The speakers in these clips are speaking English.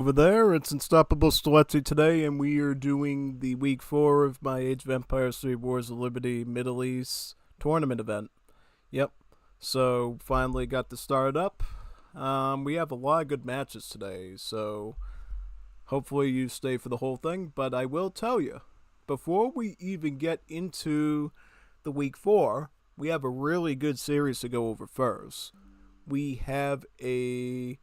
Over there, it's Unstoppable Stiletzi today, and we are doing the week 4 of my Age of Empires 3 Wars of Liberty Middle East tournament event. Yep, so finally got to start up. We have a lot of good matches today, so hopefully you stay for the whole thing. But I will tell you, before we even get into the week 4, we have a really good series to go over first. We have a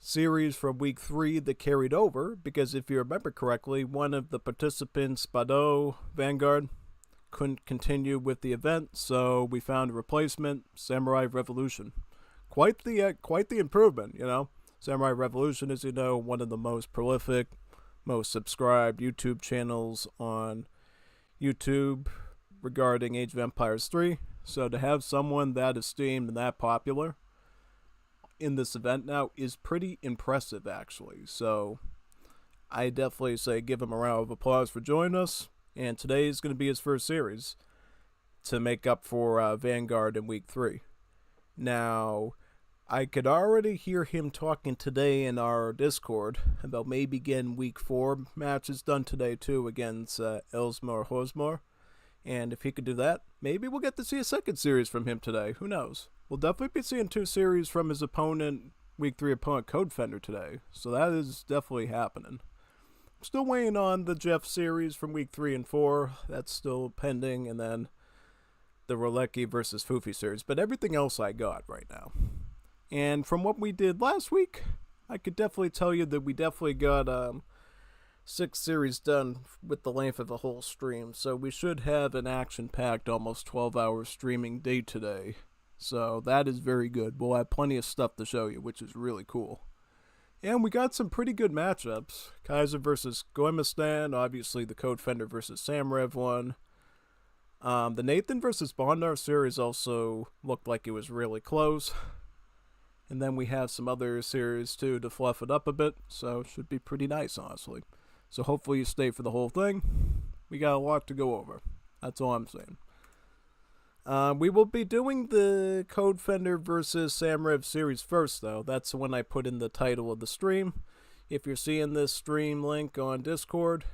series from week 3 that carried over because if you remember correctly, one of the participants, baadw, vanguard, couldn't continue with the event, so we found a replacement, Samurai Revolution. Quite the improvement, you know. Samurai Revolution, as you know, one of the most prolific, most subscribed YouTube channels on YouTube regarding Age of Empires 3. So to have someone that esteemed and that popular in this event now is pretty impressive, actually. So I definitely say give him a round of applause for joining us. And today is going to be his first series to make up for Vanguard in week 3. Now, I could already hear him talking today in our Discord about maybe getting week 4 matches done today too against Elsmore Hosmore. And if he could do that, maybe we'll get to see a second series from him today. Who knows? We'll definitely be seeing 2 series from his opponent, week 3 opponent, Codefender, today. So that is definitely happening. I'm still waiting on the Jeff series from week 3 and 4. That's still pending. And then the Rolecki versus Fufi series. But everything else I got right now. And from what we did last week, I could definitely tell you that we definitely got 6 series done with the length of a whole stream. So we should have an action-packed, almost 12-hour streaming day today. So that is very good. We'll have plenty of stuff to show you, which is really cool. And we got some pretty good matchups. Kaiser versus Goemistan, obviously the Codefender versus mrev one. The Nathan versus Bondar series also looked like it was really close. And then we have some other series too to fluff it up a bit, so it should be pretty nice, honestly. So hopefully you stay for the whole thing. We got a lot to go over. That's all I'm saying. We will be doing the Codefender versus mrev series first, though. That's the one I put in the title of the stream. If you're seeing this stream link on Discord,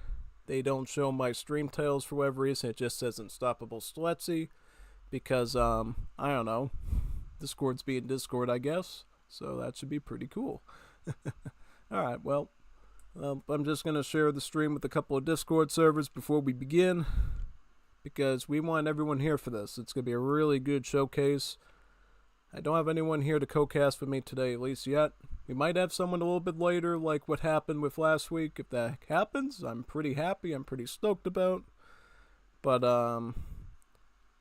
they don't show my stream titles for whatever reason. It just says Unstoppable Stiletzi because, I don't know, Discord's being Discord, I guess. So that should be pretty cool. Alright, well, I'm just going to share the stream with a couple of Discord servers before we begin, because we want everyone here for this. It's going to be a really good showcase. I don't have anyone here to co-cast with me today, at least yet. We might have someone a little bit later, like what happened with last week. If that happens, I'm pretty happy. I'm pretty stoked about. But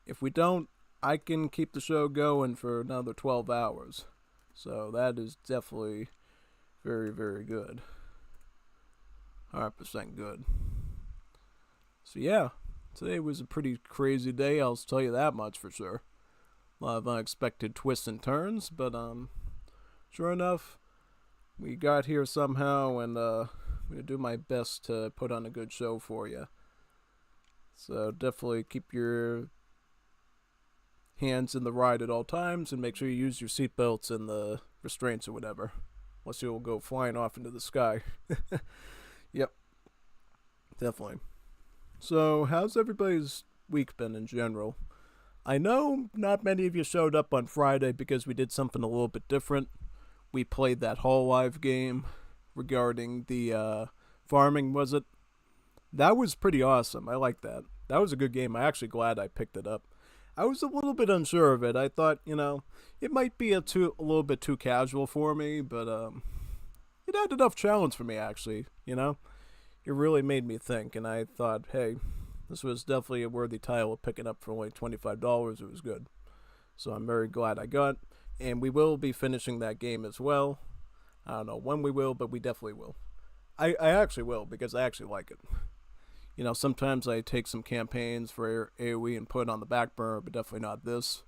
if we don't, I can keep the show going for another 12 hours. So that is definitely very, very good. 100% good. So yeah, today was a pretty crazy day, I'll tell you that much for sure. A lot of unexpected twists and turns, but sure enough, we got here somehow, and I'm going to do my best to put on a good show for you. So definitely keep your hands in the ride at all times, and make sure you use your seatbelts and the restraints or whatever. Unless you'll go flying off into the sky. Yep. Definitely. So, how's everybody's week been in general? I know not many of you showed up on Friday because we did something a little bit different. We played that Hololive game regarding the farming, was it? That was pretty awesome. I like that. That was a good game. I'm actually glad I picked it up. I was a little bit unsure of it. I thought, you know, it might be a little bit too casual for me, but it had enough challenge for me, actually, you know? It really made me think, and I thought, hey, this was definitely a worthy title of picking up for only $25. It was good. So I'm very glad I got it, and we will be finishing that game as well. I don't know when we will, but we definitely will. I actually will, because I actually like it. You know, sometimes I take some campaigns for AoE and put it on the back burner, but definitely not this.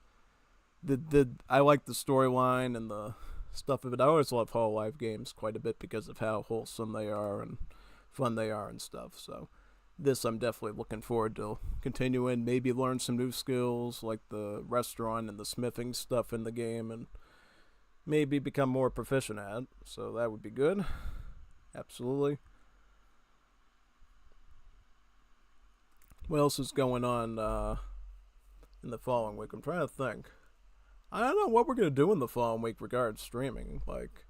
I like the storyline and the stuff of it. I always love Hololive games quite a bit because of how wholesome they are and fun they are and stuff. So this I'm definitely looking forward to continuing. Maybe learn some new skills like the restaurant and the smithing stuff in the game, and maybe become more proficient at it. So that would be good. Absolutely. What else is going on in the following week? I'm trying to think. I don't know what we're gonna do in the following week regarding streaming. Like,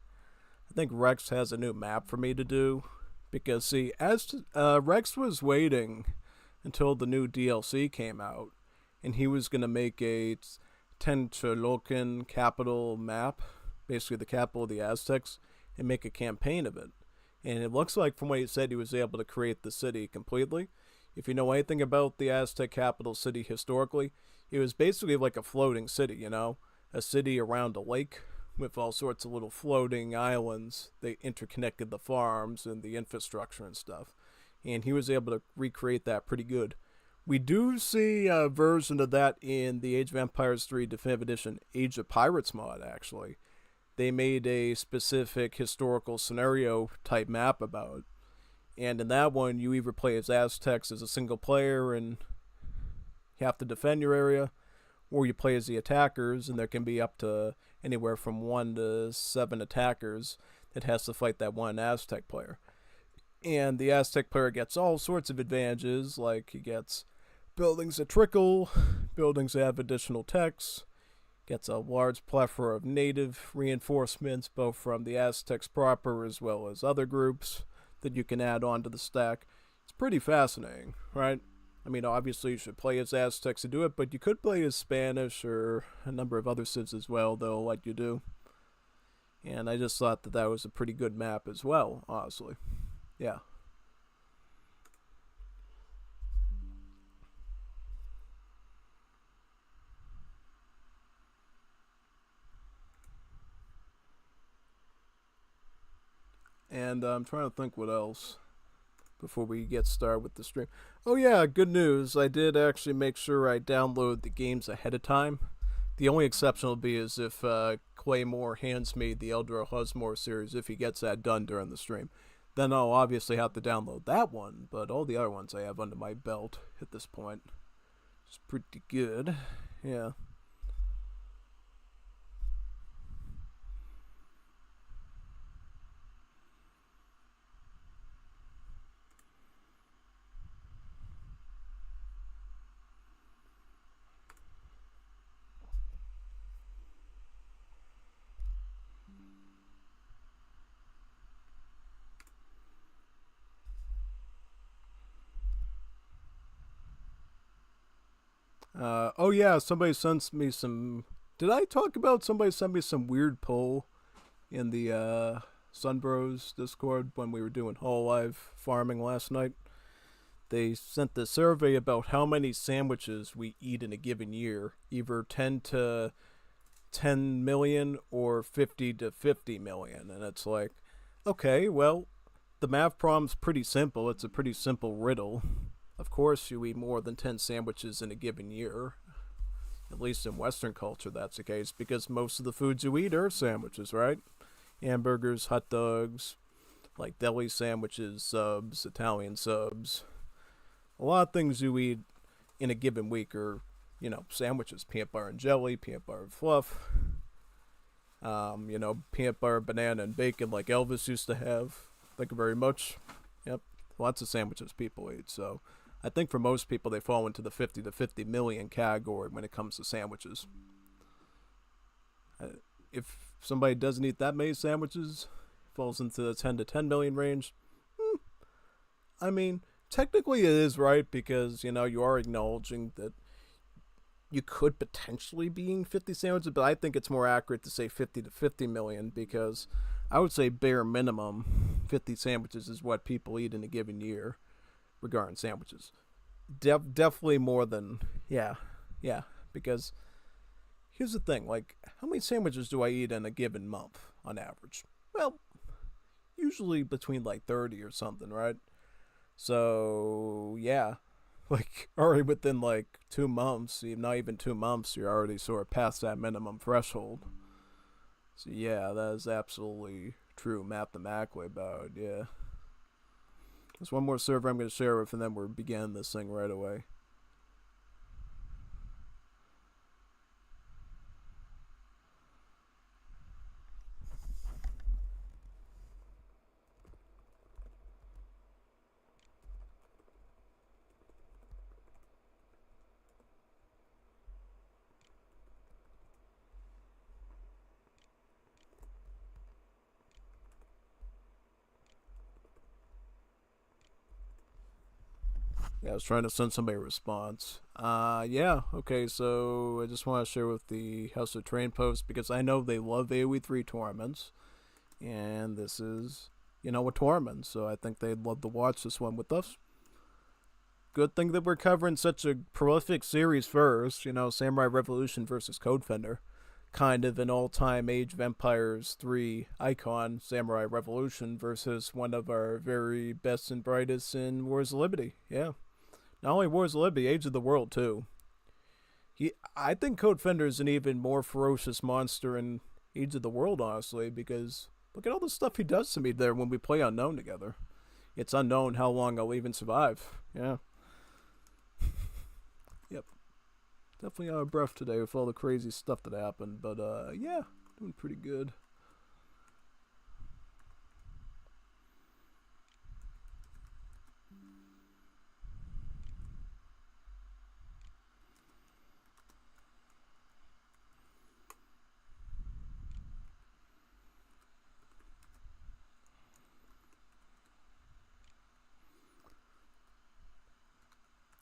I think Rex has a new map for me to do because see, Rex was waiting until the new DLC came out, and he was gonna make a Tencholocan capital map, basically the capital of the Aztecs, and make a campaign of it. And it looks like from what he said, he was able to create the city completely. If you know anything about the Aztec capital city historically, it was basically like a floating city, you know? A city around a lake with all sorts of little floating islands. They interconnected the farms and the infrastructure and stuff. And he was able to recreate that pretty good. We do see a version of that in the Age of Empires 3 Definitive Edition Age of Pirates mod, actually. They made a specific historical scenario type map about it. And in that one, you either play as Aztecs as a single player and you have to defend your area, or you play as the attackers, and there can be up to anywhere from 1 to 7 attackers that has to fight that one Aztec player. And the Aztec player gets all sorts of advantages, like he gets buildings that trickle, buildings that have additional techs, gets a large plethora of native reinforcements, both from the Aztecs proper as well as other groups that you can add on to the stack. It's pretty fascinating, right? I mean, obviously you should play as Aztecs to do it, but you could play as Spanish or a number of other civs as well, they'll let you do. And I just thought that that was a pretty good map as well, honestly. Yeah. And I'm trying to think what else before we get started with the stream. Oh yeah, good news. I did actually make sure I download the games ahead of time. The only exception will be is if Claymore hands me the Eldor Husmore series, if he gets that done during the stream. Then I'll obviously have to download that one, but all the other ones I have under my belt at this point. It's pretty good. Yeah. Oh yeah, somebody sent me some. Did I talk about somebody sent me some weird poll in the Sunbros Discord when we were doing Whole Life farming last night? They sent the survey about how many sandwiches we eat in a given year, either 10 to 10 million or 50 to 50 million. And it's like, okay, well, the math problem's pretty simple. It's a pretty simple riddle. Of course, you eat more than 10 sandwiches in a given year. At least in Western culture, that's the case, because most of the foods you eat are sandwiches, right? Hamburgers, hot dogs, like deli sandwiches, subs, Italian subs. A lot of things you eat in a given week are, you know, sandwiches. Peanut butter and jelly, peanut butter and fluff. You know, peanut butter, banana, and bacon like Elvis used to have. Thank you very much. Yep, lots of sandwiches people eat, so I think for most people they fall into the 50 to 50 million category when it comes to sandwiches. If somebody doesn't eat that many sandwiches, falls into the 10 to 10 million range. I mean, technically it is right because, you know, you are acknowledging that you could potentially be eating 50 sandwiches, but I think it's more accurate to say 50 to 50 million because I would say bare minimum 50 sandwiches is what people eat in a given year regarding sandwiches. Definitely more than, yeah, because here's the thing, like, how many sandwiches do I eat in a given month on average? Well, usually between like 30 or something, right? So, yeah, like, already within like 2 months, not even 2 months, you're already sort of past that minimum threshold. So, yeah, that is absolutely true mathematically about it, yeah. There's one more server I'm going to share with, and then we're beginning this thing right away. Yeah, I was trying to send somebody a response. Yeah, okay, so I just want to share with the House of Train post because I know they love AoE 3 tournaments, and this is, a tournament, so I think they'd love to watch this one with us. Good thing that we're covering such a prolific series first, Samurai Revolution versus Codefender. Kind of an all-time Age of Empires 3 icon, Samurai Revolution, versus one of our very best and brightest in Wars of Liberty. Yeah. Not only Wars of Liberty, Age of the World, too. I think Codefender is an even more ferocious monster in Age of the World, honestly, because look at all the stuff he does to me there when we play Unknown together. It's unknown how long I'll even survive. Yeah. Yep. Definitely out of breath today with all the crazy stuff that happened, but yeah, doing pretty good.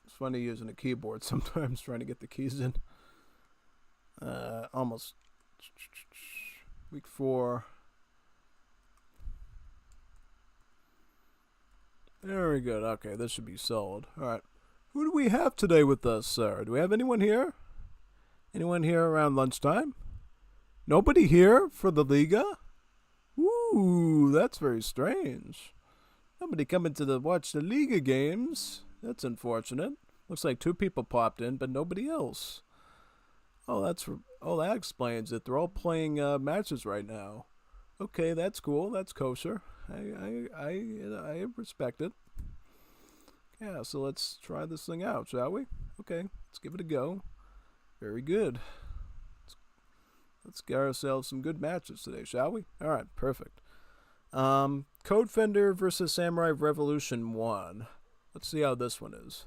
It's funny using a keyboard sometimes, trying to get the keys in. Almost week 4. Very good. Okay, this should be solid. Alright. Who do we have today with us, sir? Do we have anyone here? Anyone here around lunchtime? Nobody here for the Liga? Ooh, that's very strange. Nobody coming to watch the Liga games. That's unfortunate. Looks like 2 people popped in, but nobody else. Oh, that explains it. They're all playing matches right now. Okay, that's cool. That's kosher. I respect it. Yeah, so let's try this thing out, shall we? Okay, let's give it a go. Very good. Let's get ourselves some good matches today, shall we? All right, perfect. Codefender versus Samurai Revolution 1. Let's see how this one is.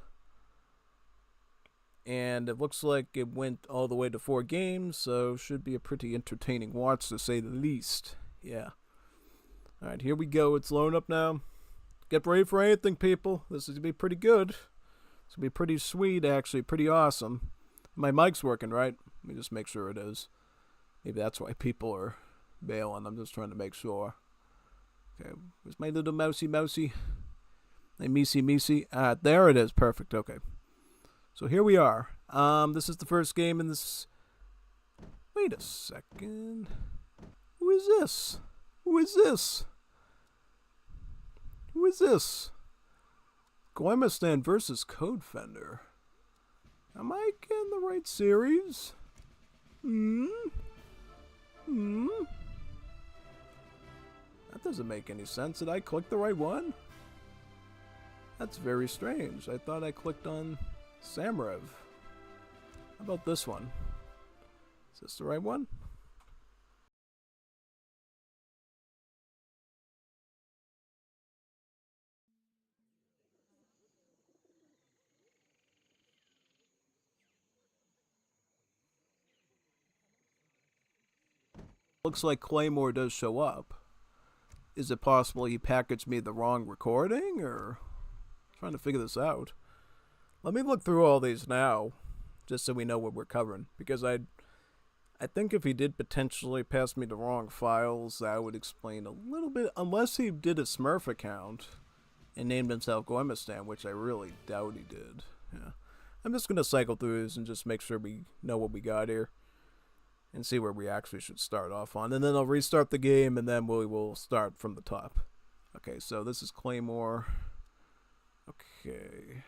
And it looks like it went all the way to 4 games, so should be a pretty entertaining watch to say the least. Yeah. Alright, here we go. It's loading up now. Get ready for anything, people. This is going to be pretty good. It's going to be pretty sweet, actually. Pretty awesome. My mic's working, right? Let me just make sure it is. Maybe that's why people are bailing. I'm just trying to make sure. Okay, where's my little mousy? My meesy. There it is. Perfect. Okay. So here we are. This is the first game in this. Wait a second. Who is this? Goimistan versus Codefender. Am I in the right series? That doesn't make any sense. Did I click the right one? That's very strange. I thought I clicked on mrev. How about this one? Is this the right one? Looks like Claymore does show up. Is it possible he packaged me the wrong recording, or I'm trying to figure this out? Let me look through all these now, just so we know what we're covering, because I think if he did potentially pass me the wrong files, that would explain a little bit, unless he did a Smurf account and named himself Goimistan, which I really doubt he did. Yeah, I'm just gonna cycle through this and just make sure we know what we got here. And see where we actually should start off on. And then I'll restart the game, and then we will start from the top. Okay, so this is Claymore. Okay.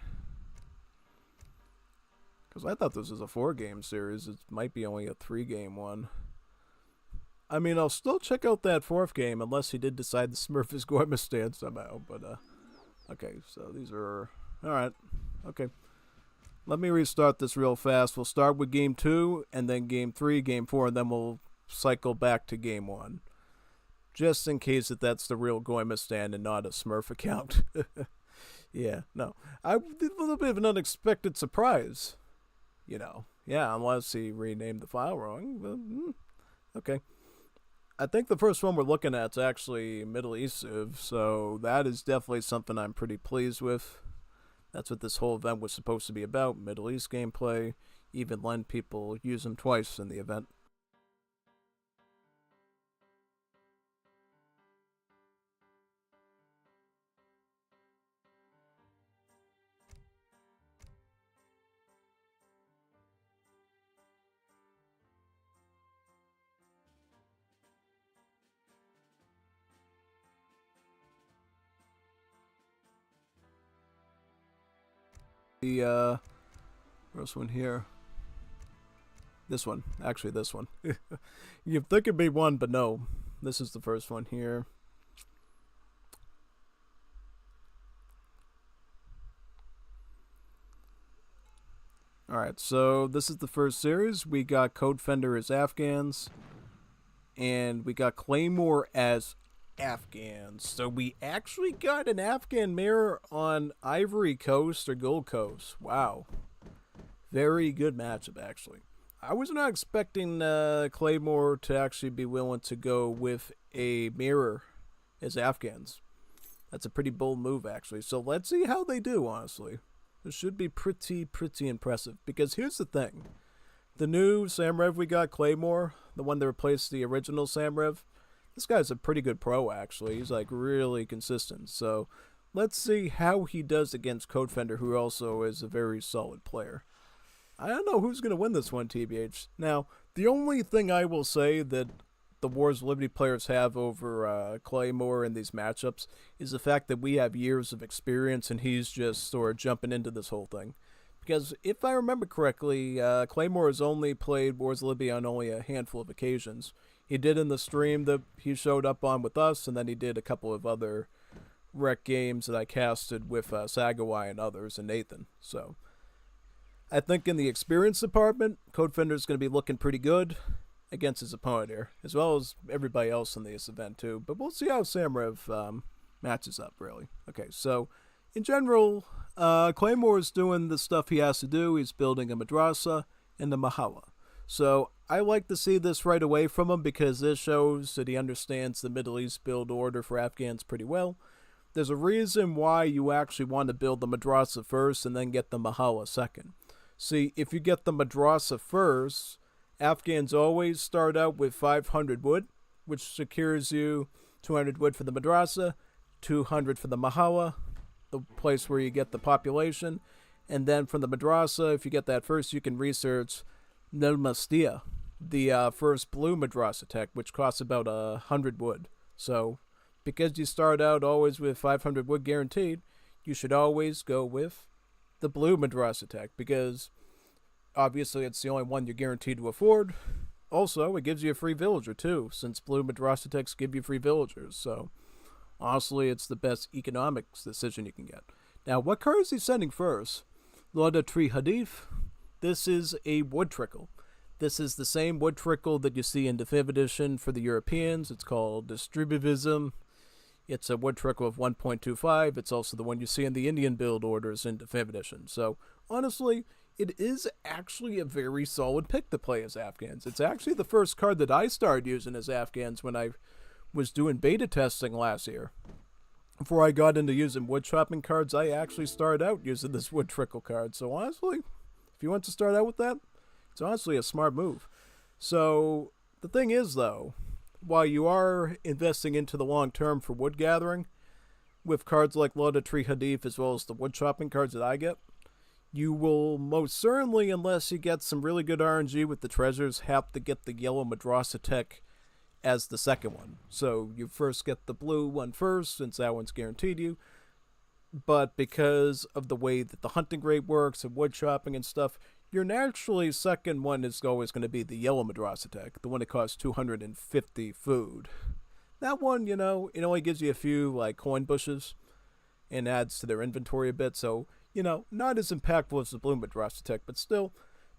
Because I thought this was a 4-game series. It might be only a 3-game one. I mean, I'll still check out that 4th game, unless he did decide the Smurf is Goimistan somehow. But, okay, so these are... Alright, okay. Let me restart this real fast. We'll start with game 2, and then game 3, game 4, and then we'll cycle back to game 1. Just in case that's the real Goimistan and not a Smurf account. Yeah, no. I did a little bit of an unexpected surprise. Yeah, unless he renamed the file wrong. But, okay. I think the first one we're looking at is actually Middle East Civ, so that is definitely something I'm pretty pleased with. That's what this whole event was supposed to be about, Middle East gameplay. Even lend people use them twice in the event. The first one here. This one. Actually, this one. You'd think it'd be one, but no. This is the first one here. Alright, so this is the first series. We got Codefender as Afghans. And we got Claymore as Afghans. So we actually got an Afghan mirror on Ivory Coast or Gold Coast. Wow. Very good matchup, actually. I was not expecting Claymore to actually be willing to go with a mirror as Afghans. That's a pretty bold move, actually. So let's see how they do, honestly. This should be pretty impressive. Because here's the thing. The new mrev we got, Claymore, the one that replaced the original mrev, this guy's a pretty good pro, actually. He's, like, really consistent. So let's see how he does against Codefender, who also is a very solid player. I don't know who's going to win this one, TBH. Now, the only thing I will say that the Wars of Liberty players have over Claymore in these matchups is the fact that we have years of experience and he's just sort of jumping into this whole thing. Because if I remember correctly, Claymore has only played Wars of Liberty on only a handful of occasions. He did in the stream that he showed up on with us, and then he did a couple of other rec games that I casted with Sagawai and others, and Nathan. So I think in the experience department, Codefender is going to be looking pretty good against his opponent here, as well as everybody else in this event too. But we'll see how mrev matches up, really. Okay, so in general, Claymore is doing the stuff he has to do. He's building a madrasa and a mahalla. So I like to see this right away from him because this shows that he understands the Middle East build order for Afghans pretty well. There's a reason why you actually want to build the madrasa first and then get the mahalla second. See, if you get the madrasa first, Afghans always start out with 500 wood, which secures you 200 wood for the madrasa, 200 for the mahalla, the place where you get the population, and then from the madrasa, if you get that first, you can research Nelmastia, the first blue madrasa tech, which costs about 100 wood. So, because you start out always with 500 wood guaranteed, you should always go with the blue madrasa tech, because obviously it's the only one you're guaranteed to afford. Also, it gives you a free villager too, since blue madrasa techs give you free villagers. So, honestly, it's the best economics decision you can get. Now, what card is he sending first? Lord of Tree Hadith. This is a wood trickle. This is the same wood trickle that you see in the 5th edition for the Europeans. It's called Distributivism. It's a wood trickle of 1.25. It's also the one you see in the Indian build orders in the 5th edition. So, honestly, it is actually a very solid pick to play as Afghans. It's actually the first card that I started using as Afghans when I was doing beta testing last year. Before I got into using wood chopping cards, I actually started out using this wood trickle card. So, honestly, if you want to start out with that, it's honestly a smart move. So, the thing is, though, while you are investing into the long term for wood gathering, with cards like Lord of Tree Hadith as well as the wood chopping cards that I get, you will most certainly, unless you get some really good RNG with the treasures, have to get the yellow madrasa tech as the second one. So you first get the blue one first, since that one's guaranteed you. But because of the way that the hunting rate works and wood chopping and stuff, your naturally second one is always going to be the yellow madrasa tech, the one that costs 250 food. That one, you know, it only gives you a few like coin bushes and adds to their inventory a bit, so, you know, not as impactful as the blue madrasa tech, but still,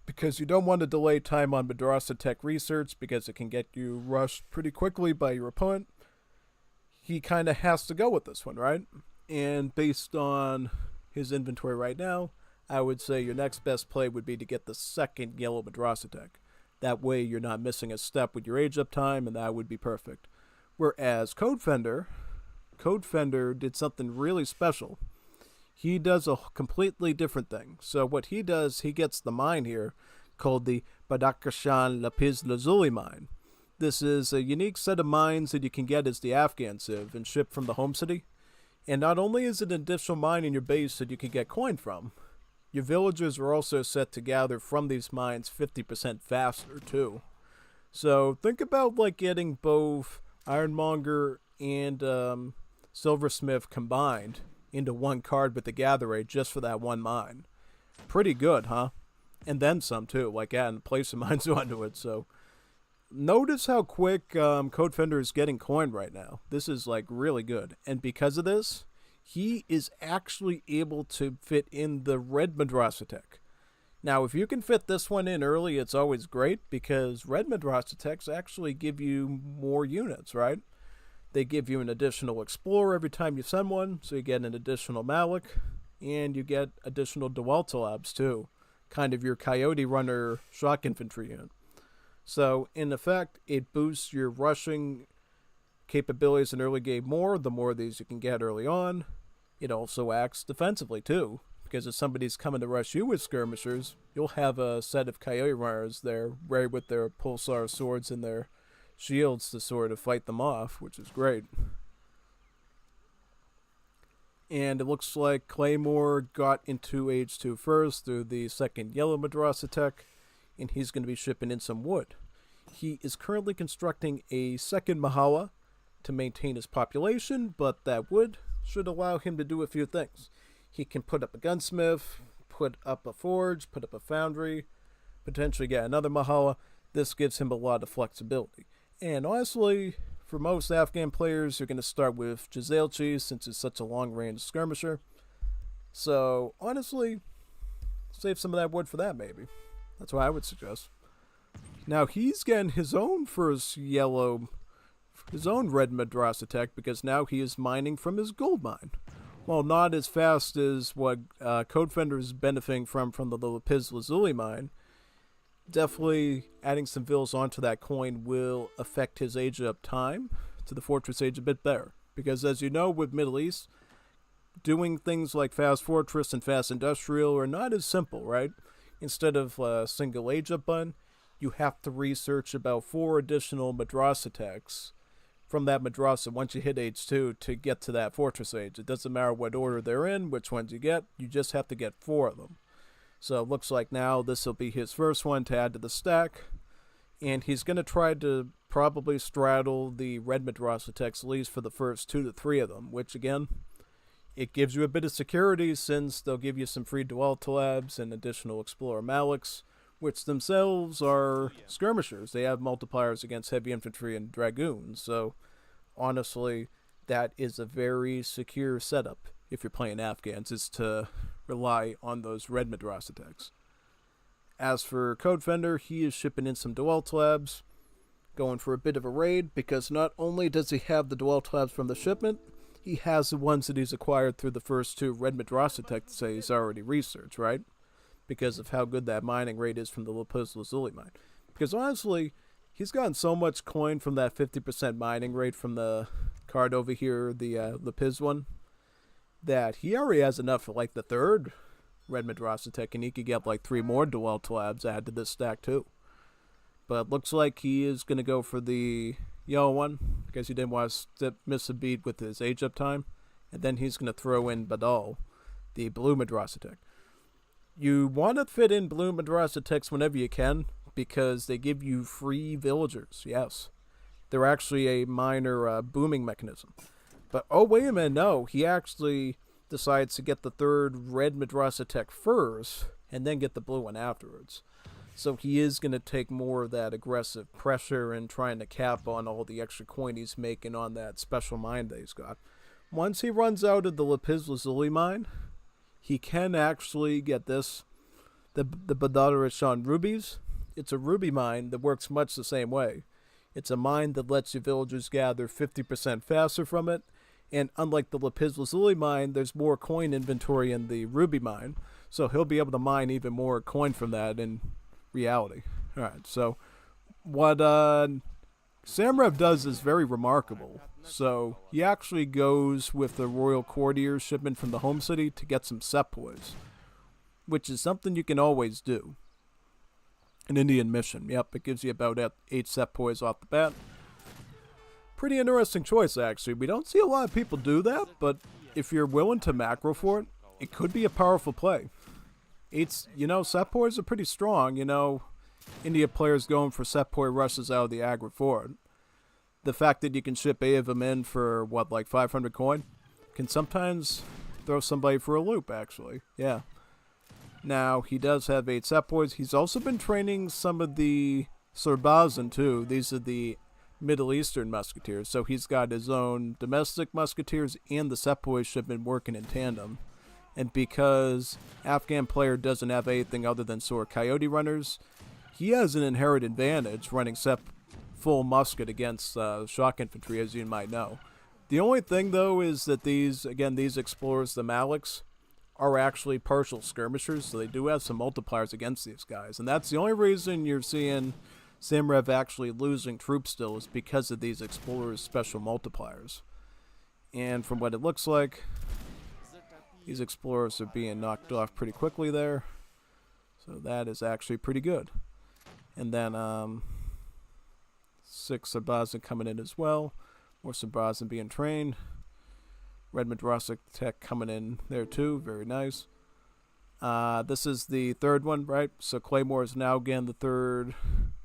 because you don't want to delay time on madrasa tech research because it can get you rushed pretty quickly by your opponent, he kind of has to go with this one, right? And based on his inventory right now, I would say your next best play would be to get the second yellow madrasa tech. That way you're not missing a step with your age up time, and that would be perfect. Whereas Codefender did something really special. He does a completely different thing. So what he does, he gets the mine here called the Badakashan Lapis Lazuli mine. This is a unique set of mines that you can get as the Afghan civ and ship from the home city. And not only is it an additional mine in your base that you can get coin from, your villagers are also set to gather from these mines 50% faster too. So think about like getting both Ironmonger and Silversmith combined into one card with the Gather Rate just for that one mine. Pretty good, huh? And then some too, like adding place of mines onto it. So notice how quick Codefender is getting coin right now. This is like really good. And because of this, he is actually able to fit in the red Madrasa tech. Now, if you can fit this one in early, it's always great because red Madrasa techs actually give you more units, right? They give you an additional Explorer every time you send one, so you get an additional Malik, and you get additional Dwelta Labs too. Kind of your Coyote Runner shock infantry unit. So, in effect, it boosts your rushing capabilities in early game more, the more of these you can get early on. It also acts defensively too, because if somebody's coming to rush you with skirmishers, you'll have a set of Coyote Runners there, ready with their pulsar swords and their shields to sort of fight them off, which is great. And it looks like Claymore got into Age 2 first through the second yellow Madrasa tech, and he's going to be shipping in some wood. He is currently constructing a second Mahala to maintain his population, but that wood should allow him to do a few things. He can put up a gunsmith, put up a forge, put up a foundry, potentially get another Mahala. This gives him a lot of flexibility. And honestly, for most Afghan players, you're going to start with Jazelchi since it's such a long-range skirmisher. So, honestly, save some of that wood for that, maybe. That's what I would suggest. Now, he's getting his own first yellow, his own red Madrasa tech, because now he is mining from his gold mine. Well, not as fast as what Codefender is benefiting from the Lapis Lazuli mine. Definitely adding some vills onto that coin will affect his age up time to the Fortress Age a bit better. Because as you know, with Middle East, doing things like Fast Fortress and Fast Industrial are not as simple, right? Instead of a single age up button, you have to research about 4 additional Madrasa techs from that Madrasa once you hit Age 2 to get to that Fortress Age. It doesn't matter what order they're in, which ones you get, you just have to get 4 of them. So it looks like now this will be his first one to add to the stack, and he's going to try to probably straddle the red Madrasa techs at least for the first 2 to 3 of them, which again, it gives you a bit of security since they'll give you some free Dwelta Labs and additional Explorer Maliks, which themselves are skirmishers. They have multipliers against heavy infantry and dragoons, so honestly, that is a very secure setup if you're playing Afghans, is to rely on those red Madrasa techs. As for Codefender, he is shipping in some Dwelta Labs, going for a bit of a raid, because not only does he have the Dwelta Labs from the shipment, he has the ones that he's acquired through the first 2 red Madrasa techs that he's already researched, right? Because of how good that mining rate is from the Lapis Lazuli mine. Because honestly, he's gotten so much coin from that 50% mining rate from the card over here, the Lapis one, that he already has enough for like the 3rd red Madrasa tech, and he could get like 3 more Dwelta Labs added to this stack too. But looks like he is going to go for the yellow one, because he didn't want to miss a beat with his age up time. And then he's going to throw in baadw, the blue Madrasa tech. You want to fit in blue Madrasa techs whenever you can, because they give you free villagers, yes. They're actually a minor booming mechanism. But, oh, wait a minute, no. He actually decides to get the 3rd red Madrasa tech first, and then get the blue one afterwards. So he is going to take more of that aggressive pressure and trying to cap on all the extra coin he's making on that special mine that he's got. Once he runs out of the Lapis Lazuli mine, he can actually get this, the Badadarishan rubies. It's a ruby mine that works much the same way. It's a mine that lets your villagers gather 50% faster from it, and unlike the Lapis Lazuli mine, there's more coin inventory in the ruby mine, so he'll be able to mine even more coin from that in reality. Alright, so what Samrev does is very remarkable. So he actually goes with the royal courtier shipment from the home city to get some sepoys, which is something you can always do. An Indian mission, yep, it gives you about 8 sepoys off the bat. Pretty interesting choice, actually. We don't see a lot of people do that, but if you're willing to macro for it, it could be a powerful play. Sepoys are pretty strong, India players going for sepoy rushes out of the aggro for it. The fact that you can ship 8 of them in for, 500 coin, can sometimes throw somebody for a loop, actually. Yeah. Now, he does have 8 sepoys. He's also been training some of the Sarbazan, too. These are the Middle Eastern musketeers. So he's got his own domestic musketeers and the sepoys have been working in tandem. And because Afghan player doesn't have anything other than sort of coyote runners, he has an inherent advantage running full musket against shock infantry, as you might know. The only thing, though, is that these explorers, the Maliks, are actually partial skirmishers, so they do have some multipliers against these guys. And that's the only reason you're seeing Samrev actually losing troops still is because of these explorers' special multipliers. And from what it looks like, these explorers are being knocked off pretty quickly there. So that is actually pretty good. And then 6 Sarbazan coming in as well. More Sarbazan being trained. Red Madrasa Tech coming in there too. Very nice. This is the third one, right? So Claymore is now again the third.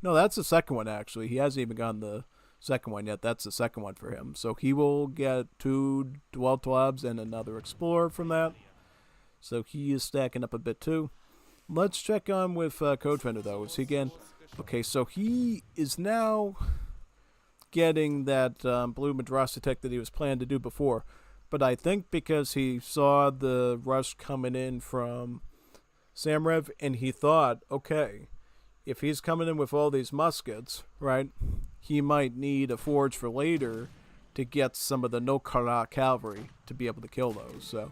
No, that's the second one, actually. He hasn't even gotten the second one yet. That's the second one for him. So he will get 2 Dwell Tlabs and another Explorer from that. So he is stacking up a bit too. Let's check on with Codefender, though. Is he again? Okay, so he is now getting that blue Madrasa Tech that he was planning to do before. But I think because he saw the rush coming in from Samrev, and he thought, okay, if he's coming in with all these muskets, right, he might need a forge for later to get some of the no-Kara cavalry to be able to kill those. So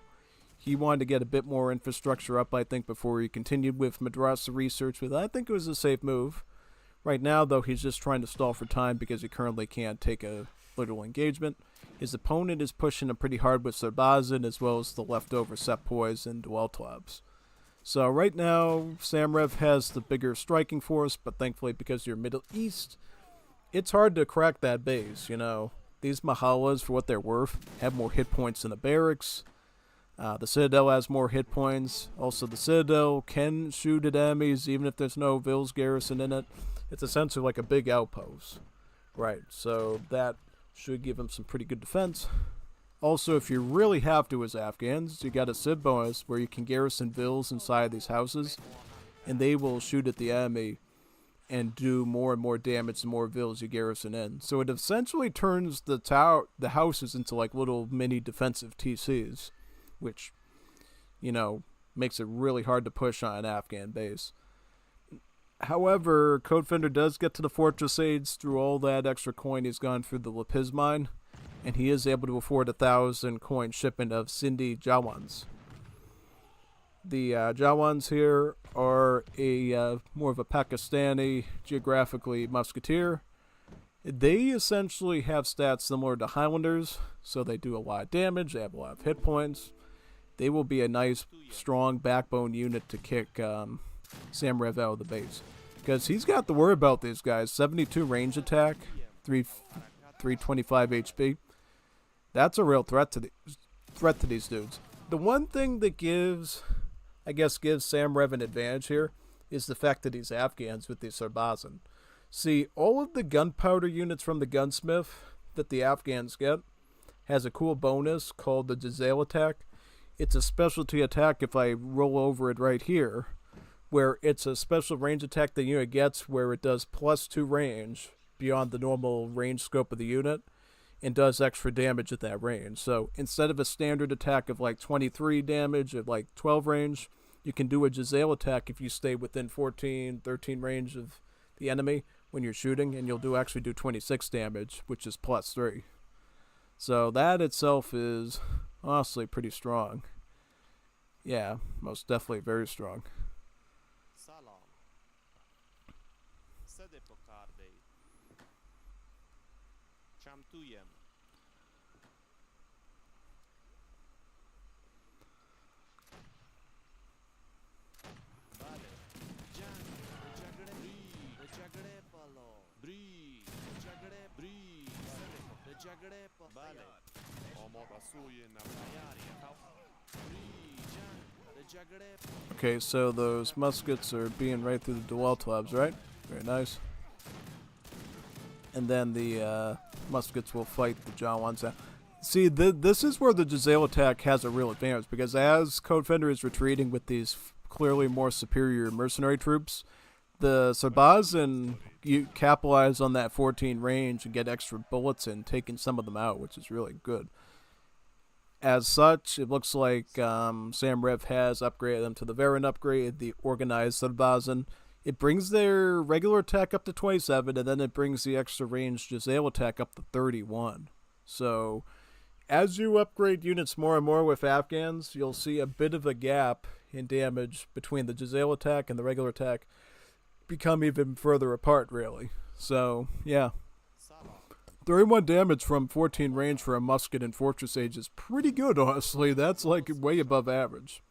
he wanted to get a bit more infrastructure up, I think, before he continued with Madrasa research, but I think it was a safe move. Right now, though, he's just trying to stall for time because he currently can't take a literal engagement. His opponent is pushing him pretty hard with Sarbazan as well as the leftover sepoys and Dwell Tlabs. So right now, Samrev has the bigger striking force, but thankfully because you're Middle East, it's hard to crack that base, These Mahalas, for what they're worth, have more hit points than the barracks. The Citadel has more hit points. Also, the Citadel can shoot at enemies even if there's no Vils garrison in it. It's essentially like a big outpost. Right, so that should give him some pretty good defense. Also, if you really have to as Afghans, you got a Civ bonus where you can garrison Vils inside these houses, and they will shoot at the enemy and do more and more damage the more Vils you garrison in. So it essentially turns the houses into like little mini defensive TCs, which, makes it really hard to push on an Afghan base. However, Codefender does get to the Fortress Aids through all that extra coin he's gone through the Lapiz mine, and he is able to afford 1,000 coin shipment of Sindhi Jawans. The Jawans here are more of a Pakistani, geographically musketeer. They essentially have stats similar to Highlanders, so they do a lot of damage, they have a lot of hit points. They will be a nice, strong backbone unit to kick Samrev out of the base. Because he's got to worry about these guys. 72 range attack, 325 HP. That's a real threat to these dudes. The one thing that gives Samrev an advantage here is the fact that he's Afghans with the Sarbazan. See, all of the gunpowder units from the gunsmith that the Afghans get has a cool bonus called the Jazale attack. It's a specialty attack if I roll over it right here, where it's a special range attack the unit gets where it does +2 range beyond the normal range scope of the unit and does extra damage at that range. So instead of a standard attack of like 23 damage at like 12 range, you can do a Jazale attack if you stay within 14, 13 range of the enemy when you're shooting, and you'll actually do 26 damage, which is +3. So that itself is honestly pretty strong. Yeah, most definitely very strong. Okay, so those muskets are being right through the dual tabs, right? Very nice. And then the muskets will fight the Jawans out. See, this is where the Giselle attack has a real advantage, because as Codefender is retreating with these clearly more superior mercenary troops, the Sarbazan, you capitalize on that 14 range and get extra bullets in, taking some of them out, which is really good. As such, it looks like mrev has upgraded them to the Varan upgrade, the organized Sarbazan. It brings their regular attack up to 27, and then it brings the extra range Giselle attack up to 31. So, as you upgrade units more and more with Afghans, you'll see a bit of a gap in damage between the Giselle attack and the regular attack become even further apart, really. So, yeah. 31 damage from 14 range for a musket in Fortress Age is pretty good, honestly. That's like way above average.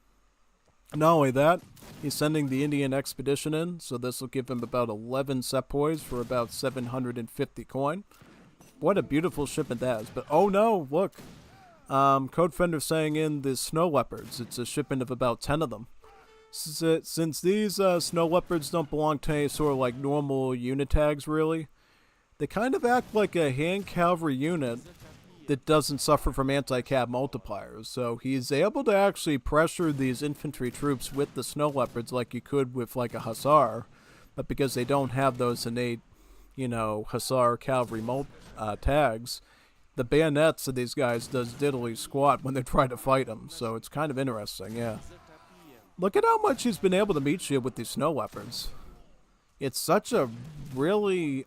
Not only that, he's sending the Indian expedition in, so this will give him about 11 sepoys for about 750 coin. What a beautiful shipment that is. But oh no, look. Codefender saying in the snow leopards. It's a shipment of about 10 of them. Since these snow leopards don't belong to any sort of like normal unit tags, really, they kind of act like a hand cavalry unit that doesn't suffer from anti-cab multipliers. So he's able to actually pressure these infantry troops with the snow leopards like you could with like a hussar, but because they don't have those innate, hussar cavalry tags, the bayonets of these guys does diddly squat when they try to fight them. So it's kind of interesting, yeah. Look at how much he's been able to meet you with these snow leopards. It's such a really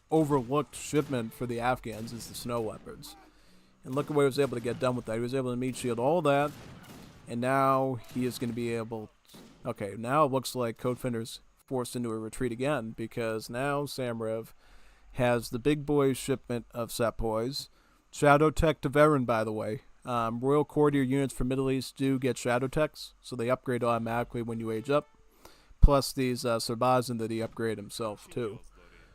overlooked shipment for the Afghans is the snow leopards. And look at what he was able to get done with that. He was able to meat shield all that, and now he is going to be able to... Okay, now it looks like Codefender's forced into a retreat again, because now mrev has the big boy shipment of sepoys. Shadow Tech to Varan, by the way. Royal Courtier units from Middle East do get Shadow Techs, so they upgrade automatically when you age up. Plus these Sarbazan that he upgraded himself, too.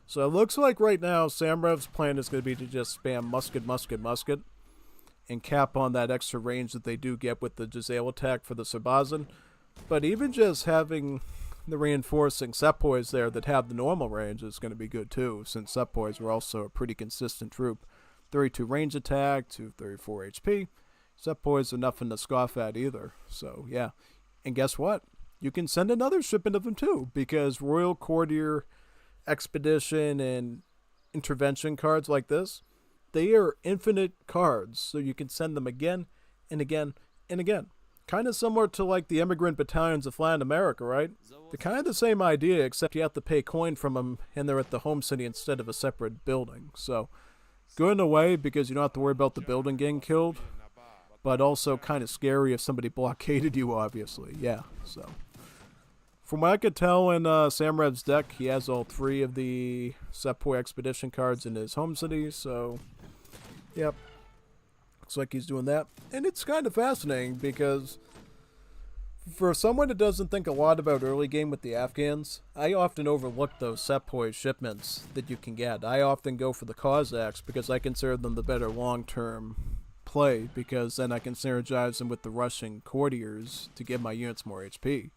So it looks like right now mrev's plan is going to be to just spam musket, and cap on that extra range that they do get with the Giselle attack for the Sarbazan. But even just having the reinforcing sepoys there that have the normal range is going to be good too, since sepoys are also a pretty consistent troop. 32 range attack to 34 HP. Sepoys are nothing to scoff at either. So yeah. And guess what? You can send another shipment of them too, because Royal Courtier Expedition and Intervention cards like this, they are infinite cards, so you can send them again and again and again. Kind of similar to like the immigrant battalions of Latin America, right? They're kind of the same idea, except you have to pay coin from them and they're at the home city instead of a separate building. So good in a way because you don't have to worry about the building getting killed, but also kind of scary if somebody blockaded you, obviously. Yeah, so from what I could tell in mrev's deck, he has all 3 of the Sepoy Expedition cards in his home city, so yep. Looks like he's doing that. And it's kind of fascinating because for someone that doesn't think a lot about early game with the Afghans, I often overlook those Sepoy shipments that you can get. I often go for the Cossacks because I consider them the better long-term play, because then I can synergize them with the Russian courtiers to give my units more HP.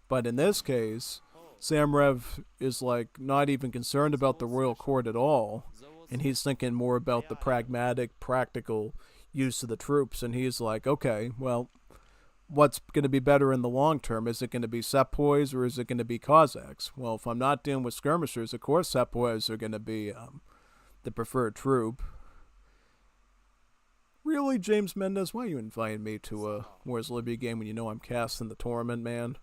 But in this case, mrev is like not even concerned about the royal court at all, and he's thinking more about the pragmatic, practical use of the troops, and he's like, okay, well, what's going to be better in the long term? Is it going to be sepoys or is it going to be Cossacks? Well, if I'm not dealing with skirmishers, of course sepoys are going to be the preferred troop. Really, James Mendez, why are you inviting me to a Wars Libya game when you know I'm casting the tournament, man?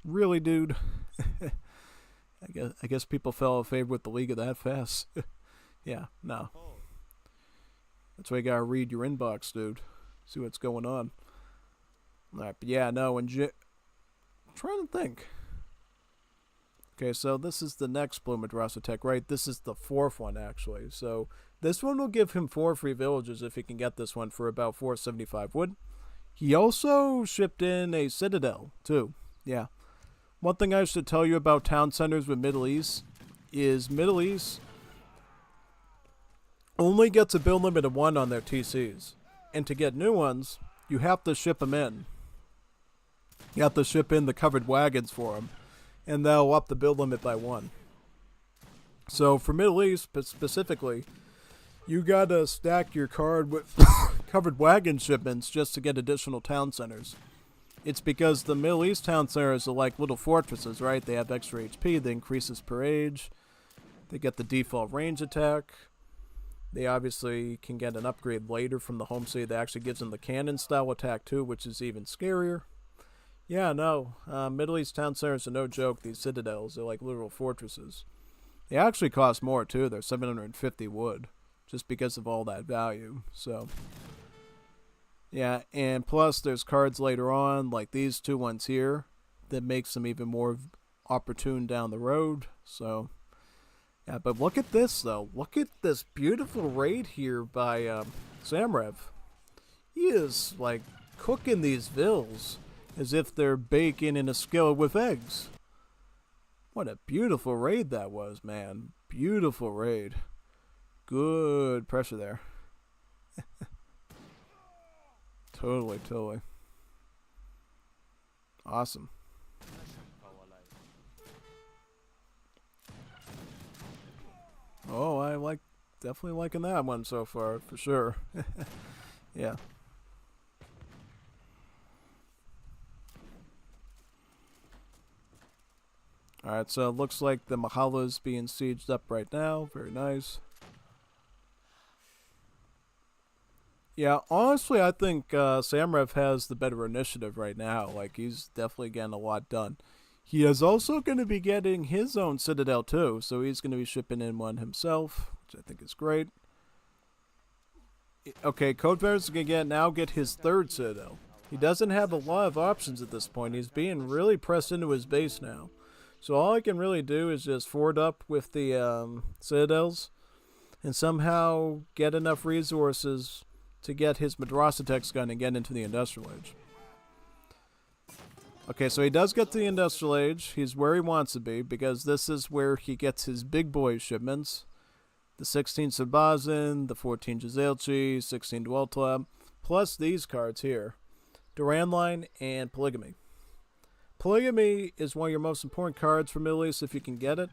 Really, dude? I guess people fell out of favor with the Liga that fast. Yeah, no. That's why you gotta read your inbox, dude. See what's going on. Alright, but yeah, no, I'm trying to think. Okay, so this is the next Blue Madrasa Tech, right? This is the 4th one, actually. So This one will give him 4 free villages if he can get this one for about 475 wood. He also shipped in a citadel, too. Yeah. One thing I should tell you about town centers with Middle East is Middle East only gets a build limit of 1 on their TCs. And to get new ones, you have to ship them in. You have to ship in the covered wagons for them. And they'll up the build limit by 1. So for Middle East specifically, you gotta stack your card with covered wagon shipments just to get additional town centers. It's because the Middle East town centers are like little fortresses, right? They have extra HP, they increases per age, they get the default range attack. They obviously can get an upgrade later from the home city that actually gives them the cannon style attack too, which is even scarier. Yeah, no, Middle East town centers are no joke. These citadels are like literal fortresses. They actually cost more too. They're 750 wood, just because of all that value. So, yeah, and plus there's cards later on, like these 2 ones here, that makes them even more opportune down the road. So, yeah, but look at this though. Look at this beautiful raid here by mrev. He is like cooking these vills as if they're baking in a skillet with eggs. What a beautiful raid that was, man. Beautiful raid. Good pressure there. Totally. Awesome. Oh, definitely liking that one so far, for sure. Yeah. Alright, so it looks like the Mahala's being sieged up right now. Very nice. Yeah, honestly, I think mrev has the better initiative right now. Like, he's definitely getting a lot done. He is also going to be getting his own citadel, too. So he's going to be shipping in one himself, which I think is great. Okay, codefender's going to now get his 3rd citadel. He doesn't have a lot of options at this point. He's being really pressed into his base now. So all I can really do is just forward up with the citadels and somehow get enough resources to get his Madrasa gun and get into the Industrial Age. Okay, so he does get to the Industrial Age. He's where he wants to be because this is where he gets his big boy shipments. The 16 Sabazin, the 14 Gizelchi, 16 Dweltlab, plus these cards here. Duran Line and Polygamy. Polygamy is one of your most important cards for Middle East if you can get it,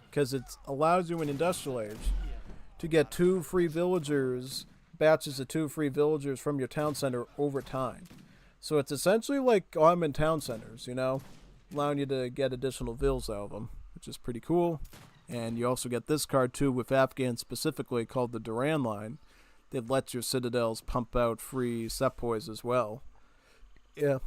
because it allows you in Industrial Age to get 2 free villagers, batches of 2 free villagers from your town center over time. So it's essentially like Ottoman town centers, you know, allowing you to get additional vills out of them, which is pretty cool. And you also get this card too with Afghan specifically called the Duran Line that lets your citadels pump out free sepoys as well. Yeah.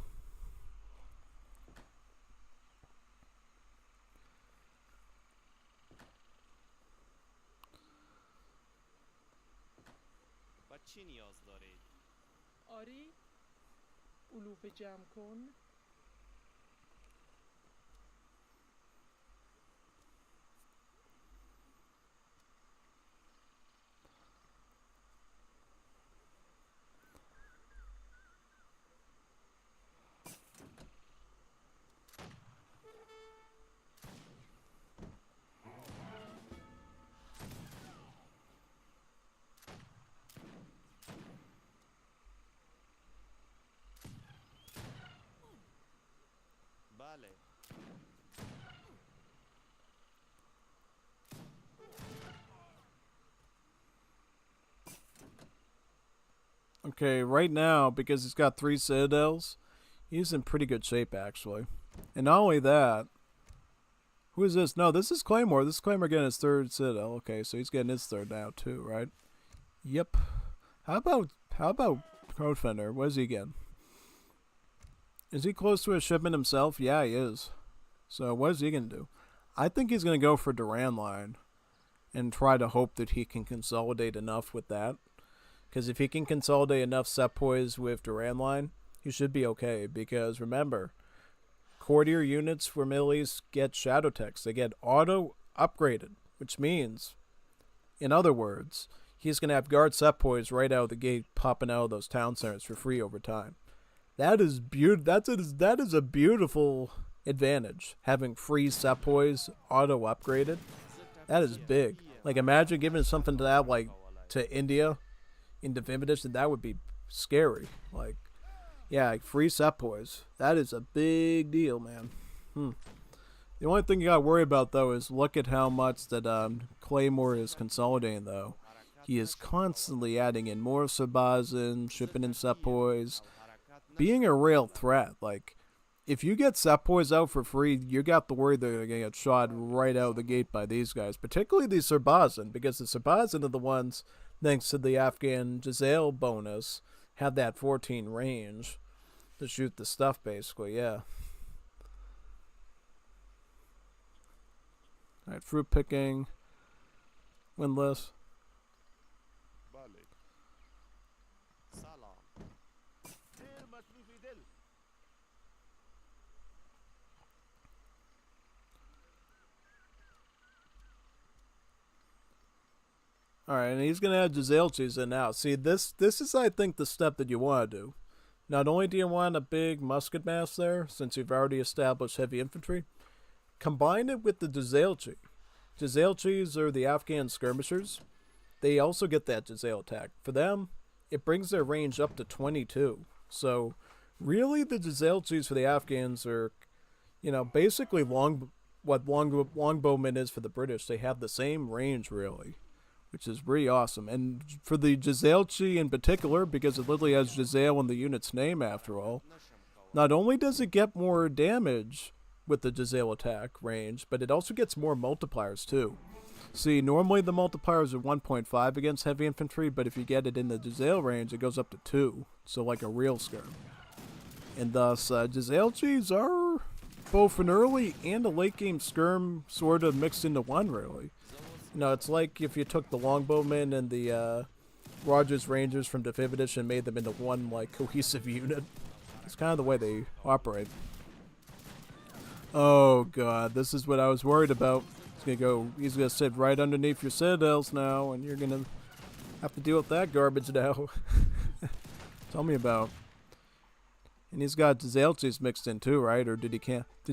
چی نیاز دارید؟ آری علوف جمع کن. بله. Okay, right now, because he's got 3 citadels, he's in pretty good shape, actually. And not only that, who is this? No, this is Claymore. This is Claymore getting his 3rd citadel. Okay, so he's getting his 3rd now, too, right? Yep. How about Codefender? What is he getting? Is he close to a shipment himself? Yeah, he is. So what is he going to do? I think he's going to go for Duran Line and try to hope that he can consolidate enough with that. Because if he can consolidate enough sepoys with Duran Line, he should be okay. Because remember, courtier units for Middle East get shadow text. They get auto upgraded, which means, in other words, he's going to have guard set poise right out of the gate popping out of those town centers for free over time. That is that is a beautiful advantage, having free set poise auto upgraded. That is big. Like, imagine giving something to that, like, to India in Definitive Edition. That would be scary. Like, yeah, like free set poise. That is a big deal, man. The only thing you gotta worry about, though, is look at how much that Claymore is consolidating, though. He is constantly adding in more Sabazin, shipping in set poise, being a real threat. Like, if you get set poise out for free, you got to worry they're going to get shot right out of the gate by these guys, particularly the Sabazin, because the Sabazin are the ones, thanks to the Afghan Giselle bonus, have that 14 range to shoot the stuff, basically, yeah. Alright, fruit picking, windless. سلام. Alright, and he's going to add Giselle cheese in now. See, this is, I think, the step that you want to do. Not only do you want a big musket mass there, since you've already established heavy infantry, combine it with the Giselle cheese. Giselle cheese are the Afghan skirmishers. They also get that Giselle attack. For them, it brings their range up to 22. So, really, the Giselle cheese for the Afghans are, you know, basically longbowmen is for the British. They have the same range, really, which is really awesome. And for the Giselle Chi in particular, because it literally has Giselle in the unit's name after all, not only does it get more damage with the Giselle attack range, but it also gets more multipliers too. See, normally the multipliers are 1.5 against heavy infantry, but if you get it in the Giselle range, it goes up to 2. So like a real skirm. And thus, Giselle Chis are both an early and a late game skirm sort of mixed into one, really. You know, it's like if you took the longbowmen and the Rogers Rangers from Definitive Edition and made them into one, like, cohesive unit. It's kind of the way they operate. Oh god, this is what I was worried about. He's gonna sit right underneath your citadels now, and you're gonna have to deal with that garbage now. Tell me about. And he's got Giselle mixed in too, right? Or did he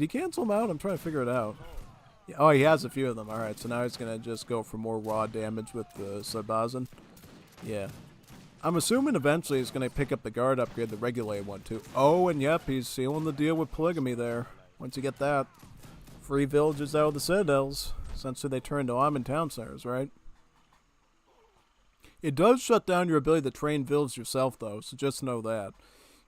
cancel them out? I'm trying to figure it out. Yeah, oh, he has a few of them. Alright, so now he's gonna just go for more raw damage with the Sabazin. Yeah. I'm assuming eventually he's gonna pick up the guard upgrade, the regulated one too. Oh, and yep, he's sealing the deal with polygamy there. Once you get that, free villages out of the citadels. Essentially, they turn to Ottoman town centers, right? It does shut down your ability to train villages yourself, though, so just know that.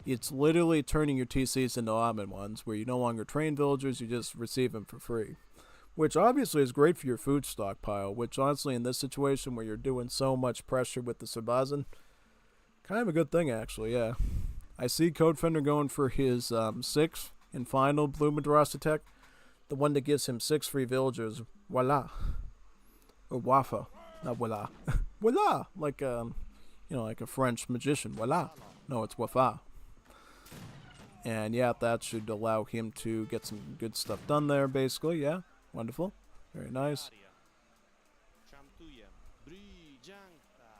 It's literally turning your TCs into Ottoman ones, where you no longer train villagers, you just receive them for free. Which obviously is great for your food stockpile, which honestly, in this situation where you're doing so much pressure with the Sabazin, kind of a good thing, actually, yeah. I see Codefender going for his 6th and final Blue Madras tech, the one that gives him 6 free villagers. Voila. Or Wafa. Not voila. Voila! Like, you know, like a French magician. Voila. No, it's Wafa. And yeah, that should allow him to get some good stuff done there, basically. Yeah. Wonderful. Very nice. شمتویم. بریجنگتا.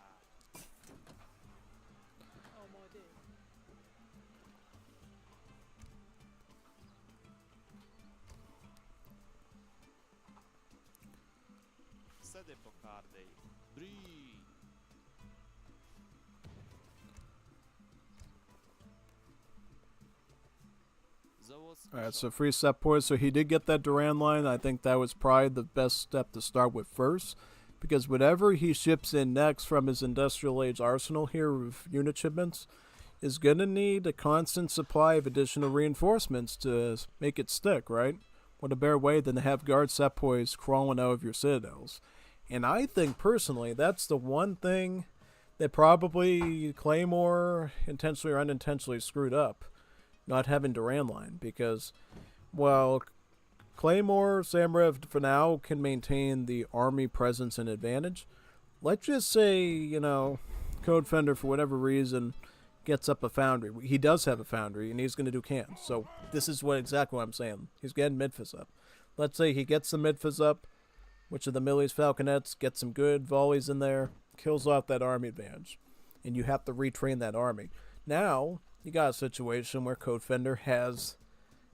آماده. سده پکارده. بری. Alright, so free set poise. So he did get that Duran line. I think that was probably the best step to start with first. Because whatever he ships in next from his industrial age arsenal here of unit shipments is going to need a constant supply of additional reinforcements to make it stick, right? What a better way than to have guard set poise crawling out of your citadels. And I think personally that's the one thing that probably Claymore intentionally or unintentionally screwed up. Not having Duran line, because while Claymore, mrev for now can maintain the army presence and advantage, let's just say, you know, Codefender for whatever reason gets up a foundry. He does have a foundry, and he's going to do cans. So this is exactly what I'm saying. He's getting midfizz up. Let's say he gets the midfizz up, which are the Millie's Falconets, get some good volleys in there. kills off that army advantage, and you have to retrain that army. Now you got a situation where Codefender has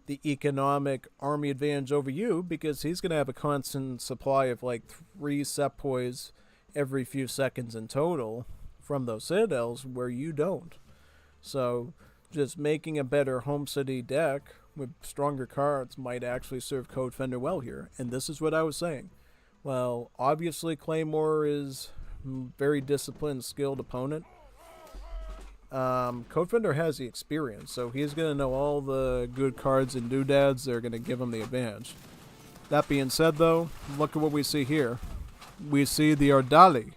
the economic army advantage over you because he's going to have a constant supply of like 3 sepoys every few seconds in total from those citadels where you don't. So just making a better home city deck with stronger cards might actually serve Codefender well here. And this is what I was saying. Well, obviously Claymore is a very disciplined, skilled opponent. Codefender has the experience, so he's going to know all the good cards and doodads that are going to give him the advantage. That being said, though, look at what we see here. We see the Ardali.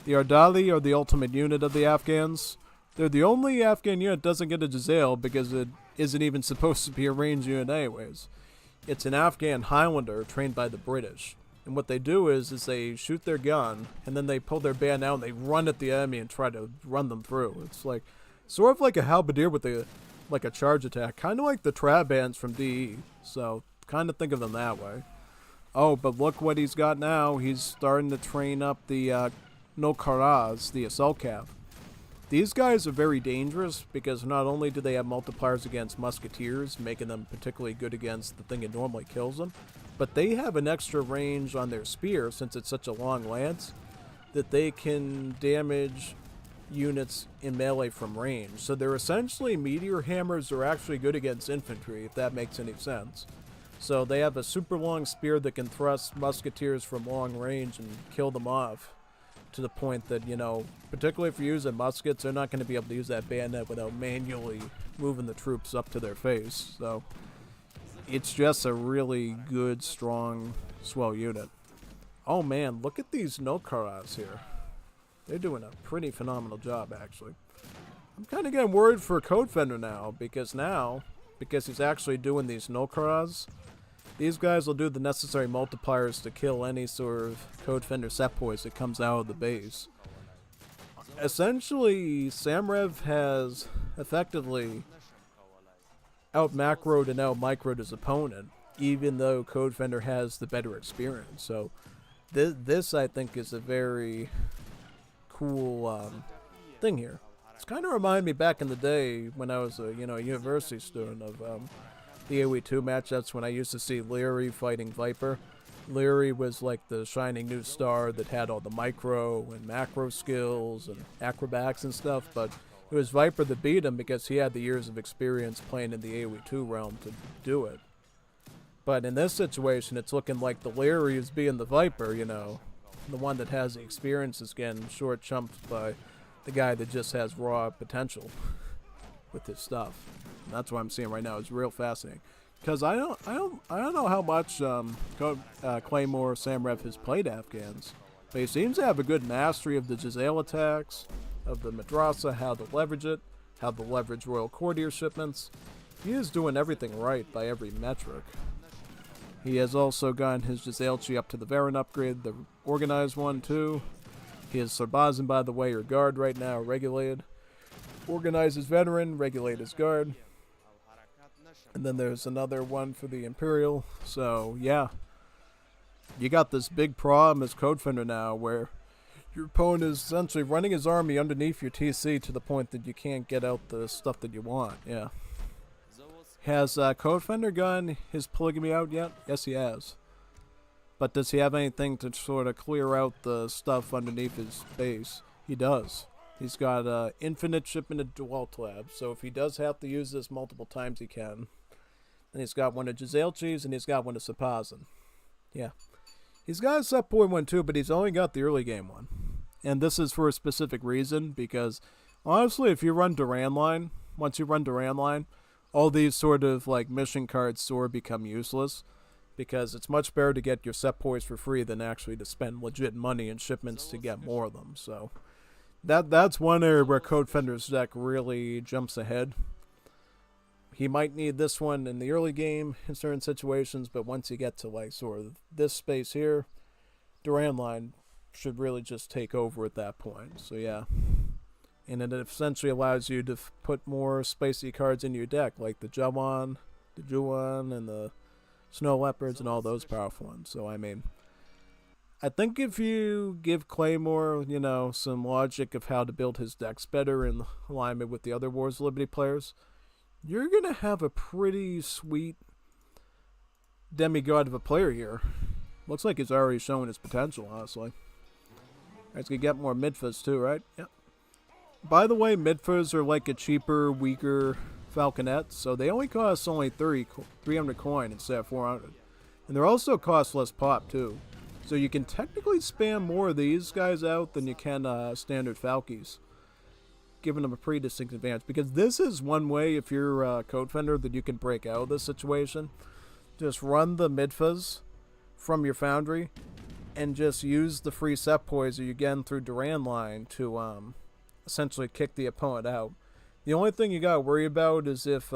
The Ardali are the ultimate unit of the Afghans. They're the only Afghan unit that doesn't get a Giselle because it isn't even supposed to be a ranged unit anyways. It's an Afghan Highlander trained by the British. And what they do is they shoot their gun, and then they pull their band out, and they run at the enemy and try to run them through. It's like, sort of like a halberdier with like a charge attack. Kind of like the trad bands from DE. So, kind of think of them that way. Oh, but look what he's got now. He's starting to train up the No Karaz, the assault cav. These guys are very dangerous because not only do they have multipliers against musketeers, making them particularly good against the thing that normally kills them, but they have an extra range on their spear, since it's such a long lance, that they can damage units in melee from range. So they're essentially meteor hammers are actually good against infantry, if that makes any sense. So they have a super long spear that can thrust musketeers from long range and kill them off, to the point that, you know, particularly if you're using muskets, they're not going to be able to use that bayonet without manually moving the troops up to their face. So it's just a really good, strong, swell unit. Oh man, look at these Nokaras here. They're doing a pretty phenomenal job, actually. I'm kind of getting worried for Codefender now, because he's actually doing these Nokaras, these guys will do the necessary multipliers to kill any sort of Codefender sepoys that comes out of the base. Essentially, mrev has effectively out-macroed and out-microed his opponent, even though Codefender has the better experience. So this I think, is a very cool thing here. It's kind of reminded me back in the day when I was a university student of the AoE2 matchups when I used to see Leary fighting Viper. Leary was like the shining new star that had all the micro and macro skills and acrobatics and stuff, but it was Viper that beat him because he had the years of experience playing in the AoE2 realm to do it. But in this situation, it's looking like the Leary is being the Viper, you know. The one that has the experience is getting short chumped by the guy that just has raw potential with his stuff. And that's what I'm seeing right now. It's real fascinating. Because I don't know how much Claymore mrev has played Afghans, but he seems to have a good mastery of the Giselle attacks, of the Madrasa, how to leverage it, how to leverage Royal Courtier shipments. He is doing everything right by every metric. He has also gotten his Giselchi up to the Varen upgrade, the organized one too. He has Sarbazin, by the way, your guard right now, regulated. Organized his veteran, regulate his guard. And then there's another one for the Imperial. So, yeah. You got this big problem as Codefender now where your opponent is essentially running his army underneath your TC to the point that you can't get out the stuff that you want. Yeah. Has Codefender gotten his polygamy out yet? Yes, he has. But does he have anything to sort of clear out the stuff underneath his base? He does. He's got infinite shipment of Dwelt Lab, so if he does have to use this multiple times, he can. And he's got one of Giselchi's, and he's got one of Sapazin. Yeah. He's got a Sepoy one too, but he's only got the early game one. And this is for a specific reason, because honestly, if you run Duran Line, once you run Duran Line, all these sort of like mission cards sort of become useless, because it's much better to get your Sepoys for free than actually to spend legit money in shipments to get more of them. So that's one area where Codefender's deck really jumps ahead. He might need this one in the early game in certain situations, but once you get to like sort of this space here, Duran Line should really just take over at that point. So yeah. And it essentially allows you to put more spicy cards in your deck, like the Jawan, and the Snow Leopards, and all those powerful ones. So I mean, I think if you give Claymore, some logic of how to build his decks better in alignment with the other Wars of Liberty players, you're going to have a pretty sweet demigod of a player here. Looks like he's already showing his potential, honestly. He's going to get more midfas too, right? Yep. By the way, midfas are like a cheaper, weaker Falconet, so they only cost 300 coin instead of 400. And they're also cost less pop too. So you can technically spam more of these guys out than you can standard Falkies, giving them a pretty distinct advantage. Because this is one way, if you're a codefender, that you can break out of this situation. Just run the midfas from your foundry and just use the free set poison you get through Duran line to essentially kick the opponent out. The only thing you gotta worry about is if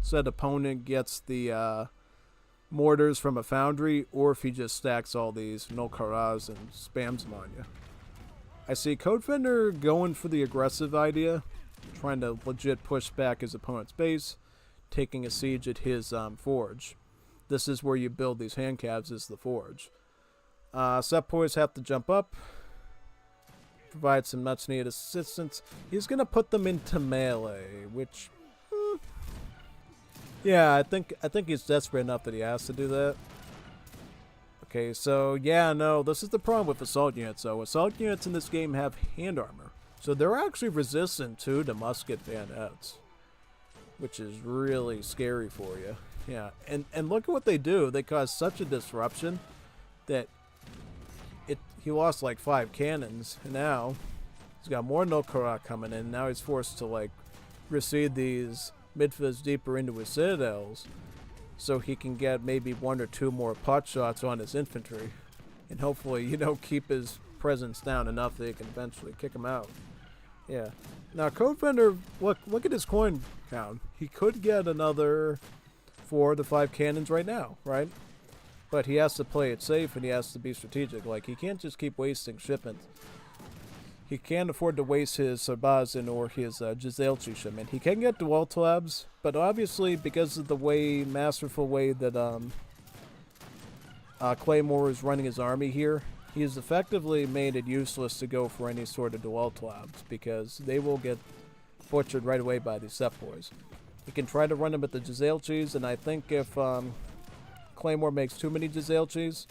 said opponent gets the mortars from a foundry, or if he just stacks all these no karas and spams them on you. I see Codefender going for the aggressive idea, trying to legit push back his opponent's base, taking a siege at his forge. This is where you build these hand calves, is the forge. Set boys have to jump up, provide some much needed assistance. He's gonna put them into melee, which yeah, I think he's desperate enough that he has to do that. Okay, so yeah, no, this is the problem with assault units though. Assault units in this game have hand armor, so they're actually resistant to the musket bayonets, which is really scary for you. Yeah, and look at what they do. They cause such a disruption that he lost like 5 cannons, and now he's got more Nokara coming in. Now he's forced to like recede these midfas deeper into his citadels so he can get maybe 1 or 2 more pot shots on his infantry, and hopefully, keep his presence down enough that he can eventually kick him out. Yeah. Now Codefender, look at his coin count. He could get another 4 to 5 cannons right now, right? But he has to play it safe and he has to be strategic. Like, he can't just keep wasting shipments. He can't afford to waste his Sarbazin or his Gizelchi shipment. He can get dual tabs, but obviously because of the masterful way that Claymore is running his army here, he has effectively made it useless to go for any sort of dual tabs because they will get butchered right away by these set boys. He can try to run them at the Gizelchis, and I think if Claymore makes too many Gizelchis,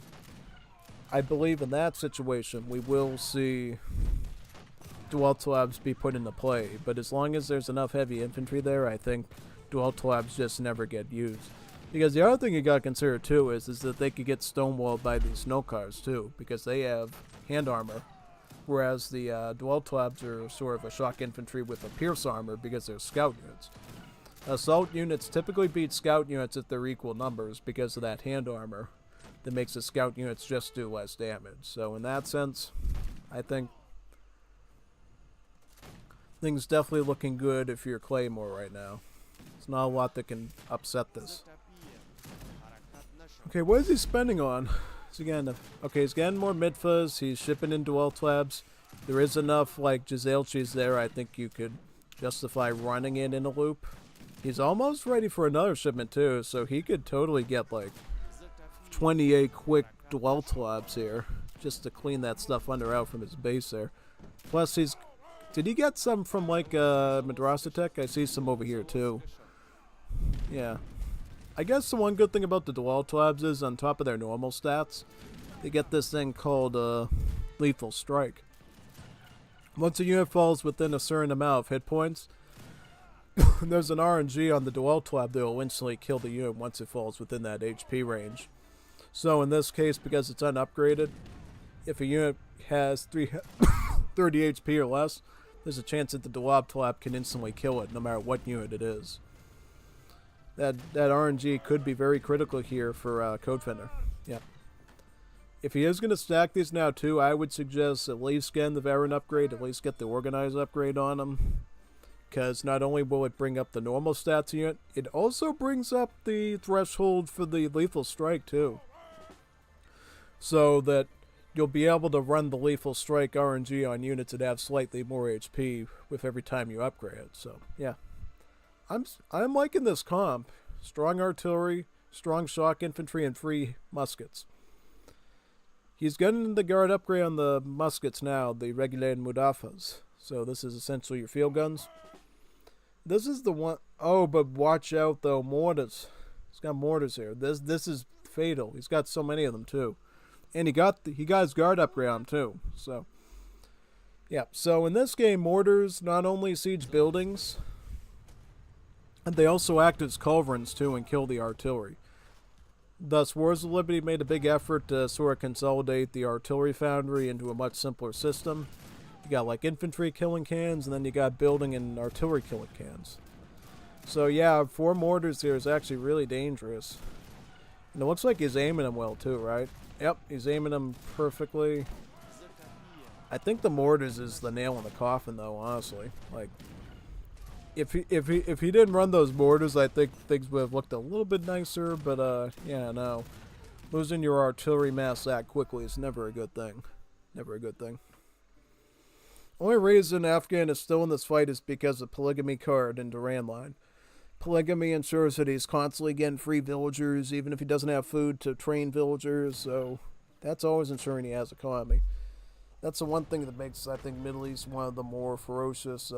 I believe in that situation we will see dual tabs be put into play. But as long as there's enough heavy infantry there, I think dual tabs just never get used. Because the other thing you gotta consider too is that they could get stonewalled by these Snowcars too, because they have hand armor, whereas the dual tabs are sort of a shock infantry with a pierce armor because they're scout units. Assault units typically beat scout units if they're equal numbers because of that hand armor that makes the scout units just do less damage. So in that sense, I think things definitely looking good if you're Claymore right now. There's not a lot that can upset this. Okay, what is he spending on? He's getting more midfas. He's shipping in dual tabs. There is enough like Gizelchis there. I think you could justify running it in a loop. He's almost ready for another shipment too, so he could totally get like 28 quick dual tabs here just to clean that stuff under out from his base there. Plus did he get some from like Madrasa Tech? I see some over here too. Yeah. I guess the one good thing about the dual tabs is on top of their normal stats, they get this thing called Lethal Strike. Once a unit falls within a certain amount of hit points, there's an RNG on the dual tab that will instantly kill the unit once it falls within that HP range. So in this case, because it's unupgraded, if a unit has 30 HP or less, there's a chance that the dual tab can instantly kill it, no matter what unit it is. That RNG could be very critical here for Codefender. Yeah. If he is going to stack these now too, I would suggest at least getting the Veteran upgrade, at least get the Organized upgrade on him. Because not only will it bring up the normal stats unit, it also brings up the threshold for the Lethal Strike too. So that you'll be able to run the Lethal Strike RNG on units that have slightly more HP with every time you upgrade it. So yeah, I'm liking this comp. Strong artillery, strong shock infantry, and free muskets. He's getting the guard upgrade on the muskets now, the regulated mudafas. So this is essentially your field guns. This is the one oh but watch out though, mortars. He's got mortars here. This is fatal. He's got so many of them too. And he got his guard upgrade on him too. So yeah, so in this game, mortars not only siege buildings, and they also act as culverins too and kill the artillery. Thus, Wars of Liberty made a big effort to sort of consolidate the artillery foundry into a much simpler system. You got like infantry killing cans, and then you got building and artillery killing cans. So yeah, 4 mortars here is actually really dangerous. And it looks like he's aiming them well too, right? Yep, he's aiming them perfectly. I think the mortars is the nail in the coffin, though. Honestly, like if he didn't run those mortars, I think things would have looked a little bit nicer. But yeah, no, losing your artillery mass that quickly is never a good thing. Never a good thing. Only reason Afghan is still in this fight is because of polygamy card and Duran line. Polygamy ensures that he's constantly getting free villagers, even if he doesn't have food to train villagers. So that's always ensuring he has economy. That's the one thing that makes, I think, Middle East one of the more ferocious,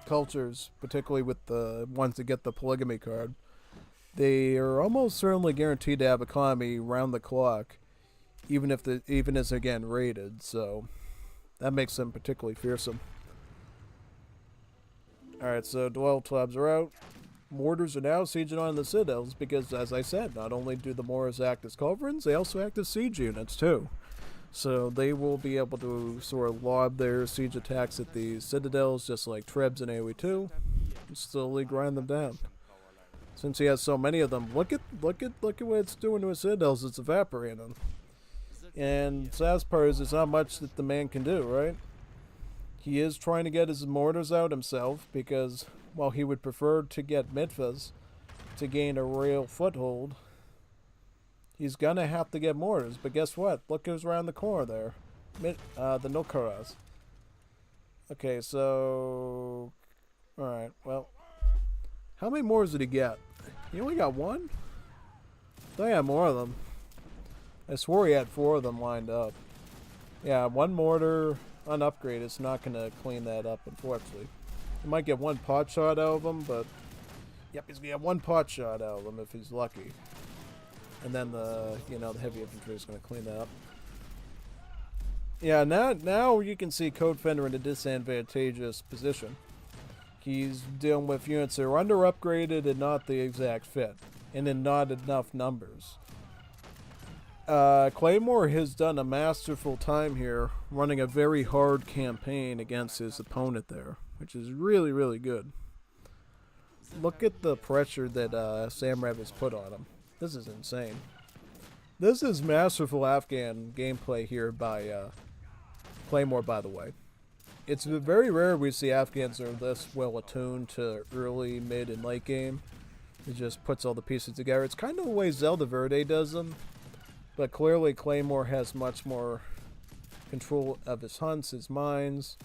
cultures, particularly with the ones that get the polygamy card. They are almost certainly guaranteed to have economy round the clock, even as they're getting raided. So that makes them particularly fearsome. All right, so dwell clubs are out. Mortars are now sieging on the citadels because, as I said, not only do the mortars act as culverins, they also act as siege units too. So they will be able to sort of lob their siege attacks at the citadels, just like Trebs in AoE 2, and slowly grind them down. Since he has so many of them, look at what it's doing to his citadels. It's evaporating them. And sad part is there's not much that the man can do, right? He is trying to get his mortars out himself because, while he would prefer to get mitvas to gain a real foothold, he's gonna have to get mortars. But guess what? Look who's around the corner there. The Nokaras. Okay, so... Alright, well... How many mortars did he get? He only got 1? I thought he had more of them. I swore he had 4 of them lined up. Yeah, 1 mortar unupgraded. It's not gonna clean that up, unfortunately. He might get 1 pot shot out of them, but... Yep, he's gonna get 1 pot shot out of them if he's lucky. And then the heavy infantry is gonna clean that up. Yeah, now you can see Codefender in a disadvantageous position. He's dealing with units that are under upgraded and not the exact fit, and in not enough numbers. Claymore has done a masterful time here, running a very hard campaign against his opponent there, which is really, really good. Look at the pressure that Samrev has put on him. This is insane. This is masterful Afghan gameplay here by Claymore, by the way. It's very rare we see Afghans are this well attuned to early, mid, and late game. It just puts all the pieces together. It's kind of the way Zelda Verde does them, but clearly Claymore has much more control of his hunts, his mines,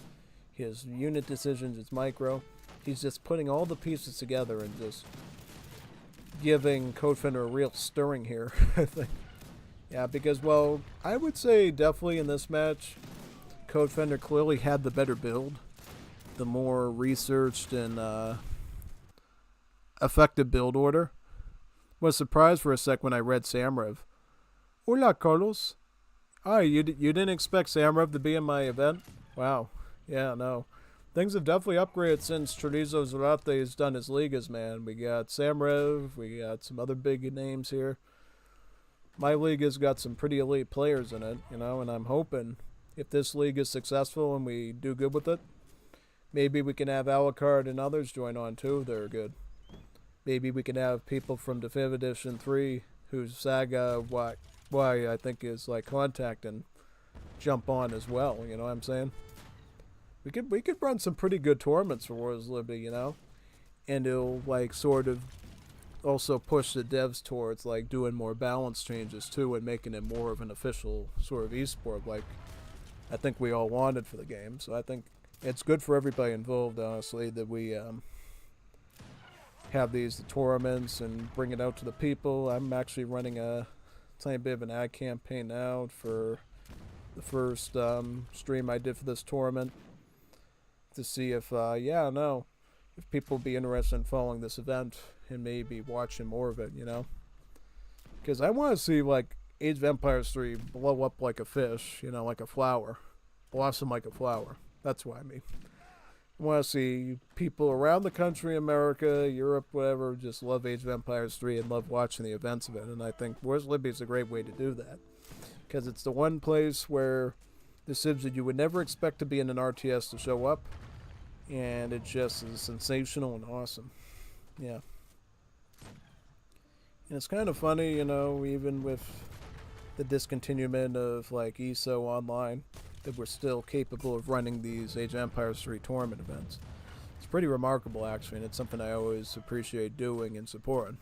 his unit decisions, his micro. He's just putting all the pieces together and just giving Codefender a real stirring here, I think. Yeah, because, well, I would say definitely in this match, Codefender clearly had the better build, the more researched and effective build order. Was surprised for a sec when I read Samrev. Hola, Carlos. You didn't expect Samrev to be in my event? Wow. Yeah, no. Things have definitely upgraded since Chorizo Zarate has done his Ligas, man. We got Samrev, we got some other big names here. My league has got some pretty elite players in it, and I'm hoping if this league is successful and we do good with it, maybe we can have Alucard and others join on too. They're good. Maybe we can have people from Definitive Edition 3 whose Saga why I think is like contact and jump on as well, you know what I'm saying? We could run some pretty good tournaments for Wars of Liberty, and it'll like sort of also push the devs towards like doing more balance changes too and making it more of an official sort of esport like I think we all wanted for the game. So I think it's good for everybody involved, honestly, that we have these tournaments and bring it out to the people. I'm actually running a tiny bit of an ad campaign now for the first stream I did for this tournament to see if, if people would be interested in following this event and maybe watching more of it, you know? Because I want to see, like, Age of Empires 3 blow up like a fish, you know, like a flower. Blossom like a flower. That's what I mean. I want to see people around the country, America, Europe, whatever, just love Age of Empires 3 and love watching the events of it. And I think Wars Libya is a great way to do that. Because it's the one place where the civs that you would never expect to be in an RTS to show up. And it just is sensational and awesome. Yeah. And it's kind of funny, you know, even with the discontinuement of, like, ESO Online, that we're still capable of running these Age of Empires 3 tournament events. It's pretty remarkable, actually, and it's something I always appreciate doing and supporting.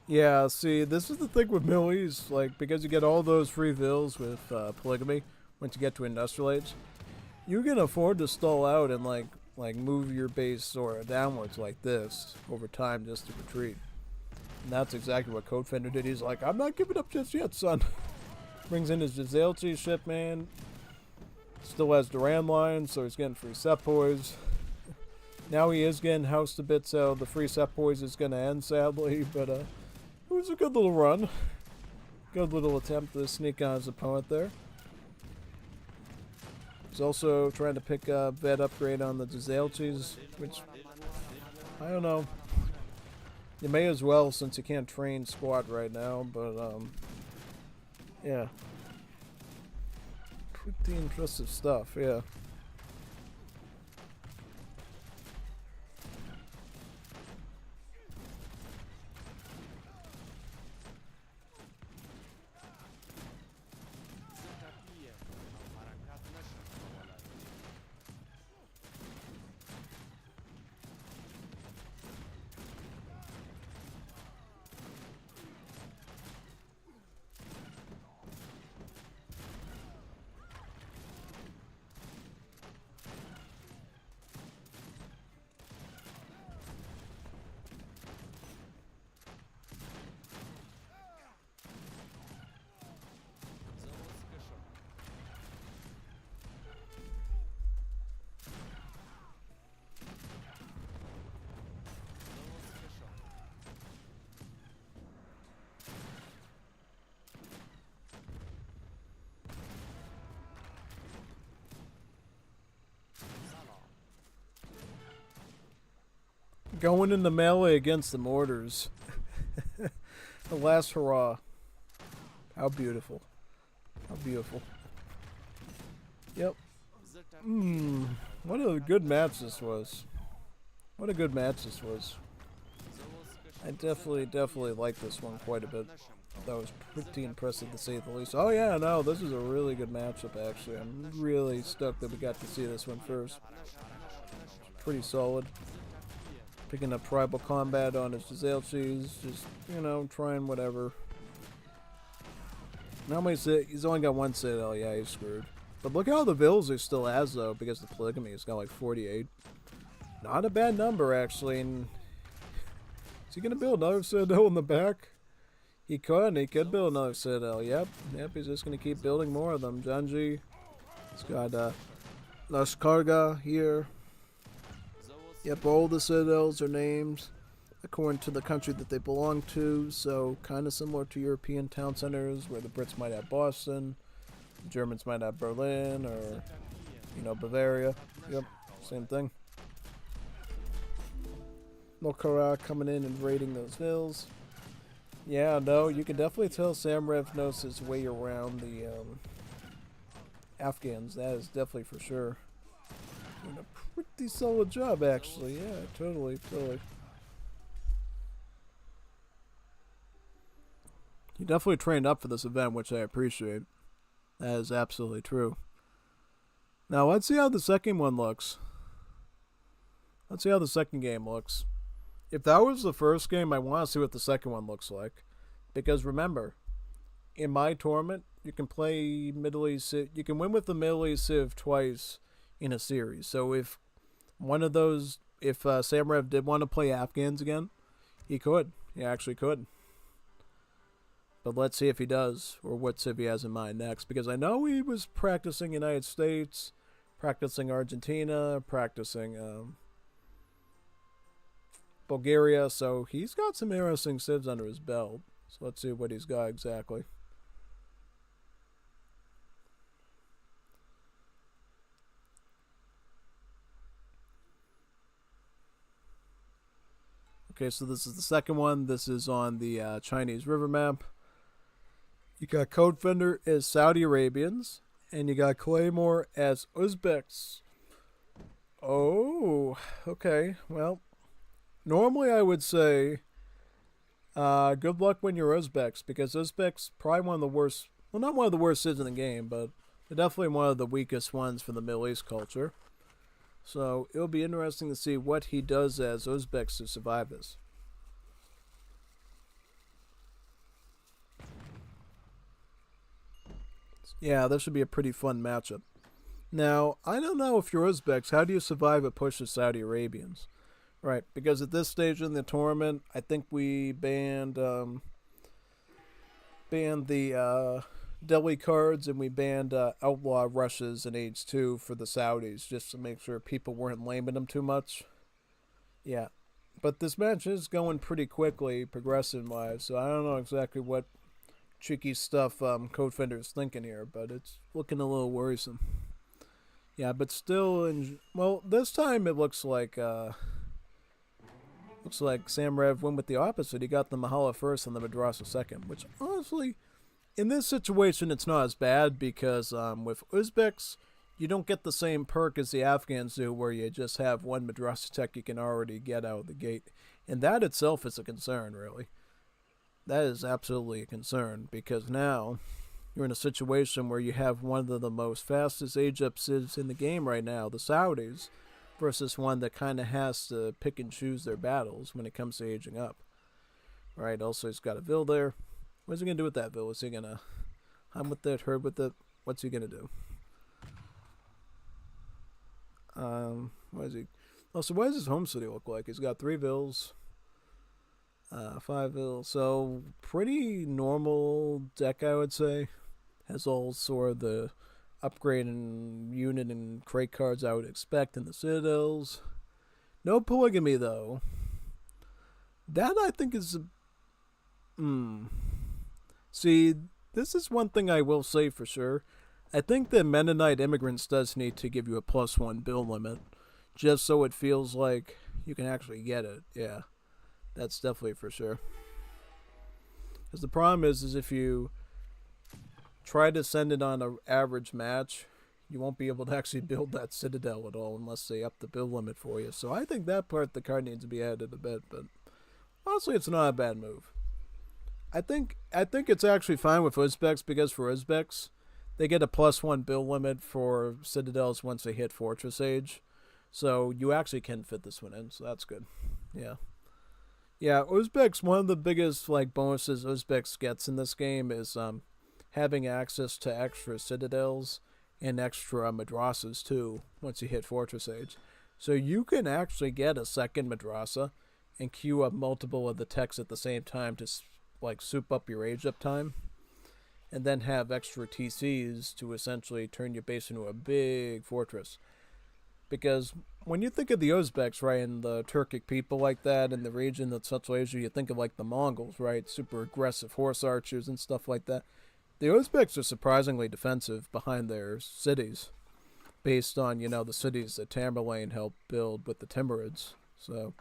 Yeah, see, this is the thing with Middle East, like, because you get all those free vills with polygamy once you get to Industrial Age, you can afford to stall out and, like move your base sort of downwards like this over time just to retreat. And that's exactly what Codefender did. He's like, I'm not giving up just yet, son. Brings in his Gizelti ship, man. Still has Duran lines, so he's getting free sepoys. Now he is getting housed a bit, so the free sepoys is going to end, sadly, but it was a good little run. Good little attempt to sneak on his opponent there. He's also trying to pick up vet upgrade on the Gizeltis, which, I don't know. You may as well, since you can't train squad right now, but, yeah. Pretty impressive stuff, yeah. Going into melee against the mortars. The last hurrah. How beautiful. How beautiful. Yep. What a good match this was. What a good match this was. I definitely like this one quite a bit. That was pretty impressive to say the least. Oh yeah, no, this is a really good matchup actually. I'm really stoked that we got to see this one first. Pretty solid. Picking up tribal combat on his Gizeltis, just, you know, trying whatever. How many he's only got one citadel, yeah, he's screwed. But look at all the vills he still has though, because the polygamy has got like 48. Not a bad number actually. And is he gonna build another citadel in the back? He could build another citadel, yep, he's just gonna keep building more of them. Janji, he's got Lashkarga here. Yep, all the citadels are named according to the country that they belong to, so kind of similar to European town centers where the Brits might have Boston, the Germans might have Berlin, or, you know, Bavaria. Yep, same thing. Nokara coming in and raiding those vills. Yeah, no, you can definitely tell Samrev knows his way around the Afghans. That is definitely for sure. Doing a pretty solid job, actually. Yeah, totally, totally. You definitely trained up for this event, which I appreciate. That is absolutely true. Now, let's see how the second one looks. Let's see how the second game looks. If that was the first game, I want to see what the second one looks like. Because remember, in my tournament, you can play Middle East. You can win with the Middle East Civ twice in a series. So if one of those, if Samrev did want to play Afghans again, he could. He actually could. But let's see if he does, or what civ he has in mind next. Because I know he was practicing United States, practicing Argentina, practicing Bulgaria. So he's got some interesting civs under his belt. So let's see what he's got exactly. Okay, so this is the second one. This is on the Chinese river map. You got Codefender as Saudi Arabians, and you got Claymore as Uzbeks. Oh, okay. Well, normally I would say good luck when you're Uzbeks, because Uzbeks probably one of the worst, well, not one of the worst cids in the game, but they're definitely one of the weakest ones for the Middle East culture. So it'll be interesting to see what he does as Uzbeks to survive this. Yeah, this should be a pretty fun matchup. Now, I don't know if you're Uzbeks, how do you survive a push of Saudi Arabians? Right, because at this stage in the tournament, I think we banned the Delhi cards, and we banned outlaw rushes in Age 2 for the Saudis, just to make sure people weren't laming them too much. Yeah, but this match is going pretty quickly, progression-wise, so I don't know exactly what tricky stuff Codefender's thinking here, but it's looking a little worrisome. Yeah, but still, well, this time it looks like Samrev went with the opposite. He got the Mahala first and the Madrasa second, which honestly, in this situation, it's not as bad because with Uzbeks, you don't get the same perk as the Afghans do, where you just have one Madrasa tech you can already get out of the gate, and that itself is a concern, really. That is absolutely a concern, because now you're in a situation where you have one of the most fastest age-up civs in the game right now, the Saudis, versus one that kind of has to pick and choose their battles when it comes to aging up. Right, also he's got a Vil there. What's he going to do with that Vil? Is he going to hunt with it, herd with it? What's he going to do? What is he? Also, what does his home city look like? He's got 3 Vils. 5 Vils. So, pretty normal deck, I would say. Has all sort of the upgrade and unit and crate cards I would expect in the Citadels. No polygamy, though. That, I think, is... See, this is one thing I will say for sure. I think that Mennonite Immigrants does need to give you a +1 build limit, just so it feels like you can actually get it. Yeah, that's definitely for sure. Because the problem is if you try to send it on an average match, you won't be able to actually build that Citadel at all unless they up the build limit for you. So I think that part the card needs to be added a bit, but honestly, it's not a bad move. I think it's actually fine with Uzbeks, because for Uzbeks, they get a +1 build limit for Citadels once they hit Fortress Age. So you actually can fit this one in, so that's good. Yeah. Yeah, Uzbeks, one of the biggest bonuses Uzbeks gets in this game is having access to extra Citadels and extra Madrasas too, once you hit Fortress Age. So you can actually get a second Madrasa and queue up multiple of the techs at the same time to soup up your age up time, and then have extra TCs to essentially turn your base into a big fortress. Because when you think of the Uzbeks, right, and the Turkic people like that in the region of Central Asia, you think of the Mongols, right, super aggressive horse archers and stuff like that. The Uzbeks are surprisingly defensive behind their cities, based on, the cities that Tamerlane helped build with the Timurids. So,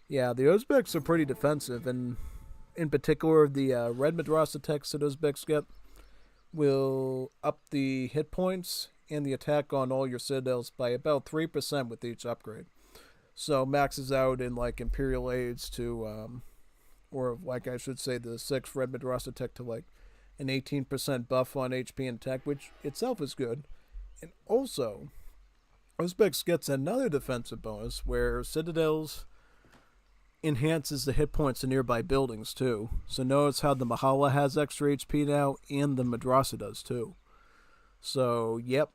yeah, the Uzbeks are pretty defensive, and in particular, the red madrasa techs that Uzbeks get will up the hit points and the attack on all your citadels by about 3% with each upgrade. So maxes out in like Imperial Aids to, or like I should say, the 6th red madrasa tech to like an 18% buff on HP and tech, which itself is good. And also, Uzbeks gets another defensive bonus where citadels enhances the hit points of nearby buildings too. So notice how the Mahalla has extra HP now, and the Madrasa does too. So, yep,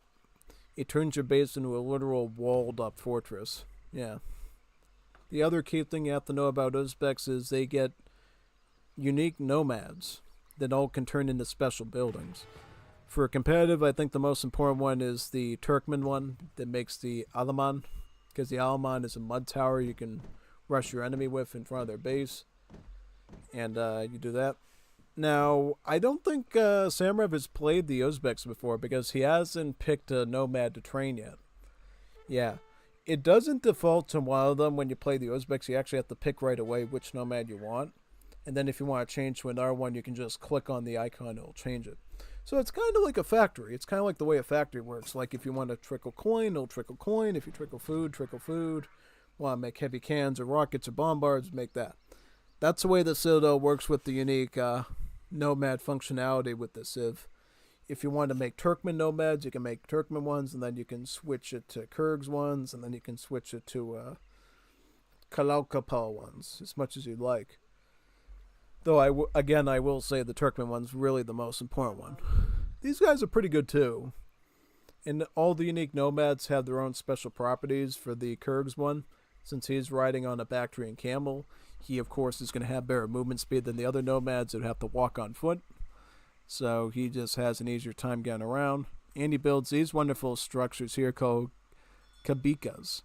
it turns your base into a literal walled up fortress. Yeah. The other key thing you have to know about Uzbeks is they get unique nomads that all can turn into special buildings. For competitive, I think the most important one is the Turkmen one that makes the Alaman, because the Alaman is a mud tower you can rush your enemy with in front of their base, and you do that. Now, I don't think Samrev has played the Uzbeks before because he hasn't picked a nomad to train yet. Yeah, it doesn't default to one of them when you play the Uzbeks. You actually have to pick right away which nomad you want, and then if you want to change to another one, you can just click on the icon and it'll change it. So it's kind of like a factory. It's kind of like the way a factory works. Like if you want to trickle coin, it'll trickle coin. If you trickle food, want to make heavy cans or rockets or bombards, make that. That's the way the Citadel works with the unique nomad functionality with the Civ. If you want to make Turkmen nomads, you can make Turkmen ones, and then you can switch it to Kurgs ones, and then you can switch it to Kalaukapal ones, as much as you'd like. Though, I will say the Turkmen one's really the most important one. These guys are pretty good, too. And all the unique nomads have their own special properties. For the Kurgs one, since he's riding on a Bactrian camel, he, of course, is going to have better movement speed than the other nomads that have to walk on foot. So he just has an easier time getting around. And he builds these wonderful structures here called kabikas.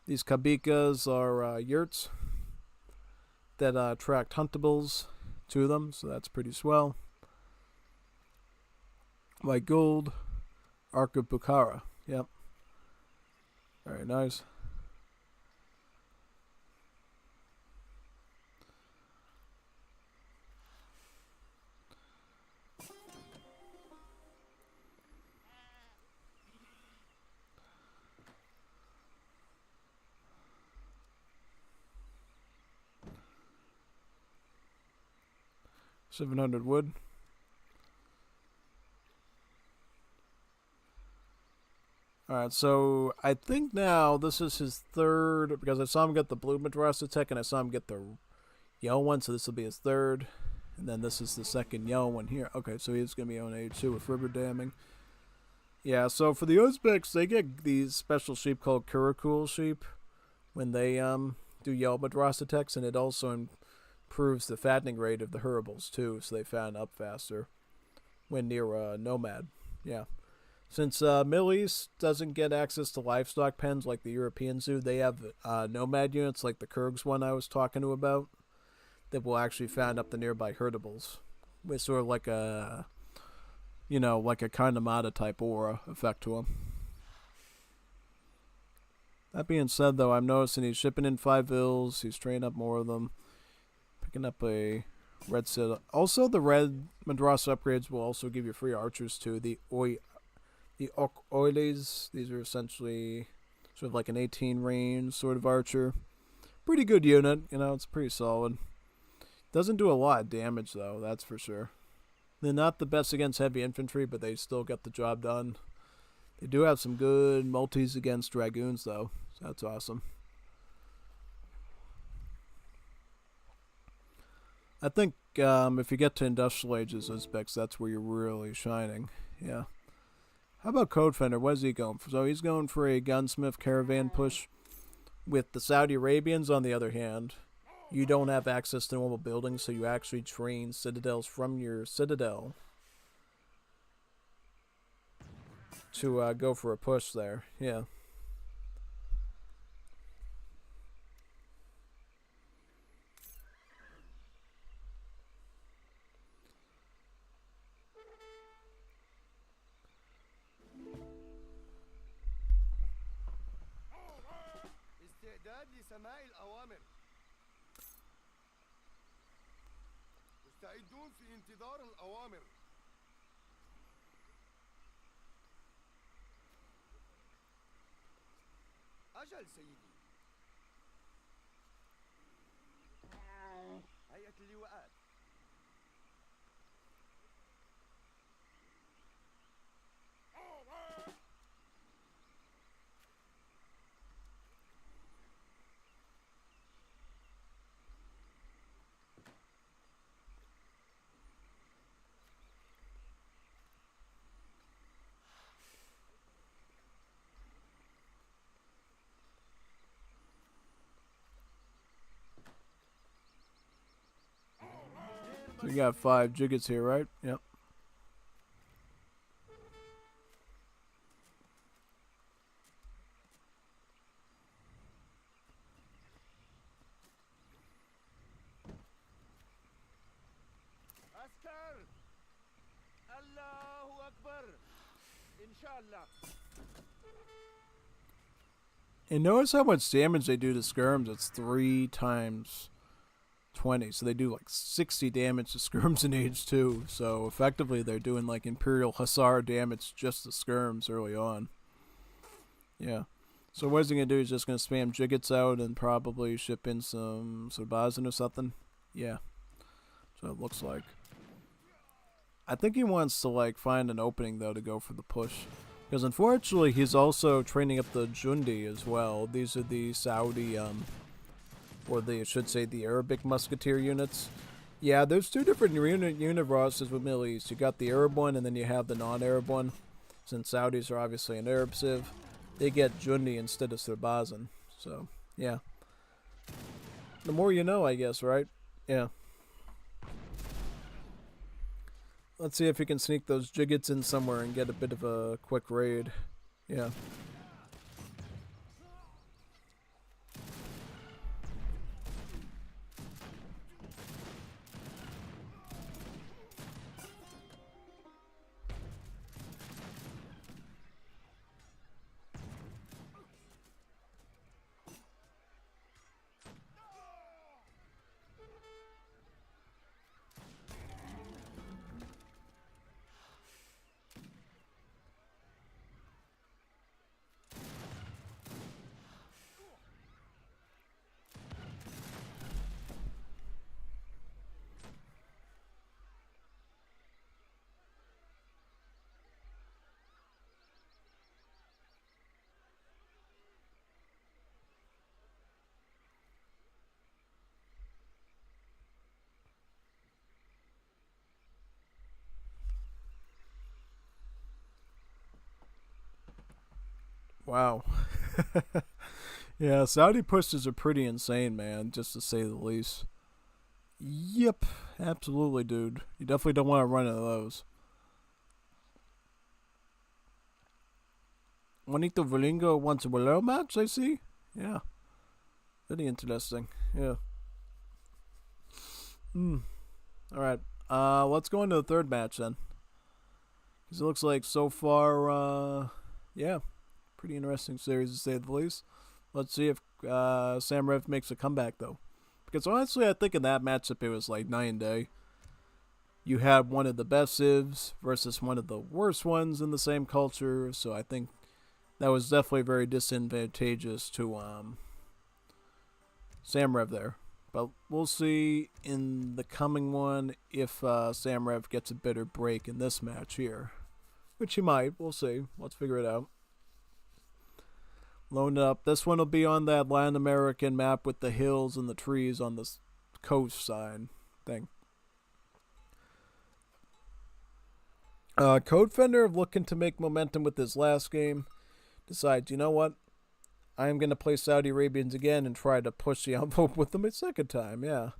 These kabikas are yurts that attract huntables to them, so that's pretty swell. Like gold, Ark of Bukhara. Yep. Very nice. $700 wood. Alright, so I think now this is his third, because I saw him get the blue madrasa tech and I saw him get the yellow one, so this will be his third. And then this is the second yellow one here. Okay, so he's going to be on H2 with river damming. Yeah, so for the Uzbeks, they get these special sheep called Kurakul sheep when they do yellow madrasa techs, and it also improves the fattening rate of the herbals too, so they fatten up faster when near a nomad. Yeah. Since Middle East doesn't get access to livestock pens like the European zoo, they have nomad units like the Kurgs one I was talking to about that will actually fatten up the nearby herdables with sort of like a, like a Kainamata type aura effect to them. That being said, though, I'm noticing he's shipping in 5 vills, he's training up more of them, picking up a red citadel. Also, the red madrasa upgrades will also give you free archers too. The Oiles, these are essentially sort of like an 18 range sort of archer. Pretty good unit, it's pretty solid. Doesn't do a lot of damage though, that's for sure. They're not the best against heavy infantry, but they still get the job done. They do have some good multis against dragoons though, so that's awesome. I think if you get to Industrial Ages Uzbeks, that's where you're really shining. Yeah. How about Codefender? What is he going for? So he's going for a gunsmith caravan push. With the Saudi Arabians, on the other hand, you don't have access to normal buildings, so you actually train citadels from your citadel to go for a push there. Yeah. انتظار الأوامر. أجل سيدي. هيئة اللواءات. So you got 5 Jiggets here, right? Yep. عسكر الله أكبر إن شاء الله. And notice how much damage they do to skirms. It's 3 times 20. So they do like 60 damage to skirms in age 2. So effectively they're doing like Imperial Hussar damage just to skirms early on. Yeah. So what he's going to do is just going to spam Jiggets out and probably ship in some Sarbazin or something. Yeah. So it looks like. I think he wants to like find an opening though to go for the push. Because unfortunately he's also training up the Jundi as well. These are the Saudi, or I should say the Arabic musketeer units. Yeah, there's 2 different unit rosters with Middle East. You got the Arab one and then you have the non-Arab one. Since Saudis are obviously an Arab civ, they get Jundi instead of Sarbazin. So, yeah. The more you know, I guess, right? Yeah. Let's see if we can sneak those Jiggets in somewhere and get a bit of a quick raid. Yeah. Wow. Yeah, Saudi pushes are pretty insane, man, just to say the least. Yep, absolutely, dude. You definitely don't want to run into those. Juanito Verlingo wants a Valero match, I see. Yeah. Very interesting. Yeah. Alright. Let's go into the 3rd match then. Because it looks like so far, yeah. Pretty interesting series to say the least. Let's see if Sam Rev makes a comeback though. Because honestly, I think in that matchup it was like night and day. You had one of the best civs versus one of the worst ones in the same culture, so I think that was definitely very disadvantageous to Sam Rev there. But we'll see in the coming one if Sam Rev gets a better break in this match here. Which he might. We'll see. Let's figure it out. Load up. This one will be on that Latin American map with the hills and the trees on the coast side thing. Codefender looking to make momentum with his last game. Decides, you know what? I am going to play Saudi Arabians again and try to push the envelope with them a second time, yeah.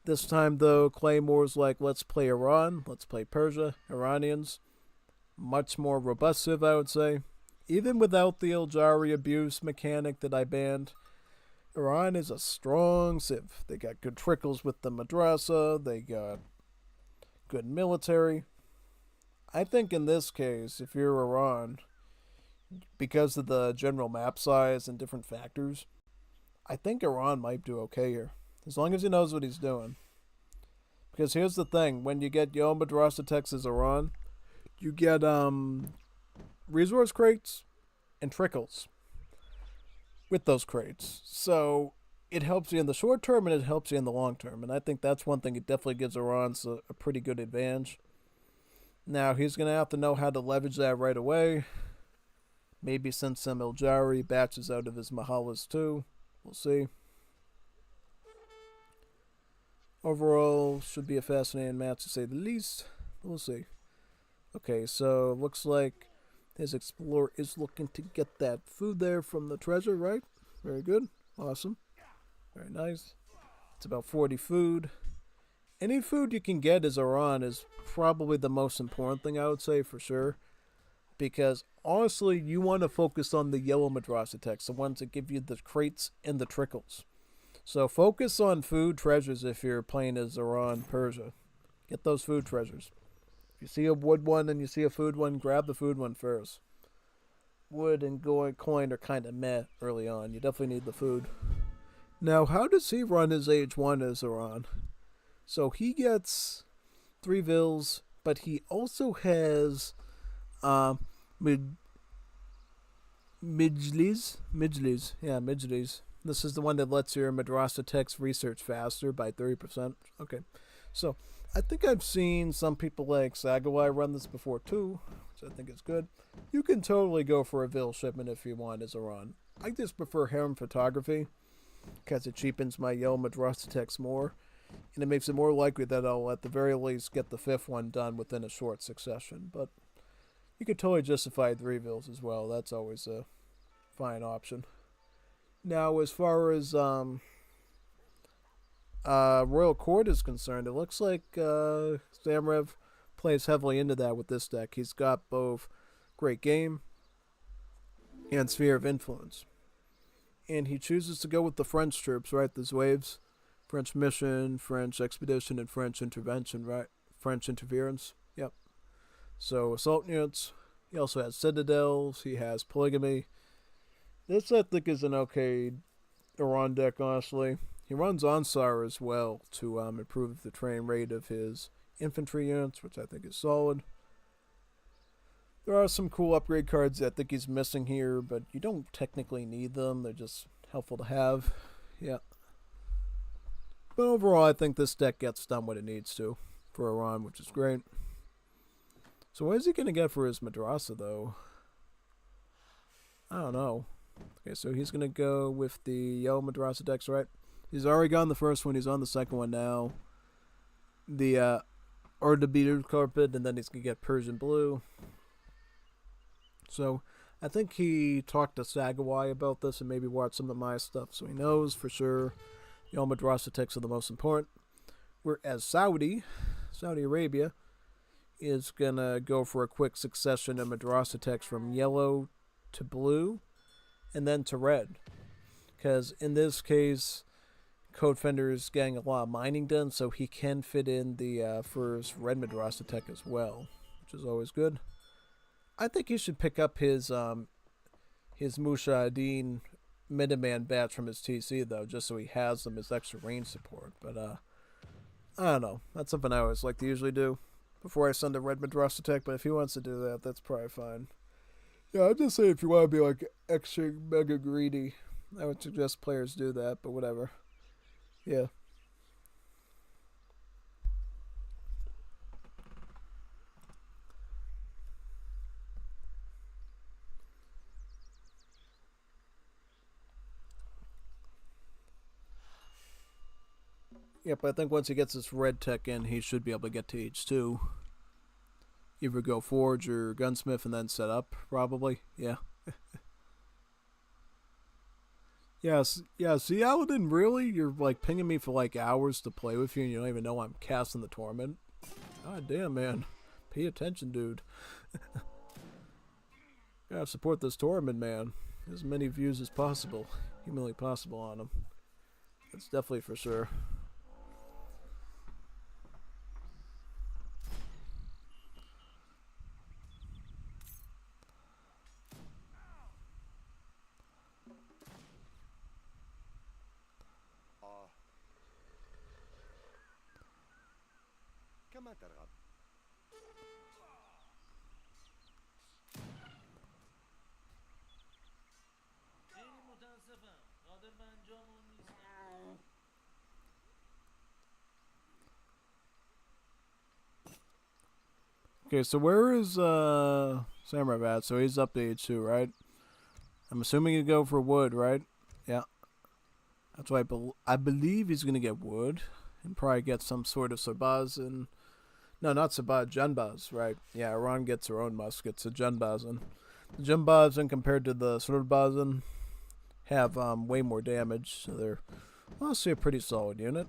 This time, though, Claymore's like, let's play Iran, let's play Persia, Iranians. Much more robust civ, I would say. Even without the Al-Jari abuse mechanic that I banned, Iran is a strong civ. They got good trickles with the madrasa, they got good military. I think in this case, if you're Iran, because of the general map size and different factors, I think Iran might do okay here. As long as he knows what he's doing. Because here's the thing: when you get Yo Madrasa Texas Iran, you get resource crates and trickles with those crates. So it helps you in the short term and it helps you in the long term. And I think that's one thing it definitely gives Iran a pretty good advantage. Now he's gonna have to know how to leverage that right away. Maybe send some Eljari batches out of his Mahalas too. We'll see. Overall, should be a fascinating match to say the least. We'll see. Okay, so looks like his explorer is looking to get that food there from the treasure, right? Very good. Awesome. Very nice. It's about 40 food. Any food you can get as Iran is probably the most important thing, I would say, for sure. Because, honestly, you want to focus on the yellow madrasa text, the ones that give you the crates and the trickles. So focus on food treasures if you're playing as Iran Persia. Get those food treasures. If you see a wood one and you see a food one, grab the food one first. Wood and coin are kind of meh early on. You definitely need the food. Now, how does he run his age 1 as Iran? So he gets 3 vills, but he also has Mijlis. Yeah, Mijlis. This is the one that lets your madrasa text research faster by 30%. Okay. So, I think I've seen some people like Sagawai run this before too, which I think is good. You can totally go for a Vil shipment if you want as Iran. I just prefer harem photography because it cheapens my yellow madrasa text more, and it makes it more likely that I'll at the very least get the 5th one done within a short succession. But you could totally justify 3 Vils as well. That's always a fine option. Now, as far as Royal Court is concerned, it looks like Samrev plays heavily into that with this deck. He's got both Great Game and Sphere of Influence. And he chooses to go with the French troops, right? The Zouaves, French Mission, French Expedition, and French Intervention, right? French Interference, yep. So, Assault Units. He also has Citadels. He has Polygamy. This, I think, is an okay Iran deck, honestly. He runs Ansar as well to improve the train rate of his infantry units, which I think is solid. There are some cool upgrade cards that I think he's missing here, but you don't technically need them. They're just helpful to have. Yeah. But overall, I think this deck gets done what it needs to for Iran, which is great. So what is he going to get for his Madrasa, though? I don't know. Okay, so he's going to go with the yellow Madrasa decks, right? He's already gone the first one. He's on the second one now. The Ardabiru carpet, and then he's going to get Persian blue. So I think he talked to Sagawai about this and maybe watched some of my stuff, so he knows for sure yellow Madrasa decks are the most important. Whereas Saudi Arabia, is going to go for a quick succession of Madrasa text from yellow to blue and then to red. Because in this case, Codefender is getting a lot of mining done, so he can fit in the first red Madrasa tech as well, which is always good. I think he should pick up his Mushahideen Minuteman batch from his TC, though, just so he has them as extra range support. But, I don't know. That's something I always like to usually do before I send a red Madrasa tech, but if he wants to do that, that's probably fine. Yeah, I'd just say if you want to be, like, extra mega greedy, I would suggest players do that, but whatever. Yeah. Yep, I think once he gets this red tech in, he should be able to get to H2. Either go Forge or Gunsmith and then set up, probably. Yeah. Yes, yeah, see, Aladdin, really? You're, like, pinging me for, like, hours to play with you and you don't even know I'm casting the tournament? God damn, man. Pay attention, dude. Gotta support this tournament, man. As many views as possible. Humanly possible on him. That's definitely for sure. كما ترغب. خیلی متاسفم قادر به انجام اون نیستم. Okay, so where is Samurai at? So he's up to H2, right? I'm assuming you go for wood, right? Yeah. That's why I believe he's gonna get wood and probably get some sort of Sabazin. No, not Sabaz, Genbaz, right? Yeah, Iran gets her own muskets, a Genbazin. The Genbazin compared to the Surbazin have way more damage, so they're honestly a pretty solid unit.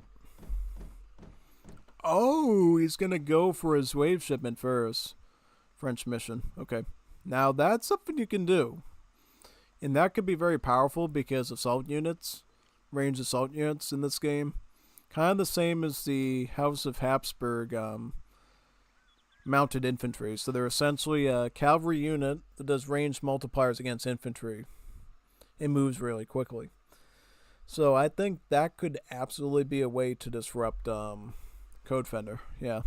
Oh, he's gonna go for his wave shipment first. French mission. Okay. Now that's something you can do. And that could be very powerful because assault units, ranged assault units in this game. Kind of the same as the House of Habsburg mounted infantry. So they're essentially a cavalry unit that does ranged multipliers against infantry. It moves really quickly. So I think that could absolutely be a way to disrupt Codefender. Yeah.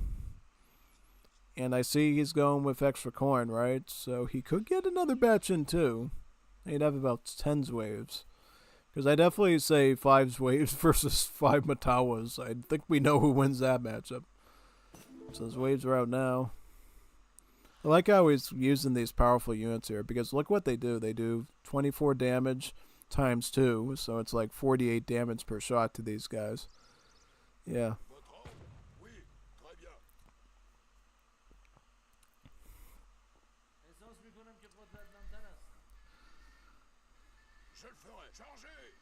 And I see he's going with extra coin, right? So he could get another batch in too. He'd have about 10 waves. Because I definitely say 5 waves versus 5 Matawas. I think we know who wins that matchup. So his waves are out now. I like how he's using these powerful units here. Because look what they do. They do 24 damage times 2. So it's like 48 damage per shot to these guys. Yeah. احساس میکنم که قدرتمندتر است. Je le ferai. Chargez!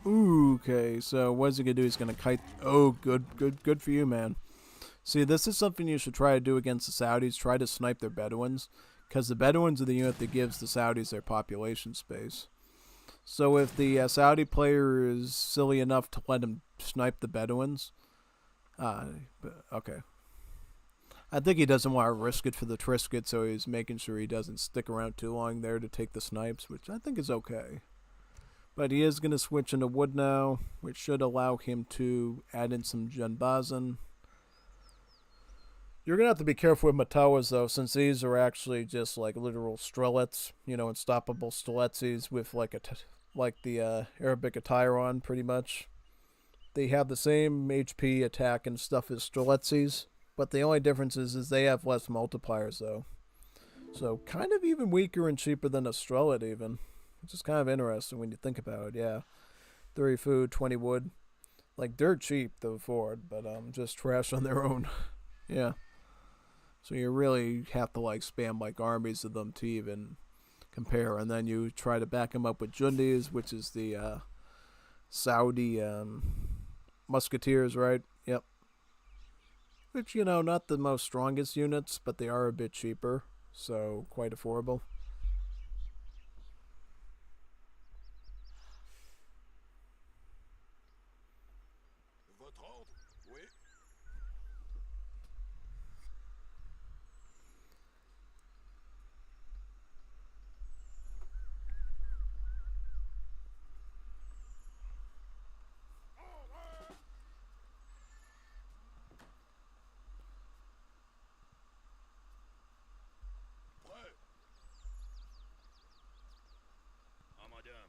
Ooh, okay, so what's he gonna do? He's gonna kite. Oh, good for you, man. See, this is something you should try to do against the Saudis. Try to snipe their Bedouins, because the Bedouins are the unit that gives the Saudis their population space. So if the Saudi player is silly enough to let him snipe the Bedouins, okay. I think he doesn't want to risk it for the Trisket, so he's making sure he doesn't stick around too long there to take the snipes, which I think is okay. But he is going to switch into wood now, which should allow him to add in some Genbazin. You're going to have to be careful with Matawas, though, since these are actually just like literal Strelets, you know, unstoppable Streletzes with like the Arabic attire on, pretty much. They have the same HP attack and stuff as Streletzes, but the only difference is they have less multipliers, though. So kind of even weaker and cheaper than a Strelet, even. Which is kind of interesting when you think about it, yeah. 30 food, 20 wood. Like, they're cheap, though, Ford, but just trash on their own. Yeah. So you really have to, like, spam, like, armies of them to even compare. And then you try to back them up with Jundis, which is the Saudi musketeers, right? Yep. Which, you know, not the most strongest units, but they are a bit cheaper. So, quite affordable. Votre ordre? Oui. Prêt. Ah, madame.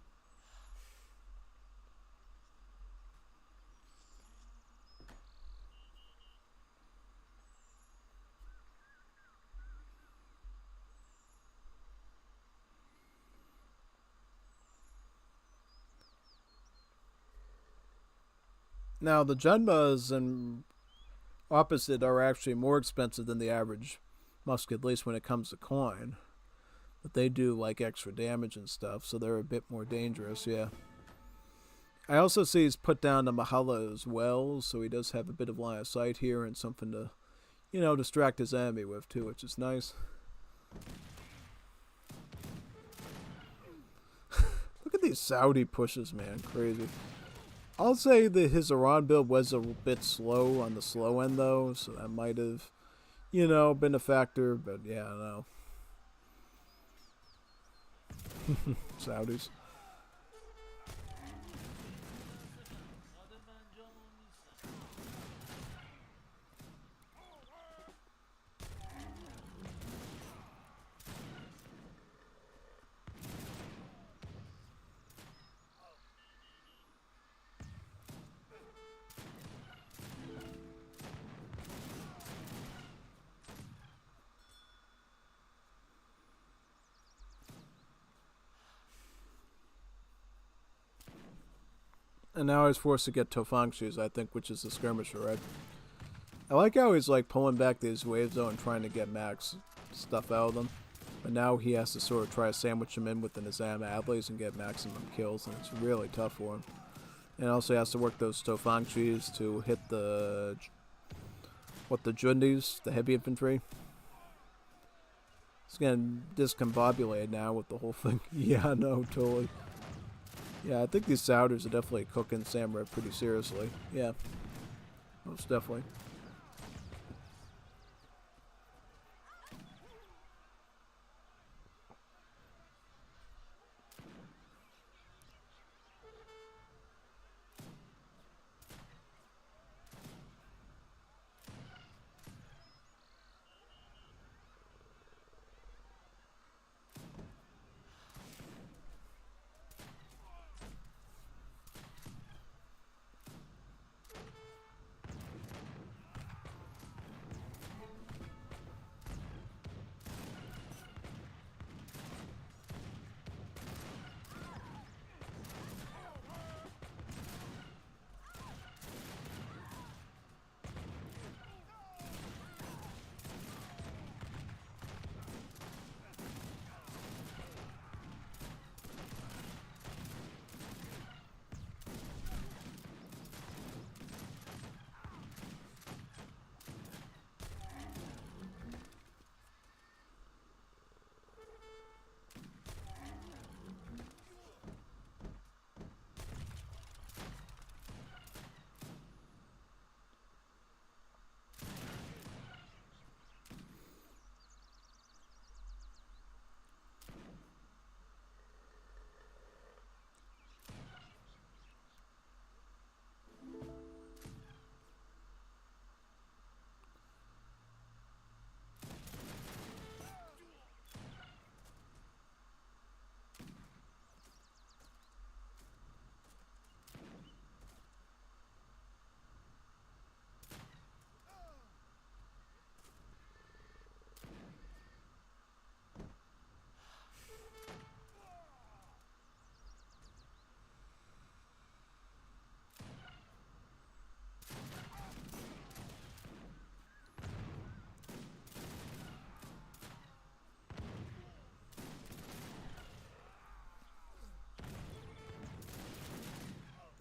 Now, the Genbas and opposite are actually more expensive than the average musket, at least when it comes to coin. But they do, like, extra damage and stuff, so they're a bit more dangerous, yeah. I also see he's put down the Mahala as well, so he does have a bit of line of sight here and something to, you know, distract his enemy with, too, which is nice. Look at these Saudi pushes, man. Crazy. I'll say that his Iran build was a bit slow on the slow end, though, so that might have, you know, been a factor, but yeah, I don't know. Saudis. قادر به انجام اون نیستم. And now he's forced to get Tofangshis, I think, which is the skirmisher, right? I like how he's like pulling back these waves though and trying to get max stuff out of them. But now he has to sort of try to sandwich them in with the Nizam Adleys and get maximum kills, and it's really tough for him. And also he has to work those Tofangshis to hit the Jundis, the heavy infantry. It's getting discombobulated now with the whole thing. Yeah, no, totally. Yeah, I think these Saudis are definitely cooking Samurai pretty seriously. Yeah, most definitely.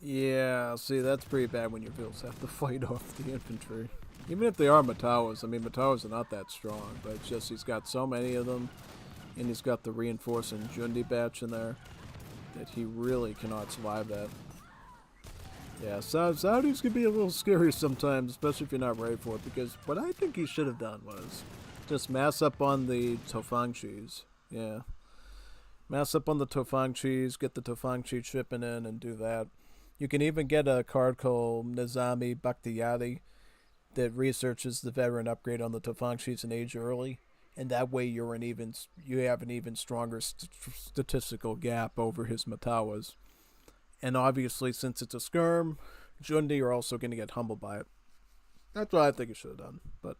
Yeah, see, that's pretty bad when your Vils have to fight off the infantry. Even if they are Matawas, I mean, Matawas are not that strong, but it's just he's got so many of them, and he's got the reinforcing Jundi batch in there, that he really cannot survive that. Yeah, Saudis can be a little scary sometimes, especially if you're not ready for it, because what I think he should have done was just mass up on the Tofangshis. Yeah. Mass up on the Tofangshis, get the Tofangshi shipping in, and do that. You can even get a card called Nizami Bakhtiyari that researches the veteran upgrade on the Tofangshis in age early, and that way you have an even stronger statistical gap over his Matawas. And obviously, since it's a skirm, Jundi are also going to get humbled by it. That's what I think he should have done. But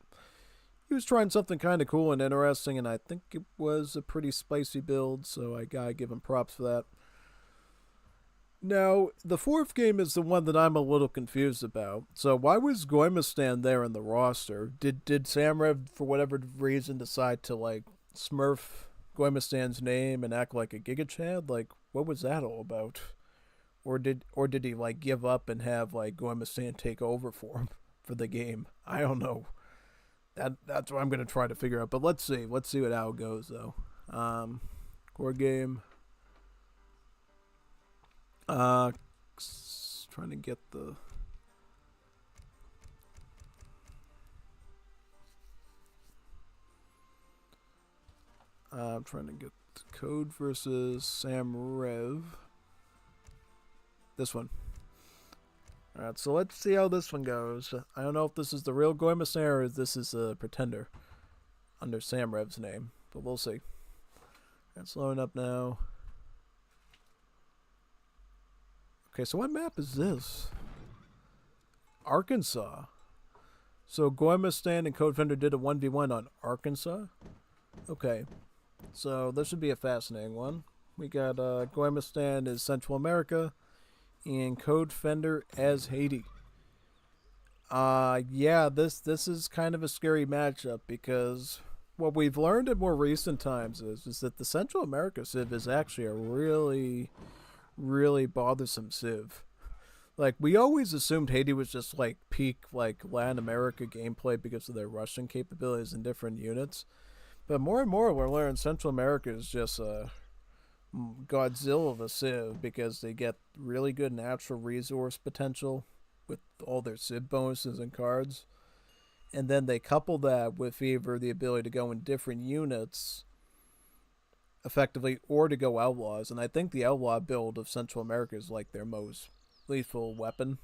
he was trying something kind of cool and interesting, and I think it was a pretty spicy build, so I gotta give him props for that. Now, the fourth game is the one that I'm a little confused about. So why was Goimistan there in the roster? Did Samrev, for whatever reason, decide to, like, smurf Goimistan's name and act like a Giga Chad? Like, what was that all about? Or did he, like, give up and have, like, Goimistan take over for him for the game? I don't know. That's what I'm going to try to figure out. But let's see. Let's see how it goes, though. Core game. Trying to get the... I'm trying to get Code versus mrev. This one. Alright, so let's see how this one goes. I don't know if this is the real Goymastan or if this is a pretender under mrev's name, but we'll see. It's loading up now. Okay, so what map is this? Arkansas. So Goymastan and Codefender did a 1v1 on Arkansas? Okay. So this should be a fascinating one. We got Goymastan as Central America and Codefender as Haiti. Yeah, this is kind of a scary matchup because what we've learned in more recent times is that the Central America Civ is actually a really, really bothersome Civ. Like, we always assumed Haiti was just, like, peak, like, Latin America gameplay because of their Russian capabilities in different units. But more and more, we're learning Central America is just a Godzilla of a Civ because they get really good natural resource potential with all their Civ bonuses and cards. And then they couple that with either the ability to go in different units effectively or to go outlaws. And I think the outlaw build of Central America is, like, their most lethal weapon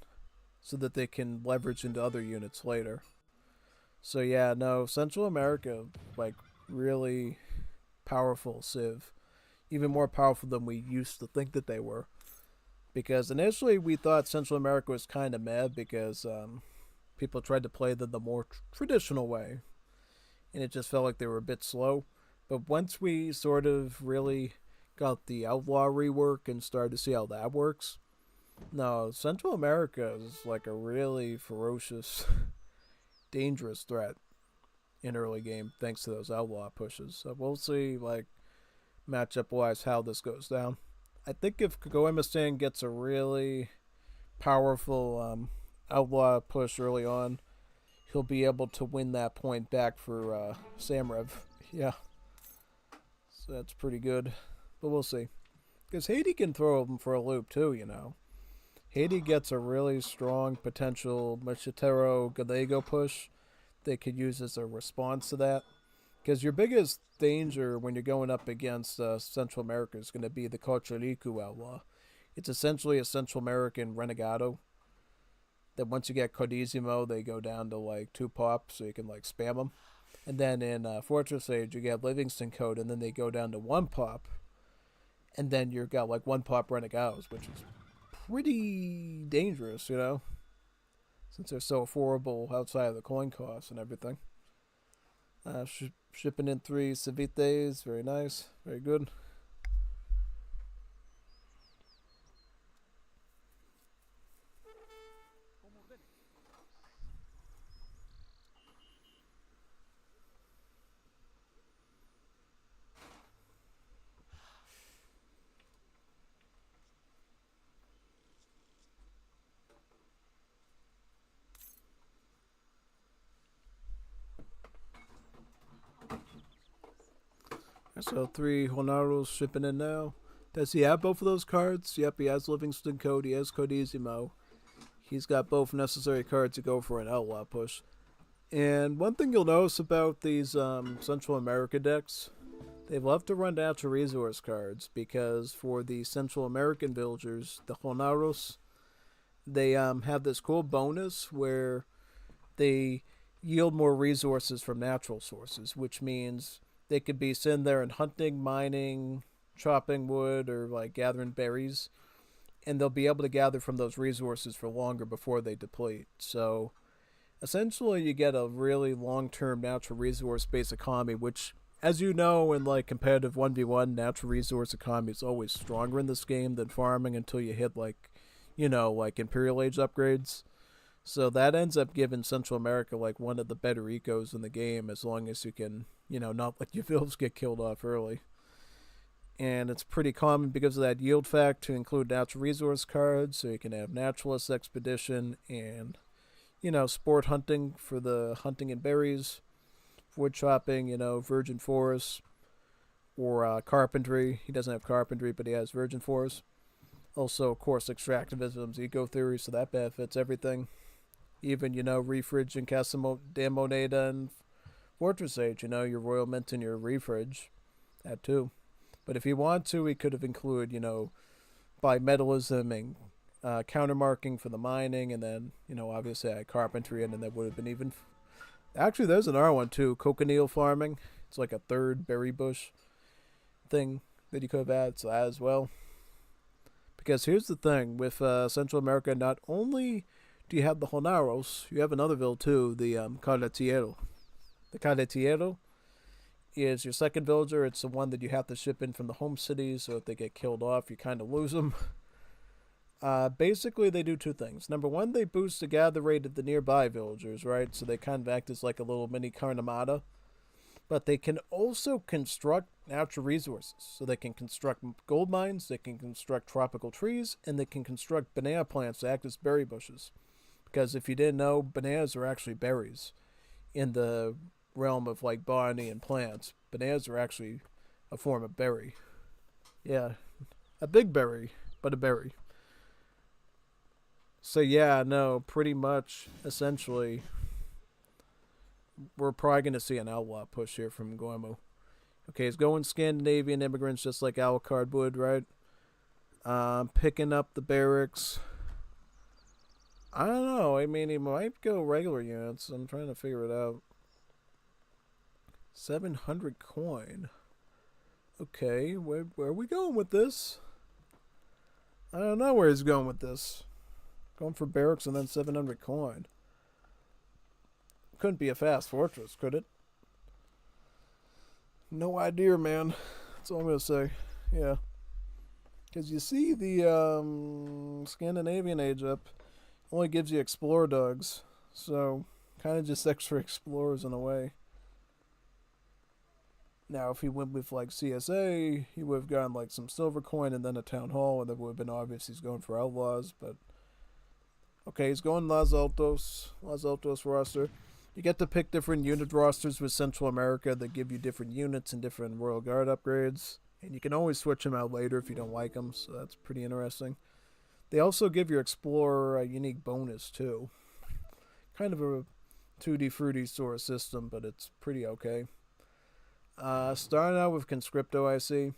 so that they can leverage into other units later. So yeah, no, Central America, like, really powerful Civ. Even more powerful than we used to think that they were. Because initially we thought Central America was kind of mad because people tried to play them the more traditional way. And it just felt like they were a bit slow. But once we sort of really got the outlaw rework and started to see how that works, no, Central America is like a really ferocious, dangerous threat in early game thanks to those outlaw pushes. So we'll see, like, matchup wise how this goes down. I think if Goymastan gets a really powerful outlaw push early on, he'll be able to win that point back for mrev. Yeah. So that's pretty good. But we'll see. Because Haiti can throw him for a loop too, you know. Haiti gets a really strong potential Machitero Gallego push they could use as a response to that. Because your biggest danger when you're going up against Central America is going to be the Cochaliku Outlaw. It's essentially a Central American Renegado. That once you get Codissimo, they go down to like 2 pop, so you can like spam them. And then in Fortress Age, you get Livingston Code, and then they go down to 1 pop. And then you've got like 1 pop Renegados, which is pretty dangerous, you know, since they're so affordable outside of the coin costs and everything. Shipping in 3 Civites, very nice, very good. So 3 Honaros shipping in now. Does he have both of those cards? Yep, he has Livingston Code, he has Codissimo. He's got both necessary cards to go for an outlaw push. And one thing you'll notice about these Central America decks, they love to run natural resource cards because for the Central American villagers, the Honaros, they have this cool bonus where they yield more resources from natural sources, which means they could be sitting there and hunting, mining, chopping wood, or like gathering berries, and they'll be able to gather from those resources for longer before they deplete. So essentially you get a really long-term natural resource-based economy, which, as you know, in like competitive 1v1, natural resource economy is always stronger in this game than farming until you hit like, you know, like Imperial Age upgrades. So that ends up giving Central America like one of the better ecos in the game, as long as you can, you know, not let your vills get killed off early. And it's pretty common because of that yield fact to include natural resource cards, so you can have Naturalist Expedition and, you know, sport hunting for the hunting and berries, wood chopping, you know, virgin forest, or carpentry. He doesn't have carpentry, but he has virgin forest. Also, of course, extractivism's eco theory, so that benefits everything. Even, you know, refridge and Casa de Moneda and Fortress Age, you know, your Royal Mint and your refridge. That too. But if he wanted to, he could have included, bimetallism and countermarking for the mining, and then, obviously I had carpentry, and then that would have been even. Actually, there's another one too, cochineal farming. It's like a third berry bush thing that you could have added to that as well. Because here's the thing with Central America, not only do you have the Honaros, you have another ville too, the Carretillero. The Carretillero is your second villager. It's the one that you have to ship in from the home cities, so if they get killed off, you kind of lose them. Basically, they do two things. Number one, they boost the gather rate of the nearby villagers, right? So they kind of act as like a little mini Carnamata. But they can also construct natural resources. So they can construct gold mines, they can construct tropical trees, and they can construct banana plants to act as berry bushes. Because if you didn't know, bananas are actually berries. In the realm of like botany and plants, bananas are actually a form of berry. Yeah, a big berry, but a berry. So yeah, no, pretty much, essentially, we're probably going to see an outlaw push here from Guillermo. Okay, he's going Scandinavian immigrants just like Alucard would, right? Picking up the barracks. I don't know. I mean, he might go regular units. I'm trying to figure it out. 700 coin. Okay, where are we going with this? I don't know where he's going with this. Going for barracks and then 700 coin. Couldn't be a fast fortress, could it? No idea, man. That's all I'm going to say. Yeah. Because you see the Scandinavian age up only gives you explorer dogs. So, kind of just extra explorers in a way. Now, if he went with like CSA, he would have gotten like some silver coin and then a town hall, and that would have been obvious he's going for outlaws, but okay, he's going Los Altos roster. You get to pick different unit rosters with Central America that give you different units and different Royal Guard upgrades. And you can always switch them out later if you don't like them, so that's pretty interesting. They also give your Explorer a unique bonus, too. Kind of a tutti frutti sort of system, but it's pretty okay. Starting out with Conscripto, I see.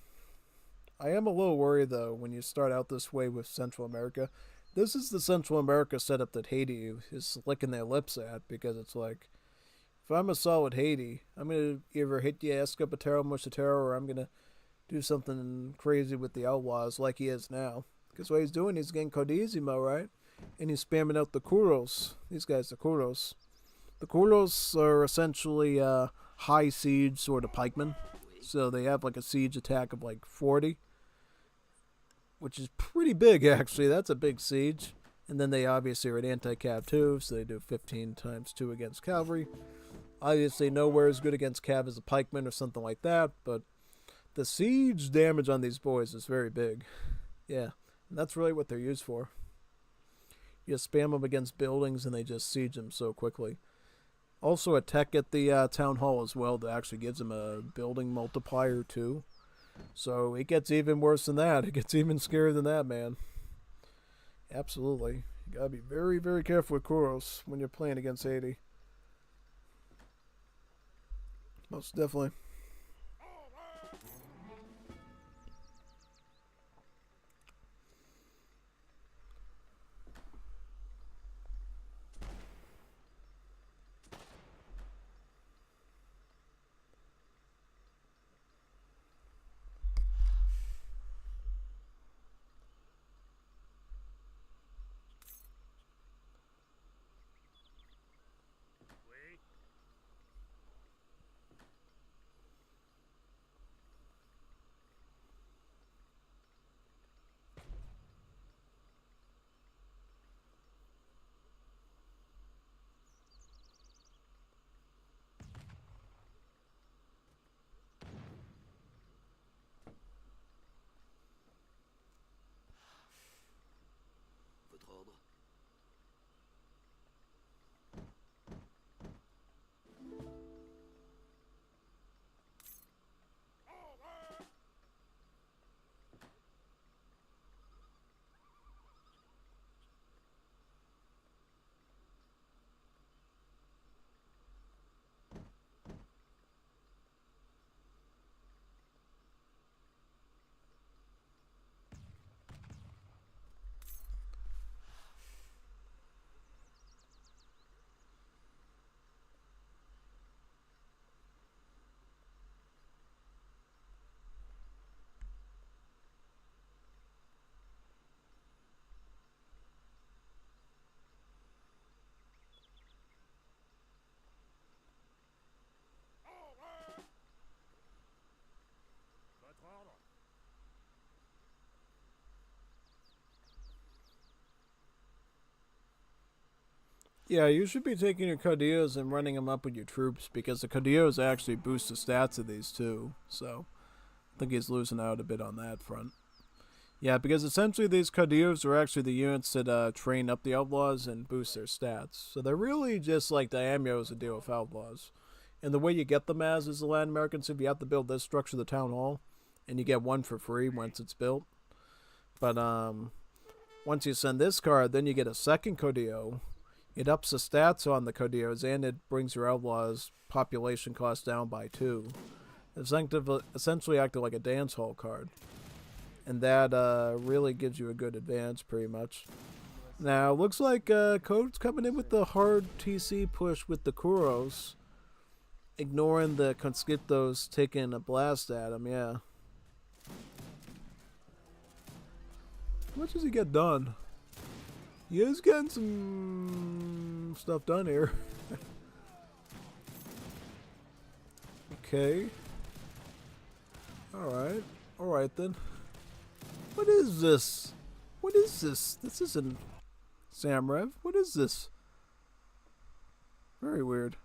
I am a little worried, though, when you start out this way with Central America. This is the Central America setup that Haiti is licking their lips at, because it's like, if I'm a solid Haiti, I'm going to either hit you Escapatero, Mushatero, or I'm going to do something crazy with the Outlaws like he is now. Because what he's doing, he's getting Codizimo, right? And he's spamming out the Kuros. These guys, the Kuros. The Kuros are essentially high siege sort of pikemen. So they have like a siege attack of like 40. Which is pretty big, actually. That's a big siege. And then they obviously are an anti-cav too, so they do 15 times 2 against cavalry. Obviously, nowhere as good against cav as a pikeman or something like that, but the siege damage on these boys is very big. Yeah, and that's really what they're used for. You just spam them against buildings and they just siege them so quickly. Also, a tech at the town hall as well that actually gives them a building multiplier too. So it gets even worse than that. It gets even scarier than that, man. Absolutely. You gotta be very, very careful with Kuros when you're playing against Haiti. Most definitely. Yeah, you should be taking your Caudillos and running them up with your troops because the Caudillos actually boost the stats of these too. So I think he's losing out a bit on that front. Yeah, because essentially these Caudillos are actually the units that train up the Outlaws and boost their stats. So they're really just like Daimyos that deal with Outlaws. And the way you get them as is the Land Americans, if you have to build this structure, the Town Hall, and you get one for free once it's built. But once you send this card, then you get a second Caudillo. It ups the stats on the Caudillos, and it brings your Outlaws' population cost down by 2. It's essentially acting like a dance hall card. And that really gives you a good advantage, pretty much. Now, looks like Code's coming in with the hard TC push with the Kuros. Ignoring the Conscriptos taking a blast at him, yeah. How much does he get done? He is getting some stuff done here. Okay. Alright. Alright then. What is this? What is this? This isn't Samrev. What is this? Very weird.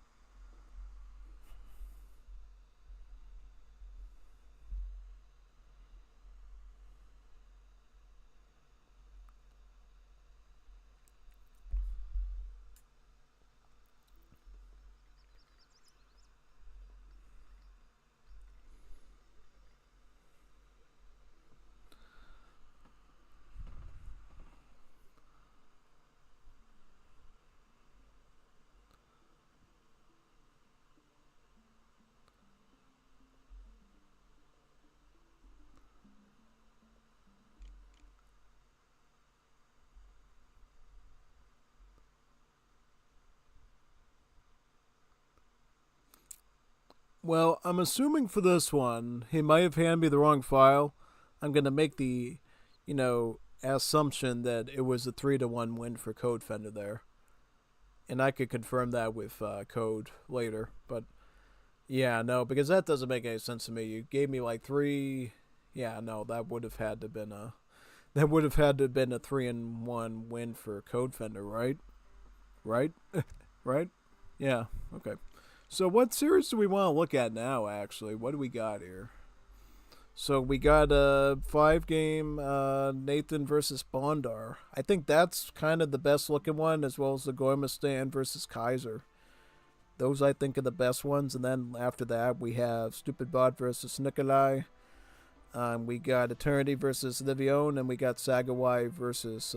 Well, I'm assuming for this one, he might have handed me the wrong file. I'm going to make the, assumption that it was a 3-1 win for Codefender there. And I could confirm that with Code later. But, yeah, no, because that doesn't make any sense to me. You gave me like 3... Yeah, no, that would have had to have been a... That would have had to have been a 3-1 win for Codefender, right? Right? Right? Yeah, okay. So what series do we want to look at now, actually? What do we got here? So we got a 5-game Nathan versus Bondar. I think that's kind of the best looking one, as well as the Gormistan versus Kaiser. Those, I think, are the best ones. And then after that, we have Stupid Bot versus Nikolai. We got Eternity versus Livione, and we got Sagawai versus,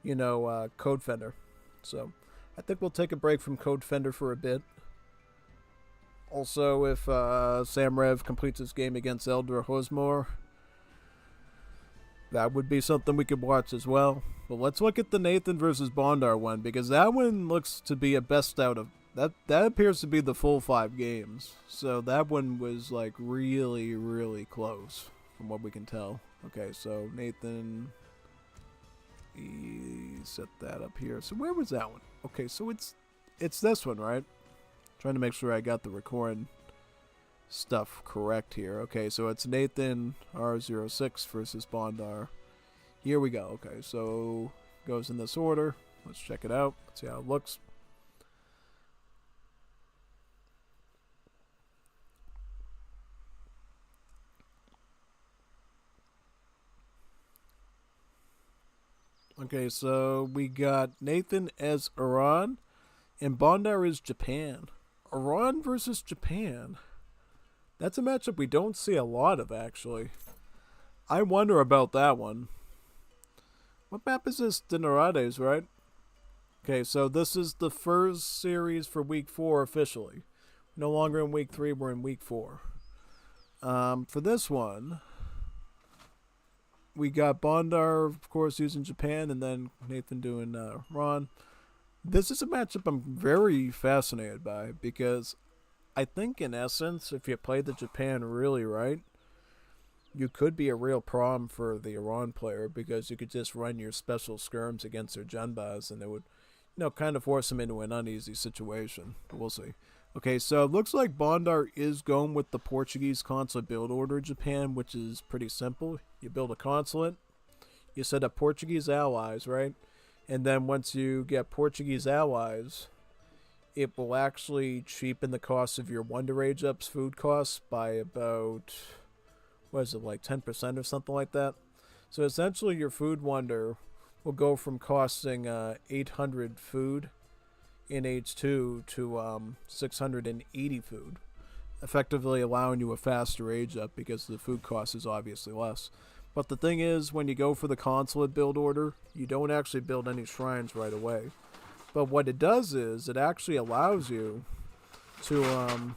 Codefender. So I think we'll take a break from Codefender for a bit. Also, if Samrev completes his game against Elder Hosmore, that would be something we could watch as well. But let's look at the Nathan versus Bondar one, because that one looks to be a best out of... That appears to be the full 5 games. So that one was like really, really close from what we can tell. Okay, so Nathan... He set that up here. So where was that one? Okay, so it's this one, right? Trying to make sure I got the recording stuff correct here. Okay, so it's Nathan R06 versus Bondar. Here we go. Okay, so goes in this order. Let's check it out. Let's see how it looks. Okay, so we got Nathan as Iran, and Bondar is Japan. Iran versus Japan. That's a matchup we don't see a lot of, actually. I wonder about that one. What map is this? Dinarades, right? Okay, so this is the first series for week 4 officially. No longer in week 3, we're in week 4. For this one, we got Bondar, of course, using Japan, and then Nathan doing Ron. This is a matchup I'm very fascinated by, because I think, in essence, if you play the Japan really right, you could be a real problem for the Iran player, because you could just run your special skirms against their Genbas, and it would, kind of force them into an uneasy situation. But we'll see. Okay, so it looks like Bondar is going with the Portuguese consulate build order Japan, which is pretty simple. You build a consulate, you set up Portuguese allies, right? And then once you get Portuguese allies, it will actually cheapen the cost of your Wonder Age Up's food costs by about, what is it, like 10% or something like that. So essentially your food wonder will go from costing 800 food in H2 to 680 food, effectively allowing you a faster age up because the food cost is obviously less. But the thing is, when you go for the consulate build order, you don't actually build any shrines right away. But what it does is, it actually allows you to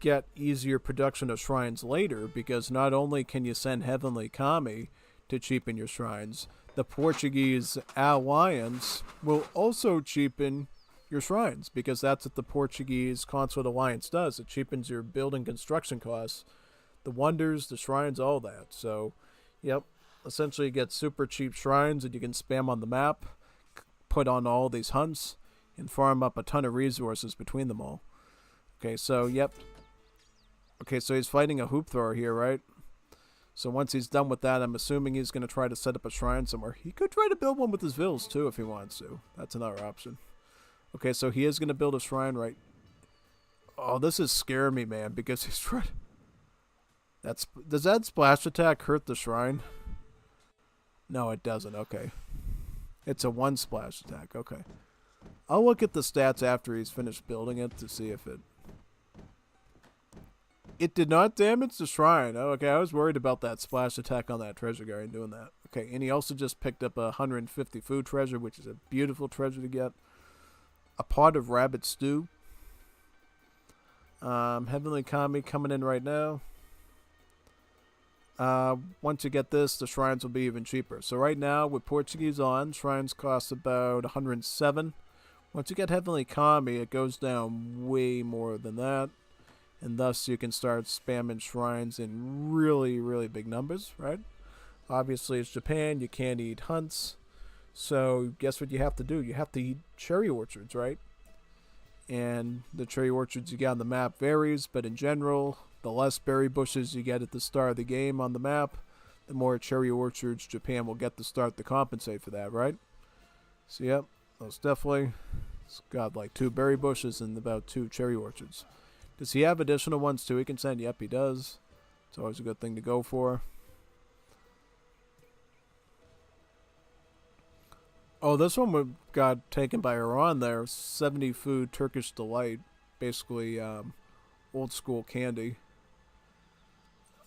get easier production of shrines later, because not only can you send Heavenly Kami to cheapen your shrines, the Portuguese alliance will also cheapen your shrines, because that's what the Portuguese Consulate Alliance does. It cheapens your building construction costs, the wonders, the shrines, all that. So, yep, essentially you get super cheap shrines that you can spam on the map, put on all these hunts, and farm up a ton of resources between them all. Okay, so, yep. Okay, so he's fighting a hoop thrower here, right? So once he's done with that, I'm assuming he's going to try to set up a shrine somewhere. He could try to build one with his vills, too, if he wants to. That's another option. Okay, so he is going to build a shrine right... Oh, this is scaring me, man, because he's trying... Does that splash attack hurt the shrine? No, it doesn't. Okay. It's a one splash attack. Okay. I'll look at the stats after he's finished building it to see if it... It did not damage the shrine. Oh, okay, I was worried about that splash attack on that treasure guy doing that. Okay, and he also just picked up a 150 food treasure, which is a beautiful treasure to get. A pot of rabbit stew. Heavenly Kami coming in right now. Once you get this, the shrines will be even cheaper. So right now, with Portuguese on, shrines cost about 107. Once you get Heavenly Kami, it goes down way more than that. And thus, you can start spamming shrines in really, really big numbers, right? Obviously, it's Japan. You can't eat hunts. So, guess what you have to do? You have to eat cherry orchards, right? And the cherry orchards you get on the map varies, but in general, the less berry bushes you get at the start of the game on the map, the more cherry orchards Japan will get to start to compensate for that, right? So, yep, most definitely. It's got like 2 berry bushes and about 2 cherry orchards. Does he have additional ones too he can send? Yep, he does. It's always a good thing to go for. Oh, this one got taken by Iran there. 70 food Turkish delight. Basically, old school candy.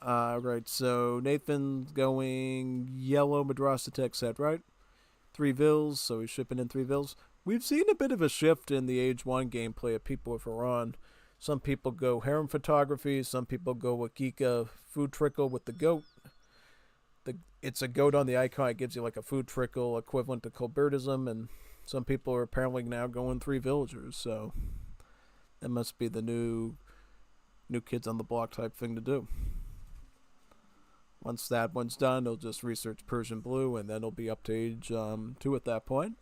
Right, so Nathan's going yellow Madrasa tech set, right? 3 vills, so he's shipping in 3 vills. We've seen a bit of a shift in the Age 1 gameplay of people with Iran. Some people go harem photography, some people go with Geeka food trickle with the goat. It's a goat on the icon, it gives you like a food trickle equivalent to Colbertism, and some people are apparently now going 3 villagers, so that must be the new kids on the block type thing to do. Once that one's done, he'll just research Persian Blue, and then he'll be up to age 2 at that point,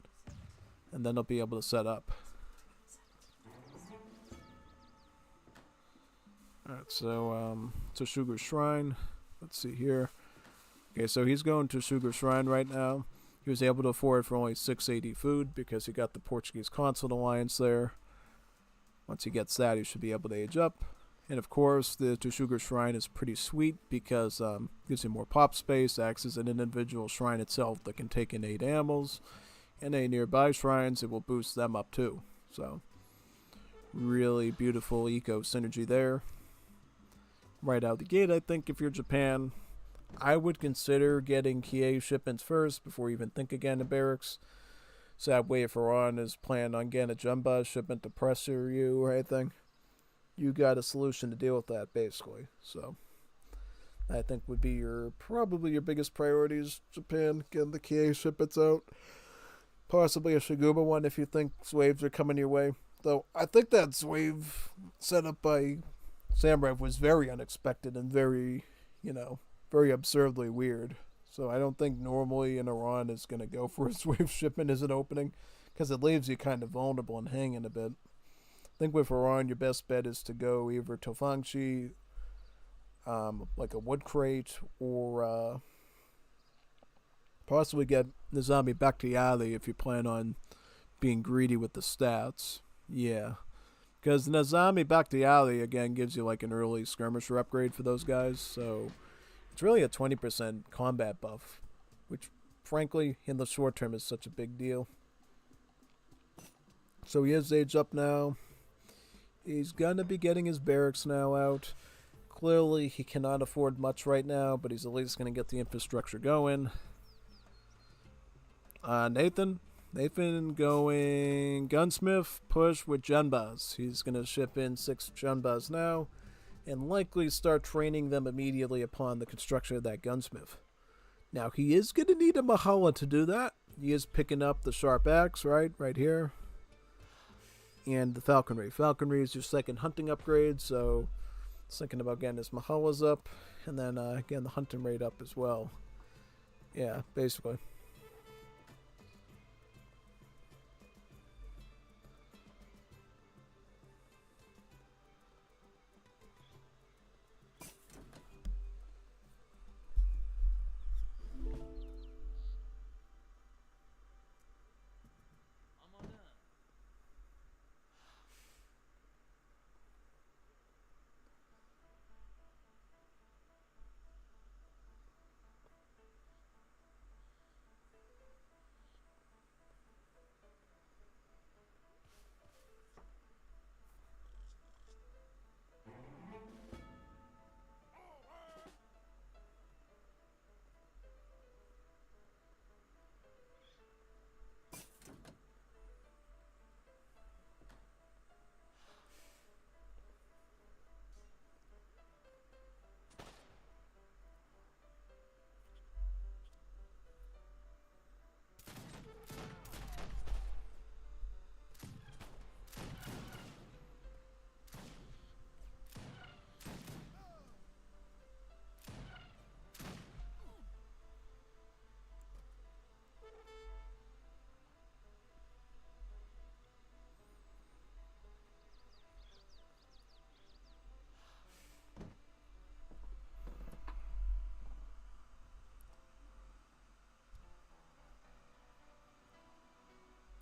and then he'll be able to set up. Alright, so Sugar Shrine. Let's see here. Okay, so he's going to Sugar Shrine right now. He was able to afford for only 680 food because he got the Portuguese Consulate Alliance there. Once he gets that, he should be able to age up. And of course, the Sugar Shrine is pretty sweet because it gives you more pop space, acts as an individual shrine itself that can take in 8 animals. And any nearby shrines, it will boost them up too. So, really beautiful eco synergy there. Right out the gate, I think if you're Japan, I would consider getting Kie shipments first before you even think again of barracks. So that way, if Iran is planning on getting a Jumba shipment to pressure you or anything, you got a solution to deal with that, basically. So, I think would be probably your biggest priorities, Japan, getting the Kie shipments out. Possibly a Shiguma one if you think Zwaves are coming your way. Though, I think that Zwave set up by mrev was very unexpected and very, very absurdly weird. So I don't think normally in Iran is going to go for a Zwave shipment as an opening, because it leaves you kind of vulnerable and hanging a bit. I think with Iran, your best bet is to go either Tofangchi, like a wood crate, or Possibly get Nizami baadw if you plan on being greedy with the stats. Yeah. Because Nizami baadw, again, gives you like an early skirmisher upgrade for those guys. So it's really a 20% combat buff. Which, frankly, in the short term is such a big deal. So he is age up now. He's going to be getting his barracks now out. Clearly, he cannot afford much right now, but he's at least going to get the infrastructure going. Nathan going gunsmith, push with Junbas. He's going to ship in 6 Junbas now, and likely start training them immediately upon the construction of that gunsmith. Now, he is going to need a Mahala to do that. He is picking up the sharp axe, right here. And the falconry. Falconry is your second hunting upgrade, so thinking about getting his Mahalas up, and then getting the hunting rate up as well. Yeah, basically.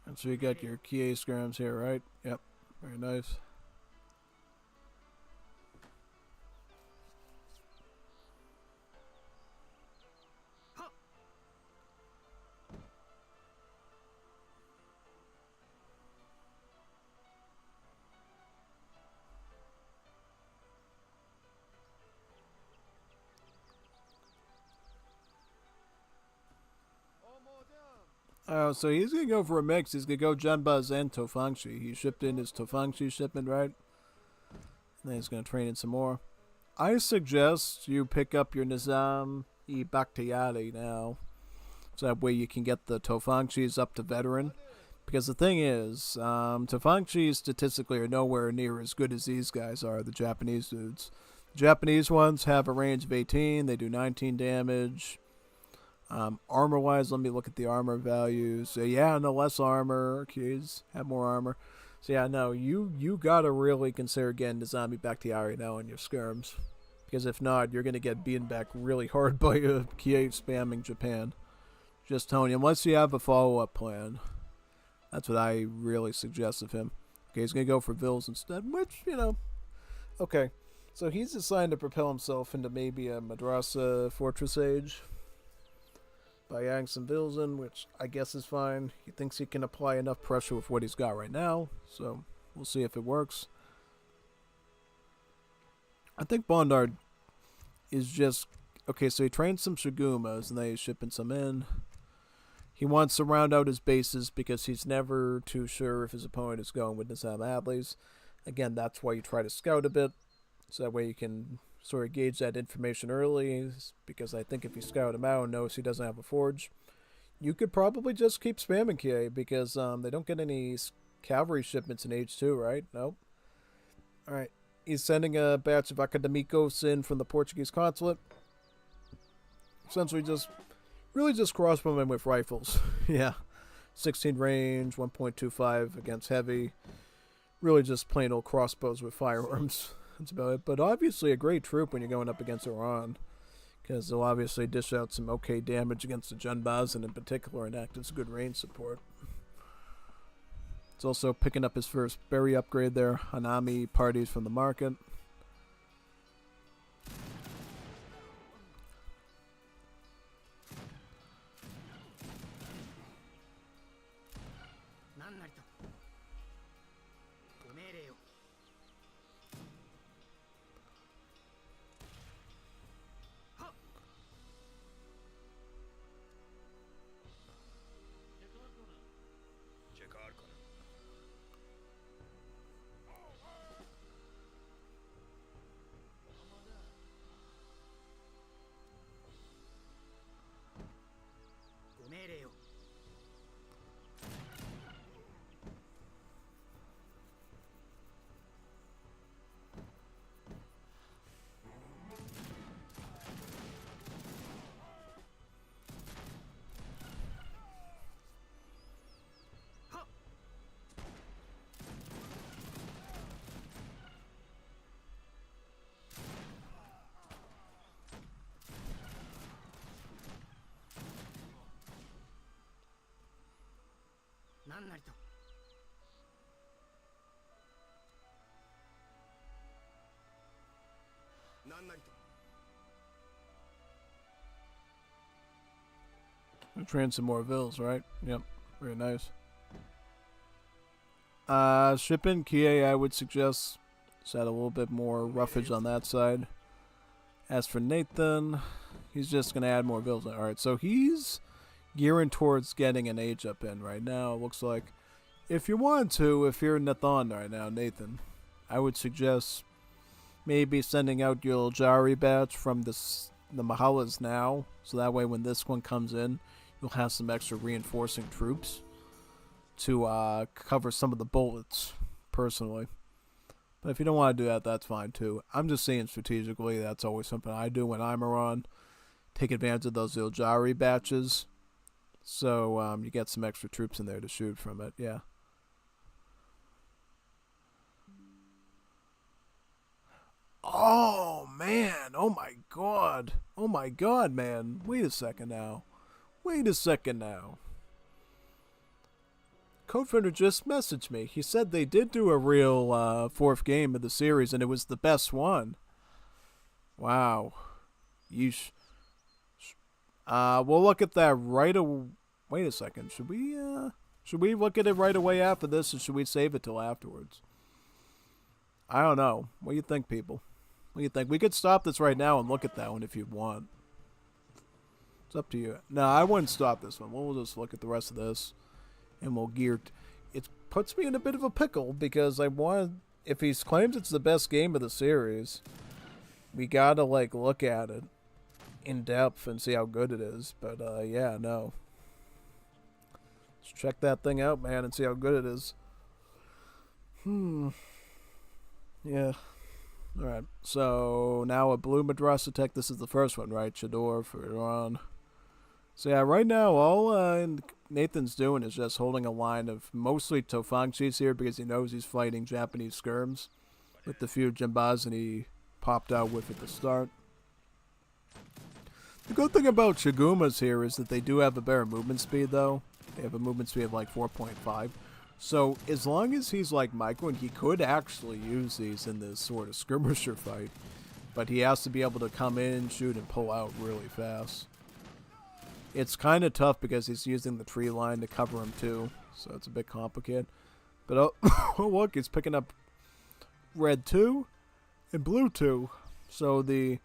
And so you got your Kie scrims here, right? Yep. Very nice. So he's going to go for a mix. He's going to go Junbuz and Tofangshi. He shipped in his Tofangshi shipment, right? And then he's going to train in some more. I suggest you pick up your Nizam-i Bakhtiari now. So that way you can get the Tofangshis up to veteran. Because the thing is, Tofangshis statistically are nowhere near as good as these guys are, the Japanese dudes. The Japanese ones have a range of 18. They do 19 damage. Armor-wise, let me look at the armor values. So yeah, no less armor. Kids have more armor. So yeah, no, you gotta really consider getting the zombie Bakhtiari now in your skirms. Because if not, you're gonna get beaten back really hard by a Kiev spamming Japan. Just telling you, unless you have a follow-up plan. That's what I really suggest of him. Okay, he's gonna go for Vils instead, which, you know, okay. So he's assigned to propel himself into maybe a Madrasa Fortress Age. By adding some Vils in, which I guess is fine. He thinks he can apply enough pressure with what he's got right now, so we'll see if it works. I think Bondard is just... Okay, so he trained some Shigumas, and then he's shipping some in. He wants to round out his bases because he's never too sure if his opponent is going with Nizam Adleys. Again, that's why you try to scout a bit, so that way you can sort of gauge that information early, because I think if you scout him out and knows he doesn't have a forge, you could probably just keep spamming Kie, because they don't get any cavalry shipments in Age 2, right? Nope. Alright, he's sending a batch of Academicos in from the Portuguese consulate. Essentially just, really just crossbowmen with rifles. Yeah. 16 range, 1.25 against heavy. Really just plain old crossbows with firearms. That's about it. But obviously a great troop when you're going up against Iran. because they'll obviously dish out some okay damage against the Junbaz, and in particular, and act as a good range support. It's also picking up his first berry upgrade there. Hanami parties from the market. چکار کنم؟ Train some more vills, right? Yep. Very nice. Shipping Kie, I would suggest just add a little bit more roughage on that side. As for Nathan, he's just going to add more vills. Alright, so he's gearing towards getting an age up in right now. It looks like if you want to, if you're Nathan right now, Nathan, I would suggest maybe sending out your Jari batch from the Mahalas now, so that way when this one comes in, you'll have some extra reinforcing troops to cover some of the bullets, personally. But if you don't want to do that, that's fine too. I'm just saying strategically, that's always something I do when I'm around. Take advantage of those Iljari batches, so you get some extra troops in there to shoot from it, yeah. Oh, man. Oh, my God. Oh, my God, man. Wait a second now. Codefender just messaged me. He said they did do a real fourth game of the series, and it was the best one. Wow. Yeesh. We'll look at that right away. Wait a second. Should we look at it right away after this, or should we save it till afterwards? I don't know. What do you think, people? What do you think? We could stop this right now and look at that one if you want. It's up to you. No, I wouldn't stop this one. We'll just look at the rest of this, and we'll gear. It puts me in a bit of a pickle because I want. If he claims it's the best game of the series, we gotta look at it in depth and see how good it is. But yeah, no. Let's check that thing out, man, and see how good it is. Yeah. Alright, so now a blue Madrasa tech. This is the first one, right? Chador for Iran. So yeah, right now all Nathan's doing is just holding a line of mostly Tofangchis here because he knows he's fighting Japanese skirms with the few Jimbas and he popped out with at the start. The good thing about Shigumas here is that they do have a better movement speed though. They have a movement speed of 4.5. So, as long as he's like Michael, and he could actually use these in this sort of skirmisher fight, but he has to be able to come in, shoot, and pull out really fast. It's kind of tough because he's using the tree line to cover him too, so it's a bit complicated. But oh look, he's picking up red 2 and blue 2. So the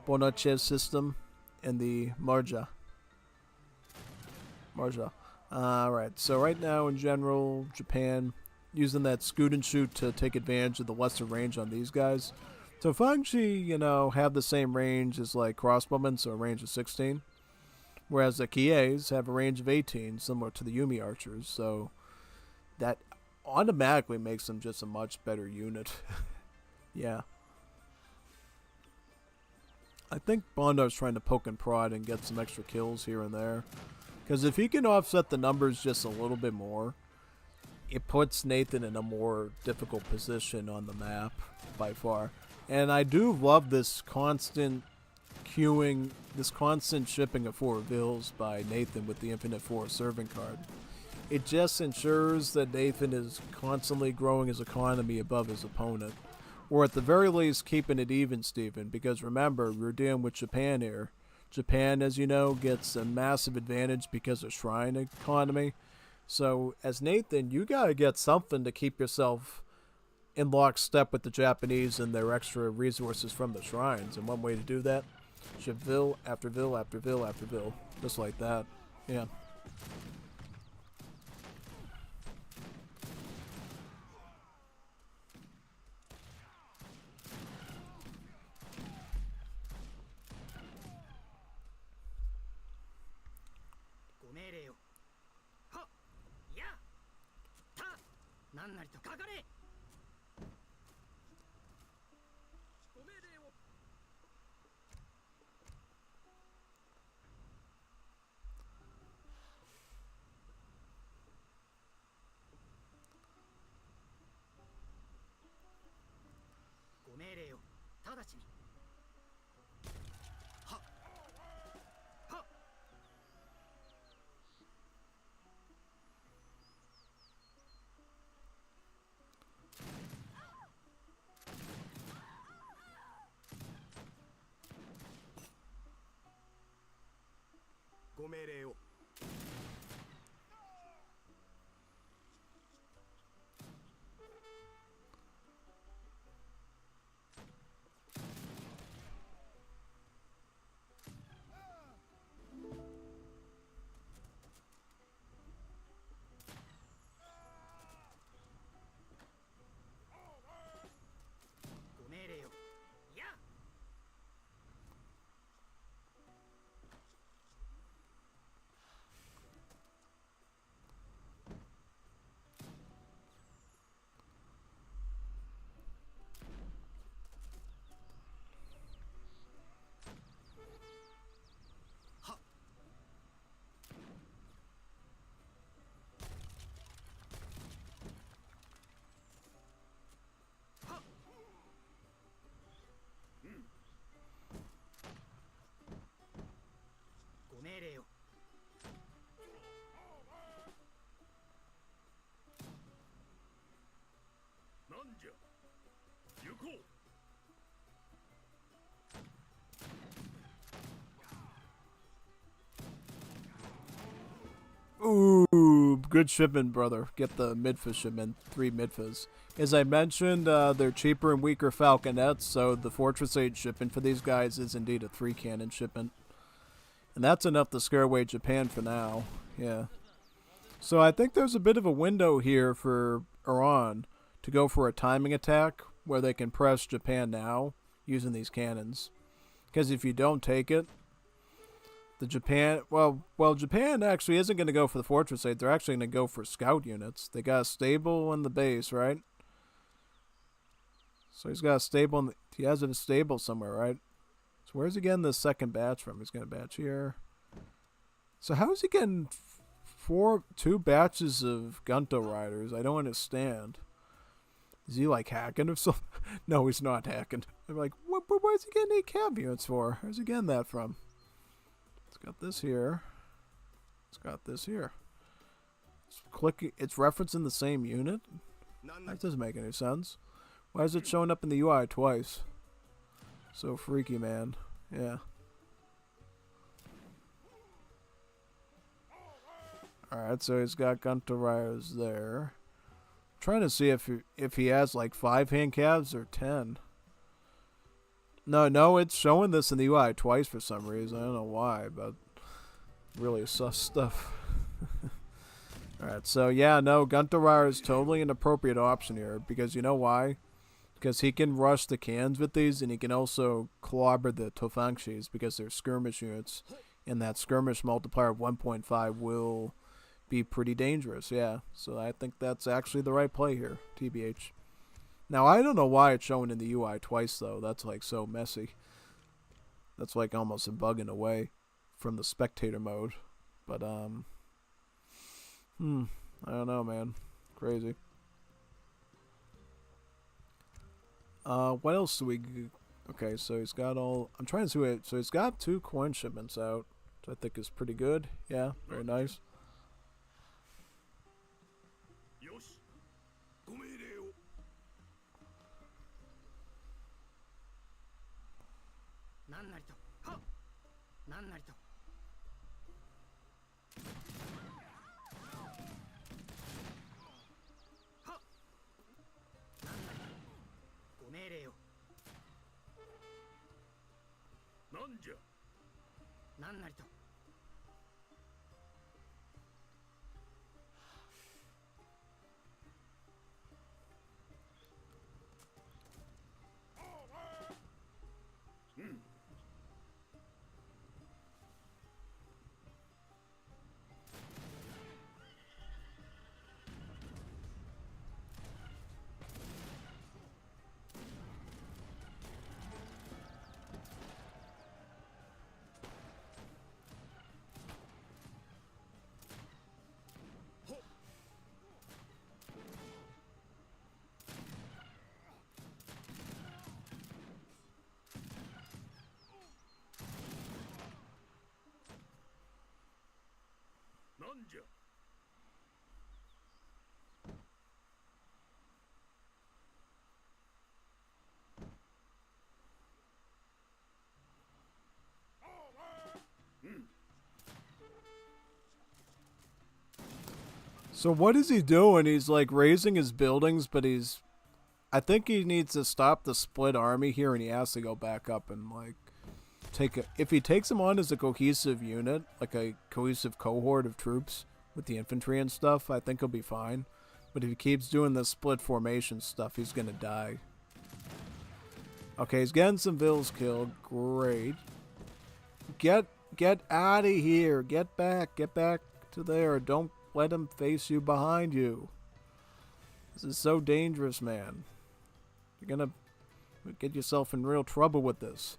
Bonaches system and the Marja. Alright, so right now in general, Japan using that scoot and shoot to take advantage of the lesser range on these guys. So Fangchi, have the same range as crossbowmen, so a range of 16. Whereas the Kies have a range of 18, similar to the Yumi archers, so that automatically makes them just a much better unit. Yeah. I think Bondar's trying to poke and prod and get some extra kills here and there. Because if he can offset the numbers just a little bit more, it puts Nathan in a more difficult position on the map by far. And I do love this constant queuing, this constant shipping of 4 reveals by Nathan with the Infinite 4 serving card. It just ensures that Nathan is constantly growing his economy above his opponent. Or at the very least, keeping it even, Steven, because remember, we're dealing with Japan here. Japan, as you know, gets a massive advantage because of shrine economy. So, as Nathan, you gotta get something to keep yourself in lockstep with the Japanese and their extra resources from the shrines. And one way to do that, ship Vil after Vil after Vil after Vil. Just like that. Yeah. Ooh, good shipment, brother. Get the midfish shipment, 3 midfish. As I mentioned, they're cheaper and weaker falconets, so the Fortress 8 shipment for these guys is indeed a 3 cannon shipment. And that's enough to scare away Japan for now. Yeah. So I think there's a bit of a window here for Iran to go for a timing attack where they can press Japan now using these cannons. Because if you don't take it, the Japan, well, Japan actually isn't going to go for the Fortress 8. They're actually going to go for scout units. They got a stable in the base, right? So he's got a stable, he has a stable somewhere, right? So where's he getting the second batch from? He's got a batch here. So how is he getting 2 batches of Gunto riders? I don't understand. Is he like hacking or something? No, he's not hacking. I'm like, where's he getting 8 cab units for? Where's he getting that from? It's got this here. It's got this here. It's referencing the same unit? That doesn't make any sense. Why is it showing up in the UI twice? So freaky, man. Yeah. Alright, so he's got Gunter Riders there. I'm trying to see if he has like 5 hand calves or 10. No, it's showing this in the UI twice for some reason. I don't know why, but really sus stuff. Alright, so yeah, no, Gunter Rider is totally an appropriate option here, because you know why? Because he can rush the cans with these, and he can also clobber the Tofangshis, because they're skirmish units, and that skirmish multiplier of 1.5 will be pretty dangerous, yeah. So I think that's actually the right play here, TBH. Now, I don't know why it's showing in the UI twice, though. That's, like, so messy. That's, like, almost a bugging away from the spectator mode. But, I don't know, man. Crazy. What else do we... Okay, so he's got all. I'm trying to see it. So he's got 2 corn shipments out, which I think is pretty good. Yeah, very nice. よしご命令をなんなりとはっなんなりとはっなんなりとご命令をなんじゃなんなりと なんじゃ So what is he doing? He's like raising his buildings, but he's. I think he needs to stop the split army here, and he has to go back up and like take a. If he takes him on as a cohesive unit, like a cohesive cohort of troops with the infantry and stuff, I think he'll be fine. But if he keeps doing the split formation stuff, he's gonna die. Okay, he's getting some vills killed. Great. Get out of here. Get back to there. Don't let him face you behind you. This is so dangerous, man. You're gonna get yourself in real trouble with this.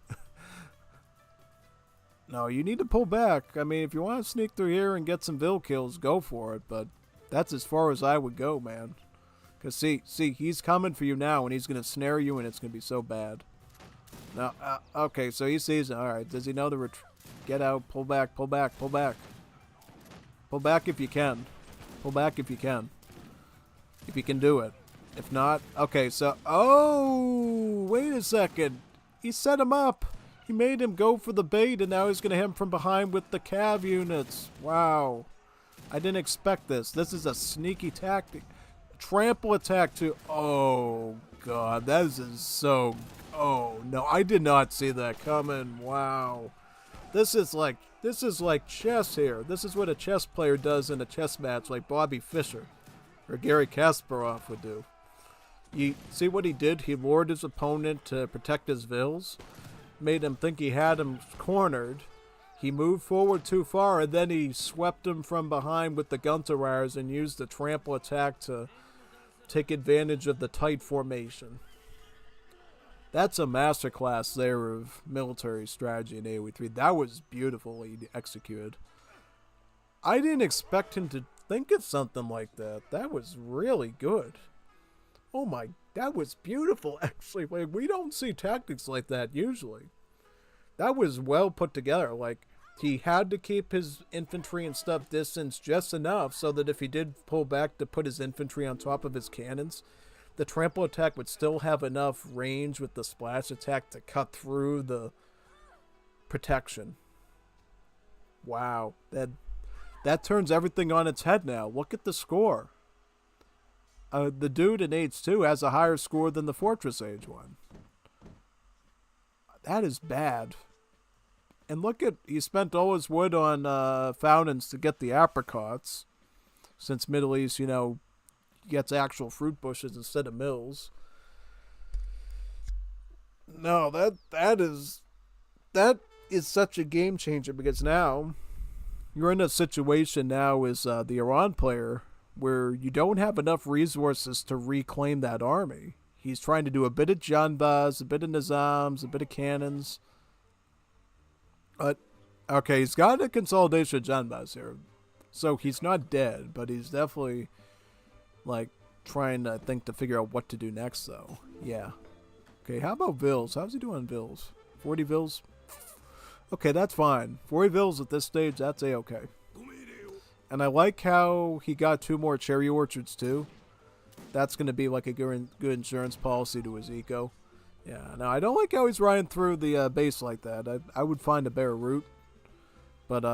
No, you need to pull back. I mean, if you want to sneak through here and get some vill kills, go for it. But that's as far as I would go, man. Because see, he's coming for you now, and he's going to snare you, and it's going to be so bad. Now, okay, so he sees it. All right, does he know the get out, pull back, pull back, pull back. Pull back if you can. Pull back if you can. If you can do it. If not, okay, so, oh, wait a second. He set him up. He made him go for the bait, and now he's going to hit him from behind with the cav units. Wow. I didn't expect this. This is a sneaky tactic. Trample attack too. Oh, God. That is so... Oh, no. I did not see that coming. Wow. This is like chess here. This is what a chess player does in a chess match like Bobby Fischer or Gary Kasparov would do. You see what he did? He lured his opponent to protect his vills. Made him think he had him cornered. He moved forward too far, and then he swept him from behind with the Gunterwires and used the trample attack to take advantage of the tight formation. That's a masterclass there of military strategy in AoE 3. That was beautifully executed. I didn't expect him to think of something like that. That was really good. Oh my, that was beautiful, actually. Like, we don't see tactics like that usually. That was well put together. Like, he had to keep his infantry and stuff distance just enough so that if he did pull back to put his infantry on top of his cannons, the trample attack would still have enough range with the splash attack to cut through the protection. Wow. That turns everything on its head now. Look at the score. The dude in Age 2 has a higher score than the Fortress Age one. That is bad. And look at, he spent all his wood on fountains to get the apricots. Since Middle East, gets actual fruit bushes instead of mills. No, that is such a game changer, because now you're in a situation now as the Iran player where you don't have enough resources to reclaim that army. He's trying to do a bit of Janbaz, a bit of Nizams, a bit of cannons. Okay, he's got a consolidation of Janbaz here. So he's not dead, but he's definitely, trying to figure out what to do next, though. Yeah. Okay, how about Vils? How's he doing on Vils? 40 Vils? Okay, that's fine. 40 Vils at this stage, that's A-okay. And I like how he got 2 more cherry orchards too. That's going to be like a good insurance policy to his eco. Yeah, no, I don't like how he's riding through the base like that. I would find a better route. But,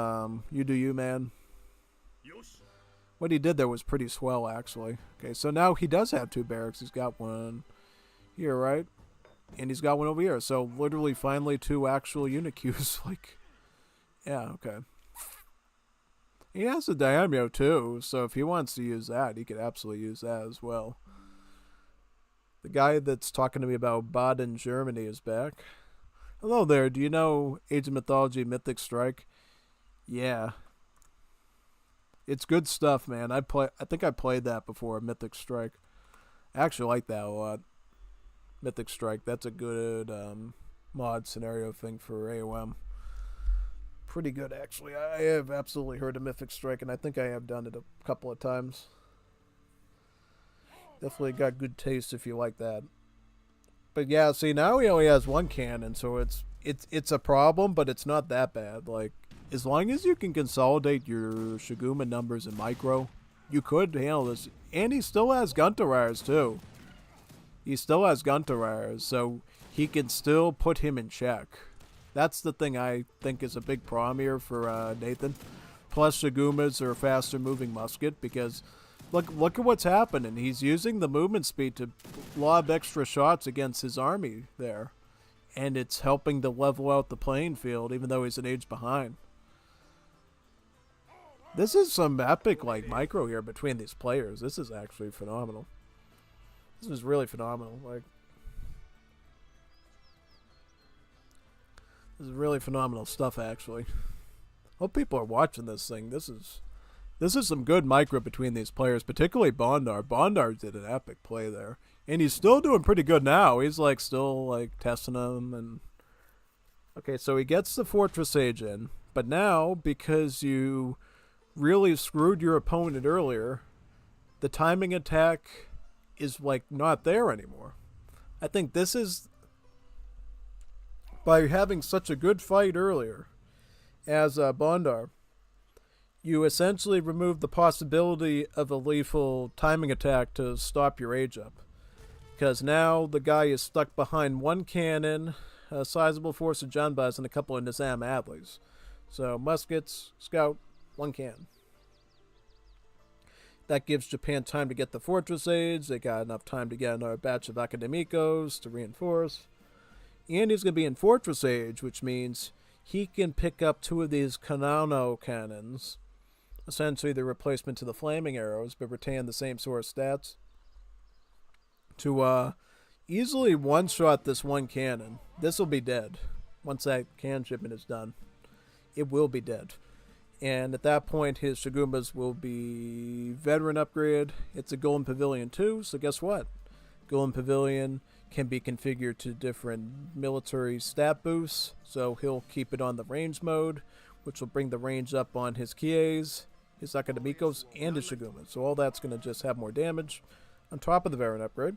you do you, man. What he did there was pretty swell, actually. Okay, so now he does have 2 barracks. He's got one here, right? And he's got one over here. So, literally, finally, 2 actual unit queues. Like, yeah, okay. He has a daimyo, too. So, if he wants to use that, he could absolutely use that as well. The guy that's talking to me about Baden, Germany is back. Hello there. Do you know Age of Mythology Mythic Strike? Yeah. It's good stuff, man. I think I played that before, Mythic Strike. I actually like that a lot. Mythic Strike, that's a good mod scenario thing for AOM. Pretty good, actually. I have absolutely heard of Mythic Strike, and I think I have done it a couple of times. Definitely got good taste if you like that. But yeah, see, now he only has 1 cannon, so it's a problem, but it's not that bad. Like, as long as you can consolidate your Shiguma numbers in micro, you could handle this. And he still has Gunterars, too. He still has Gunterars, so he can still put him in check. That's the thing I think is a big problem here for Nathan. Plus, Shigumas are a faster moving musket because look at what's happening. He's using the movement speed to lob extra shots against his army there. And it's helping to level out the playing field, even though he's an age behind. This is some epic, like, micro here between these players. This is actually phenomenal. This is really phenomenal. Like, this is really phenomenal stuff, actually. Hope people are watching this thing. This is some good micro between these players, particularly Bondar. Bondar did an epic play there. And he's still doing pretty good now. He's, like, still, like, testing them. And okay, so he gets the Fortress Age in. But now, because you really screwed your opponent earlier, the timing attack is, like, not there anymore. I think this is, by having such a good fight earlier as Bondar, you essentially remove the possibility of a lethal timing attack to stop your age up. Because now the guy is stuck behind 1 cannon, a sizable force of Janbas, and a couple of Nizam Adleys. So, muskets, scout, 1 cannon. That gives Japan time to get the Fortress Age. They got enough time to get another batch of Academicos to reinforce. And he's going to be in Fortress Age, which means he can pick up 2 of these Kanano cannons. Essentially the replacement to the flaming arrows, but retain the same sort of stats. To easily one-shot this 1 cannon. This will be dead. Once that cannon shipment is done, it will be dead. And at that point, his Shigumas will be veteran upgrade. It's a Golden Pavilion too, so guess what? Golden Pavilion can be configured to different military stat boosts, so he'll keep it on the range mode, which will bring the range up on his Kies, his Academicos, and his Shigumas. So all that's going to just have more damage on top of the veteran upgrade.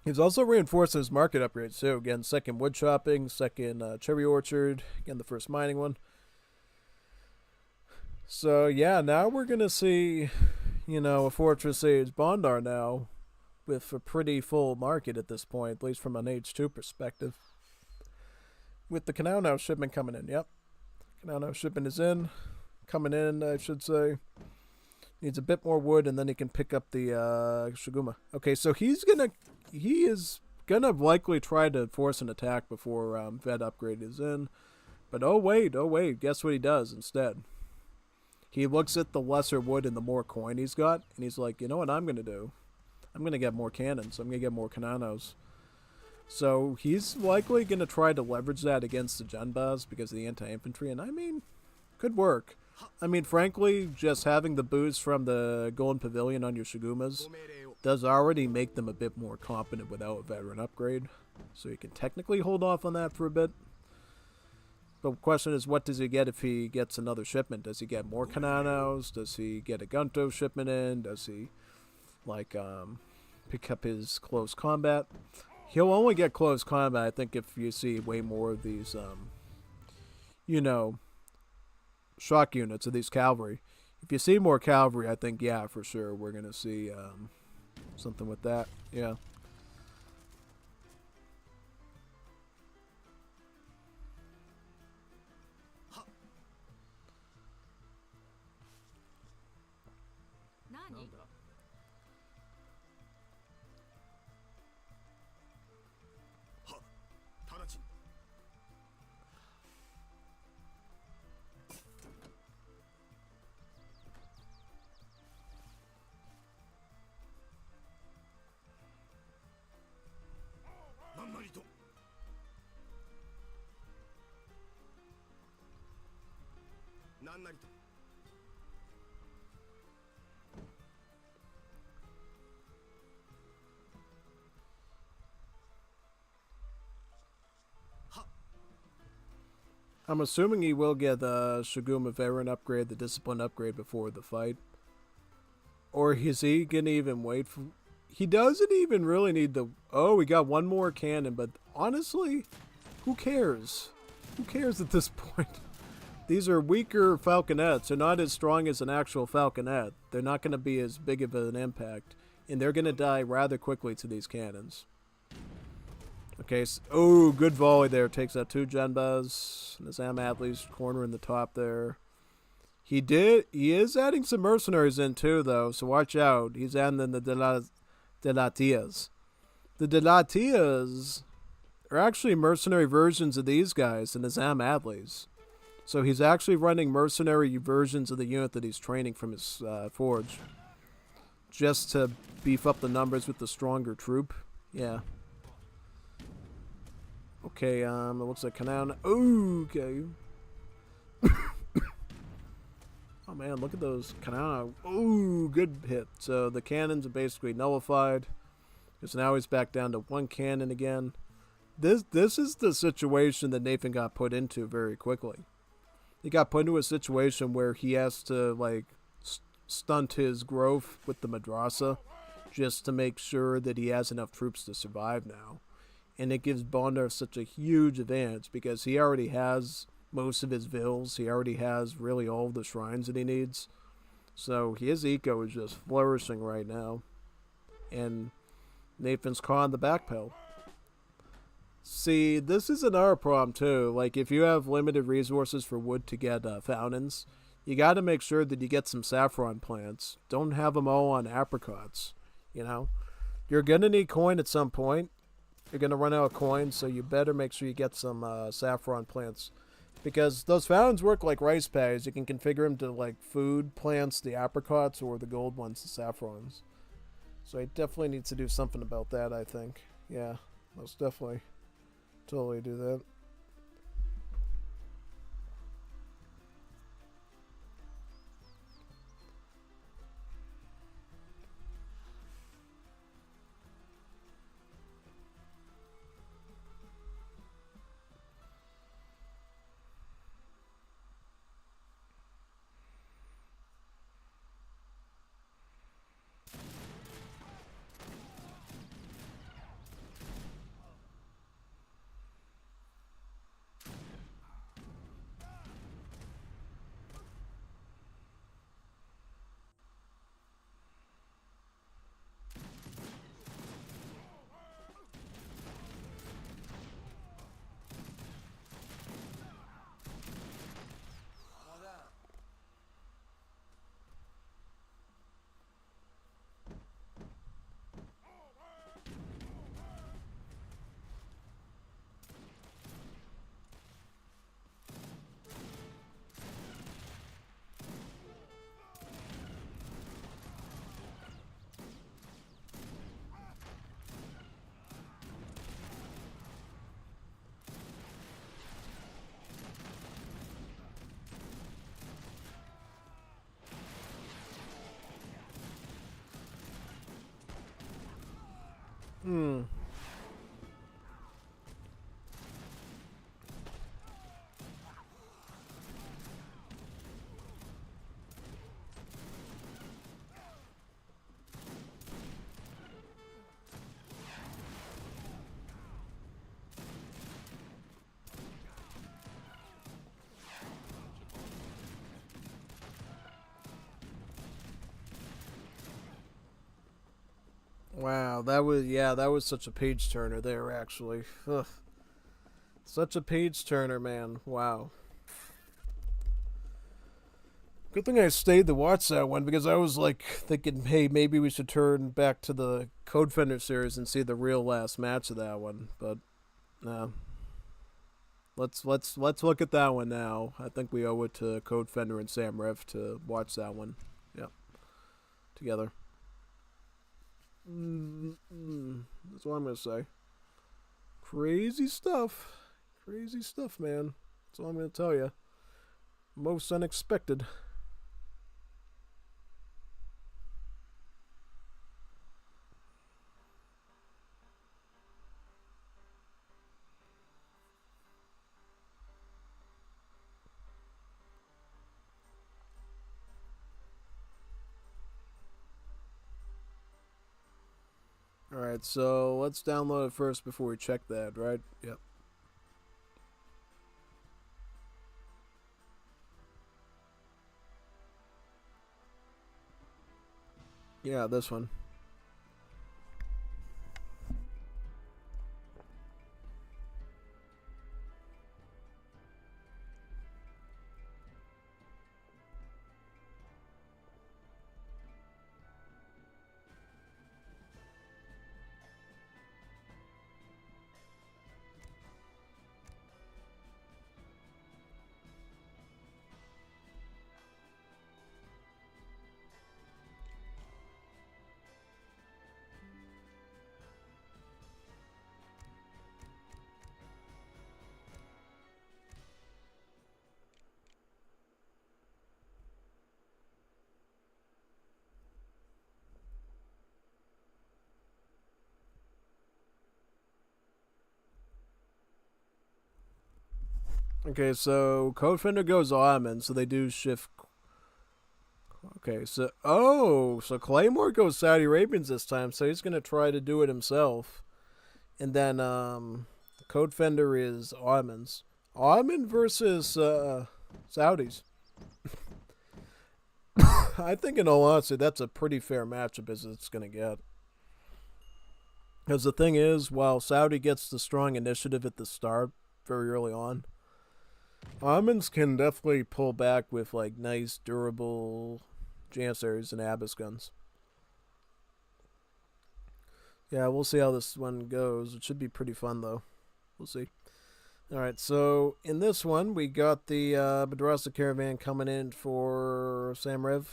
He's also reinforcing his market upgrades too. Again, 2nd wood chopping, 2nd cherry orchard, again the 1st mining one. So yeah, now we're gonna see, you know, a Fortress Age Bondar now with a pretty full market at this point, at least from an H2 perspective. With the Canal Now shipment coming in, yep. Canal Now shipment is in, coming in, I should say. Needs a bit more wood, and then he can pick up the Shiguma. Okay, so he is gonna likely try to force an attack before Vet upgrade is in. But oh wait, guess what he does instead? He looks at the lesser wood and the more coin he's got, and he's like, you know what I'm gonna do? I'm gonna get more cannons. I'm gonna get more Kananos. So he's likely gonna try to leverage that against the Janbas because of the anti-infantry, and I mean, could work. I mean, frankly, just having the boost from the Golden Pavilion on your Shigumas does already make them a bit more competent without a veteran upgrade. So you can technically hold off on that for a bit. But the question is, what does he get if he gets another shipment? Does he get more Kananos? Does he get a Gunto shipment in? Does he, like, pick up his close combat. He'll only get close combat, I think, if you see way more of these, you know, shock units of these cavalry. If you see more cavalry, I think, yeah, for sure, we're going to see something with that. Yeah. I'm assuming he will get the Shiguma Veteran upgrade, the Discipline upgrade before the fight. Or is he going to even wait for... He doesn't even really need the... Oh, we got one more cannon, but honestly, who cares? Who cares at this point? These are weaker falconets. They're not as strong as an actual falconet. They're not going to be as big of an impact. And they're going to die rather quickly to these cannons. Okay, so, oh, good volley there. Takes out 2 Genbas. Nizam Adley's corner in the top there. He is adding some mercenaries in too, though, so watch out. He's adding the Delatias. The Delatias are actually mercenary versions of these guys, the Nizam Adleys. So he's actually running mercenary versions of the unit that he's training from his forge. Just to beef up the numbers with the stronger troop. Yeah. Okay, it looks like Canaan. Okay. Oh man, look at those Canaan. Ooh, good hit. So the cannons are basically nullified. Because now he's back down to 1 cannon again. This is the situation that Nathan got put into very quickly. He got put into a situation where he has to, like, stunt his growth with the madrasa just to make sure that he has enough troops to survive now. And it gives Bondar such a huge advantage because he already has most of his vills. He already has really all of the shrines that he needs. So his eco is just flourishing right now. And Nathan's caught on the backpedal. See, this is another problem too. Like, if you have limited resources for wood to get fountains, you got to make sure that you get some saffron plants. Don't have them all on apricots, you know? You're going to need coin at some point. You're going to run out of coin, so you better make sure you get some saffron plants. Because those fountains work like rice paddies. You can configure them to, like, food plants, the apricots, or the gold ones, the saffrons. So I definitely need to do something about that, I think. Yeah, most definitely. Totally do that. Hmm. Wow, that was such a page turner there, actually. Ugh. Such a page turner, man. Wow. Good thing I stayed to watch that one because I was like thinking, hey, maybe we should turn back to the Codefender series and see the real last match of that one. But no. Let's look at that one now. I think we owe it to Codefender and mrev to watch that one. Yeah. Together. That's what I'm gonna say. Crazy stuff. Crazy stuff, man. That's all I'm gonna tell you. Most unexpected. Alright, so let's download it first before we check that, right? Yep. Yeah, this one. Okay, so Codefender goes Almond, so they do shift. Okay, so so Claymore goes Saudi Arabians this time, so he's gonna try to do it himself, and then Codefender is Almonds. Almond versus Saudis. I think, in all honesty, that's a pretty fair matchup as it's gonna get. Because the thing is, while Saudi gets the strong initiative at the start, very early on, Almonds can definitely pull back with like nice, durable Janissaries and Abyss guns. Yeah, we'll see how this one goes. It should be pretty fun, though. We'll see. Alright, so in this one, we got the Madrasa Caravan coming in for mrev.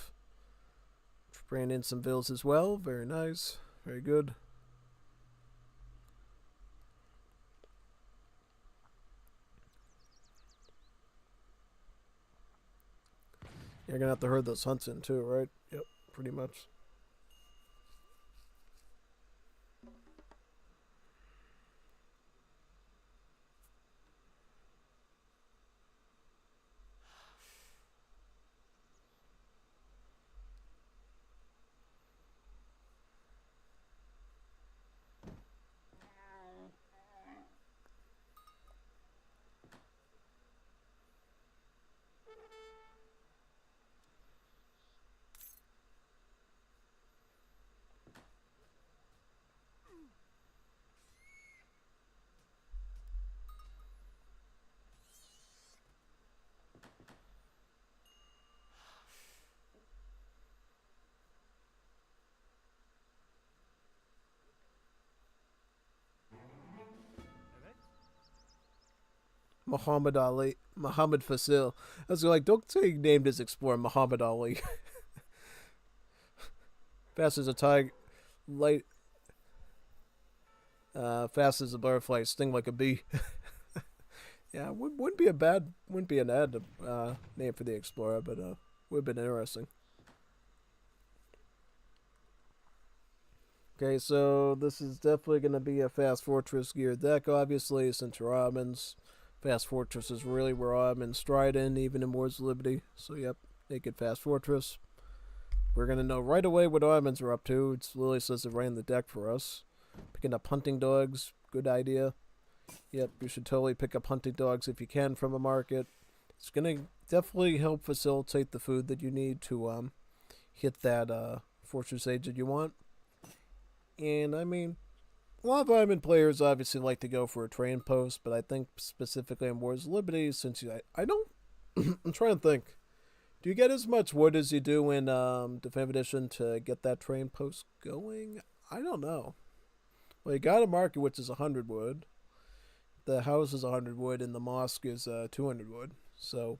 Bringing in some vills as well. Very nice. Very good. You're gonna have to herd those hunts in too, right? Yep, pretty much. Muhammad Fasil. I was like, don't say he named his explorer Muhammad Ali. Fast as a tiger, light, fast as a butterfly, sting like a bee. Yeah, wouldn't be an bad name for the explorer, but would have been interesting. Okay, so this is definitely going to be a fast fortress geared deck, obviously, since Robin's. Fast Fortress is really where I'm in stride in, even in Wars of Liberty. So, yep, naked Fast Fortress. We're going to know right away what Armins are up to. It literally says it right in the deck for us. Picking up hunting dogs, good idea. Yep, you should totally pick up hunting dogs if you can from a market. It's going to definitely help facilitate the food that you need to hit that Fortress Age that you want. And I mean, a lot of Iron players obviously like to go for a train post, but I think specifically in Wars of Liberty, since I don't, I'm trying to think. Do you get as much wood as you do in Definitive Edition to get that train post going? I don't know. Well, you got a market which is 100 wood. The house is 100 wood, and the mosque is 200 wood. So,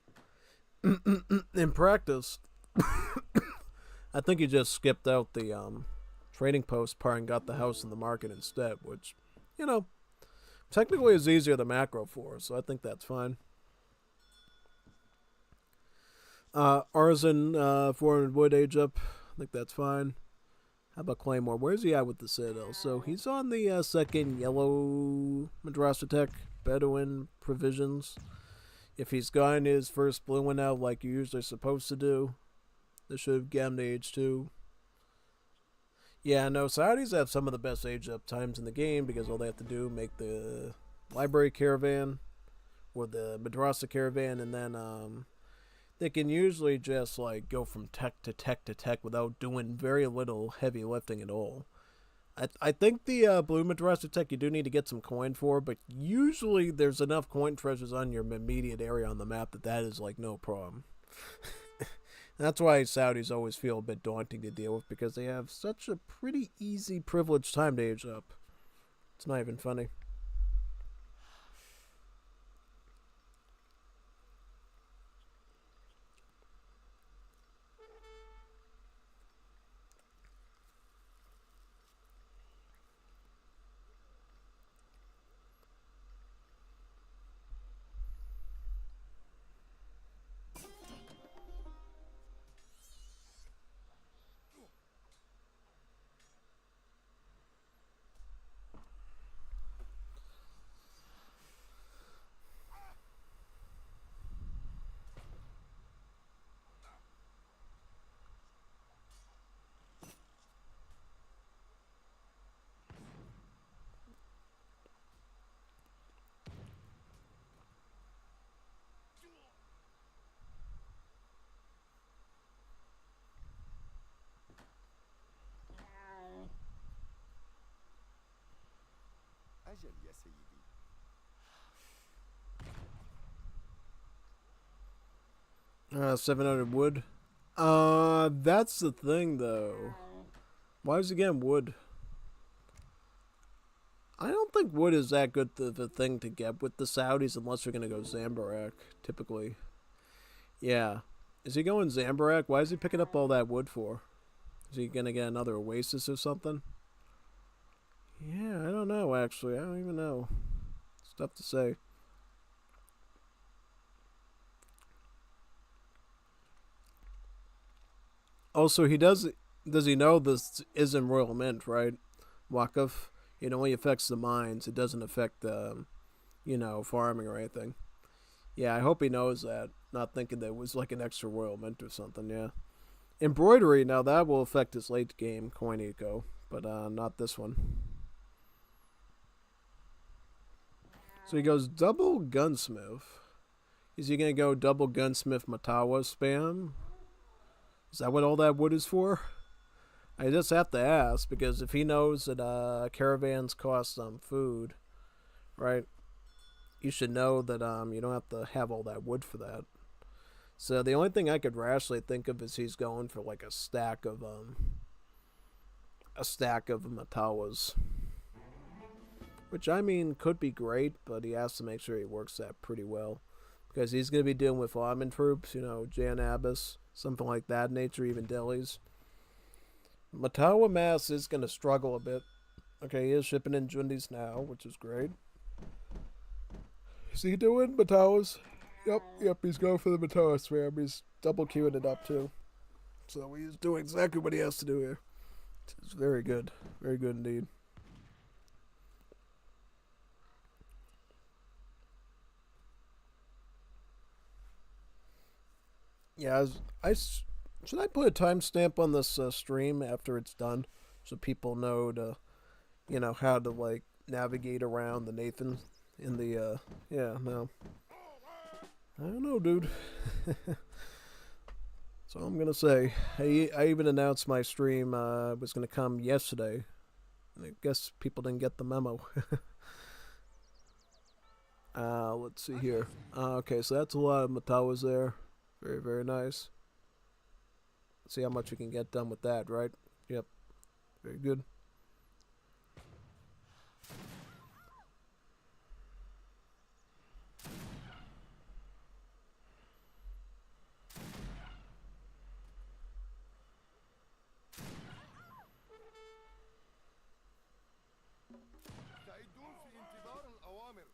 in practice, I think you just skipped out the trading post part and got the house in the market instead, which, you know, technically is easier to macro for, so I think that's fine. Artisan, 400 wood age up. I think that's fine. How about Claymore? Where's he at with the Citadel? So he's on the second yellow Madrasa Tech Bedouin provisions. If he's gotten his first blue one out like you're usually supposed to do, this should have gotten to age 2. Yeah, no, Saudis have some of the best age up times in the game because all they have to do make the library caravan or the Madrasa caravan, and then they can usually just like go from tech to tech to tech without doing very little heavy lifting at all. I think the blue Madrasa tech you do need to get some coin for, but usually there's enough coin treasures on your immediate area on the map that is like no problem. That's why Saudis always feel a bit daunting to deal with, because they have such a pretty easy privileged time to age up. It's not even funny. أجل يا سيدي. 700 wood. That's the thing though. Why is he getting wood? I don't think wood is that good of a thing to get with the Saudis unless you're gonna go Zambarak, typically. Yeah. Is he going Zambarak? Why is he picking up all that wood for? Is he gonna get another Oasis or something? Yeah, I don't know actually. I don't even know. It's tough to say. Also, does he know this isn't Royal Mint, right? Wakaf. It only affects the mines. It doesn't affect farming or anything. Yeah, I hope he knows that. Not thinking that it was like an extra Royal Mint or something, yeah. Embroidery, now that will affect his late game coin eco, but not this one. So he goes double gunsmith. Is he going to go double gunsmith Matawa spam? Is that what all that wood is for? I just have to ask, because if he knows that caravans cost some food, right, you should know that you don't have to have all that wood for that. So the only thing I could rationally think of is he's going for like a stack of Matawas. Which, I mean, could be great, but he has to make sure he works that pretty well. Because he's going to be dealing with Ottoman troops, Jan Abbas, something like that nature, even Delhi's. Matawa Mass is going to struggle a bit. Okay, he is shipping in Jundis now, which is great. Is he doing Matawas? Yep, he's going for the Matawa spam. He's double queuing it up, too. So he's doing exactly what he has to do here. It's very good. Very good indeed. Yeah, should I put a timestamp on this stream after it's done, so people know to, how to like navigate around the Nathan in the no, I don't know, dude. So I'm gonna say, I even announced my stream was gonna come yesterday, I guess people didn't get the memo. Let's see here. Okay, so that's a lot of Matawas there. Very, very nice. Let's see how much we can get done with that, right? Yep. Very good. مستعدون في انتظار الأوامر.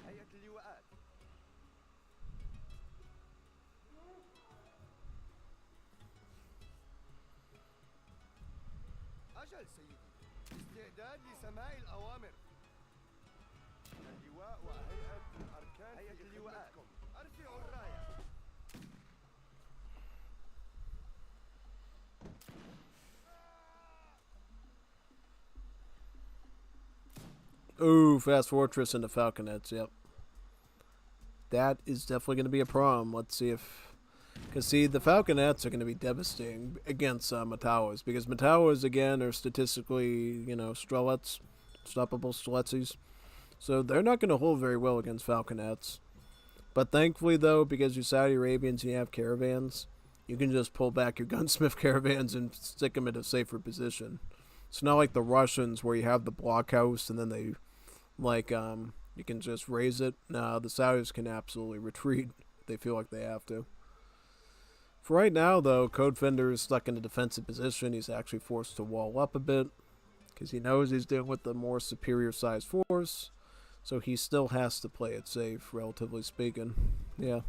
هيئة اللواءات. أجل سيدي، استعداد لسماع الأوامر. اللواء وهيئة الأركان هيئة اللواءات. أرفعوا الراية. Ooh, Fast Fortress and the Falconets, yep. That is definitely going to be a problem. Let's see if... Because, see, the Falconets are going to be devastating against Matawas. Because Matawas, again, are statistically, you know, Strelets. Stoppable Streletsies. So they're not going to hold very well against Falconets. But thankfully, though, because you're Saudi Arabians and you have caravans, you can just pull back your gunsmith caravans and stick them in a safer position. It's not like the Russians where you have the blockhouse and then they... Like, you can just raise it. No, the Saudis can absolutely retreat if they feel like they have to. For right now, though, Codefender is stuck in a defensive position. He's actually forced to wall up a bit because he knows he's dealing with a more superior sized force. So he still has to play it safe, relatively speaking. Yeah.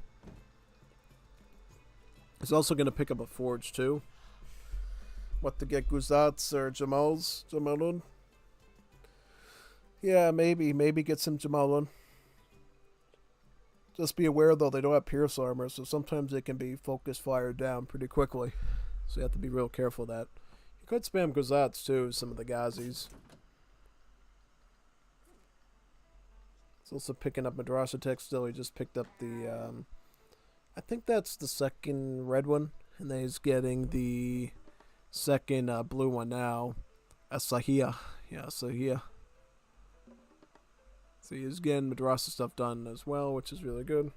He's also going to pick up a forge, too. What, to get Guzats or Jamalun? Yeah, maybe get some Jamalun. Just be aware, though, they don't have pierce armor, so sometimes they can be focus fired down pretty quickly. So you have to be real careful of that. You Could spam Gazats too, some of the Gazis. It's also picking up Madrasa Tech still. He just picked up the, I think that's the second red one. And then he's getting the second blue one now. Asahia. Yeah, Asahia. So he's getting Madrasa stuff done as well, which is really good.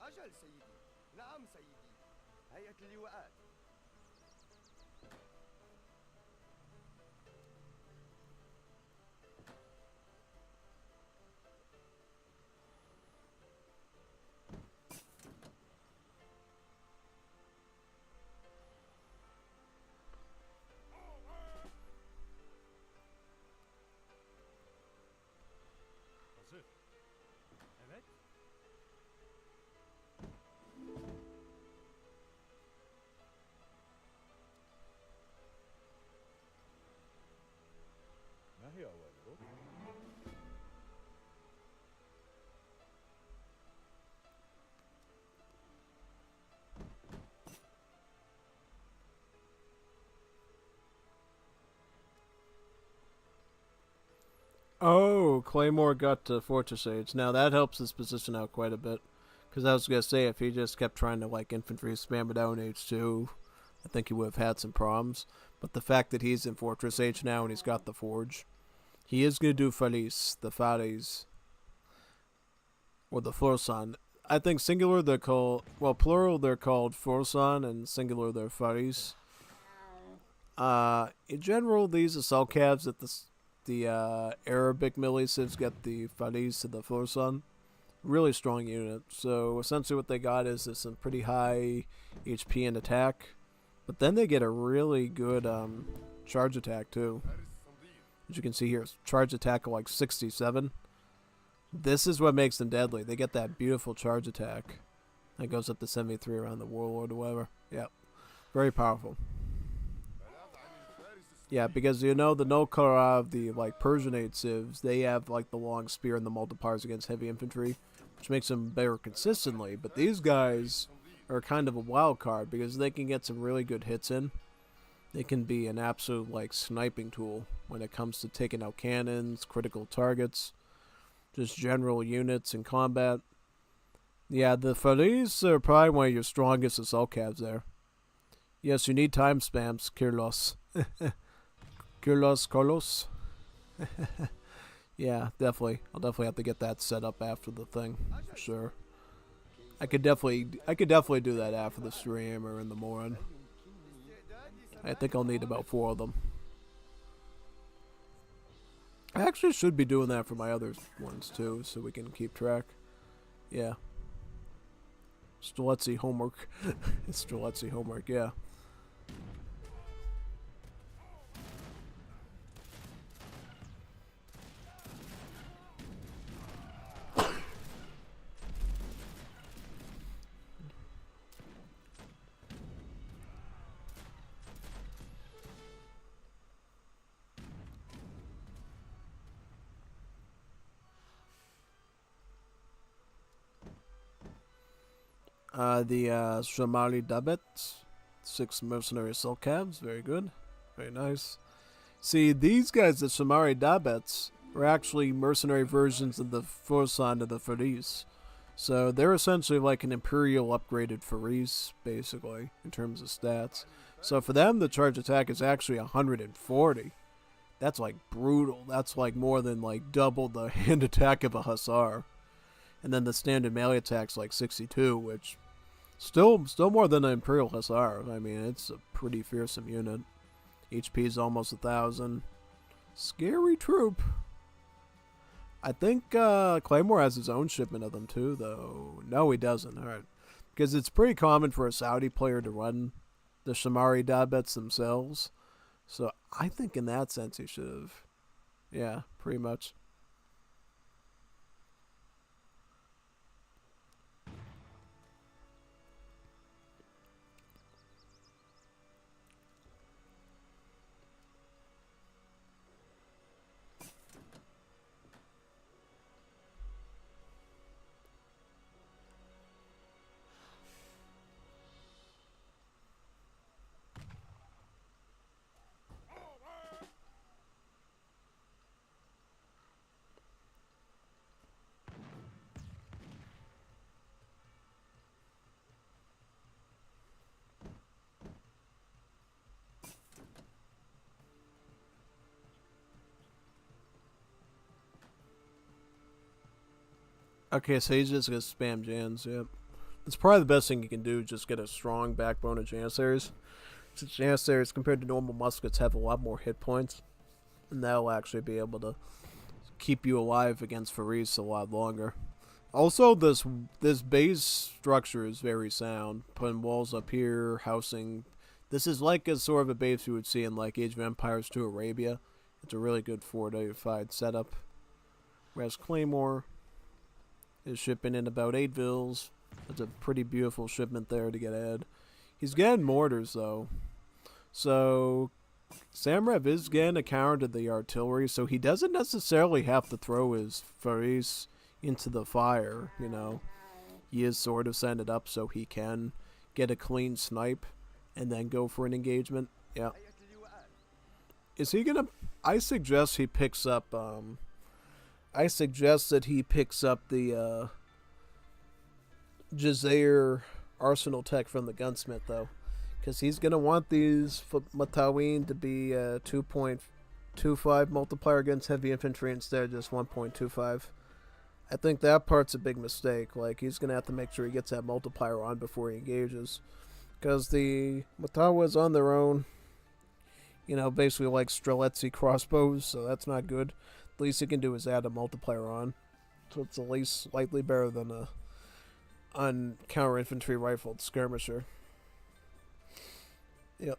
أجل سيدي. نعم سيدي. هيئة اللواءات. Hazır. Evet. ما هي أوامرك؟ Oh, Claymore got to Fortress Age. Now that helps his position out quite a bit. Because I was going to say, if he just kept trying to, like, infantry spam it out in H2, I think he would have had some problems. But the fact that he's in Fortress Age now and he's got the Forge, he is going to do Faris, the Faris, or the Forsan. I think singular they're called, well, plural they're called Forsan, and singular they're Faris. In general, these assault cabs that the Arabic militias get the Faris to the Forsan. Really strong unit. So essentially what they got is some pretty high HP and attack. But then they get a really good charge attack too. As you can see here, charge attack of like 67. This is what makes them deadly. They get that beautiful charge attack. That goes up to 73 around the Warlord or whatever. Yep. Very powerful. Yeah, because you know the Nokarav, the like Persianate civs, they have like the long spear and the multipliers against heavy infantry, which makes them better consistently. But these guys are kind of a wild card because they can get some really good hits in. They can be an absolute like sniping tool when it comes to taking out cannons, critical targets, just general units in combat. Yeah, the Faris are probably one of your strongest assault cabs there. Yes, you need time spams, Kirlos. Kirlos Carlos. Yeah, definitely. I'll definitely have to get that set up after the thing, for sure. I could definitely do that after the stream or in the morning. I think I'll need about 4 of them. I actually should be doing that for my other ones too, so we can keep track. Yeah. Streletsy homework. Streletsy homework, yeah. The Shamali Dabet, 6 mercenary silk cabs, very good, very nice. See, these guys, the Shamari Dabets, are actually mercenary versions of the Fursan of the Faris. So they're essentially like an Imperial upgraded Faris, basically, in terms of stats. So for them, the charge attack is actually 140. That's like brutal. That's like more than like double the hand attack of a Hussar. And then the standard melee attack's like 62, which still more than an Imperial Hussar. I mean, it's a pretty fearsome unit. HP is almost 1,000. Scary troop. I think Claymore has his own shipment of them too, though. No, he doesn't. All right, because it's pretty common for a Saudi player to run the Shamari Dabets themselves. So I think in that sense he should have. Yeah, pretty much. Okay, so he's just gonna spam Jans, yep. It's probably the best thing you can do, just get a strong backbone of Janissaries. Since Janissaries, compared to normal muskets, have a lot more hit points. And that'll actually be able to keep you alive against Faris a lot longer. Also, this base structure is very sound. Putting walls up here, housing. This is like a sort of a base you would see in like Age of Empires to Arabia. It's a really good fortified setup. Whereas Claymore is shipping in about 8 vills. That's a pretty beautiful shipment there to get ahead. He's getting mortars though. So Samrev is getting a counter to the artillery, so he doesn't necessarily have to throw his Faris into the fire, you know. He is sort of setting it up so he can get a clean snipe and then go for an engagement. Yeah. Is he gonna... I suggest he picks up I suggest that he picks up the Jazair arsenal tech from the gunsmith, though. Because he's going to want these Mataween to be 2.25 multiplier against heavy infantry instead of just 1.25. I think that part's a big mistake. Like, he's going to have to make sure he gets that multiplier on before he engages. Because the Matawas on their own, you know, basically like Streletsy crossbows, so that's not good. The least he can do is add a multiplier on. So it's at least slightly better than a counter infantry rifled skirmisher. Yep.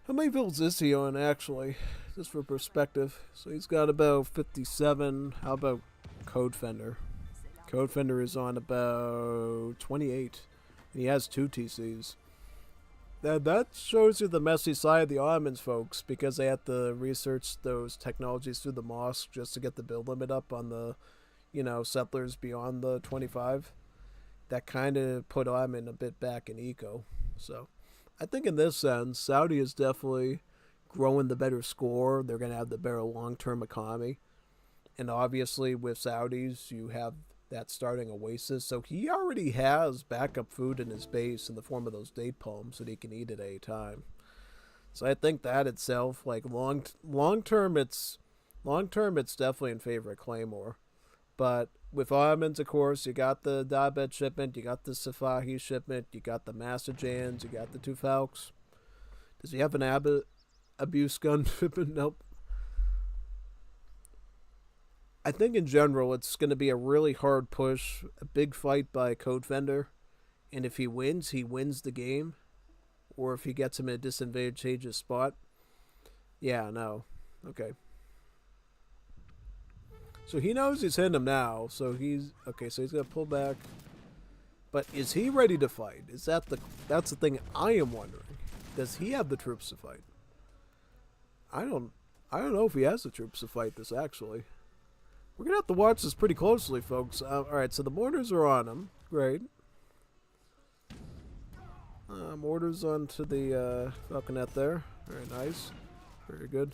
How many vills is he on actually? Just for perspective. So he's got about 57. How about Codefender? Codefender is on about 28. And he has 2 TCs. That shows you the messy side of the Ottomans, folks, because they had to research those technologies through the mosque just to get the build limit up on the, you know, settlers beyond the 25. That kind of put Ottoman a bit back in eco. So I think in this sense, Saudi is definitely growing the better score. They're going to have the better long-term economy. And obviously with Saudis, you have that starting oasis, so he already has backup food in his base in the form of those date palms that he can eat at any time. So I think that itself, like long term, it's definitely in favor of Claymore. But with Ottomans, of course, you got the Dabet shipment, you got the Safahi shipment, you got the Massajans, you got the 2 Falcons. Does he have an abuse gun shipment? Nope. I think in general it's going to be a really hard push, a big fight by Codefender, and if he wins the game, or if he gets him in a disadvantageous spot. Yeah, no. Okay. So he knows he's hitting him now, so he's... Okay, so he's going to pull back. But is he ready to fight? That's the thing I am wondering. Does he have the troops to fight? I don't know if he has the troops to fight this, actually. We're going to have to watch this pretty closely, folks. Alright, so the mortars are on him. Great. Mortars onto the falconet there. Very nice. Very good.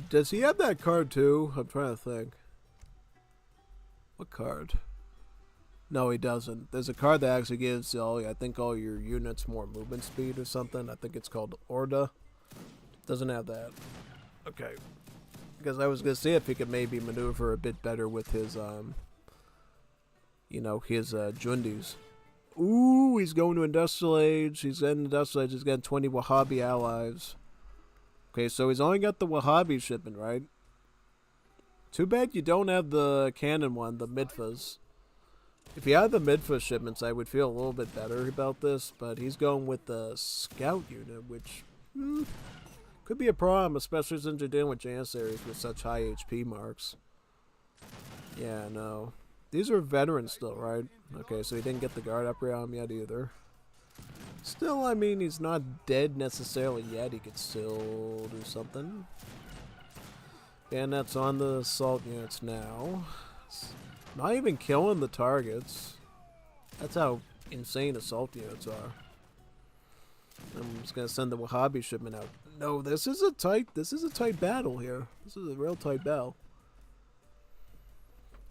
Does he have that card too? I'm trying to think. What card? No, he doesn't. There's a card that actually gives I think all your units more movement speed or something. I think it's called Orda. Doesn't have that. Okay. Because I was gonna see if he could maybe maneuver a bit better with his his Jundis. Ooh, he's going to Industrial Age. He's getting Industrial Age. He's getting 20 Wahhabi allies. Okay, so he's only got the Wahhabi shipment, right? Too bad you don't have the cannon one, the Midfas. If he had the Midfa shipments, I would feel a little bit better about this, but he's going with the Scout unit, which could be a problem, especially since you're dealing with Janissaries with such high HP marks. Yeah, no. These are veterans still, right? Okay, so he didn't get the guard upgrade on him yet either. Still, I mean, he's not dead necessarily yet. He could still do something. And that's on the assault units now. Not even killing the targets. That's how insane assault units are. I'm just gonna send the Wahhabi shipment out. No, this is a tight battle here. This is a real tight battle.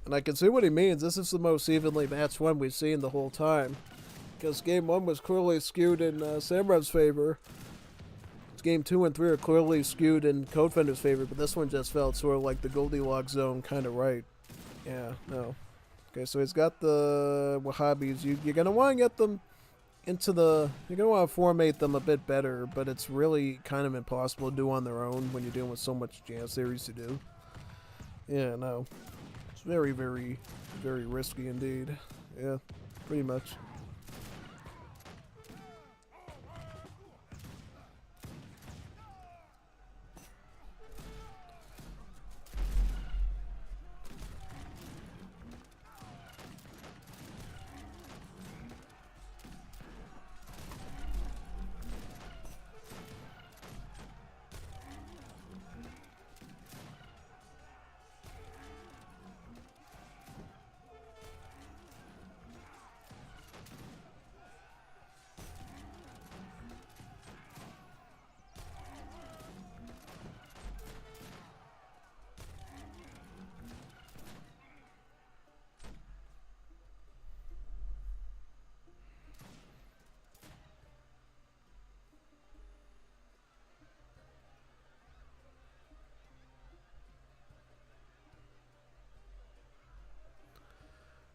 And I can see what he means. This is the most evenly matched one we've seen the whole time. Because game 1 was clearly skewed in Samrev's favor. Game 2 and 3 are clearly skewed in Codefender's favor, but this one just felt sort of like the Goldilocks zone kind of right. Yeah, no. Okay, so he's got the Wahhabis. You're going to want to get them into the... You're going to want to formate them a bit better, but it's really kind of impossible to do on their own when you're dealing with so much Janissaries to do. Yeah, no. It's very, very, very risky indeed. Yeah, pretty much.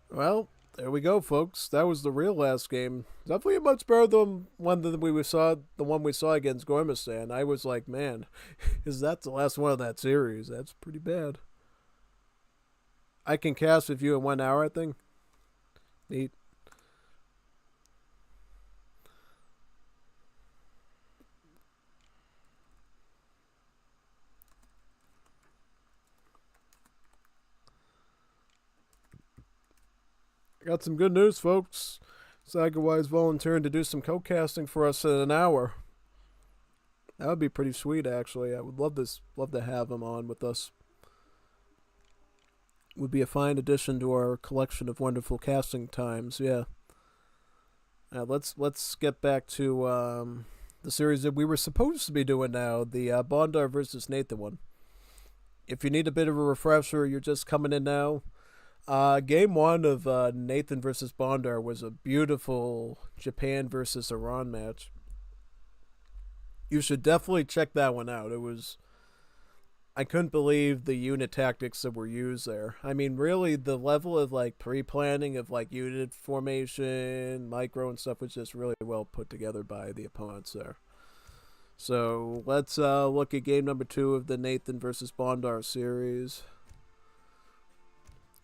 Well, there we go, folks. That was the real last game. Definitely much better than the one we saw against Gormistan. I was like, man, is that the last one of that series? That's pretty bad. I can cast with you in 1 hour, I think. Neat. Got some good news, folks. Sagawai's volunteering to do some co-casting for us in an hour. That would be pretty sweet, actually. I would love to have him on with us. Would be a fine addition to our collection of wonderful casting times. Yeah. Let's get back to the series that we were supposed to be doing now, the Bondar versus Nathan one. If you need a bit of a refresher, you're just coming in now. Game 1 of Nathan versus Bondar was a beautiful Japan versus Iran match. You should definitely check that one out. I couldn't believe the unit tactics that were used there. I mean, really, the level of like pre-planning of like unit formation, micro, and stuff was just really well put together by the opponents there. So let's look at game number 2 of the Nathan versus Bondar series.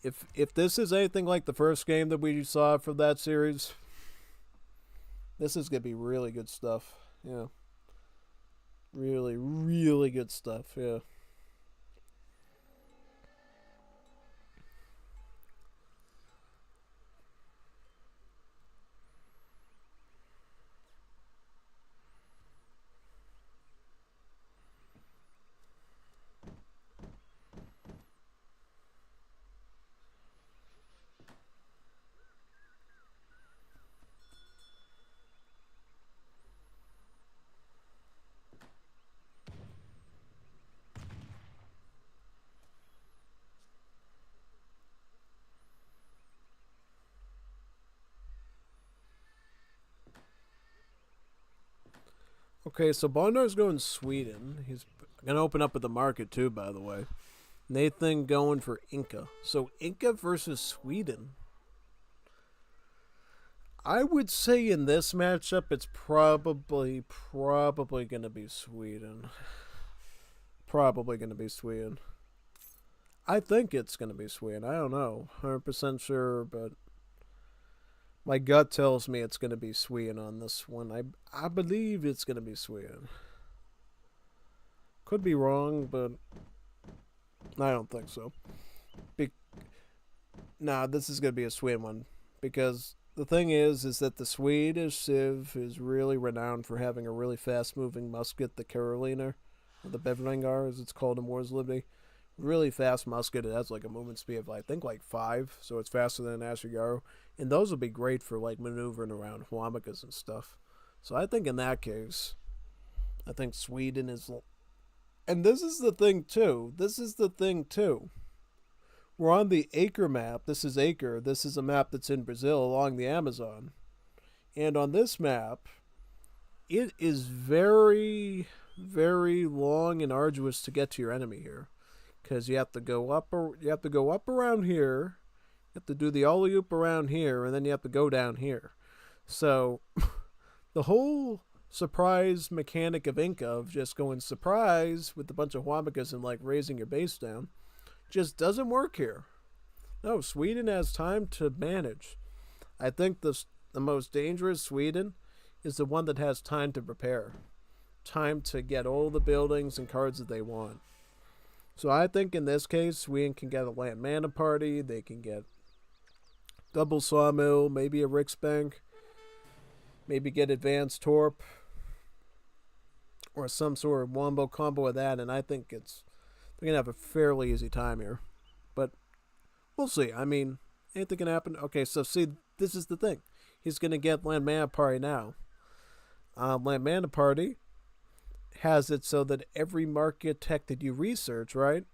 If this is anything like the first game that we saw from that series, this is gonna be really good stuff. Yeah, really, really good stuff. Yeah. Okay, so Bondar's going Sweden. He's going to open up at the market too, by the way. Nathan going for Inca. So Inca versus Sweden. I would say in this matchup, it's probably going to be Sweden. Probably going to be Sweden. I think it's going to be Sweden. I don't know. 100% sure, but my gut tells me it's going to be Sweden on this one. I believe it's going to be Sweden. Could be wrong, but I don't think so. Nah, this is going to be a Sweden one. Because the thing is that the Swedish Civ is really renowned for having a really fast-moving musket, the Carolina, or the vanguard, as it's called in Wars of Liberty. Really fast musket. It has like a movement speed of I think like 5, so it's faster than an Ashigaru. And those would be great for like maneuvering around Huamakas and stuff. So I think in that case, I think Sweden is. And this is the thing too. We're on the Acre map. This is Acre. This is a map that's in Brazil along the Amazon. And on this map, it is very, very long and arduous to get to your enemy here. Because you have to go up around here, you have to do the alley-oop around here, and then you have to go down here. So, the whole surprise mechanic of Inca, of just going surprise with a bunch of Huamakas and like raising your base down, just doesn't work here. No, Sweden has time to manage. I think the most dangerous Sweden is the one that has time to prepare. Time to get all the buildings and cards that they want. So I think in this case, Sweden can get a land mana party. They can get double sawmill, maybe a Riksbank, maybe get advanced torp, or some sort of wombo combo of that. And I think they're gonna have a fairly easy time here, but we'll see. I mean, anything can happen. Okay, so see, this is the thing. He's gonna get land mana party now. Land mana party has it so that every market tech that you research, right,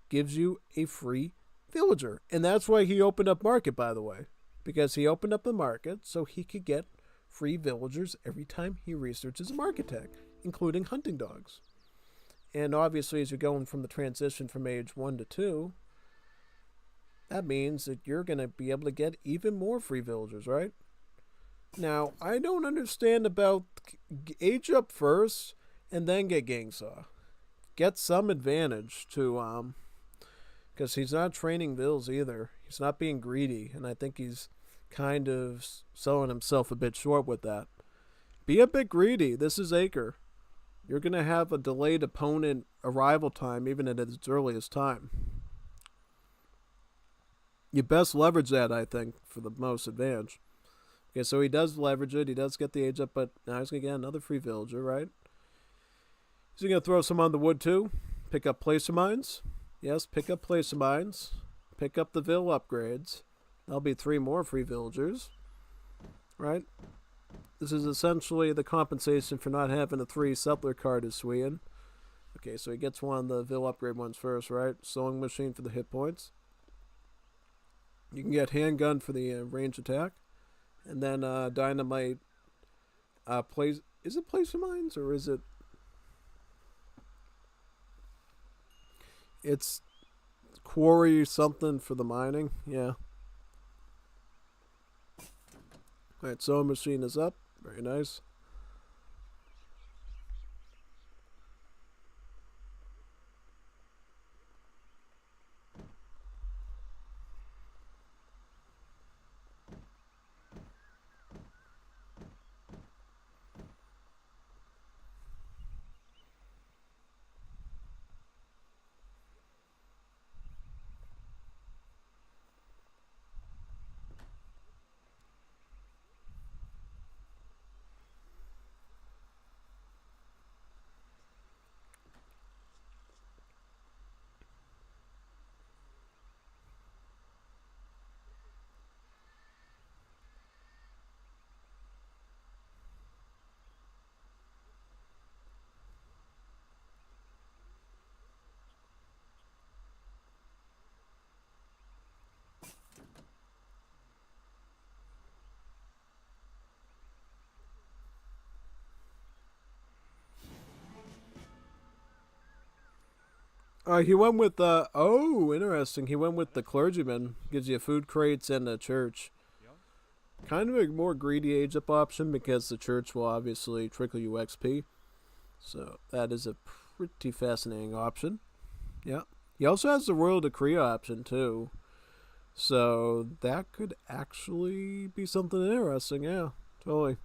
gives you a free villager. And that's why he opened up market, by the way. Because he opened up the market so he could get free villagers every time he researches a market tech, including hunting dogs. And obviously, as you're going from the transition from age 1 to 2, that means that you're going to be able to get even more free villagers, right? Now, I don't understand about age up first and then get Gangsaw. Get some advantage to, because he's not training vills either. He's not being greedy, and I think he's kind of selling himself a bit short with that. Be a bit greedy. This is Acre. You're going to have a delayed opponent arrival time, even at its earliest time. You best leverage that, I think, for the most advantage. Okay, so he does leverage it. He does get the age up, but now he's going to get another free villager, right? Is he going to throw some on the wood, too? Pick up placer mines? Yes, pick up placer mines. Pick up the vill upgrades. That'll be 3 more free villagers. Right? This is essentially the compensation for not having a 3 settler card as Sweden. Okay, so he gets one of the Vil upgrade ones first, right? Sewing machine for the hit points. You can get handgun for the range attack. And then dynamite plays... Is it place of mines or is it... It's quarry something for the mining. Yeah. Alright, sewing machine is up. Very nice. He went with oh, interesting. He went with the clergyman. Gives you food crates and a church. Kind of a more greedy age up option because the church will obviously trickle you XP. So that is a pretty fascinating option. Yeah. He also has the royal decree option too. So that could actually be something interesting. Yeah, totally.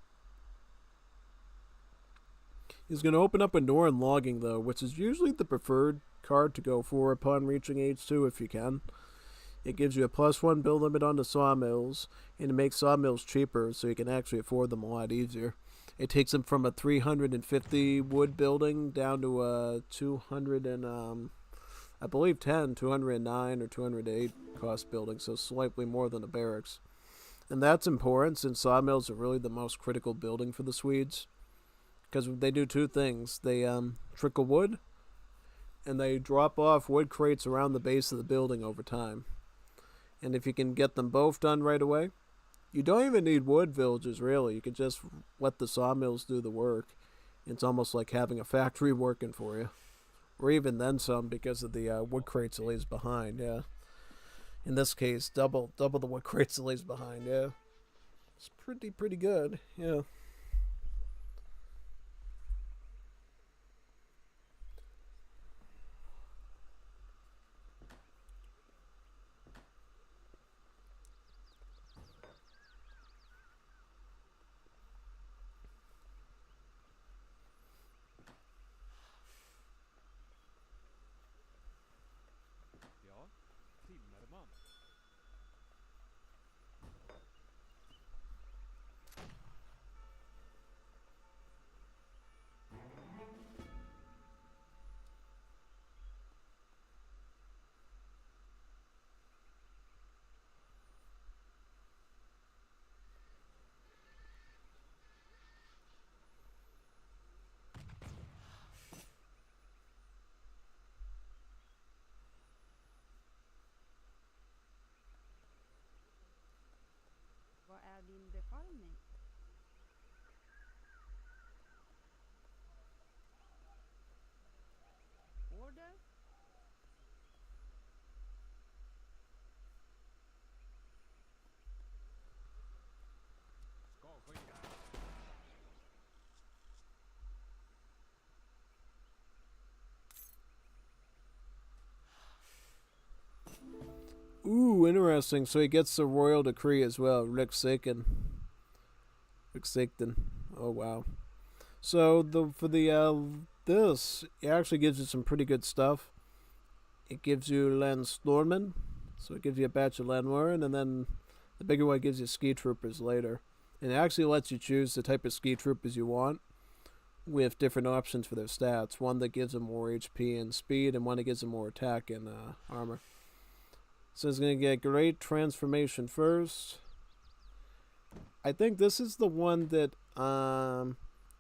He's going to open up a Norn logging though, which is usually the preferred card to go for upon reaching age 2 if you can. It gives you a +1 build limit on the sawmills, and it makes sawmills cheaper so you can actually afford them a lot easier. It takes them from a 350 wood building down to a 200 and I believe 209 or 208 cost building, so slightly more than a barracks. And that's important since sawmills are really the most critical building for the Swedes, because they do 2 things. They trickle wood, and they drop off wood crates around the base of the building over time. And if you can get them both done right away, you don't even need wood villages, really. You can just let the sawmills do the work. It's almost like having a factory working for you. Or even then some because of the wood crates it leaves behind, yeah. In this case, double the wood crates it leaves behind, yeah. It's pretty good, yeah. Ja, timmerman. Vad är din befallning? Order? Ska ske. Ooh, interesting. So he gets the royal decree as well. Riksdagen. Oh wow. So for the this, it actually gives you some pretty good stuff. It gives you Landstormen, so it gives you a batch of Landwarren, and then the bigger one gives you ski troopers later. And it actually lets you choose the type of ski troopers you want with different options for their stats. One that gives them more HP and speed, and one that gives them more attack and armor. So it's going to get great transformation first. I think this is the one that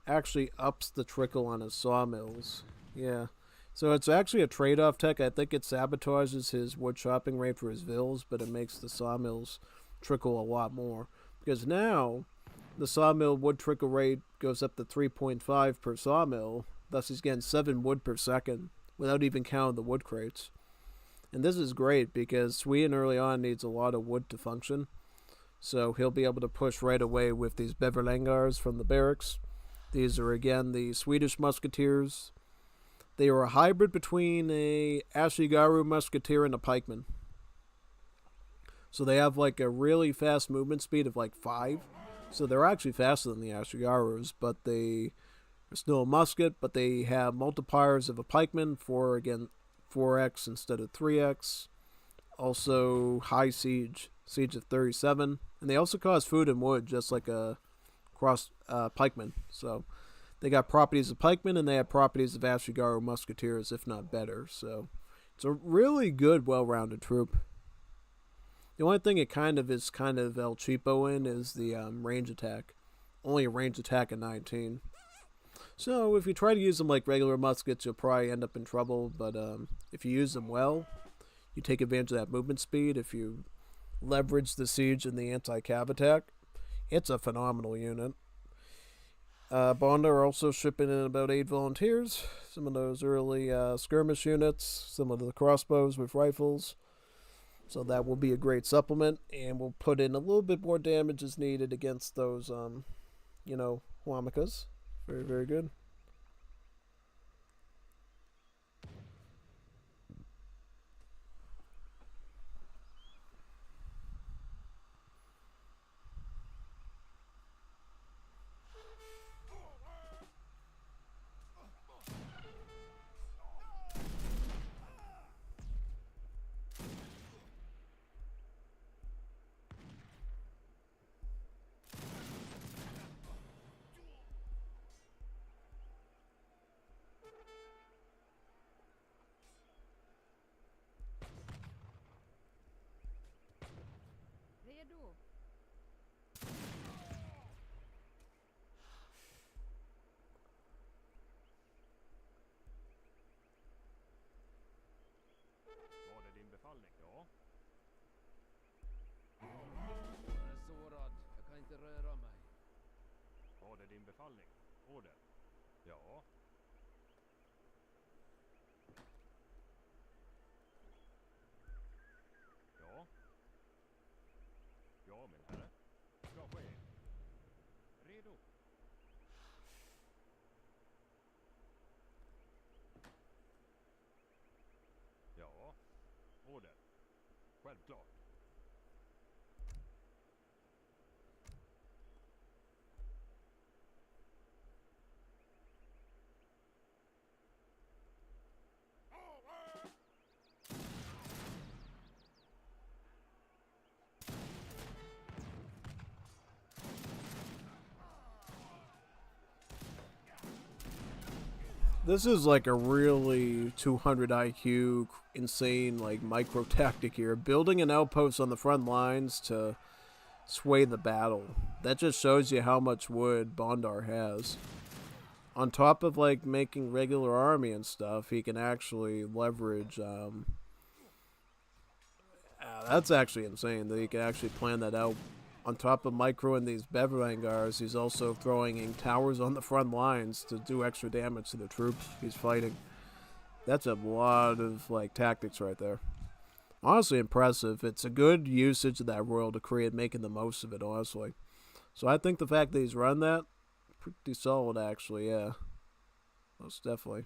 actually ups the trickle on his sawmills. Yeah. So it's actually a trade-off tech. I think it sabotages his wood chopping rate for his vills, but it makes the sawmills trickle a lot more. Because now the sawmill wood trickle rate goes up to 3.5 per sawmill. Thus he's getting 7 wood per second without even counting the wood crates. And this is great because Sweden early on needs a lot of wood to function. So he'll be able to push right away with these Beverlangars from the barracks. These are again the Swedish musketeers. They are a hybrid between a Ashigaru musketeer and a pikeman. So they have like a really fast movement speed of like 5. So they're actually faster than the Ashigarus, but they are still a musket, but they have multipliers of a pikeman for, again, 4x instead of 3x. Also high siege of 37. And they also cause food and wood just like a cross pikeman. So they got properties of pikemen and they have properties of Ashigaru musketeers, if not better. So it's a really good, well-rounded troop. The only thing it kind of is kind of El Cheapo in is the range attack. Only a range attack at 19. So if you try to use them like regular muskets, you'll probably end up in trouble. But if you use them well, you take advantage of that movement speed. If you leverage the siege and the anti-cav attack, it's a phenomenal unit. Bonda are also shipping in about 8 volunteers. Some of those early skirmish units, some of the crossbows with rifles. So that will be a great supplement, and we'll put in a little bit more damage as needed against those, Huamakas. Very, very good. Redo. Var det din befallning? Ja. Jag är sårad. Jag kan inte röra mig. Var det din befallning? Order? Ja. Ja. Ja, min herre. Ska ske. Redo. Ja. Order. Självklart. This is like a really 200 IQ, insane, like, micro tactic here. Building an outpost on the front lines to sway the battle. That just shows you how much wood Bondar has. On top of, like, making regular army and stuff, he can actually leverage, that's actually insane that he can actually plan that out. On top of micro and these Beverangars, he's also throwing in towers on the front lines to do extra damage to the troops he's fighting. That's a lot of, like, tactics right there. Honestly impressive. It's a good usage of that royal decree and making the most of it, honestly. So I think the fact that he's run that, pretty solid actually, yeah. Most definitely.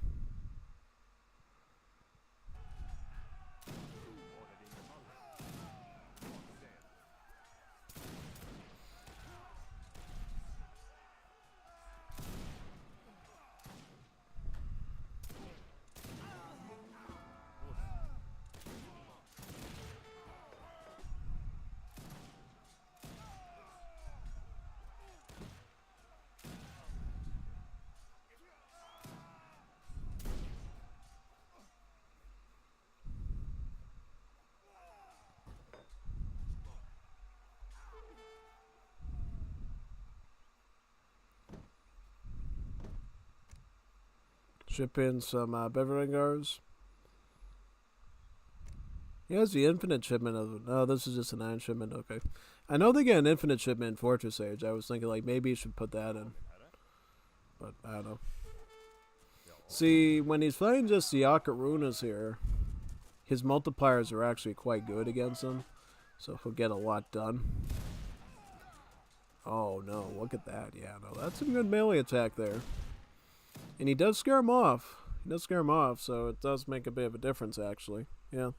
Ship in some Beverengars. He has the infinite shipment of. Oh, this is just an iron shipment. Okay. I know they get an infinite shipment in Fortress Age. I was thinking, like, maybe you should put that in. But, I don't know. See, when he's playing just the Okarunas here, his multipliers are actually quite good against him. So he'll get a lot done. Oh, no. Look at that. Yeah, no. That's a good melee attack there. And he does scare him off. He does scare him off, so it does make a bit of a difference, actually. Yeah.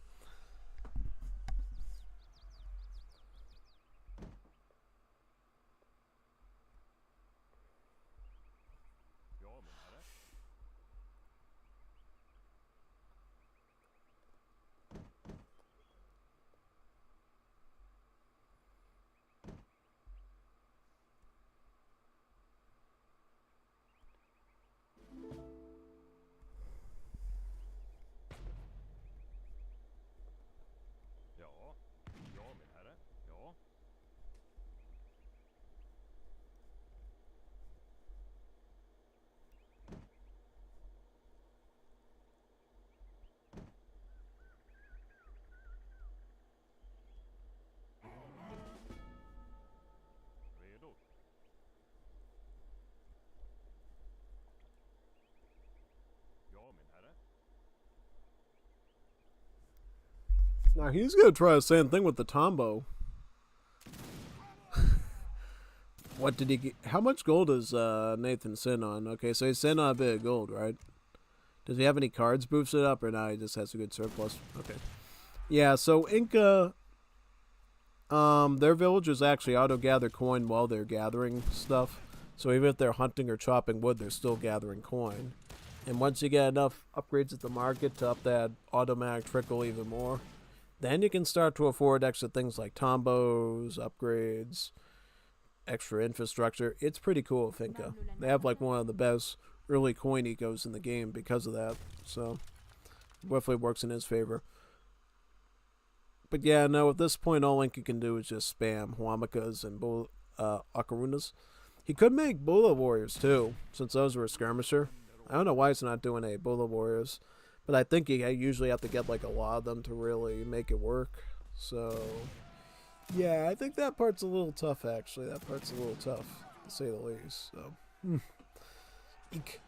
Now he's gonna try the same thing with the Tombow. What did he get? How much gold is Nathan Sin on? Okay, so he's sitting on a bit of gold, right? Does he have any cards boosted up or not? He just has a good surplus. Okay. Yeah, so Inca, their villagers actually auto-gather coin while they're gathering stuff. So even if they're hunting or chopping wood, they're still gathering coin. And once you get enough upgrades at the market to up that automatic trickle even more, then you can start to afford extra things like Tombos, upgrades, extra infrastructure. It's pretty cool with Inca. They have like one of the best early coin ecos in the game because of that. So, definitely works in his favor. But yeah, no, at this point, all Inca can do is just spam Huamakas and Okarunas. He could make Bula Warriors too, since those were a skirmisher. I don't know why he's not doing a Bula Warriors. But I think you usually have to get like a lot of them to really make it work. So, yeah, I think that part's a little tough, actually. That part's a little tough, to say the least. So, Eek.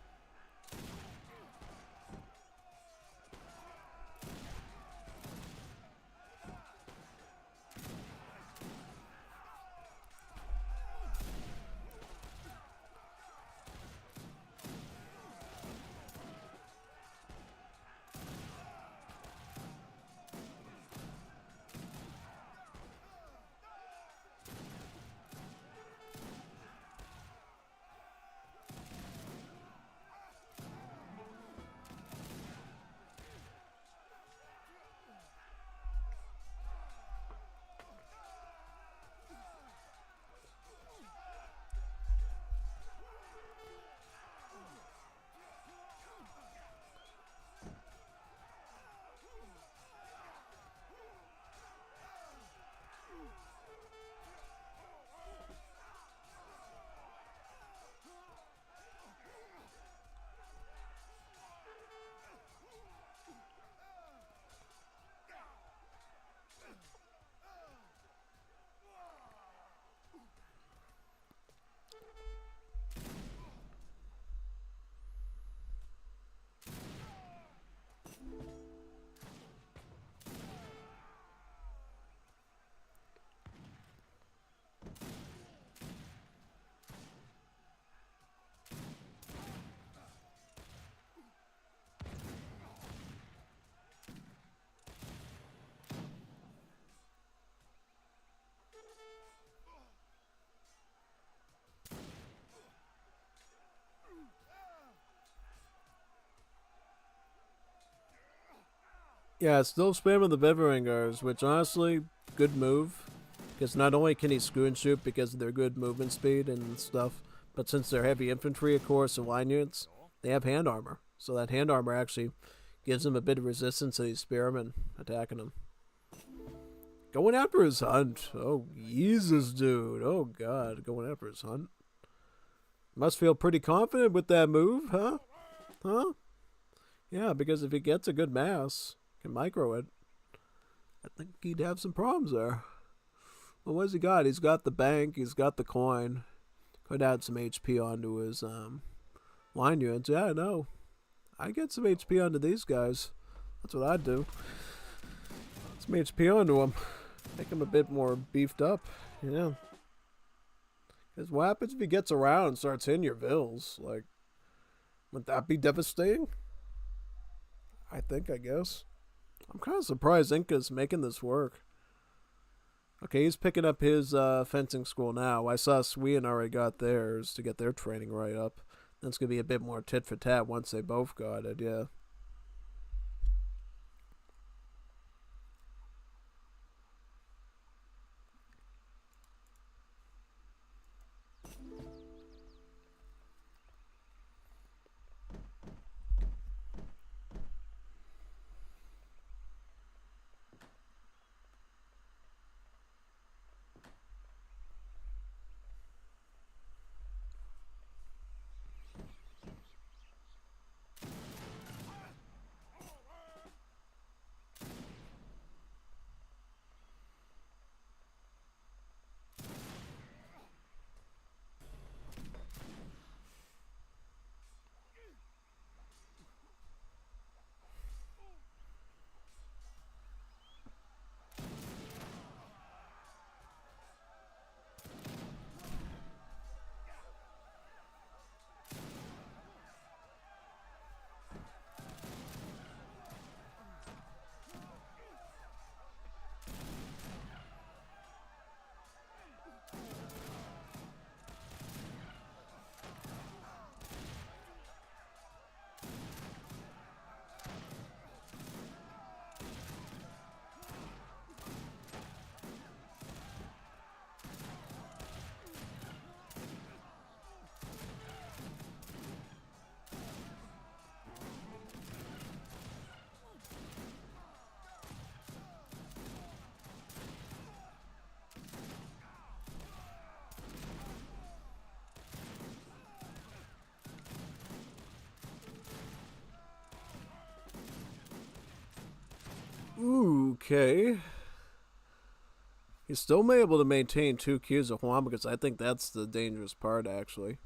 Yeah, still spamming the Beverengars, which honestly, good move. Because not only can he screw and shoot because of their good movement speed and stuff, but since they're heavy infantry, of course, and line units, they have hand armor. So that hand armor actually gives them a bit of resistance to these spearmen attacking them. Going after his hunt. Oh, Jesus, dude. Oh, God. Going after his hunt. Must feel pretty confident with that move, huh? Huh? Yeah, because if he gets a good mass, can micro it, I think he'd have some problems there. Well, what's he got? He's got the bank, he's got the coin. Could add some HP onto his line units. Yeah, I know. I get some HP onto these guys. That's what I'd do. Some HP onto them. Make him a bit more beefed up. Yeah. Because what happens if he gets around and starts hitting your vills? Like, would that be devastating? I guess. I'm kind of surprised Inca's making this work. Okay, he's picking up his fencing school now. I saw Sweden already got theirs to get their training right up. That's going to be a bit more tit for tat once they both got it, yeah. Ooh, okay. He's still able to maintain 2 Qs of Juan because I think that's the dangerous part, actually.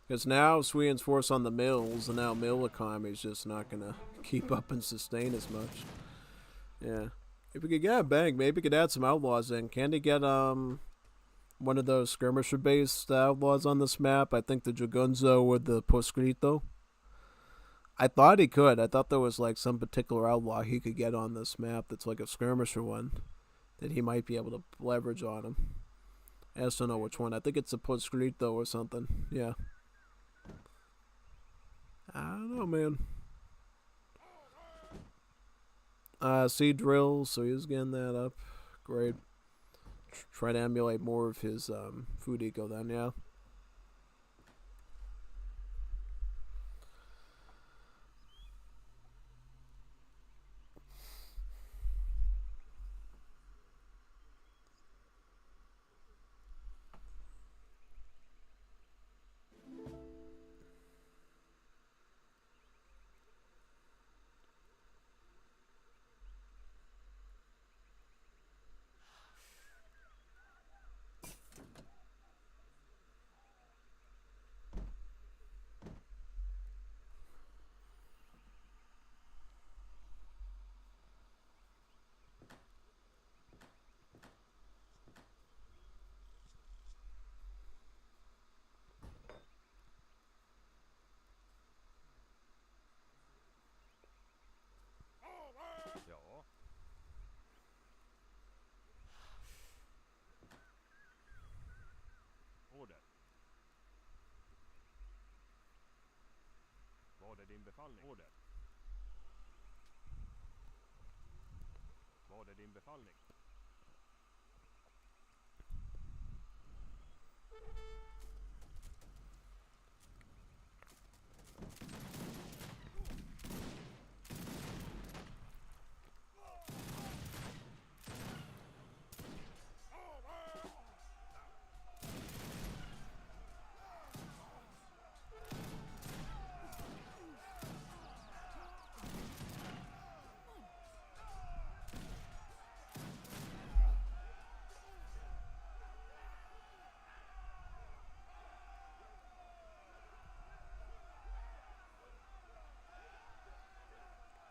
Because now Sweden's force on the mills, and now mill economy is just not going to keep up and sustain as much. Yeah. If we could get a bank, maybe we could add some outlaws in. Can he get one of those skirmisher-based outlaws on this map? I think the Dragunzo or the Poscrito. I thought he could. I thought there was like some particular outlaw he could get on this map that's like a skirmisher one that he might be able to leverage on him. I just don't know which one. I think it's a Poscrito or something. Yeah. I don't know, man. Seed drill, so he's getting that up. Great. Try to emulate more of his food eco then, yeah. Ja. Order. Vad är din befallning? Order. Vad är din befallning?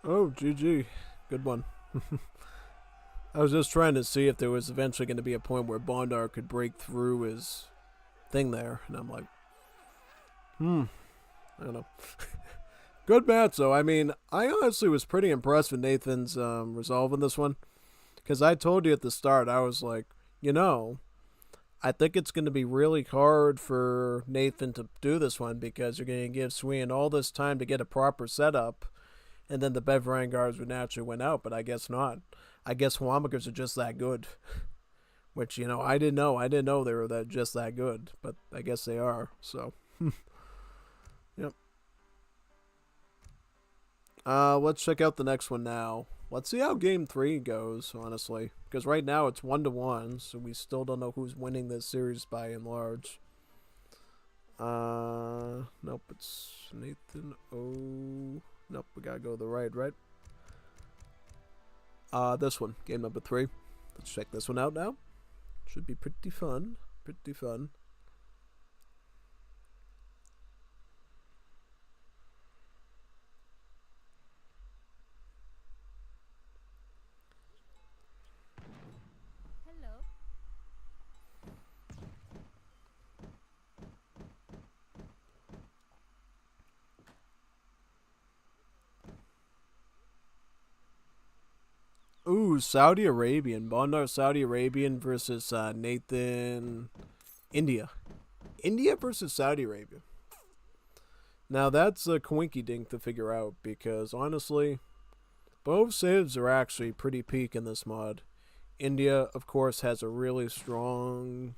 Oh, GG. Good one. I was just trying to see if there was eventually going to be a point where Bondar could break through his thing there. And I'm like, I don't know. Good match, though. I mean, I honestly was pretty impressed with Nathan's resolve in this one. Because I told you at the start, I was like, I think it's going to be really hard for Nathan to do this one because you're going to give Swain all this time to get a proper setup, and then the Bev Vanguards would naturally win out, but I guess not. I guess Wamagers are just that good. Which, I didn't know. I didn't know they were just that good, but I guess they are, so. Yep. Let's check out the next one now. Let's see how game 3 goes, honestly. Because right now it's 1-1, so we still don't know who's winning this series by and large. Nope, it's Nathan. Oh, nope, we gotta go to the right? This one, game number 3. Let's check this one out now. Should be pretty fun. Pretty fun. Hello. Ooh, Saudi Arabian. Bondar Saudi Arabian versus Nathan India. India versus Saudi Arabia. Now that's a coinky dink to figure out because honestly, both civs are actually pretty peak in this mod. India, of course, has a really strong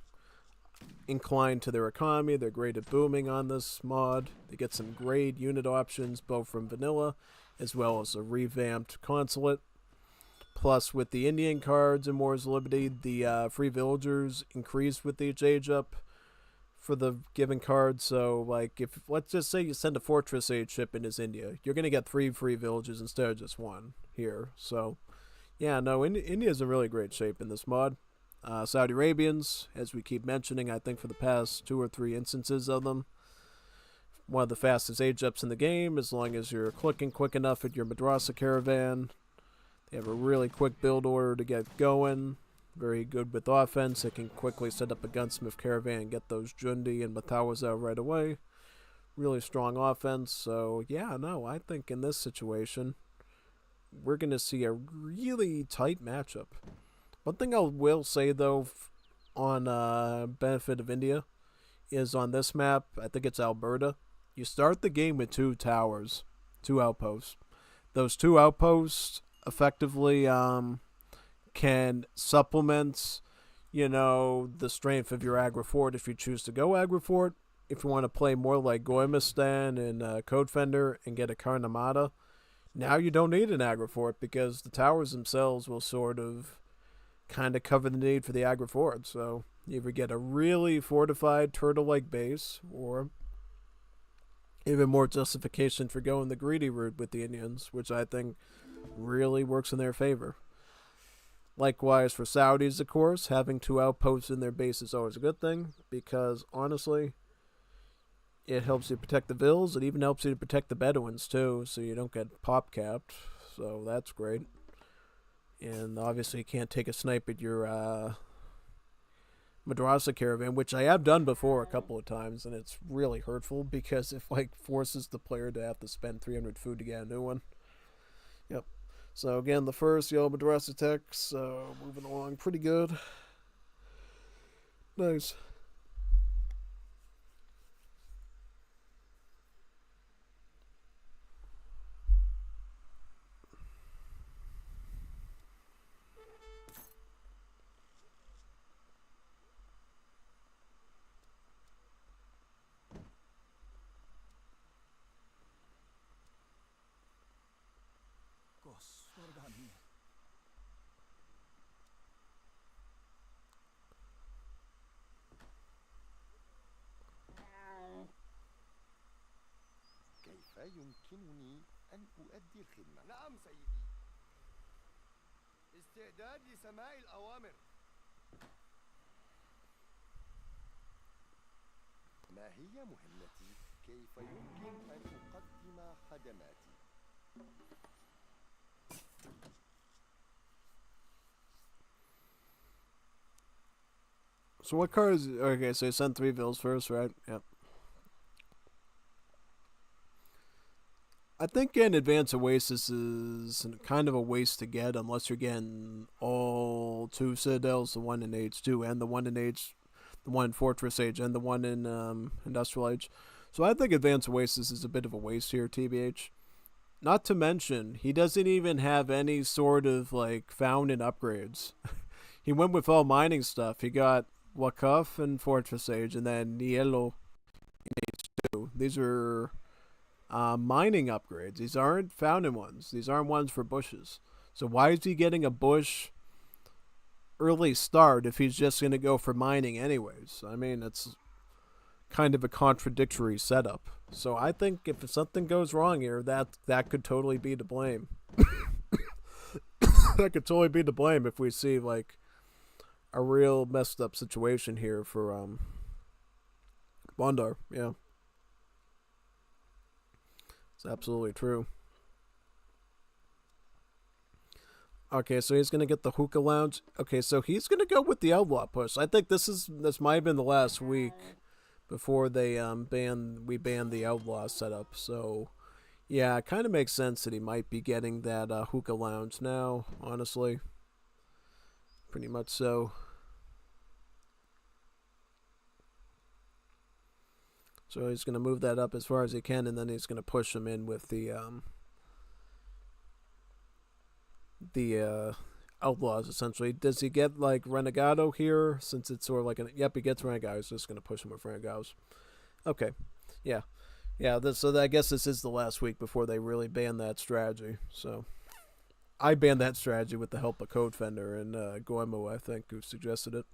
incline to their economy. They're great at booming on this mod. They get some great unit options both from vanilla as well as a revamped consulate. Plus, with the Indian cards in Wars of Liberty, the free villagers increase with each age up for the given card. So, like, if let's just say you send a Fortress Age ship into India, you're going to get 3 free villages instead of just 1 here. So, yeah, no, India's in really great shape in this mod. Saudi Arabians, as we keep mentioning, I think for the past 2 or 3 instances of them, one of the fastest age ups in the game, as long as you're clicking quick enough at your Madrasa caravan. They have a really quick build order to get going. Very good with offense. They can quickly set up a gunsmith caravan and get those Jundi and Matawas out right away. Really strong offense. So, yeah, no, I think in this situation, we're going to see a really tight matchup. One thing I will say, though, on benefit of India, is on this map, I think it's Alberta, you start the game with 2 towers, 2 outposts. Those 2 outposts effectively can supplement, the strength of your agri-fort if you choose to go agri-fort. If you want to play more like Goimistan and Codefender and get a Karnamata, now you don't need an agri-fort because the towers themselves will sort of kind of cover the need for the agri-fort. So you either get a really fortified turtle-like base or even more justification for going the greedy route with the Indians, which I think really works in their favor. Likewise for Saudis, of course, having 2 outposts in their base is always a good thing because honestly, it helps you protect the vills. It even helps you to protect the Bedouins too, so you don't get pop capped. So that's great. And obviously, you can't take a snipe at your Madrasa caravan, which I have done before a couple of times, and it's really hurtful because it forces the player to have to spend 300 food to get a new one. Yep. So again, the first Yo Madrasa techs moving along pretty good. Nice. كيف يمكنني أن أؤدي الخدمة؟ نعم سيدي. استعداد لسماع الأوامر. ما هي مهمتي؟ كيف يمكن أن أقدم خدماتي؟ So what cards? Okay, so you sent 3 bills first, right? Yep. I think getting Advanced Oasis is kind of a waste to get unless you're getting all 2 Citadels, the one in Age 2 and the one in Fortress Age and the one in Industrial Age. So I think Advanced Oasis is a bit of a waste here, TBH. Not to mention, he doesn't even have any sort of like fountain upgrades. He went with all mining stuff. He got Wakaf in Fortress Age and then Nielo in Age 2. These are mining upgrades. These aren't fountain ones. These aren't ones for bushes. So why is he getting a bush early start if he's just going to go for mining anyways? I mean, it's kind of a contradictory setup. So I think if something goes wrong here, that could totally be to blame. That could totally be to blame if we see like a real messed up situation here for Bondar. Yeah. It's absolutely true. Okay, so he's gonna get the hookah lounge. Okay, so he's gonna go with the outlaw push. I think this might have been the last week before they banned the outlaw setup. So yeah, it kind of makes sense that he might be getting that hookah lounge now. Honestly, pretty much so. So he's going to move that up as far as he can, and then he's going to push him in with the outlaws, essentially. Does he get, like, Renegado here, since it's sort of like yep, he gets Renegado. He's just going to push him with Renegados. Okay. Yeah. Yeah, so I guess this is the last week before they really ban that strategy. So I banned that strategy with the help of Codefender and Goemo, I think, who suggested it.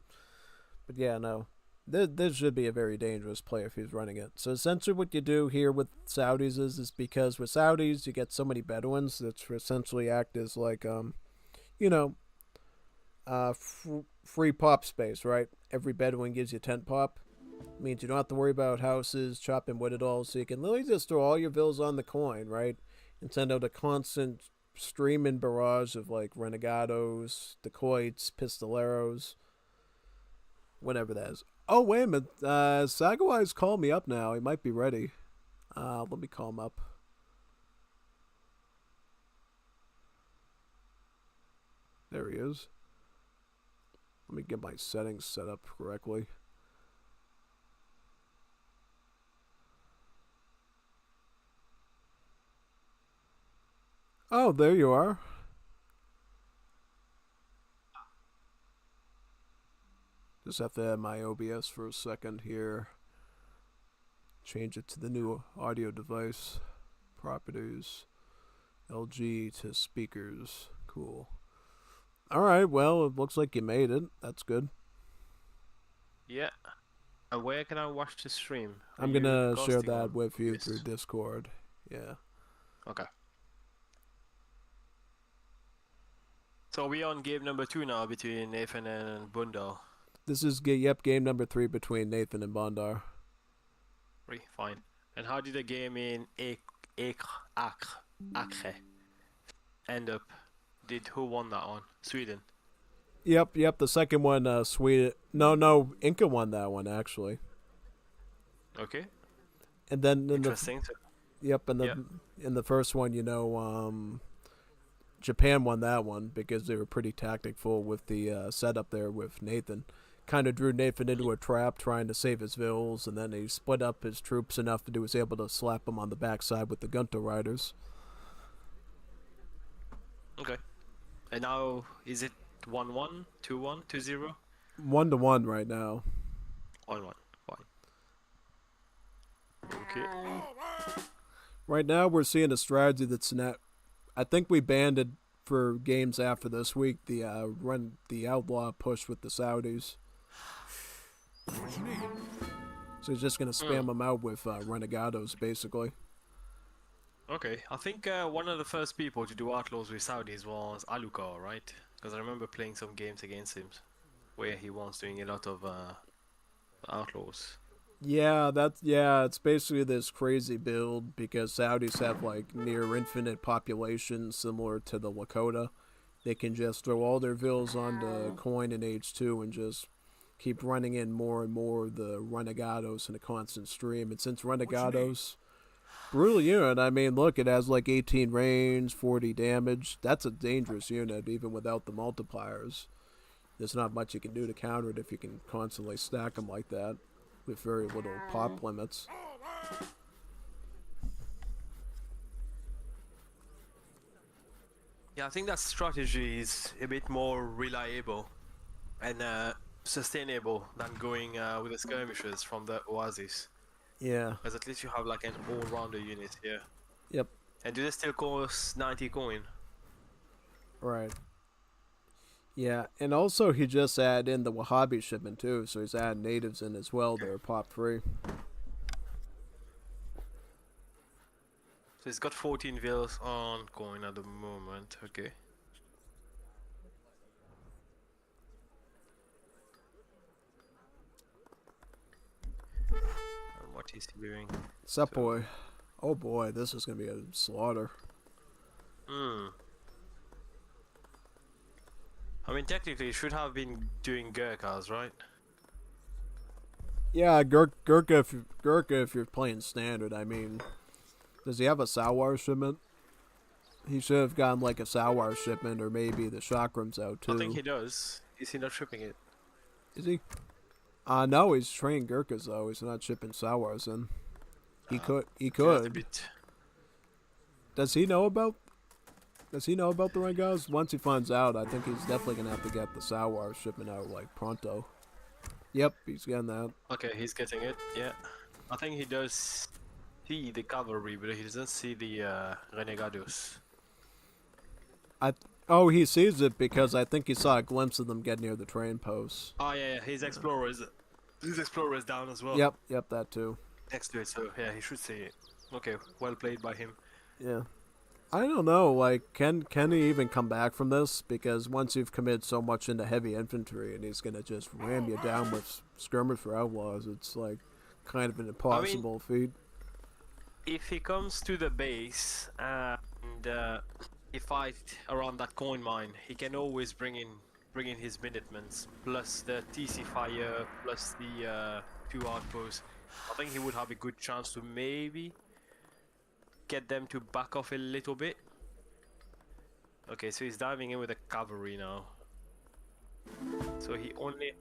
But yeah, no. This should be a very dangerous play if he's running it. So essentially what you do here with Saudis is because with Saudis you get so many Bedouins that essentially act as like, free pop space, right? Every Bedouin gives you 10 pop. Means you don't have to worry about houses, chopping wood at all. So you can literally just throw all your vills on the coin, right? And send out a constant streaming barrage of like Renegados, Dacoits, Pistoleros, whatever that is. Oh, wait a minute. Sagawai's calling me up now. He might be ready. Let me call him up. There he is. Let me get my settings set up correctly. Oh, there you are. Just have to add my OBS for a second here. Change it to the new audio device. Properties. LG to speakers. Cool. Alright, well, it looks like you made it. That's good. Yeah. And where can I watch the stream? I'm gonna share that with you through Discord. Yeah. Okay. So we on game number 2 now between Nathan and Bundar. This is game number 3 between Nathan and Bondar. Right, fine. And how did the game in Acre end up? Who won that one? Sweden. Yep. The second one, Sweden. No, Inca won that one actually. Okay. And then interesting. In the first one, Japan won that one because they were pretty tactful with the setup there with Nathan. Kind of drew Nathan into a trap trying to save his vills, and then he split up his troops enough that he was able to slap him on the backside with the Gunter Riders. Okay. And now, is it 1-1, 2-1, 2-0? 1-1 right now. 1-1, fine. Okay. Right now, we're seeing a strategy that's not. I think we banned it for games after this week. The outlaw push with the Saudis. So he's just gonna spam them out with Renegados, basically. Okay, I think one of the first people to do outlaws with Saudis was Alucard, right? Because I remember playing some games against him where he was doing a lot of outlaws. Yeah, it's basically this crazy build because Saudis have like near infinite population similar to the Lakota. They can just throw all their vills onto coin and H2 and just keep running in more and more of the renegados in a constant stream. And since renegados, brutal unit. I mean, look, it has like 18 range, 40 damage. That's a dangerous unit even without the multipliers. There's not much you can do to counter it if you can constantly stack them like that with very little pop limits. Yeah, I think that strategy is a bit more reliable and sustainable than going with the skirmishers from the Oasis. Yeah. Because at least you have like an all-rounder unit here. Yep. And do they still cost 90 coin? Right. Yeah, and also he just added in the Wahhabi shipment too, so he's adding natives in as well. They're pop free. So he's got 14 vills on coin at the moment. Okay. And what is he doing? What's up, boy? Oh boy, this is gonna be a slaughter. I mean, technically, he should have been doing Gurkhas, right? Yeah, Gurkha if you're playing standard. I mean, does he have a Sawar shipment? He should have gotten like a Sawar shipment, or maybe the Chakram's out too. I think he does. Is he not shipping it? Is he? No, he's training Gurkhas though. He's not shipping Sawars in. He could. He Yeah, that's a could. bit... Does he know about? Does he know about the Rengas? Once he finds out, I think he's definitely gonna have to get the Sawar shipment out like pronto. Yep, he's getting that. Okay, he's getting it. Yeah, I think he does see the cavalry, but he doesn't see the renegados. Oh, he sees it because I think he saw a glimpse of them get near the train posts. Oh yeah, his explorer is down as well. Yep, that too. Next to it, so yeah, he should see it. Okay, well played by him. Yeah. I don't know, like, can he even come back from this? Because once you've committed so much into heavy infantry and he's gonna just ram you down with skirmish for outlaws, it's like kind of an impossible feat. If he comes to the base and he fights around that coin mine, he can always bring in his Minutemen plus the TC fire plus the 2 outposts. I think he would have a good chance to maybe get them to back off a little bit. Okay, so he's diving in with the cavalry now. So he only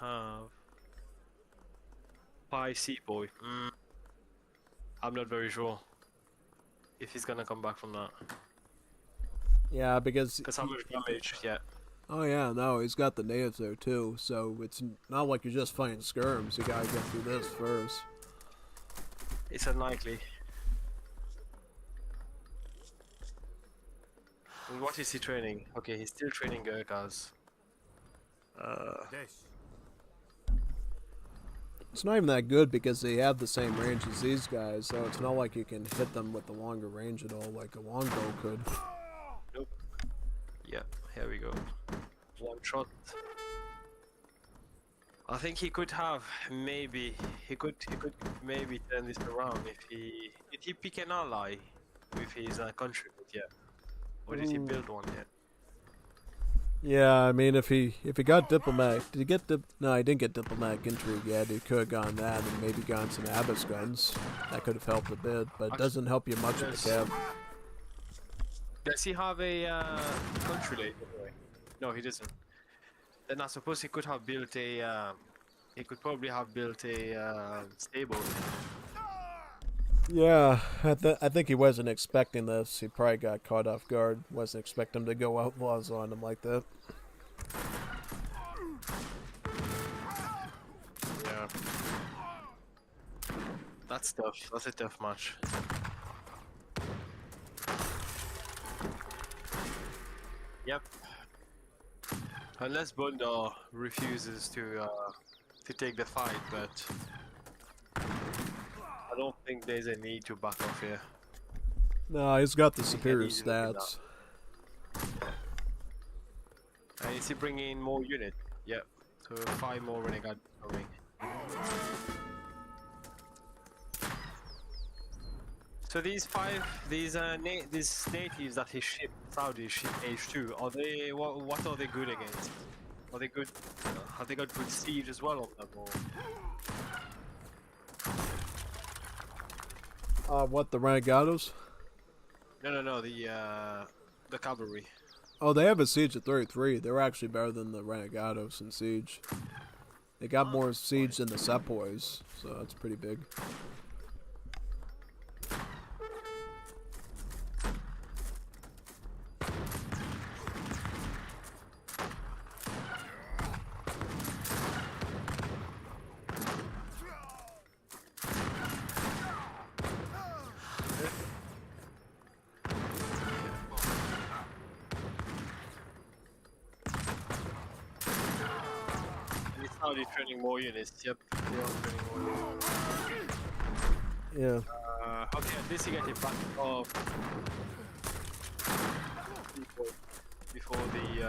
have 5 sepoy. I'm not very sure if he's gonna come back from that. Yeah, because how much damage? Yeah. oh yeah, no, he's got the natives there too, so it's not like you're just fighting skirms. You gotta get through this first. It's unlikely. And what is he training? Okay, he's still training Gurkhas. It's not even that good because they have the same range as these guys, so it's not like you can hit them with the longer range at all, like a longbow could. Nope. Yeah, here we go. One shot. I think he could have maybe he could maybe turn this around if he pick an ally with his country yet, or did he build one yet? Yeah, I mean, if he got diplomatic, did he get no, he didn't get diplomatic intrigue yet. He could have gone that and maybe gone some Abbas guns. That could have helped a bit, but it doesn't help you much with the cab. Does he have a country late anyway? No, he doesn't. Then I suppose he could have built a. He could probably have built a stable. Yeah, I think he wasn't expecting this. He probably got caught off guard. Wasn't expecting him to go outlaws on him like that. Yeah. That's tough. That's a tough match. Yep. Unless Bundar refuses to take the fight, but I don't think there's a need to back off here. No, he's got the superior easily do stats. And is he bringing in more unit? Yep. So 5 more renegade coming. So these natives that he shipped, Saudi ship H2, are they what are they good against? Are they good? Have they got good siege as well on them? Or? What, the Renegados? No, the cavalry. Oh, they have a siege of 33. They're actually better than the Renegados in siege. They got more siege than the Sepoys, so that's pretty big. Saudi training more units. Yep, they are training more units. Yeah. Okay, at least he got it back off before the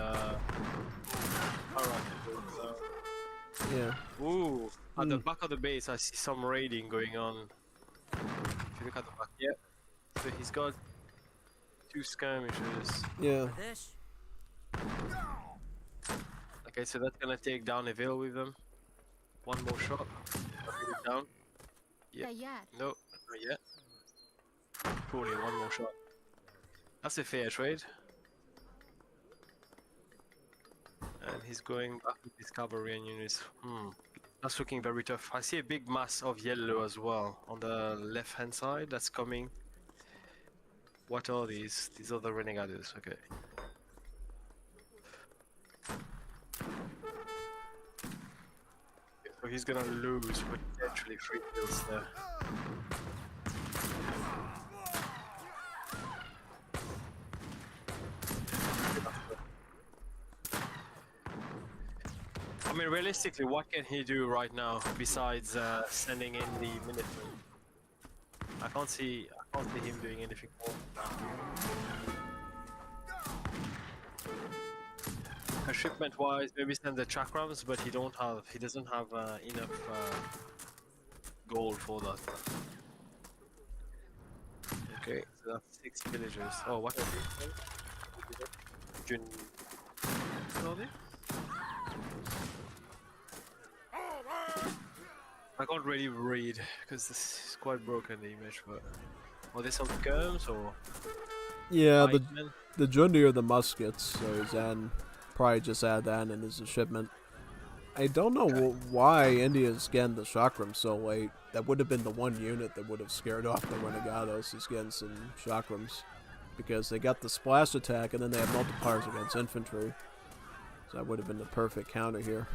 alright. So. Yeah. Ooh, at the back of the base, I see some raiding going on. If you look at the back, yeah. So he's got 2 skirmishers. Yeah. Okay, so that's gonna take down a veil with them. 1 more shot. Put it down. Yeah. No, not yet. Surely 1 more shot. That's a fair trade. And he's going back with his cavalry and units. That's looking very tough. I see a big mass of yellow as well on the left hand side. That's coming. What are these? These are the renegados. Okay. So he's gonna lose potentially 3 kills there. I mean, realistically, what can he do right now besides sending in the Minutemen? I can't see him doing anything more. Shipment-wise, maybe send the chakrams, but he doesn't have enough gold for that. Okay, so that's 6 villagers. Oh, what are these? What are they? I can't really read because this is quite broken, the image. But are there some skirms or? Yeah, pikemen? the Jundi are the muskets, so Zan probably just add that in as a shipment. I don't know why India's getting the chakram so late. That would have been the one unit that would have scared off the Renegados, is getting some chakrams. Because they got the splash attack and then they have multipliers against infantry. So that would have been the perfect counter here.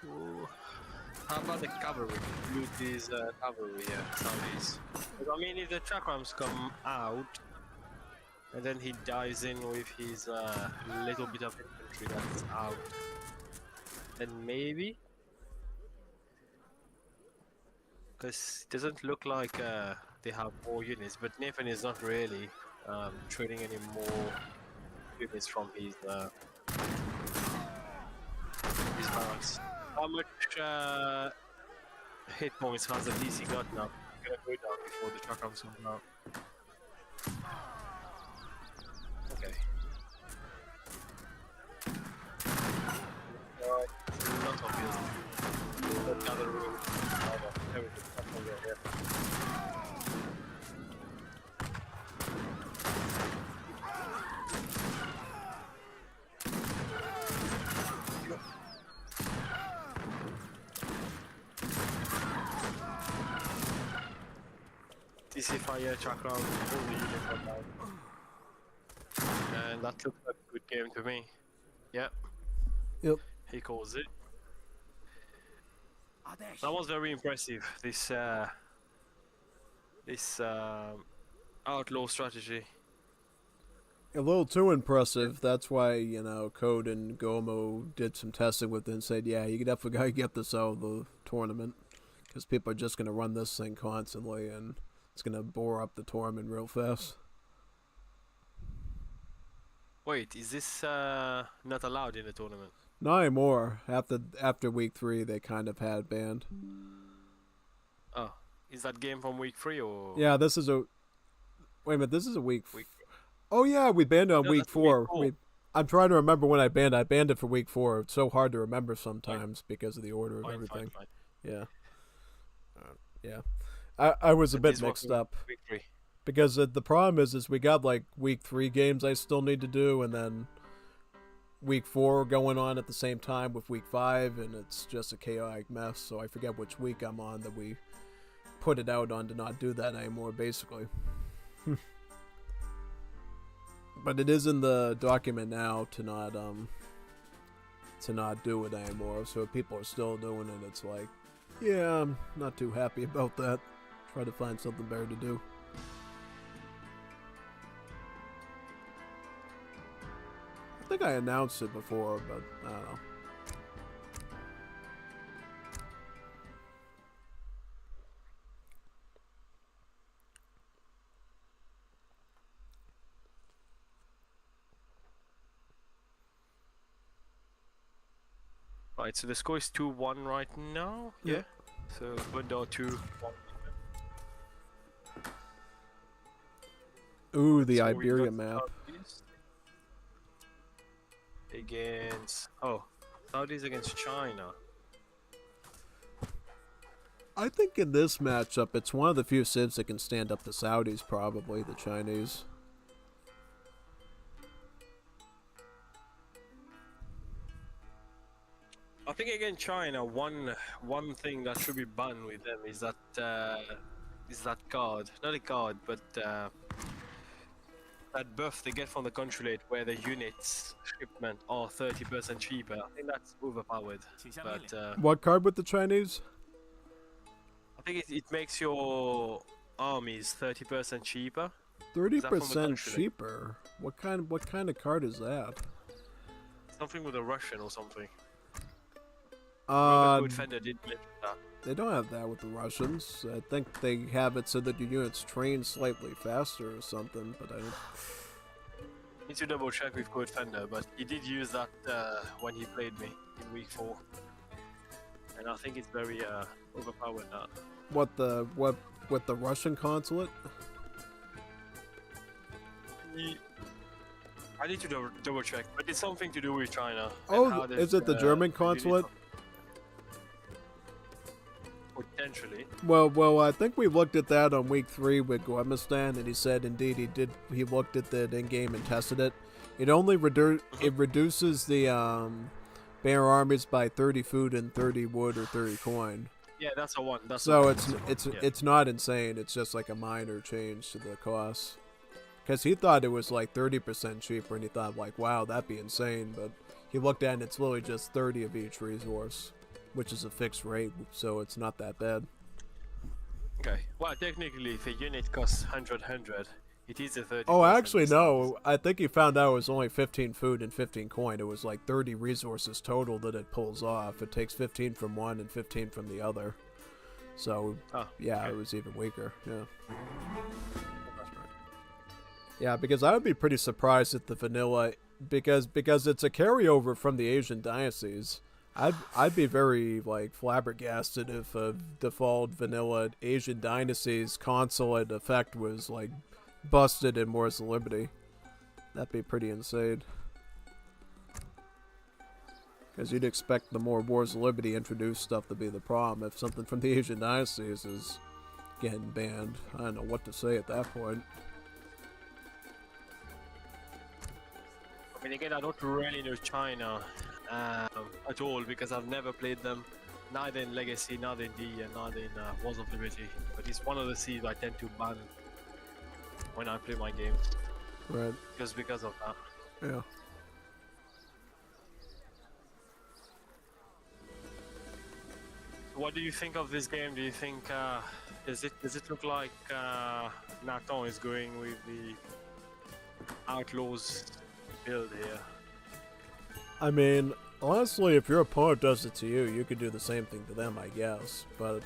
Ooh. How about the cavalry? Loot these cavalry, Saudis. I mean, if the chakrams come out, and then he dives in with his little bit of infantry that's out, then maybe? Because it doesn't look like they have more units, but Nathan is not really trading any more units from his barracks. How much hit points has the DC got now? I'm gonna go down before the chakrams come out. Okay. Alright, not obvious. Let's gather room. Everything. That's all we're here. DC fire, chakra, all the units are down. And that looks like a good game to me. Yeah. Yep. He calls it. That was very impressive. This outlaw strategy. A little too impressive. That's why, Code and Gomo did some testing with it and said, yeah, you definitely gotta get this out of the tournament. because people are just going to run this thing constantly, and it's going to bore up the tournament real fast. Wait, is this not allowed in the tournament? Not anymore. After week 3, they kind of had banned. Oh, is that game from week 3 or? Yeah, this is a. Wait a minute, this is a week. Oh yeah, we banned it on No, week that's 4. week 4. I'm trying to remember when I banned. I banned it for week 4. It's so hard to remember sometimes because of the order of everything. Fine. Yeah. Yeah. I was a But bit this was mixed up Week 3. because the problem is we got like week 3 games I still need to do, and then week 4 going on at the same time with week 5, and it's just a chaotic mess. So I forget which week I'm on that we put it out on to not do that anymore, basically. But it is in the document now to not do it anymore. So if people are still doing it, it's like, yeah, I'm not too happy about that. Try to find something better to do. I think I announced it before, but I don't know. Right, so the score is 2-1 right now. Yeah. So window 2. Ooh, the So we Iberia got map. Saudis against Saudis against China. I think in this matchup, it's one of the few civs that can stand up to Saudis, probably, the Chinese. I think against China, one thing that should be banned with them is that card, not a card, but that buff they get from the consulate where the units shipment are 30% cheaper. I think that's overpowered. But What card with the Chinese? I think it makes your armies 30% cheaper. 30% consulate? cheaper. What kind of card is that? Something with a Russian or something. Uh, Codefender did mention that. they don't have that with the Russians. I think they have it so that your units train slightly faster or something, but I don't... Need to double check with Codefender, but he did use that when he played me in week 4. And I think it's very overpowered now. What with the Russian consulate? I need to double check, but it's something to do with China. Oh, is it the German consulate? Potentially. Well, I think we looked at that on week 3 with Gormistan, and he said indeed he did. He looked at that in game and tested it. It only reduces the bear armies by 30 food and 30 wood or 30 coin. Yeah, that's a one. That's So a one. it's not insane. It's just like a minor change to the cost. Because he thought it was like 30% cheaper, and he thought like, wow, that'd be insane. But he looked at it, and it's literally just 30 of each resource, which is a fixed rate, so it's not that bad. Okay. Well, technically, if a unit costs 100, it is a 30. Oh, actually, no. I think he found out it was only 15 food and 15 coin. It was like 30 resources total that it pulls off. It takes 15 from one and 15 from the other. So, yeah, okay. It was even weaker. Yeah. Yeah, because I would be pretty surprised at the vanilla, because it's a carryover from the Asian dynasties. I'd be very like flabbergasted if a default vanilla Asian dynasties consulate effect was like busted in Wars of Liberty. That'd be pretty insane. Because you'd expect the more Wars of Liberty introduced stuff to be the problem. If something from the Asian dynasties is getting banned, I don't know what to say at that point. I mean, again, I don't really know China at all because I've never played them, neither in Legacy, neither in D, and neither in Wars of Liberty. But it's one of the seeds I tend to ban when I play my game. Right. Just because of that. Yeah. What do you think of this game? Do you think does it look like Nathan is going with the Outlaws build here? I mean, honestly, if your opponent does it to you, you could do the same thing to them, I guess. But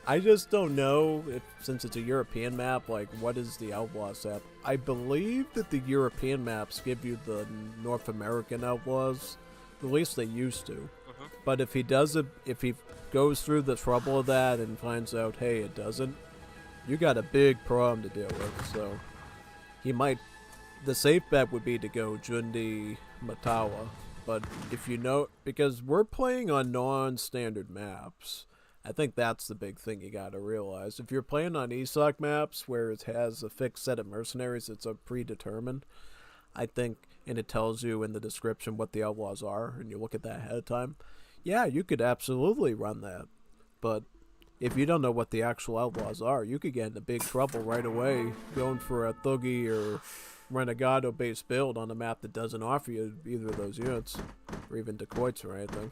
I just don't know if, since it's a European map, like what is the Outlaws app? I believe that the European maps give you the North American Outlaws. At least they used to. But if he does it, if he goes through the trouble of that and finds out, hey, it doesn't, you got a big problem to deal with. So he might. The safe bet would be to go Jundi Matawa. But if you know, because we're playing on non-standard maps, I think that's the big thing you gotta realize. If you're playing on ESOC maps where it has a fixed set of mercenaries that's predetermined, I think, and it tells you in the description what the Outlaws are, and you look at that ahead of time, yeah, you could absolutely run that. But if you don't know what the actual Outlaws are, you could get into big trouble right away going for a Thugi or Renegado-based build on a map that doesn't offer you either of those units, or even dacoits or anything.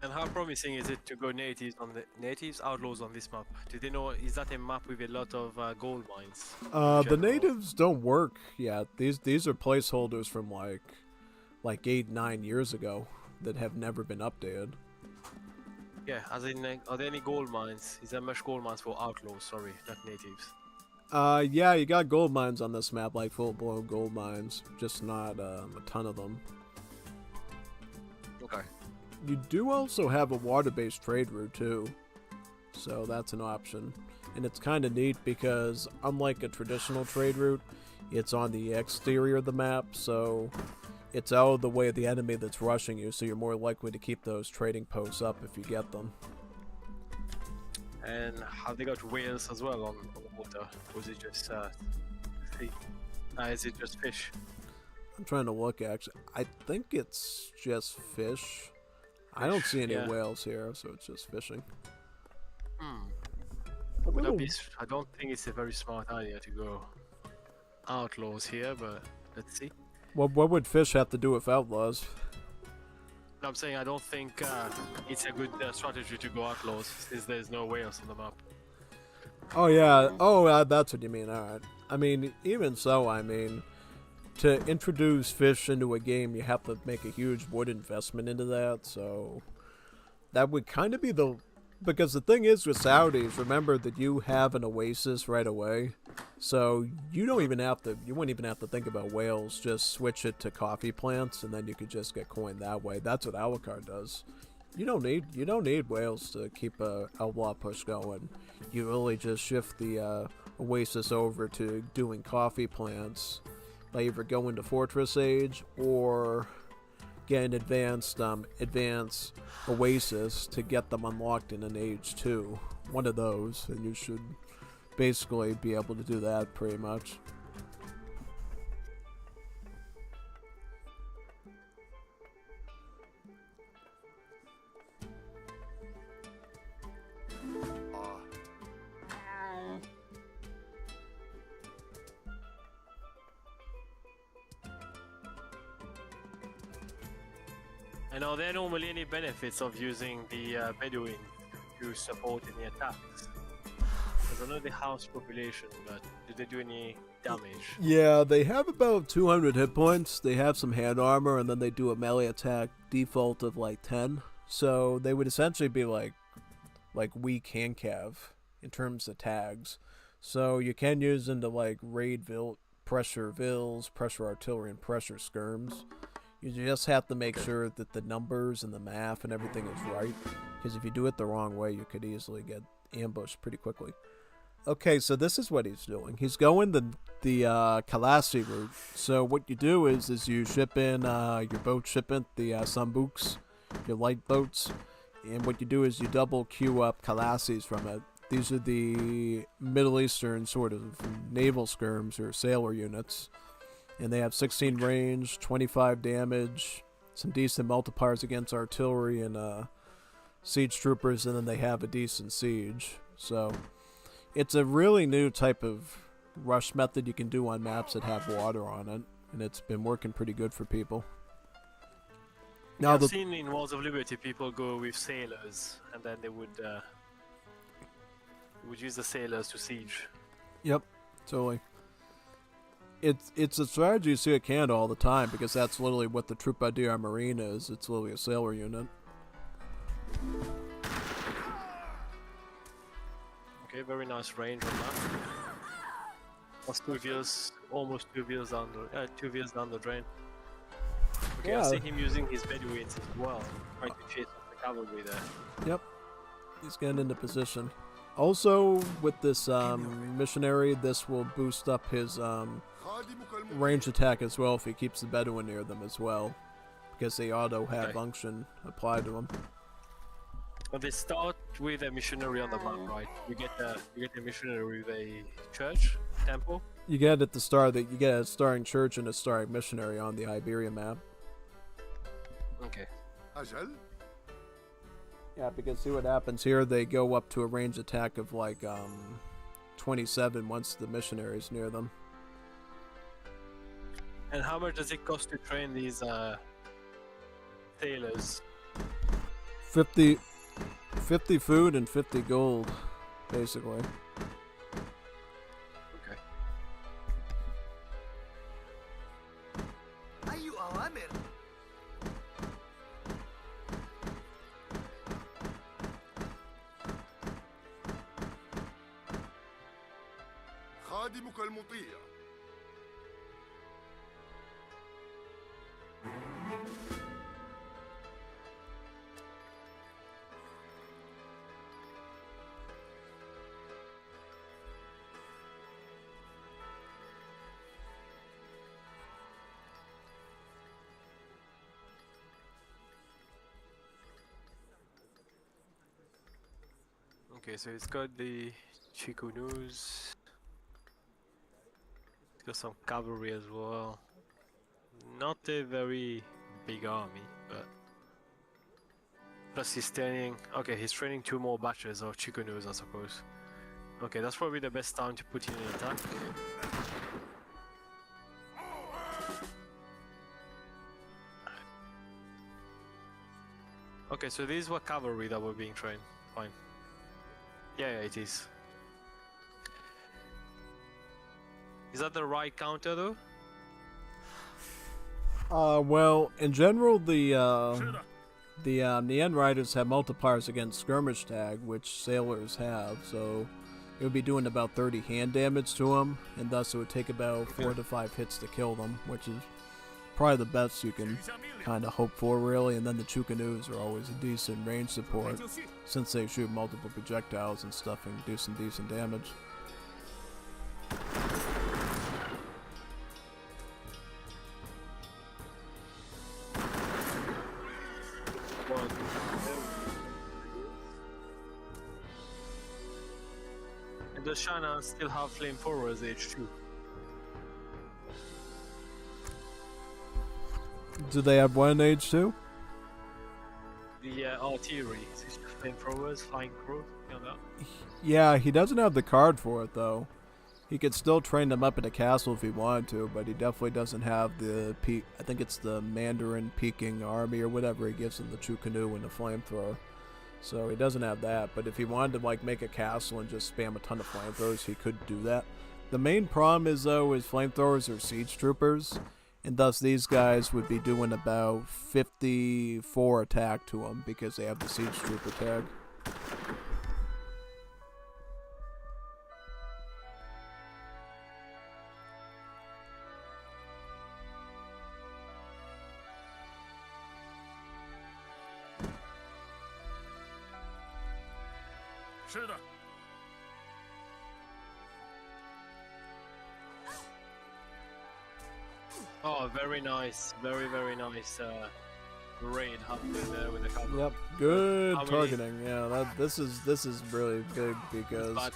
And how promising is it to go natives outlaws on this map? Do they know, is that a map with a lot of gold mines? The natives don't work yet. These are placeholders from like 8-9 years ago that have never been updated. Yeah, as in, are there any gold mines? Is there much gold mines for outlaws? Sorry, not natives. Yeah, you got gold mines on this map, like full-blown gold mines, just not a ton of them. Okay. You do also have a water-based trade route too, so that's an option. And it's kind of neat because, unlike a traditional trade route, it's on the exterior of the map, so it's out of the way of the enemy that's rushing you, so you're more likely to keep those trading posts up if you get them. And have they got whales as well on the water? Or is it just is it just fish? I'm trying to look, actually. I think it's just fish. I don't see any whales here, so it's just fishing. Would that be, I don't think it's a very smart idea to go outlaws here, but let's see. What would fish have to do with outlaws? No, I'm saying I don't think it's a good strategy to go outlaws since there's no whales on the map. Oh yeah, oh that's what you mean, alright. I mean, even so, I mean, to introduce fish into a game, you have to make a huge wood investment into that, so that would kind of be the... Because the thing is with Saudis, remember that you have an oasis right away, so you wouldn't even have to think about whales, just switch it to coffee plants, and then you could just get coin that way. That's what Alucard does. You don't need whales to keep a outlaw push going. You really just shift the oasis over to doing coffee plants by either going to Fortress Age or get an advanced oasis to get them unlocked in an Age 2. One of those, and you should basically be able to do that pretty much. And are there normally any benefits of using the Bedouin to support any attacks? Because I know they house population, but do they do any damage? Yeah, they have about 200 hit points. They have some hand armor, and then they do a melee attack default of like 10. So they would essentially be like weak hand cav in terms of tags. So you can use them to like raid pressure vills, pressure artillery, and pressure skirms. You just have to make sure that the numbers and the math and everything is right, because if you do it the wrong way, you could easily get ambushed pretty quickly. Okay, so this is what he's doing. He's going the Kalasi route. So what you do is you ship in your boat shipment, the Sambuks, your light boats, and what you do is you double queue up Kalasis from it. These are the Middle Eastern sort of naval skirms or sailor units. And they have 16 range, 25 damage, some decent multipliers against artillery and siege troopers, and then they have a decent siege. So it's a really new type of rush method you can do on maps that have water on it, and it's been working pretty good for people. Now I've seen in Wars of Liberty people go with sailors, and then they would use the sailors to siege. Yep, totally. It's a strategy you see at Canada all the time, because that's literally what the Troupe d'Armée Marine is. It's literally a sailor unit. Okay, very nice range on that. That's 2 wheels, almost 2 wheels down the 2 wheels down the drain. Okay, I Yeah. see him using his bedouins as well, trying to chase off the cavalry there. Yep. He's getting into position. Also, with this missionary, this will boost up his range attack as well if he keeps the Bedouin near them as well. Because they auto have Okay. unction applied to them. But they start with a missionary on the map, right? You get a missionary with a church, temple. You get at the start that you get a starring church and a starring missionary on the Iberia map. Okay. أجل Yeah, because see what happens here, they go up to a range attack of like 27 once the missionary's near them. And how much does it cost to train these sailors? 50 food and 50 gold, basically. Okay. أي أوامر؟ خادمك المطيع. Okay, so it's got the Chikunus. It's got some cavalry as well. Not a very big army, but plus he's training. Okay, he's training 2 more batches of Chikunus, I suppose. Okay, that's probably the best time to put in an attack. Okay, so these were cavalry that were being trained. Fine. Yeah, it is. Is that the right counter though? Well, in general, the end riders have multipliers against skirmish tag, which sailors have, so it would be doing about 30 hand damage to them, and thus it would take about 4 to 5 hits to kill them, which is probably the best you can kind of hope for, really. And then the Chukanus are always a decent range support, since they shoot multiple projectiles and stuff and do some decent damage. And does Shana still have flamethrowers H2? Do they have one age too? The artillery, flamethrowers, flying crow, you know that? Yeah, he doesn't have the card for it though. He could still train them up in a castle if he wanted to, but he definitely doesn't have the I think it's the Mandarin Peking Army or whatever he gives him, the Chukanu and the flamethrower. So he doesn't have that, but if he wanted to like make a castle and just spam a ton of flamethrowers, he could do that. The main problem is though, is flamethrowers are siege troopers, and thus these guys would be doing about 54 attack to them because they have the siege trooper tag. Oh, very nice, very nice raid happening there with the cavalry. Yep, good How many- targeting. Yeah, this is really big because But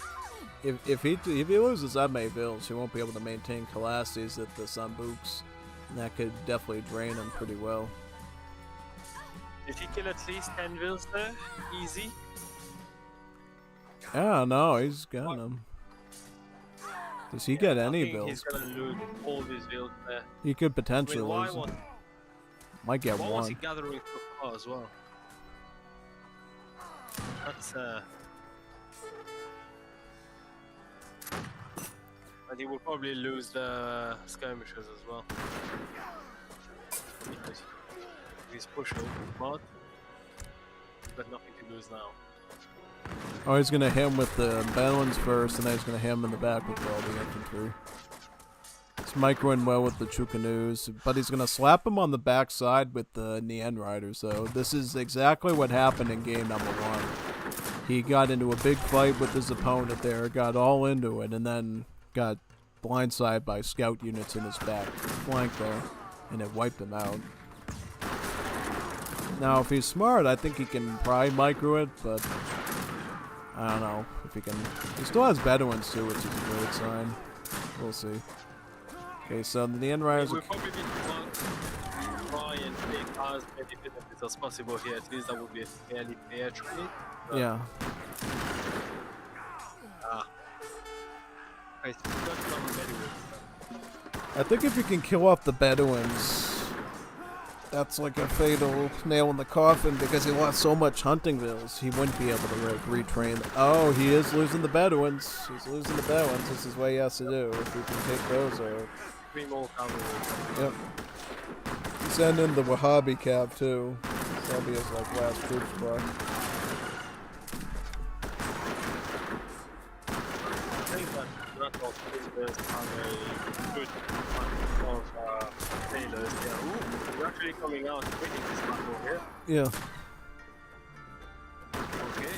if he loses that many bills, he won't be able to maintain Calasis at the Sambuks, and that could definitely drain him pretty well. did he kill at least 10 vills there? Easy. Yeah, no, he's got him. Does he get I any think bills? he's gonna lose all these vills there. He could I potentially mean, why lose. was, Might get why was he one. gathering so far as well? That's and he will probably lose the skirmishers as well. Because he's pushing, but nothing to lose now. Oh, he's gonna hit him with the Bedouins first, and then he's gonna hit him in the back with all the infantry. He's microing well with the Chukanus, but he's gonna slap him on the backside with the Nien Riders, though. This is exactly what happened in game number 1. He got into a big fight with his opponent there, got all into it, and then got blindsided by scout units in his back flank there, and it wiped him out. Now, if he's smart, I think he can probably micro it, but I don't know if he can. He still has Bedouins too, which is a great sign. We'll see. Okay, so the Nien Riders We probably need to try and take as many benefits as possible here. At least that would be a fairly fair trade. yeah. I think that's not very good. I think if you can kill off the Bedouins, that's like a fatal nail in the coffin because he lost so much hunting villas, he wouldn't be able to retrain. Oh, he is losing the Bedouins. He's losing the Bedouins. This is what he has to do. If he can take those out. 3 more cavalry. Yep. Send in the Wahhabi cab too. That'll be his like last troops block. I think that Rattled prisoners have a good amount of sailors. Yeah, ooh, we're actually coming out winning this battle here. Yeah. Okay.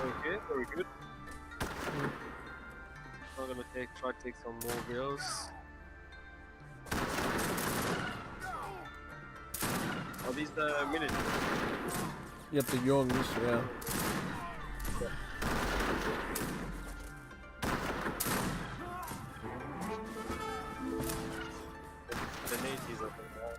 Okay, very good. I'm gonna try to take some more vills. Are these the military? Yep, the Youngs, yeah. The natives are from there.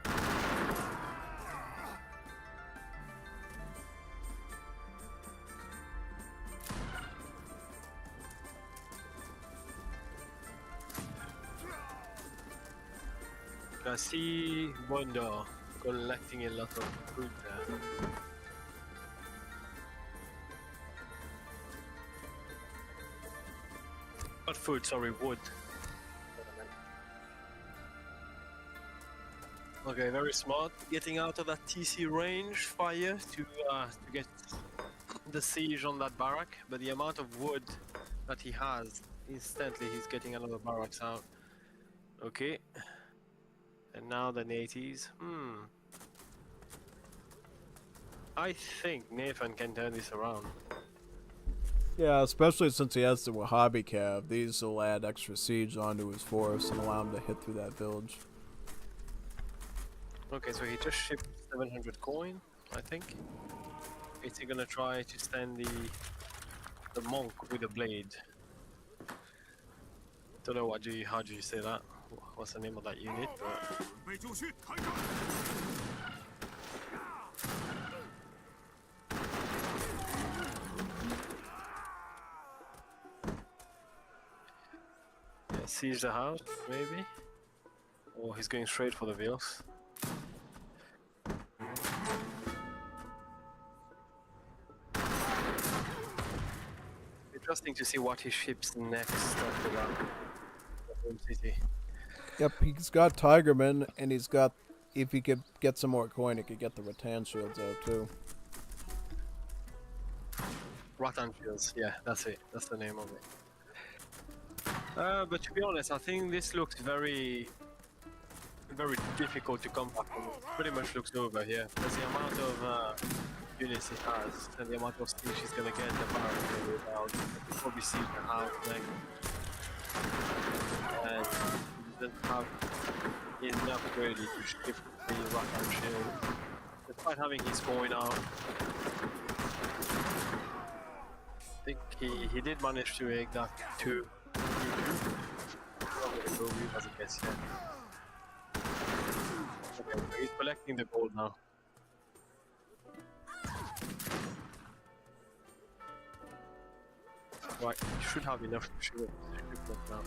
I see Wonder collecting a lot of fruit there. Not food, sorry, wood. Okay, very smart. Getting out of that TC range fire to get the siege on that barrack, but the amount of wood that he has, instantly he's getting another barracks out. Okay. And now the natives. I think Nathan can turn this around. Yeah, especially since he has the Wahhabi cav. These will add extra siege onto his force and allow him to hit through that village. Okay, so he just shipped 700 coin, I think. Is he gonna try to stand the monk with a blade? Don't know how do you say that? What's the name of that unit? But yeah, siege the house, maybe? Or he's going straight for the villas. Interesting to see what he ships next after that. City. Yep, he's got Tigerman, and he's got, if he could get some more coin, he could get the rattan shields out too. Rattan shields, yeah, that's it. That's the name of it. But to be honest, I think this looks very difficult to come back from. It pretty much looks over here. Because the amount of units he has, and the amount of siege he's gonna get the barracks without, probably siege the house next. And he doesn't have enough really to shift the Rattan shield. Despite having his coin out, I think he did manage to make that 2. I'm gonna go with as a guess here. Okay, so he's collecting the gold now. Right, you should have enough to shoot it now.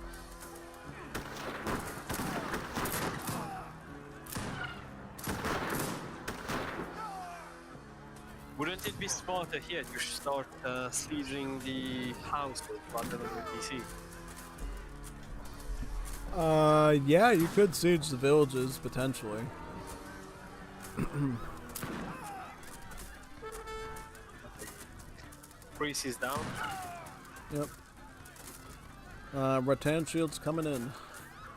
Wouldn't it be smarter here to start sieging the houses rather than the PC? Yeah, you could siege the villages, potentially. Priest is down. Yep. Rattan Shield's coming in.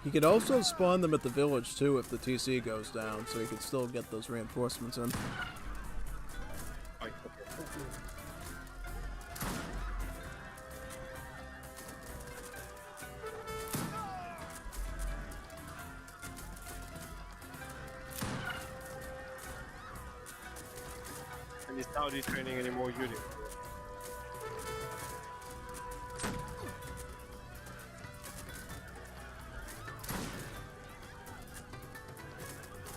He could also spawn them at the village too if the TC goes down, so he could still get those reinforcements in. Right, okay. And he's not training any more units.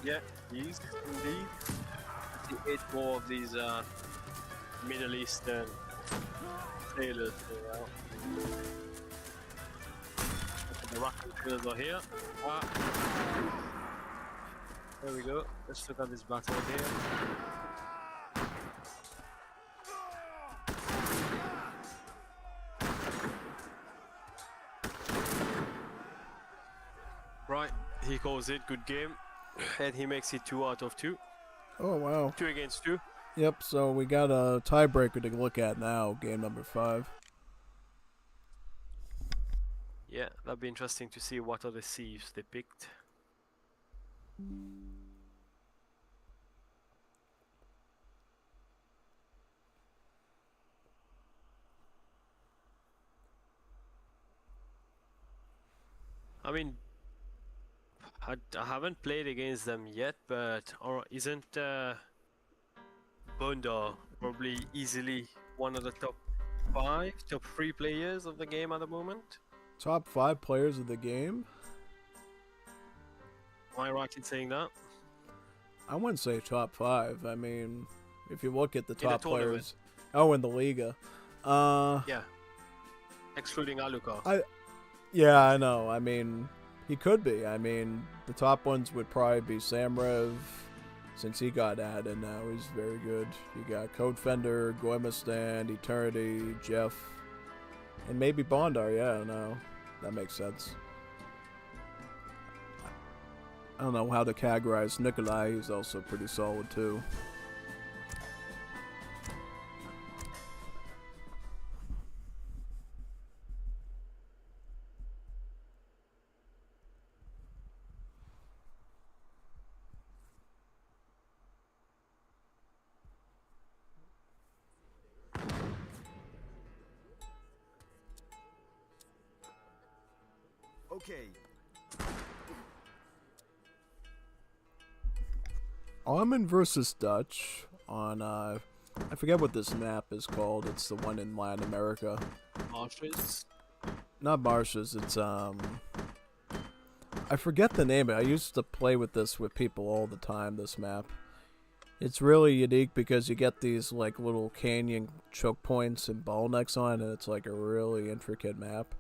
Yeah, he's indeed. The 8 more of these Middle Eastern sailors. The rocket sailors are here. There we go. Let's look at this battle here. Right, he calls it good game, and he makes it 2 out of 2. Oh wow. 2 against 2. Yep, so we got a tiebreaker to look at now, game number 5. Yeah, that'd be interesting to see what other sieves they picked. I mean, I haven't played against them yet, but isn't Bondar probably easily one of the top 3 players of the game at the moment? Top 5 players of the game? Am I right in saying that? I wouldn't say top 5. I mean, if you look at the In the top tournament. players. Oh, in the Liga. Yeah. Excluding Alucard. Yeah, I know. I mean, he could be. I mean, the top ones would probably be mrev, since he got added now. He's very good. You got Codefender, Goemistan, Eternity, Jeff, and maybe Bondar. Yeah, no, that makes sense. I don't know how to categorize Nikolai. He's also pretty solid too. Okay. Almond versus Dutch on I forget what this map is called. It's the one in Latin America. Marshes. Not marshes. It's I forget the name. I used to play with this with people all the time. This map. It's really unique because you get these like little canyon choke points and bottlenecks on, and it's like a really intricate map.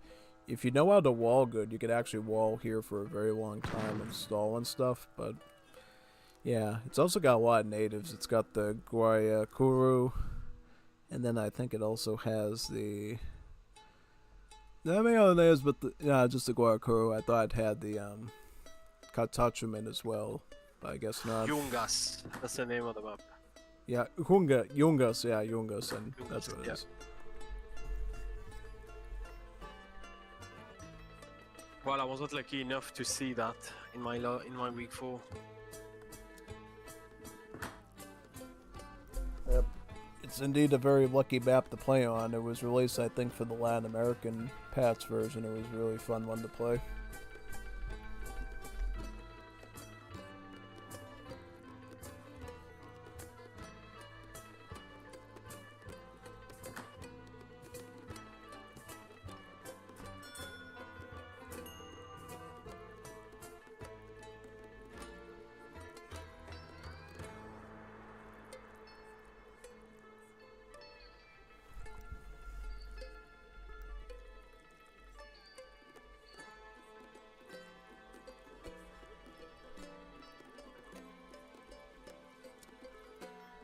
If you know how to wall good, you could actually wall here for a very long time and stall and stuff. But yeah, it's also got a lot of natives. It's got the Guayakuru, and then I think it also has the. Not many other names, but just the Guayakuru. I thought it had the Katachuman as well, but I guess not. Yungas. That's the name of the map. Yeah, Yungas, yeah, Yungas, and that's what it yeah. is. Well, I wasn't lucky enough to see that in my week 4. Yep. It's indeed a very lucky map to play on. It was released, I think, for the Latin American patch version. It was a really fun one to play.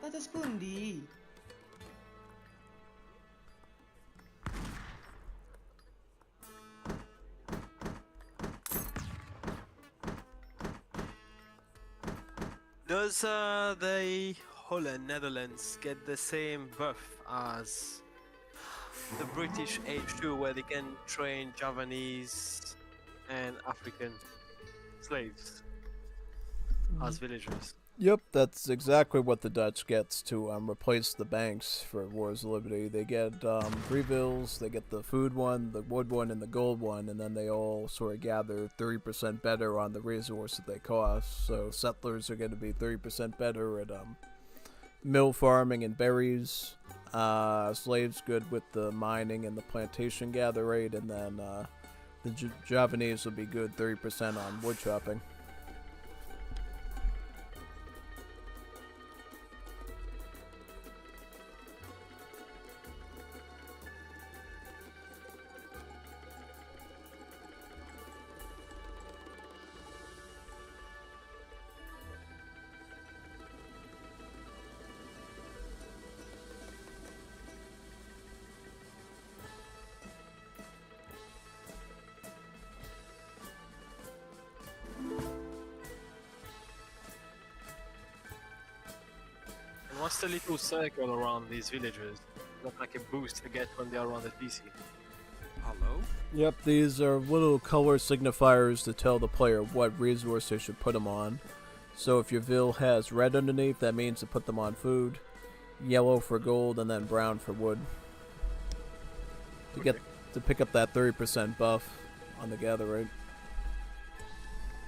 Patas pundi. Does the Holland, Netherlands get the same buff as the British HQ where they can train Javanese and African slaves as villagers. Yep, that's exactly what the Dutch gets to replace the banks for Wars of Liberty. They get 3 bills, they get the food one, the wood one, and the gold one, and then they all sort of gather 30% better on the resource that they cost. So settlers are going to be 30% better at mill farming and berries. Slaves good with the mining and the plantation gather rate, and then the Javanese will be good 30% on wood chopping. What's the little circle around these villages? Not like a boost you get when they are on the PC. Hello? Yep, these are little color signifiers to tell the player what resource they should put them on. So if your vill has red underneath, that means to put them on food, yellow for gold, and then brown for wood. To pick up that 30% buff on the gather rate.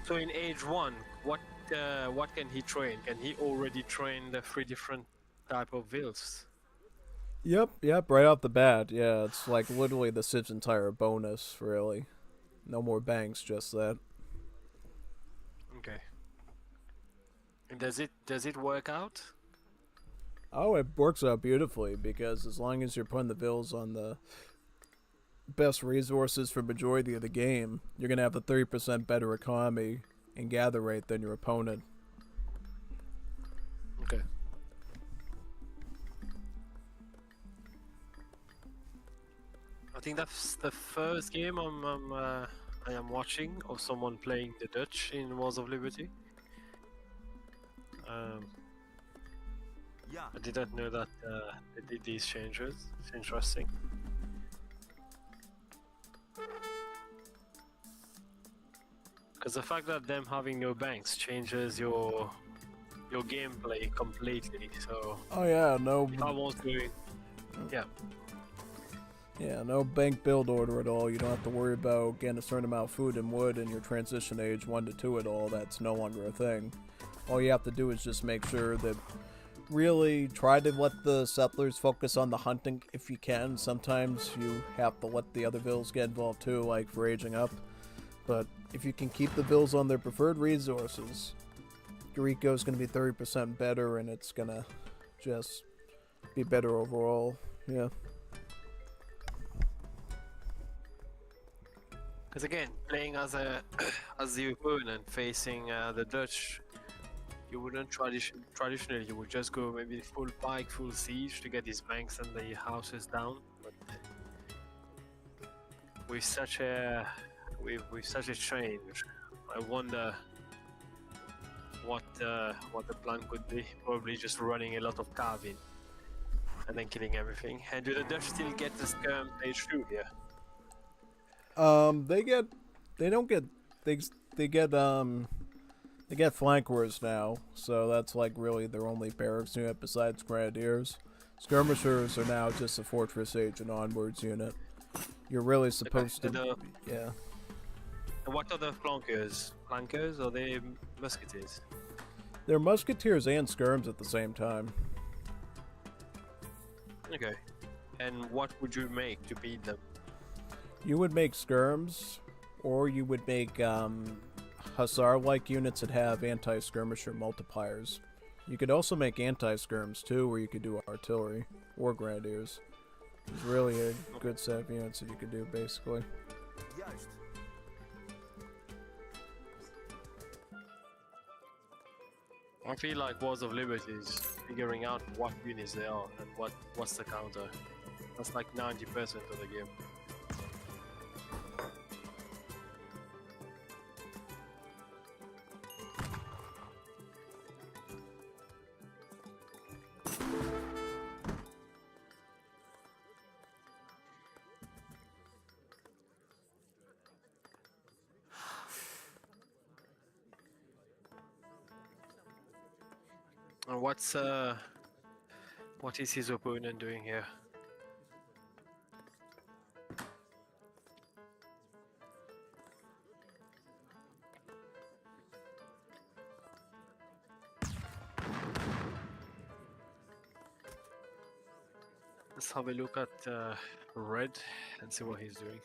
So in age 1, what can he train? Can he already train the 3 different type of vills? Yep, right off the bat. Yeah, it's like literally the Civ's entire bonus, really. No more banks, just that. Okay. And does it work out? Oh, it works out beautifully, because as long as you're putting the vills on the best resources for majority of the game, you're going to have a 30% better economy and gather rate than your opponent. Okay. I think that's the first game I am watching of someone playing the Dutch in Wars of Liberty. I didn't know that they did these changes. It's interesting. Because the fact that them having no banks changes your gameplay completely. So Oh yeah, no. if I was doing, yeah, Yeah, no bank build order at all. You don't have to worry about getting a certain amount of food and wood in your transition age 1 to 2 at all. That's no longer a thing. All you have to do is just make sure that really try to let the settlers focus on the hunting if you can. Sometimes you have to let the other vills get involved too, like for aging up. But if you can keep the vills on their preferred resources, your eco is going to be 30% better, and it's going to just be better overall. Yeah. because again, playing as a as the opponent facing the Dutch, you wouldn't traditionally. You would just go maybe full pike, full siege to get these banks and the houses down. But with such a change, I wonder what the plan could be. Probably just running a lot of carving and then killing everything. And do the Dutch still get the skirm stage 2 here? They get flankers now, so that's like really their only barracks unit besides grenadiers. Skirmishers are now just a fortress age and onwards unit. You're really supposed to, yeah. And what are the flankers? Flankers or they musketeers? They're musketeers and skirms at the same time. Okay. And what would you make to beat them? You would make skirms, or you would make hussar-like units that have anti-skirmisher multipliers. You could also make anti-skirms too, where you could do artillery or grenadiers. It's really a good set of units that you could do, basically. Juist. I feel like Wars of Liberty is figuring out what units they are and what's the counter. That's like 90% of the game. what is his opponent doing here? Let's have a look at red and see what he's doing.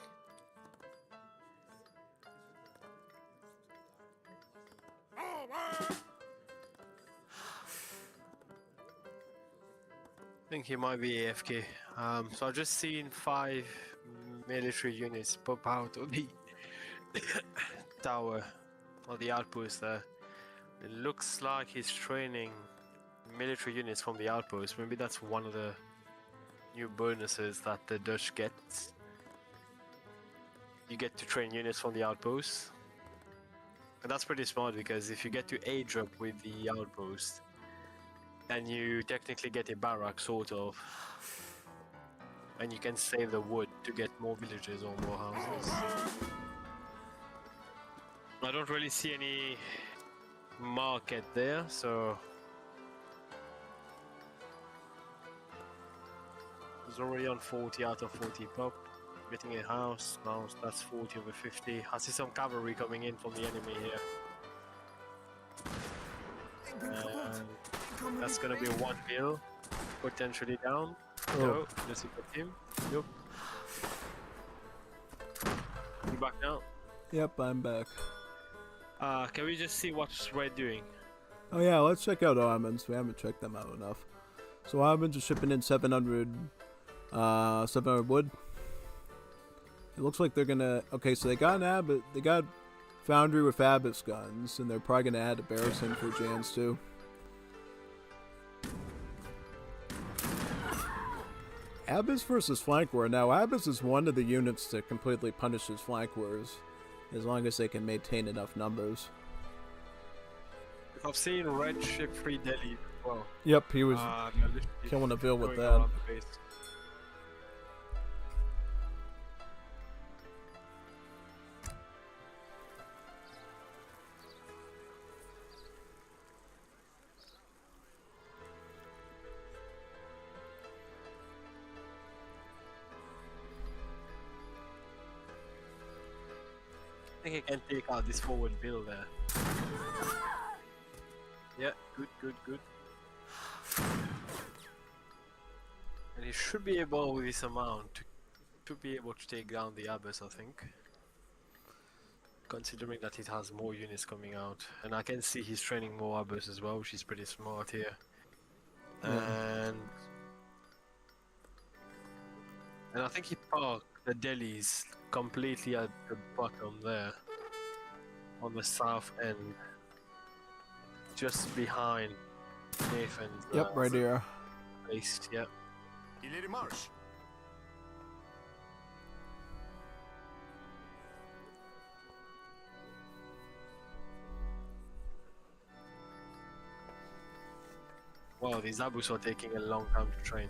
I think he might be AFK. So I've just seen 5 military units pop out of the tower or the outpost there. It looks like he's training military units from the outpost. Maybe that's one of the new bonuses that the Dutch gets. You get to train units from the outpost. And that's pretty smart because if you get to age up with the outpost, then you technically get a barrack sort of. And you can save the wood to get more villages or more houses. I don't really see any market there, so he's already on 40 out of 40 pop. Getting a house, now that's 40 over 50. I see some cavalry coming in from the enemy here. And that's gonna be 1 bill, potentially down. Oh. No, just hit the team. Yep. You back now? Yep, I'm back. Can we just see what's Red doing? Oh yeah, let's check out Armins. We haven't checked them out enough. So Armins are shipping in 700 wood. It looks like they're gonna. Okay, so they got they got Foundry with Abbot's guns, and they're probably gonna add a Barrison for Jans too. Abbas versus Flank War. Now, Abbas is one of the units to completely punish his Flank Wars, as long as they can maintain enough numbers. I've seen Red ship 3 Delhi as well. Yep, he was killing a Ville with Going that. around the base. I think I can take out this forward bill there. Yeah, good. And he should be able with this amount to be able to take down the Abbas, I think. Considering that it has more units coming out. And I can see he's training more Abbas as well, which is pretty smart here. And I think he parked the delis completely at the bottom there. On the south end. Just behind Nathan's Yep, right here. base, yep. İleri marş. Wow, these Abus are taking a long time to train.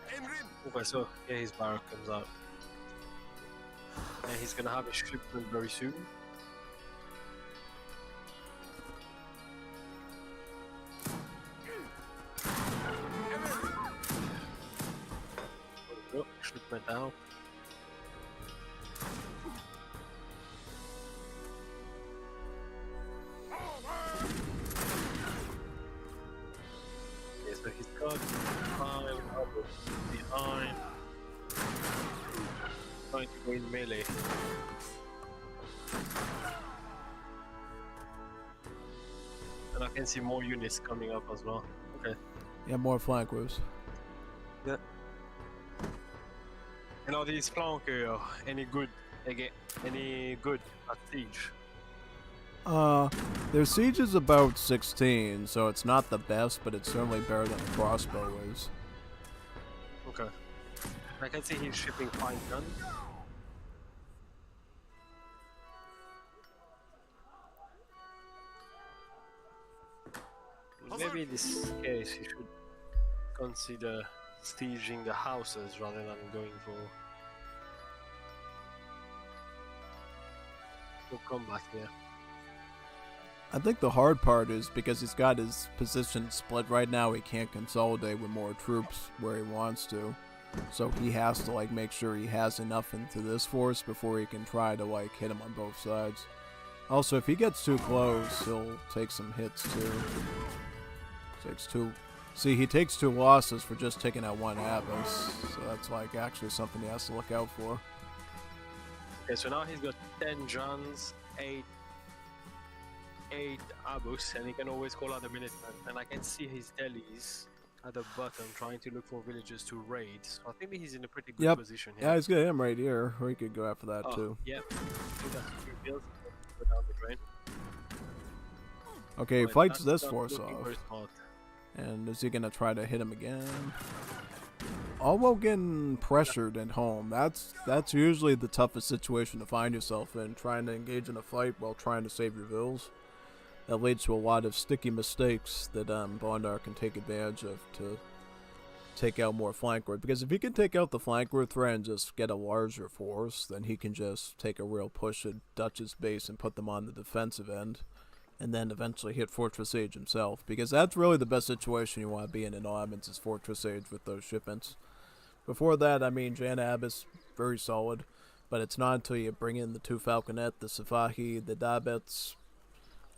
Emrin. Okay, so yeah, his barrack comes out. And he's gonna have a shipment very soon. Oh, shipment out. Okay, so he's got 5 Abus behind. Trying to go in melee. And I can see more units coming up as well. Okay. Yeah, more Flank Wars. Yeah. And are these flankers any good again? Any good at siege? Their siege is about 16, so it's not the best, but it's certainly better than a crossbow is. Okay. I can see he's shipping fine guns. Maybe in this case he should consider sieging the houses rather than going for no combat here. I think the hard part is because he's got his position split right now, he can't consolidate with more troops where he wants to. So he has to like make sure he has enough into this force before he can try to like hit him on both sides. Also, if he gets too close, he'll take some hits too. He takes 2 losses for just taking out 1 Abbas. So that's like actually something he has to look out for. Okay, so now he's got 10 Johns, 8 Abus, and he can always call out a Minuteman. And I can see his delis at the bottom trying to look for villages to raid. So I think he's in a pretty good position here. Yeah, he's got him right here. Or he could go after that too. Yep. He got 2 bills to go down the drain. Okay, he But fights that's this not force looking off. very smart. And is he gonna try to hit him again? All while getting pressured at home. That's usually the toughest situation to find yourself in, trying to engage in a fight while trying to save your vills. That leads to a lot of sticky mistakes that Bondar can take advantage of to take out more flank work. Because if he can take out the flank work threat and just get a larger force, then he can just take a real push at Dutch's base and put them on the defensive end. And then eventually hit Fortress Age himself. Because that's really the best situation you want to be in Ottomans is Fortress Age with those shipments. Before that, I mean, Jan Abbas, very solid. But it's not until you bring in the 2 Falconet, the Safahi, the Dabets,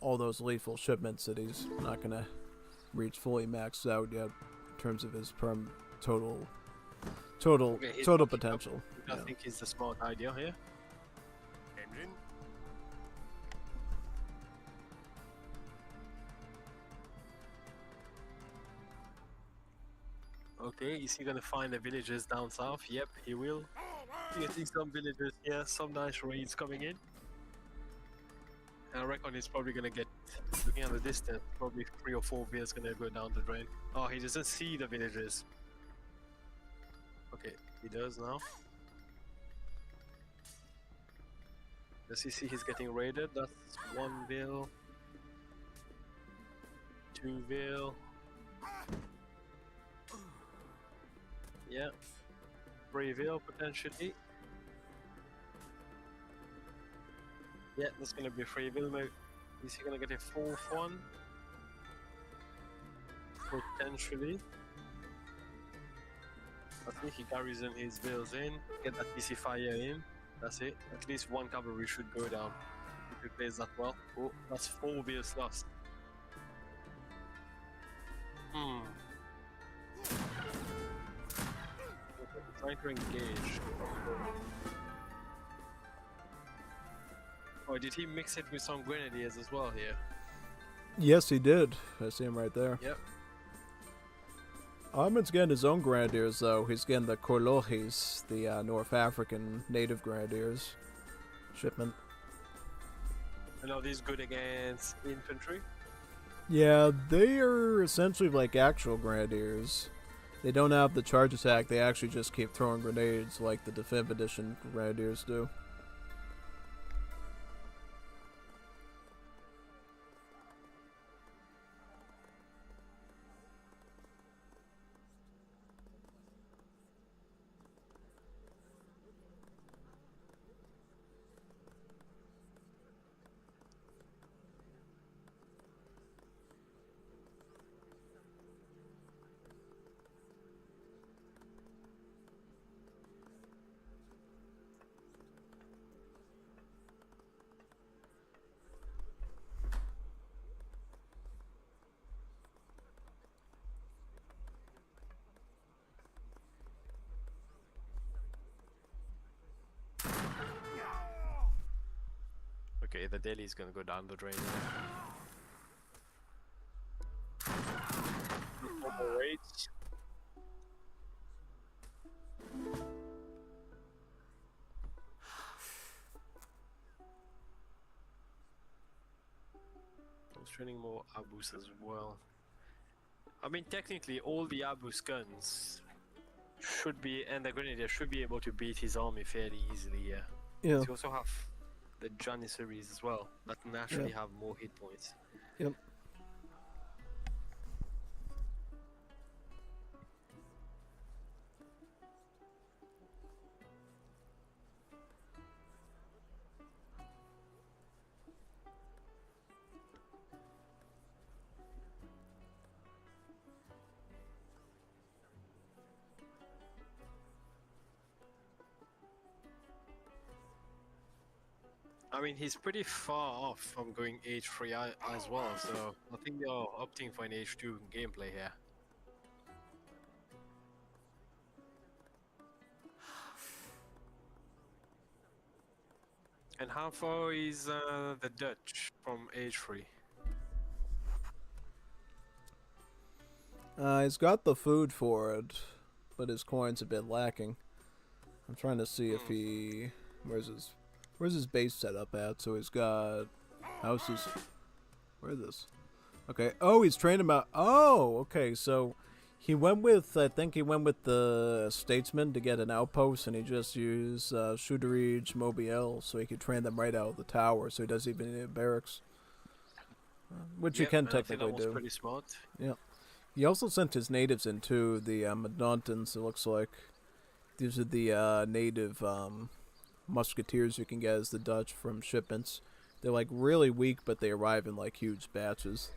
all those lethal shipments that he's not going to reach fully maxed out yet in terms of his total potential. I think is the smart idea here. Emrin. Okay, is he gonna find the villagers down south? Yep, he will. Getting some villagers here, some nice raids coming in. And I reckon he's probably gonna get, looking at the distance, probably 3 or 4 villas gonna go down the drain. Oh, he doesn't see the villagers. Okay, he does now. Does he see he's getting raided? That's 1 vill. 2 vill. Yeah. 3 vill potentially. Yeah, that's gonna be 3 vill. Is he gonna get a 4th one? Potentially. I think he carries in his vills in, get that PC fire in. That's it. At least 1 cavalry should go down if he plays that well. Oh, that's 4 vills lost. Trying to engage. Oh, did he mix it with some grenadiers as well here? Yes, he did. I see him right there. Yep. Ahmed's getting his own grenadiers, though. He's getting the Korlohis, the North African native grenadiers shipment. And are these good against infantry? Yeah, they are essentially like actual grenadiers. They don't have the charge attack, they actually just keep throwing grenades like the Defensive Edition grenadiers do. Okay, the Delhi is gonna go down the drain now. Wait. I was training more Abus as well. I mean, technically, all the Abus guns should be, and the Grenadier should be able to beat his army fairly easily, yeah. Yeah. You also have the Janissaries as well, that naturally have more hit points. Yep. I mean, he's pretty far off from going H3 as well, so I think they're opting for an H2 gameplay here. And how far is the Dutch from H3? He's got the food for it, but his coins a bit lacking. I'm trying to see if he where's his base set up at. So he's got houses. Where is this? Okay. Oh, he's trained him out. Oh, okay. So he went with I think he went with the statesman to get an outpost, and he just used Shooterage Mobile so he could train them right out of the tower. So he doesn't even need barracks, which you can technically I think that was do. pretty smart. Yeah. He also sent his natives into the Montans, it looks like. These are the native musketeers you can get as the Dutch from shipments. They're like really weak, but they arrive in like huge batches.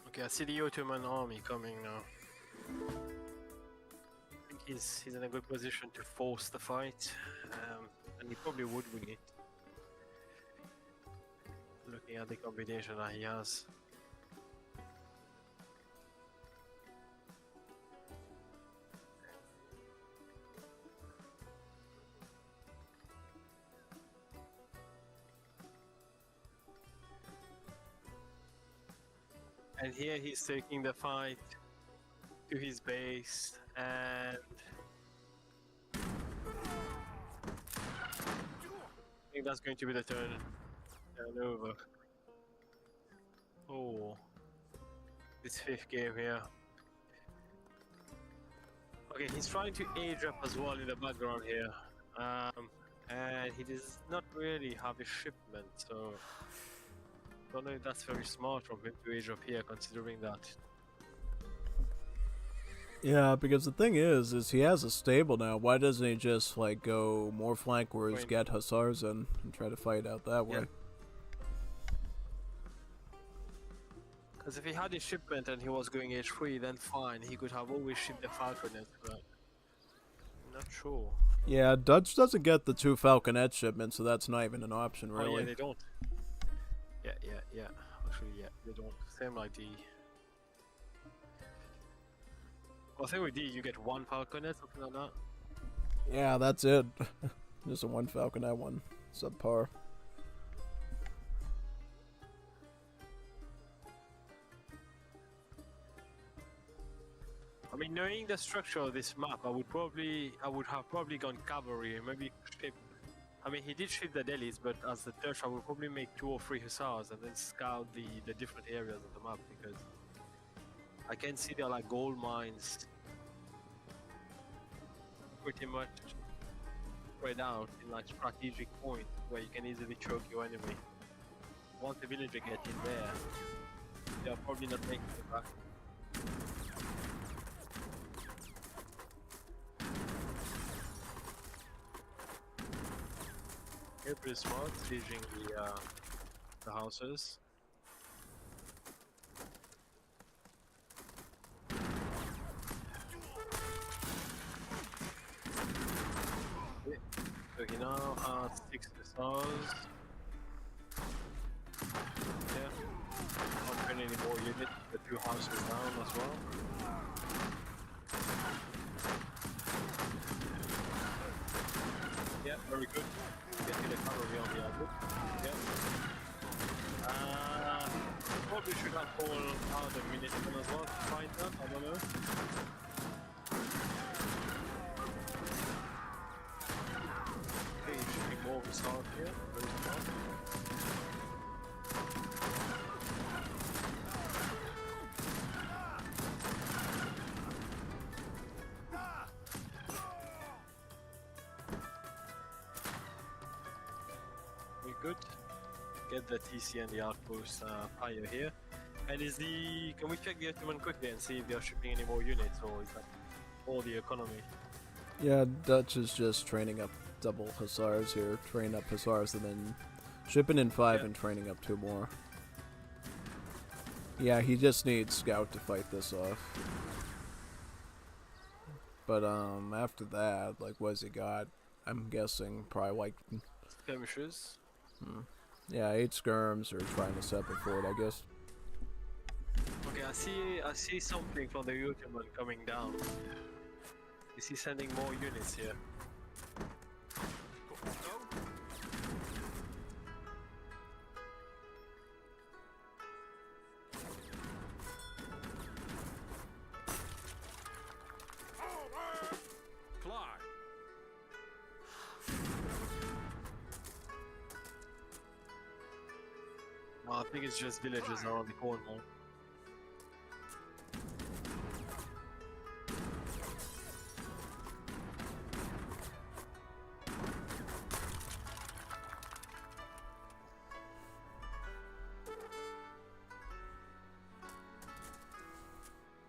Okay, I see the Ottoman army coming now. I think he's in a good position to force the fight, and he probably would win it. Looking at the combination that he has. And here he's taking the fight to his base, and I think that's going to be the turn over. Oh, this fifth game here. Okay, he's trying to age up as well in the background here, and he does not really have a shipment, so. Don't know if that's very smart from him to age up here, considering that. Yeah, because the thing is he has a stable now. Why doesn't he just like go more flankwards, get hussars in, and try to fight out that way? Because if he had a shipment and he was going H3, then fine, he could have always shipped the falconet, but I'm not sure. Yeah, Dutch doesn't get the 2 falconet shipments, so that's not even an option, really. Oh yeah, they don't. Yeah. Actually, yeah, they don't. Same like D. Well, I think with D, you get 1 falconet, something like that. Yeah, that's it. Just a 1 falconet, 1 subpar. I mean, knowing the structure of this map, I would have probably gone cavalry, maybe ship. I mean, he did ship the delis, but as the Dutch, I would probably make 2 or 3 hussars and then scout the different areas of the map, because I can see there are like gold mines pretty much spread out in like strategic points where you can easily choke your enemy. Once the villager gets in there, they are probably not making it back. They're pretty smart, sieging the houses. Okay. So he now has 6 hussars. Yeah. Not getting any more units, the 2 houses down as well. Yeah, very very good. Getting the cavalry on the outlook. Yeah. Probably should have called out the Minutemen as well to find that, I don't know. Okay, should be more result here. Very smart. Very good. Get the TC and the outpost higher here. And is the... Can we check the Ottoman quickly and see if they're shipping any more units, or is that all the economy? Yeah, Dutch is just training up double hussars here. Train up hussars and then shipping in 5 and training up 2 more. Yeah, he just needs scout to fight this off. But after that, like, what's he got? I'm guessing probably like Skirmishers. yeah, 8 skirms or trying to set before it, I guess. Okay, I see something from the Ottoman coming down. Is he sending more units here? Well, I think it's just villages around the corner.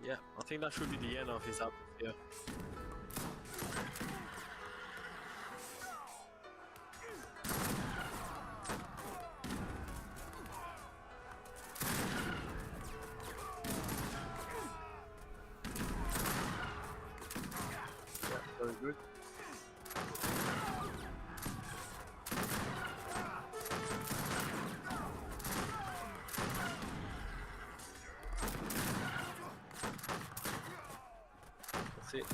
Yeah, I think that should be the end of his atmosphere. Yeah, very good. That's it.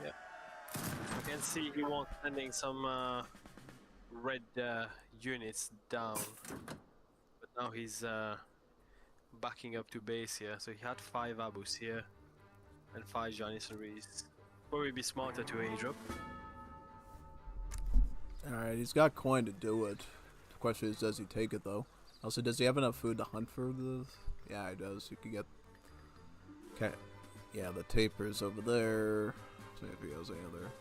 Yeah. You can see he was sending some red units down, but now he's backing up to base here. So he had 5 Abus here and 5 Janissaries. Probably be smarter to age up. Alright, he's got coin to do it. The question is, does he take it though? Also, does he have enough food to hunt for this? Yeah, he does. You could get... Okay. Yeah, the taper's over there. See if he goes any other.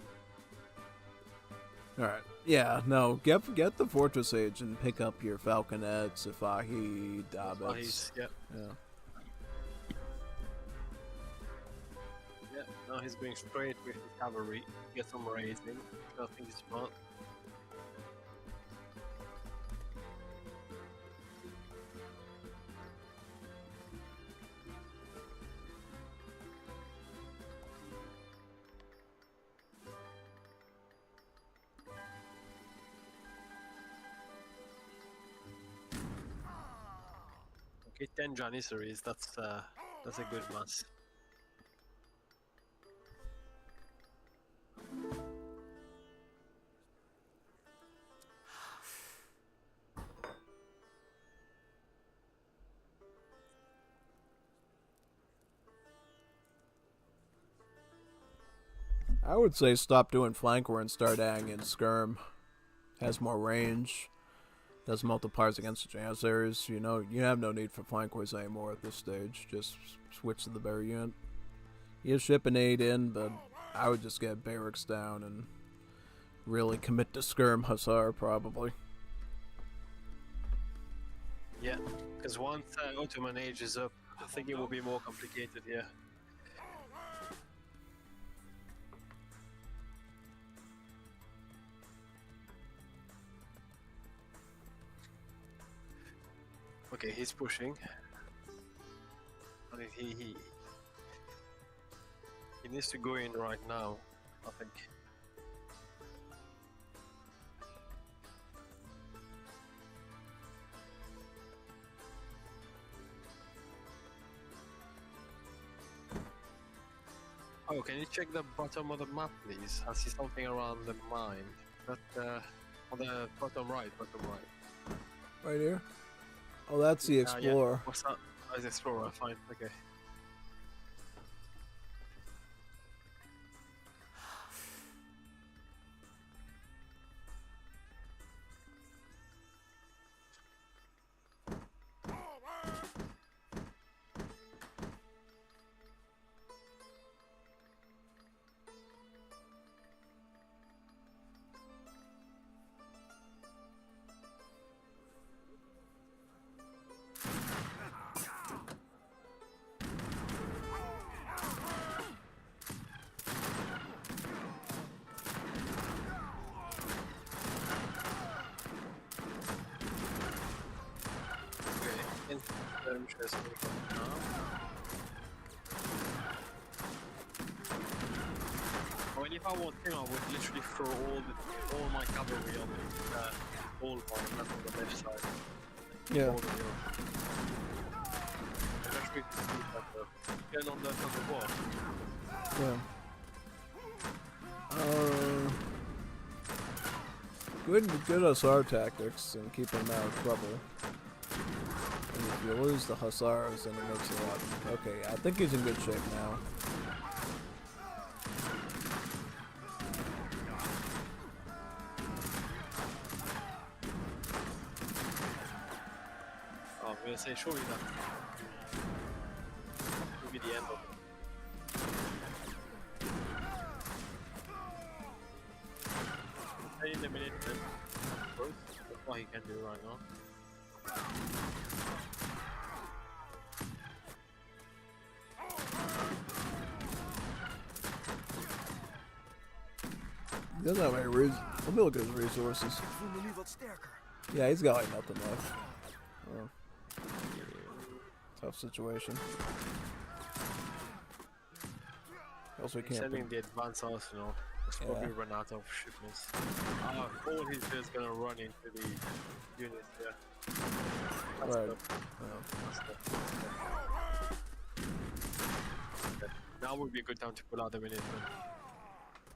Alright. Yeah, no. Get the Fortress Age and pick up your Falconets, Sifahi, Dabbits. Yeah. Yeah. Yeah, now he's going straight with his cavalry. Get some raising. I think it's smart. Okay, 10 Janissaries, that's a good mass. I would say stop doing flanker and start adding in skirm. Has more range. Does multipliers against the Janissaries. You know, you have no need for flankers anymore at this stage. Just switch to the bear unit. You ship an 8 in, but I would just get barracks down and really commit to skirm hussar probably. Yeah, because once Ottoman age is up, I think it will be more complicated here. Okay, he's pushing. I mean, he needs to go in right now, I think. Oh, can you check the bottom of the map, please? I see something around the mine. That on the bottom right, Right here? Oh, that's the Yeah. Explorer. What's that? Oh, it's Explorer. Fine. Okay. Interesting. I mean, if I want to, I would literally throw all my cavalry on the wall bar, that's on the left side. Yeah. All the way up. And that's really cool, but, get on the top of war. Yeah. Good Hussar tactics and keep them out of trouble. And if you lose the Hussars, then it makes it a lot. Okay, I think he's in good shape now. Oh, I'm gonna say, surely that will be the end of it. In a minute, then. That's what he can do right now. He doesn't have any reason. Let me look at his resources. Yeah, he's got like nothing left. Oh. Tough situation. Also, He's can't. sending the advanced arsenal. It's probably run out of shipments. All he's just gonna run into the unit, yeah. That's Right. the, that's the, okay. Now would be a good time to pull out the Minutemen.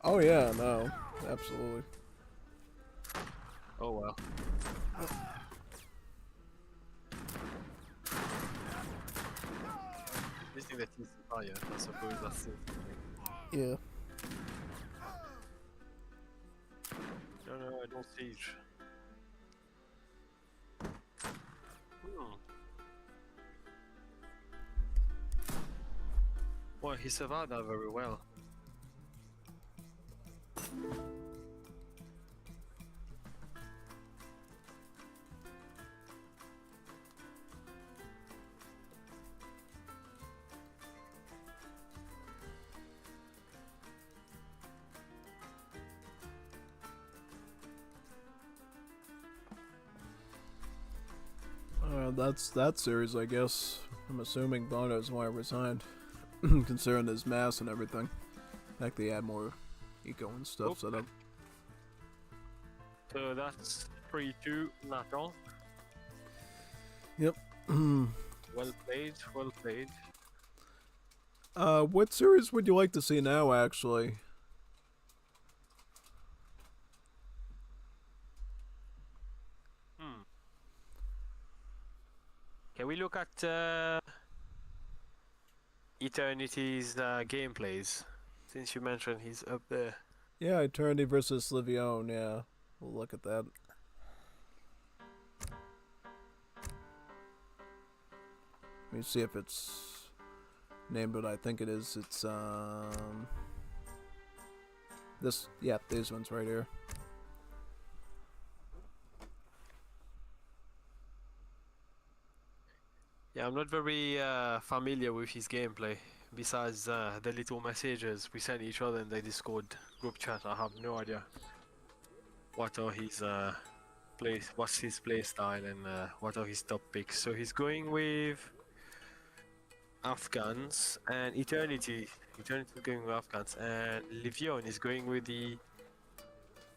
Oh yeah, no, absolutely. Oh well. Missing the TC fire, I suppose that's it. Yeah. No, I don't siege. Well, he survived that very well. That's that series, I guess. I'm assuming Bono's why he resigned, considering his mass and everything. In fact, they had more eco and stuff set up. So that's 3-2, Nathan. Yep. Well played, well played. What series would you like to see now, actually? Can we look at Eternity's gameplays? Since you mentioned he's up there. Yeah, Eternity versus Livion, yeah. We'll look at that. Let me see if it's named what I think it is. It's, these ones right here. Yeah, I'm not very familiar with his gameplay. Besides the little messages we send each other in the Discord group chat, I have no idea what are his what's his play style and what are his top picks. So he's going with Afghans and Eternity. Eternity is going with Afghans and Livion is going with the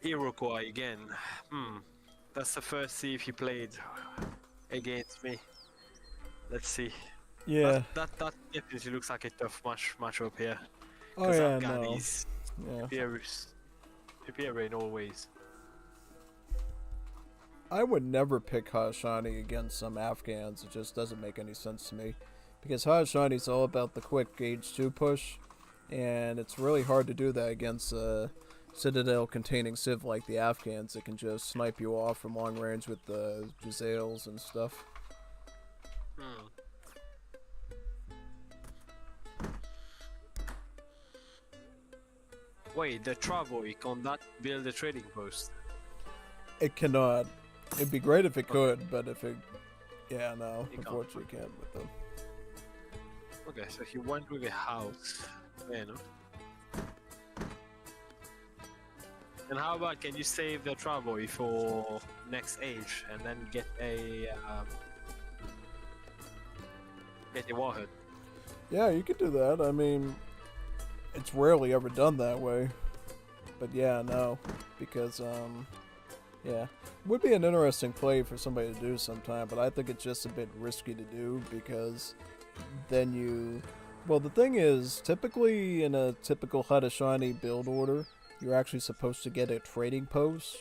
Iroquois again. That's the first Civ he played against me. Let's see. Yeah. That definitely looks like a tough matchup here. Oh Because yeah, Afghan no. is Yeah. superior in all ways. I would never pick Hashani against some Afghans. It just doesn't make any sense to me. Because Hashani's all about the quick gauge 2 push, and it's really hard to do that against a citadel containing civ like the Afghans that can just snipe you off from long range with the Jazales and stuff. Hmm. Wait, the Travoy can't build a trading post? It cannot. It'd be great if it could, but if it... Yeah, no. It can't. Unfortunately, can't with them. Okay, so he went with a house. Yeah, no? And how about, can you save the Travoy for next age and then get a warhead? Yeah, you could do that. I mean, it's rarely ever done that way. But yeah, no. Because, yeah. Would be an interesting play for somebody to do sometime, but I think it's just a bit risky to do because then you... Well, the thing is, typically in a typical Hadashani build order, you're actually supposed to get a trading post,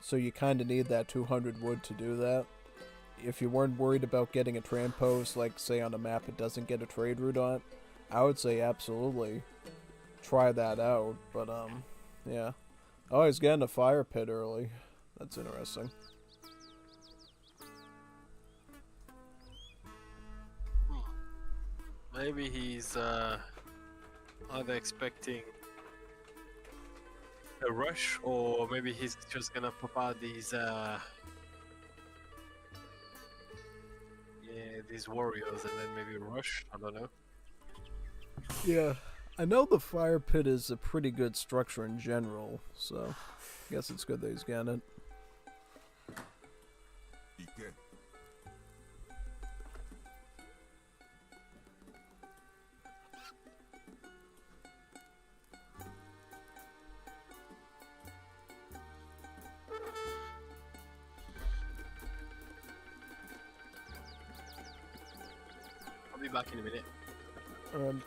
so you kind of need that 200 wood to do that. If you weren't worried about getting a trade post, like say on a map it doesn't get a trade route on it, I would say absolutely try that out, but yeah. Oh, he's getting a fire pit early. That's interesting. Maybe he's either expecting a rush, or maybe he's just gonna pop out these these warriors and then maybe rush. I don't know. Yeah, I know the fire pit is a pretty good structure in general, so I guess it's good that he's getting it. I'll be back in a minute. Um,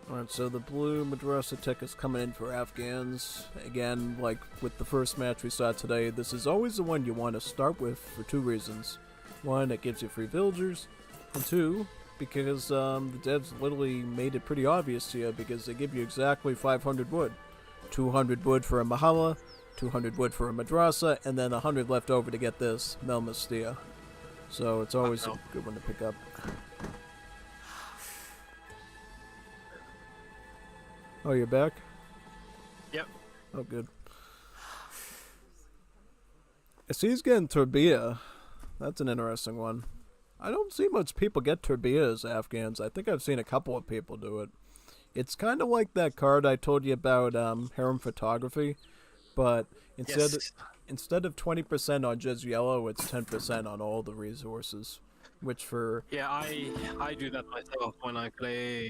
Alright, so the blue madrasa tech is coming in for Afghans. Again, like with the first match we saw today, this is always the one you want to start with for two reasons. One, it gives you free villagers, and two, because the devs literally made it pretty obvious to you because they give you exactly 500 wood. 200 wood for a Mahala, 200 wood for a madrasa, and then 100 left over to get this, Melmastia. So it's always a good one to pick up. Oh, you're back? Yep. Oh, good. I see he's getting Turbia. That's an interesting one. I don't see much people get Turbia as Afghans. I think I've seen a couple of people do it. It's kind of like that card I told you about, Harem Photography, but instead of 20% on just yellow, it's 10% on all the resources. Which for... Yeah, I do that myself when I play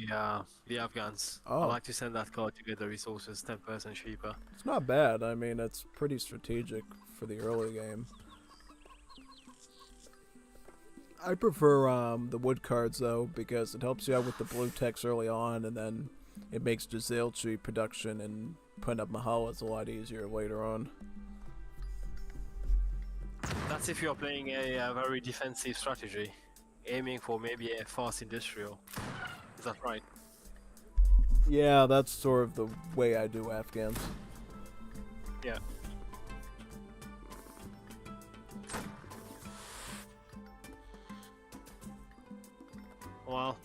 the Afghans. Oh. I like to send that card to get the resources 10% cheaper. It's not bad. I mean, it's pretty strategic for the early game. I prefer the wood cards, though, because it helps you out with the blue text early on, and then it makes Giselle tree production and putting up Mahalas a lot easier later on. That's if you're playing a very defensive strategy, aiming for maybe a fast industrial. Is that right? Yeah, that's sort of the way I do Afghans. Yeah. Well,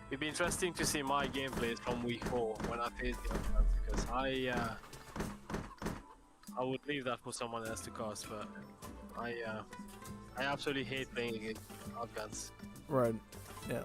it'd be interesting to see my gameplays from week 4 when I face the Afghans, because I would leave that for someone else to cast, but I absolutely hate playing against Afghans. Right, yeah.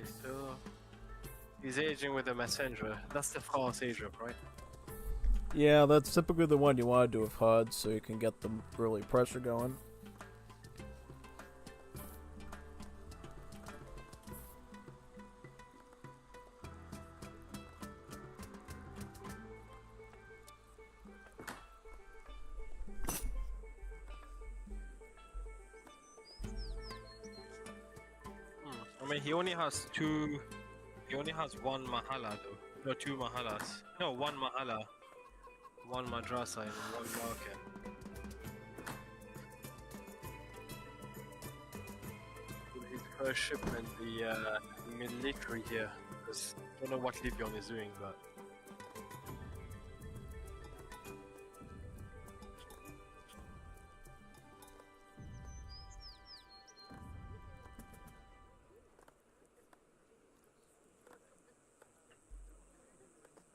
Okay, so he's aging with the messenger. That's the fast age up, right? Yeah, that's typically the one you want to do with HUD, so you can get the early pressure going. I mean, he only has two. He only has one mahala though. No, two mahalas. No, one mahala, one madrasa, and one market. His first shipment, the military here. Because I don't know what Livion is doing, but.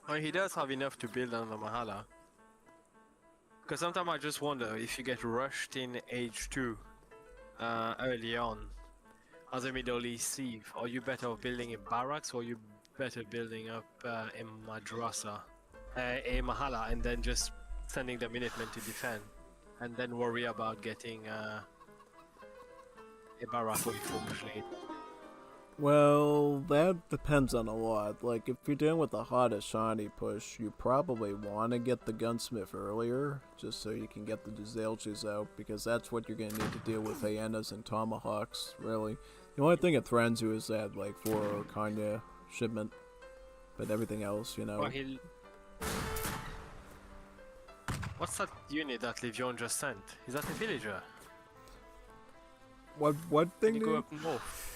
Well, he does have enough to build on the Mahala. Because sometimes I just wonder if you get rushed in age 2 early on as a Middle East Steve, are you better off building in barracks or are you better building up a madrasa, a Mahala, and then just sending the Minutemen to defend and then worry about getting a barrack with later? Well, that depends on a lot. Like, if you're dealing with the hottest shiny push, you probably want to get the gunsmith earlier, just so you can get the Gizelchis out, because that's what you're going to need to deal with hyenas and tomahawks, really. The only thing it threatens you is that, like, 4 Kanya shipment, but everything else, you know. Well, what's that unit that Livion just sent? Is that a villager? What Can thing? you go up north?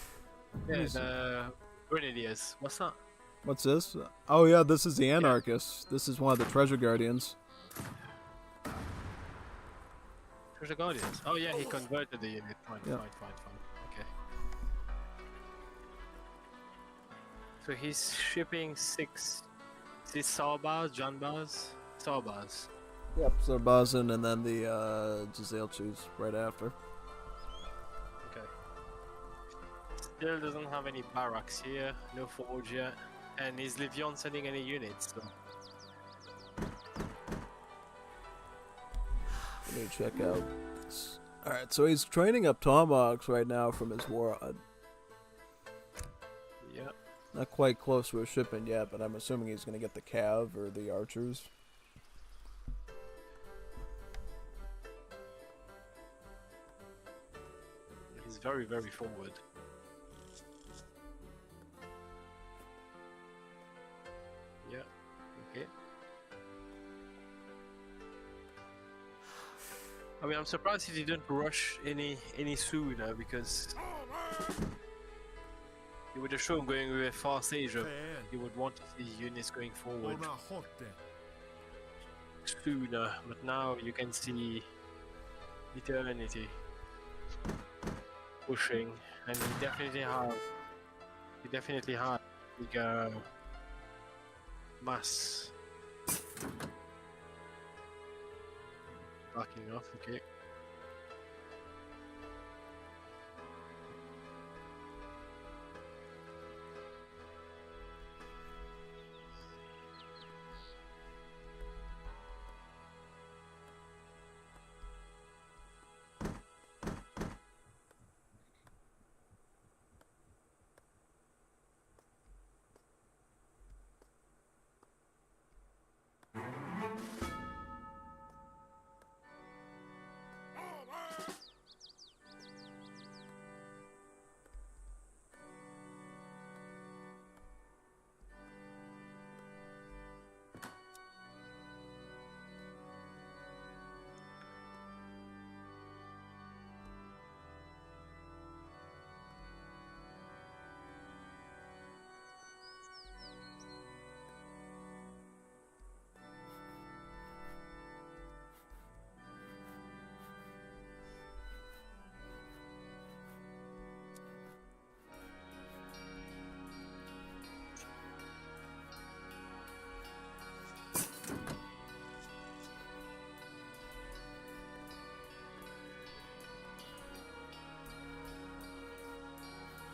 Yeah, the Grenadiers. What's that? What's this? Oh yeah, this is the Anarchist. This is one of the Treasure Guardians. Treasure Guardians. Oh yeah, he converted the unit. Fine, Yeah. fine. Okay. So he's shipping 6. Is this Sawbars, Janbars? Sawbars. Yep. So Bazin and then the Gizelchis right after. Okay. Still doesn't have any barracks here, no forge yet. And is Livion sending any units? So. Let me check out. Alright, so he's training up tomahawks right now from his warrod. Yeah. Not quite close to a shipment yet, but I'm assuming he's going to get the cav or the archers. He's very, very forward. Yeah, okay. I mean, I'm surprised he didn't rush any sooner, because he would have shown going with a fast Asia. He would want to see units going forward sooner, but now you can see eternity pushing, and he definitely have bigger mass backing off. Okay.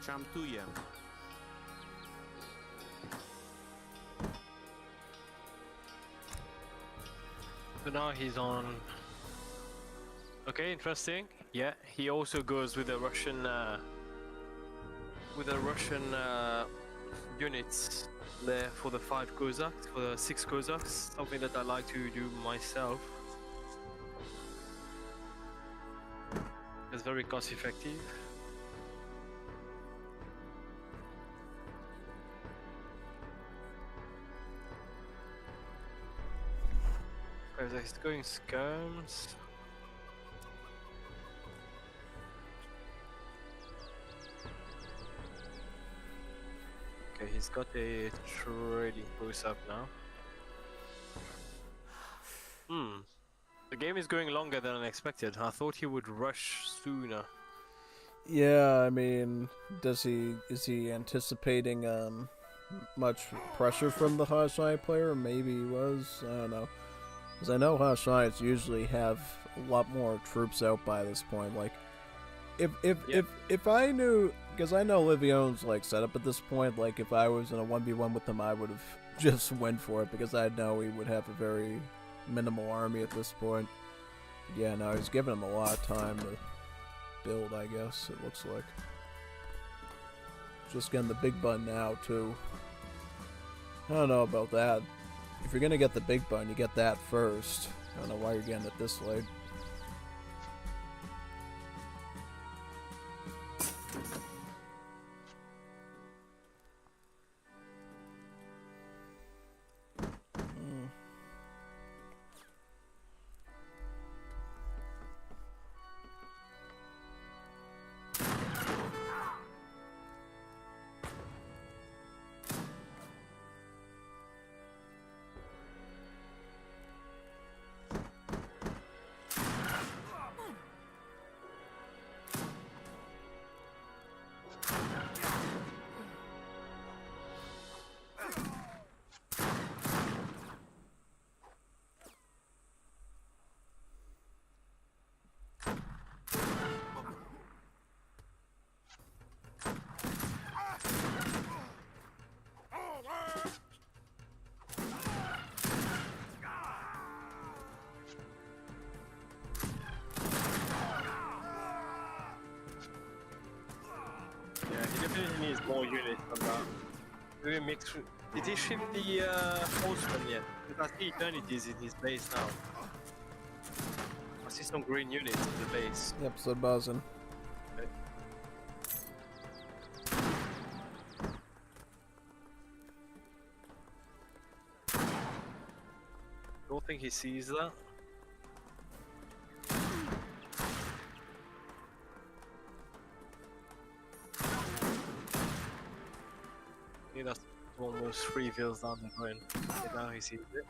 Czamtuję. So now he's on. Okay, interesting. Yeah, he also goes with the Russian units there for the 5 Cossacks, for the 6 Cossacks. Something that I like to do myself. It's very cost effective. Okay, he's going skirms. Okay, he's got a trading post up now. The game is going longer than I expected. I thought he would rush sooner. Yeah, I mean, is he anticipating much pressure from the Hashai player? Maybe he was. I don't know. Because I know Hashais usually have a lot more troops out by this point. Like, if I knew, because I know Livion's like set up at this point. Like, if I was in a 1v1 with him, I would have just went for it because I know he would have a very minimal army at this point. Yeah, no, he's giving him a lot of time to build, I guess, it looks like. Just getting the big button now, too. I don't know about that. If you're gonna get the big button, you get that first. I don't know why you're getting it this late. He needs more units than that. Maybe mix. Did he ship the horseman yet? Because I see eternities in his base now. I see some green units in the base. Yep, so buzzing. Okay. Don't think he sees that. I think that's almost 3 fields down the line. Okay, now he sees it.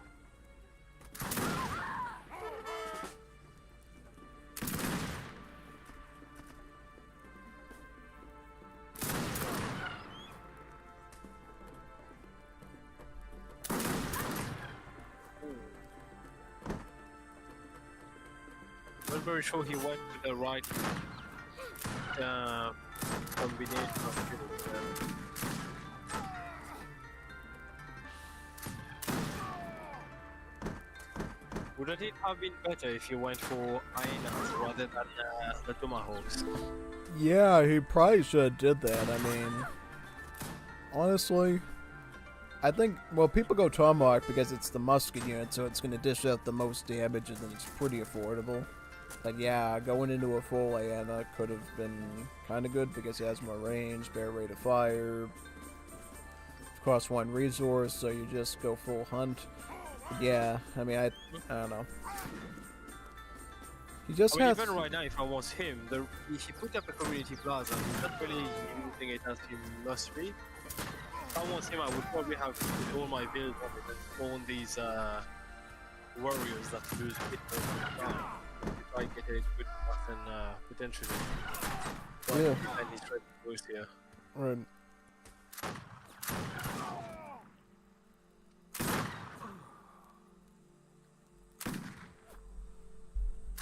Not very sure he went to the right combination of units there. Wouldn't it have been better if you went for hyenas rather than the tomahawks? Yeah, he probably should have did that. I mean, honestly, I think, well, people go Tomahawk because it's the musket unit, so it's going to dish out the most damage and it's pretty affordable. But yeah, going into a full hyena could have been kind of good because it has more range, better rate of fire, costs 1 resource, so you just go full hunt. Yeah, I mean, I don't know. He just has. Even right now, if I was him, if he put up a community plaza, he's not really using it as he must be. If I was him, I would probably have put all my builds on it and spawn these warriors that lose hit all the time. If I get a good path and potentially. But Yeah. And he's trying to boost here. Right.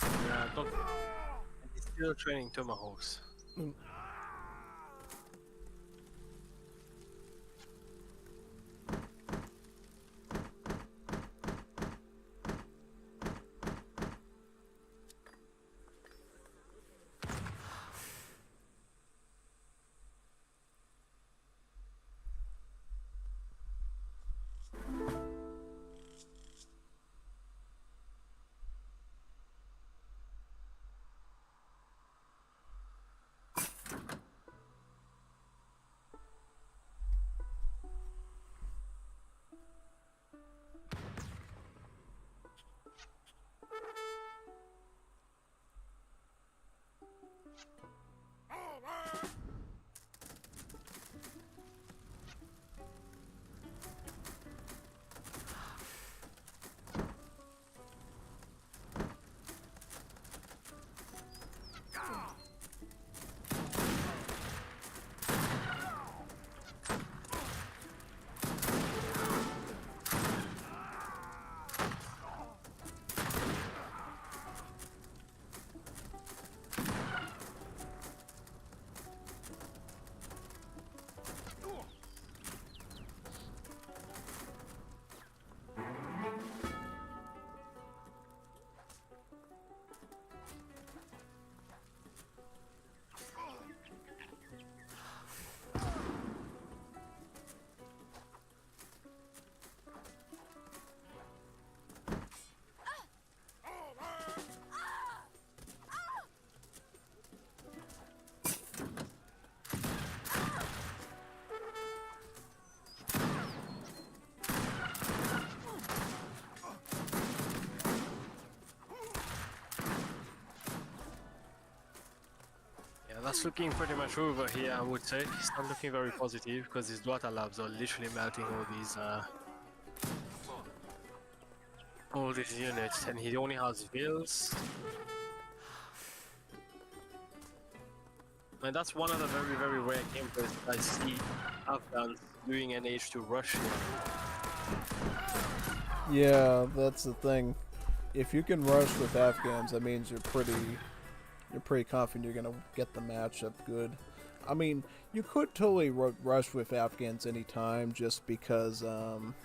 Yeah, don't. And he's still training tomahawks. That's looking pretty much over here, I would say. It's not looking very positive because his data labs are literally melting all these units, and he only has wheels. And that's one of the very, very rare gameplays that I see Afghans doing an H2 rush here. Yeah, that's the thing. If you can rush with Afghans, that means you're pretty confident you're gonna get the matchup good. I mean, you could totally rush with Afghans anytime, just because you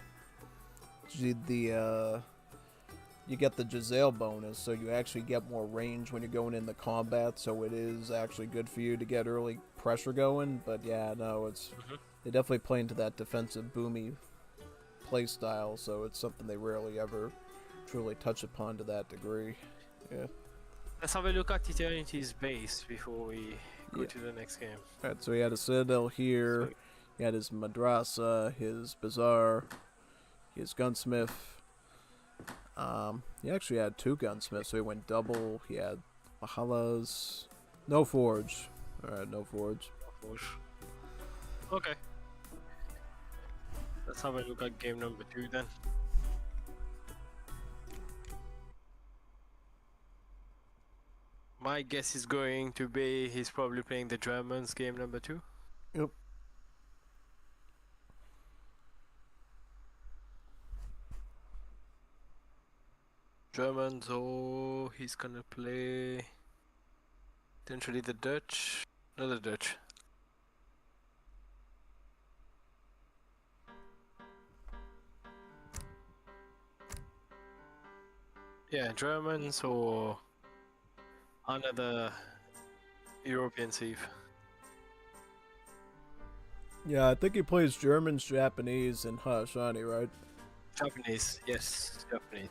get the Giselle bonus, so you actually get more range when you're going into combat. So it is actually good for you to get early pressure going. But yeah, no, they definitely play into that defensive boomy play style. So it's something they rarely ever truly touch upon to that degree. Yeah. Let's have a look at Eternity's base before we go to the next game. Alright, so he had a Citadel here, he had his Madrasa, his Bazaar, his Gunsmith. He actually had 2 Gunsmiths, so he went double. He had Mahalas. No Forge. Alright, no Forge. Okay. Let's have a look at game number 2 then. My guess is going to be he's probably playing the Germans game number 2. Yep. Germans, or he's gonna play potentially the Dutch. No, the Dutch. Yeah, Germans or another European thief. Yeah, I think he plays Germans, Japanese, and Haishani, right? Japanese, yes, Japanese.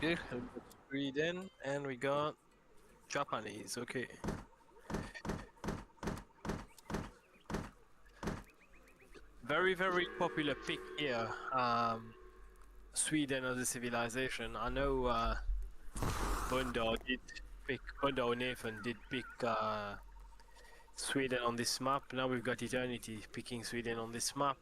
Okay, Sweden, and we got Japanese, okay. Very, very popular pick here, Sweden as a civilization. I know Bunda or Nathan did pick Sweden on this map. Now we've got Eternity picking Sweden on this map.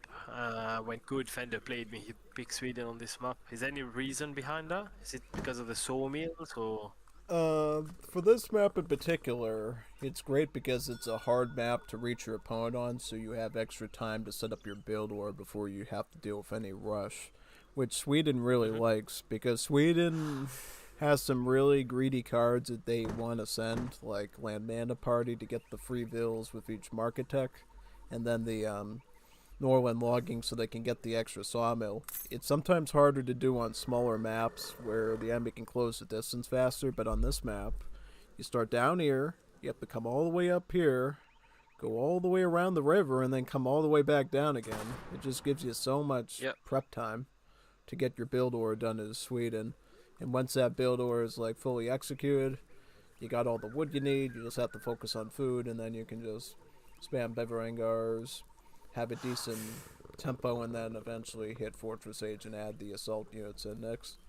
When Codefender played me, he picked Sweden on this map. Is there any reason behind that? Is it because of the sawmills or? For this map in particular, it's great because it's a hard map to reach your opponent on, so you have extra time to set up your build order before you have to deal with any rush, which Sweden really likes, because Sweden has some really greedy cards that they want to send, like Land Mana Party to get the free vills with each market tech, and then the Norland logging so they can get the extra sawmill. It's sometimes harder to do on smaller maps where the enemy can close the distance faster, but on this map, you start down here, you have to come all the way up here, go all the way around the river, and then come all the way back down again. It just gives you so much prep time to get your build order done as Sweden. And once that build order is like fully executed, you got all the wood you need, you just have to focus on food, and then you can just spam Beverangars, have a decent tempo, and then eventually hit Fortress Age and add the assault units in next.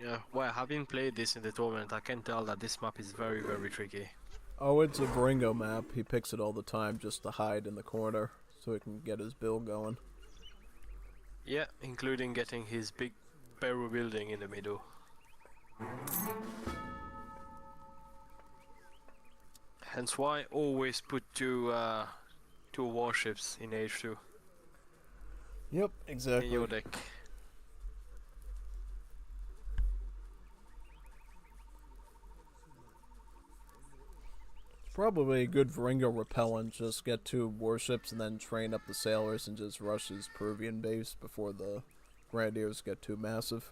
Yeah, well, having played this in the tournament, I can tell that this map is very, very tricky. Oh, it's a Bringo map. He picks it all the time just to hide in the corner so he can get his build going. Yeah, including getting his big barrel building in the middle. Hence why I always put 2 2 warships in H2 Yep, in exactly. your deck. Probably good Varingo repellent. Just get 2 warships and then train up the sailors and just rush his Peruvian base before the Grenadiers get too massive.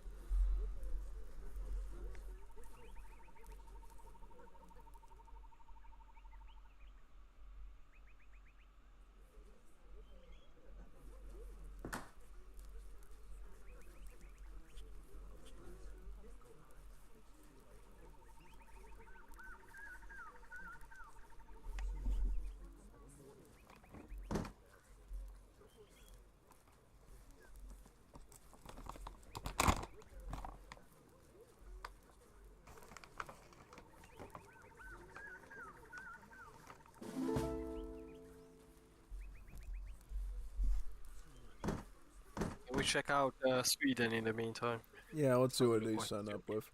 We check out Sweden in the meantime. Yeah, let's see what Probably he's quite signed up okay. with.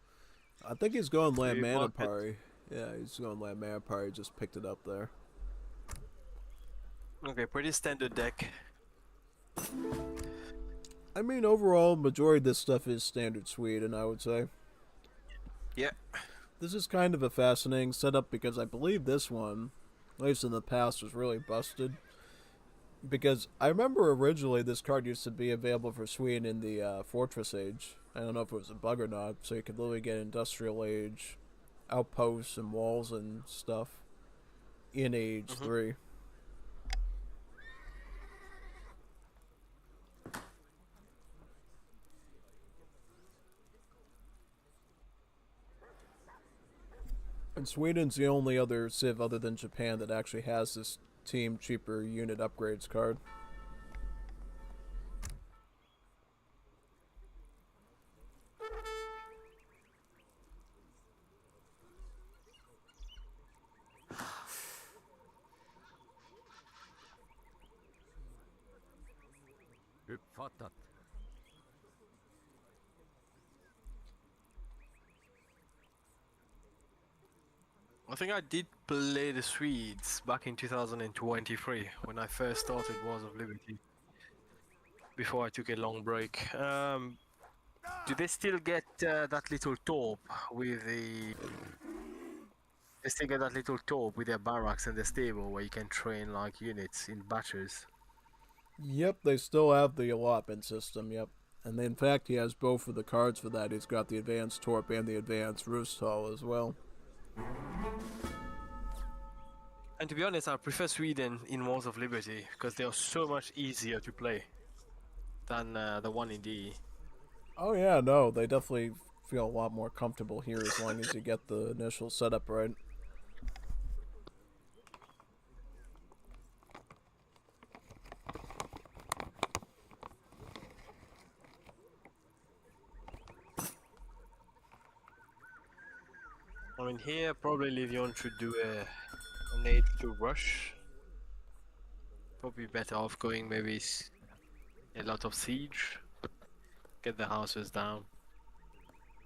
I think he's going land We mana market- party. Yeah, he's going land mana party. Just picked it up there. Okay, pretty standard deck. I mean, overall, majority of this stuff is standard Sweden, I would say. Yeah. This is kind of a fascinating setup because I believe this one, at least in the past, was really busted. Because I remember originally this card used to be available for Sweden in the Fortress Age. I don't know if it was a bug or not, so you could literally get Industrial Age outposts and walls and stuff in Age 3. And Sweden's the only other Civ other than Japan that actually has this team cheaper unit upgrades card. Uppfattat. I think I did play the Swedes back in 2023 when I first started Wars of Liberty. Before I took a long break. Do they still get that little torp with the? They still get that little torp with their barracks and the stable where you can train like units in batches. Yep, they still have the allotment system, yep. And in fact, he has both of the cards for that. He's got the advanced Torp and the advanced Roost Hall as well. And to be honest, I prefer Sweden in Wars of Liberty because they are so much easier to play than the one in DE. Oh yeah, no, they definitely feel a lot more comfortable here as long as you get the initial setup right. I mean, here probably Livion should do an H2 rush. Probably better off going maybe a lot of siege. Get the houses down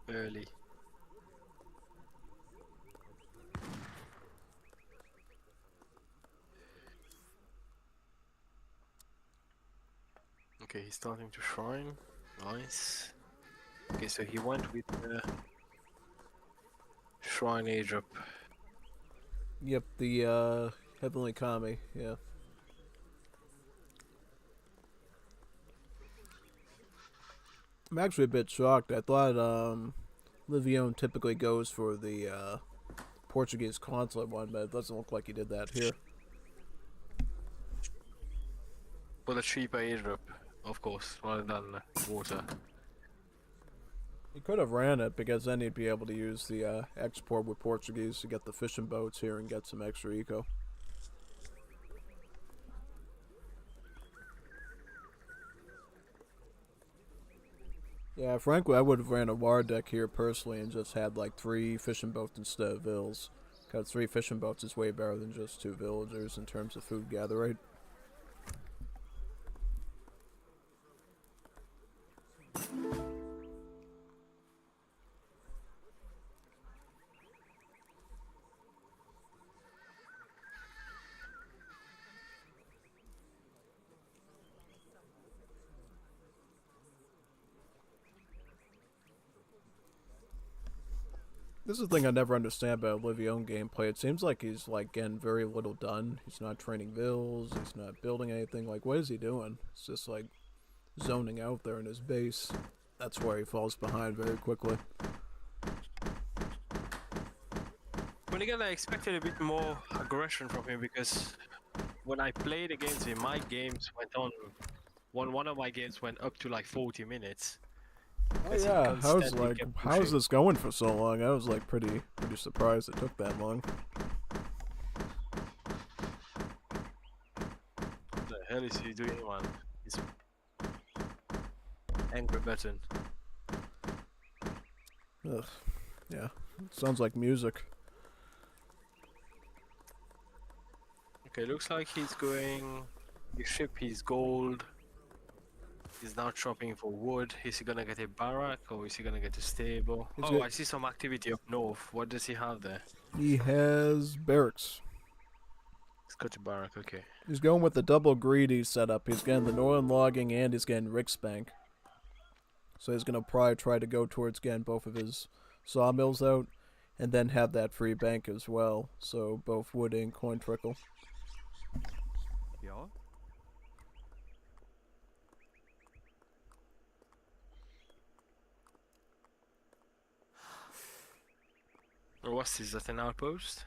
early. Okay, he's starting to shrine. Nice. Okay, so he went with the shrine age up. Yep, the Heavenly Kami, yeah. I'm actually a bit shocked. I thought Livion typically goes for the Portuguese consulate one, but it doesn't look like he did that here. For the cheaper age up, of course, rather than water. He could have ran it because then he'd be able to use the export with Portuguese to get the fishing boats here and get some extra eco. Yeah, frankly, I would have ran a war deck here personally and just had like 3 fishing boats instead of vills. Because 3 fishing boats is way better than just 2 villagers in terms of food gather rate. This is the thing I never understand about Olivier's gameplay. It seems like he's like getting very little done. He's not training vills. He's not building anything. Like, what is he doing? It's just like zoning out there in his base. That's where he falls behind very quickly. When again, I expected a bit more aggression from him because when I played against him, my games went on. One of my games went up to like 40 minutes. Oh yeah, how's this going for so long? I was like pretty surprised it took that long. What the hell is he doing, man? He's angry button. Ugh. Yeah, sounds like music. Okay, looks like he's going. His ship, his gold. He's now shopping for wood. Is he gonna get a barrack or is he gonna get a stable? I see some activity up north. What does he have there? He has barracks. He's got a barrack, okay. He's going with the double greedy setup. He's getting the northern logging and he's getting Riksbank. So he's gonna probably try to go towards getting both of his sawmills out and then have that free bank as well. So both wood and coin trickle. Ja. Or what's this? Is that an outpost?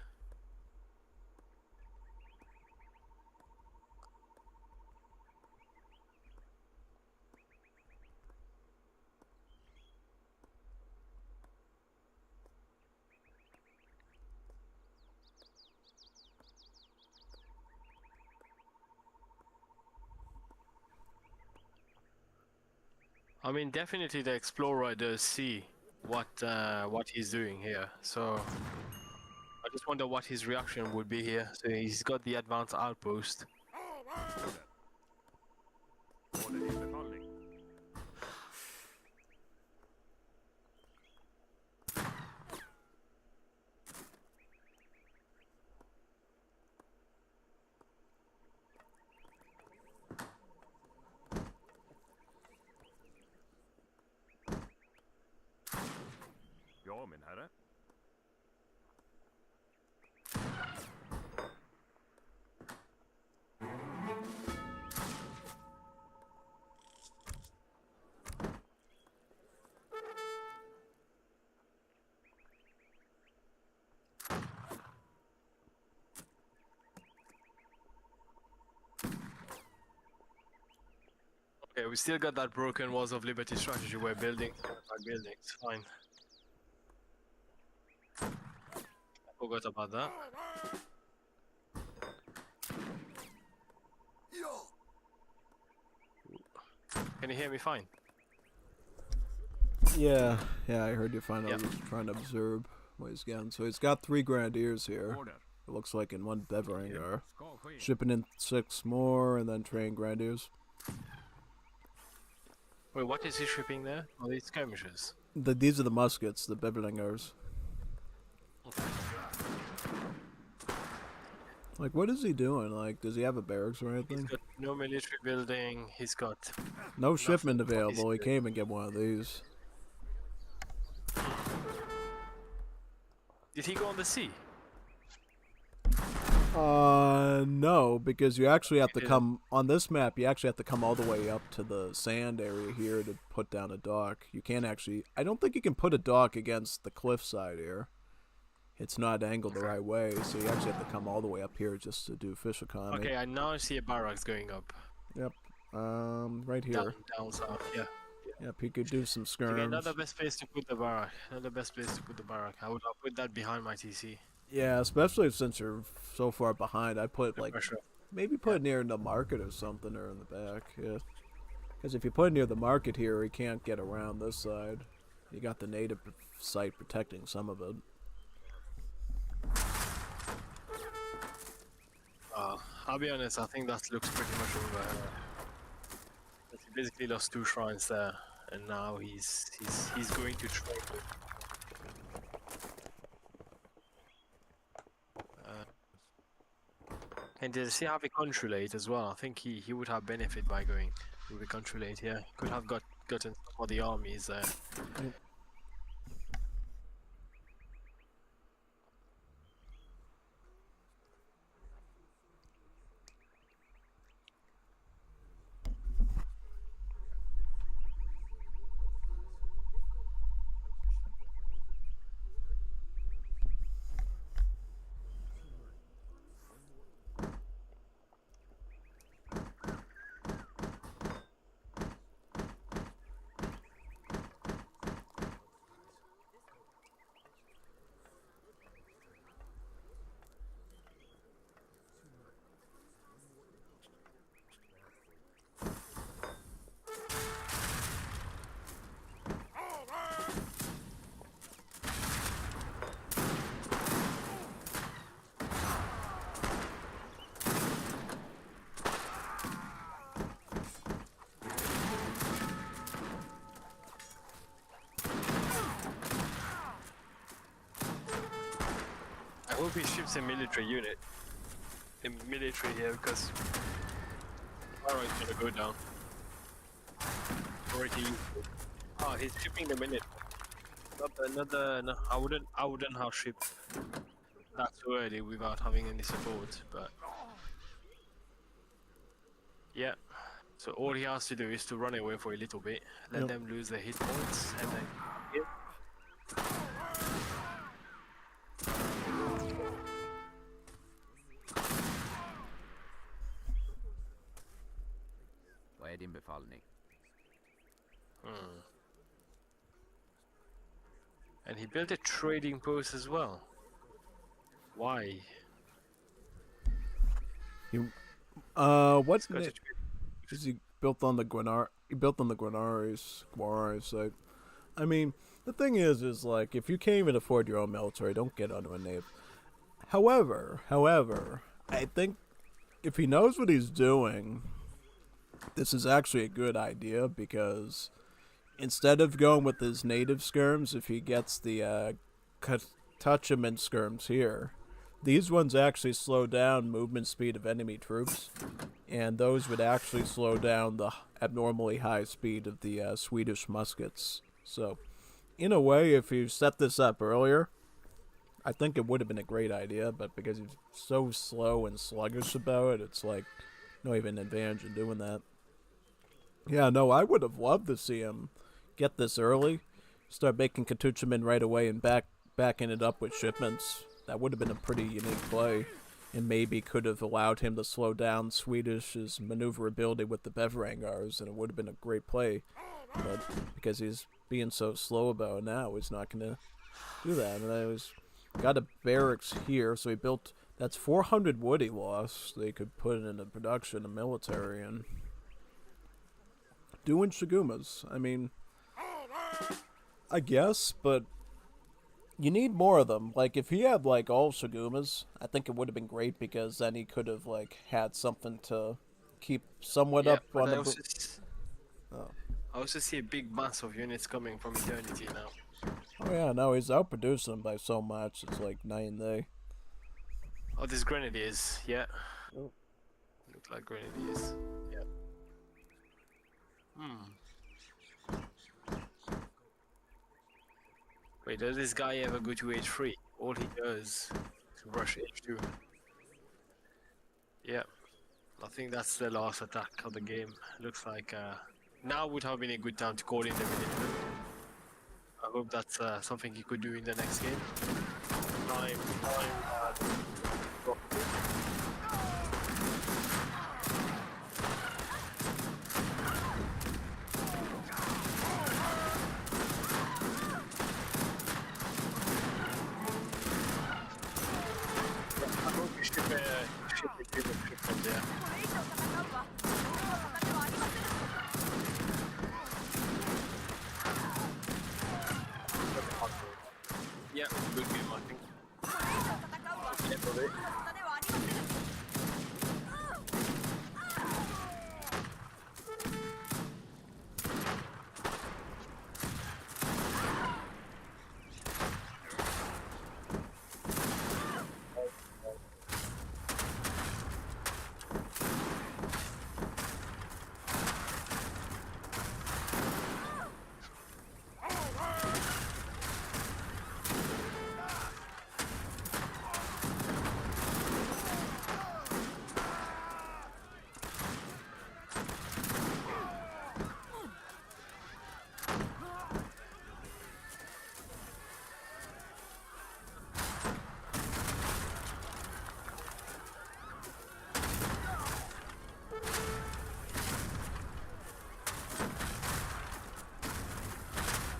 I mean, definitely the explorer does see what he's doing here. So I just wonder what his reaction would be here. So he's got the advanced outpost. Order din befallning. Ja, min herre. Okay, we still got that broken walls of liberty strategy. We're building buildings. Fine. I forgot about that. Can you hear me fine? Yeah, I heard you fine. I Yep. was just trying to observe what he's getting. So he's got 3 grenadiers here. Order. It looks like in 1 Beverangar. Ska ske. Shipping in 6 more and then train grenadiers. Wait, what is he shipping there? Oh, these skirmishes. These are the muskets, the Bevelingers. Like, what is he doing? Like, does he have a barracks or He's anything? got no military building. He's got. No shipment Nothing. available. He can't even get one of these. Did he go on the sea? No, because you actually have to Okay. come on this map. You actually have to come all the way up to the sand area here to put down a dock. You can't actually. I don't think you can put a dock against the cliffside here. It's not angled the right way, so you actually have to come all the way up here just to do fish economy. Okay, I now see a barracks going up. Yep. Right here. Down south. Yeah. Yep. He could do some Okay, skirms. another best place to put the barrack. Another best place to put the barrack. I'll put that behind my TC. Yeah, especially since you're so far behind. I put The like pressure. maybe put it near the market or something, or in the back. Yeah. Because if you put it near the market here, he can't get around this side. You got the native site protecting some of it. I'll be honest. I think that looks pretty much over. He basically lost 2 shrines there, and now he's going to try to. And does he have a consulate as well? I think he would have benefit by going with a consulate here. He could have gotten some of the armies there. hope he ships a military unit. A military here because Alright, it's gonna go down. Already. Oh, he's shipping the minute. Another. No, I wouldn't have shipped that too early without having any support. But yeah. So all he has to do is to run away for a little bit, let them lose their hit points, and then. Vad är din befallning? And he built a trading post as well. Why? What's it? Is he built on the Guanar? He built on the Guanari site. I mean, the thing is like, if you can't even afford your own military, don't get onto a nave. However, I think if he knows what he's doing, this is actually a good idea, because instead of going with his native skirms, if he gets the Touchament skirms here, these ones actually slow down movement speed of enemy troops, and those would actually slow down the abnormally high speed of the Swedish muskets. So, in a way, if you set this up earlier, I think it would have been a great idea, but because he's so slow and sluggish about it, it's like no even advantage in doing that. Yeah, no, I would have loved to see him get this early, start making Katuchaman right away and backing it up with shipments. That would have been a pretty unique play, and maybe could have allowed him to slow down Swedish's maneuverability with the Bevrangars, and it would have been a great play. But because he's being so slow about it now, he's not going to do that. And I got a barracks here, so he built, that's 400 wood he lost. They could put it into production, a military, and doing Shigumas. I mean, I guess, but you need more of them. Like, if he had, like, all Shigumas, I think it would have been great, because then he could have, like, had something to keep somewhat up on the... I also see a big mass of units coming from Eternity now. Oh yeah, no, he's outproducing them by so much, it's like night and day. Oh, this Grenadiers, yeah. Oh. Look like Grenadiers, yeah. Wait, does this guy ever go to H3? All he does is rush H2. Yeah, I think that's the last attack of the game. Looks like now would have been a good time to call in the minute. I hope that's something he could do in the next game. I hope you ship a shipment there. Yeah, good game, I think.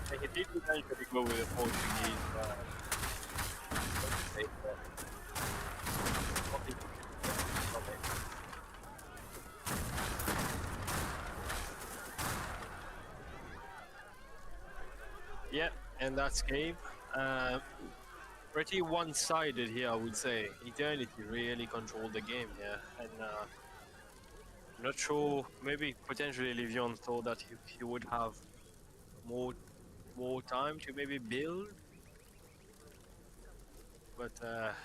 I did eventually go with a Portuguese. Yeah, and that's game. Pretty one-sided here, I would say. Eternity really controlled the game here, and not sure. Maybe potentially Livion thought that he would have more time to maybe build. but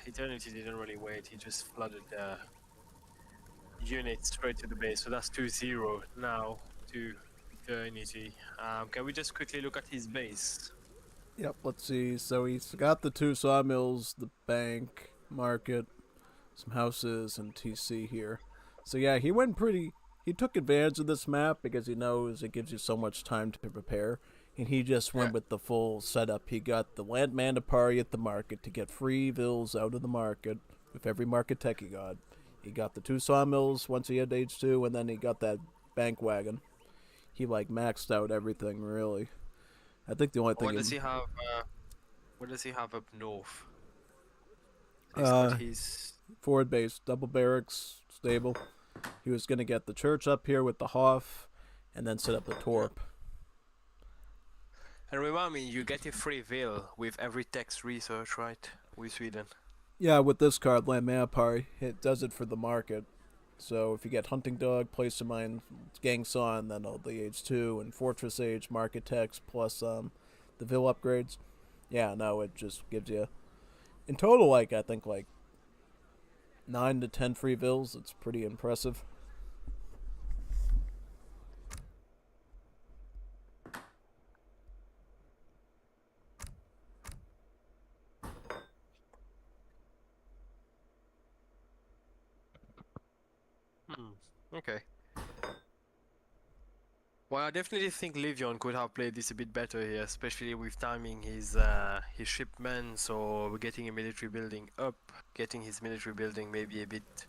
Eternity didn't really wait. He just flooded the unit straight to the base. So that's 2-0 now to Eternity. Can we just quickly look at his base? Yep, let's see. So he's got the 2 sawmills, the bank, market, some houses, and TC here. So yeah, he took advantage of this map because he knows it gives you so much time to prepare. And he just went with the full setup. He got the land mandatory at the market to get free vills out of the market with every market tech he got. He got the 2 sawmills once he had H2, and then he got that bank wagon. He maxed out everything, really. I think the only thing What does he have? What does he have up north? Is Uh, that his... forward base, double barracks, stable. He was going to get the church up here with the Hoff, and then set up the Torp. And remind me, you get a free veil with every text research, right? With Sweden. Yeah, with this card, Land Mandatory, it does it for the market. So if you get Hunting Dog, Place of Mine, Gang Saw, and then all the H2 and Fortress Age, Market Text, plus the Vill upgrades. Yeah, no, it just gives you, in total, I think 9 to 10 free Vills. It's pretty impressive. Okay. Well, I definitely think Livion could have played this a bit better here, especially with timing his shipments or getting a military building up, getting his military building maybe a bit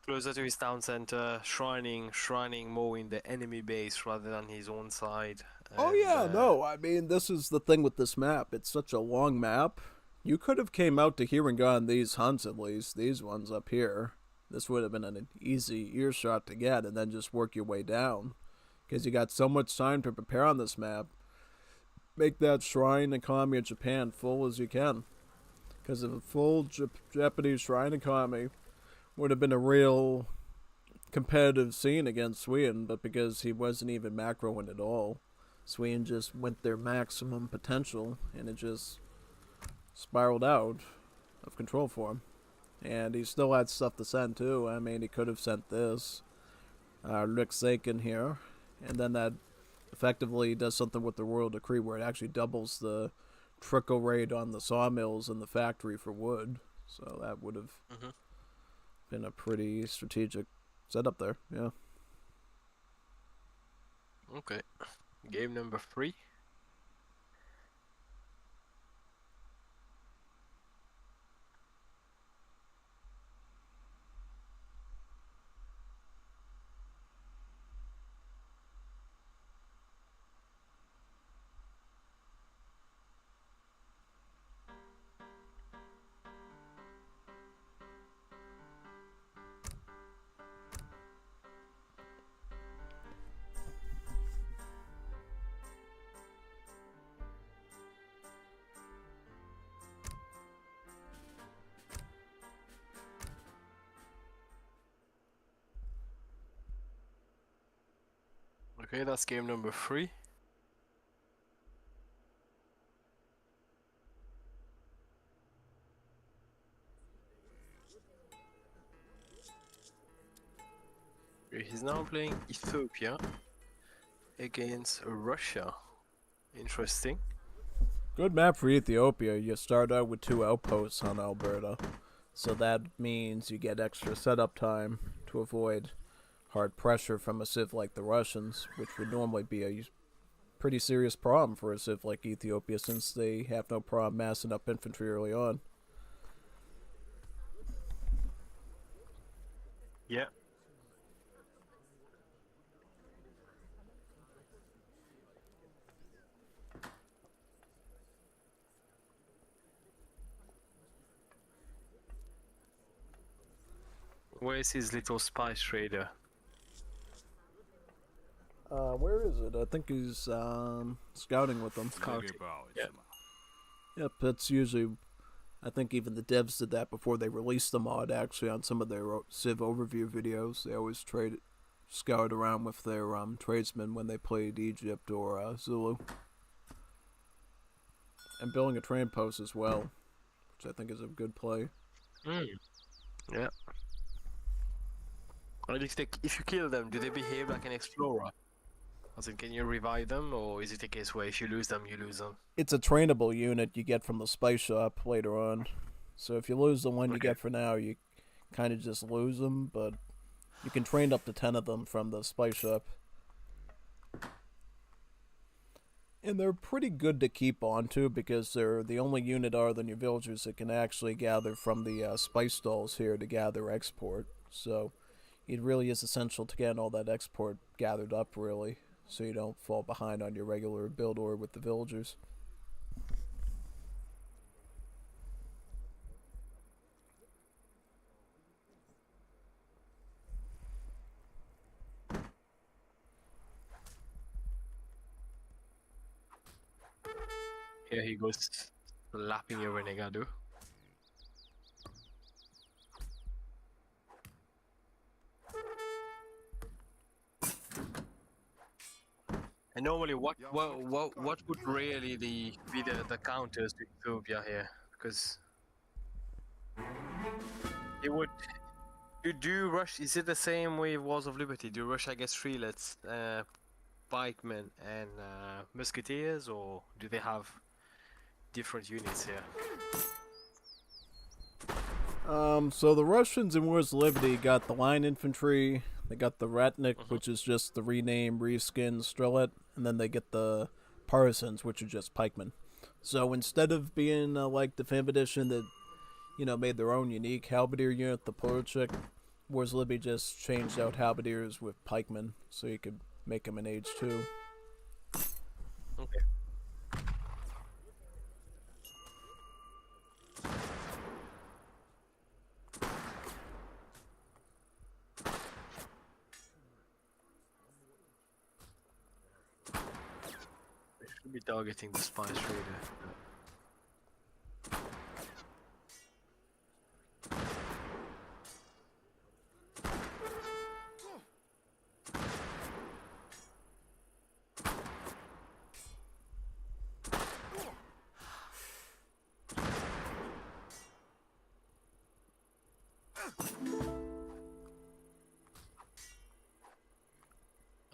closer to his town center, shrining more in the enemy base rather than his own side. Oh yeah, no, I mean, this is the thing with this map. It's such a long map. You could have came out to here and gotten these hunts at least, these ones up here. This would have been an easy earshot to get, and then just work your way down. Because you got so much time to prepare on this map. Make that shrine economy of Japan full as you can. Because a full Japanese shrine economy would have been a real competitive scene against Sweden, but because he wasn't even macroing at all, Sweden just went their maximum potential, and it just spiraled out of control for him. And he still had stuff to send too. I mean, he could have sent this. Rick Sakin here. And then that effectively does something with the Royal Decree where it actually doubles the trickle rate on the sawmills and the factory for wood. So that would have been a pretty strategic setup there, yeah. Okay. Game number 3. Okay, that's game number 3. He's now playing Ethiopia against Russia. Interesting. Good map for Ethiopia. You start out with 2 outposts on Alberta. So that means you get extra setup time to avoid hard pressure from a civ like the Russians, which would normally be a pretty serious problem for a civ like Ethiopia since they have no problem massing up infantry early on. Yeah. Where's his little spice trader? Where is it? I think he's scouting with them. Yeah. Yep, that's usually, I think even the devs did that before they released the mod actually on some of their Civ overview videos. They always scout around with their tradesmen when they played Egypt or Zulu. And building a train post as well which I think is a good play. Yeah. And if you kill them, do they behave like an explorer? As in, can you revive them, or is it a case where if you lose them, you lose them? It's a trainable unit you get from the spice shop later on. So if you lose the one you get for now, you kind of just lose them, but you can train up to 10 of them from the spice shop. And they're pretty good to keep on to because they're the only unit other than your villagers that can actually gather from the spice stalls here to gather export. So it really is essential to get all that export gathered up, really, so you don't fall behind on your regular build order with the villagers. Here he goes, lapping your renegado. And normally, what would really be the counters to Ethiopia here? Because it would. You do rush. Is it the same with Wars of Liberty? Do you rush, I guess, freelets, pikemen, and musketeers, or do they have different units here? So the Russians in Wars of Liberty got the line infantry, they got the Ratnik, which is just the rename, reskin Strelet, and then they get the Partisans, which are just pikemen. So instead of being like the 5th edition that, made their own unique halberdier unit, the Polchik, Wars of Liberty just changed out halberdiers with pikemen, so you could make them in Age 2. Okay. Should be targeting the spice trader.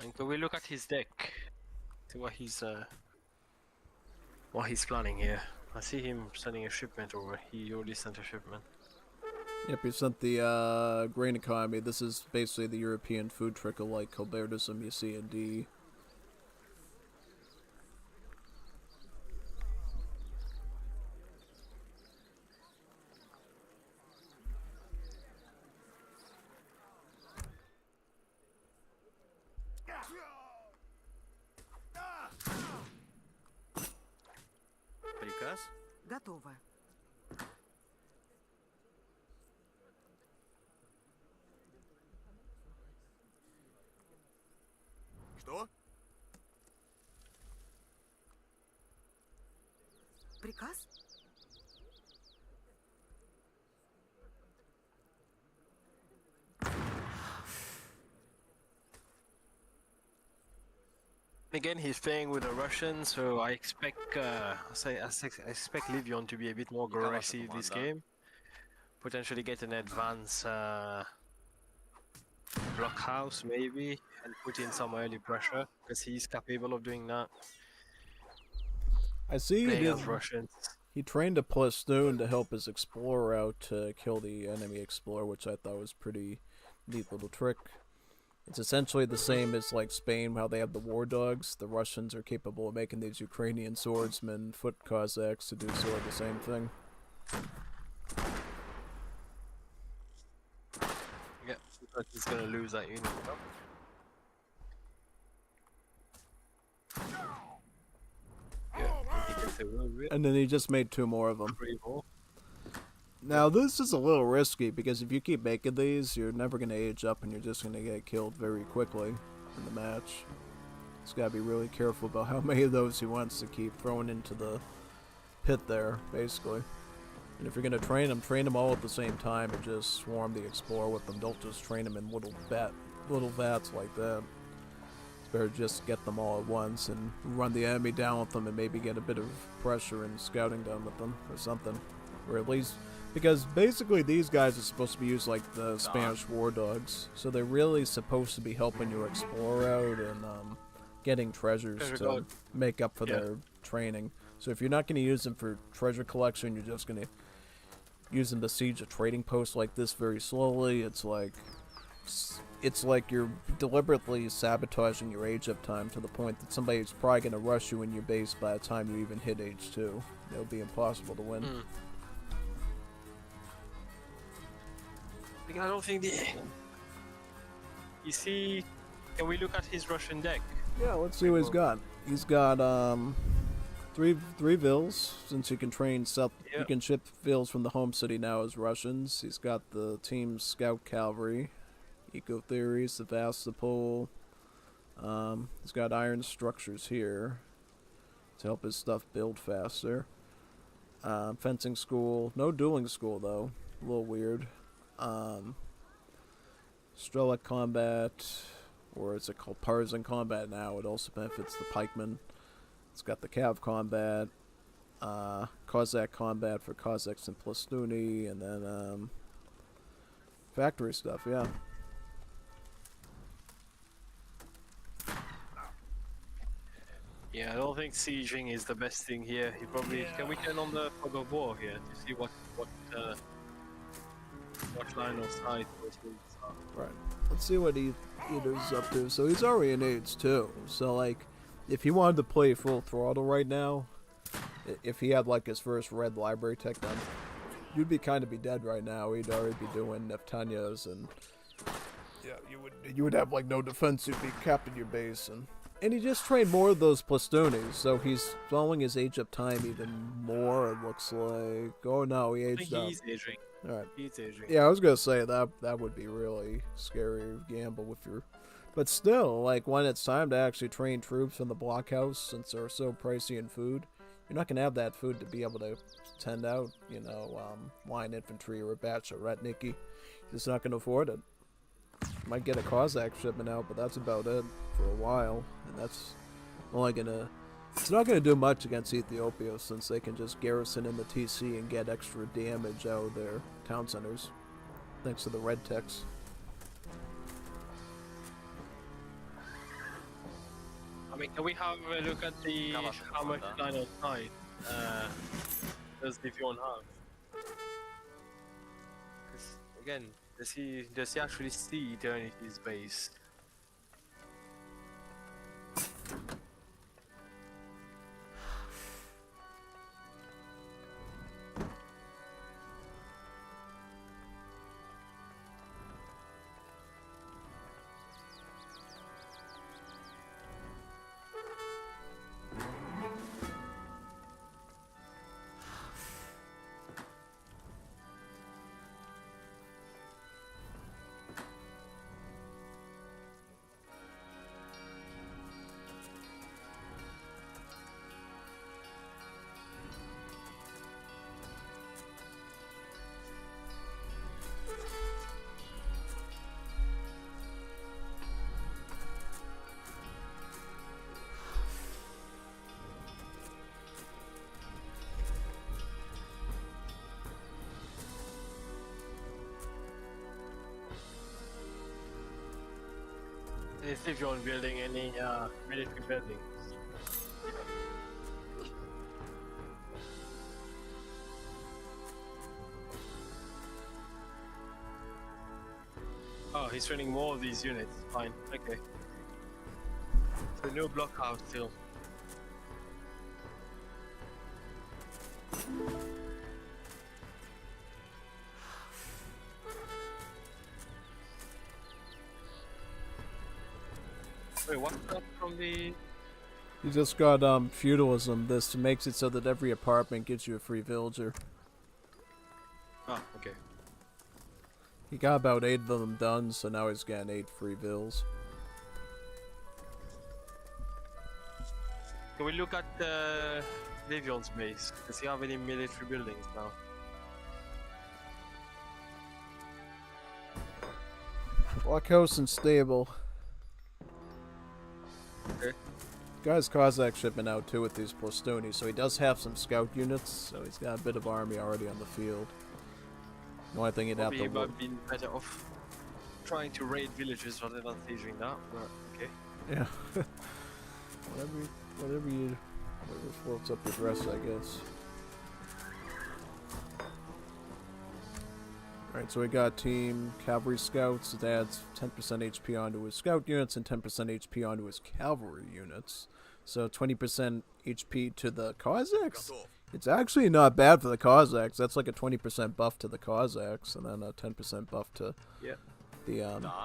And can we look at his deck? See what he's planning here. I see him sending a shipment over. He already sent a shipment. Yep, he sent the grain economy. This is basically the European food trickle like Colbertism you see in D. Приказ? Готово. Что? Приказ? Again, he's playing with the Russians, so I expect I expect Livion to be a bit more aggressive this game. Potentially get an advance blockhouse maybe, and put in some early pressure because he's capable of doing that. I see Playing as Russians. He trained a platoon to help his explorer out to kill the enemy explorer, which I thought was pretty neat little trick. It's essentially the same as like Spain, how they have the war dogs. The Russians are capable of making these Ukrainian swordsmen, foot Cossacks, to do sort of the same thing. Yeah, looks like he's gonna lose that unit. Yeah, he gets a little bit. And then he just made 2 more of them. Pretty cool. Now this is a little risky because if you keep making these, you're never going to age up and you're just going to get killed very quickly in the match. He's got to be really careful about how many of those he wants to keep throwing into the pit there, basically. And if you're going to train them all at the same time and just swarm the explorer with them. Don't just train them in little vats like that. It's better just get them all at once and run the enemy down with them and maybe get a bit of pressure and scouting done with them or something. or at least because basically these guys are supposed to be used like the Spanish war dogs, so they're really supposed to be helping you explore out and getting treasures to make up for their training. So if you're not going to use them for treasure collection, you're just going to use them to siege a trading post like this very slowly. It's like you're deliberately sabotaging your age up time to the point that somebody's probably going to rush you in your base by the time you even hit age 2. It'll be impossible to win. I don't think the... You see... Can we look at his Russian deck? Yeah, let's see what he's got. He's got three vills, since you can train you can ship vills from the home city now as Russians. He's got the team's scout cavalry, eco theories, Sevastopol. He's got iron structures here to help his stuff build faster. Fencing school, no dueling school though, a little weird. Strelic combat, or is it called partisan combat now? It also benefits the pikemen. It's got the cav combat, Cossack combat for Cossacks and Plastuni, and then factory stuff. Yeah. Yeah, I don't think sieging is the best thing here. He probably can we turn on the fog of war here to see what line of sight those moves are. Right. Let's see what he is up to. So he's already in age 2. So like, if he wanted to play full throttle right now, if he had like his first red library tech done, you'd be kind of be dead right now. He'd already be doing Neftanyas and yeah, you would have like no defense. You'd be capped in your base and he just trained more of those Plastonis, so he's following his age up time even more. It looks like. Oh no, he aged up. He's aging. All right. He's aging. Yeah, I was gonna say that would be really scary gamble with your, but still, like when it's time to actually train troops in the blockhouse, since they're so pricey in food, you're not gonna have that food to be able to send out, line infantry or a batch of Retniki. You're just not gonna afford it. Might get a Cossack shipment out, but that's about it for a while, and that's only gonna. It's not going to do much against Ethiopia since they can just garrison in the TC and get extra damage out of their town centers, thanks to the red techs. I mean, can we have a look at the how much line of sight does Divion have? Again, does he actually see Eternity's base? If you're building any military buildings. Oh, he's training more of these units. Fine, okay. So no blockhouse still. Wait, what's that from the... You just got feudalism. This makes it so that every apartment gives you a free villager. Ah, okay. He got about 8 of them done, so now he's getting 8 free vills. Can we look at Davion's base? Does he have any military buildings now? Blockhouse and stable. Okay. got his Cossack shipment out too with these Plastuni, so he does have some scout units, so he's got a bit of army already on the field. The only thing he'd have Probably to he might work. have been better off trying to raid villages rather than sieging that, but okay. Yeah. whatever floats up your dress, I guess. Alright, so we got Team Cavalry Scouts. It adds 10% HP onto his scout units and 10% HP onto his cavalry units. So 20% HP to the Cossacks? It's actually not bad for the Cossacks. That's like a 20% buff to the Cossacks, and then a 10% buff to the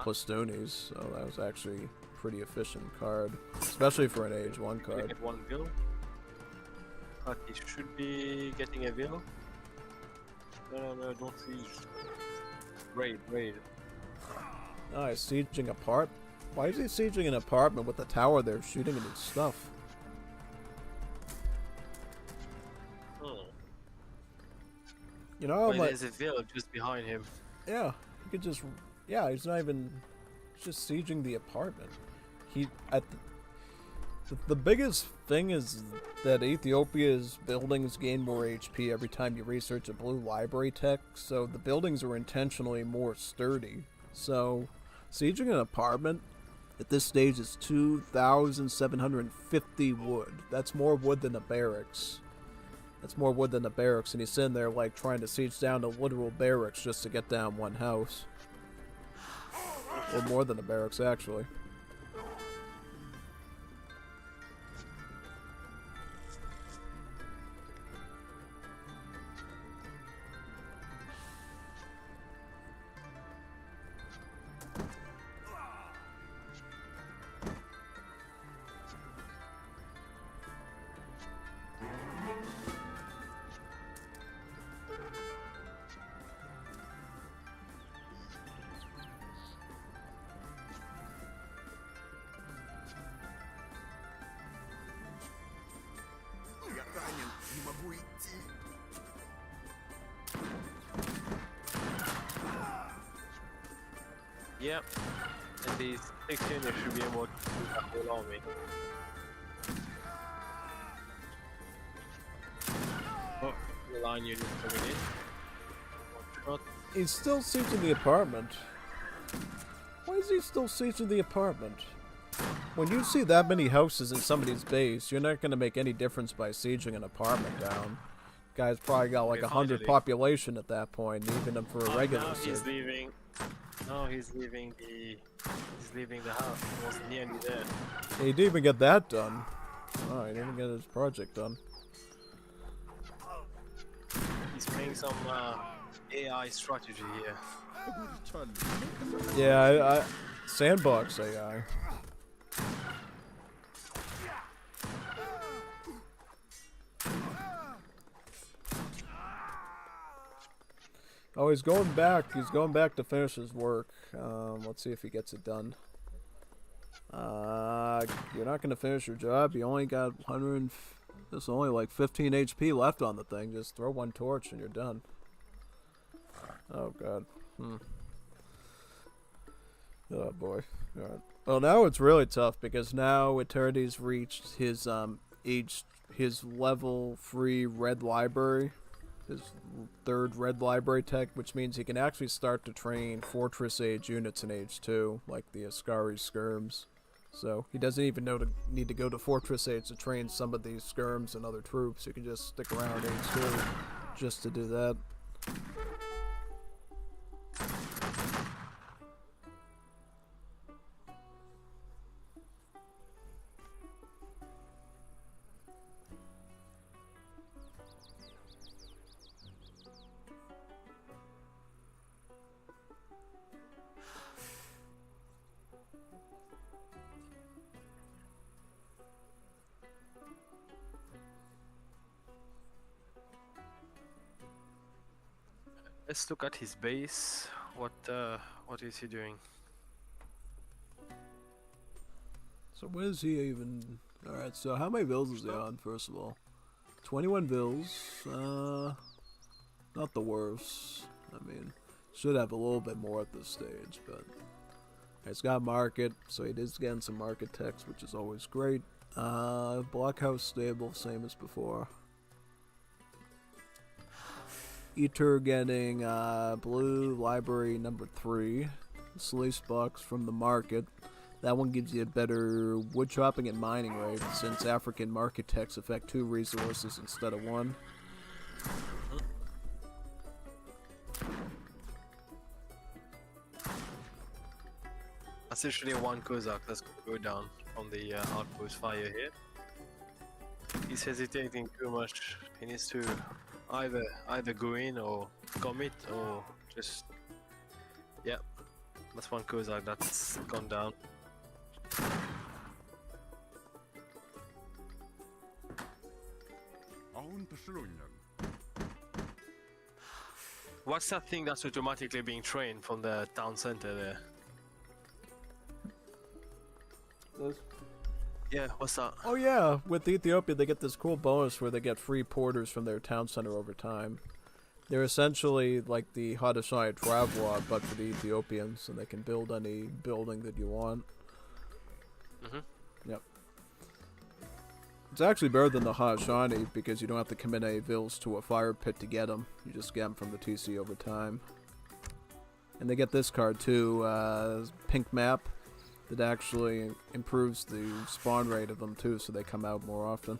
Plastunis. So that was actually a pretty efficient card, especially for an Age 1 card. Get one bill. But he should be getting a bill. No, don't siege. Raid. Oh, he's sieging apart. Why is he sieging an apartment with a tower there shooting at his stuff? You know, Well, there's a village just behind him. Yeah, he could just. Yeah, he's not even. He's just sieging the apartment. The biggest thing is that Ethiopia's buildings gain more HP every time you research a blue library tech, so the buildings are intentionally more sturdy. So, sieging an apartment at this stage is 2,750 wood. That's more wood than a barracks. And he's sitting there like trying to siege down a literal barracks just to get down one house. Or more than a barracks, actually. Yep. And these 6 units should be able to do that whole army. Oh, the line unit coming in. One shot. He's still sieging the apartment. Why is he still sieging the apartment? When you see that many houses in somebody's base, you're not going to make any difference by sieging an apartment down. Guy's probably got like 100 population at that point, even for a regular siege. He's leaving. No, he's leaving the house. He was nearly there. He didn't even get that done. Oh, he didn't get his project done. He's playing some AI strategy here. Yeah, I sandbox AI. Oh, he's going back. He's going back to finish his work. Let's see if he gets it done. You're not going to finish your job. You only got 100. There's only like 15 HP left on the thing. Just throw one torch and you're done. Oh god. Oh boy. Alright. Well, now it's really tough because now Eternity's reached his his level 3 red library. His 3rd red library tech, which means he can actually start to train Fortress Age units in Age 2, like the Ascari Skirms. So he doesn't even need to go to Fortress Age to train some of these Skirms and other troops. He can just stick around Age 2 just to do that. Let's look at his base. What is he doing? So what is he even? Alright, so how many vills is he on, first of all? 21 vills. Not the worst. I mean, should have a little bit more at this stage, but he's got market, so he is getting some market text, which is always great. Blockhouse stable, same as before. Eater getting blue library number 3. Slice box from the market. That one gives you a better wood chopping and mining rate since African market tax affect 2 resources instead of 1. That's literally 1 Kozak that's gonna go down from the outpost fire here. He's hesitating too much. He needs to either go in or commit or just... Yep, that's 1 Kozak that's gone down. What's that thing that's automatically being trained from the town center there? Those? Yeah, what's that? Oh yeah, with Ethiopia they get this cool bonus where they get free porters from their town center over time. They're essentially like the Haudenosaunee Traveler, but for the Ethiopians, and they can build any building that you want. Yep. It's actually better than the Haudenosaunee because you don't have to commit any vills to a fire pit to get them. You just get them from the TC over time. And they get this card too, pink map, that actually improves the spawn rate of them too, so they come out more often.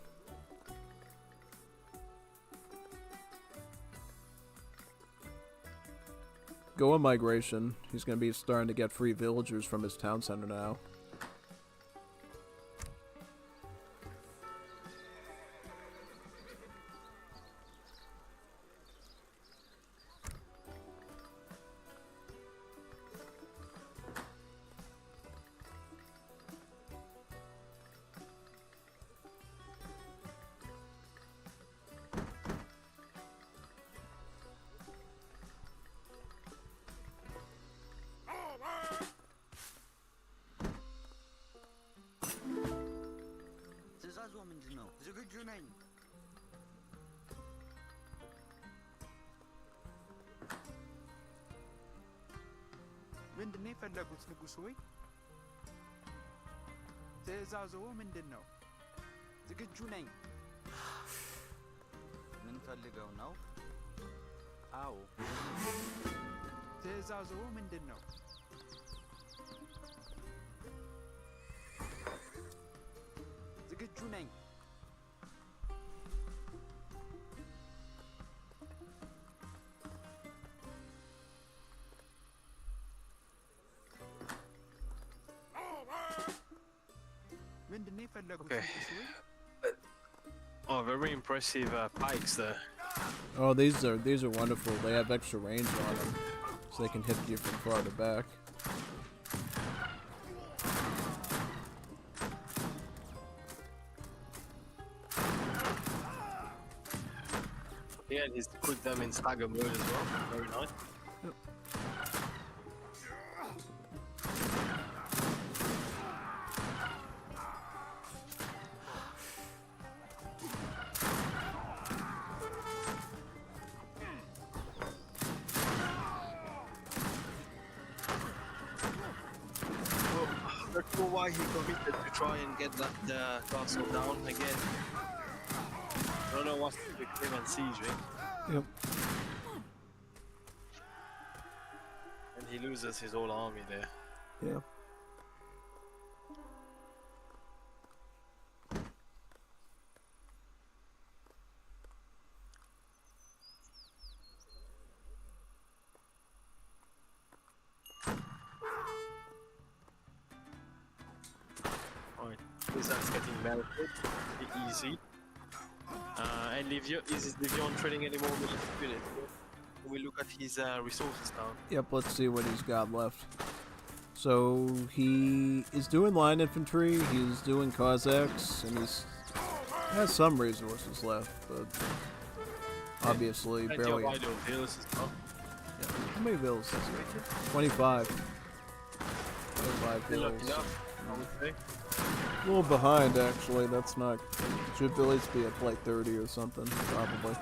Goa migration. He's going to be starting to get free villagers from his town center now. ምንድነው የፈለጉት ንጉስ ሆይ? ትዕዛዙ ምንድነው? ዝግጁ ነኝ። ምን ፈልገው ነው? አዎ። ትዕዛዙ ምንድነው? ዝግጁ ነኝ። Okay. Oh, very impressive pikes there. Oh, these are wonderful. They have extra range on them, so they can hit you from farther back. Yeah, and he's put them in stagger mode as well. Very nice. Yep. Why he committed to try and get that castle down again. I don't know what's the claim and siege, right? Yep. And he loses his whole army there. Yeah. That's getting melted, easy. And Livio, is Livion trading any more military units? We look at his resources now. Yep, let's see what he's got left. So he is doing line infantry, he's doing Cossacks, and he has some resources left, but obviously barely. Yeah. How many vills is it? 25. 25 vills. Enough, I would say. A little behind, actually. That's not. Should at least be at like 30 or something, probably.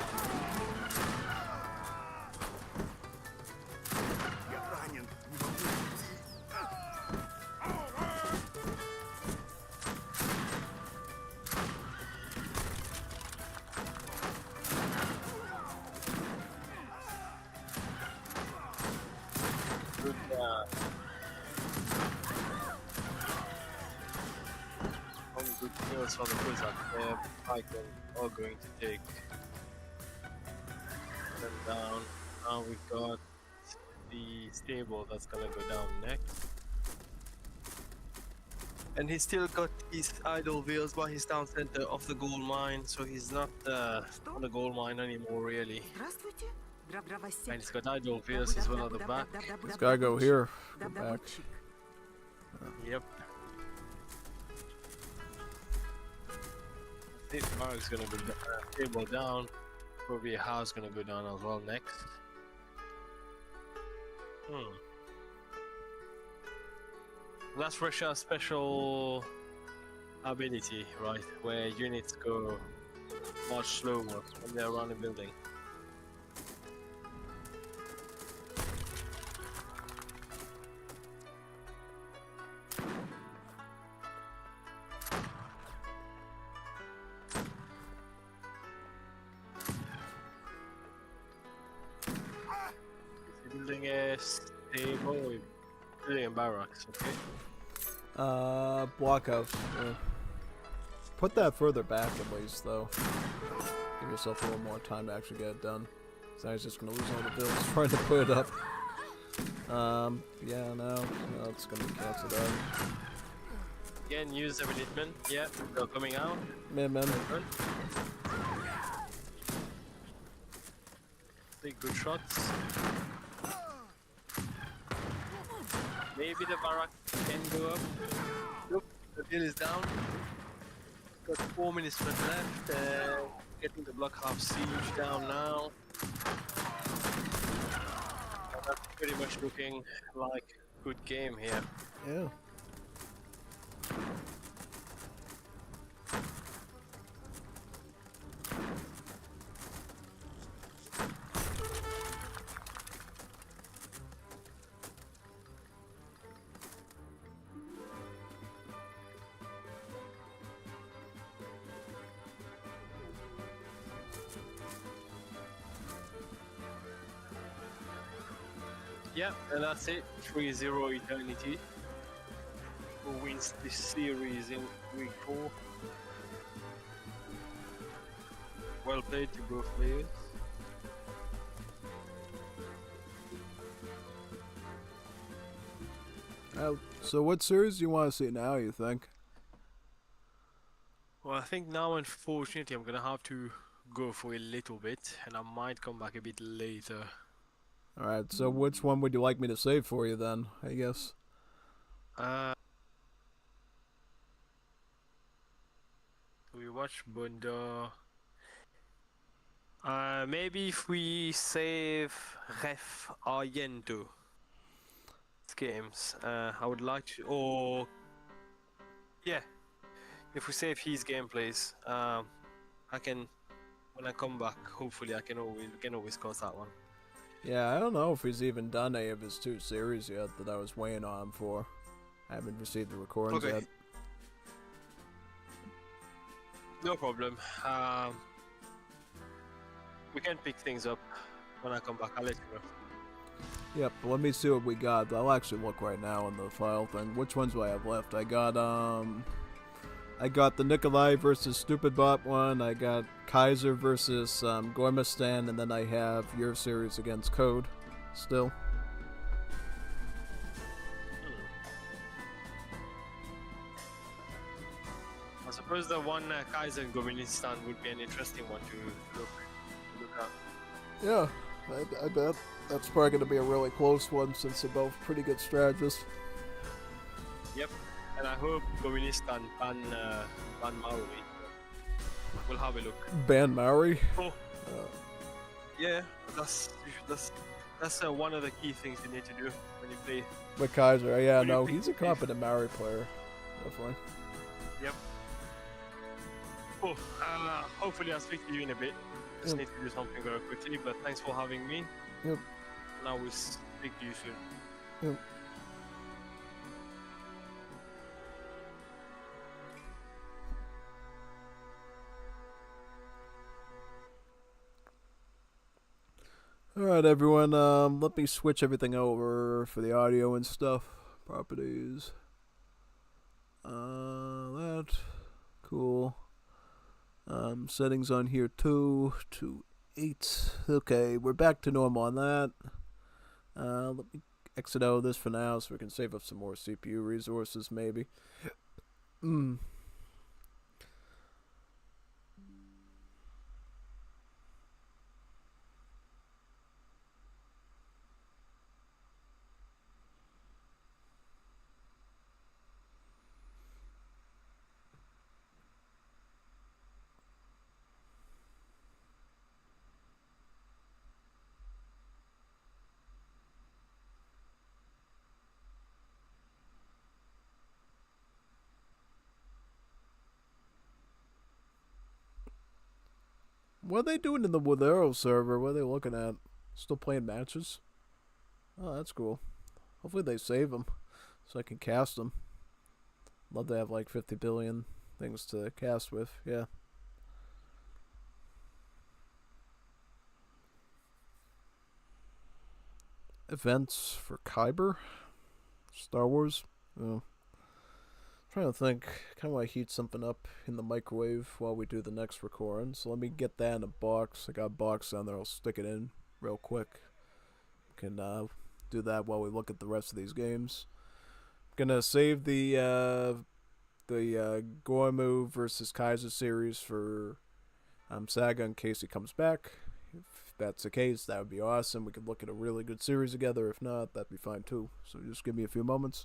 on the Kozak, icon are going to take them down. Now we've got the stable that's gonna go down next. And he's still got his idle wheels by his town center of the gold mine, so he's not on the gold mine anymore, really. Здравствуйте. And he's got idle wheels as well at the back. It's gotta go here. Go back. Yep. I think Mark's gonna go table down. Probably a house gonna go down as well next. That's Russia's special ability, right? Where units go much slower when they're around a building. Building a stable, building a barracks, okay? Blockhouse. Yeah. Put that further back at least, though. Give yourself a little more time to actually get it done. So I was just gonna lose all the bills trying to put it up. Yeah, no, it's gonna be canceled out. Again, use the Minutemen. Yeah, they're coming out. Man. Take good shots. Maybe the barrack can go up. Nope, the bill is down. Got 4 minutes left. Getting the blockhouse siege down now. That's pretty much looking like a good game here. Yeah. Yeah, and that's it. 3-0 Eternity. Who wins this series in week 4. Well played to both players. So what series do you want to see now, you think? Well, I think now, unfortunately, I'm gonna have to go for a little bit, and I might come back a bit later. Alright, so which one would you like me to save for you then, I guess? We watch Bunda. Maybe if we save Ref Argento games, I would like to, or yeah, if we save his gameplays, I can, when I come back, hopefully we can always cause that one. Yeah, I don't know if he's even done any of his 2 series yet that I was waiting on him for. I haven't received the recordings yet. No problem. We can pick things up when I come back. I'll let you know. Yep, let me see what we got. I'll actually look right now in the file thing. Which ones do I have left? I got the Nikolai versus Stupid Bot one. I got Kaiser versus Gormistan, and then I have your series against Code still. I suppose the one Kaiser and Goministan would be an interesting one to look at. Yeah, I bet. That's probably going to be a really close one since they're both pretty good strategists. Yep, and I hope Goministan ban Maui. We'll have a look. Ban Maori? Oh. Yeah, that's one of the key things you need to do when you play. But Kaiser, yeah, no, he's a competent Maori player, definitely. Yep. Oh, hopefully I'll speak to you in a bit. Just need to do something very quickly, but thanks for having me. Yep. And I will speak to you soon. Yep. Alright everyone, let me switch everything over for the audio and stuff. Properties. That. Cool. Settings on here too. To 8. Okay, we're back to normal on that. Let me exit out of this for now so we can save up some more CPU resources maybe. What are they doing in the Withero server? What are they looking at? Still playing matches? Oh, that's cool. Hopefully they save them so I can cast them. Love to have like 50 billion things to cast with. Yeah. Events for Kyber? Star Wars? Oh. Trying to think. Kind of want to heat something up in the microwave while we do the next recording. So let me get that in a box. I got a box down there. I'll stick it in real quick. Can do that while we look at the rest of these games. I'm gonna save the Gormu versus Kaiser series for Saga in case he comes back. If that's the case, that would be awesome. We could look at a really good series together. If not, that'd be fine too. So just give me a few moments.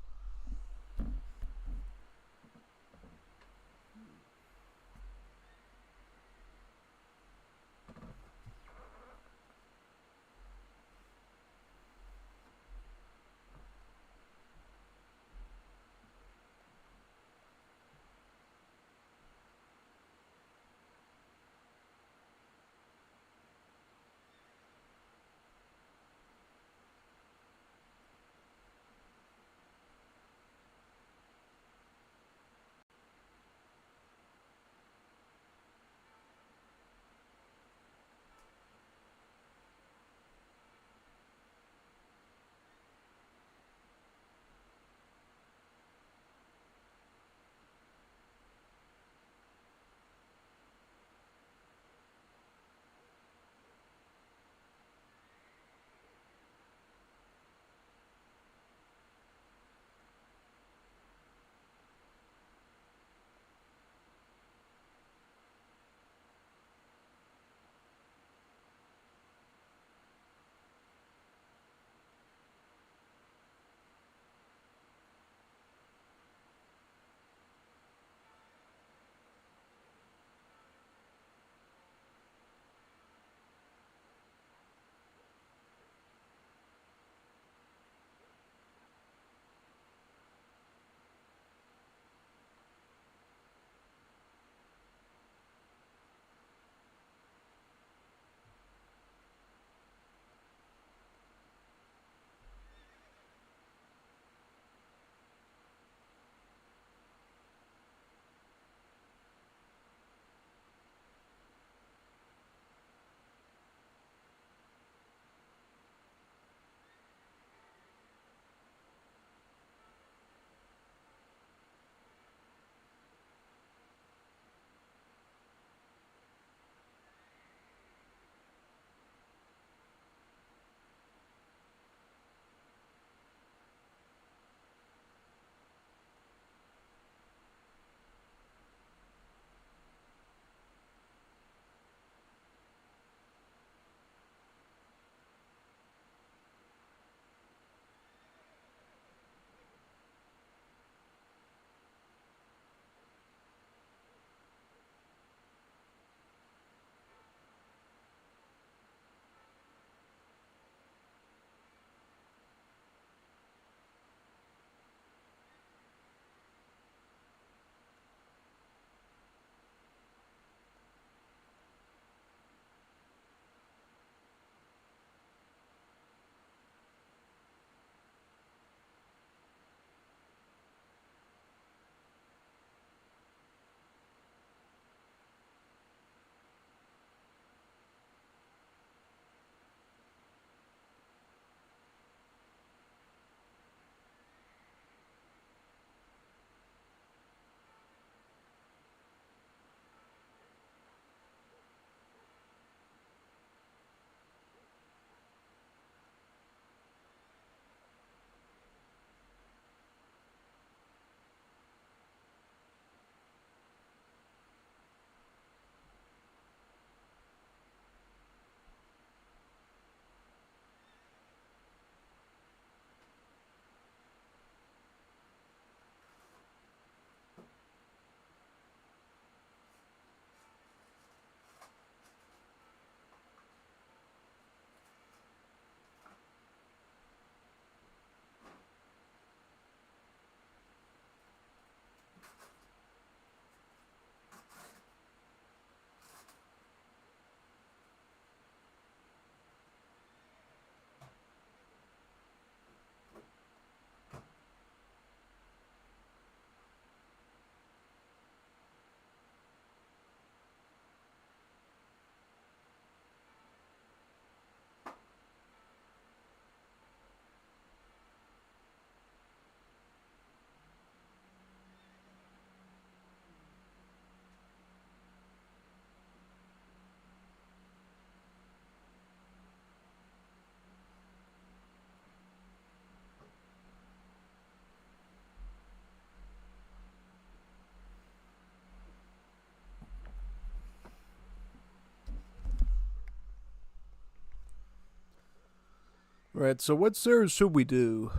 Alright, so what series should we do?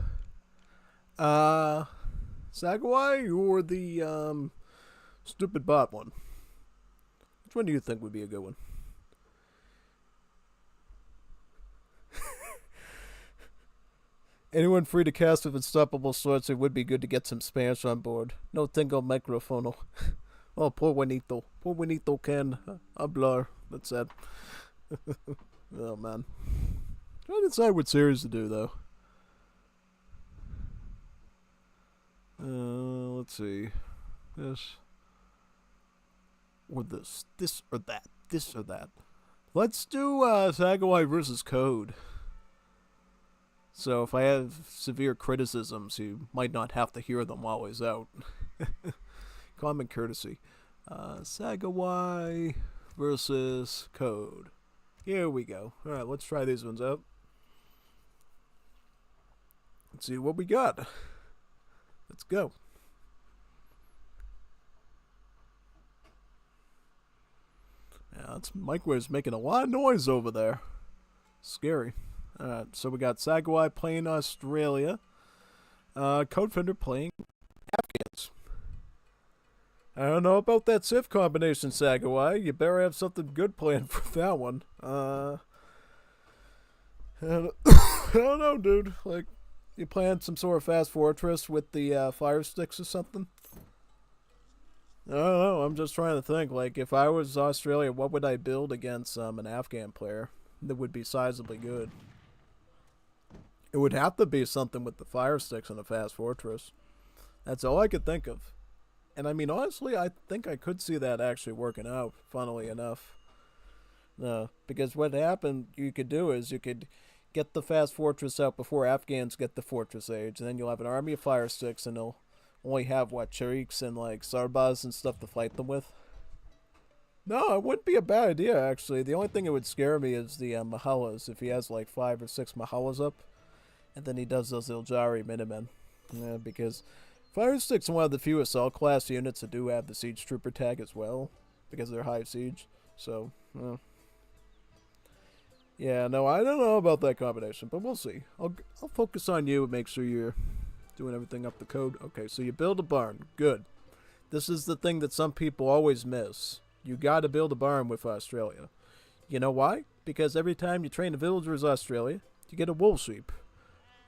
Sagawai or the stupid bot one? Which one do you think would be a good one? Anyone free to cast with unstoppable swords, it would be good to get some Spanish on board. No tengo microfono. Oh, poor Juanito. Poor Juanito can hablar. That's sad. Oh, man. Trying to decide what series to do, though. Let's see. This. Or this. This or that. This or that. Let's do Sagawai versus Code. So if I have severe criticisms, you might not have to hear them while he's out. Common courtesy. Sagawai versus Code. Here we go. Alright, let's try these ones out. Let's see what we got. Let's go. Yeah, that's Microwave's making a lot of noise over there. Scary. Alright, so we got Sagawai playing Australia. Codefender playing Afghans. I don't know about that Civ combination, Sagawai. You better have something good planned for that one. I don't know, dude. Like, you playing some sort of fast fortress with the fire sticks or something? I don't know. I'm just trying to think. Like, if I was Australia, what would I build against an Afghan player that would be sizably good? It would have to be something with the fire sticks and a fast fortress. That's all I could think of. And I mean, honestly, I think I could see that actually working out, funnily enough. Because what happened, you could do is you could get the fast fortress out before Afghans get the fortress age, and then you'll have an army of fire sticks, and they'll only have, what, Chariks and, like, Sarbaz and stuff to fight them with. No, it wouldn't be a bad idea, actually. The only thing that would scare me is the Mahalas, if he has, like, 5 or 6 Mahalas up. And then he does those Iljari Minutemen. Yeah, because Fire Stick's one of the few assault class units that do have the Siege Trooper tag as well. Because they're high siege. So, yeah, no, I don't know about that combination, but we'll see. I'll focus on you and make sure you're doing everything up the code. Okay, so you build a barn. Good. This is the thing that some people always miss. You gotta build a barn with Australia. You know why? Because every time you train a villager as Australia, you get a wool sheep.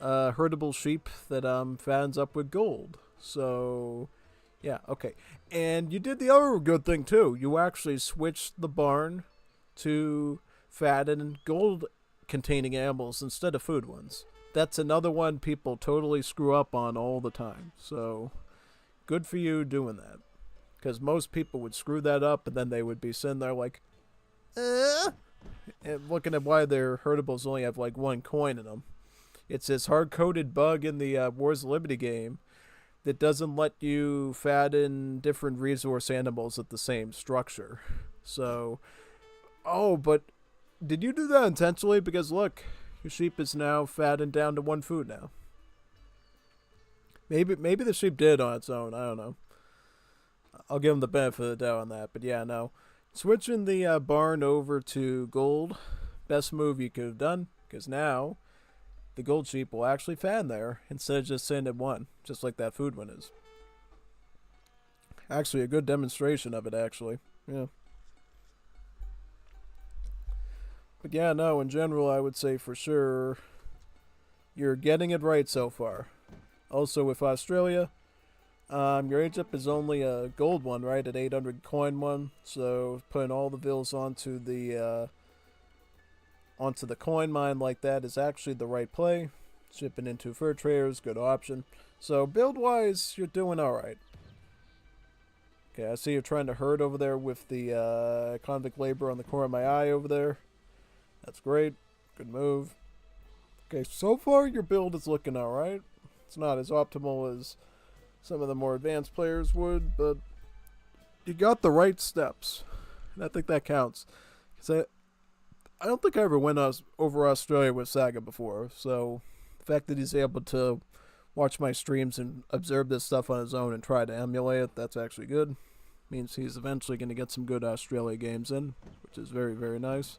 Herdable sheep that fattens up with gold. So, yeah, okay. And you did the other good thing too. You actually switched the barn to fatten gold-containing animals instead of food ones. That's another one people totally screw up on all the time. So, good for you doing that. Because most people would screw that up and then they would be sitting there like, and looking at why their herdables only have like 1 coin in them. It's this hard-coded bug in the Wars of Liberty game that doesn't let you fatten different resource animals at the same structure. So, oh, but did you do that intentionally? Because look, your sheep is now fattened down to 1 food now. Maybe the sheep did on its own. I don't know. I'll give him the benefit of the doubt on that. But yeah, no. Switching the barn over to gold, best move you could have done. Because now the gold sheep will actually fatten there instead of just sitting at 1, just like that food one is. Actually, a good demonstration of it, actually. Yeah. But yeah, no, in general, I would say for sure you're getting it right so far. Also, with Australia, your age up is only a gold one, right? At 800 coin one. So putting all the vills onto the coin mine like that is actually the right play. Shipping into fur traders, good option. So build wise, you're doing all right. Okay, I see you're trying to herd over there with the convict labor on the corner of my eye over there. That's great. Good move. Okay, so far your build is looking all right. It's not as optimal as some of the more advanced players would, but you got the right steps. And I think that counts. Because I don't think I ever went over Australia with Saga before, so the fact that he's able to watch my streams and observe this stuff on his own and try to emulate it, that's actually good. Means he's eventually going to get some good Australia games in, which is very, very nice.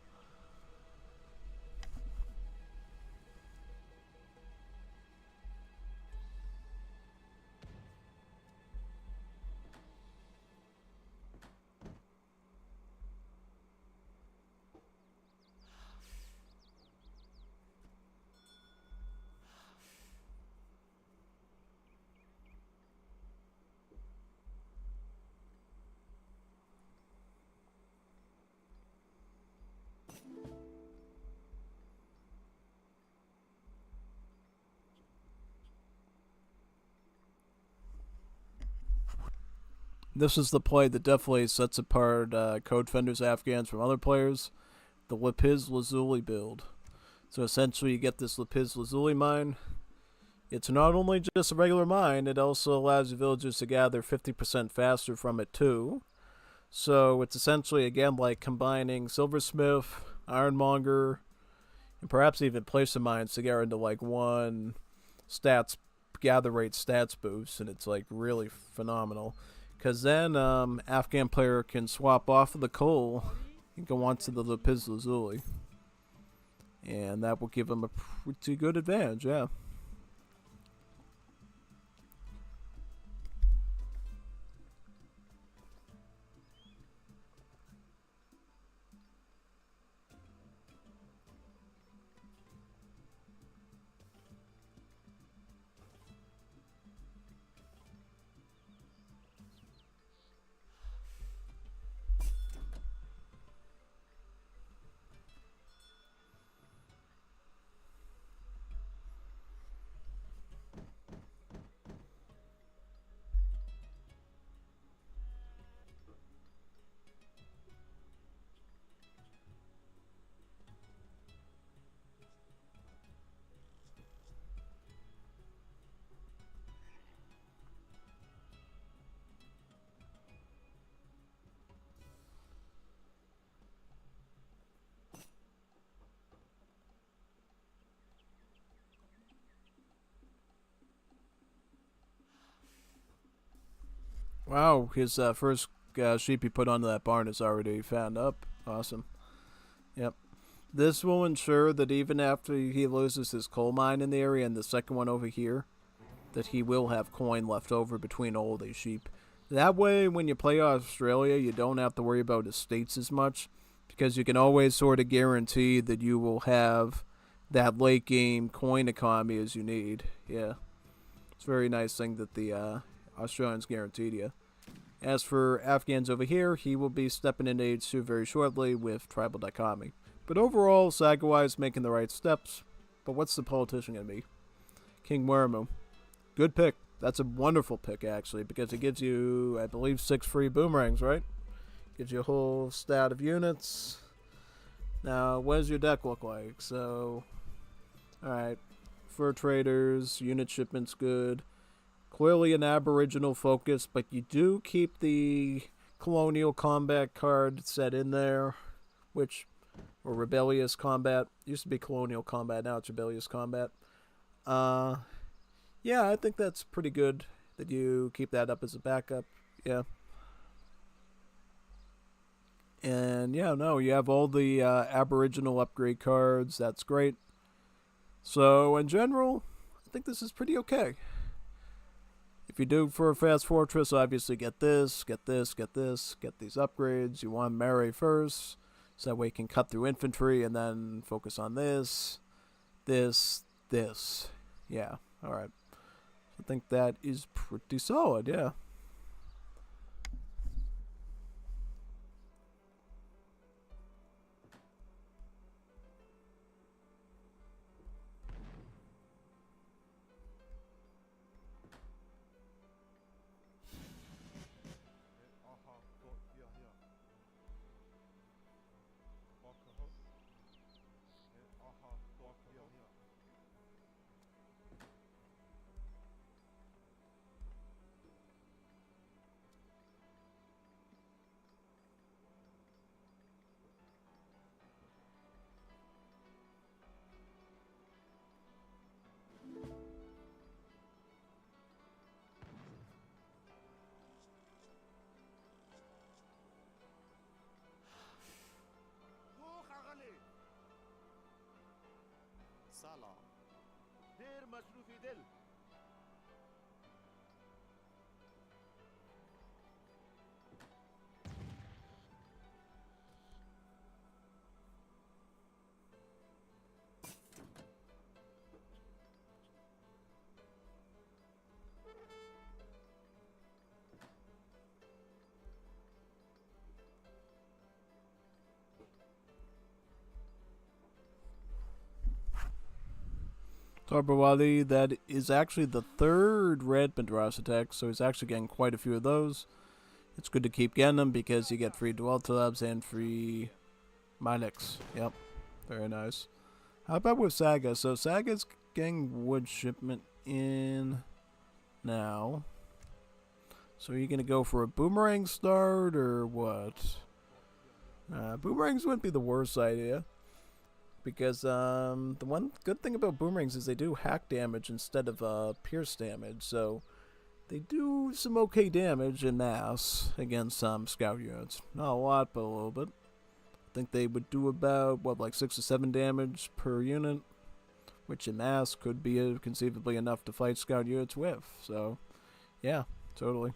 This is the play that definitely sets apart Codefender's Afghans from other players. The Lepiz Lazuli build. So essentially you get this Lepiz Lazuli mine. It's not only just a regular mine, it also allows the villagers to gather 50% faster from it too. So it's essentially, again, like combining Silversmith, Ironmonger, and perhaps even Placer Mines together into like one stats, gather rate stats boost, and it's like really phenomenal. Because then Afghan player can swap off of the coal and go on to the Lepiz Lazuli. And that will give him a pretty good advantage, yeah. Wow, his first sheep he put onto that barn is already found up. Awesome. Yep. This will ensure that even after he loses his coal mine in the area and the second one over here, that he will have coin left over between all these sheep. That way, when you play Australia, you don't have to worry about estates as much, because you can always sort of guarantee that you will have that late game coin economy as you need. Yeah. It's a very nice thing that the Australians guaranteed you. As for Afghans over here, he will be stepping into H2 very shortly with tribal dichotomy. But overall, Sagawai is making the right steps. But what's the politician going to be? King Wermu. Good pick. That's a wonderful pick, actually, because it gives you, I believe, 6 free boomerangs, right? Gives you a whole stat of units. Now, what does your deck look like? So, alright. Fur traders, unit shipments good. Clearly an Aboriginal focus, but you do keep the colonial combat card set in there, or rebellious combat. It used to be colonial combat, now it's rebellious combat. Yeah, I think that's pretty good that you keep that up as a backup. Yeah. And yeah, no, you have all the Aboriginal upgrade cards. That's great. So in general, I think this is pretty okay. If you do for a fast fortress, obviously get this, get this, get this, get these upgrades. You want melee first, so that way you can cut through infantry and then focus on this, this. Yeah, alright. I think that is pretty solid, yeah. سلام. دير مصروفي دل. Tarbawadi, that is actually the third red Madras attack, so he's actually getting quite a few of those. It's good to keep getting them because you get free dwell tabs and free Minex. Yep, very nice. How about with Saga? So Saga's getting wood shipment in now. So are you gonna go for a boomerang start or what? Boomerangs wouldn't be the worst idea. Because the one good thing about boomerangs is they do hack damage instead of pierce damage. So they do some okay damage in mass against some scout units. Not a lot, but a little bit. I think they would do about, what, like 6 to 7 damage per unit. Which in mass could be conceivably enough to fight scout units with. So, yeah, totally.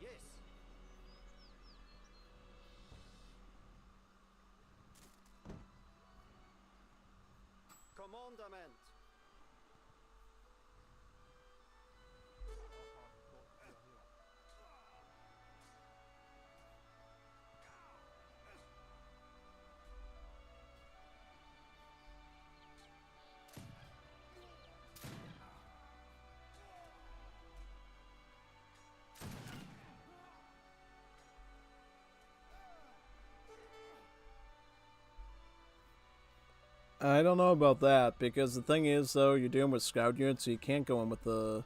Yes. Commandament. I don't know about that, because the thing is, though, you're dealing with scout units, so you can't go in with the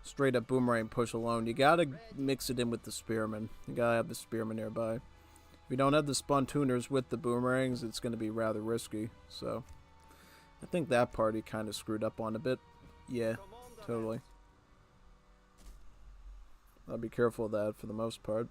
straight up boomerang push alone. You gotta mix it in with the spearmen. You gotta have the spearmen nearby. If you don't have the spontooners with the boomerangs, it's gonna be rather risky. So, I think that party kind of screwed up on a bit. Yeah, totally. I'll be careful of that for the most part.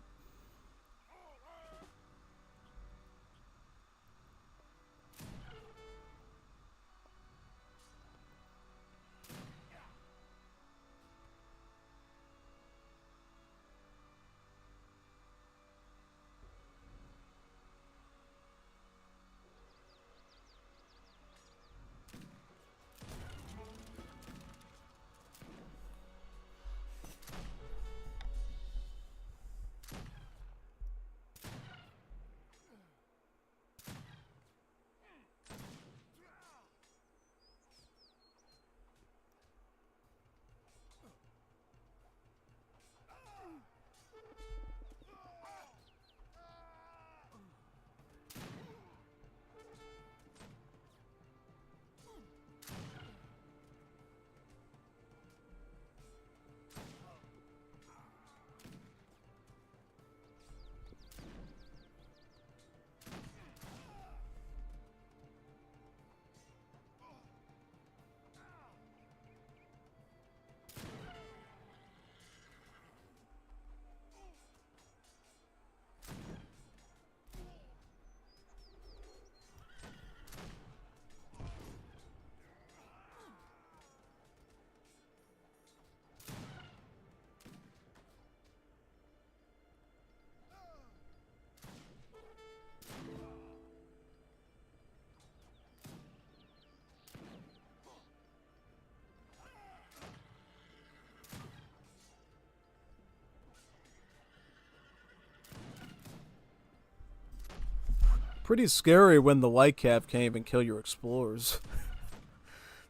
Pretty scary when the light cap can't even kill your explorers.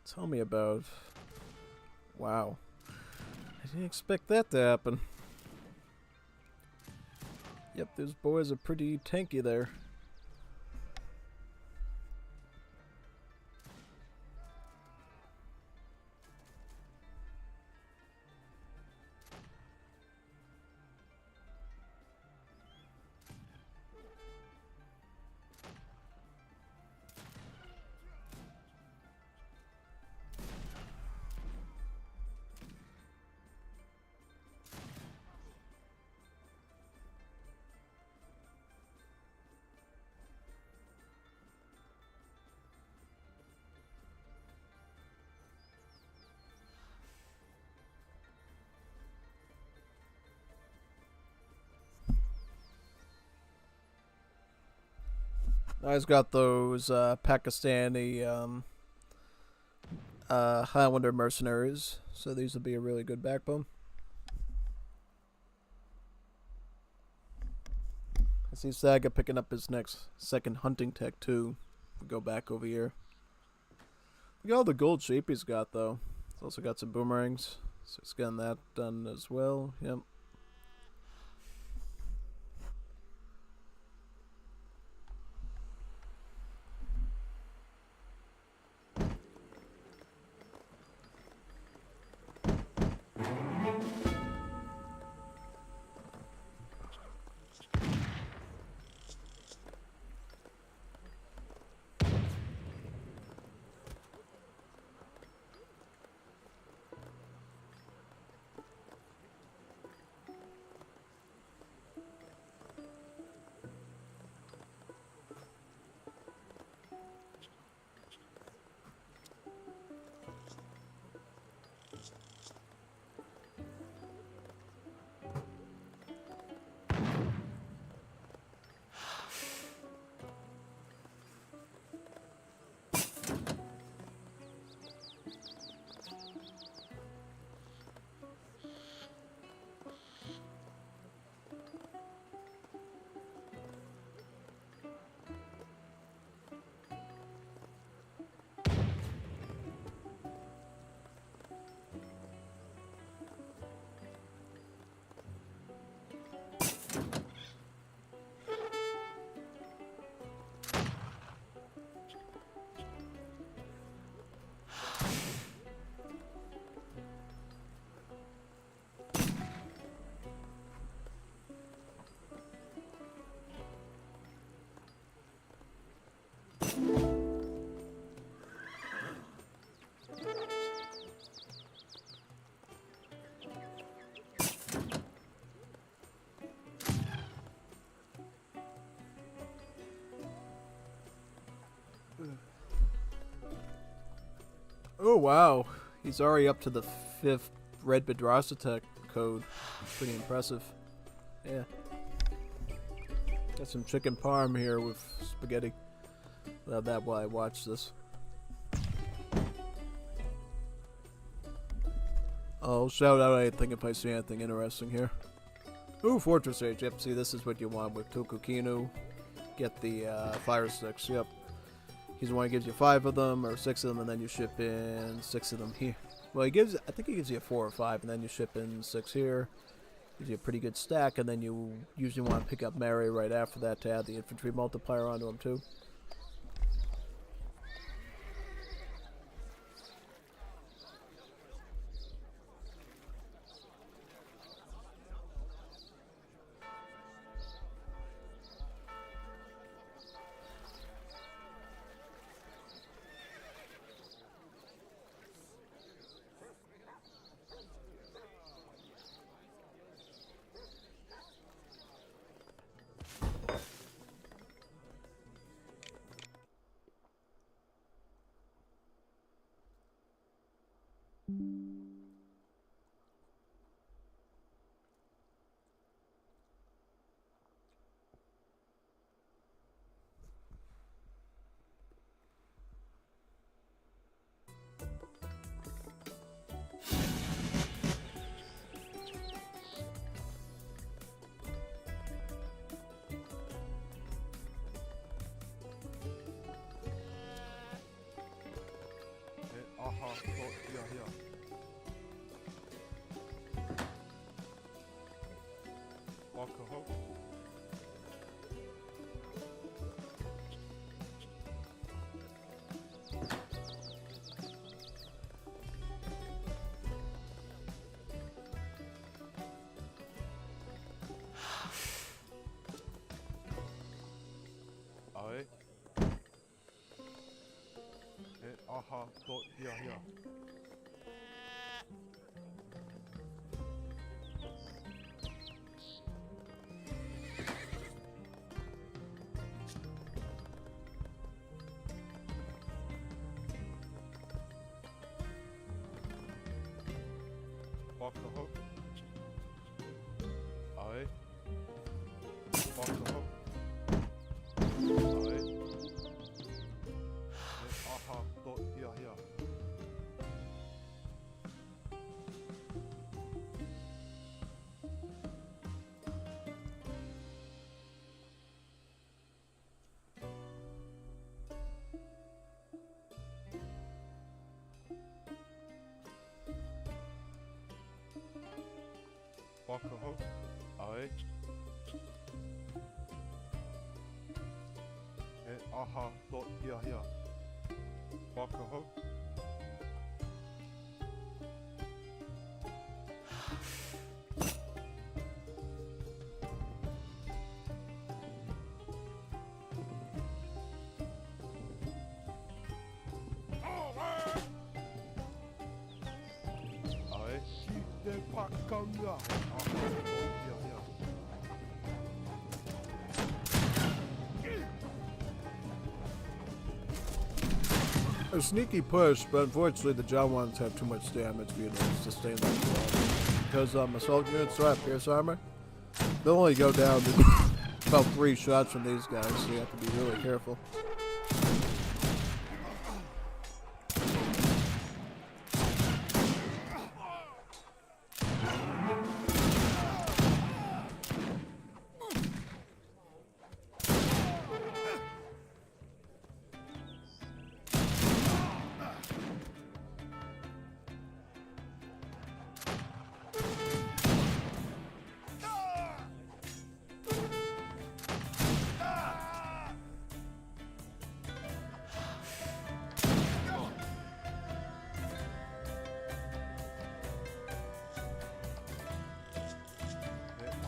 Tell me about... Wow. I didn't expect that to happen. Yep, those boys are pretty tanky there. I just got those Pakistani Highlander mercenaries, so these will be a really good backbone. I see Saga picking up his second hunting tech too. We go back over here. Look at all the gold shape he's got though. He's also got some boomerangs, so he's getting that done as well. Yep. Oh wow, he's already up to the 5th Red Madrasa Tech code. Pretty impressive. Yeah. Got some chicken parm here with spaghetti. Well, that while I watch this. I'll shout out anything if I see anything interesting here. Ooh, Fortress Age. Yep, see, this is what you want with Tokukinu. Get the fire sticks. Yep. He's the one who gives you 5 of them or 6 of them, and then you ship in 6 of them here. Well, I think he gives you 4 or 5, and then you ship in 6 here. Gives you a pretty good stack, and then you usually want to pick up Mary right after that to add the infantry multiplier onto him too. aha, dot, yeah. Baadw. Aye. Baadw. Aye. Aha, dot, yeah. Baadw. Aye. Aha, dot, yeah. Baadw. Aye. De pakanga. Aha, dot, yeah. A sneaky push, but unfortunately the Jawans have too much damage for you to sustain that long. Because assault units are pierce armor, they'll only go down to about 3 shots from these guys, so you have to be really careful.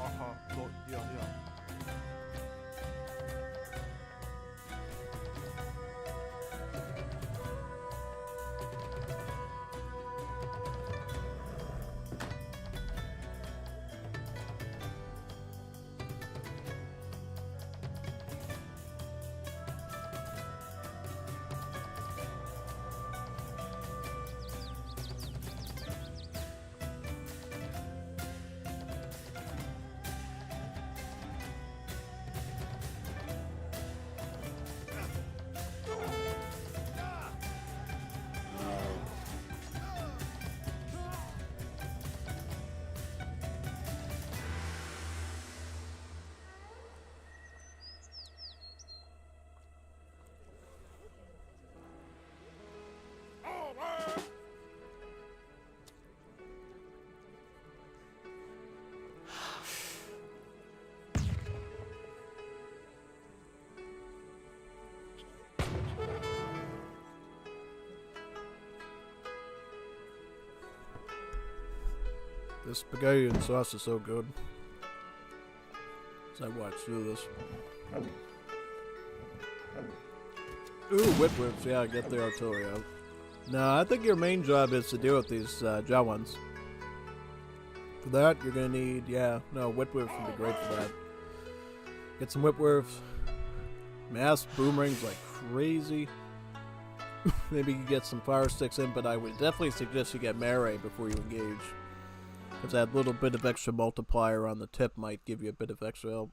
Aha, dot, yeah. This spaghetti and sauce is so good. As I watch through this. Ooh, whip-whips. Yeah, get the artillery out. No, I think your main job is to deal with these Jawans. For that, you're gonna need, whip-whips would be great for that. Get some whip-whips. Mass boomerangs like crazy. Maybe you can get some fire sticks in, but I would definitely suggest you get mrev before you engage. Because that little bit of extra multiplier on the tip might give you a bit of extra help.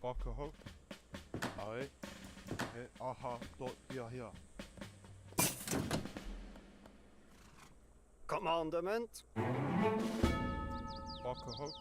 Baadw. Aye. Aha, dot, yeah. Commandment. Baadw.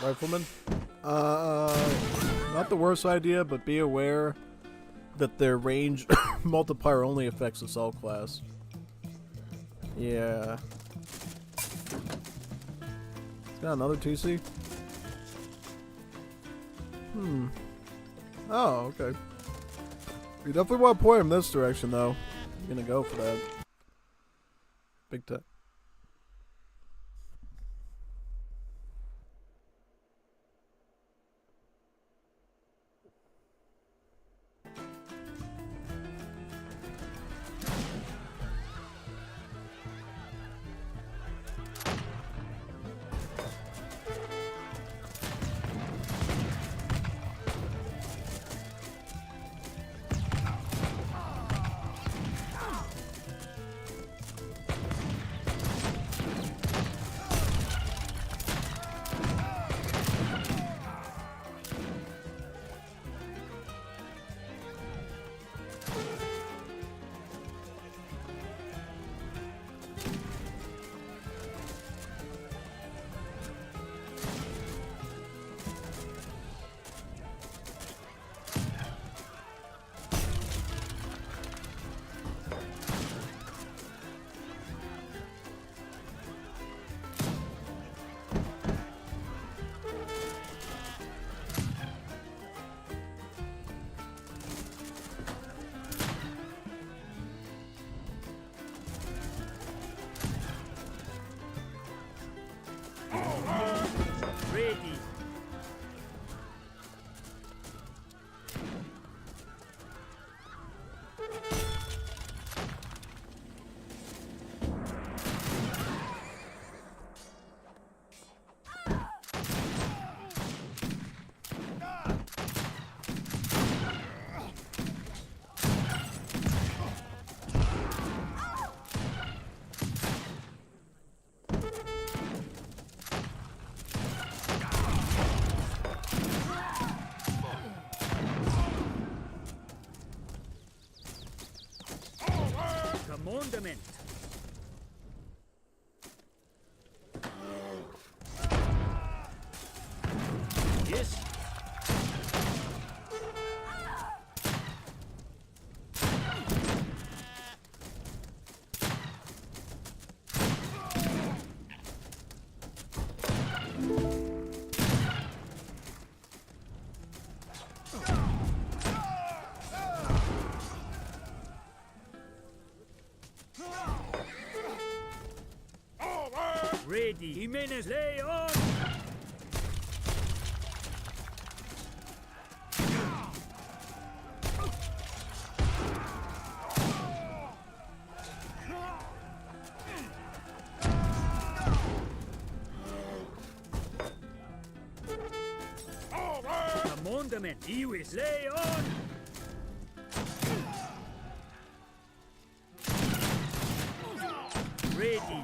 Rifleman. Not the worst idea, but be aware that their range multiplier only affects assault class. Yeah. It's got another TC. Oh, okay. You definitely want to point him this direction, though. I'm gonna go for that. Big time. Ready. Commandment. Yes. Ready. Jimenez, lay on. Commandment. Iwis, lay on. Ready.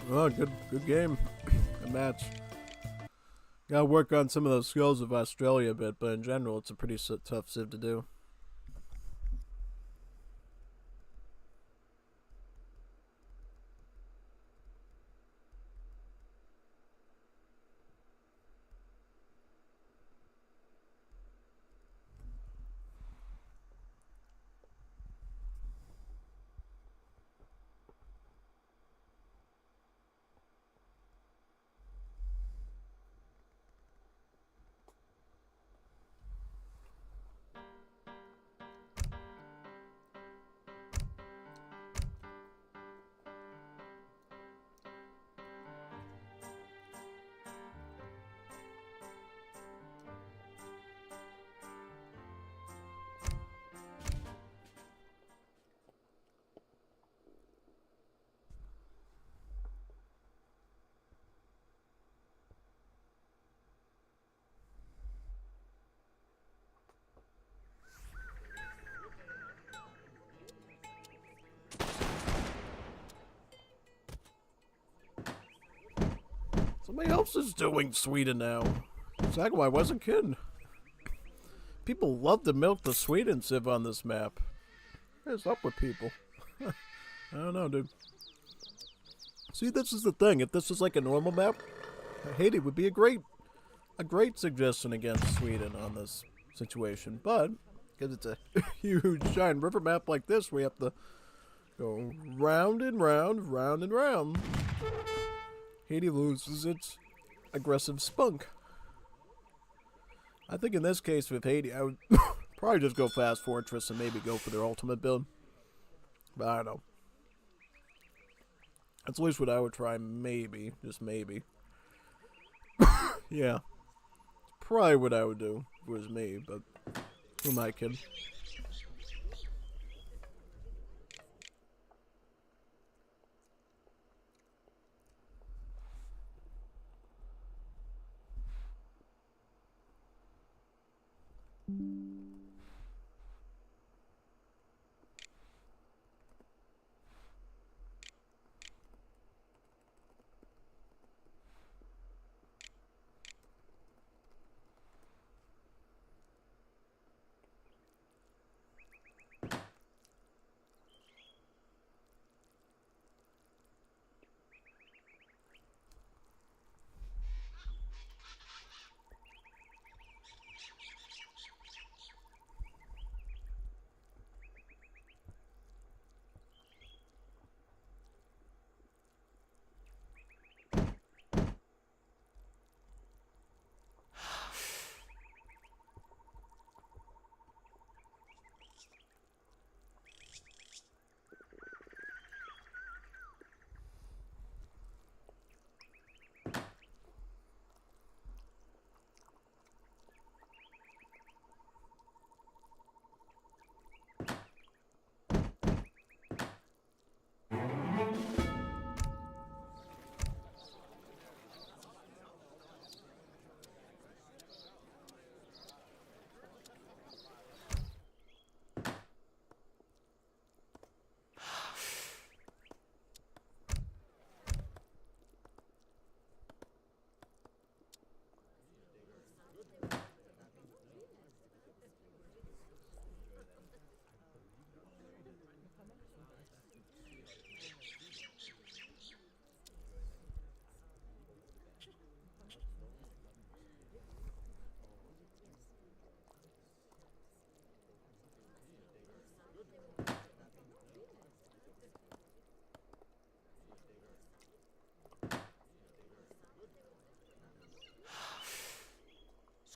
Oh, good game. Good match. Gotta work on some of those skills of Australia a bit, but in general, it's a pretty tough civ to do. Somebody else is doing Sweden now. Exactly, I wasn't kidding. People love to milk the Sweden civ on this map. What's up with people? I don't know, dude. See, this is the thing. If this was like a normal map, Haiti would be a great suggestion against Sweden on this situation. But because it's a huge giant river map like this, we have to go round and round, round and round. Haiti loses its aggressive spunk. I think in this case with Haiti, I would probably just go fast fortress and maybe go for their ultimate build. But I don't know. That's at least what I would try, maybe. Just maybe. Yeah. Probably what I would do if it was me, but who am I kidding?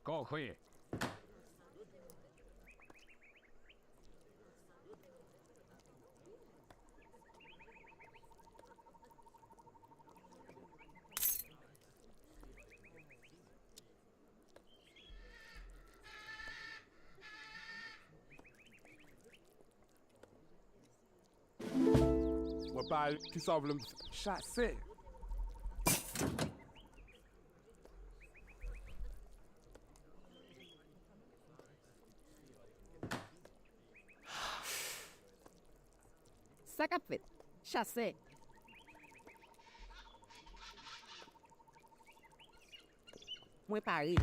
Skaksked. What by qui sauve le chassé? Sac à fait. Chassé. Moi Paris.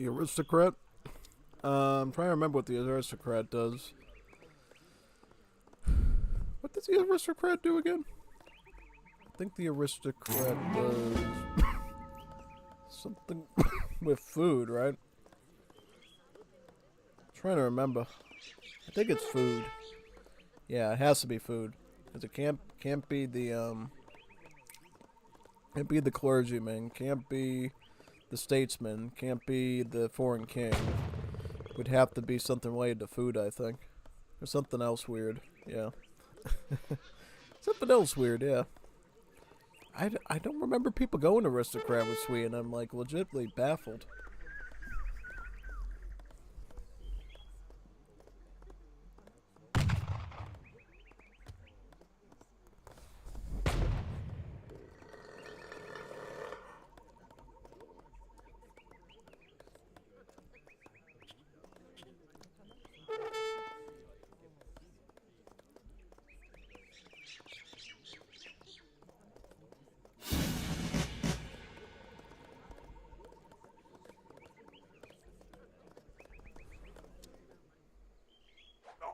The aristocrat? I'm trying to remember what the aristocrat does. What does the aristocrat do again? I think the aristocrat does something with food, right? I'm trying to remember. I think it's food. Yeah, it has to be food. Cause it can't be the clergyman, can't be the statesman, can't be the foreign king. Would have to be something related to food, I think. Or something else weird, yeah. Something else weird, yeah. I don't remember people going aristocrat with sweet, and I'm like legitimately baffled.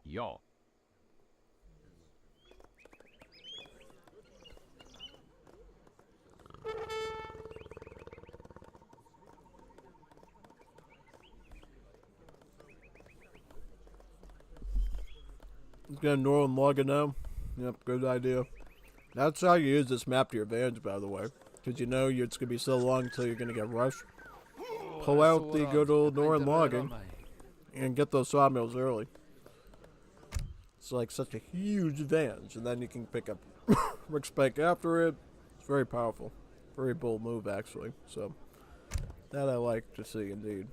Ja. Let's get a Northern login now. Yep, good idea. That's how you use this map to your advantage, by the way. Because you know it's going to be so long until you're going to get rushed. Pull out the good old Northern logging and get those sawmills early. It's like such a huge advantage, and then you can pick up Rick Spike after it. It's very powerful. Very bold move, actually. So, that I like to see, indeed.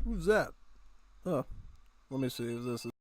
Who's that? Oh, let me see if this is.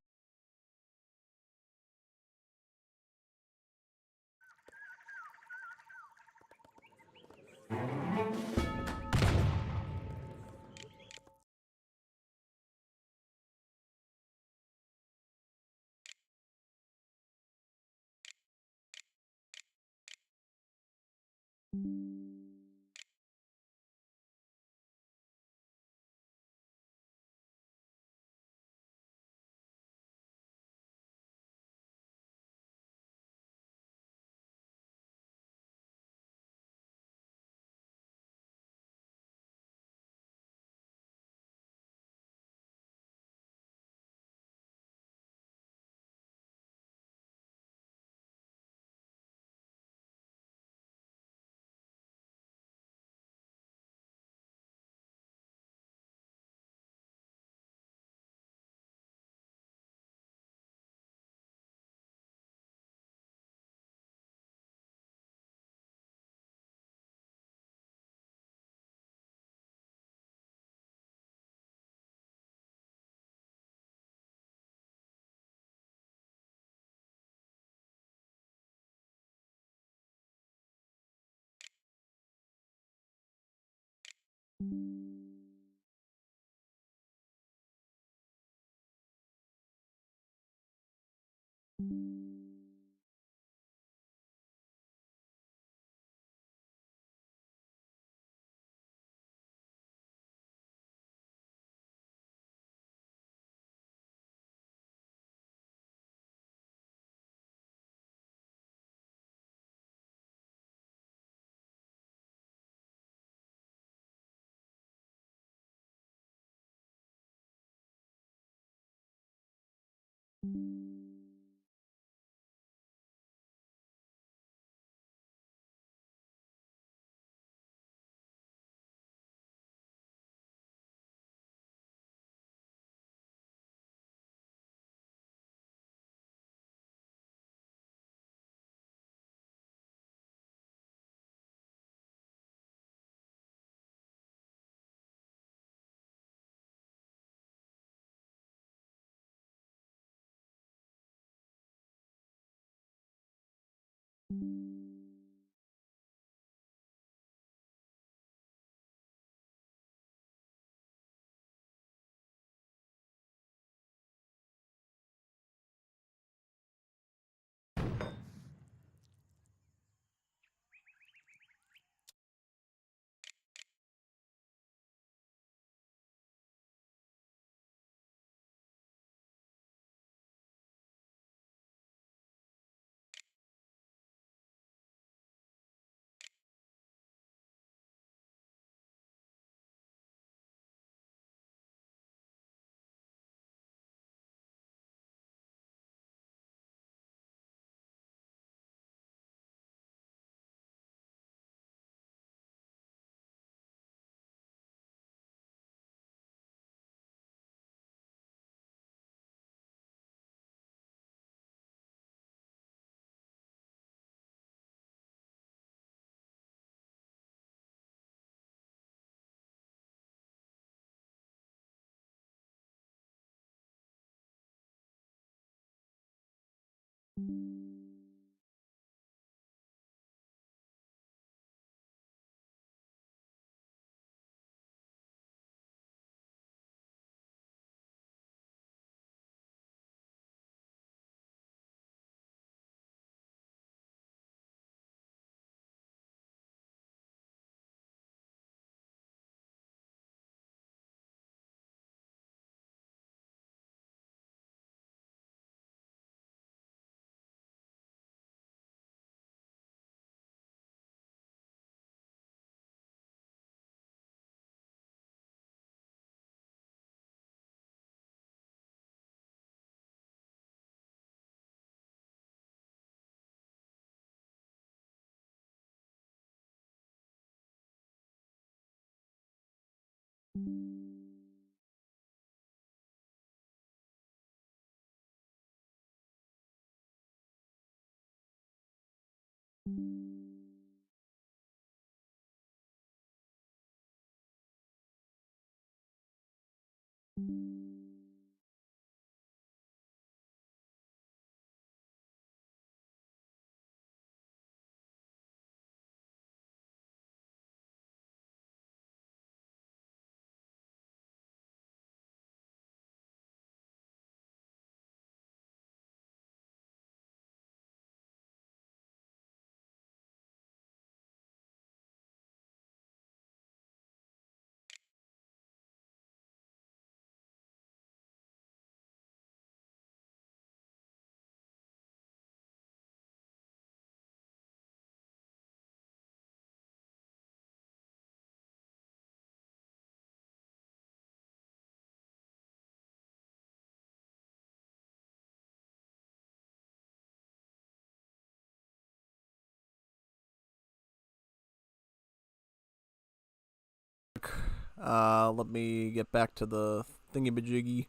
Let me get back to the thingy-majiggy.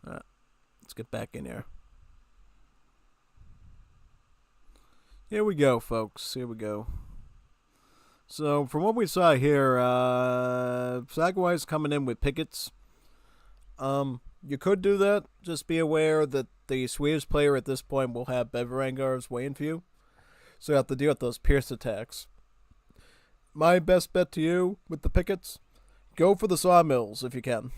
Alright, let's get back in here. Here we go, folks. Here we go. So, from what we saw here, Sagwai's coming in with pickets. You could do that. Just be aware that the Swedish player at this point will have Beverangars waiting for you. So you have to deal with those pierce attacks. My best bet to you with the pickets, go for the sawmills if you can.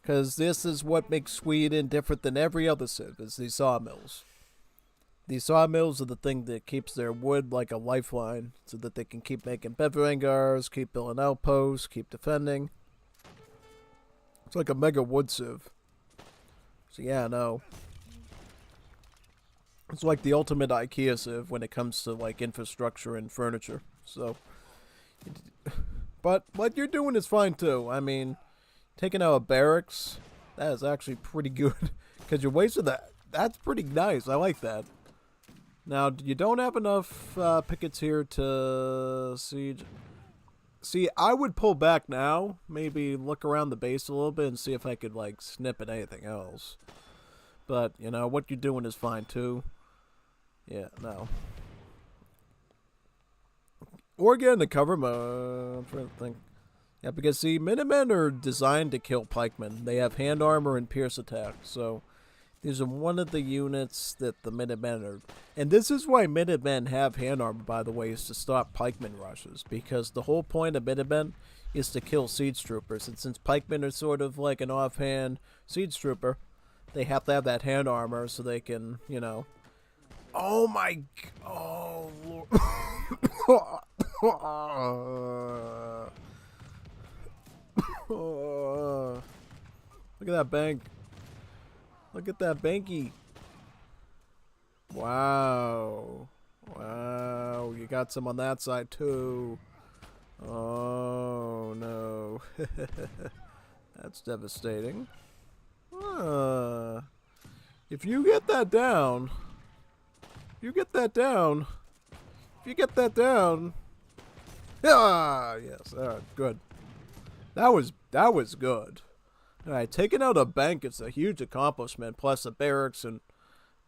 Because this is what makes Sweden different than every other civ, is these sawmills. These sawmills are the thing that keeps their wood like a lifeline, so that they can keep making Beverangars, keep building outposts, keep defending. It's like a mega wood civ. So yeah, no. It's like the ultimate IKEA civ when it comes to like infrastructure and furniture. So, but what you're doing is fine too. I mean, taking out a barracks, that is actually pretty good Because you're wasting that. That's pretty nice. I like that. Now, you don't have enough pickets here to siege. See, I would pull back now. Maybe look around the base a little bit and see if I could, like, snip at anything else. But, you know, what you're doing is fine, too. Yeah, no. Or get into cover mode. I'm trying to think. Yeah, because, see, Minutemen are designed to kill pikemen. They have hand armor and pierce attack, so these are one of the units that the Minutemen are. And this is why Minutemen have hand armor, by the way, is to stop pikemen rushes. Because the whole point of Minutemen is to kill siege troopers. And since pikemen are sort of like an offhand siege trooper, they have to have that hand armor so they can, you know. Oh my. Oh, Lord. Look at that bank. Look at that banky. Wow. Wow. You got some on that side too. Oh no. That's devastating. If you get that down. You get that down. If you get that down. Ah, yes. Alright, good. That was good. Alright, taking out a bank is a huge accomplishment, plus a barracks, and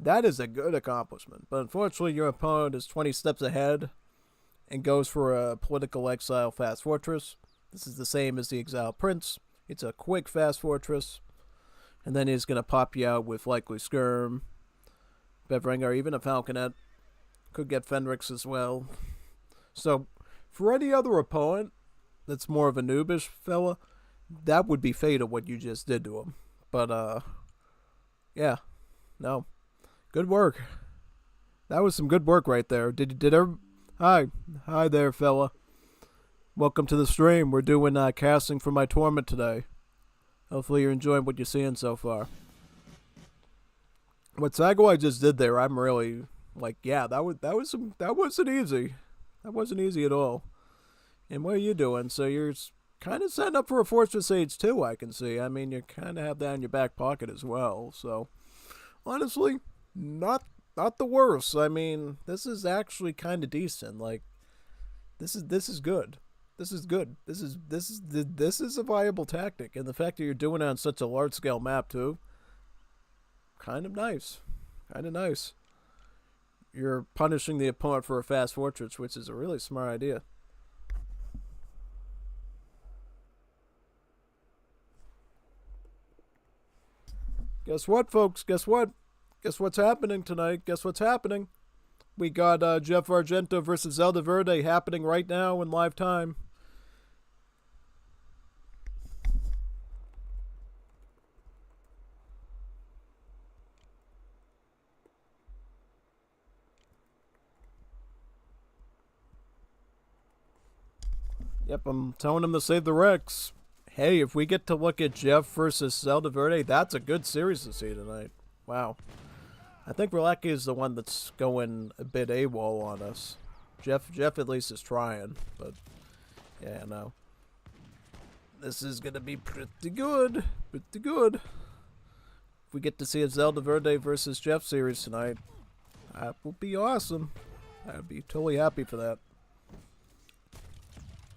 that is a good accomplishment. But unfortunately, your opponent is 20 steps ahead and goes for a political exile fast fortress. This is the same as the Exile Prince. It's a quick fast fortress. And then he's going to pop you out with likely Skirm, Bevering, or even a Falconet. Could get Fenrix as well. So, for any other opponent that's more of a noobish fella, that would be fatal what you just did to him. But, yeah. No. Good work. That was some good work right there. Hi there, fella. Welcome to the stream. We're doing casting for my tournament today. Hopefully you're enjoying what you're seeing so far. What Sagawai just did there, I'm really like, yeah, that wasn't easy. That wasn't easy at all. And what are you doing? So you're kind of setting up for a Fortress Age 2, I can see. I mean, you kind of have that in your back pocket as well. So, honestly, not the worst. I mean, this is actually kind of decent. Like, this is good. This is good. This is a viable tactic, and the fact that you're doing it on such a large scale map too, kind of nice. Kind of nice. You're punishing the opponent for a fast fortress, which is a really smart idea. Guess what, folks? Guess what? Guess what's happening tonight? Guess what's happening? We got Jeff Argento versus Zelda Verde happening right now in live time. Yep, I'm telling him to save the Rex. Hey, if we get to look at Jeff versus Zelda Verde, that's a good series to see tonight. Wow. I think Relaki is the one that's going a bit AWOL on us. Jeff at least is trying, but yeah, no. This is gonna be pretty good. Pretty good. If we get to see a Zelda Verde versus Jeff series tonight, that will be awesome. I'd be totally happy for that.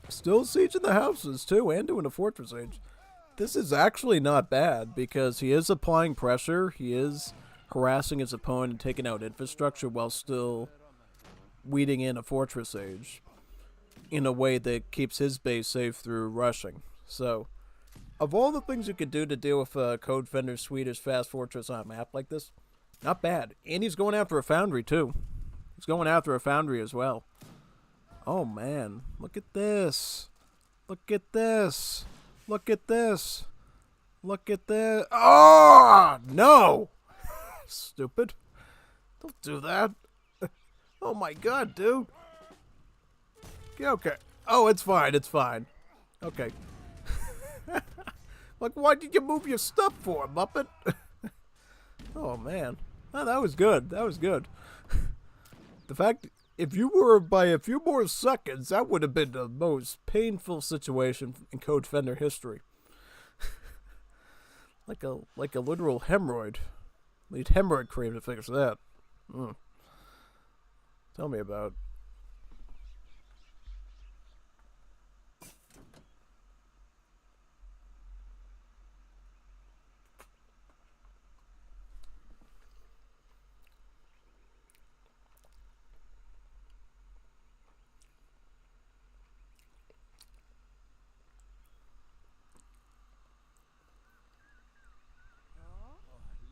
Still sieging the houses too, and doing a Fortress Age. This is actually not bad because he is applying pressure. He is harassing his opponent and taking out infrastructure while still weeding in a Fortress Age in a way that keeps his base safe through rushing. So, of all the things you could do to deal with a Codefender Swedish fast fortress on a map like this, not bad. And he's going after a foundry too. He's going after a foundry as well. Oh man, look at this. Look at this. Look at this. Look at this. Oh, no. Stupid. Don't do that. Oh my god, dude. Okay. Oh, it's fine. It's fine. Okay. Like, why did you move your stuff for, Muppet? Oh, man. Oh, that was good. That was good. The fact, if you were by a few more seconds, that would have been the most painful situation in Codefender history. like a literal hemorrhoid. Need hemorrhoid cream to fix that. Mm. Tell me about it.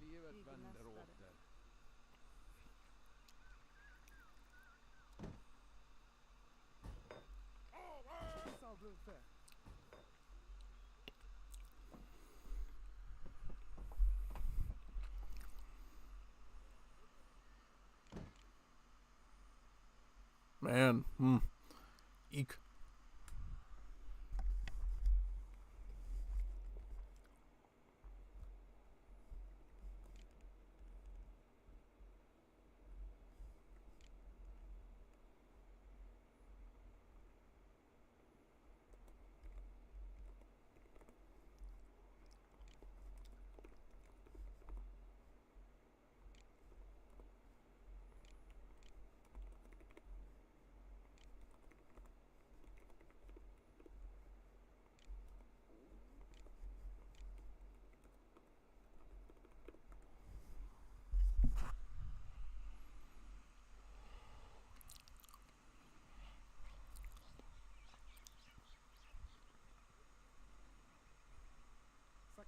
Livet vänder åter. Sambrunfe. Man, eek.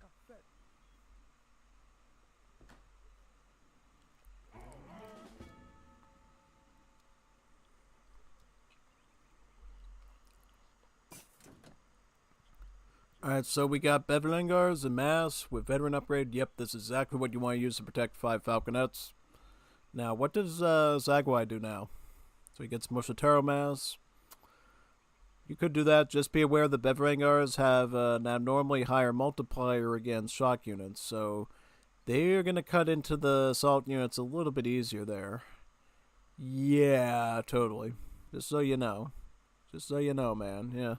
Caffè. Alright, so we got Bevelengars and Mass with veteran upgrade. Yep, this is exactly what you want to use to protect 5 Falconets. Now, what does Zagwai do now? So he gets Moshitaro Mass. You could do that. Just be aware that Bevelengars have an abnormally higher multiplier against shock units, so they're going to cut into the assault units a little bit easier there. Yeah, totally. Just so you know. Just so you know, man. Yeah.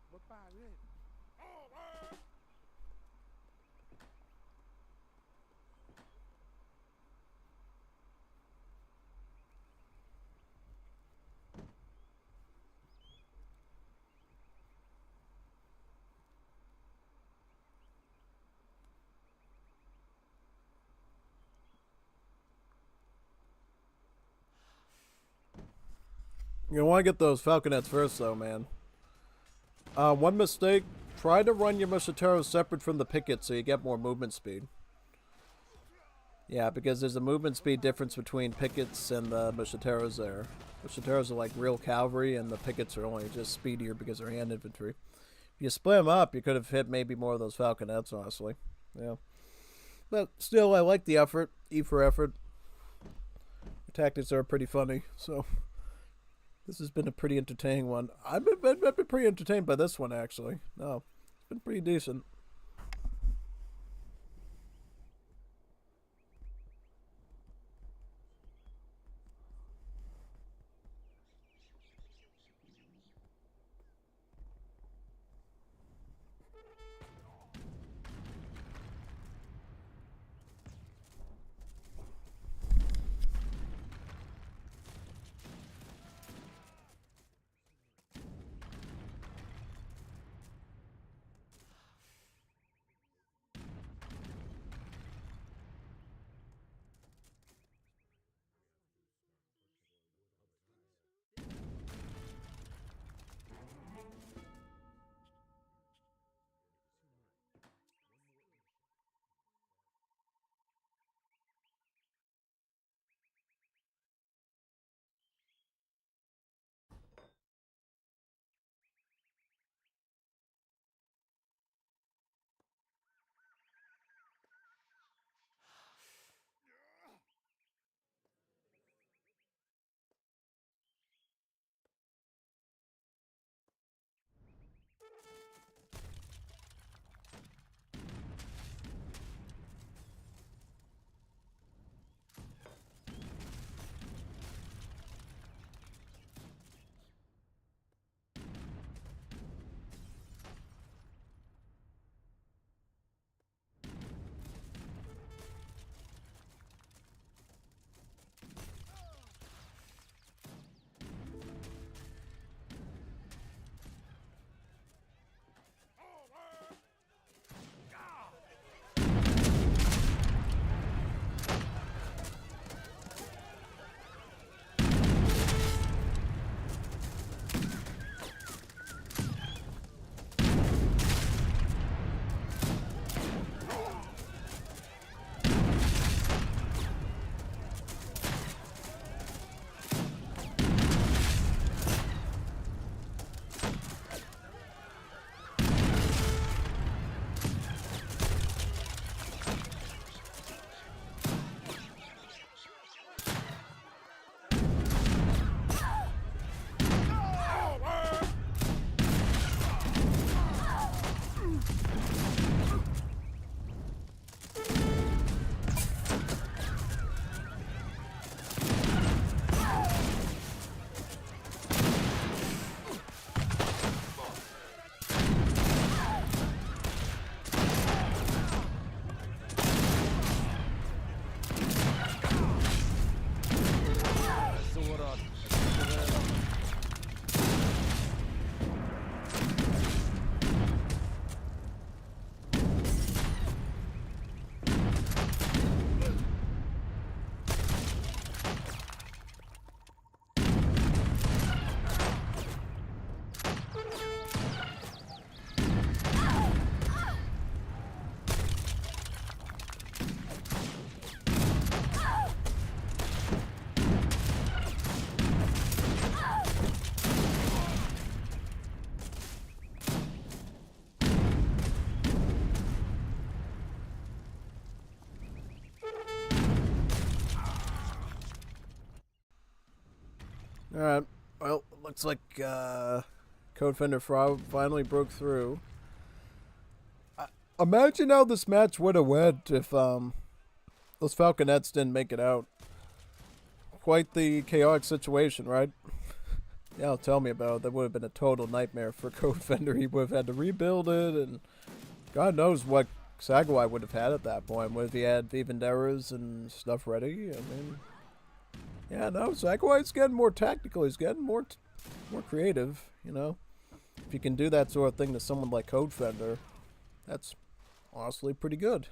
Vad baadw. You want to get those Falconets first, though, man. One mistake, try to run your Moshitaros separate from the pickets so you get more movement speed. Yeah, because there's a movement speed difference between pickets and the Moshitaros there. Moshitaros are like real cavalry, and the pickets are only just speedier because they're hand infantry. If you split them up, you could have hit maybe more of those Falconets, honestly. Yeah. But still, I like the effort. E for effort. The tactics are pretty funny, so... This has been a pretty entertaining one. I've been pretty entertained by this one, actually. No, it's been pretty decent. Alright. Well, looks like codefender finally broke through. Imagine how this match would have went if those Falconets didn't make it out. Quite the chaotic situation, right? Yeah, tell me about it. That would have been a total nightmare for codefender. He would have had to rebuild it, and God knows what Sagwai would have had at that point. What if he had Vivenderas and stuff ready? I mean, yeah, no, Sagwai's getting more tactical. He's getting more creative, you know. If you can do that sort of thing to someone like codefender, that's honestly pretty good.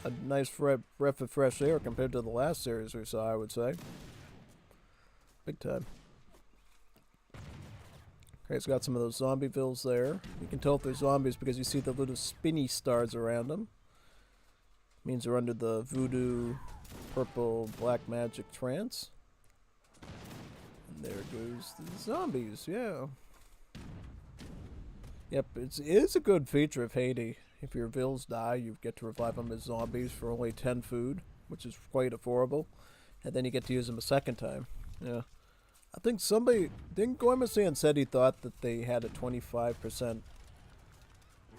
A nice breath of fresh air compared to the last series we saw, I would say. Big time. Okay, it's got some of those zombie vills there. You can tell if they're zombies because you see the little spinny stars around them. Means they're under the voodoo, purple, black magic trance. And there goes the zombies, yeah. Yep, it is a good feature of Haiti. If your vills die, you get to revive them as zombies for only 10 food, which is quite affordable. And then you get to use them a second time. Yeah. I think somebody, didn't Goimasan said he thought that they had a 25%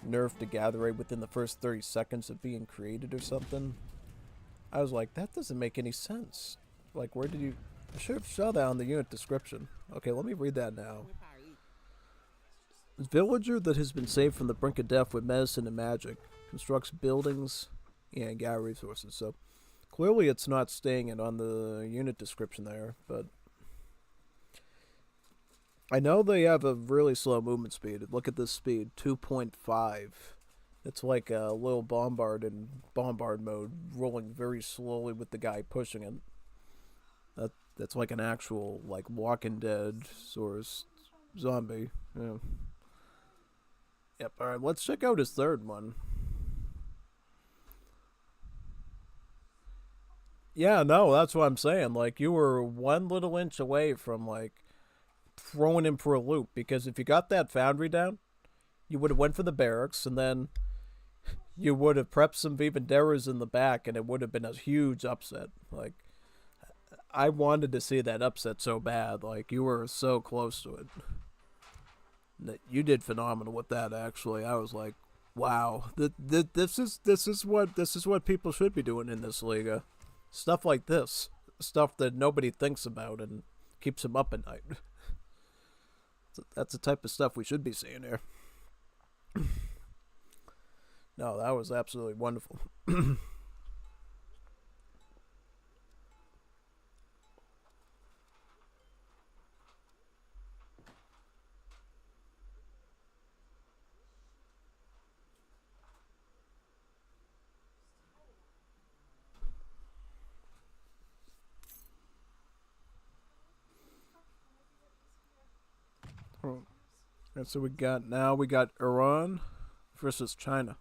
nerf to gather rate within the first 30 seconds of being created or something? I was like, that doesn't make any sense. Like, where did you... I should have saw that on the unit description. Okay, let me read that now. Villager that has been saved from the brink of death with medicine and magic constructs buildings and gather resources. So clearly it's not staying it on the unit description there, but I know they have a really slow movement speed. Look at this speed, 2.5. It's like a little bombard in bombard mode, rolling very slowly with the guy pushing it. That's like an actual like Walking Dead sort of zombie. Yeah. Yep, alright, let's check out his third one. Yeah, no, that's what I'm saying. Like, you were one little inch away from, like, throwing him for a loop. Because if you got that foundry down, you would have went for the barracks, and then you would have prepped some Vivenderas in the back, and it would have been a huge upset. Like, I wanted to see that upset so bad. Like, you were so close to it. You did phenomenal with that. Actually, I was like, "Wow, this is what people should be doing in this Liga. Stuff like this, stuff that nobody thinks about and keeps them up at night. That's the type of stuff we should be seeing here." No, that was absolutely wonderful. And so we got Iran versus China.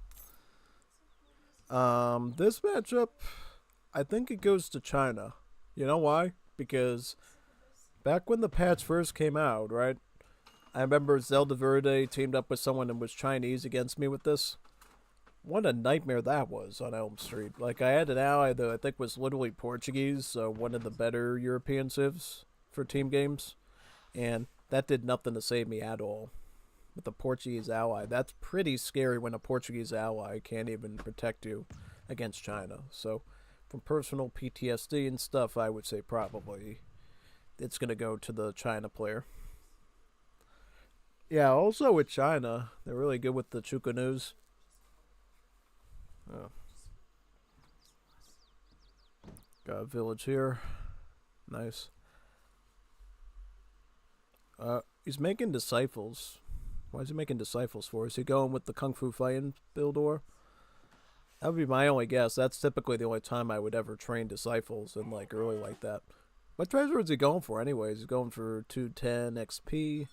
This matchup, I think it goes to China. You know why? Because back when the patch first came out, right? I remember Zelda Verde teamed up with someone and was Chinese against me with this. What a nightmare that was on Elm Street. Like, I had an ally that I think was literally Portuguese, so one of the better European civs for team games. And that did nothing to save me at all. With a Portuguese ally. That's pretty scary when a Portuguese ally can't even protect you against China. So, from personal PTSD and stuff, I would say probably it's going to go to the China player. Yeah, also with China, they're really good with the Chukanus. Oh. Got a village here. Nice. He's making disciples. Why is he making disciples for? Is he going with the Kung Fu Fighting build or? That would be my only guess. That's typically the only time I would ever train disciples and like early like that. What treasure is he going for anyways? He's going for 210 XP.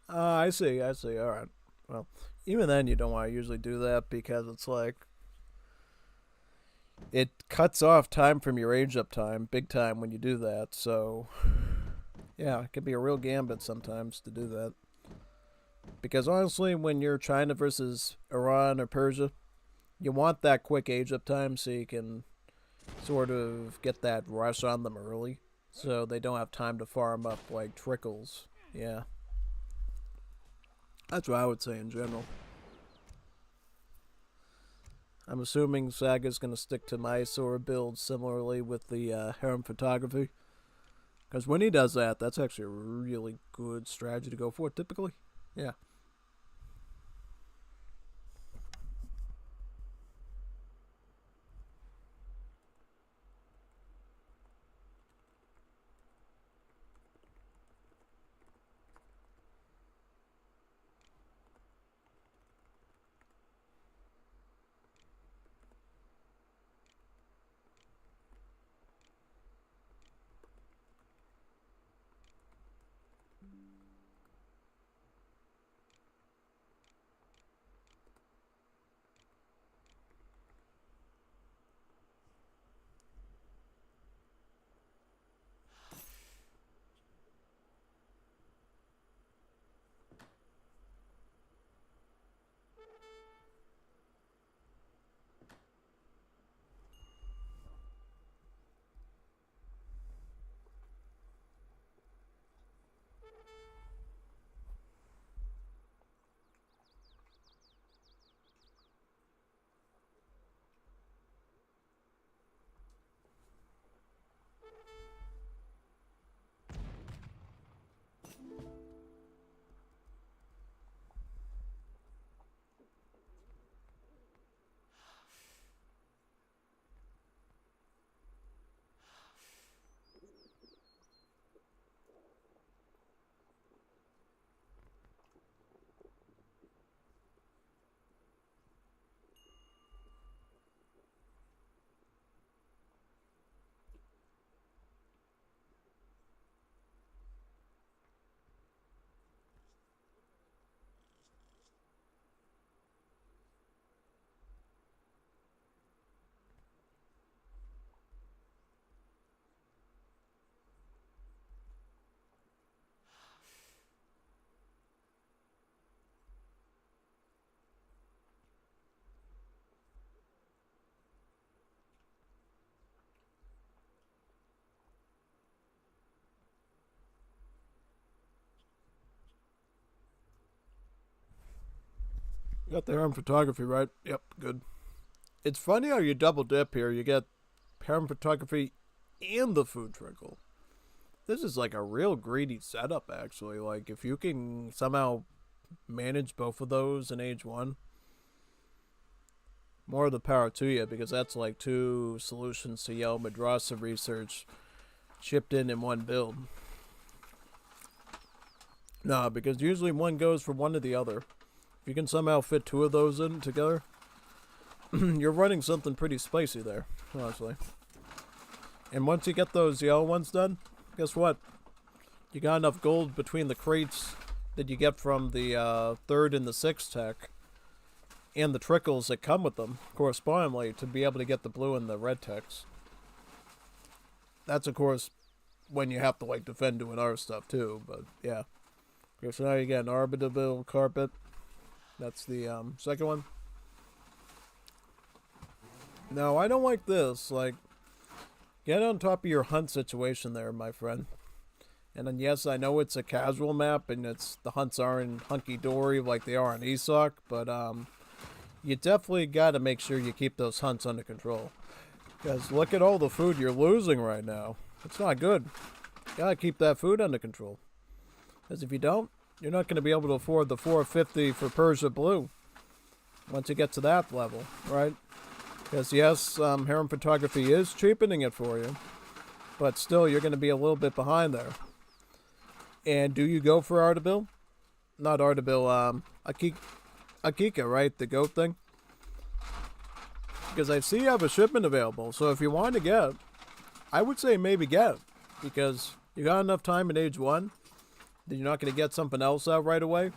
I see. Alright. Well, even then you don't want to usually do that because it's like it cuts off time from your age up time, big time when you do that, so yeah, it can be a real gambit sometimes to do that. Because honestly, when you're China versus Iran or Persia, you want that quick age up time so you can sort of get that rush on them early. So they don't have time to farm up like trickles. Yeah. That's what I would say in general. I'm assuming Saga's going to stick to Mysore build similarly with the harem photography. Because when he does that, that's actually a really good strategy to go for typically. Yeah. You got the harem photography right. Yep, good. It's funny how you double dip here. You get harem photography and the food trickle. This is like a real greedy setup, actually. Like, if you can somehow manage both of those in age 1, more of the power to you, because that's like 2 solutions to Yellow Madrasa research chipped in one build. Nah, because usually one goes for one or the other. If you can somehow fit 2 of those in together, you're running something pretty spicy there, honestly. And once you get those yellow ones done, guess what? You got enough gold between the crates that you get from the 3rd and the 6th tech, and the trickles that come with them, correspondingly, to be able to get the blue and the red techs. That's, of course, when you have to, like, defend doing our stuff, too, but, yeah. Okay, so now you get an Arbitable Carpet. That's the second one. Now, I don't like this. Like, get on top of your hunt situation there, my friend. And then, yes, I know it's a casual map, and the hunts aren't hunky-dory like they are on ESOC, but you definitely got to make sure you keep those hunts under control. Because look at all the food you're losing right now. It's not good. You got to keep that food under control. Because if you don't, you're not going to be able to afford the 450 for Persia Blue once you get to that level, right? Because yes, harem photography is cheapening it for you, but still you're going to be a little bit behind there. And do you go for Ardabil? Not Ardabil, Akika, right? The goat thing? Because I see you have a shipment available, so if you want to get, I would say maybe get it. Because you got enough time in age 1, that you're not going to get something else out right away.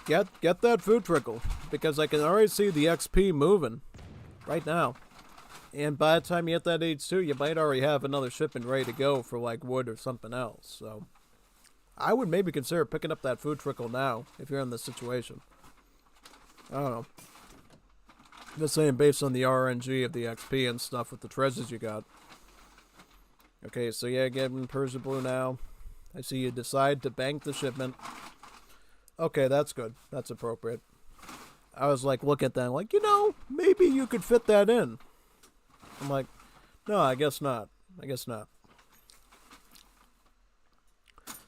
Get that food trickle, because I can already see the XP moving right now. And by the time you hit that age 2, you might already have another shipment ready to go for like wood or something else. So I would maybe consider picking up that food trickle now if you're in this situation. I don't know. Just saying, based on the RNG of the XP and stuff with the treasures you got. Okay, so yeah, getting Persia Blue now. I see you decide to bank the shipment. Okay, that's good. That's appropriate. I was like, look at that, like, you know, maybe you could fit that in. I'm like, no, I guess not. I guess not.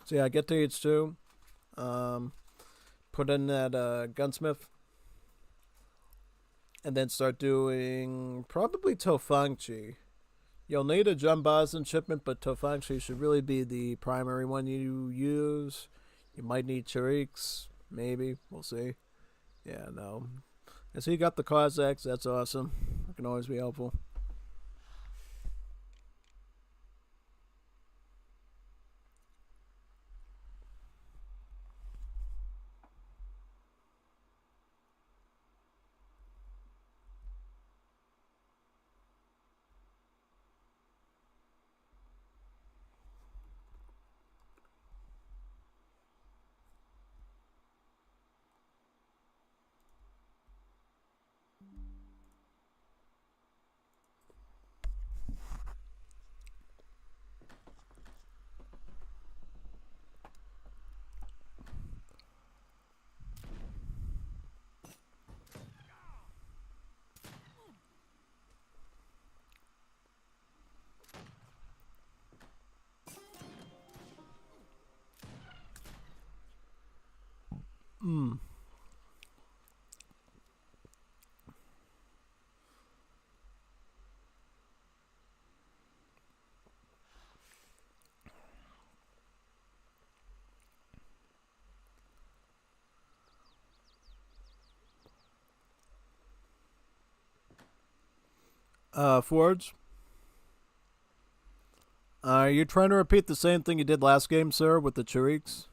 So yeah, get to H2. Put in that gunsmith. And then start doing probably Tofangchi. You'll need a Jambazan shipment, but Tofangchi should really be the primary one you use. You might need Chariks, maybe. We'll see. Yeah, no. I see you got the Cossacks. That's awesome. That can always be helpful. Forge. Are you trying to repeat the same thing you did last game, sir, with the Chariks?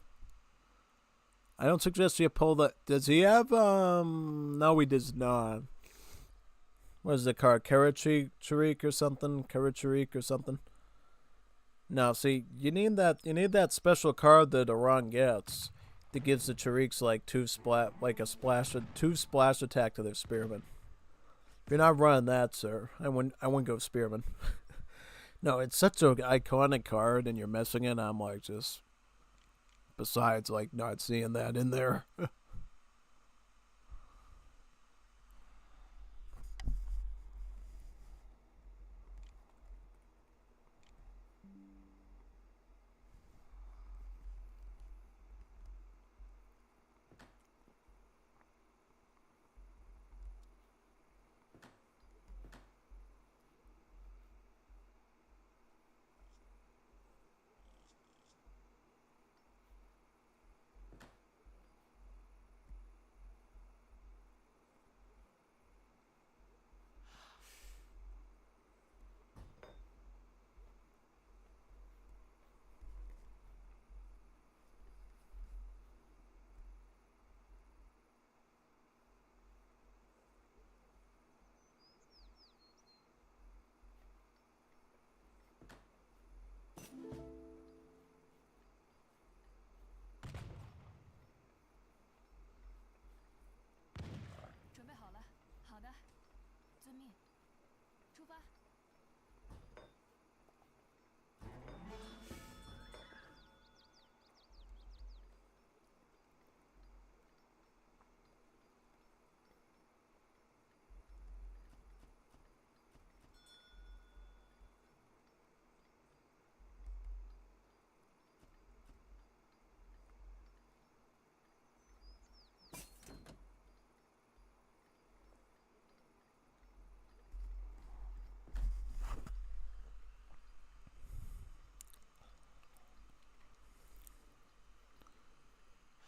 I don't suggest you pull that. Does he have, no, he does not. What is the card? Charik or something? Karacharik or something? No, see, you need that special card that Iran gets that gives the Chariks like two splash attack to their spearmen. If you're not running that, sir, I wouldn't go spearman. No, it's such an iconic card, and you're missing it. I'm like, just besides, like, not seeing that in there.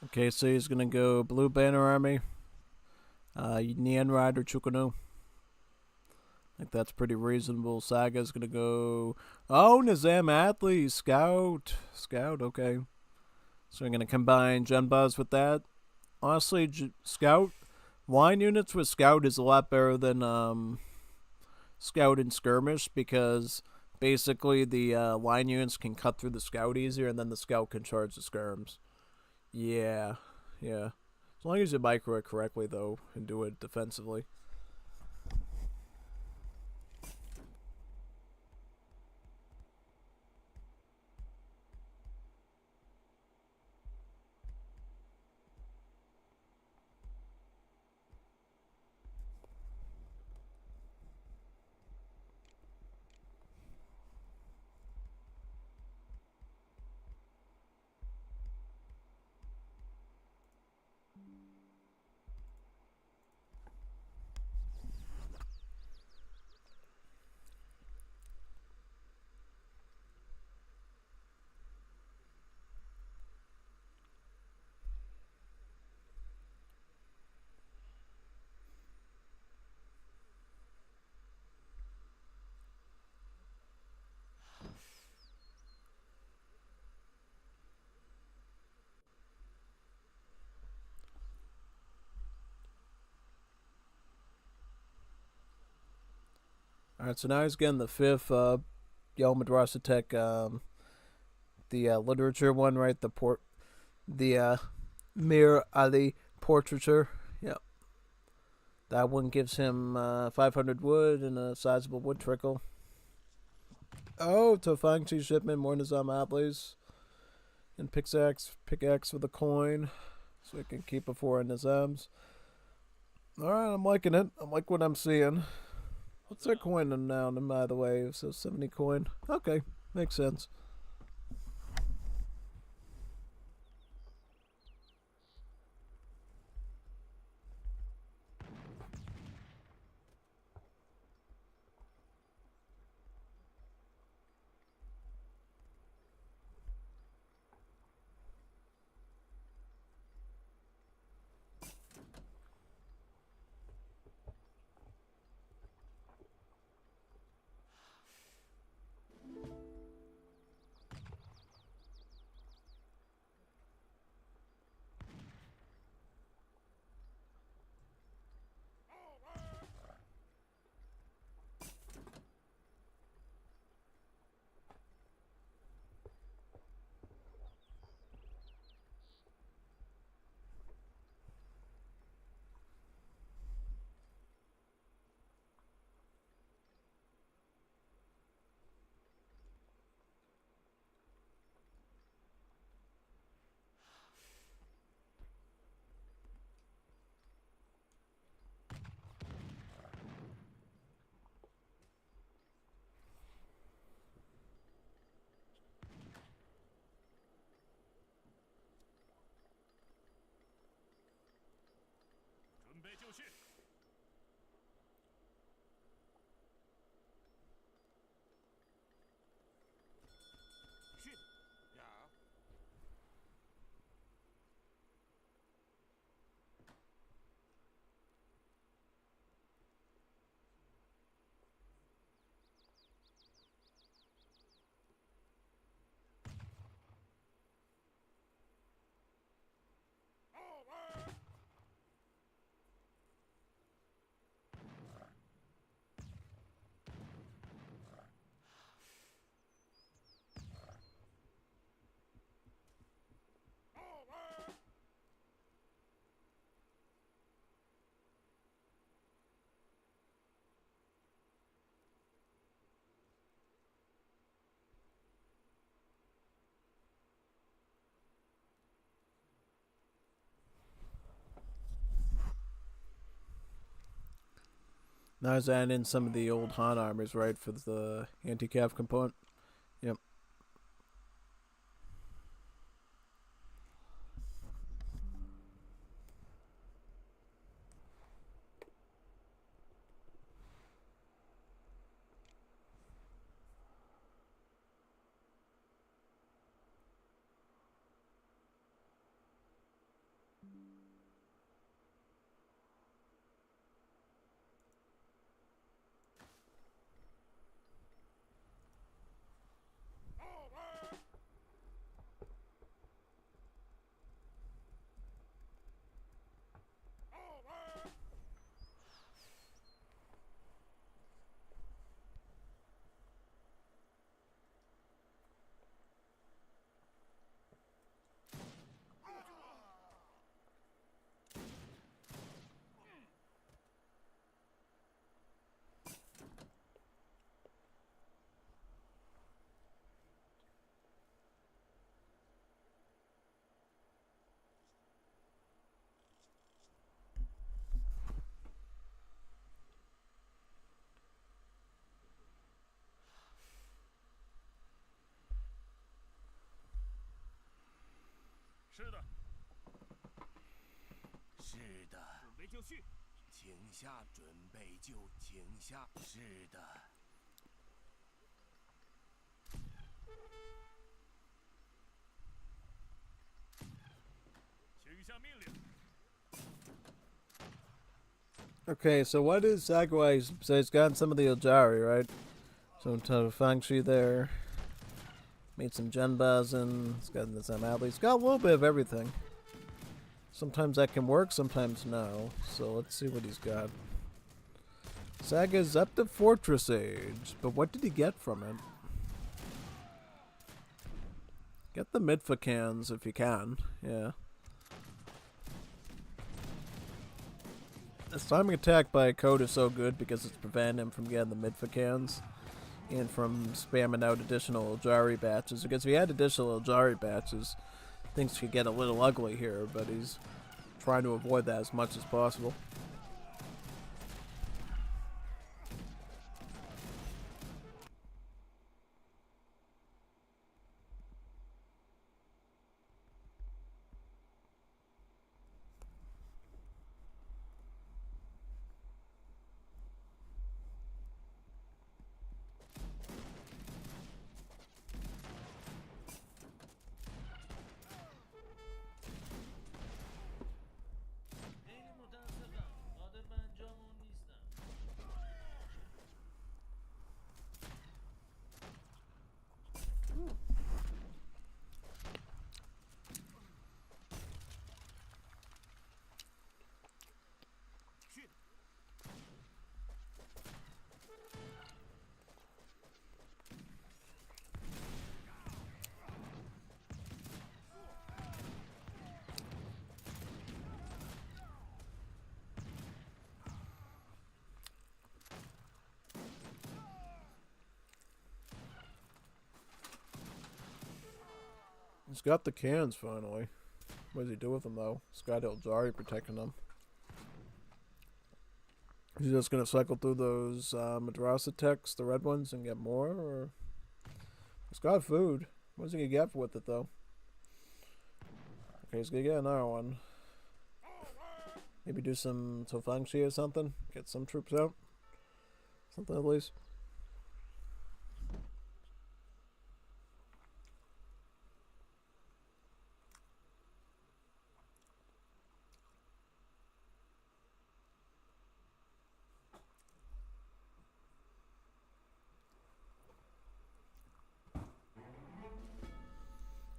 Okay, so he's gonna go Blue Banner Army. Nien Rider Chukunu. I think that's pretty reasonable. Saga's gonna go. Oh, Nizam Athlete Scout. Okay. So we're gonna combine Genbuzz with that. Honestly, Scout line units with Scout is a lot better than Scout and Skirmish, because basically the line units can cut through the Scout easier, and then the Scout can charge the Skirms. Yeah. As long as you micro it correctly, though, and do it defensively. Alright, so now he's getting the 5th Yale Madrasa Tech, the literature one, right? The Mir Ali portraiture. Yep. That one gives him 500 wood and a sizable wood trickle. Oh, to Fangchi shipment, more Nizam Atlas. And pickaxe with a coin. So we can keep it for Nizams. Alright, I'm liking it. I like what I'm seeing. What's that coin now, by the way? So 70 coin. Okay, makes sense. Now he's adding in some of the old Han armors, right, for the anti-cav component. Yep. Okay, so what is Zagwai? So he's gotten some of the Ojari, right? So to Fangshi there. Made some Genbas and he's got some Adley. He's got a little bit of everything. Sometimes that can work, sometimes no. So let's see what he's got. Saga's up to Fortress Age, but what did he get from it? Get the Midfa cans if you can, yeah. This timing attack by Code is so good because it's preventing him from getting the Midfa cans and from spamming out additional Jari batches. Because if he had additional Jari batches, things could get a little ugly here, but he's trying to avoid that as much as possible. خیلی متاسفم قادر به انجام اون نیستم. He's got the cans finally. What does he do with them though? He's got Eldari protecting them. He's just gonna cycle through those Madrasa techs, the red ones, and get more, or he's got food. What's he gonna get with it though? Okay, he's gonna get another one. Maybe do some Tofangshi or something. Get some troops out. Something at least.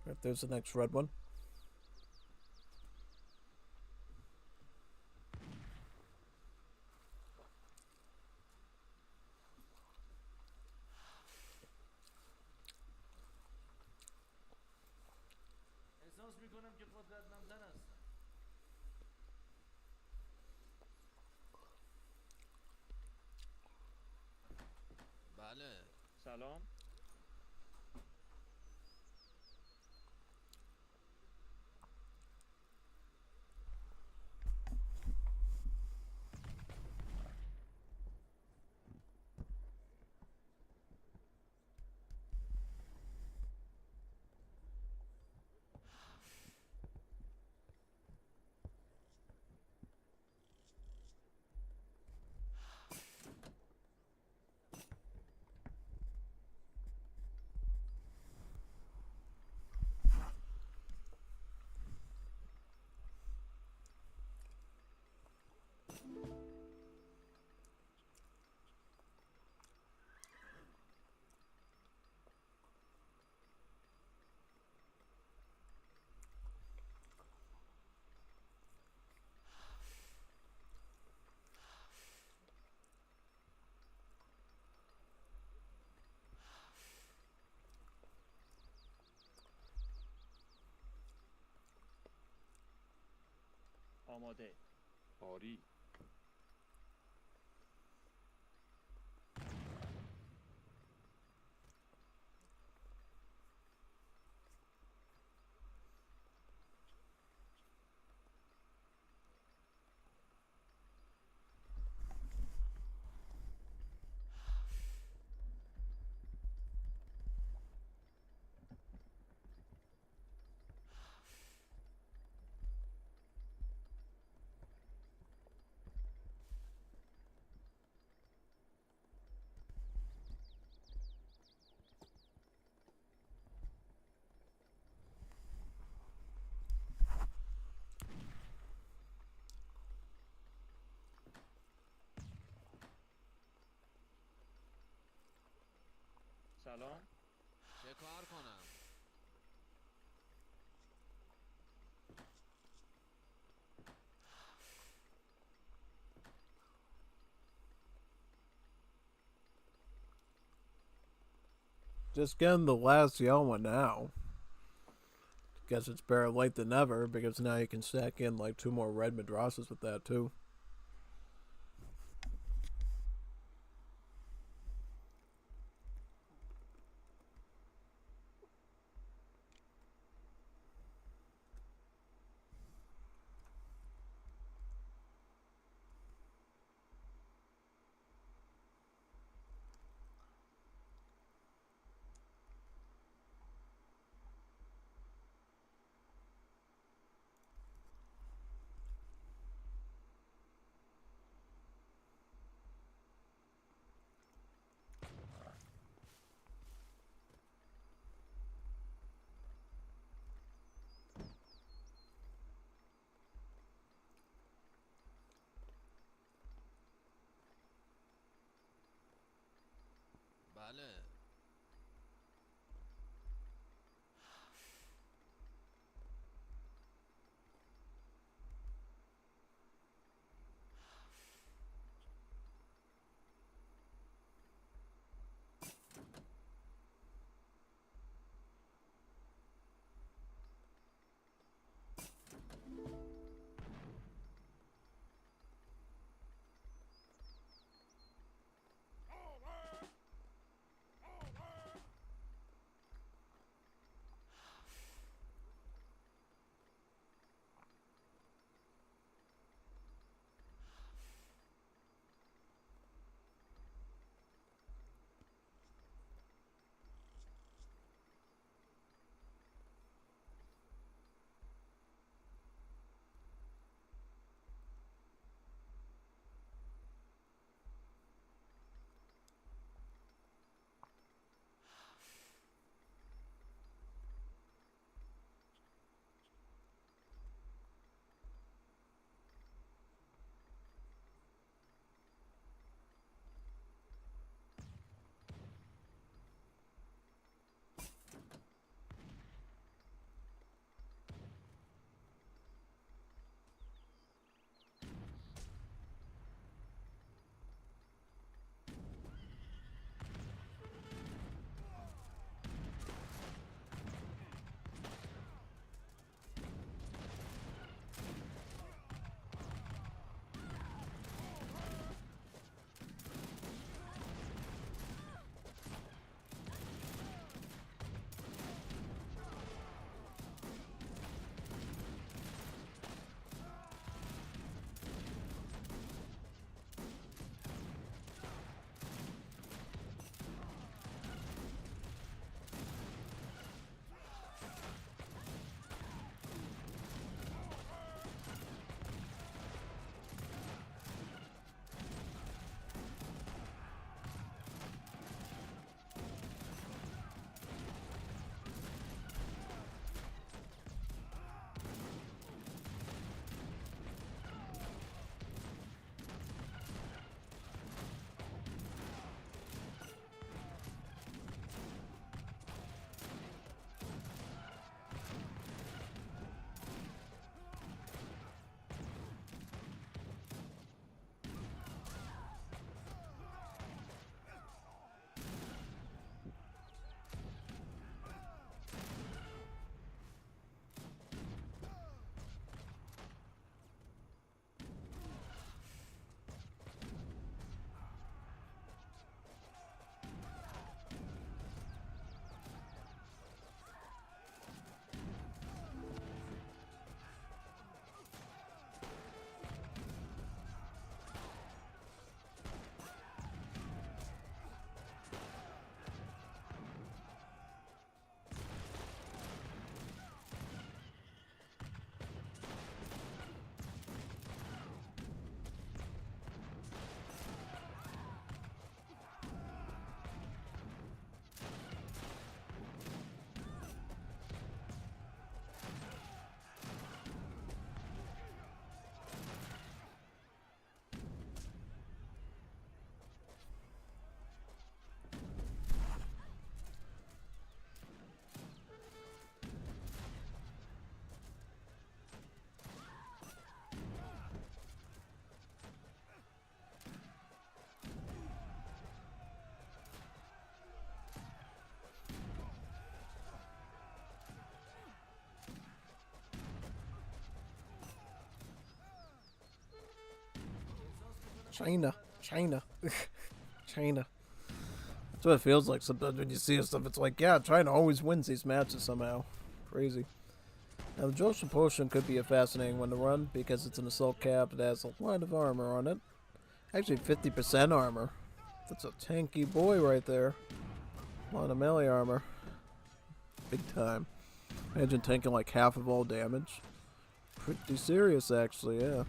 Right, there's the next red one. احساس میکنم که قدرتمندتر هستم. بله سلام. آماده. آری. سلام. چه کار کنم؟ Just getting the last yellow one now. Guess it's better late than never, because now you can stack in like 2 more red madrasas with that too. China. China. China. That's what it feels like sometimes when you see this stuff. It's like, yeah, China always wins these matches somehow. Crazy. Now, the Joshin Potion could be a fascinating one to run because it's an assault cap that has a lot of armor on it. Actually, 50% armor. That's a tanky boy right there. A lot of melee armor. Big time. Imagine tanking like half of all damage. Pretty serious, actually, yeah.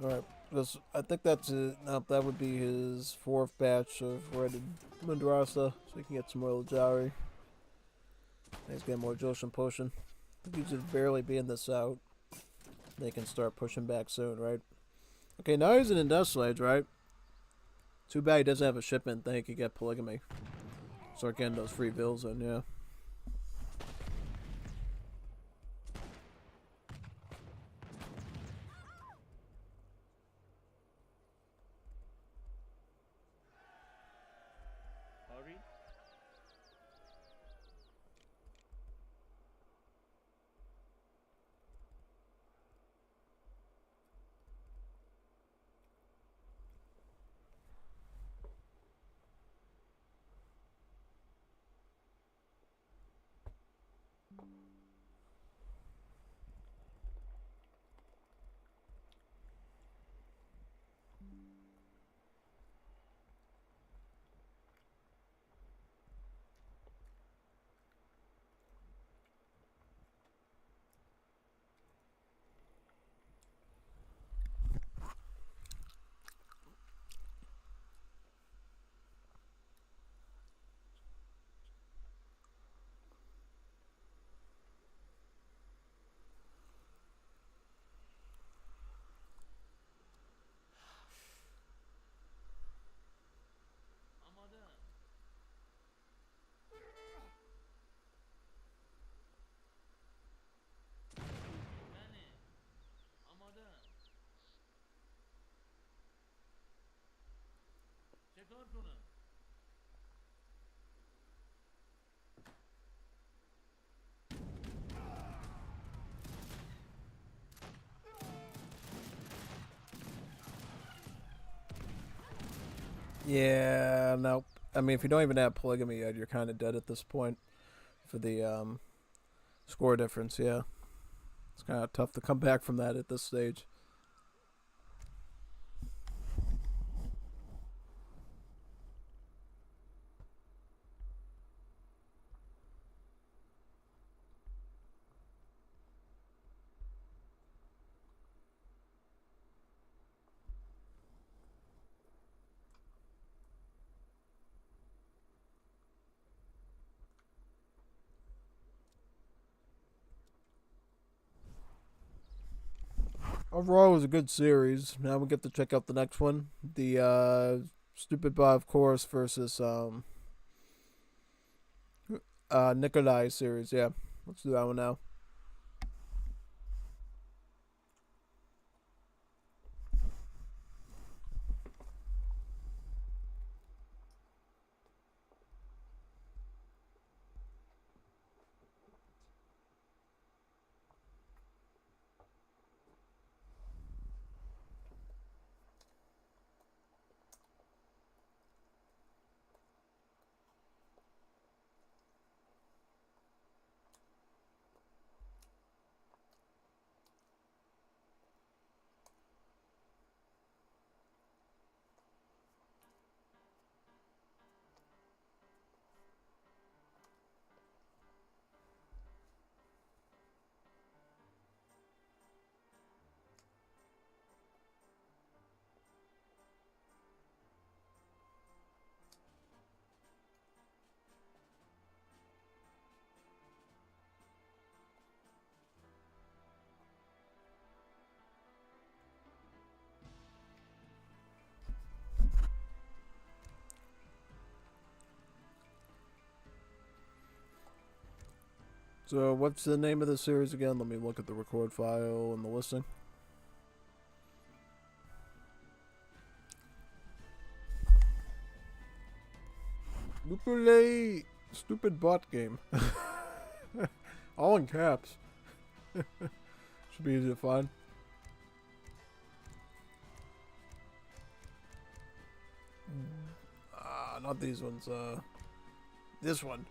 Alright, I think that's it. Nope, that would be his 4th batch of Redded Madrasa, so he can get some more Lajari. He's getting more Joshin Potion. I think he should barely be in this out. They can start pushing back soon, right? Okay, now he's in Industrial Age, right? Too bad he doesn't have a shipment, then he could get Polygamy. Start getting those free bills in, yeah. Hurry. چکار کنم؟ Yeah, no. I mean, if you don't even have Polygamy yet, you're kind of dead at this point for the score difference, yeah. It's kind of tough to come back from that at this stage. Overall, it was a good series. Now we get to check out the next one. The Stupid Bob, of course, versus Nikolai series. Yeah, let's do that one now. So, what's the name of the series again? Let me look at the record file and the listing. Lupule! Stupid bot game. All in caps. Should be easy to find. Not these ones. This one.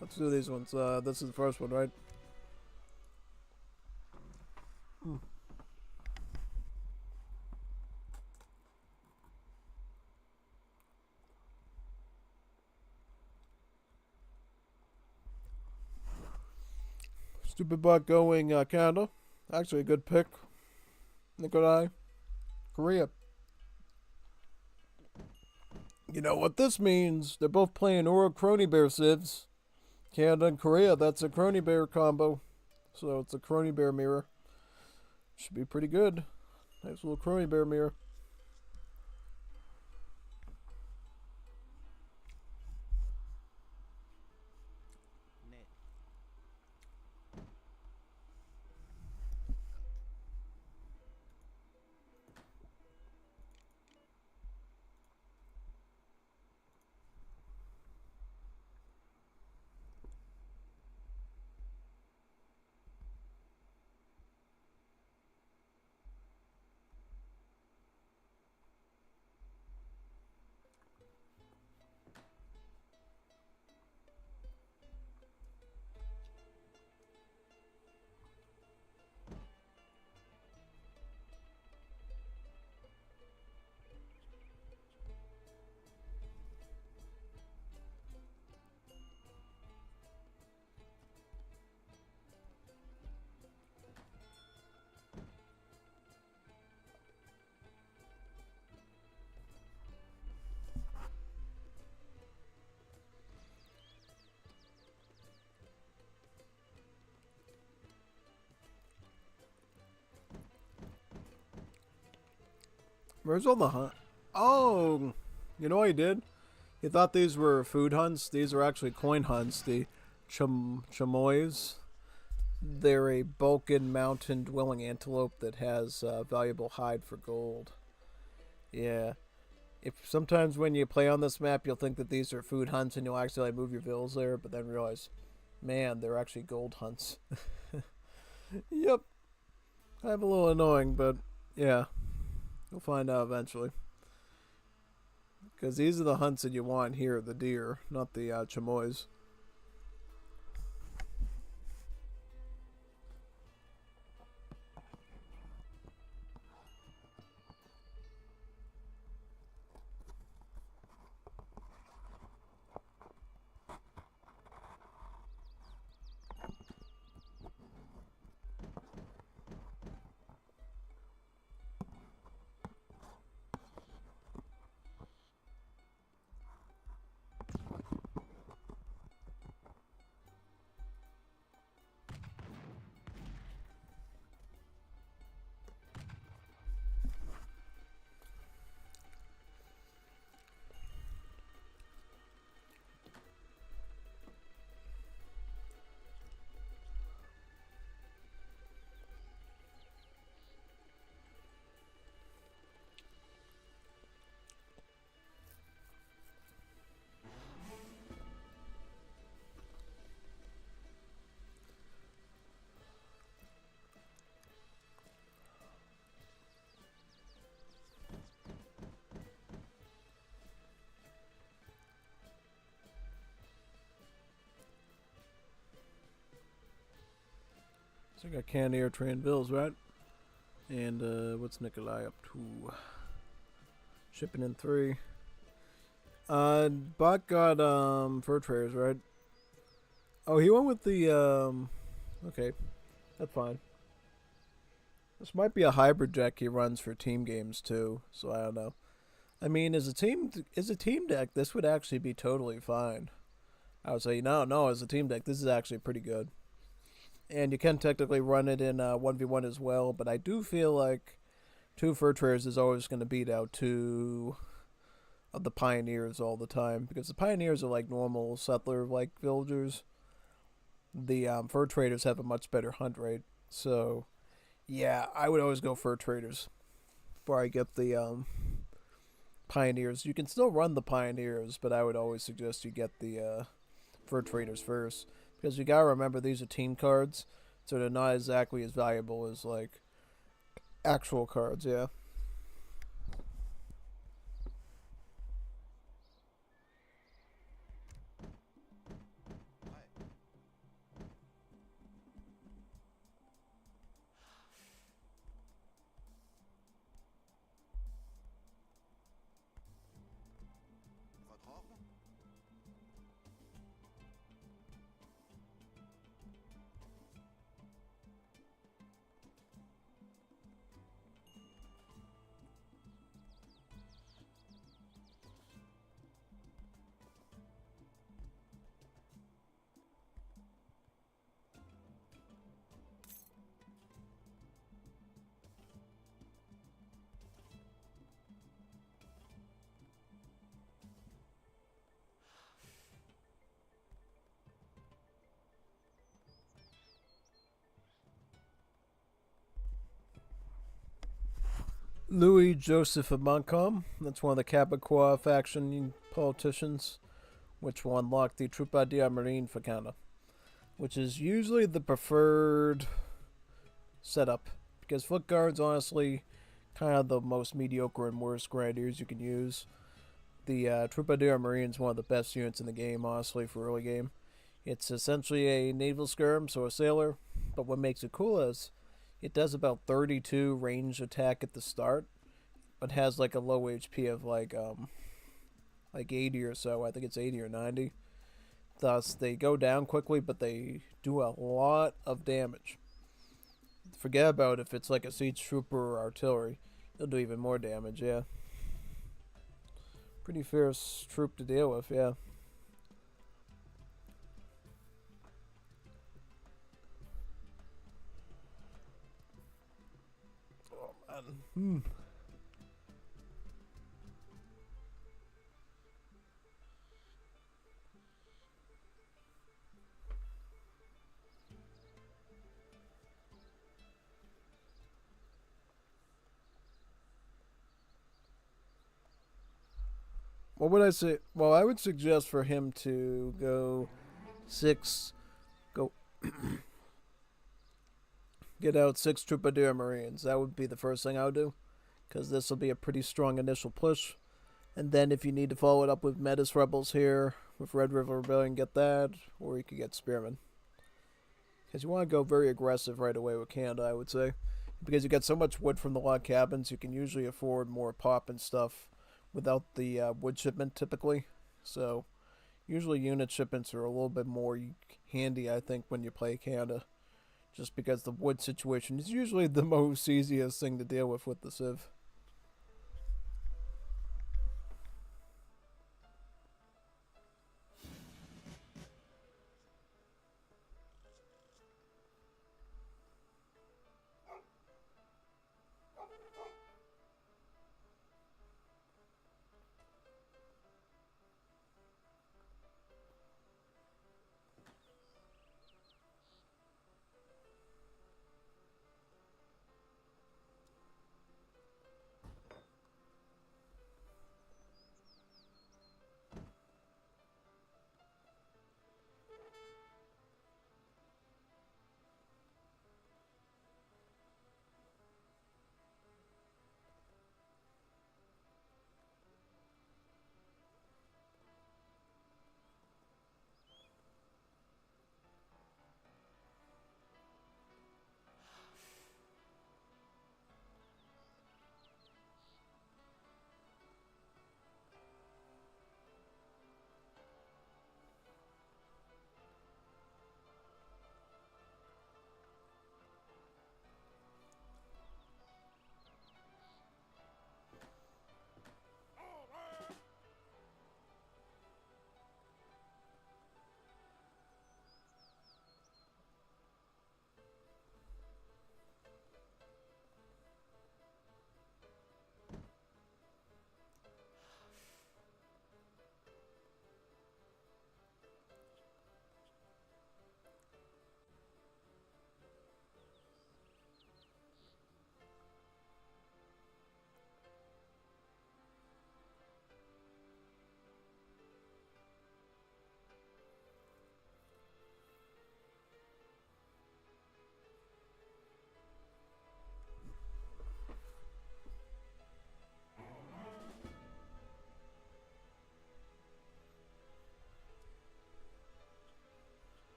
Let's do these ones. This is the first one, right? Stupid bot going Canada. Actually, a good pick. Nikolai. Korea. You know what this means? They're both playing Aura Crony Bear civs. Canada and Korea, that's a Crony Bear combo. So it's a Crony Bear mirror. Should be pretty good. Nice little Crony Bear mirror. Where's all the hunt? Oh, you know what he did? He thought these were food hunts. These are actually coin hunts. The chamois. They're a Balkan mountain dwelling antelope that has valuable hide for gold. Yeah. If sometimes when you play on this map, you'll think that these are food hunts and you'll actually move your villas there, but then realize, man, they're actually gold hunts. Yep. Kind of a little annoying, but yeah. You'll find out eventually. Because these are the hunts that you want here, the deer, not the chamois. So I got Canadier Train Bills, right? And what's Nikolai up to? Shipping in 3. Bot got fur traders, right? Oh, he went with the okay. That's fine. This might be a hybrid deck he runs for team games too, so I don't know. I mean, as a team deck, this would actually be totally fine. I would say no, as a team deck, this is actually pretty good. And you can technically run it in 1v1 as well, but I do feel like 2 fur traders is always going to beat out 2 of the pioneers all the time, because the pioneers are like normal settler like villagers, the fur traders have a much better hunt rate. So, yeah, I would always go fur traders before I get the pioneers. You can still run the pioneers, but I would always suggest you get the fur traders first, because you gotta remember these are team cards, so they're not exactly as valuable as like actual cards. Yeah. Votre ordre? Louis Joseph of Montcalm. That's one of the Quebecois faction politicians, which will unlock the Troupe Marine for Canada, which is usually the preferred setup, because foot guards, honestly, kind of the most mediocre and worst grenadiers you can use. The Troubadour Marine is one of the best units in the game, honestly, for early game. It's essentially a naval skirm, so a sailor, but what makes it cool is it does about 32 range attack at the start, but has like a low HP of like 80 or so. I think it's 80 or 90. Thus, they go down quickly, but they do a lot of damage. Forget about if it's like a siege trooper or artillery. They'll do even more damage, yeah. Pretty fierce troop to deal with, yeah. Oh, man. What would I say? Well, I would suggest for him to go 6, go get out 6 Troubadour Marines. That would be the first thing I would do, because this will be a pretty strong initial push. And then if you need to follow it up with Metis Rebels here, with Red River Rebellion, get that, or you could get Spearmen. Because you want to go very aggressive right away with Canada, I would say. Because you get so much wood from the log cabins, you can usually afford more pop and stuff without the wood shipment typically. So usually unit shipments are a little bit more handy, I think, when you play Canada. Just because the wood situation is usually the most easiest thing to deal with the Civ.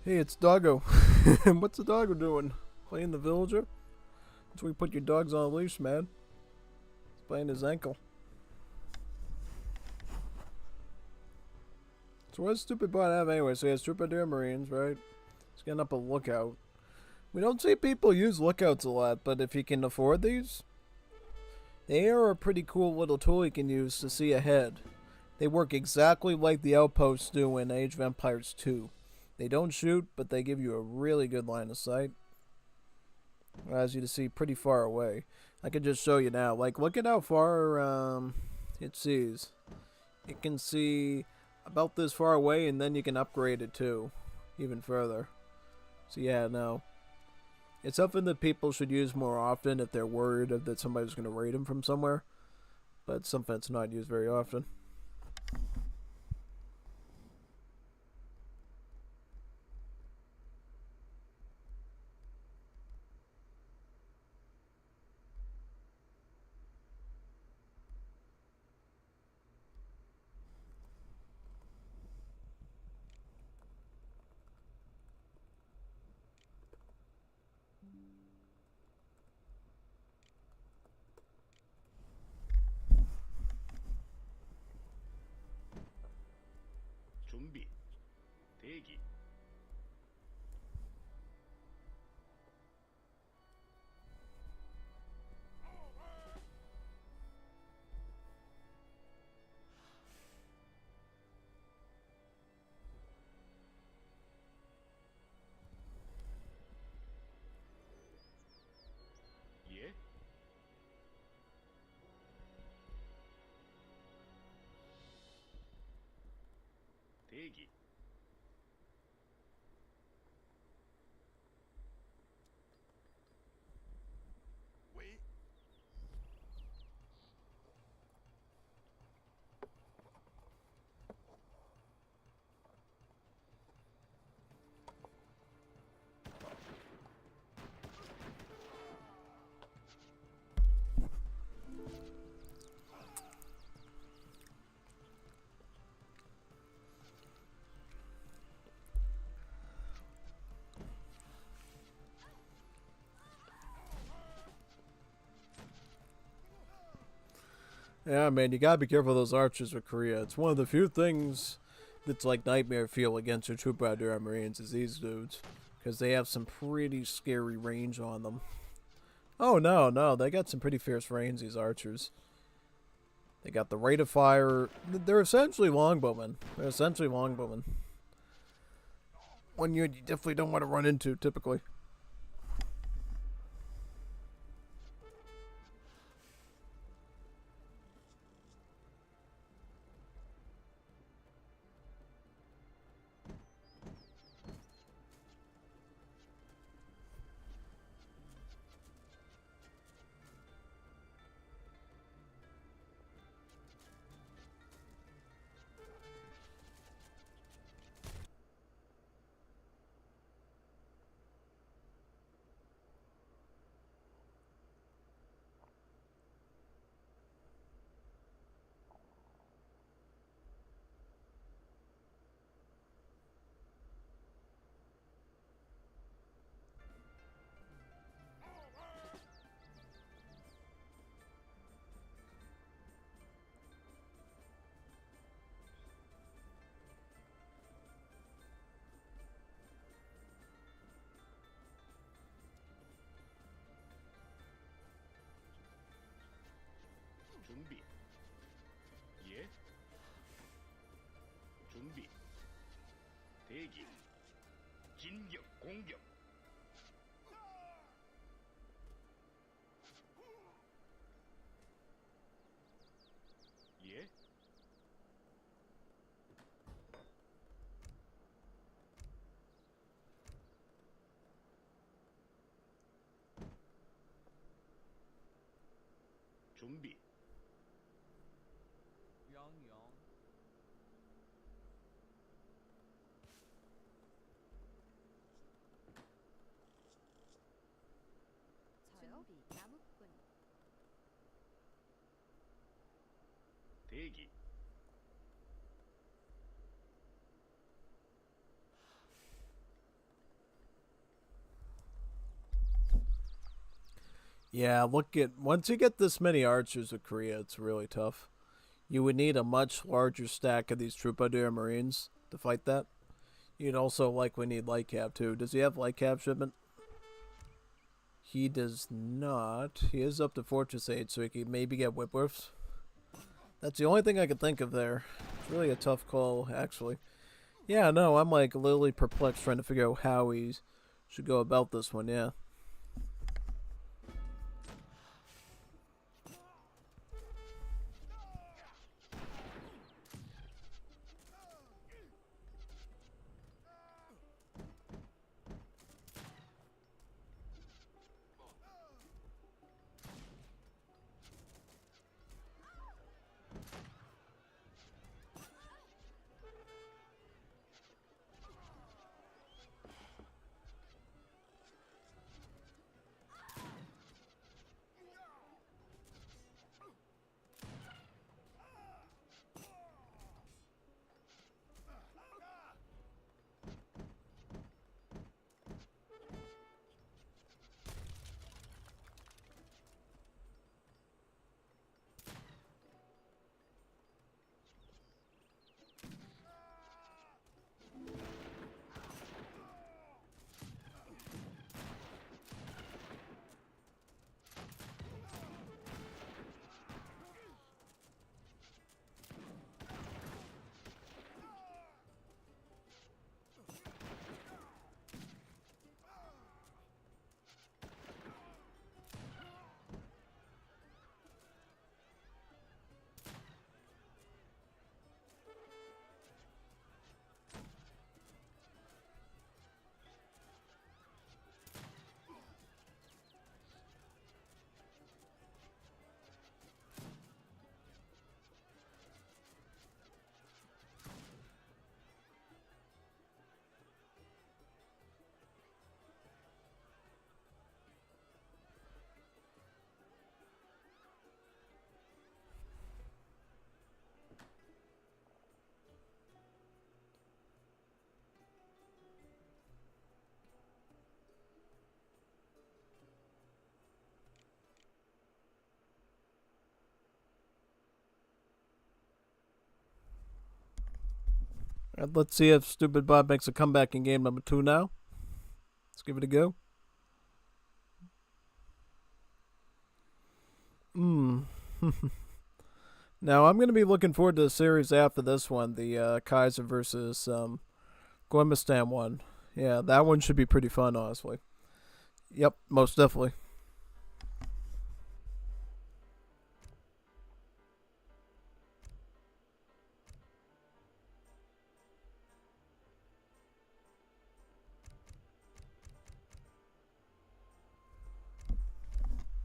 Hey, it's Doggo. What's the doggo doing? Playing the villager? That's where you put your dogs on a leash, man. He's playing his ankle. So what does Stupid Bot have anyway? So he has Troubadour Marines, right? He's getting up a lookout. We don't see people use lookouts a lot, but if you can afford these, they are a pretty cool little tool you can use to see ahead. They work exactly like the outposts do in Age of Empires 2. They don't shoot, but they give you a really good line of sight. Allows you to see pretty far away. I can just show you now. Like, look at how far it sees. It can see about this far away, and then you can upgrade it too, even further. So yeah, no. It's something that people should use more often if they're worried that somebody's going to raid them from somewhere. But it's something that's not used very often. 준비. 대기. 예? 대기. 왜? Yeah, man, you gotta be careful of those archers with Korea. It's one of the few things that's like nightmare fuel against your Troubadour Marines is these dudes. Because they have some pretty scary range on them. Oh, no, they got some pretty fierce range, these archers. They got the rate of fire. They're essentially longbowmen. One you definitely don't want to run into, typically. 준비. 예? 준비. 대기. 진격 공격. 예? 준비. 준비 나무꾼 대기. Yeah, look at once you get this many archers with Korea, it's really tough. You would need a much larger stack of these Troubadour Marines to fight that. You'd also likely need light cab too. Does he have light cab shipment? He does not. He is up to Fortress 8, so he could maybe get Whipworths. That's the only thing I could think of there. It's really a tough call, actually. Yeah, no, I'm like literally perplexed trying to figure out how he should go about this one, yeah. Alright, let's see if Stupid Bob makes a comeback in game number 2 now. Let's give it a go. Now, I'm going to be looking forward to the series after this one, the Kaiser versus Gormistan one. Yeah, that one should be pretty fun, honestly. Yep, most definitely.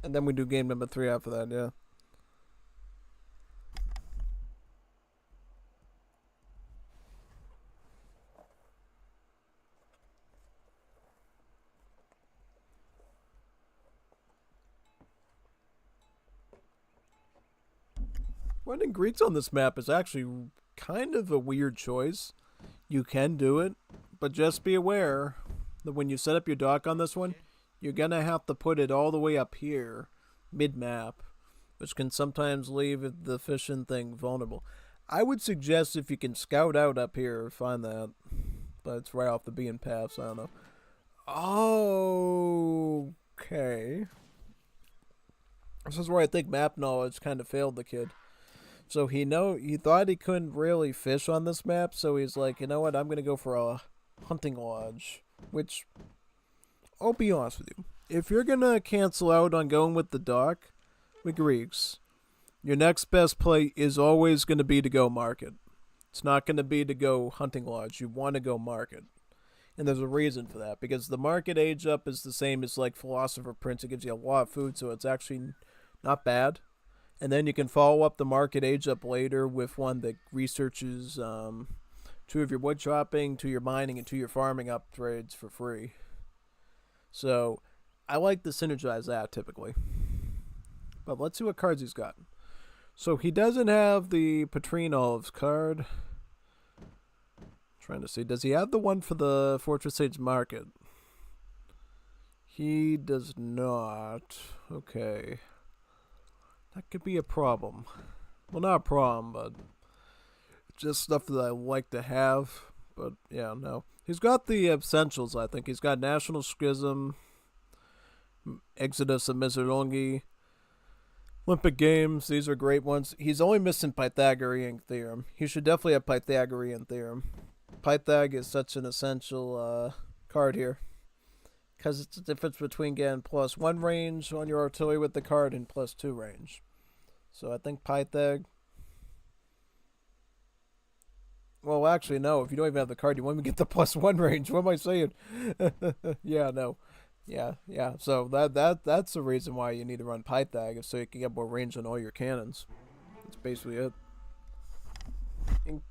And then we do game number 3 after that, yeah. Running greets on this map is actually kind of a weird choice. You can do it, but just be aware that when you set up your dock on this one, you're going to have to put it all the way up here, mid-map, which can sometimes leave the fishing thing vulnerable. I would suggest if you can scout out up here, find that. But it's right off the beaten path, so I don't know. Okay. This is where I think map knowledge kind of failed the kid. So he thought he couldn't really fish on this map, so he's like, you know what, I'm going to go for a hunting lodge, which, I'll be honest with you, if you're going to cancel out on going with the dock with Greeks, your next best play is always going to be to go market. It's not going to be to go hunting lodge. You want to go market. And there's a reason for that, because the market age up is the same as like Philosopher Prince. It gives you a lot of food, so it's actually not bad. And then you can follow up the market age up later with one that researches 2 of your wood chopping, 2 your mining, and 2 your farming upgrades for free. So I like to synergize that typically. But let's see what cards he's got. So he doesn't have the Patrine Olives card. Trying to see, does he have the one for the Fortress Age Market? He does not. Okay. That could be a problem. Well, not a problem, but just stuff that I like to have. But yeah, no. He's got the essentials, I think. He's got National Schism, Exodus of Mizraongi, Olympic Games. These are great ones. He's only missing Pythagorean Theorem. He should definitely have Pythagorean Theorem. Pythag is such an essential card here. Because it's the difference between getting +1 range on your artillery with the card and +2 range. So I think Pythag. Well, actually, no. If you don't even have the card, you won't even get the +1 range. What am I saying? Yeah, no. Yeah. So that's the reason why you need to run Pythag, so you can get more range on all your cannons. That's basically it.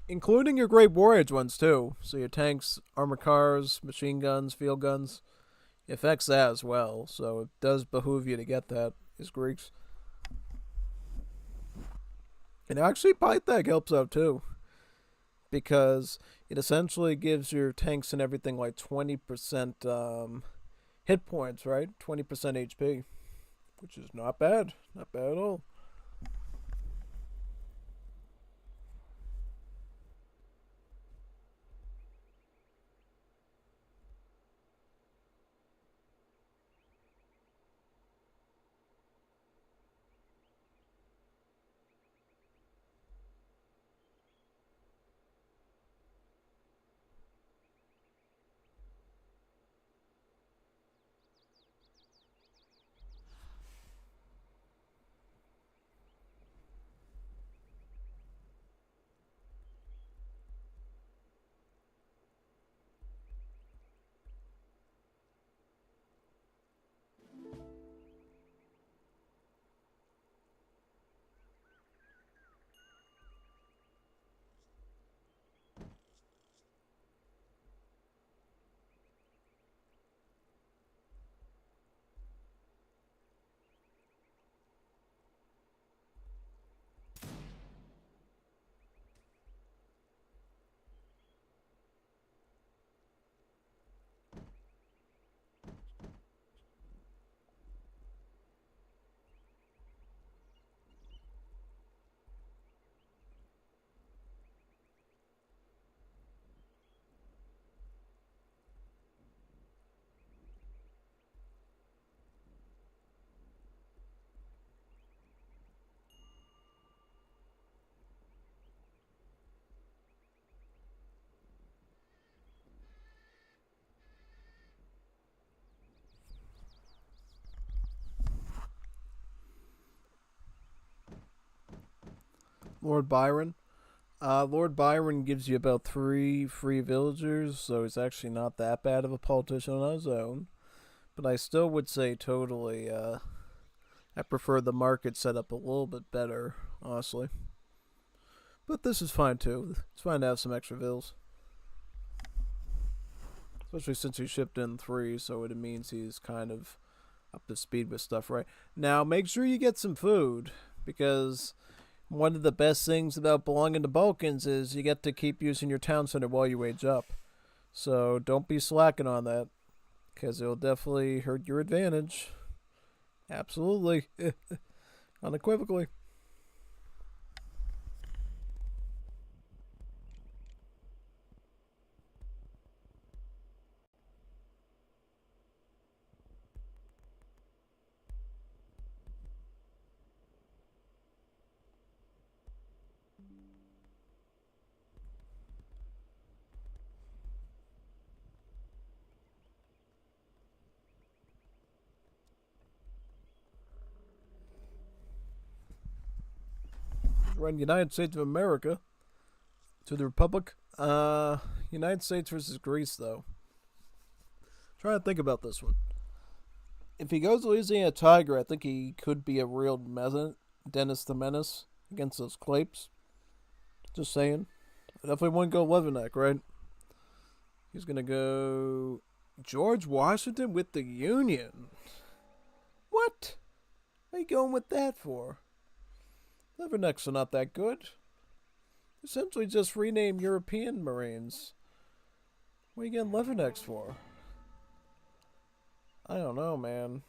Including your Great War Age ones, too. So your tanks, armor cars, machine guns, field guns. It affects that as well, so it does behoove you to get that, as Greeks. And actually, Pythag helps out, too. Because it essentially gives your tanks and everything like 20% hit points, right? 20% HP. Which is not bad. Not bad at all. Lord Byron. Lord Byron gives you about 3 free villagers, so he's actually not that bad of a politician on his own. But I still would say totally, I prefer the market setup a little bit better, honestly. But this is fine too. It's fine to have some extra vills. Especially since he shipped in 3, so it means he's kind of up to speed with stuff, right? Now, make sure you get some food, because one of the best things about belonging to Balkans is you get to keep using your town center while you wage up. So don't be slacking on that, because it'll definitely hurt your advantage. Absolutely. Unequivocally. Run United States of America to the Republic. United States versus Greece, though. Try to think about this one. If he goes Louisiana Tiger, I think he could be a real Dennis the Menace against those Clapes. Just saying. I definitely wouldn't go Leatherneck, right? He's going to go George Washington with the Union. What? What are you going with that for? Leathernecks are not that good. Essentially just rename European Marines. What are you getting Leathernecks for? I don't know, man.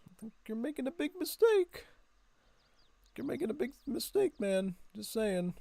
I think you're making a big mistake. You're making a big mistake, man. Just saying.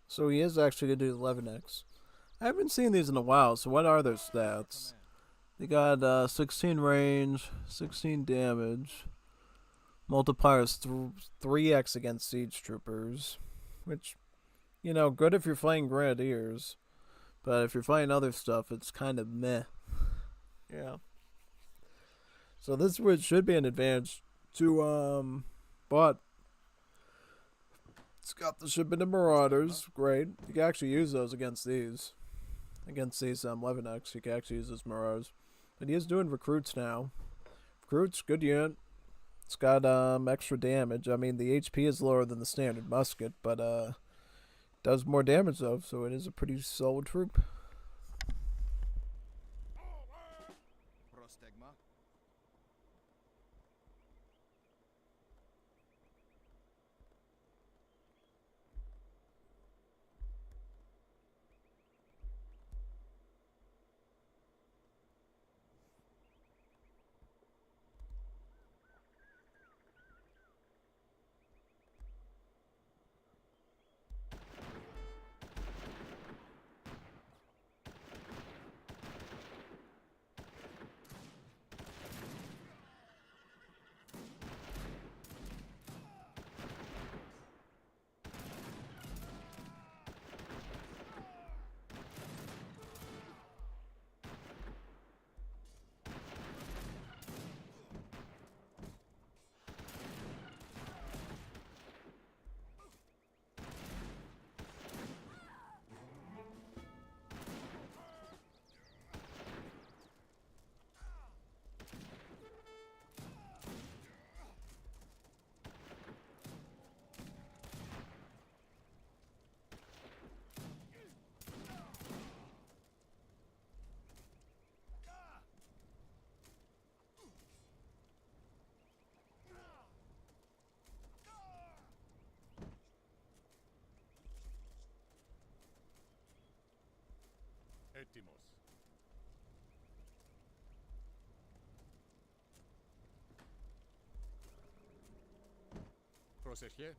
So he is actually going to do the 11x. I haven't seen these in a while, so what are their stats? They got 16 range, 16 damage. Multipliers 3x against siege troopers. Which, you know, good if you're fighting grenadiers. But if you're fighting other stuff, it's kind of meh. Yeah. So this should be an advantage to, but it's got the shipment of marauders. Great. You can actually use those against these. Against these 11x, you can actually use those marauders. But he is doing recruits now. Recruits, good unit. It's got extra damage. I mean, the HP is lower than the standard musket, but does more damage though, so it is a pretty solid troop. Έτοιμος. Πρόσεχε.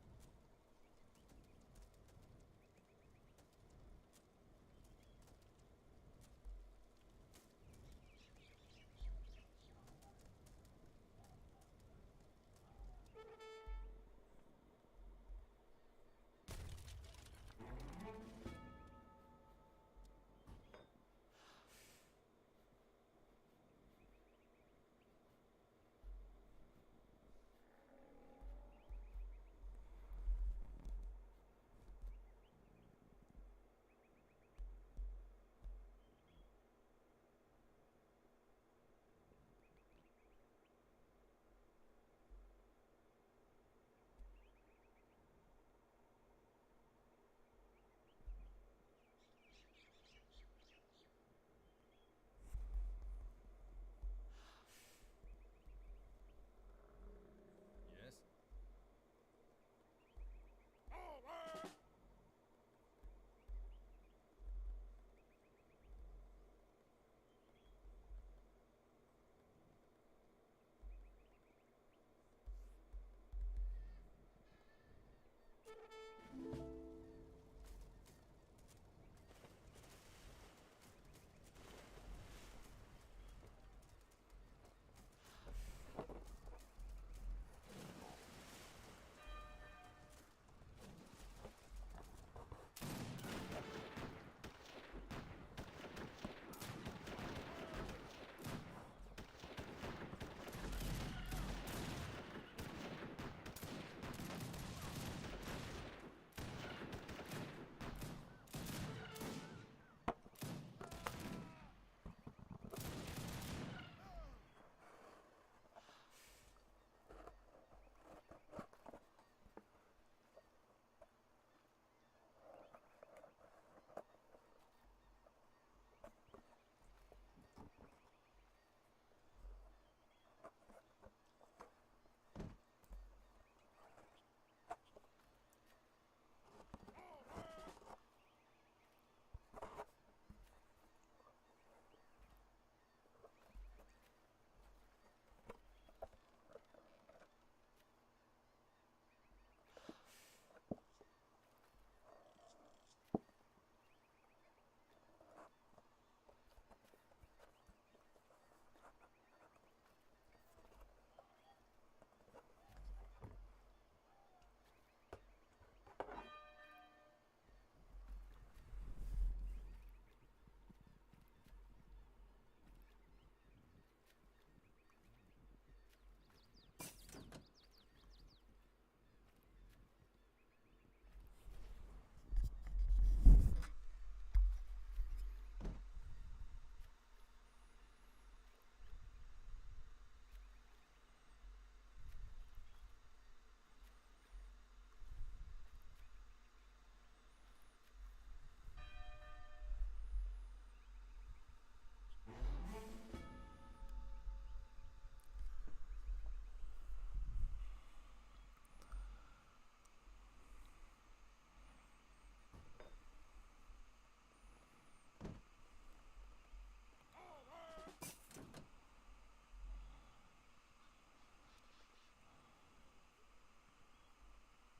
Yes.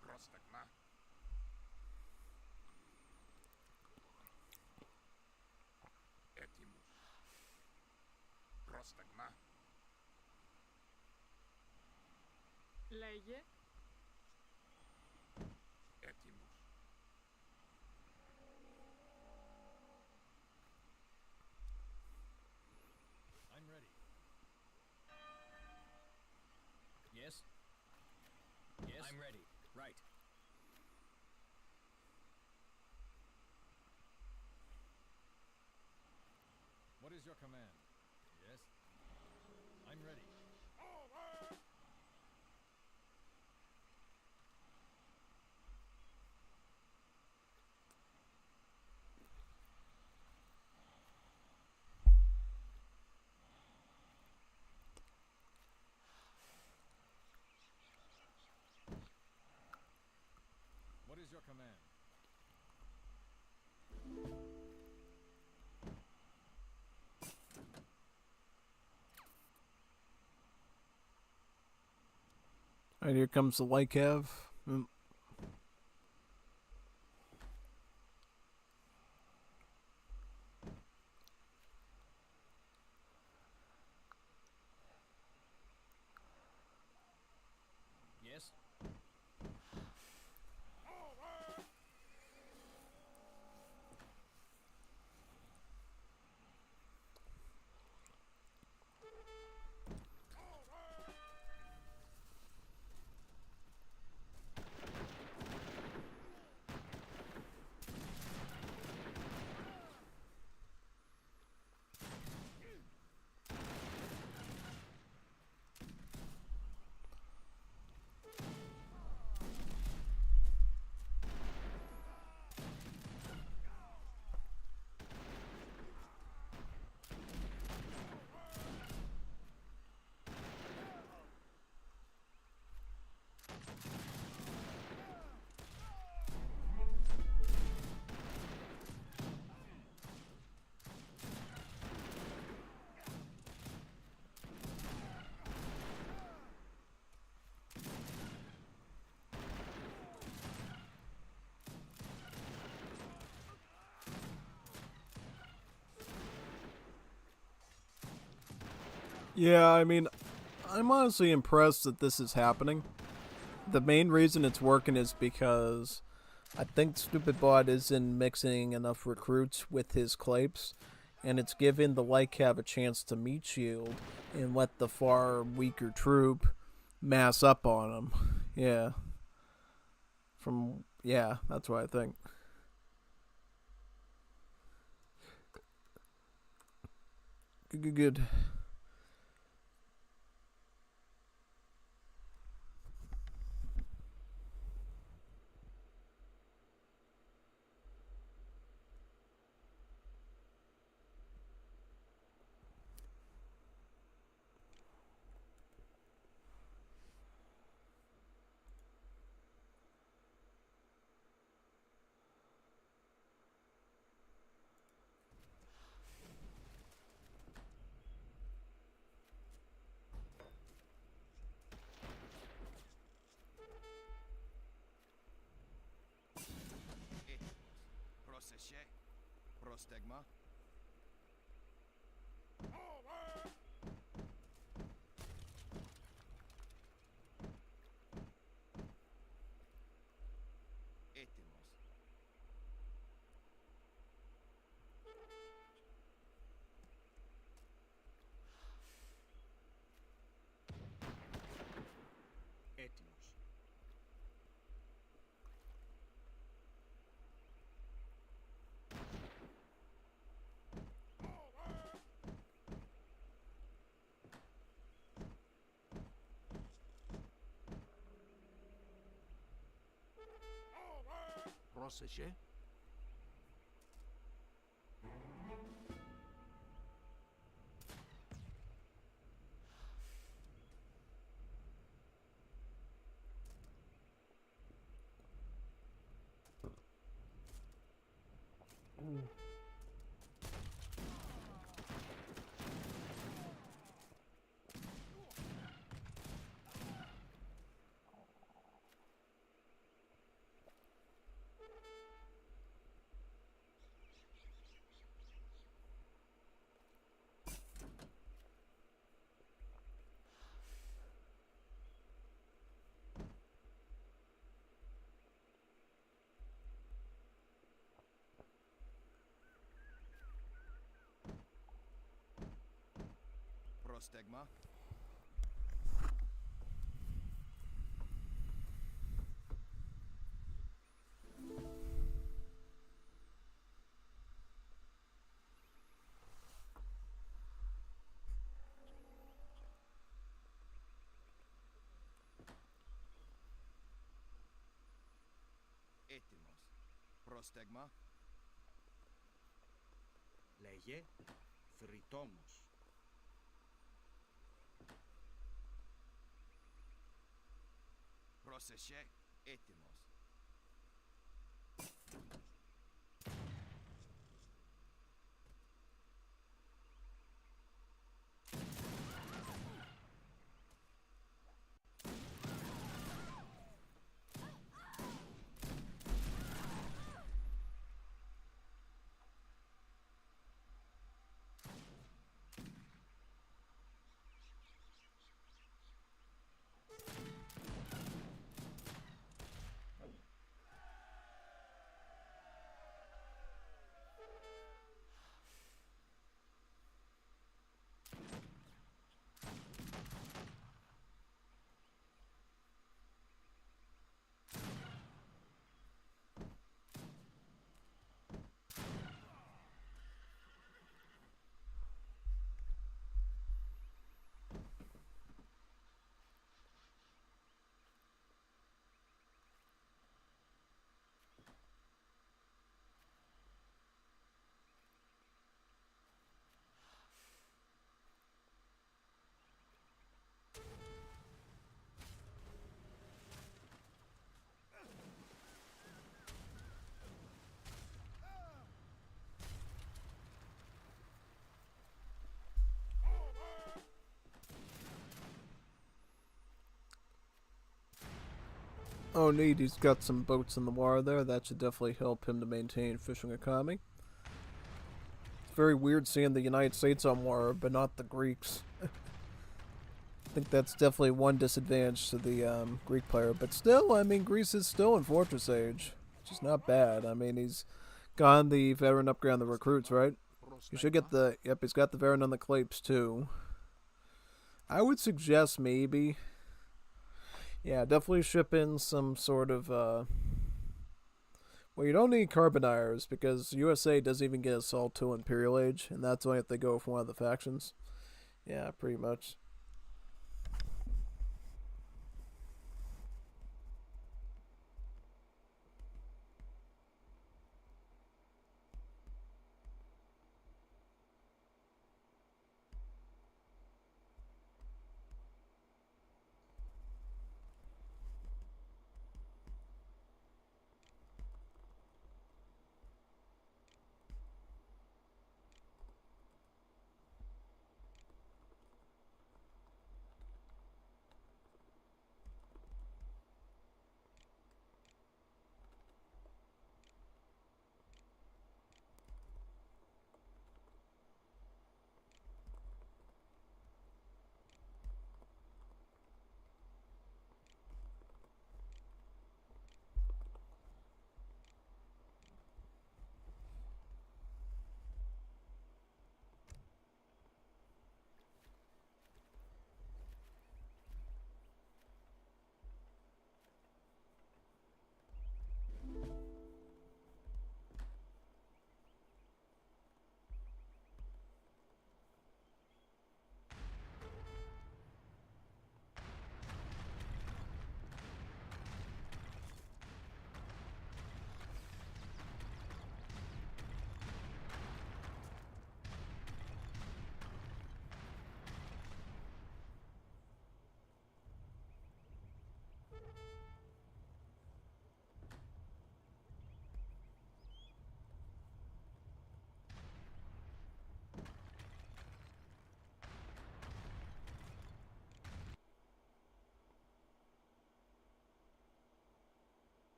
Πρόσταγμα. Έτοιμος. Πρόσταγμα. Λέγε. Έτοιμος. I'm ready. Yes. Yes. I'm ready. Right. What is your command? Yes. I'm ready. What is your command? And here comes the light cav. Yes? Yeah, I mean, I'm honestly impressed that this is happening. The main reason it's working is because I think Stupid Bot isn't mixing enough recruits with his clapes, and it's giving the light cav a chance to meat shield and let the far weaker troop mass up on him. Yeah. Yeah, that's what I think. Good. Prosesie. Prostegma. Etimos. Etimos. Prosesie. Prostegma. Etimos. Prostegma. Λέγε θρητόμος. Prosesie. Etimos. Oh, neat. He's got some boats in the water there. That should definitely help him to maintain fishing economy. It's very weird seeing the United States on water, but not the Greeks. I think that's definitely one disadvantage to the Greek player. But still, I mean, Greece is still in Fortress Age, which is not bad. I mean, he's gotten the veteran upgrade on the recruits, right? You should get the... Yep, he's got the veteran on the Clapes, too. I would suggest maybe... Yeah, definitely ship in some sort of... Well, you don't need Carbonires, because USA doesn't even get Assault till Imperial Age, and that's only if they go for one of the factions. Yeah, pretty much.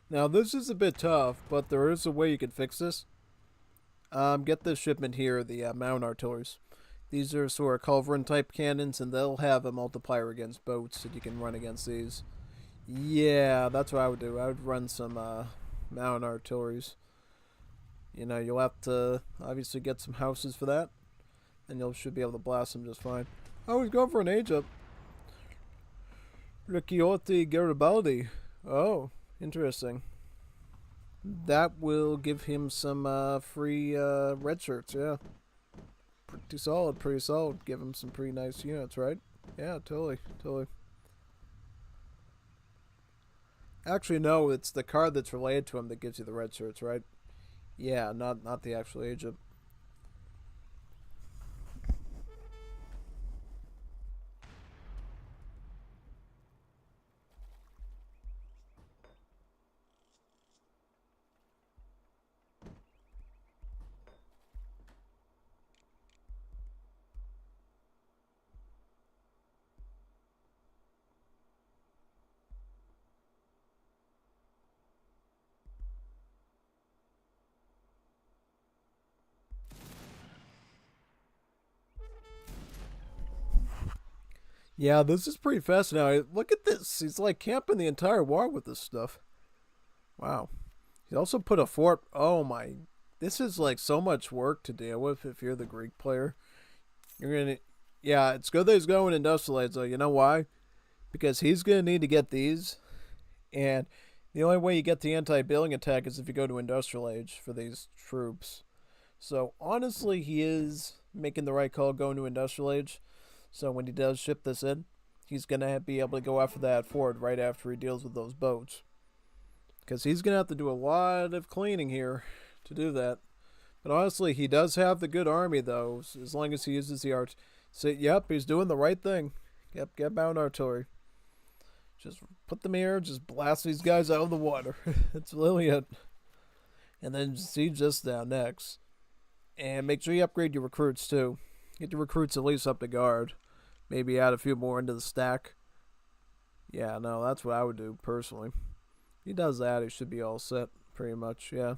Now, this is a bit tough, but there is a way you can fix this. Get this shipment here, the mountain artilleries. These are sort of culverin type cannons, and they'll have a multiplier against boats, and you can run against these. Yeah, that's what I would do. I would run some mountain artilleries. You know, you'll have to obviously get some houses for that, and you should be able to blast them just fine. Oh, he's going for an age up. Ricciotti Garibaldi. Oh, interesting. That will give him some free red shirts, yeah. Pretty solid, pretty solid. Give him some pretty nice units, right? Yeah, totally, totally. Actually, no, it's the card that's related to him that gives you the red shirts, right? Yeah, not the actual agent. Yeah, this is pretty fascinating. Look at this. He's like camping the entire war with this stuff. Wow. He also put a fort. Oh my. This is like so much work to deal with if you're the Greek player. You're going to. Yeah, it's good that he's going industrialize though. You know why? Because he's going to need to get these. And the only way you get the anti-building attack is if you go to industrial age for these troops. So honestly, he is making the right call going to industrial age. So when he does ship this in, he's going to be able to go after that fort right after he deals with those boats. Because he's going to have to do a lot of cleaning here to do that. But honestly, he does have the good army, though, as long as he uses the art. So, yep, he's doing the right thing. Yep, get bound artillery. Just put them here, just blast these guys out of the water. That's really it. And then siege this down next. And make sure you upgrade your recruits, too. Get your recruits at least up to guard. Maybe add a few more into the stack. Yeah, no, that's what I would do, personally. If he does that, he should be all set, pretty much, yeah.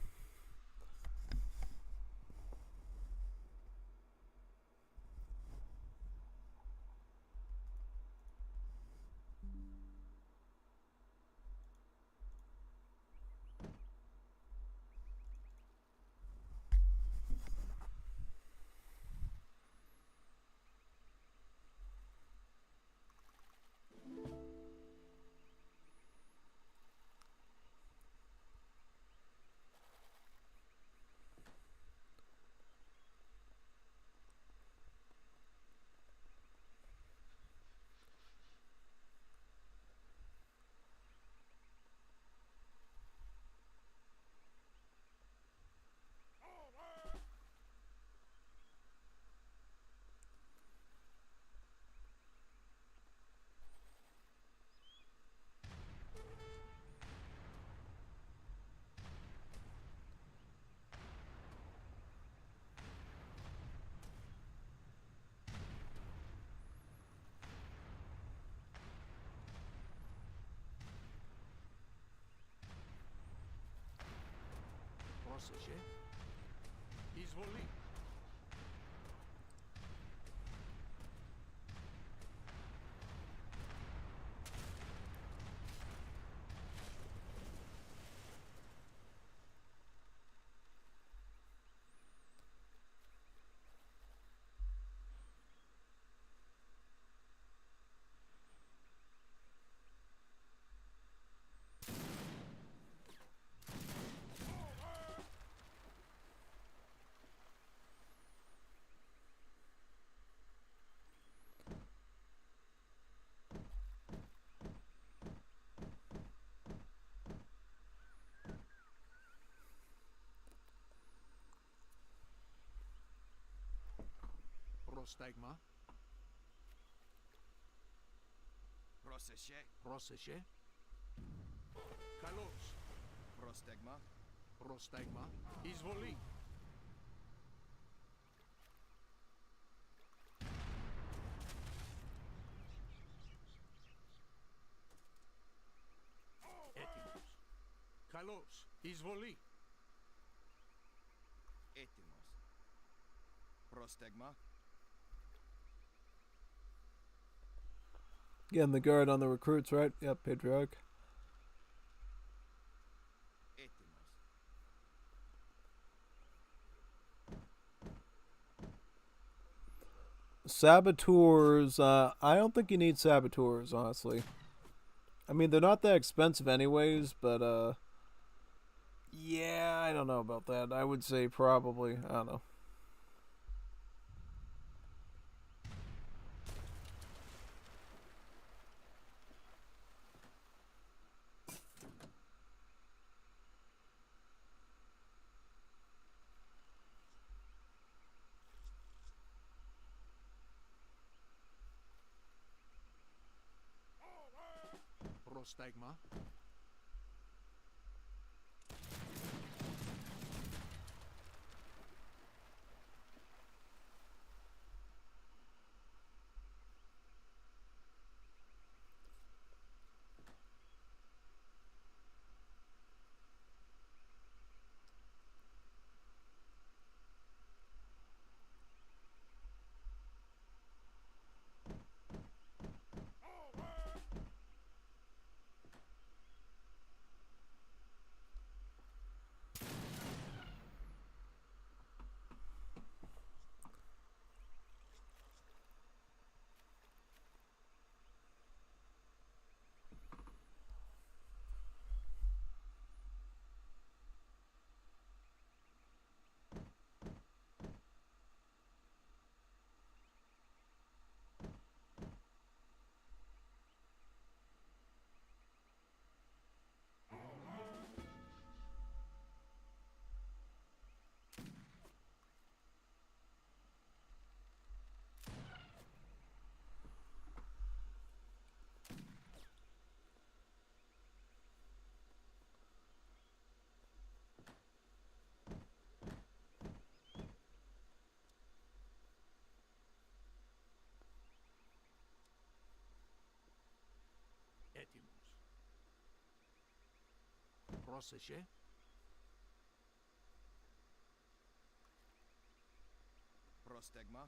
Πρόσεχε. Εισβολή. Πρόσταγμα. Πρόσεχε. Πρόσεχε. Καλώς. Πρόσταγμα. Πρόσταγμα. Εισβολή. Έτοιμος. Καλώς. Εισβολή. Έτοιμος. Πρόσταγμα. Getting the guard on the recruits, right? Yep, Patriarch. Έτοιμος. Saboteurs, I don't think you need saboteurs, honestly. I mean, they're not that expensive anyways, but, yeah, I don't know about that. I would say probably, I don't know. Πρόσταγμα. Proszę. Prostegma.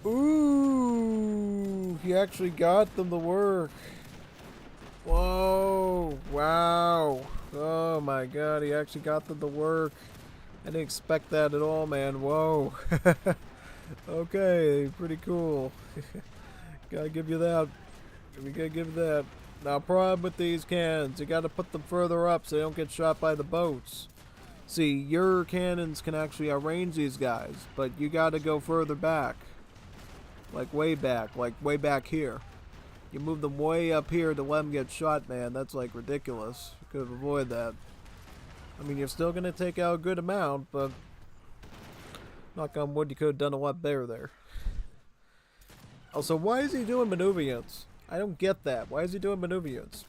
Ooh, he actually got them to work. Whoa, wow. Oh my god, he actually got them to work. I didn't expect that at all, man. Whoa. Okay, pretty cool. Gotta give you that. We gotta give you that. Now, problem with these cannons, you gotta put them further up so they don't get shot by the boats. See, your cannons can actually outrange these guys, but you gotta go further back. Like way back here. You move them way up here to let them get shot, man. That's like ridiculous. You could have avoided that. I mean, you're still gonna take out a good amount, but knock on wood, you could have done a lot better there. Also, why is he doing maneuver units? I don't get that. Why is he doing maneuver units?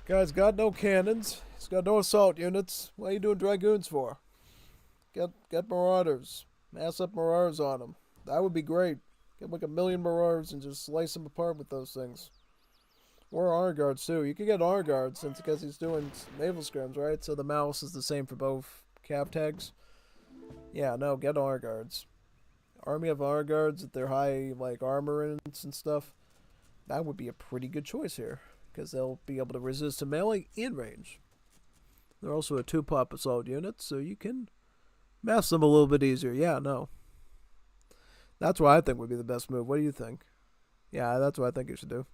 Guy's got no cannons. He's got no assault units. What are you doing dragoons for? Get marauders. Mass up marauders on them. That would be great. Get like 1,000,000 marauders and just slice them apart with those things. Or honor guards too. You could get honor guards since because he's doing naval scrims, right? So the mouse is the same for both cap tags. Yeah, no, get honor guards. Army of honor guards at their high like armorants and stuff. That would be a pretty good choice here because they'll be able to resist to melee and range. They're also a 2-pop assault unit, so you can mass them a little bit easier. Yeah, no. That's what I think would be the best move. What do you think? Yeah, that's what I think you should do.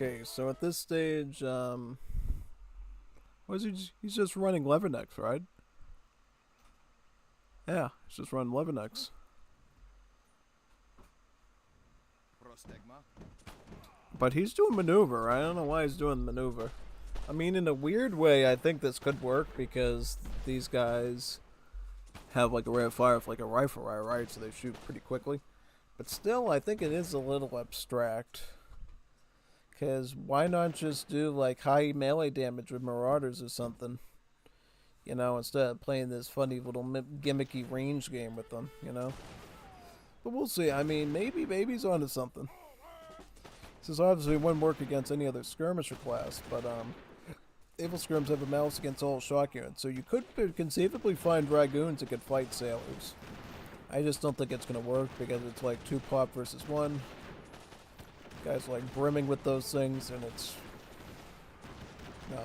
Okay, so at this stage, what is he? He's just running Levernex, right? Yeah, he's just running Levernex. But he's doing maneuver. I don't know why he's doing maneuver. I mean, in a weird way, I think this could work because these guys have like a rate of fire of like a rifle, right? So they shoot pretty quickly. But still, I think it is a little abstract. Because why not just do like high melee damage with Marauders or something? You know, instead of playing this funny little gimmicky range game with them, you know? But we'll see. I mean, maybe Baby's onto something. This obviously wouldn't work against any other skirmisher class, but Able Skirms have a mouse against all shock units, so you could conceivably find Dragoons that could fight Sailors. I just don't think it's going to work because it's like 2 pop versus 1. Guys like brimming with those things, and it's... No.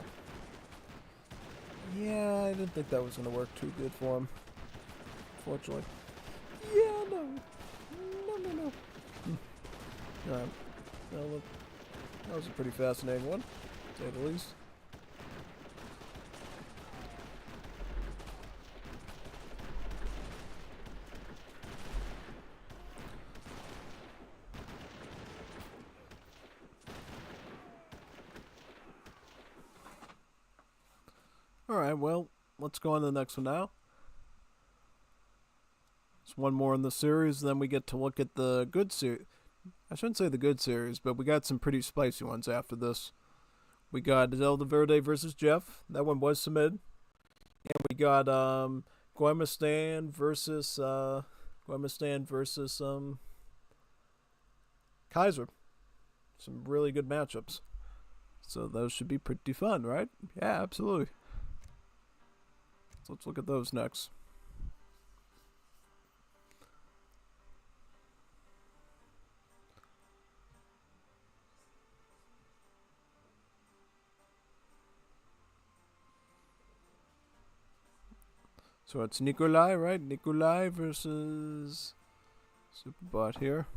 Yeah, I didn't think that was going to work too good for him. Unfortunately. Yeah, no. No. Alright. Well, that was a pretty fascinating one, to say the least. Alright, well, let's go on to the next one now. There's one more in the series, then we get to look at the good series. I shouldn't say the good series, but we got some pretty spicy ones after this. We got Zelda Verde versus Jeff. That one was submitted. And we got Guimastan versus Kaiser. Some really good matchups. So those should be pretty fun, right? Yeah, absolutely. So let's look at those next. So it's Nikolai, right? Nikolai versus Superbot here.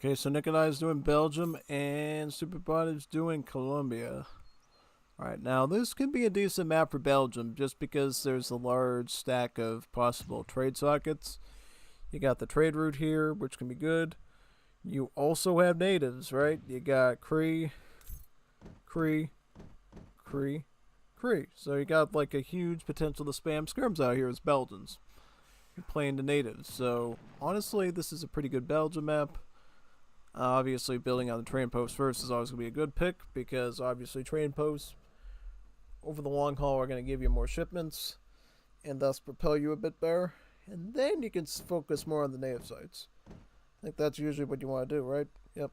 Okay, so Nikolai is doing Belgium and Superbot is doing Colombia. Alright, now this could be a decent map for Belgium just because there's a large stack of possible trade sockets. You got the trade route here, which can be good. You also have natives, right? You got Cree. So you got like a huge potential to spam skirms out here as Belgians. You're playing the natives. So honestly, this is a pretty good Belgium map. Obviously, building on the train post first is always going to be a good pick because obviously train posts over the long haul are going to give you more shipments and thus propel you a bit better. And then you can focus more on the native sites. I think that's usually what you want to do, right? Yep.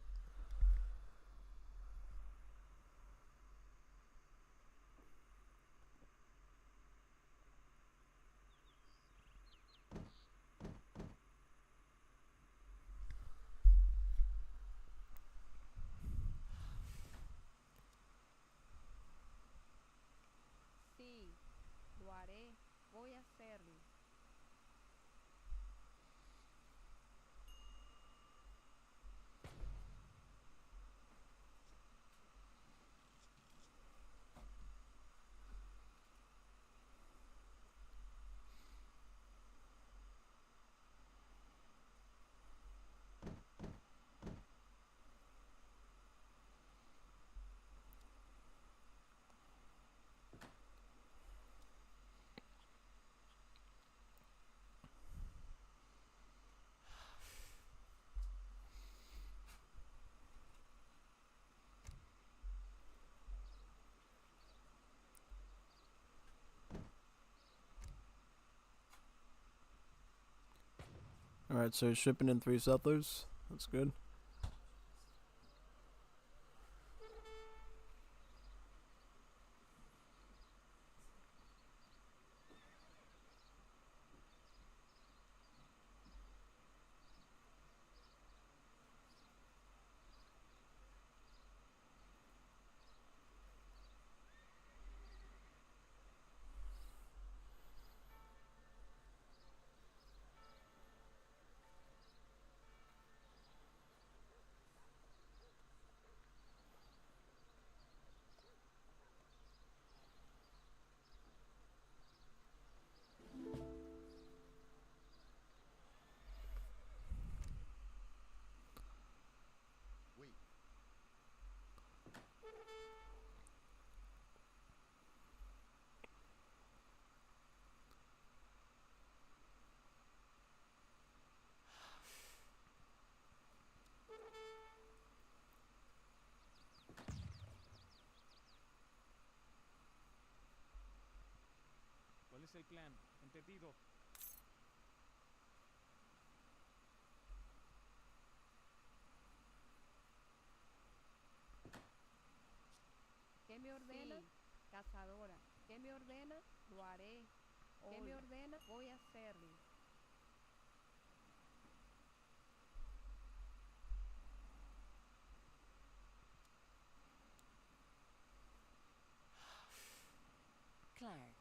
Alright, so shipping in 3 settlers. That's good. Oui. ¿Cuál es el plan? Entendido. ¿Qué me ordena? Cazadora. ¿Qué me ordena? Lo haré. ¿Qué me ordena? Voy a hacerlo. Claire.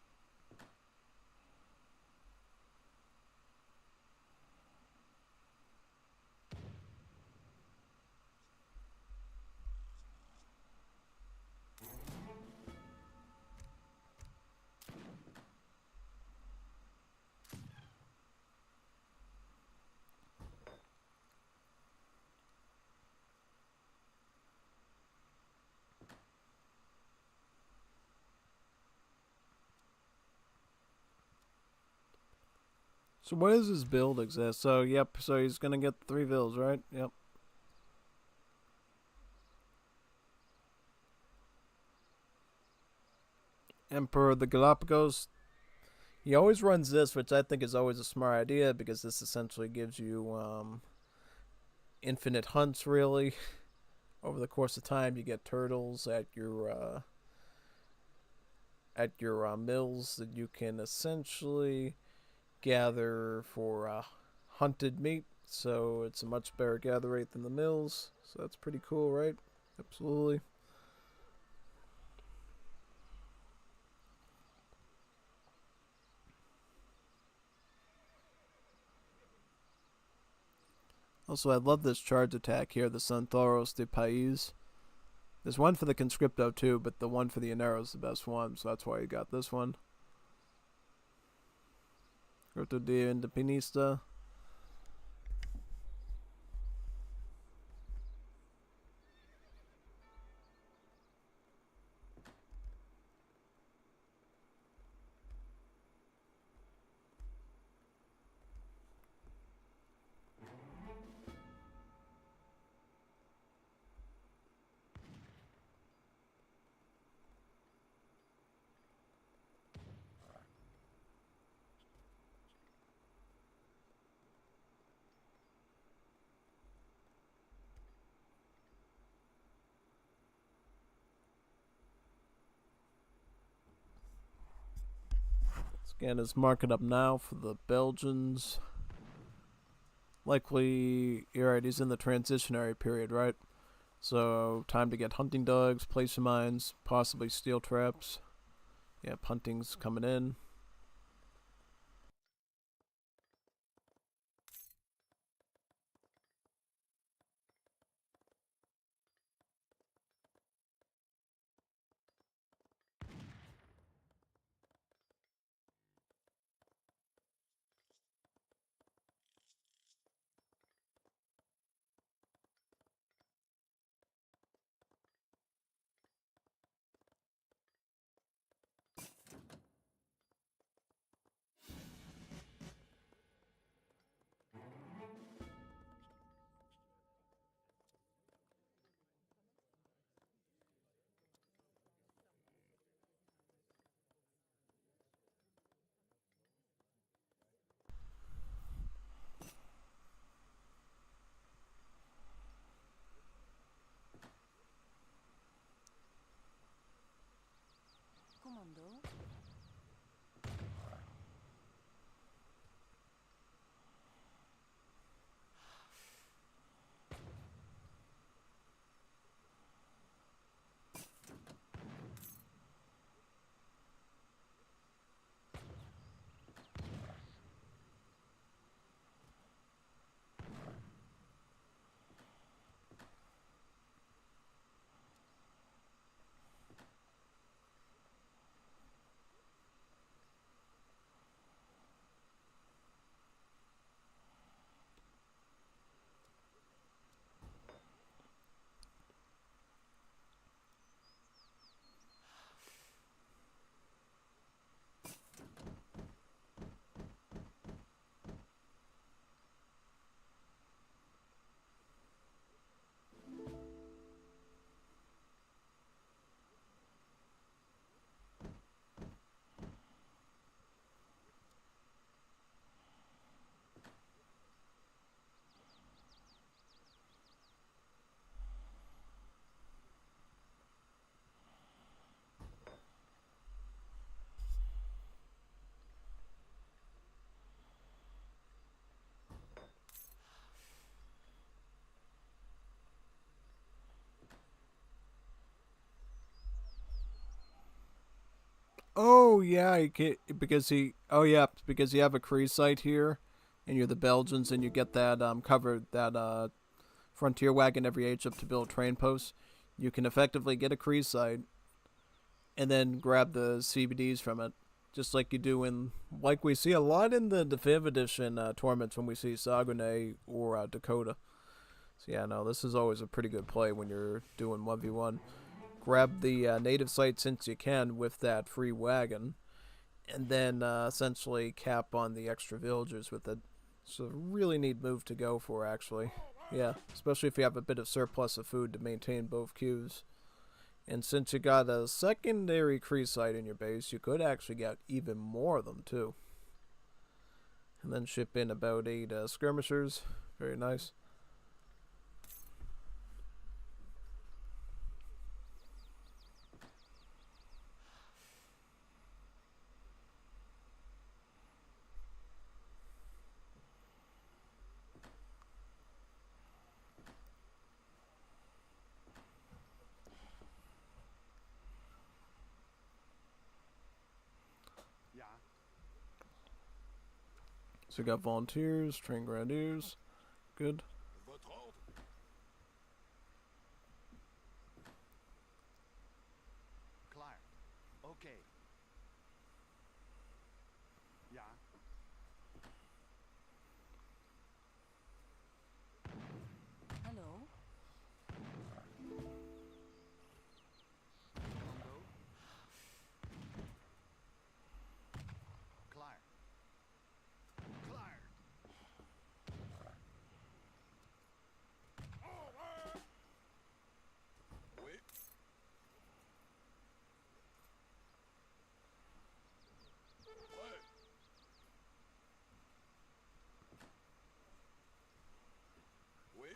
So where does his build exist? So, yep, so he's gonna get 3 vills, right? Yep. Emperor of the Galapagos. He always runs this, which I think is always a smart idea, because this essentially gives you, infinite hunts, really. Over the course of time, you get turtles at your mills that you can essentially gather for hunted meat. So it's a much better gather rate than the mills. So that's pretty cool, right? Absolutely. Also, I love this charge attack here, the Santhoros de Pais. There's one for the Conscripto too, but the one for the Inero is the best one, so that's why you got this one. Grito de Independista. Scan is marking up now for the Belgians. Likely, alright, he's in the transitionary period, right? So, time to get hunting dogs, placer mines, possibly steel traps. Yep, hunting's coming in. Oh yeah, you can't, because he. Oh yeah, because you have a Cree site here, and you're the Belgians, and you get that covered that frontier wagon every age up to build train posts. You can effectively get a Cree site, and then grab the CBDs from it, just like you do in, like we see a lot in the Definitive Edition tournaments when we see Saguenay or Dakota. So yeah, no, this is always a pretty good play when you're doing 1v1. Grab the native site since you can with that free wagon, and then essentially cap on the extra villagers with it. It's a really neat move to go for, actually. Yeah, especially if you have a bit of surplus of food to maintain both queues. And since you got a secondary Cree site in your base, you could actually get even more of them, too. And then ship in about 8 skirmishers. Very nice. Ja. So you got volunteers, train grenadiers. Good. Klaar. Oké. Ja. Hallo? Commando. Klaar. Klaar. Oui. Oui.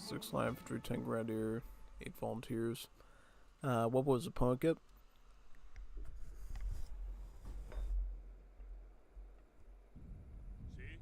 6 line infantry, 10 grenadier, 8 volunteers. What was the opponent get? See?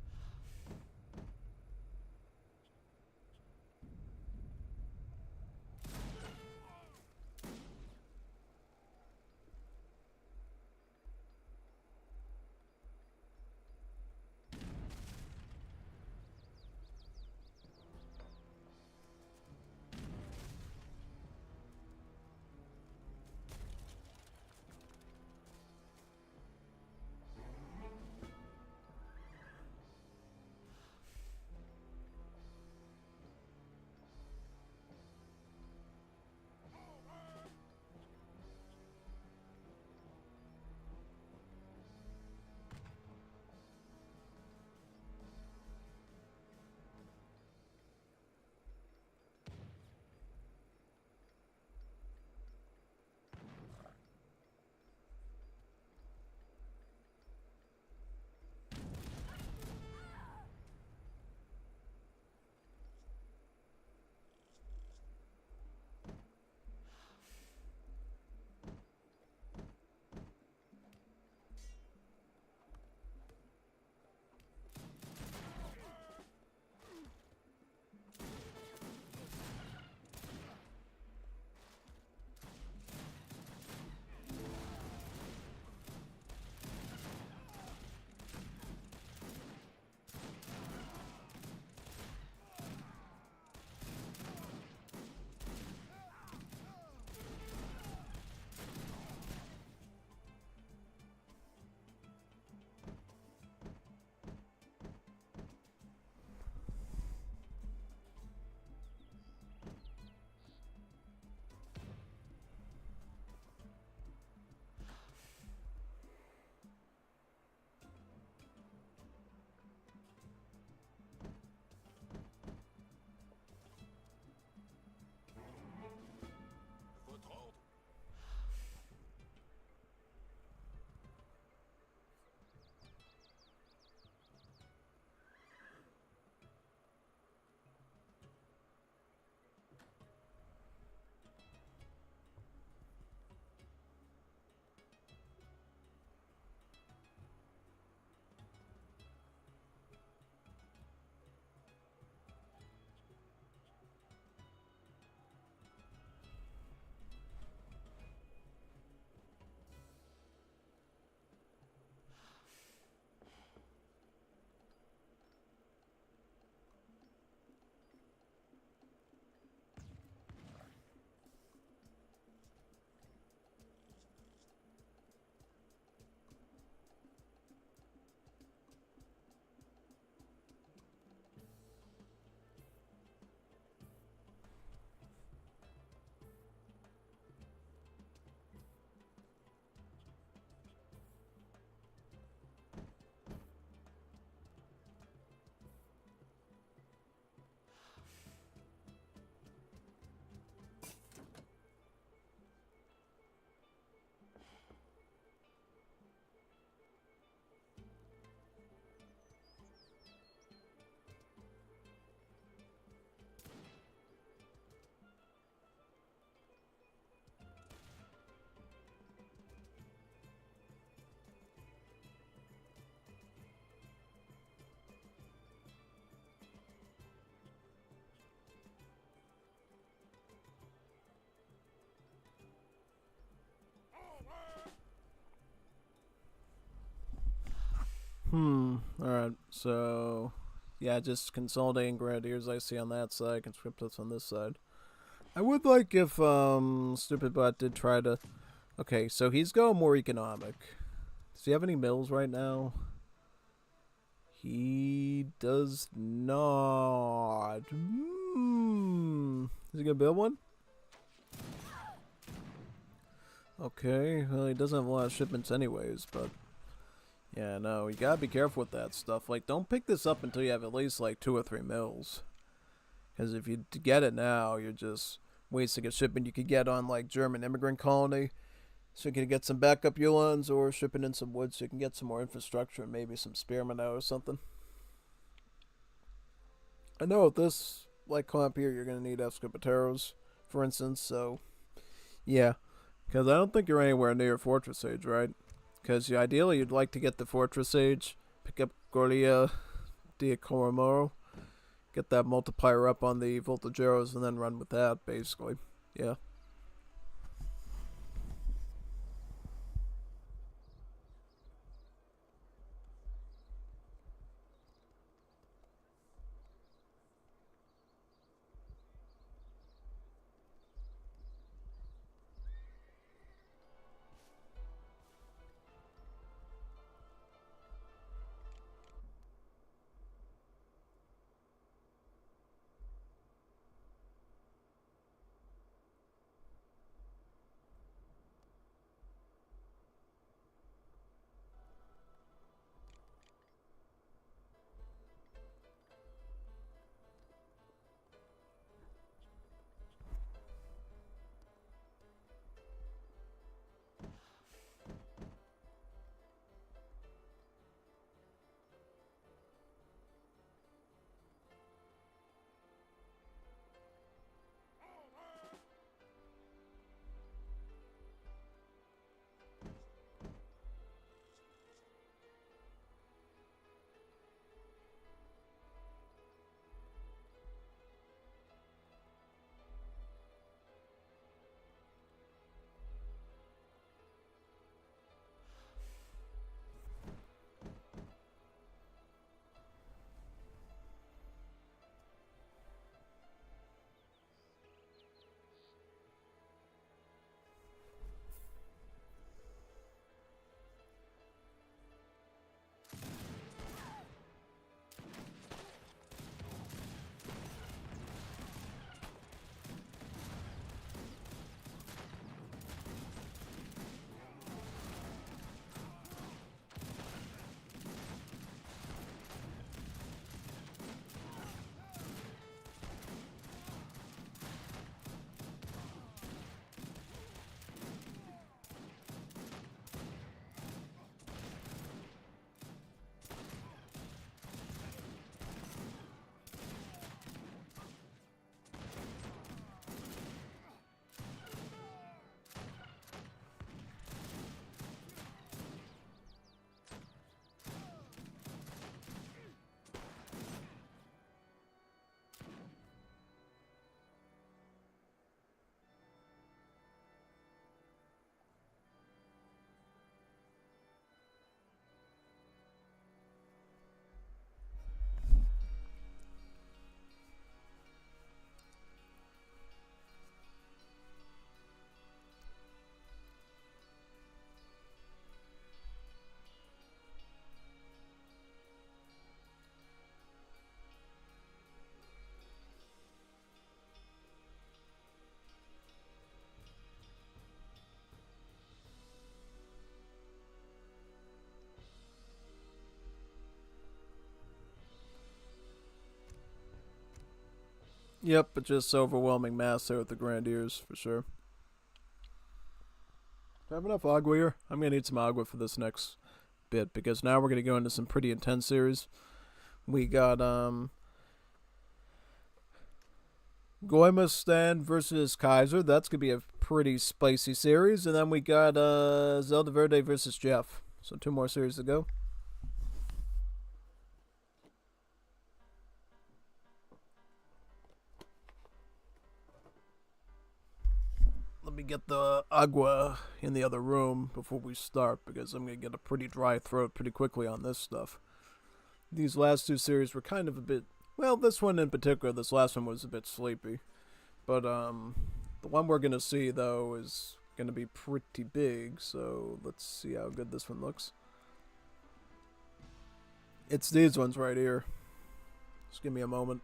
Alright, so yeah, just consolidating grenadiers I see on that side, conscriptus on this side. I would like if Stupid Bot did try to. Okay, so he's going more economic. Does he have any mills right now? He does not. Is he gonna build one? Okay, well he doesn't have a lot of shipments anyways, but yeah, no, you gotta be careful with that stuff. Like, don't pick this up until you have at least like 2 or 3 mills. Because if you get it now, you're just wasting a shipment you could get on like German immigrant colony. So you can get some backup Yulons or shipping in some wood so you can get some more infrastructure and maybe some spearmen out or something. I know with this like comp here you're going to need Escopateros, for instance, so yeah. Because I don't think you're anywhere near Fortress Age, right? Because ideally you'd like to get the Fortress Age, pick up Gorlia de Coromoro, get that multiplier up on the Voltageros, and then run with that, basically. Yeah. Yep, but just overwhelming mass there with the Grenadiers, for sure. Do I have enough agua here? I'm going to need some agua for this next bit, because now we're going to go into some pretty intense series. We got, Goimastan versus Kaiser. That's going to be a pretty spicy series. And then we got, Zelda Verde versus Jeff. So 2 more series to go. Let me get the agua in the other room before we start, because I'm going to get a pretty dry throat pretty quickly on this stuff. these last two series were kind of a bit, well, this one in particular, this last one was a bit sleepy. But the one we're gonna see though is gonna be pretty big, so let's see how good this one looks. It's these ones right here. Just give me a moment.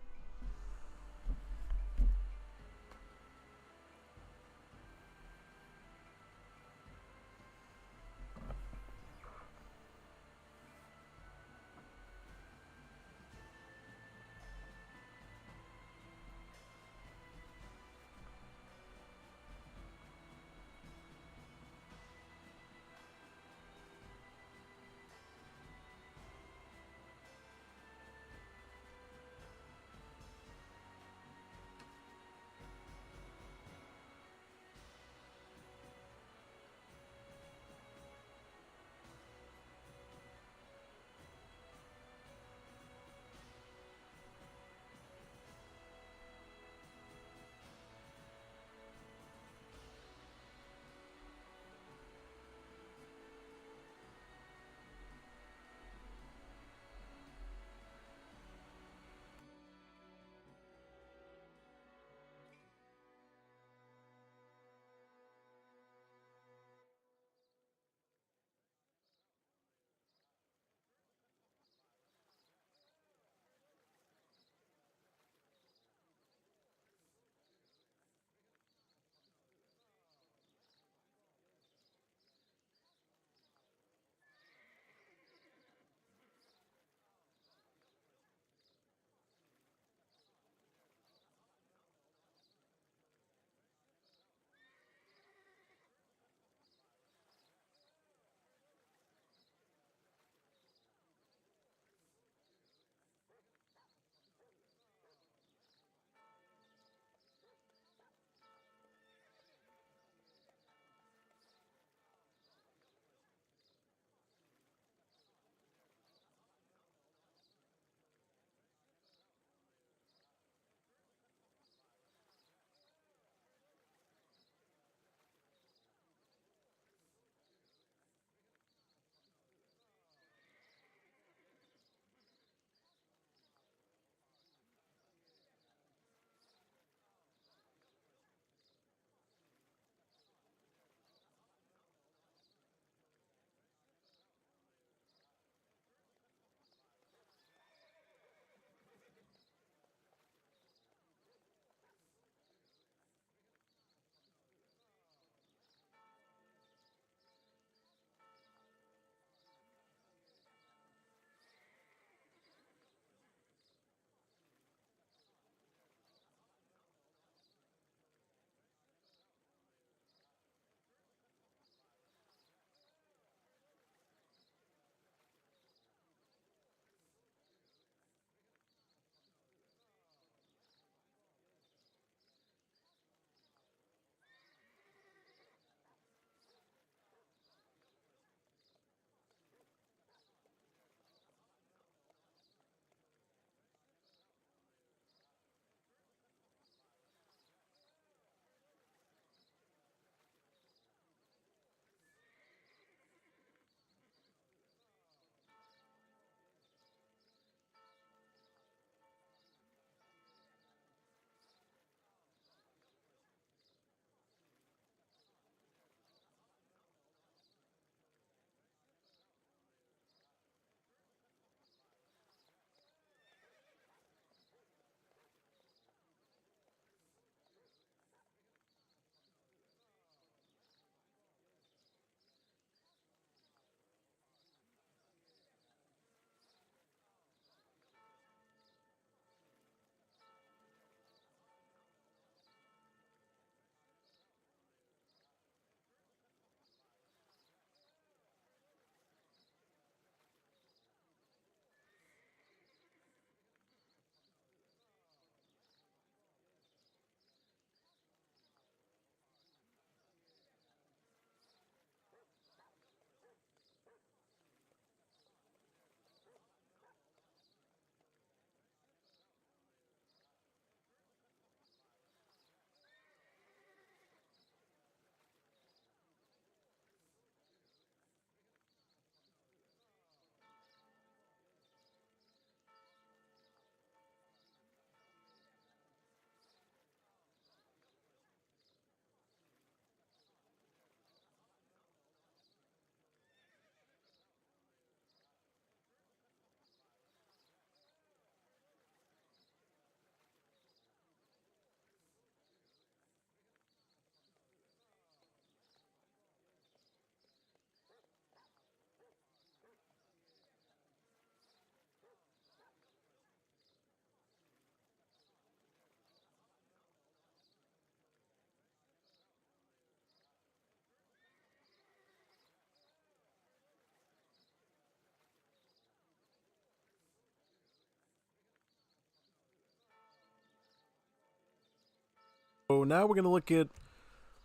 So now we're going to look at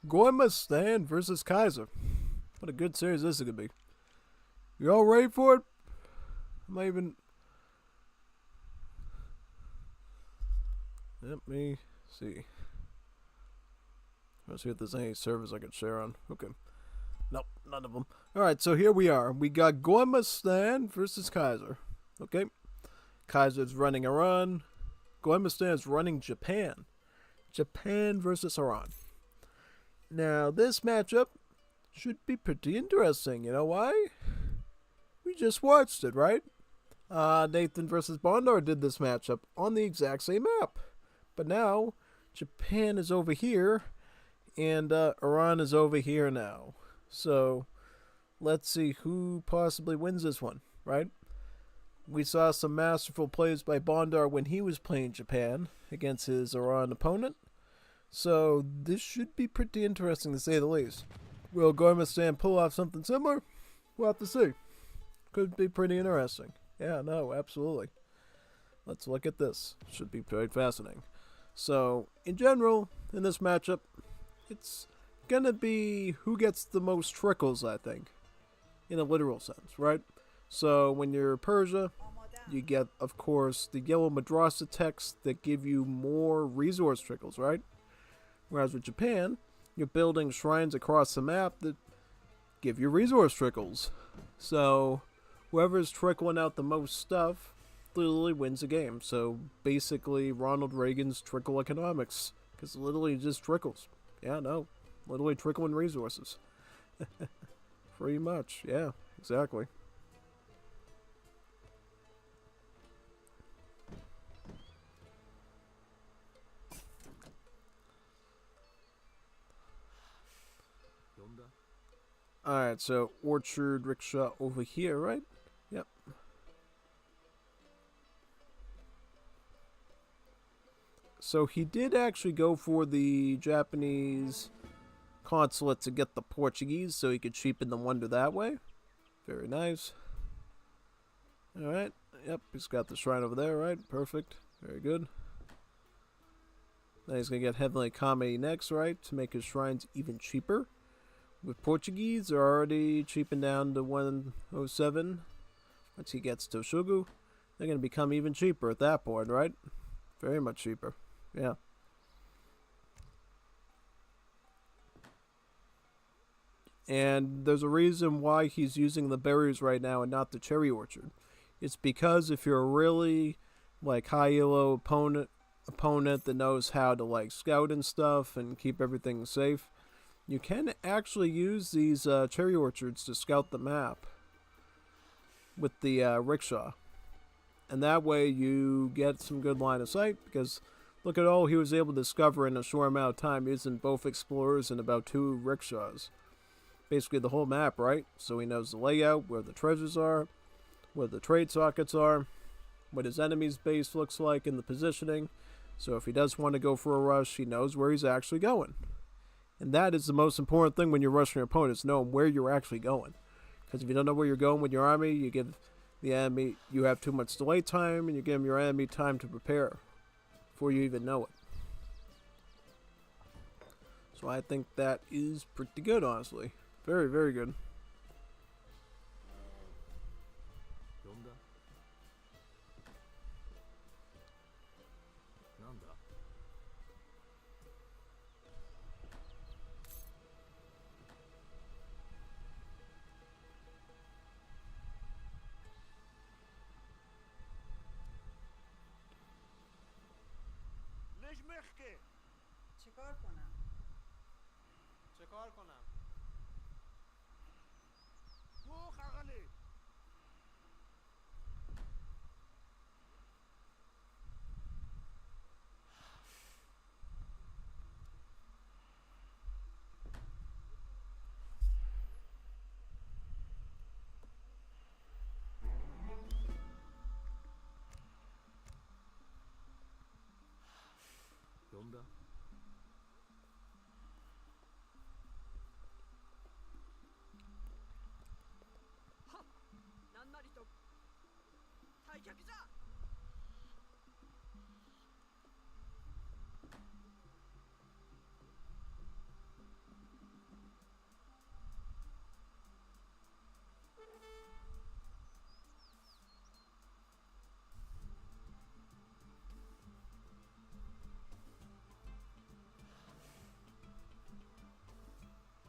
Gormastan versus Kaiser. What a good series this is going to be. You all ready for it? Am I even... Let me see. Let's see if there's any servers I could share on. Okay. Nope, none of them. Alright, so here we are. We got Gormastan versus Kaiser. Okay. Kaiser's running Iran. Gormastan is running Japan. Japan versus Iran. Now, this matchup should be pretty interesting. You know why? We just watched it, right? Nathan versus Bondar did this matchup on the exact same map. But now, Japan is over here, and Iran is over here now. So, let's see who possibly wins this one, right? We saw some masterful plays by Bondar when he was playing Japan against his Iran opponent. So, this should be pretty interesting to say the least. Will Gormastan pull off something similar? We'll have to see. Could be pretty interesting. Yeah, no, absolutely. Let's look at this. Should be very fascinating. So, in general, in this matchup, it's gonna be who gets the most trickles, I think. In a literal sense, right? So, when you're Persia, you get, of course, the yellow madrasa texts that give you more resource trickles, right? Whereas with Japan, you're building shrines across the map that give you resource trickles. So, whoever's trickling out the most stuff literally wins the game. So basically Ronald Reagan's trickle economics, because literally just trickles. Yeah, no, literally trickling resources. Pretty much, yeah, exactly. Alright, so Orchard Rickshaw over here, right? Yep. So he did actually go for the Japanese consulate to get the Portuguese so he could cheapen the wonder that way. Very nice. Alright, yep, he's got the shrine over there, right? Perfect. Very good. Now he's going to get Heavenly Kame next, right? To make his shrines even cheaper. With Portuguese, they're already cheaping down to 107. Once he gets Toshugu, they're going to become even cheaper at that point, right? Very much cheaper. Yeah. And there's a reason why he's using the berries right now and not the cherry orchard. It's because if you're a really like high elo opponent that knows how to like scout and stuff and keep everything safe, you can actually use these cherry orchards to scout the map with the rickshaw. And that way you get some good line of sight, because look at all he was able to discover in a short amount of time using both explorers and about 2 rickshaws. Basically the whole map, right? So he knows the layout, where the treasures are, where the trade sockets are, what his enemy's base looks like in the positioning. So if he does want to go for a rush, he knows where he's actually going. And that is the most important thing when you're rushing your opponents, knowing where you're actually going. Because if you don't know where you're going with your army, you give the enemy, you have too much delay time, and you give your enemy time to prepare before you even know it. So I think that is pretty good, honestly. Very, very good. چیکار کنم؟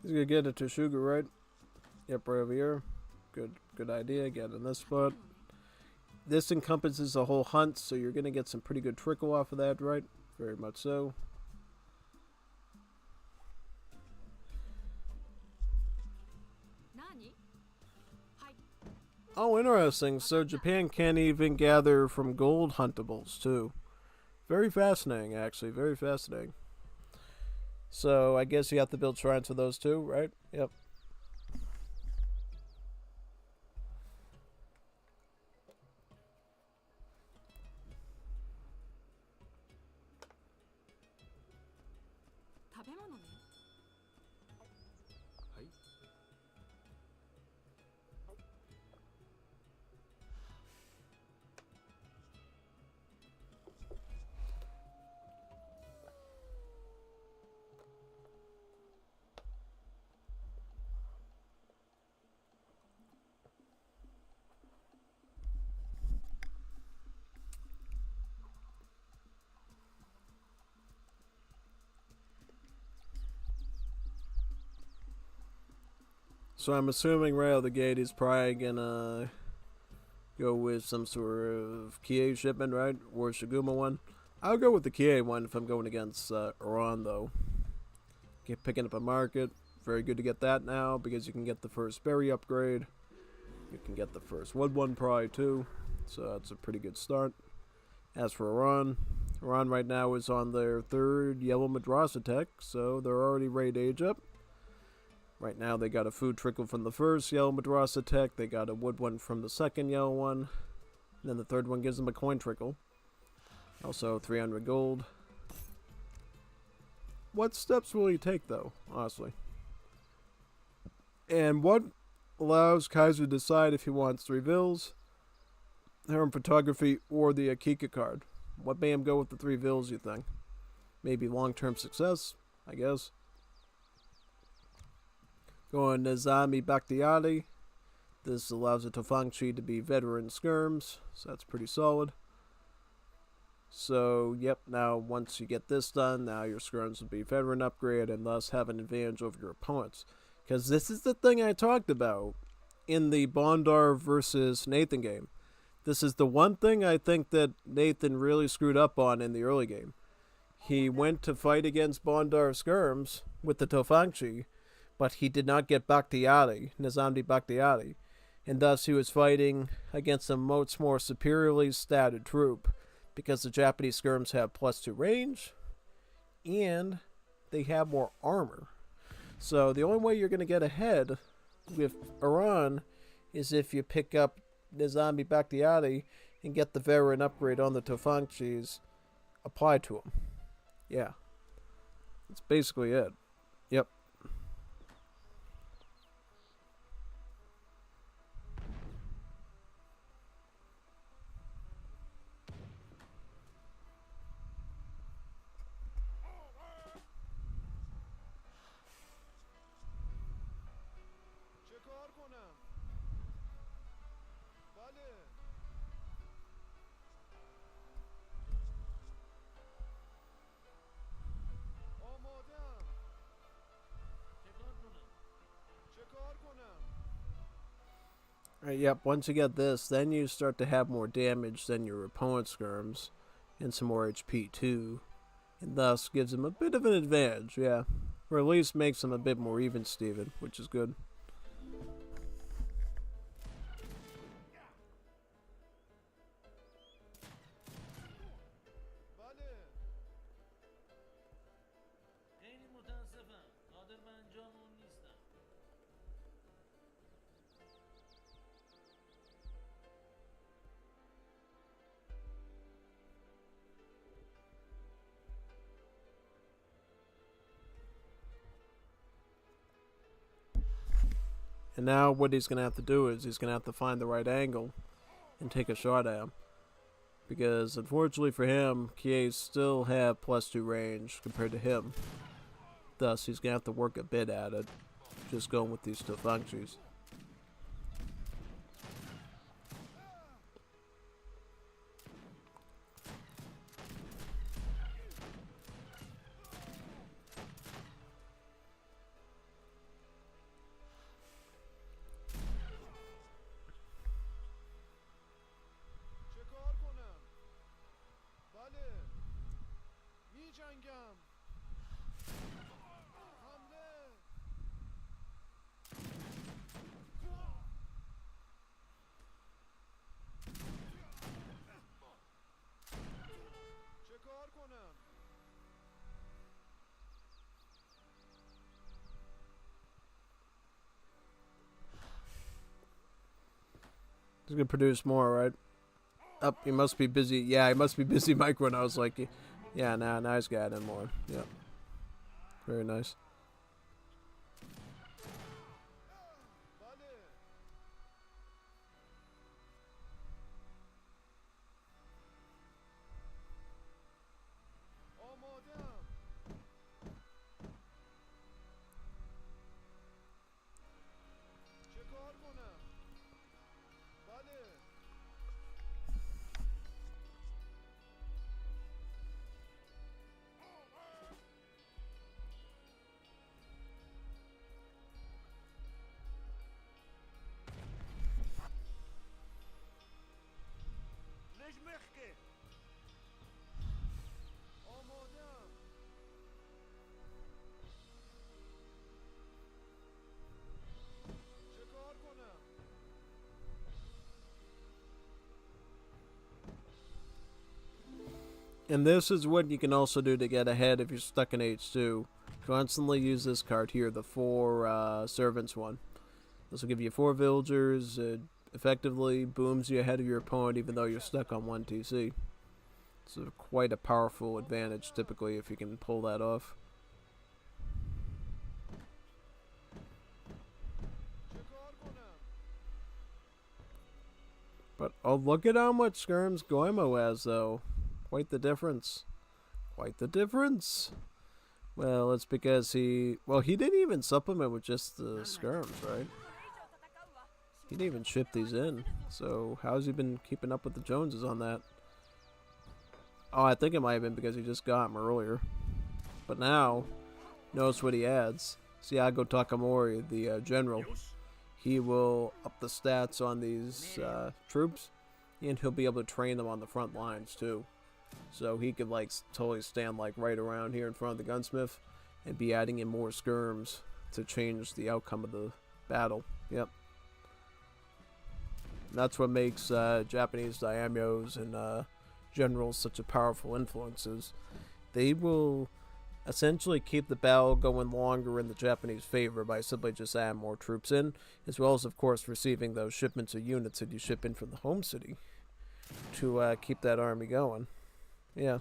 He's gonna get it to sugar, right? Yep, right over here. Good idea. Get in this spot. This encompasses the whole hunt, so you're gonna get some pretty good trickle off of that, right? Very much so. Oh, interesting. So Japan can't even gather from gold huntables, too. Very fascinating, actually. Very fascinating. So I guess you have to build shrines for those too, right? Yep. So I'm assuming right out of the gate he's probably gonna go with some sort of Kie shipment, right? Or Shiguma one. I'll go with the Kie one if I'm going against Iran, though. Picking up a market. Very good to get that now because you can get the first berry upgrade. You can get the first wood one probably too. So that's a pretty good start. As for Iran right now is on their third yellow madrasa tech, so they're already ready to age up. Right now they got a food trickle from the first yellow madrasa tech, they got a wood one from the second yellow one, and then the third one gives them a coin trickle. Also 300 gold. What steps will he take though, honestly? And what allows Kaiser to decide if he wants 3 vills, harem photography, or the Akika card? What made him go with the 3 vills, you think? Maybe long-term success, I guess. Going Nizami Bakhtiari. This allows a Tofangchi to be veteran skirms, so that's pretty solid. So, yep, now once you get this done, now your skirms will be veteran upgrade and thus have an advantage over your opponents. Because this is the thing I talked about in the Bondar versus Nathan game. This is the one thing I think that Nathan really screwed up on in the early game. He went to fight against Bondar skirms with the Tofangchi, but he did not get Bakhtiari, Nizamdi Bakhtiari, and thus he was fighting against a much more superiorly statted troop, because the Japanese skirms have +2 range, and they have more armor. So the only way you're going to get ahead with Iran is if you pick up Nizami Bakhtiari and get the veteran upgrade on the Tofangchis applied to him. Yeah. That's basically it. Yep. Right, yep, once you get this, then you start to have more damage than your opponent's skirms, and some more HP too, and thus gives him a bit of an advantage, yeah. Or at least makes him a bit more even Steven, which is good. And now what he's going to have to do is he's going to have to find the right angle and take a shot at him. Because unfortunately for him, Kies still have +2 range compared to him. Thus, he's going to have to work a bit at it, just going with these Tofangchis. He's gonna produce more, right? Up, he must be busy. Yeah, he must be busy microing. I was like, yeah, now he's got in more. Yep. Very nice. And this is what you can also do to get ahead if you're stuck in H2. Constantly use this card here, the 4 servants one. This will give you 4 villagers. It effectively booms you ahead of your opponent even though you're stuck on 1 TC. So quite a powerful advantage typically if you can pull that off. But oh, look at how much skirms Goemo has though. Quite the difference. Quite the difference. Well, it's because he didn't even supplement with just the skirms, right? He didn't even ship these in. So how's he been keeping up with the Joneses on that? Oh, I think it might have been because he just got him earlier. But now, notice what he adds. Siago Takamori, the general. He will up the stats on these troops, and he'll be able to train them on the front lines too. So he could like totally stand like right around here in front of the gunsmith and be adding in more skirms to change the outcome of the battle. Yep. And that's what makes Japanese daimyos and generals such a powerful influences. They will essentially keep the battle going longer in the Japanese favor by simply just adding more troops in, as well as of course receiving those shipments of units that you ship in from the home city to keep that army going. Yeah.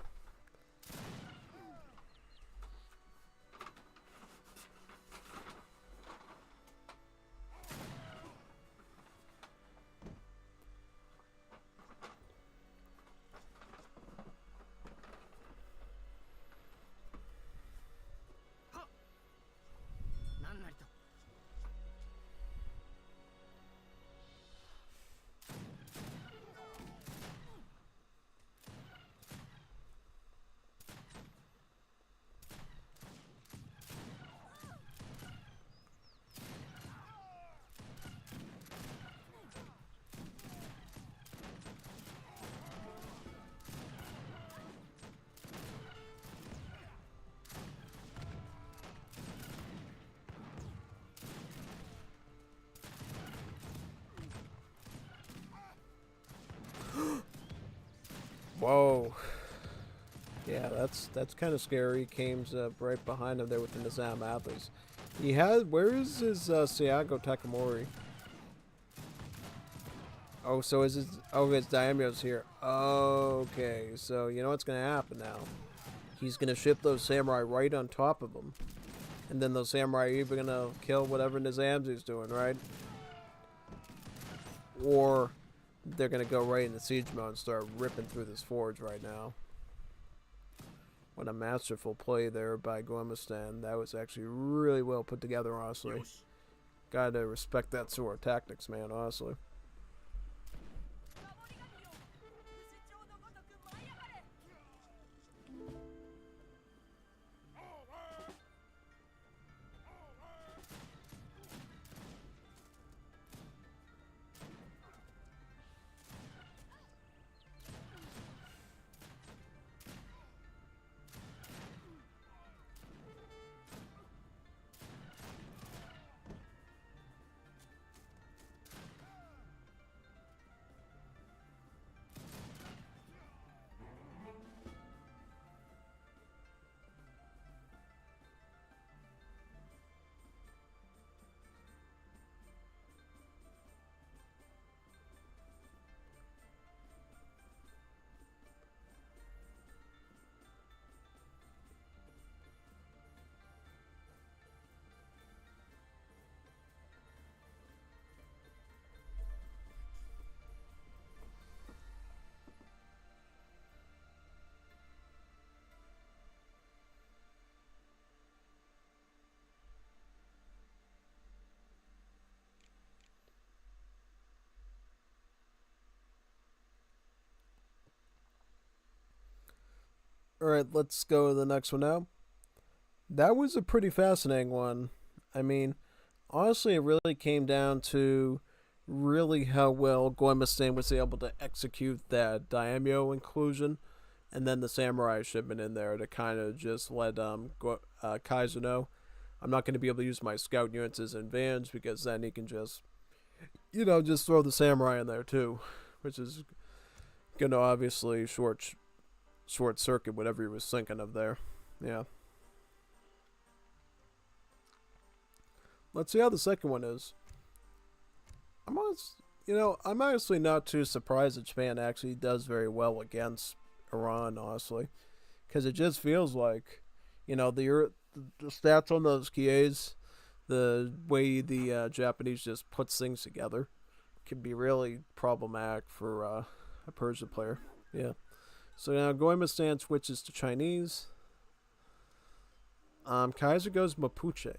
Whoa. Yeah, that's kind of scary. Kame's right behind him there with the Nizam athletes. He has. Where is his Siago Takamori? Oh, so is his? Oh, his daimyo's here. Okay, so you know what's gonna happen now? He's gonna ship those samurai right on top of him, and then those samurai are either gonna kill whatever Nizam's doing, right? Or they're gonna go right into siege mode and start ripping through this forge right now. What a masterful play there by Goemistan. That was actually really well put together, honestly. Gotta respect that sort of tactics, man, honestly. Alright, let's go to the next one now. That was a pretty fascinating one. I mean, honestly, it really came down to really how well Goemestan was able to execute that daimyo inclusion, and then the samurai shipment in there to kind of just let Kaiser know, I'm not going to be able to use my scout units as advantage because then he can just, just throw the samurai in there too, which is going to obviously short circuit whatever he was thinking of there. Yeah. Let's see how the second one is. I'm honestly not too surprised that Japan actually does very well against Iran, honestly, because it just feels like, the stats on those kies, the way the Japanese just puts things together, can be really problematic for a Persian player. Yeah. So now Goemestan switches to Chinese. Kaiser goes Mapuche.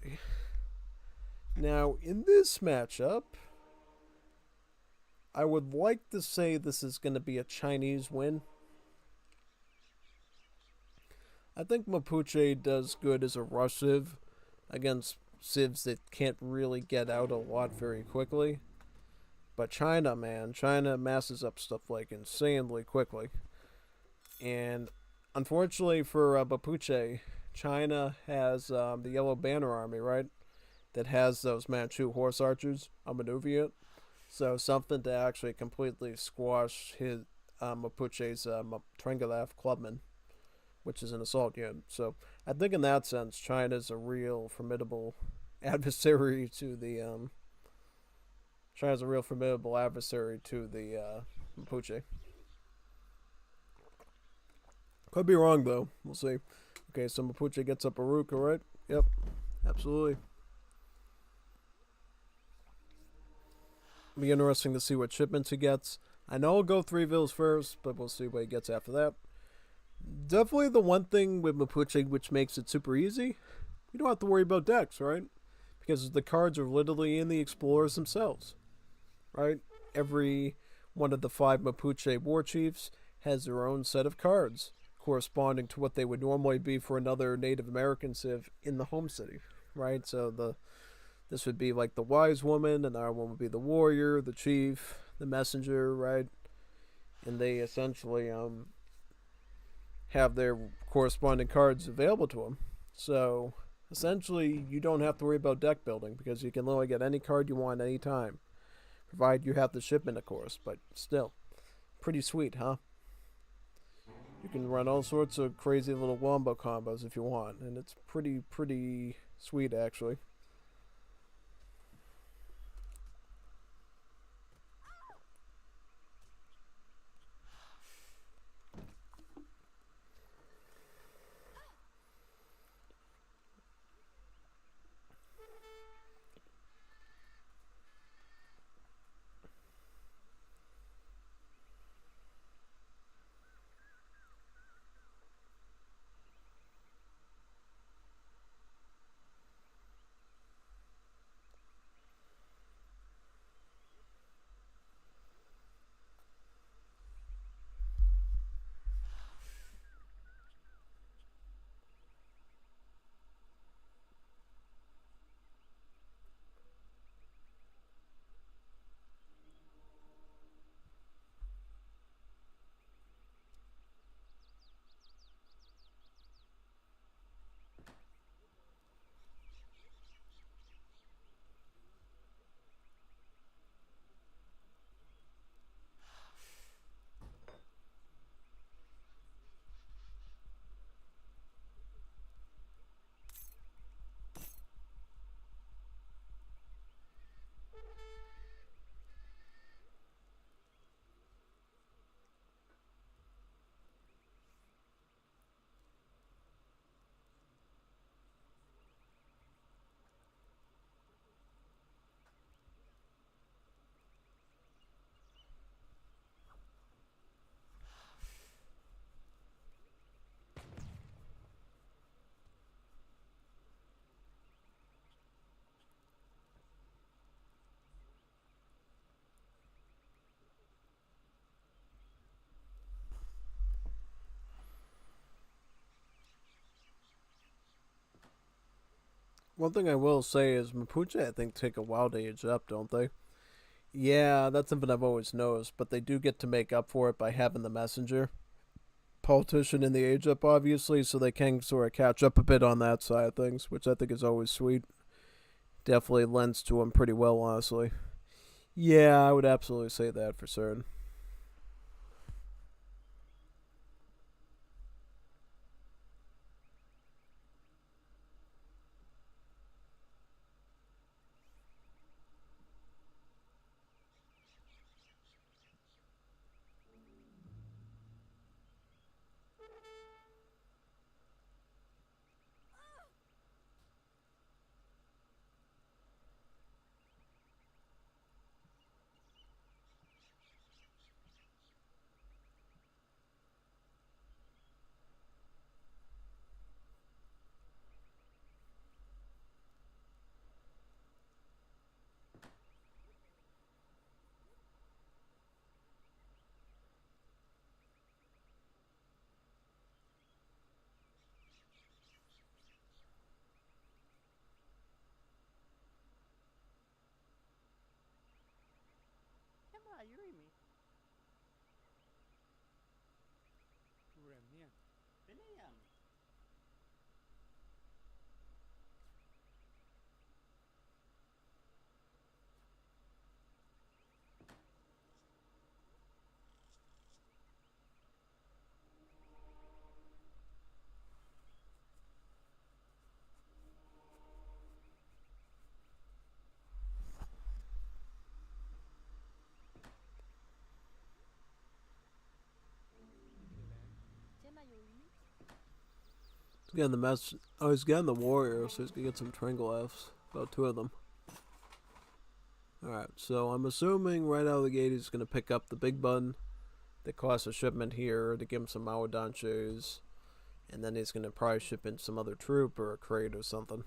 Now, in this matchup, I would like to say this is going to be a Chinese win. I think Mapuche does good as a rush civ against civs that can't really get out a lot very quickly. But China masses up stuff like insanely quickly. And unfortunately for Mapuche, China has the Yellow Banner Army, right? That has those Manchu horse archers on maneuver it. So something to actually completely squash his Mapuche's Trengalev clubman, which is an assault unit. So I think in that sense, China's a real formidable adversary to the Mapuche. Could be wrong though. We'll see. Okay, so Mapuche gets up Aruka, right? Yep, absolutely. Be interesting to see what shipments he gets. I know he'll go 3 villas first, but we'll see what he gets after that. Definitely the one thing with Mapuche which makes it super easy, you don't have to worry about decks, right? Because the cards are literally in the explorers themselves, right? Every one of the 5 Mapuche war chiefs has their own set of cards corresponding to what they would normally be for another Native American civ in the home city, right? So this would be like the wise woman, and our one would be the warrior, the chief, the messenger, right? And they essentially have their corresponding cards available to them. So essentially, you don't have to worry about deck building because you can literally get any card you want anytime, provided you have the shipment, of course. But still, pretty sweet, huh? You can run all sorts of crazy little wombo combos if you want, and it's pretty sweet actually. One thing I will say is Mapuche, I think, take a while to age up, don't they? Yeah, that's something I've always noticed, but they do get to make up for it by having the messenger politician in the age up, obviously, so they can sort of catch up a bit on that side of things, which I think is always sweet. Definitely lends to them pretty well, honestly. Yeah, I would absolutely say that for certain. He's getting the mess. Oh, he's getting the warrior, so he's gonna get some triangle Fs. About 2 of them. Alright, so I'm assuming right out of the gate he's gonna pick up the big button that costs a shipment here to give him some Mawadanches. And then he's gonna probably ship in some other troop or a crate or something.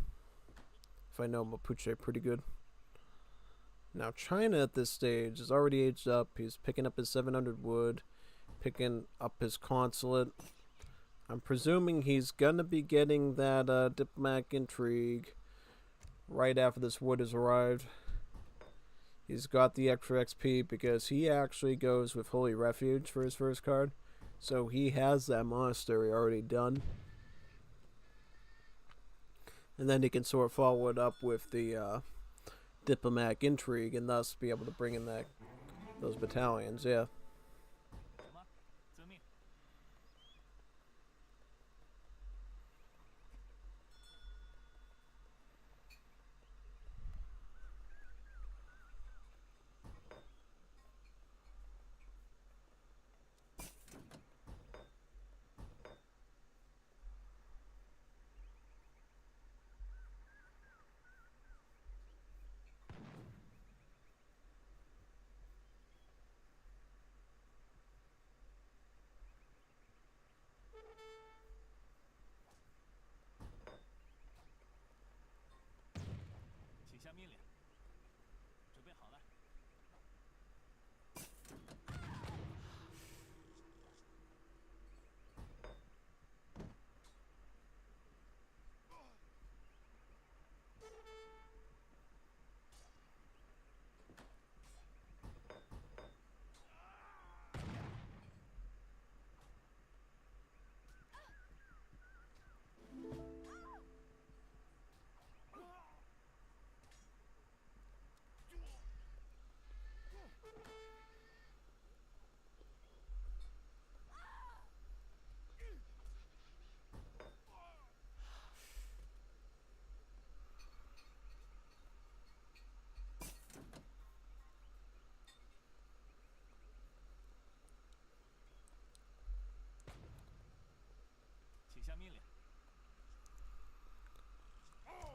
If I know Mapuche pretty good. Now China at this stage is already aged up. He's picking up his 700 wood, picking up his consulate. I'm presuming he's gonna be getting that diplomatic intrigue right after this wood has arrived. He's got the extra XP because he actually goes with Holy Refuge for his first card. So he has that monastery already done. And then he can sort of follow it up with the diplomatic intrigue and thus be able to bring in those battalions, yeah.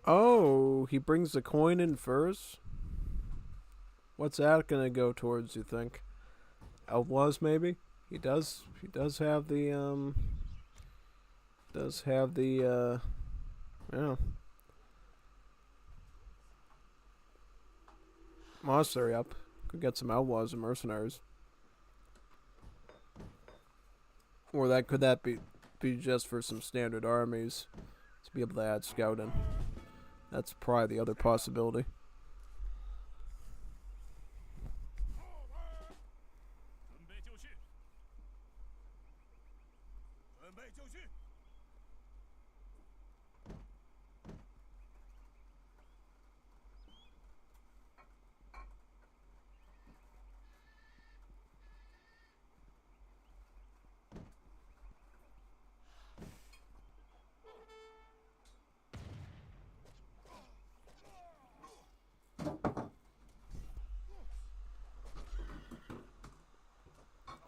Oh, he brings the coin in first? What's that gonna go towards, you think? Outlaws, maybe? He does have the, yeah. Monastery up. Could get some outlaws and mercenaries. Or could that be just for some standard armies to be able to add scouting? That's probably the other possibility.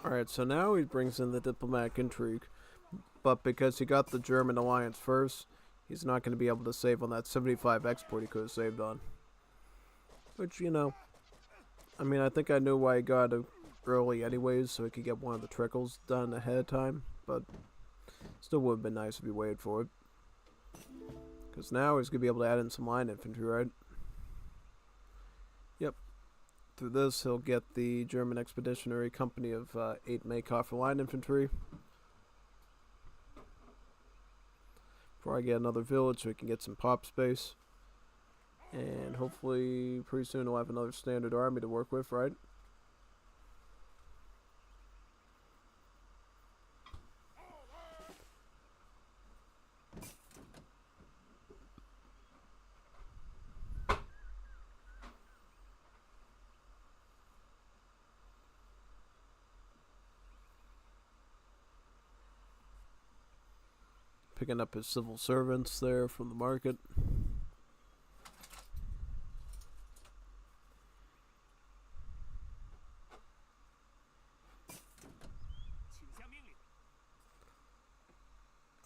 Alright, so now he brings in the diplomatic intrigue. But because he got the German alliance first, he's not going to be able to save on that 75 export he could have saved on. Which, you know, I mean, I think I knew why he got it early anyways, so he could get one of the trickles done ahead of time. But still would have been nice if he waited for it. Because now he's going to be able to add in some line infantry, right? Yep. Through this, he'll get the German Expeditionary Company of 8 Maykoff line infantry. Before I get another village so we can get some pop space. And hopefully pretty soon we'll have another standard army to work with, right? Picking up his civil servants there from the market.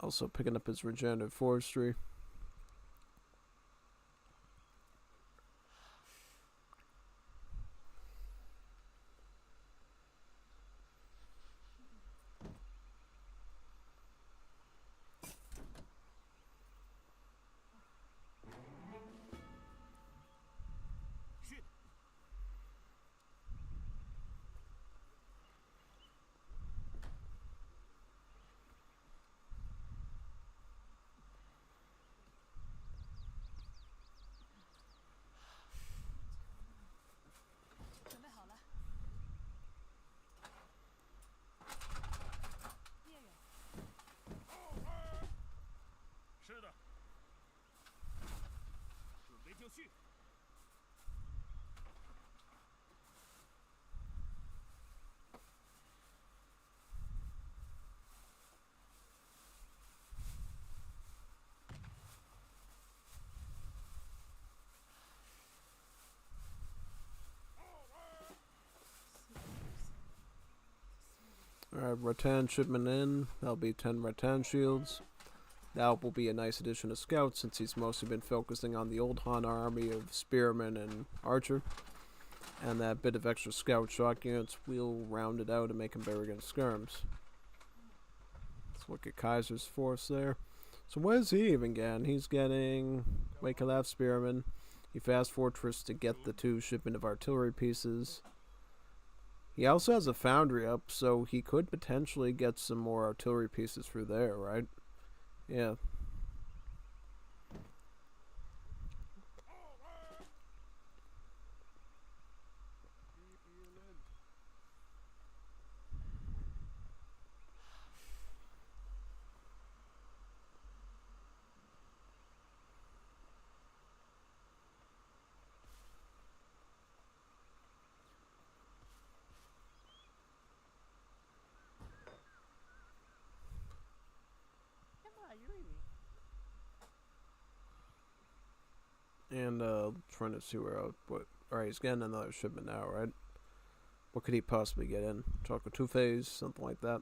Also picking up his regenerative forestry. Alright, rattan shipment in. That'll be 10 rattan shields. That will be a nice addition to Scout since he's mostly been focusing on the old Han army of Spearmen and Archer. And that bit of extra Scout shock units will round it out and make him better against skirms. Let's look at Kaiser's force there. So what is he even getting? He's getting Wakelaf Spearmen. He fast fortress to get the 2 shipment of artillery pieces. He also has a foundry up, so he could potentially get some more artillery pieces through there, right? Yeah. And trying to see where alright, he's getting another shipment now, right? What could he possibly get in? Chocolate two-phase, something like that.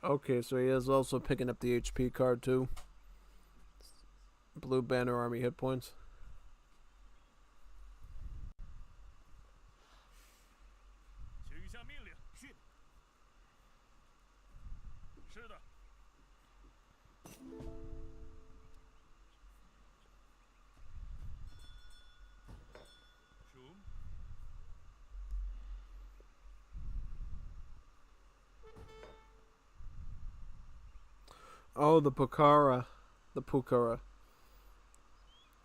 Okay, so he is also picking up the HP card too. Blue Banner Army hit points. Oh, the Pucara. The Pucara.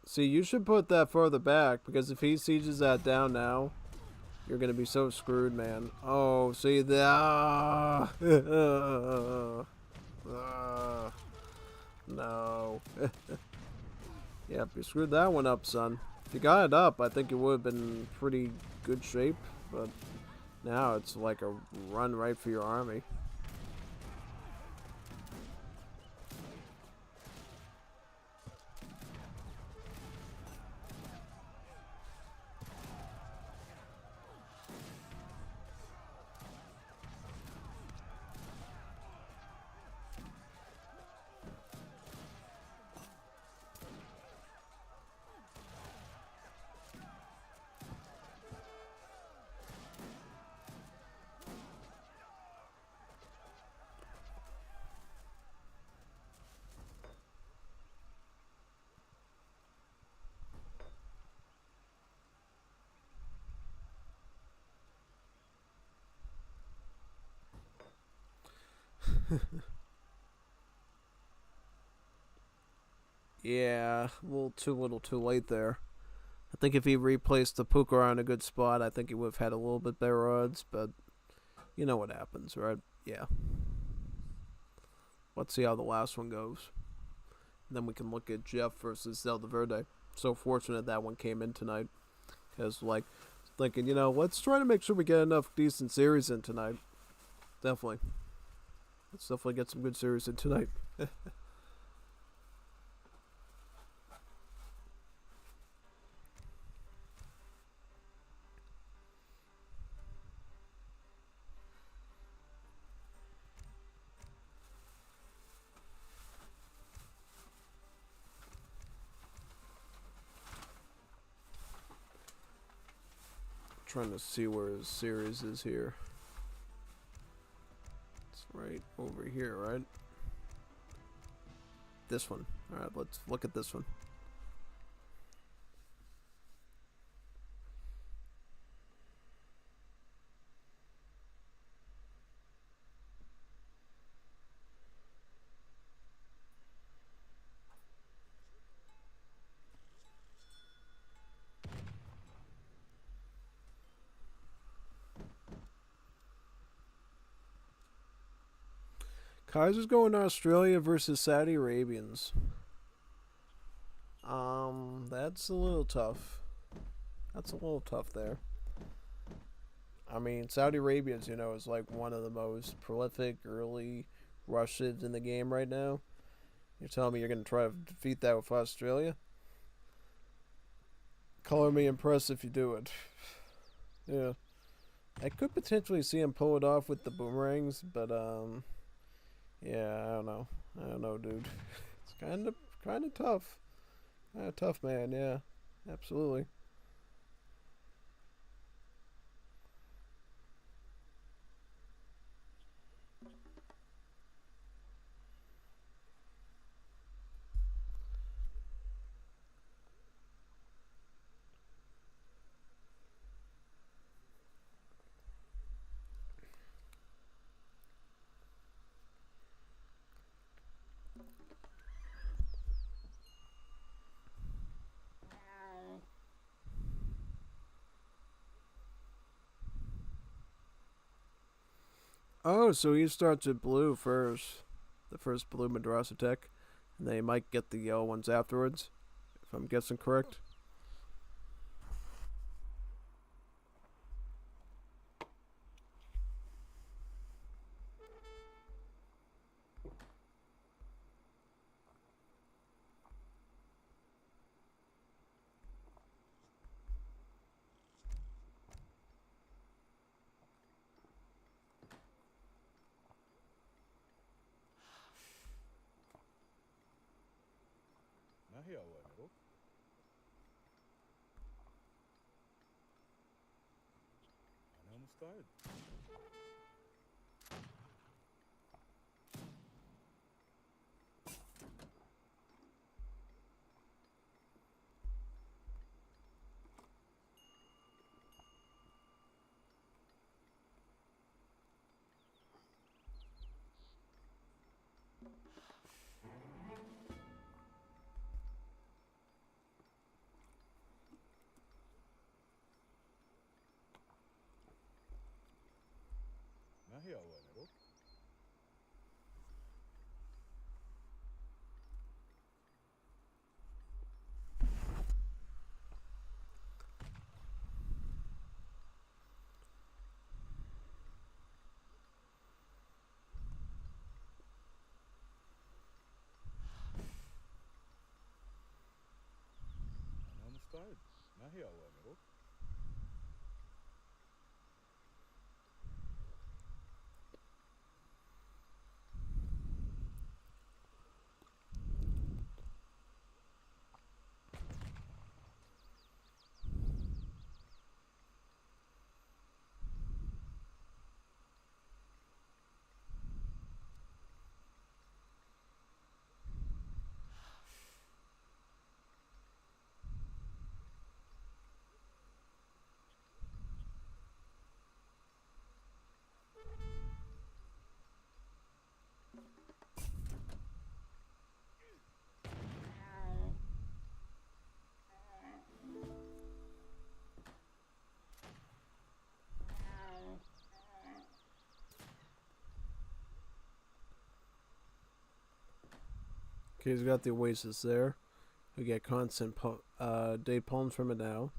See, you should put that further back, because if he sieges that down now, you're going to be so screwed, man. Oh, see that? No. Yep, you screwed that one up, son. If you got it up, I think it would have been in pretty good shape, but now it's like a run right for your army. Yeah, a little too late there. I think if he replaced the Pucara in a good spot, I think he would have had a little bit better odds, but you know what happens, right? Yeah. Let's see how the last one goes. And then we can look at Jeff versus Zelda Verde. So fortunate that one came in tonight. Because, like, thinking, let's try to make sure we get enough decent series in tonight. Definitely. Let's definitely get some good series in tonight. Trying to see where his series is here. It's right over here, right? This one. Alright, let's look at this one. Kaiser's going to Australia versus Saudi Arabians. That's a little tough. That's a little tough there. I mean, Saudi Arabians, is like one of the most prolific early rushes in the game right now. You're telling me you're going to try to defeat that with Australia? Color me impressed if you do it. Yeah. I could potentially see him pull it off with the boomerangs, but, yeah, I don't know, dude. It's kind of tough. Kind of tough, man. Yeah, absolutely. Oh, so he starts at blue first. The first blue Madrasa tech. And they might get the yellow ones afterwards. If I'm guessing correct. هي أوامرك؟ أنا مستعد. ما هي أوامرك؟ أنا مستعد. ما هي أوامرك؟ Okay, he's got the Oasis there. We get constant day palms from it now.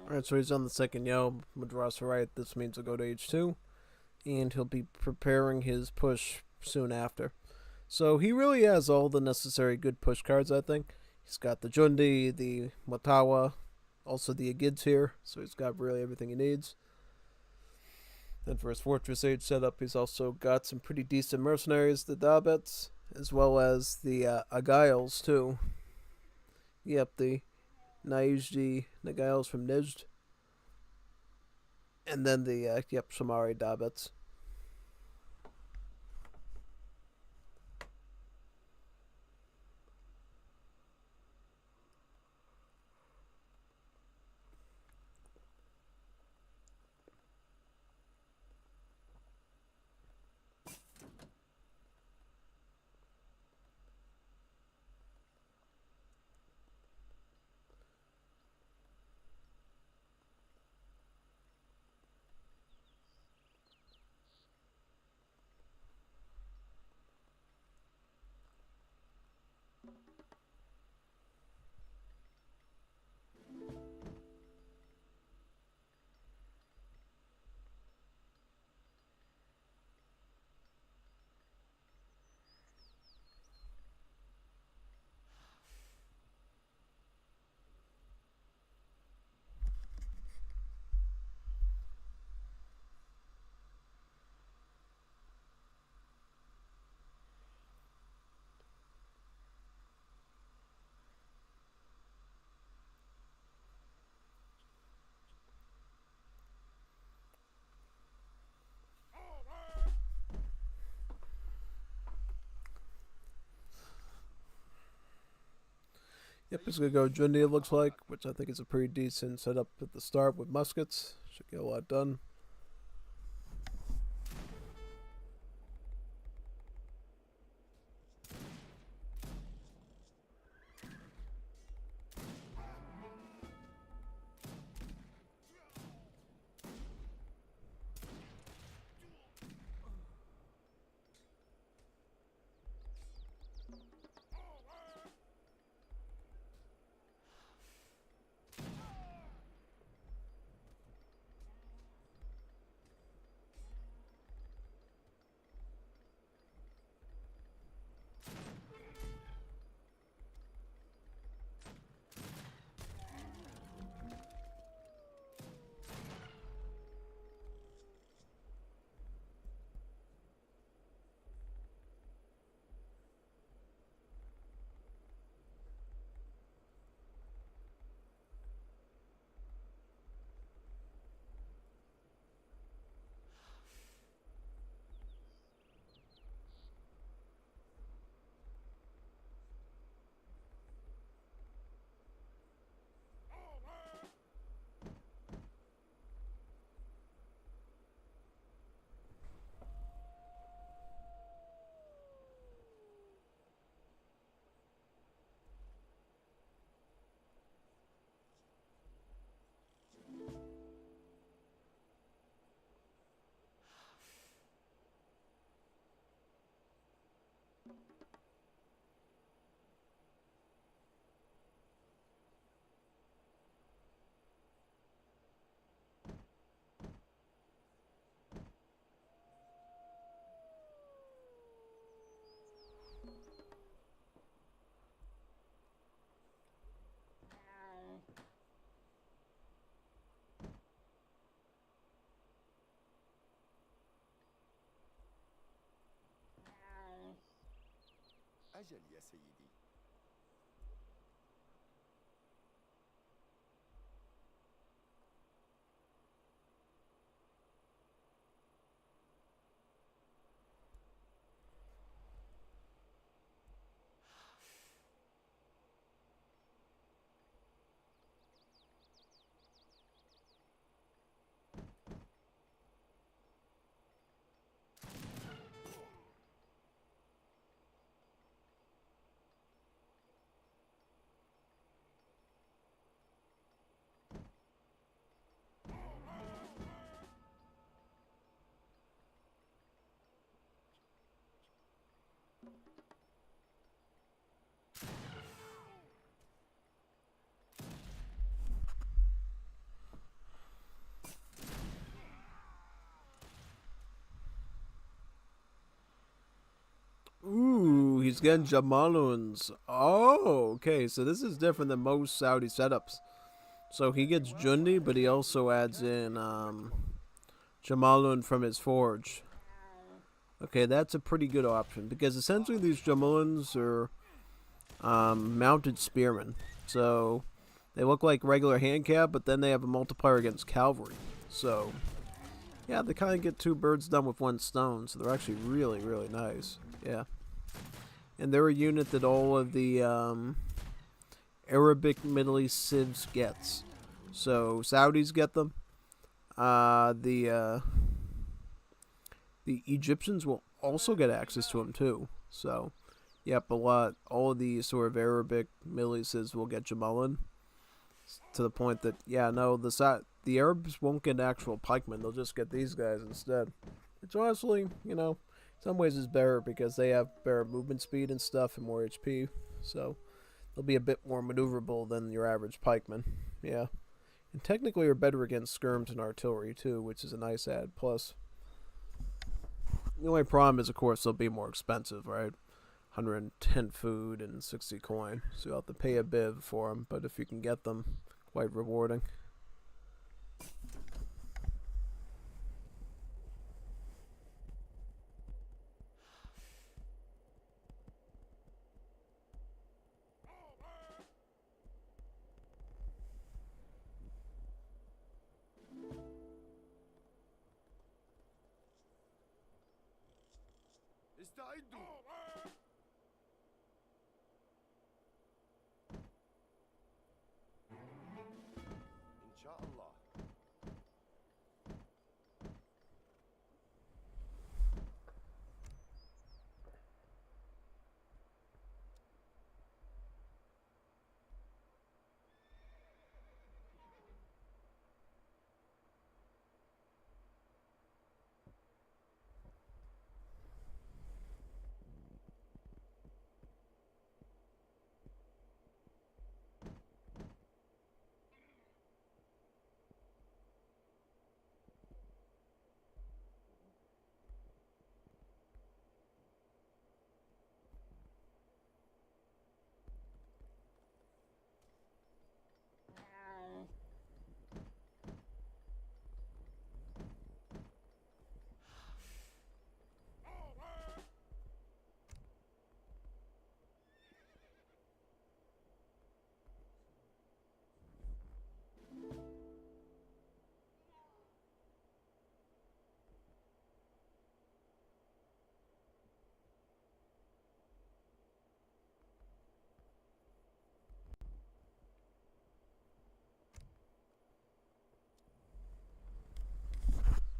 Alright, so he's on the second yell. Madrasa right. This means he'll go to H2. And he'll be preparing his push soon after. So he really has all the necessary good push cards, I think. He's got the Jundi, the Watawa, also the Agids here. So he's got really everything he needs. Then for his Fortress Age setup, he's also got some pretty decent mercenaries, the Dabets, as well as the Agails, too. Yep, the Naijdi Nagails from Nijd. And then the, Shamari Dabets. Yep, he's gonna go Jundi, it looks like, which I think is a pretty decent setup at the start with muskets. Should get a lot done. أجل يا سيدي. Ooh, he's getting Jamaluns. Oh, okay. So this is different than most Saudi setups. So he gets Jundi, but he also adds in Jamalun from his forge. Okay, that's a pretty good option because essentially these Jamaluns are mounted spearmen. So they look like regular handcap, but then they have a multiplier against cavalry. So yeah, they kind of get two birds done with one stone. So they're actually really, really nice. Yeah. And they're a unit that all of the Arabic Middle East civs gets. So Saudis get them. The Egyptians will also get access to them too. So, yep, all of the sort of Arabic Middle East civs will get Jamalin. To the point that, yeah, no, the Arabs won't get actual pikemen. They'll just get these guys instead. Which honestly, you know, in some ways is better because they have better movement speed and stuff and more HP. So they'll be a bit more maneuverable than your average pikeman. Yeah. And technically are better against skirms and artillery too, which is a nice add. Plus, the only problem is, of course, they'll be more expensive, right? 110 food and 60 coin. So you'll have to pay a bit for them, but if you can get them, quite rewarding. استعدوا.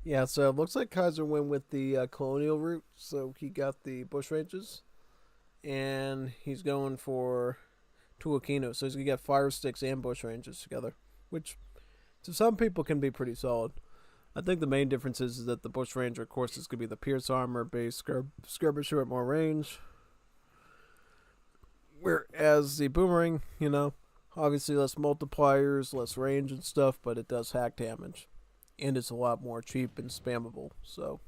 Yeah, so it looks like Kaiser went with the colonial route, so he got the bushranges, and he's going for Tuakino, so he's gonna get fire sticks and bushranges together, which to some people can be pretty solid. I think the main difference is that the bushranger, of course, is gonna be the pierce armor based skirmisher at more range, whereas the boomerang, obviously less multipliers, less range and stuff, but it does hack damage. And it's a lot more cheap and spammable. So,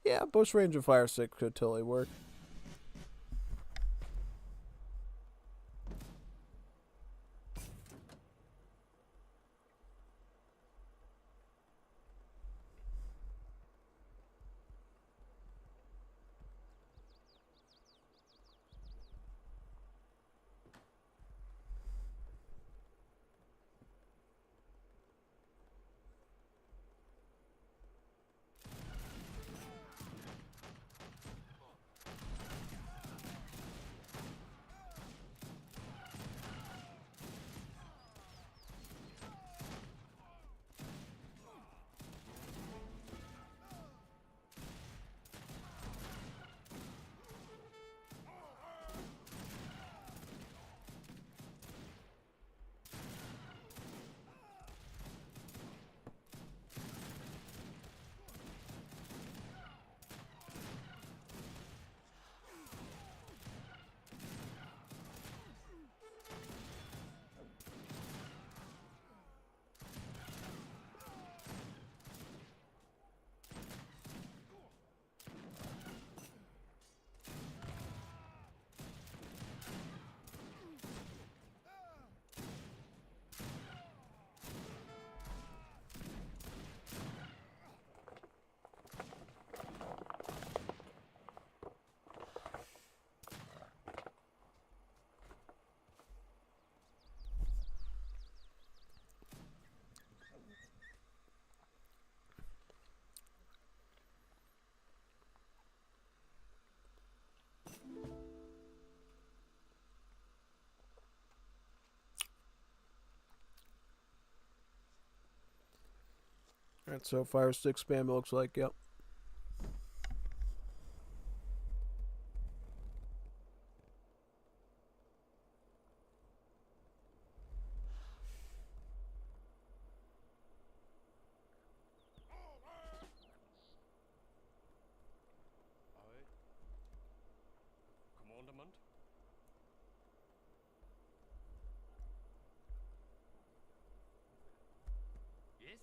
yeah, bushranger fire stick could totally work. Alright, so fire stick spam it looks like, yep. Aye. Commandment. Yes.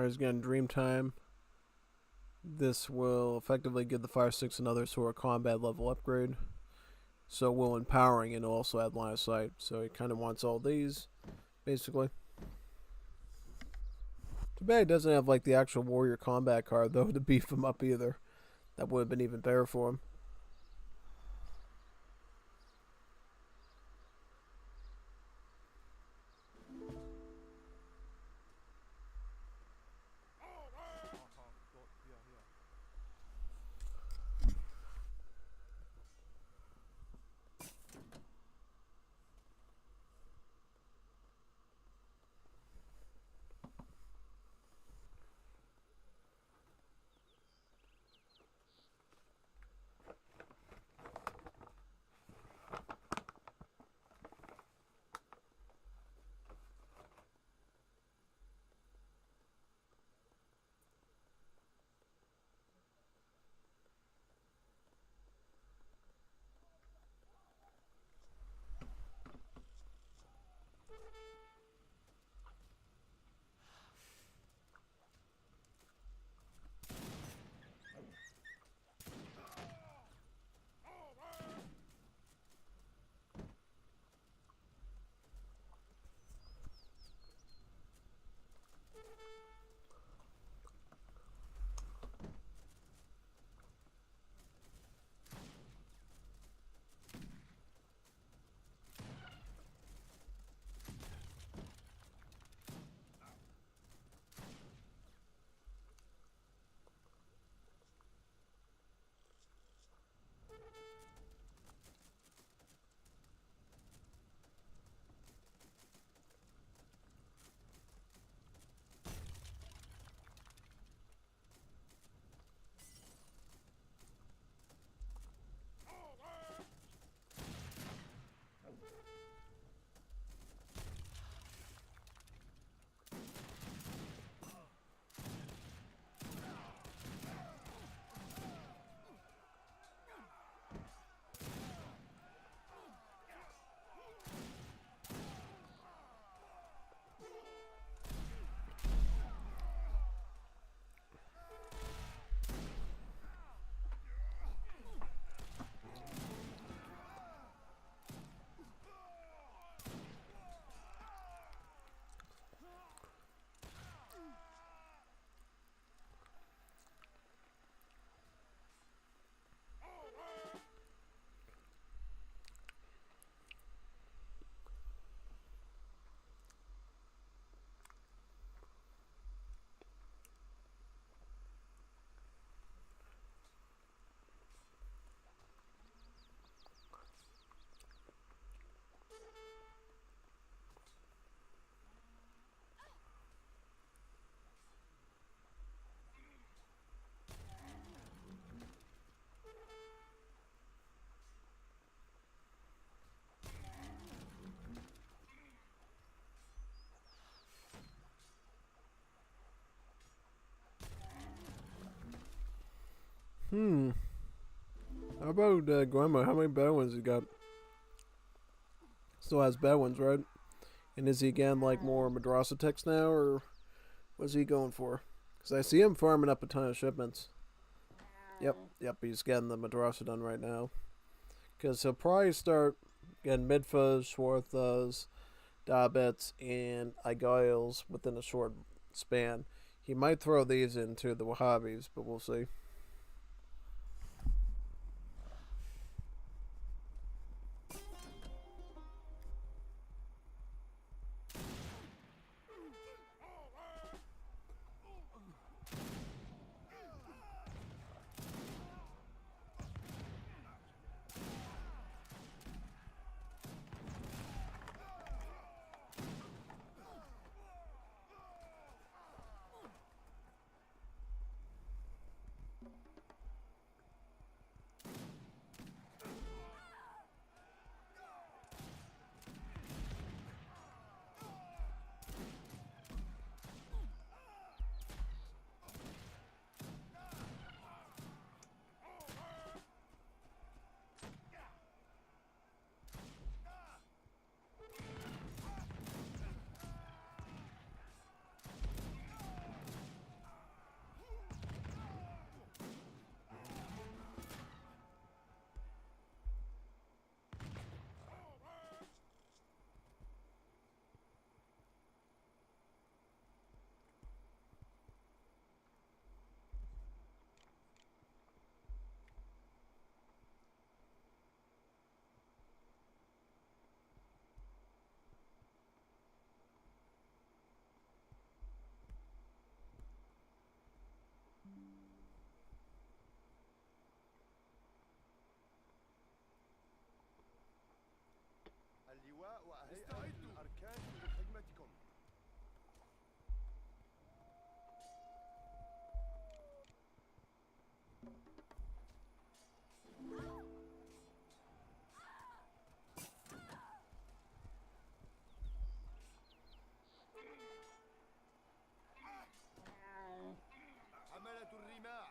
is again Dreamtime. This will effectively give the Fire 6 another sort of combat level upgrade. So will Empowering and also add line of sight. So he kind of wants all these, basically. Too bad he doesn't have like the actual warrior combat card though to beef him up either. That would have been even better for him. How about Grandma? How many bad ones he got? Still has bad ones, right? And is he again like more Madrasa text now, or what's he going for? Because I see him farming up a ton of shipments. Yep, he's getting the Madrasa done right now. Because he'll probably start getting Midfas, Swarthas, Dabbets, and Igails within a short span. He might throw these into the Wahhabis, but we'll see. الرماح.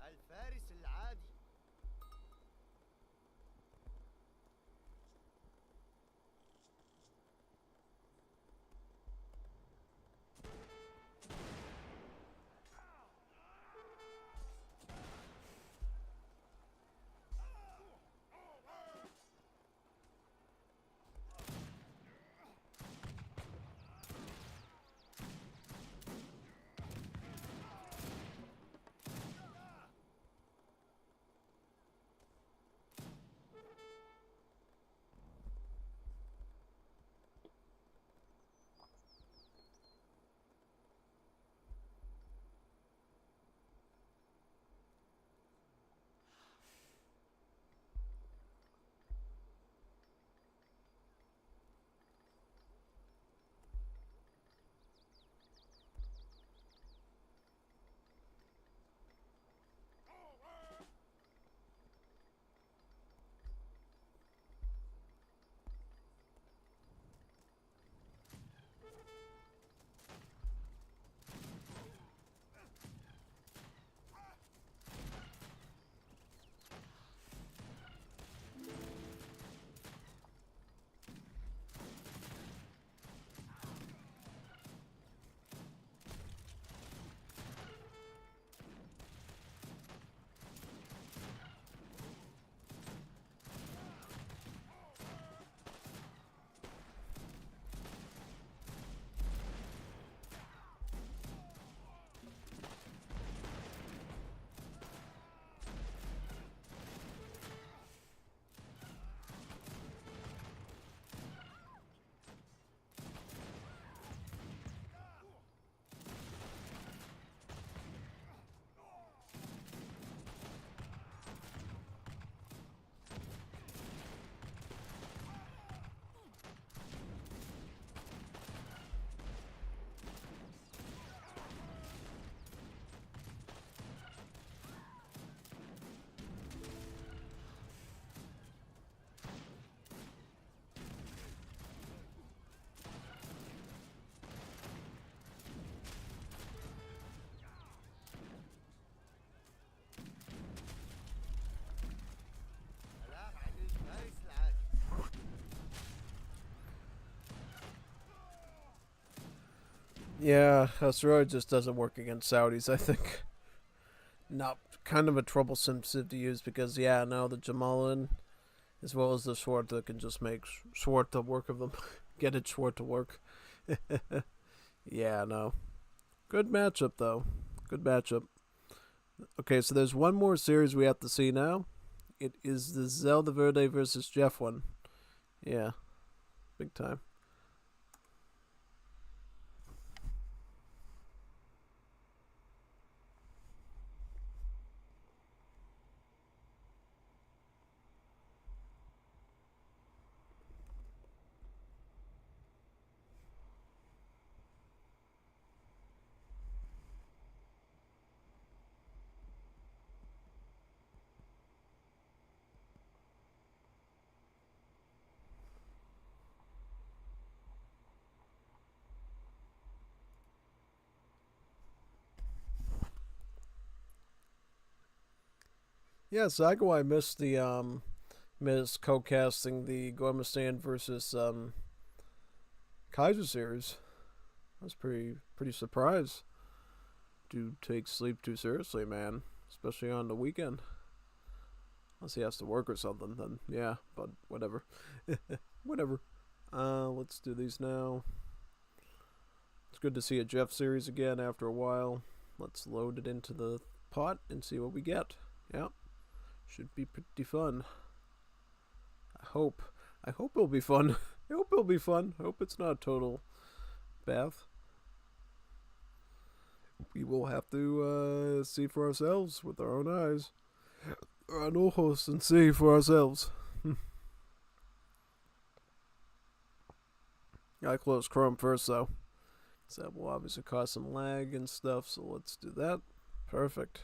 الفارس العادي. Yeah, asteroid just doesn't work against Saudis, I think. Not kind of a troublesome civ to use because, yeah, now the Jamalin, as well as the Schwarta, can just make Schwarta work of them. Get it Schwarta work. Yeah, no. Good matchup, though. Good matchup. Okay, so there's one more series we have to see now. It is the Zelda Verde versus Jeff one. Yeah, big time. Yeah, Zagawai missed co-casting the Gormistan versus Kaiser series. I was pretty surprised. Dude takes sleep too seriously, man. Especially on the weekend. Unless he has to work or something, then yeah, but whatever. Whatever. Let's do these now. It's good to see a Jeff series again after a while. Let's load it into the pot and see what we get. Yeah. Should be pretty fun. I hope it'll be fun. I hope it'll be fun. I hope it's not a total bath. we will have to see for ourselves with our own eyes. Our own ojos, and see for ourselves. Gotta close Chrome first, though. So that will obviously cause some lag and stuff, so let's do that. Perfect.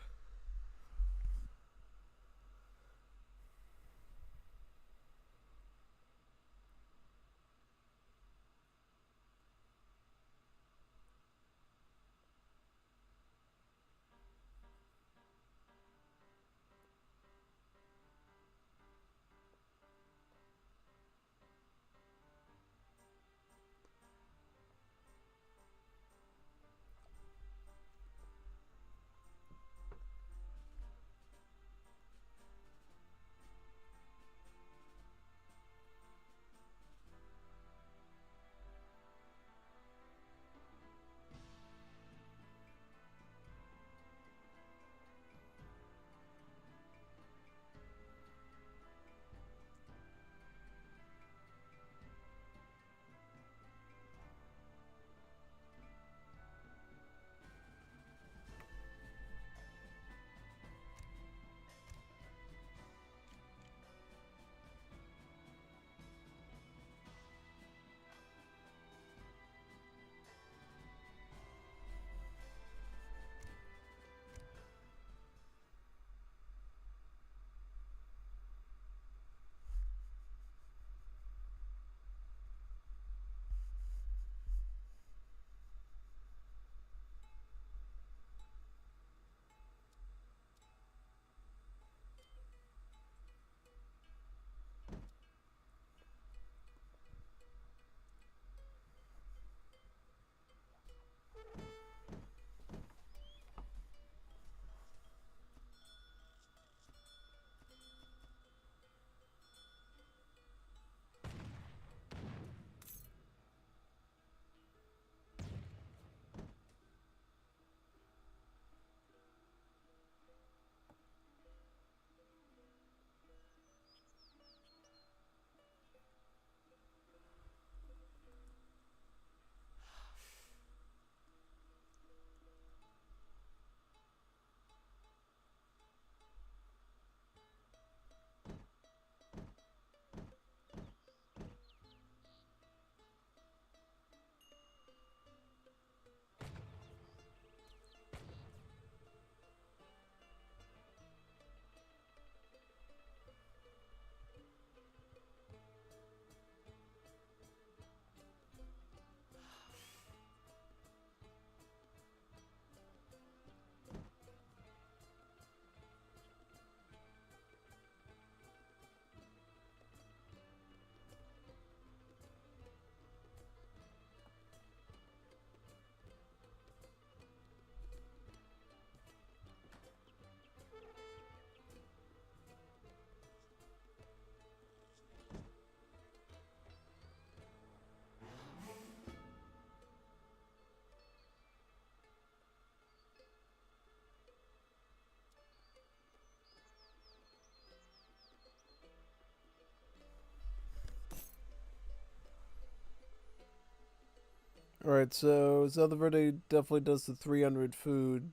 Alright, so Zelda definitely does the 300 food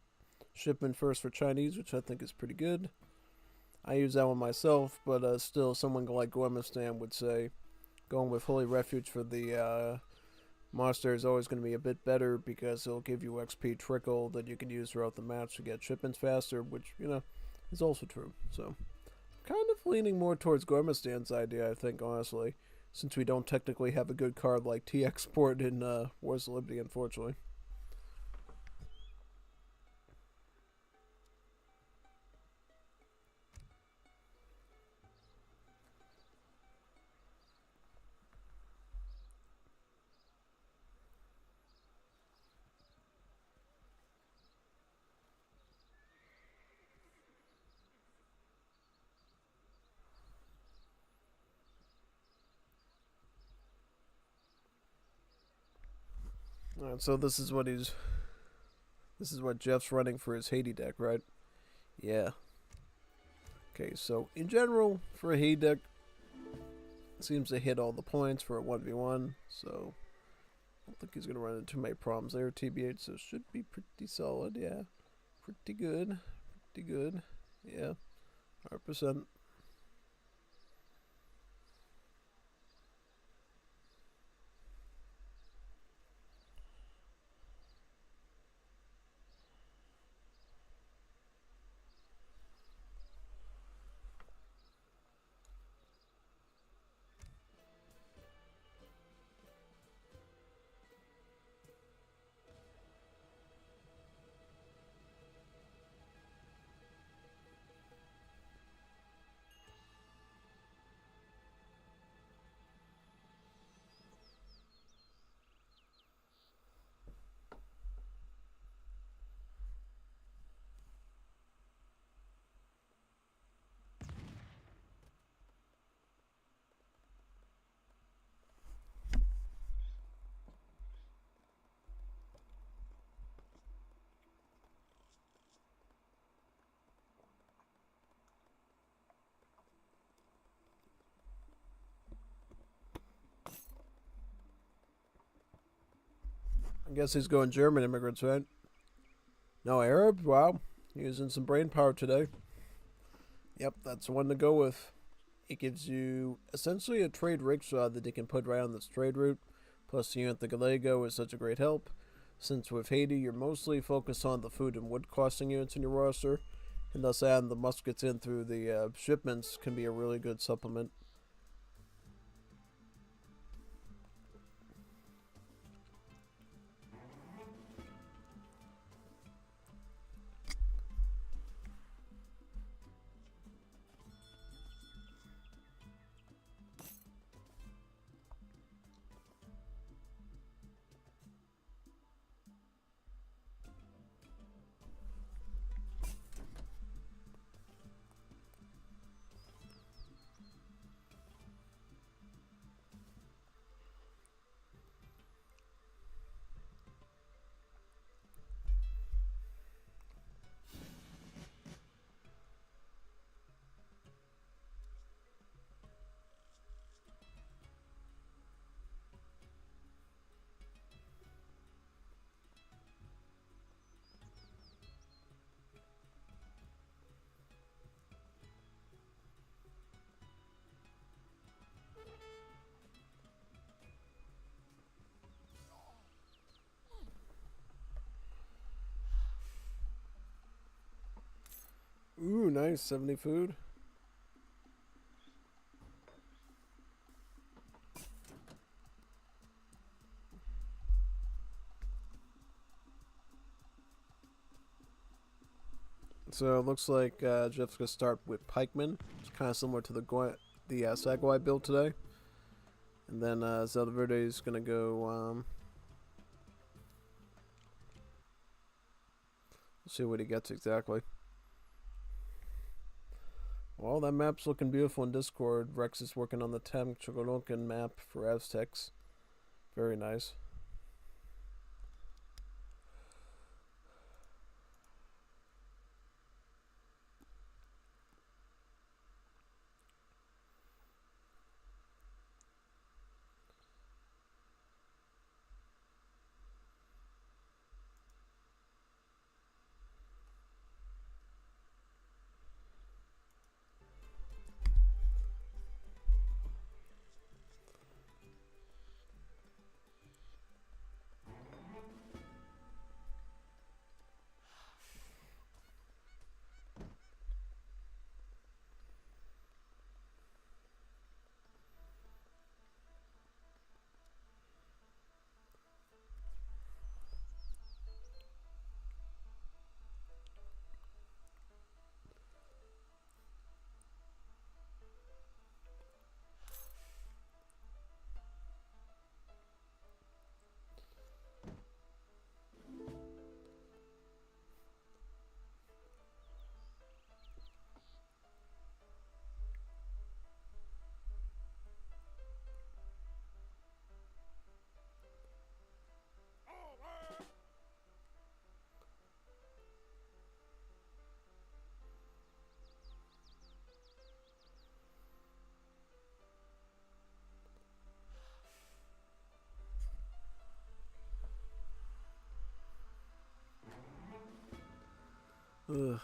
shipment first for Chinese, which I think is pretty good. I use that one myself, but still, someone like Gormistan would say going with Holy Refuge for the monster is always going to be a bit better because it'll give you XP trickle that you can use throughout the match to get shipments faster, which, you know, is also true. So, kind of leaning more towards Gormistan's idea, I think, honestly, since we don't technically have a good card like T-Export in Wars of Liberty, unfortunately. Alright, so this is what Jeff's running for his Haiti deck, right? Yeah. Okay, so in general, for a Haiti deck, it seems to hit all the points for a 1v1, so don't think he's gonna run into many problems there. TBH, so should be pretty solid. Yeah, pretty good. Pretty good. Yeah, 100%. I guess he's going German immigrants, right? No Arab? Wow. Using some brain power today. Yep, that's the one to go with. It gives you essentially a trade rickshaw that you can put right on this trade route. Plus, the unit the Gallego is such a great help. Since with Haiti, you're mostly focused on the food and wood costing units in your roster. And thus adding the muskets in through the shipments can be a really good supplement. Ooh, nice. 70 food. So it looks like Jeff's gonna start with pikemen. It's kind of similar to the Sagwai build today. And then Zeldaverde is gonna go. Let's see what he gets exactly. Well, that map's looking beautiful in Discord. Rex is working on the Tem Chogolokan map for Aztecs. Very nice. Ugh.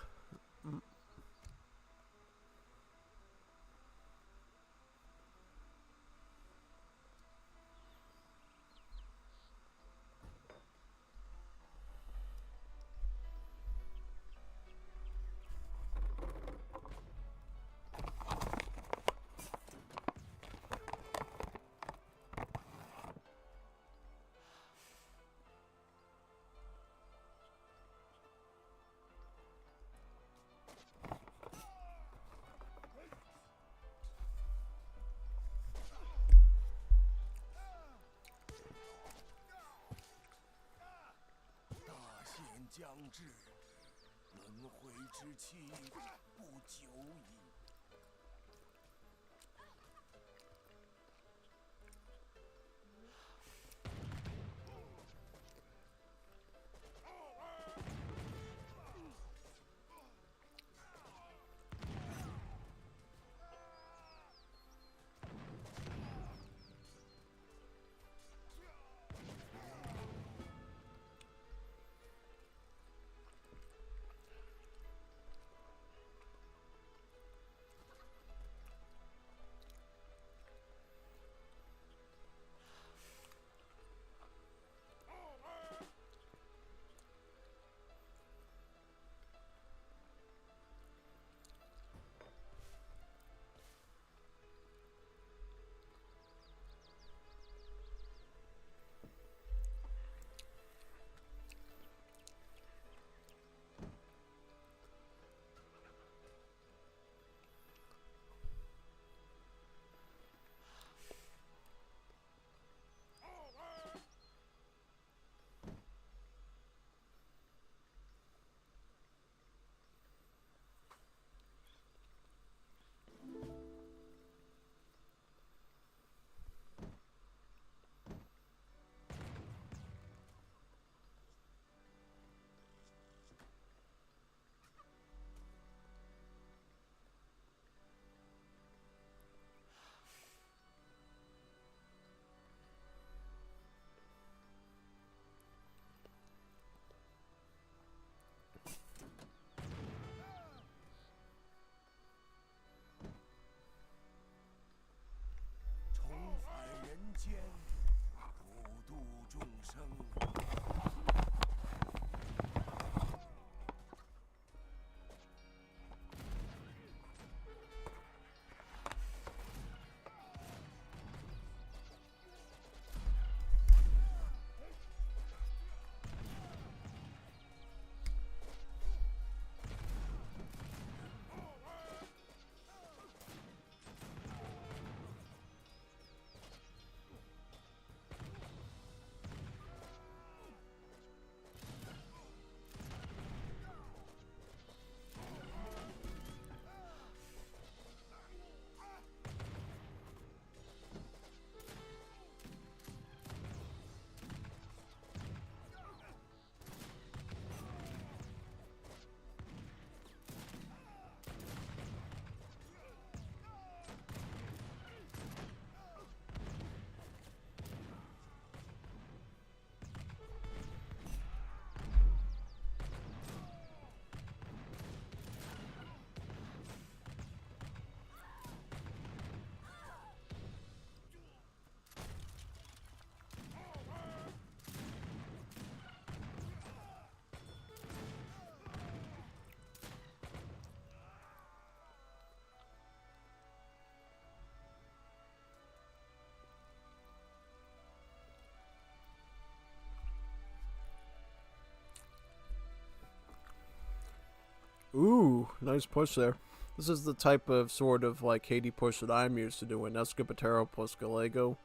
Ooh, nice push there. This is the type of sort of like Haiti push that I'm used to doing. Escapatero plus Gallego.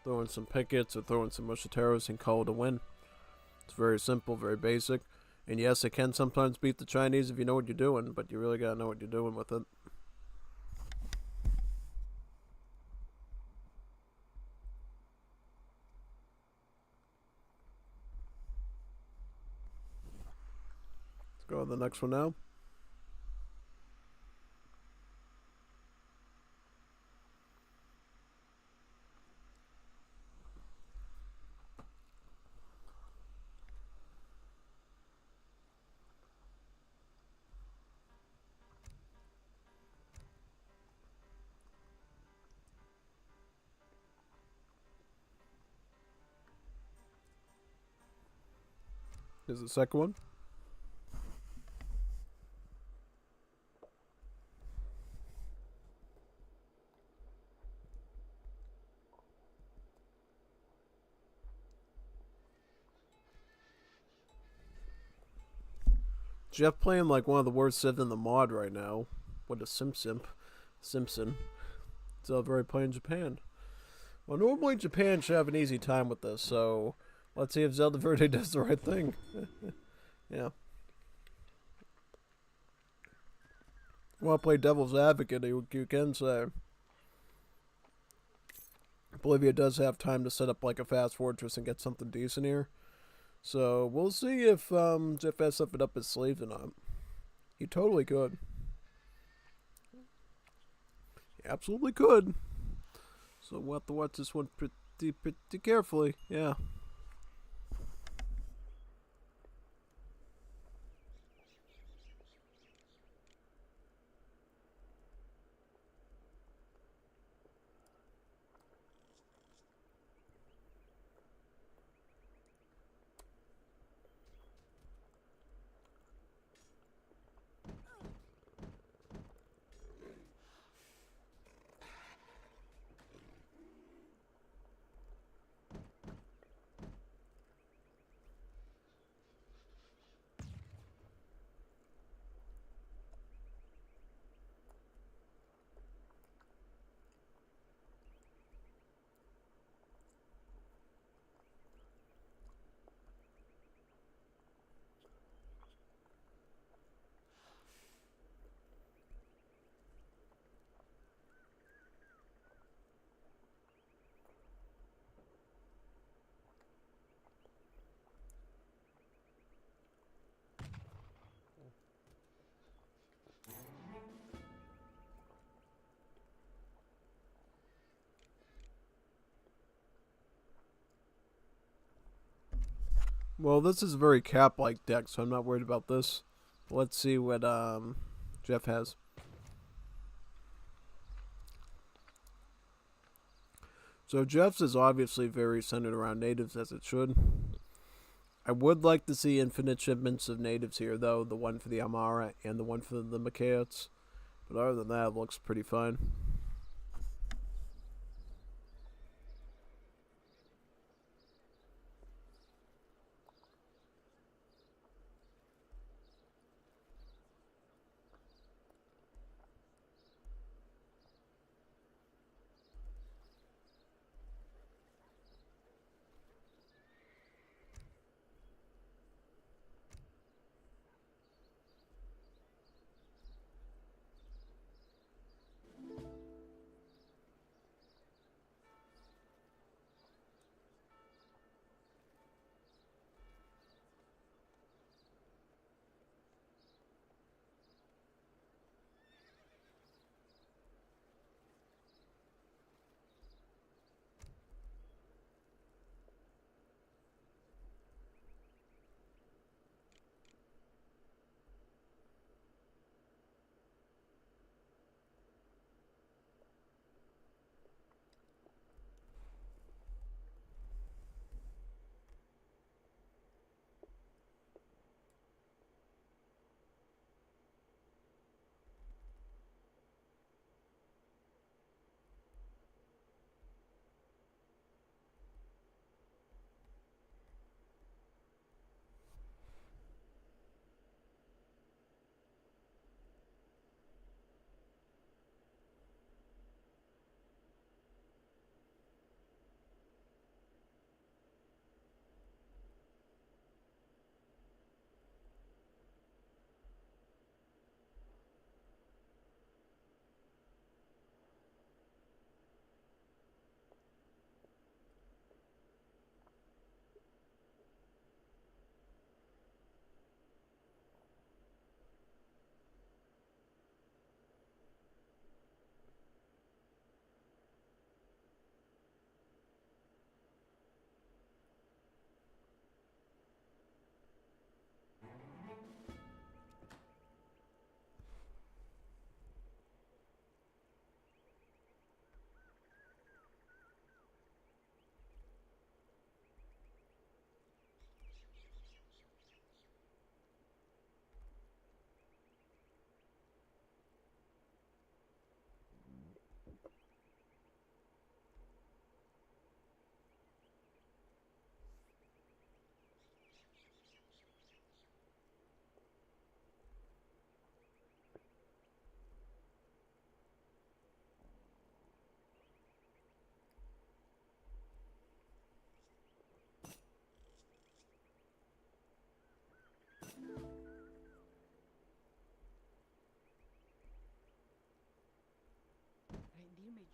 Throwing some pickets or throwing some Mushateros and call it a win. It's very simple, very basic. And yes, it can sometimes beat the Chinese if you know what you're doing, but you really gotta know what you're doing with it. Let's go to the next one now. Is the second one? Jeff playing like one of the worst Civ in the mod right now. What a Simpson. It's very playing Japan. Well, normally Japan should have an easy time with this, so let's see if Zelda Verde does the right thing. Yeah. Want to play devil's advocate, you can say. Bolivia does have time to set up like a fast fortress and get something decent here. So we'll see if Jeff has something up his sleeve or not. He totally could. He absolutely could. So we'll have to watch this one pretty carefully. Yeah. Well, this is a very cap-like deck, so I'm not worried about this. Let's see what Jeff has. So Jeff's is obviously very centered around natives, as it should. I would like to see infinite shipments of natives here, though. The one for the Amara and the one for the Makaots. But other than that, it looks pretty fine.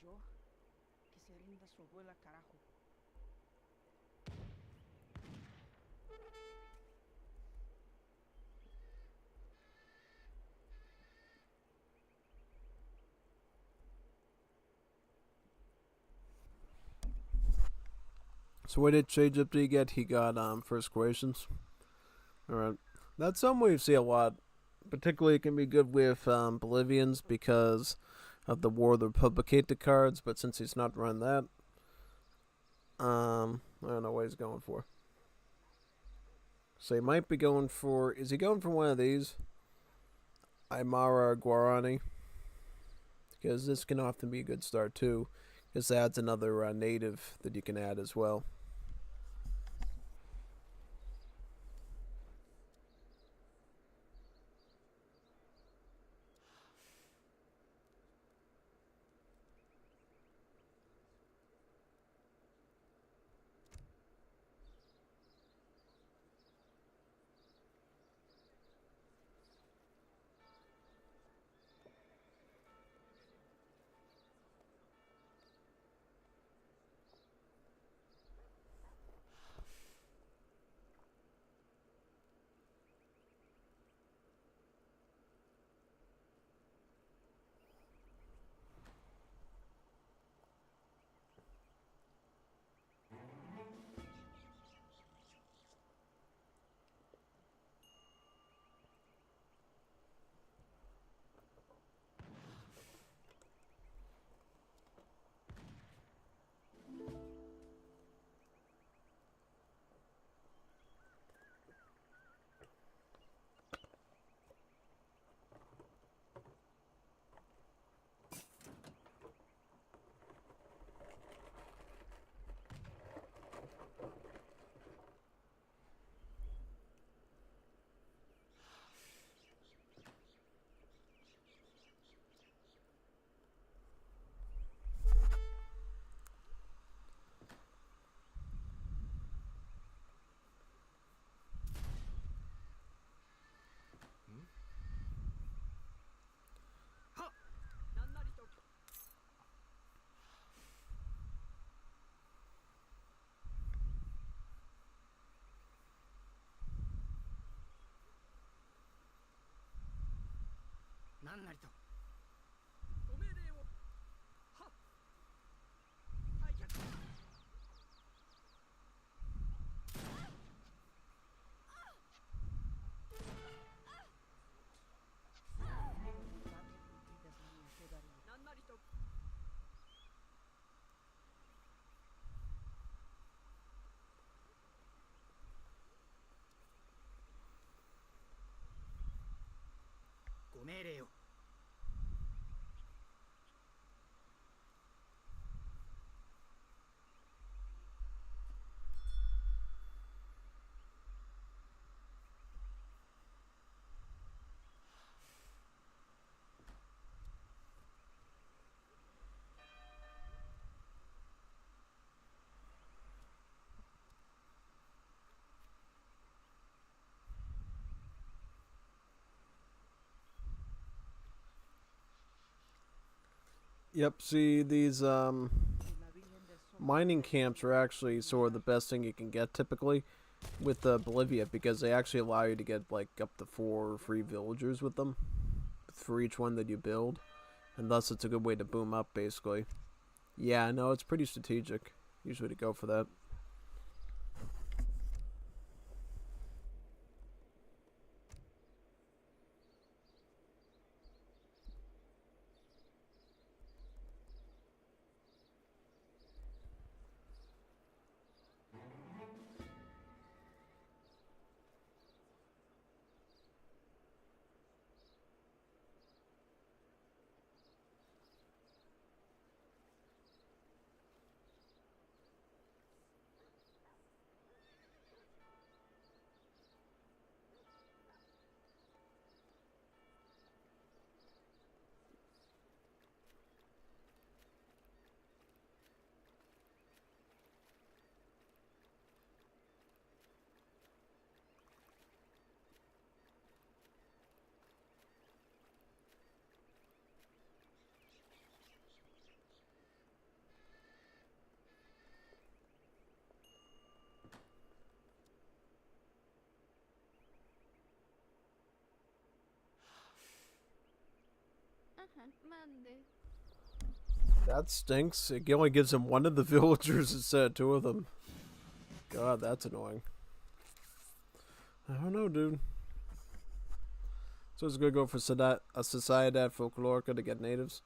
yo, que se rinda su abuela, carajo. So what did Shade Up D get? He got first creations. Alright. That's something we see a lot. Particularly it can be good with Bolivians because of the War of the Republicate cards, but since he's not run that, I don't know what he's going for. So he might be going for, is he going for one of these? Aymara Guarani? Because this can often be a good start too. This adds another native that you can add as well. Yep, see, these mining camps are actually sort of the best thing you can get typically with Bolivia, because they actually allow you to get like up to 4 free villagers with them for each one that you build, and thus it's a good way to boom up basically. Yeah, no, it's pretty strategic usually to go for that. Mande. That stinks. It only gives him one of the villagers instead of two of them. God, that's annoying. I don't know, dude. So it's gonna go for a Sociedad Folklorica to get natives.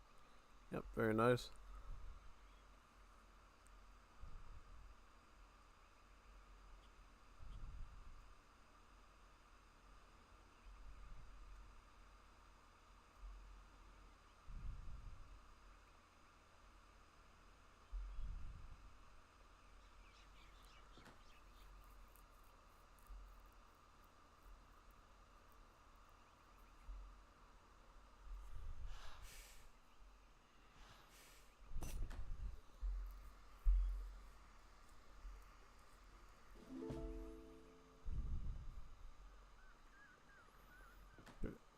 Yep, very nice.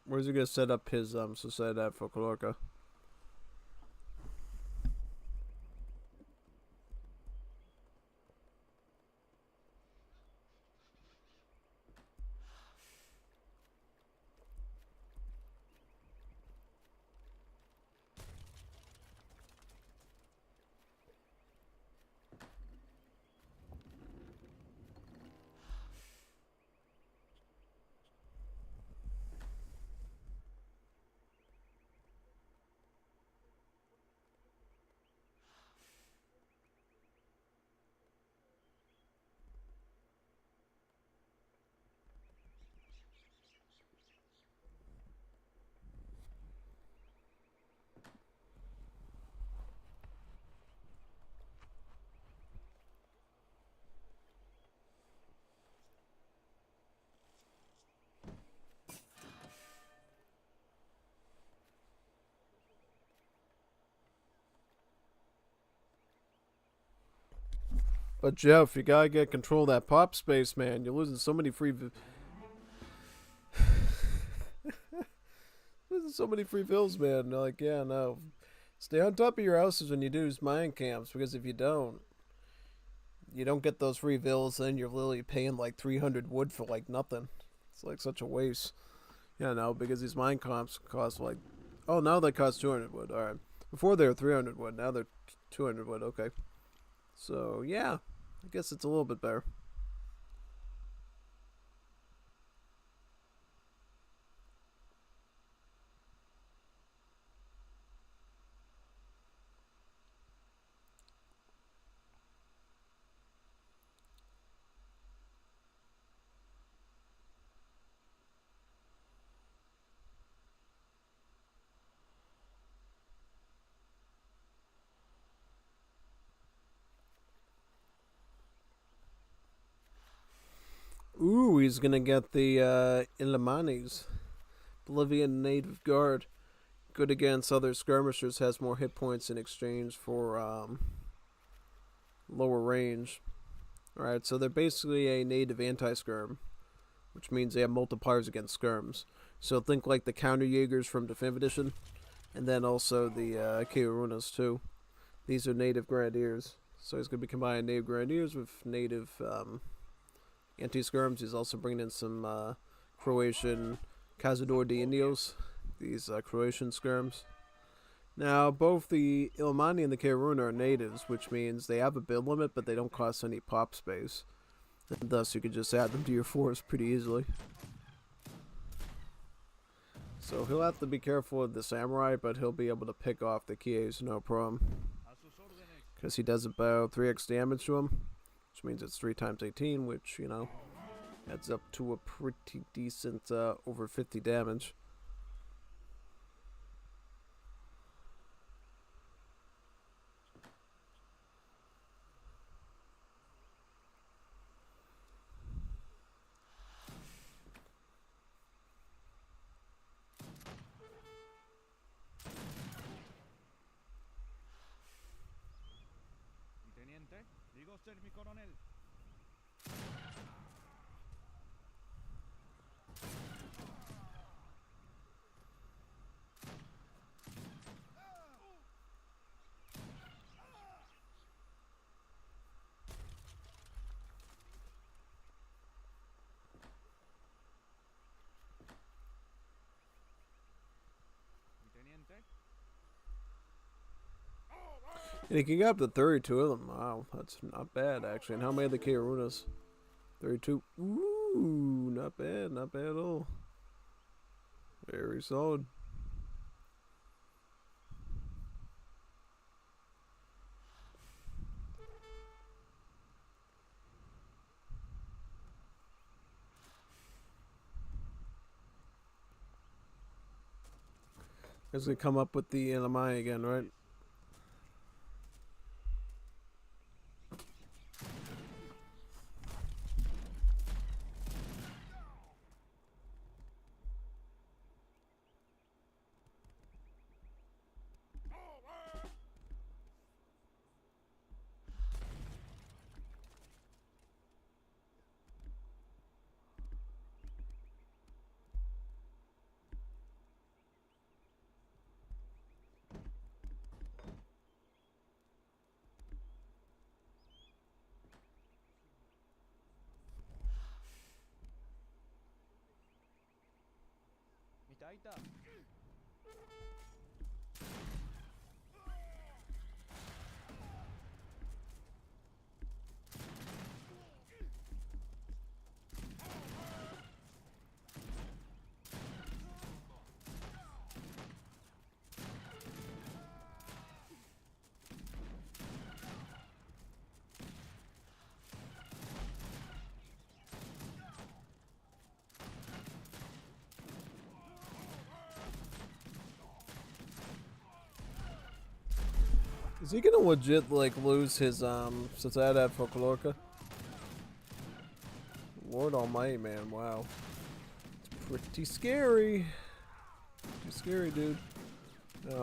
Where's he gonna set up his Sociedad Folklorica? But Jeff, you gotta get control of that pop space, man. You're losing so many free. Losing so many free bills, man. They're like, yeah, no. Stay on top of your houses when you do these mine camps, because if you don't get those free bills, then you're literally paying like 300 wood for like nothing. It's like such a waste. Yeah, no, because these mine camps cost like, oh, now they cost 200 wood. All right, before they were 300 wood. Now they're 200 wood. Okay, so yeah, I guess it's a little bit better. Ooh, he's gonna get the Illimanis. Bolivian Native Guard. Good against other skirmishers, has more hit points in exchange for lower range. Alright, so they're basically a native anti-skirm, which means they have multipliers against skirms. So think like the counter Jaegers from Definitive Edition, and then also the Keirunas too. These are native Grenadiers. So he's going to be combining native Grenadiers with native anti-skirms. He's also bringing in some Croatian Cazador de Indios, these Croatian skirms. Now, both the Ilmani and the Keiruna are natives, which means they have a bid limit, but they don't cost any pop space. And thus, you can just add them to your force pretty easily. So he'll have to be careful with the Samurai, but he'll be able to pick off the Kies, no problem. Because he does about 3x damage to him, which means it's 3 times 18, which, you know, adds up to a pretty decent over 50 damage. Teniente, digo ser mi coronel. Teniente, And he can get up to 32 of them. Wow, that's not bad, actually. And how many of the Kairunas? 32. Ooh, not bad. Not bad at all. Very solid. Guys gonna come up with the LMI again, right? Is he gonna legit like lose his Sociedad Folklorica? Lord Almighty, man! Wow, it's pretty scary. Pretty scary, dude.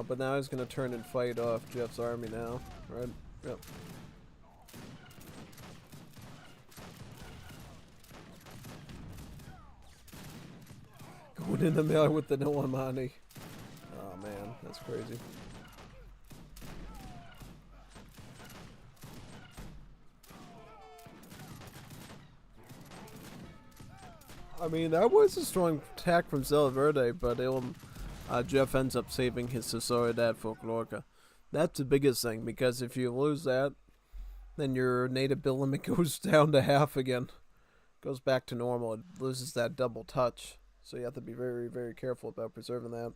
But now he's gonna turn and fight off Jeff's army now, right? Yep. Going in the middle with the Noamani. Oh man, that's crazy. I mean, that was a strong attack from Verde, but Jeff ends up saving his Sociedad Folklorica. That's the biggest thing, because if you lose that, then your native bill limit goes down to half again. Goes back to normal. It loses that double touch. So you have to be very, very careful about preserving that.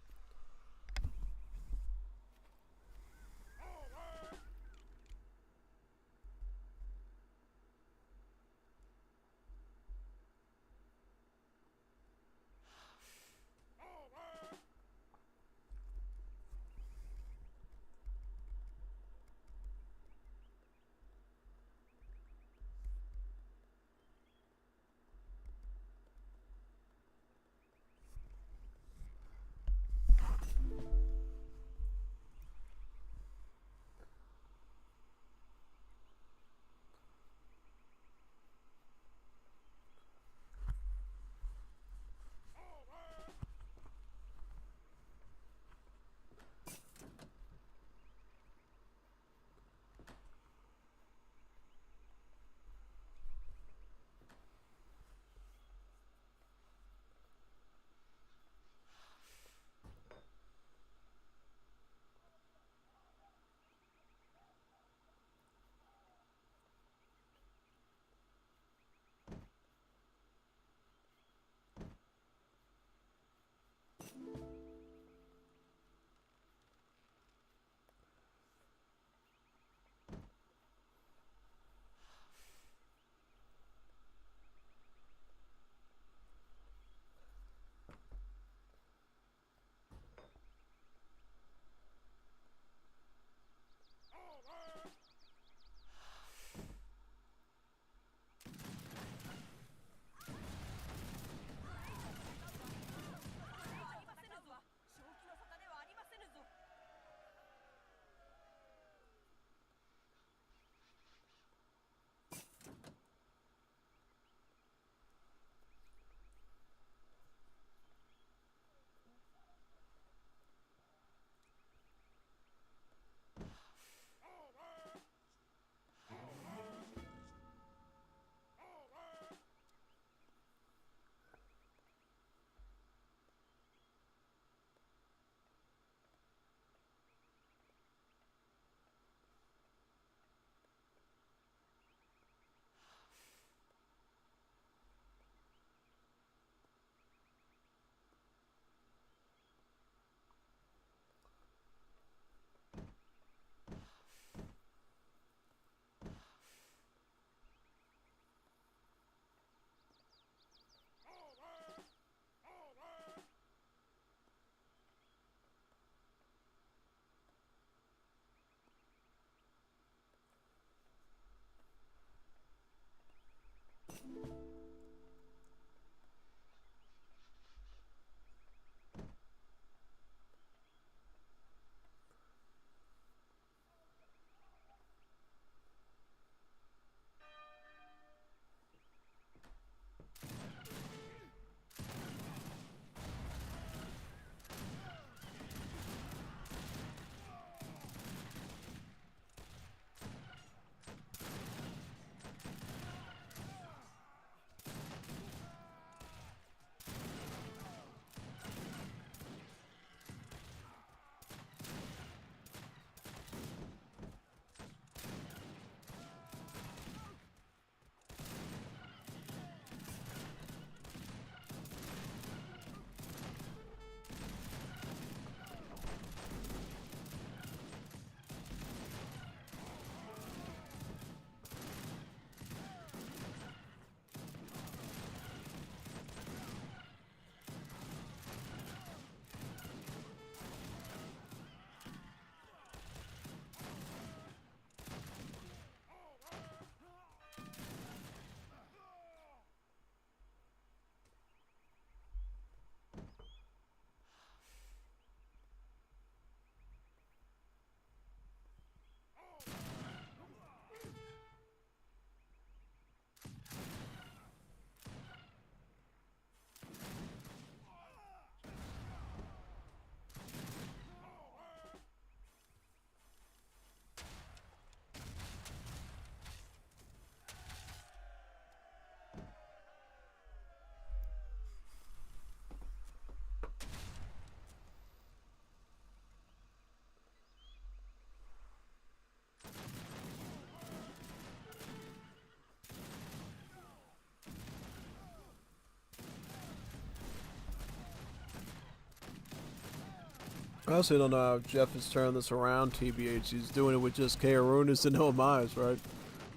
I also don't know how Jeff has turned this around, TBH. He's doing it with just Kaerunas and no Meyers, right?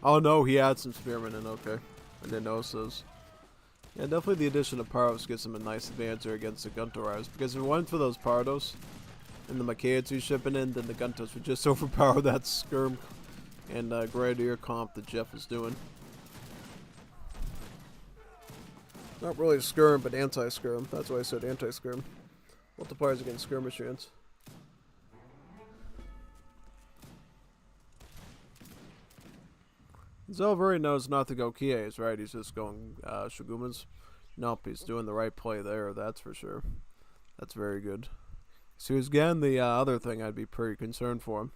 Oh no, he had some Spearmen in, okay. I didn't notice those. Yeah, definitely the addition of Pardos gives him a nice advantage against the Guntarais. Because if it went for those Pardos and the Machiads he's shipping in, then the Guntas would just overpower that Skirm and Grenadier comp that Jeff is doing. Not really Skirm, but anti-Skirm. That's why I said anti-Skirm. Multipliers against skirmishers. Zelvari knows not to go Kies, right? He's just going Shugumas. Nope, he's doing the right play there, that's for sure. That's very good. So he's getting the other thing, I'd be pretty concerned for him.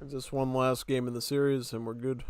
Just one last game in the series and we're good.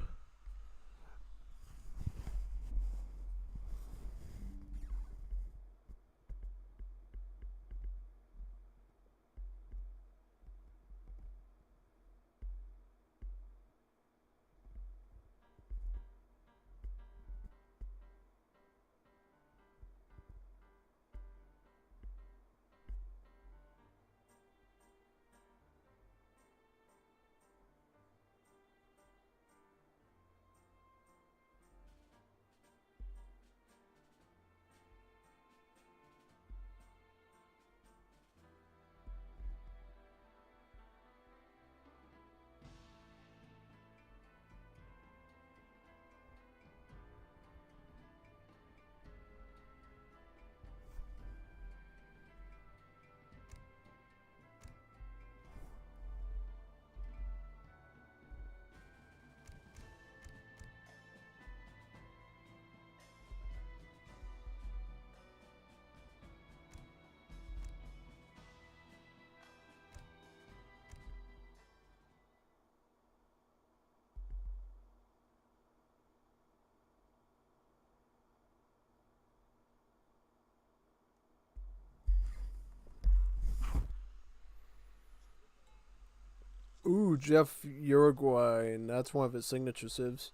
Ooh, Jeff Uruguay, and that's one of his signature civs.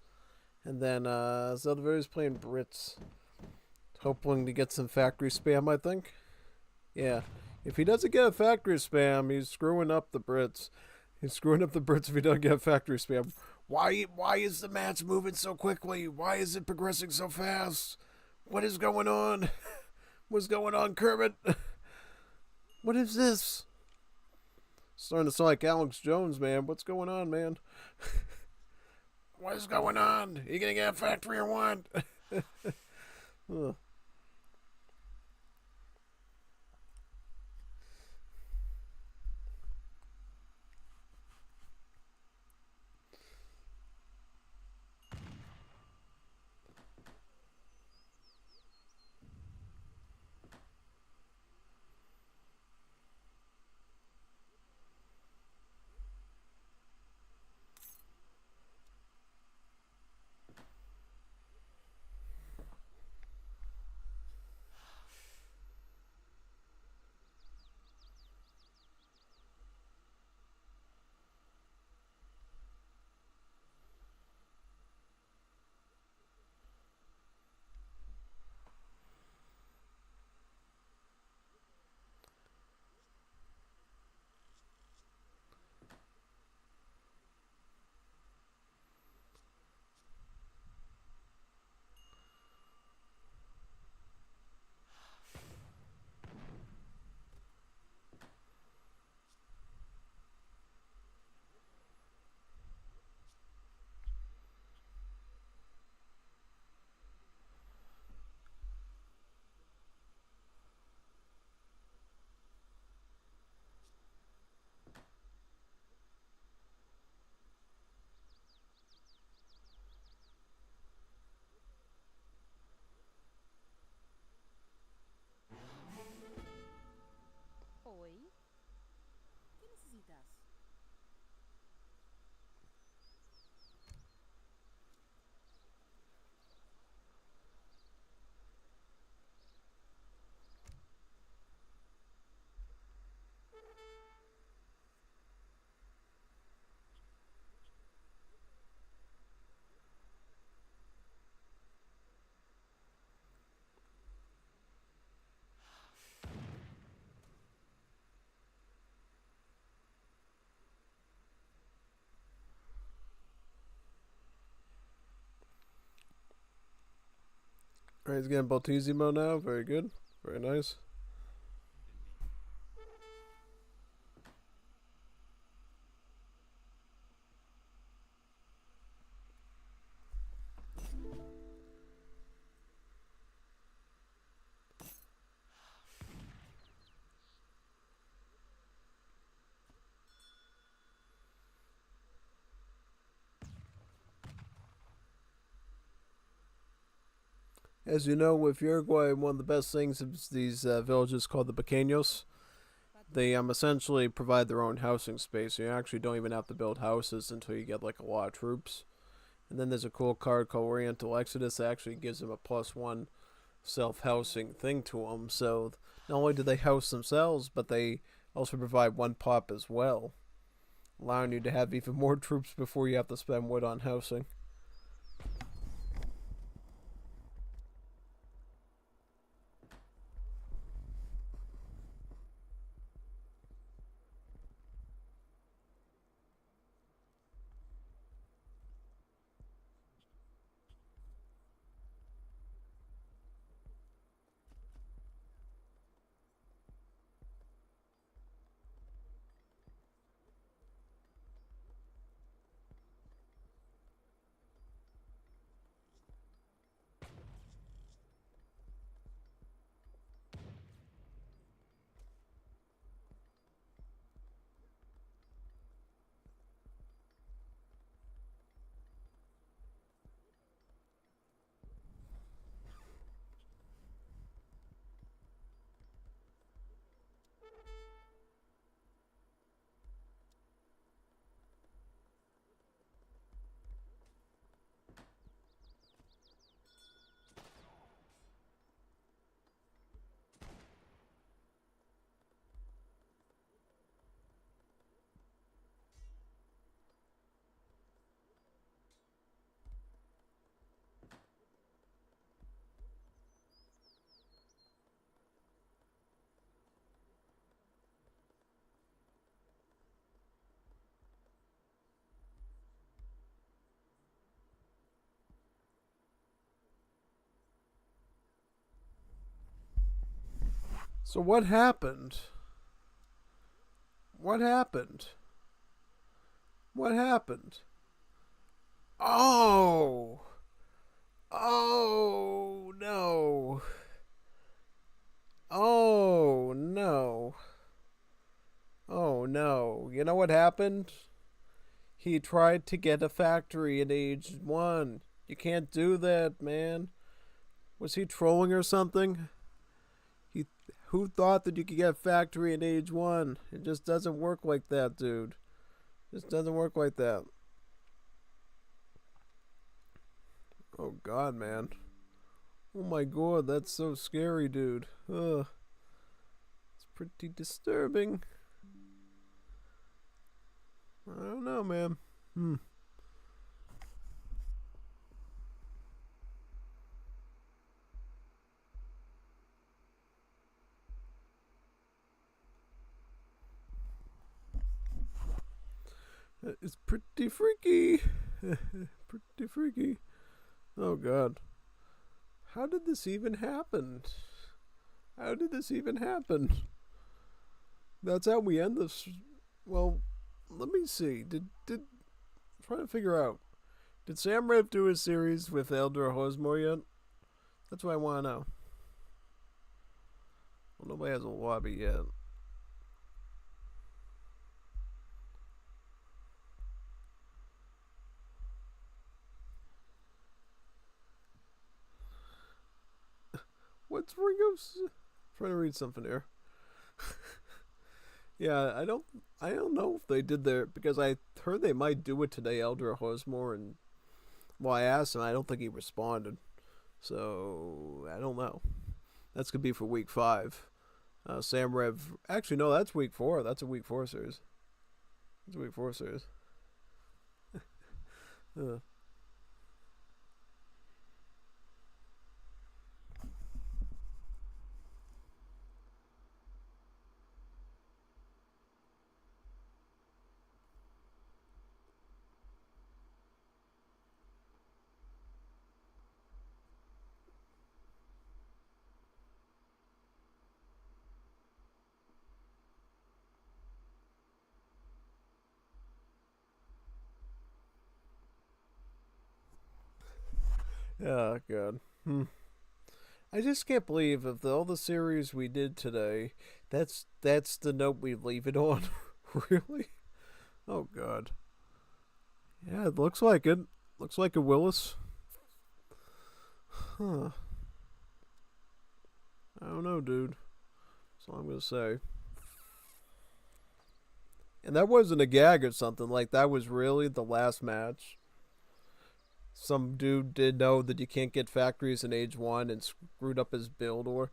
And then Zeldaveri's playing Brits. Hoping to get some factory spam, I think. Yeah. If he doesn't get a factory spam, he's screwing up the Brits. He's screwing up the Brits if he doesn't get factory spam. Why is the match moving so quickly? Why is it progressing so fast? What is going on? What's going on, Kermit? What is this? Starting to sound like Alex Jones, man. What's going on, man? What is going on? Are you gonna get a factory or what? Alright, he's getting Baltesimo now. Very good. Very nice. As you know, with Uruguay, one of the best things is these villages called the Pequeños. They essentially provide their own housing space. You actually don't even have to build houses until you get like a lot of troops. And then there's a cool card called Oriental Exodus that actually gives them a +1 self-housing thing to them. So not only do they house themselves, but they also provide 1 pop as well, allowing you to have even more troops before you have to spend wood on housing. So what happened? What happened? What happened? Oh! Oh no! Oh no! Oh no! You know what happened? He tried to get a factory at age 1. You can't do that, man. Was he trolling or something? Who thought that you could get a factory at age 1? It just doesn't work like that, dude. It just doesn't work like that. Oh god, man. Oh my god, that's so scary, dude. Ugh. It's pretty disturbing. I don't know, man. It's pretty freaky. Pretty freaky. Oh god. How did this even happen? How did this even happen? That's how we end this. Well, let me see. I'm trying to figure out. Did Sam Rev do his series with Elder Hosmore yet? That's what I want to know. Well, nobody has a lobby yet. What's Ringo's? Trying to read something here. Yeah, I don't know if they did their, because I heard they might do it today, Elder Hosmore, and well, I asked him, I don't think he responded. So I don't know. That's gonna be for week 5. Sam Rev, actually no, that's week 4. That's a week 4 series. That's a week 4 series. Oh god. I just can't believe of all the series we did today, that's the note we leave it on. Really? Oh god. Yeah, it looks like it. Looks like a Willis. Huh. I don't know, dude. That's all I'm gonna say. And that wasn't a gag or something. Like, that was really the last match. Some dude did know that you can't get factories in Age 1 and screwed up his build, or...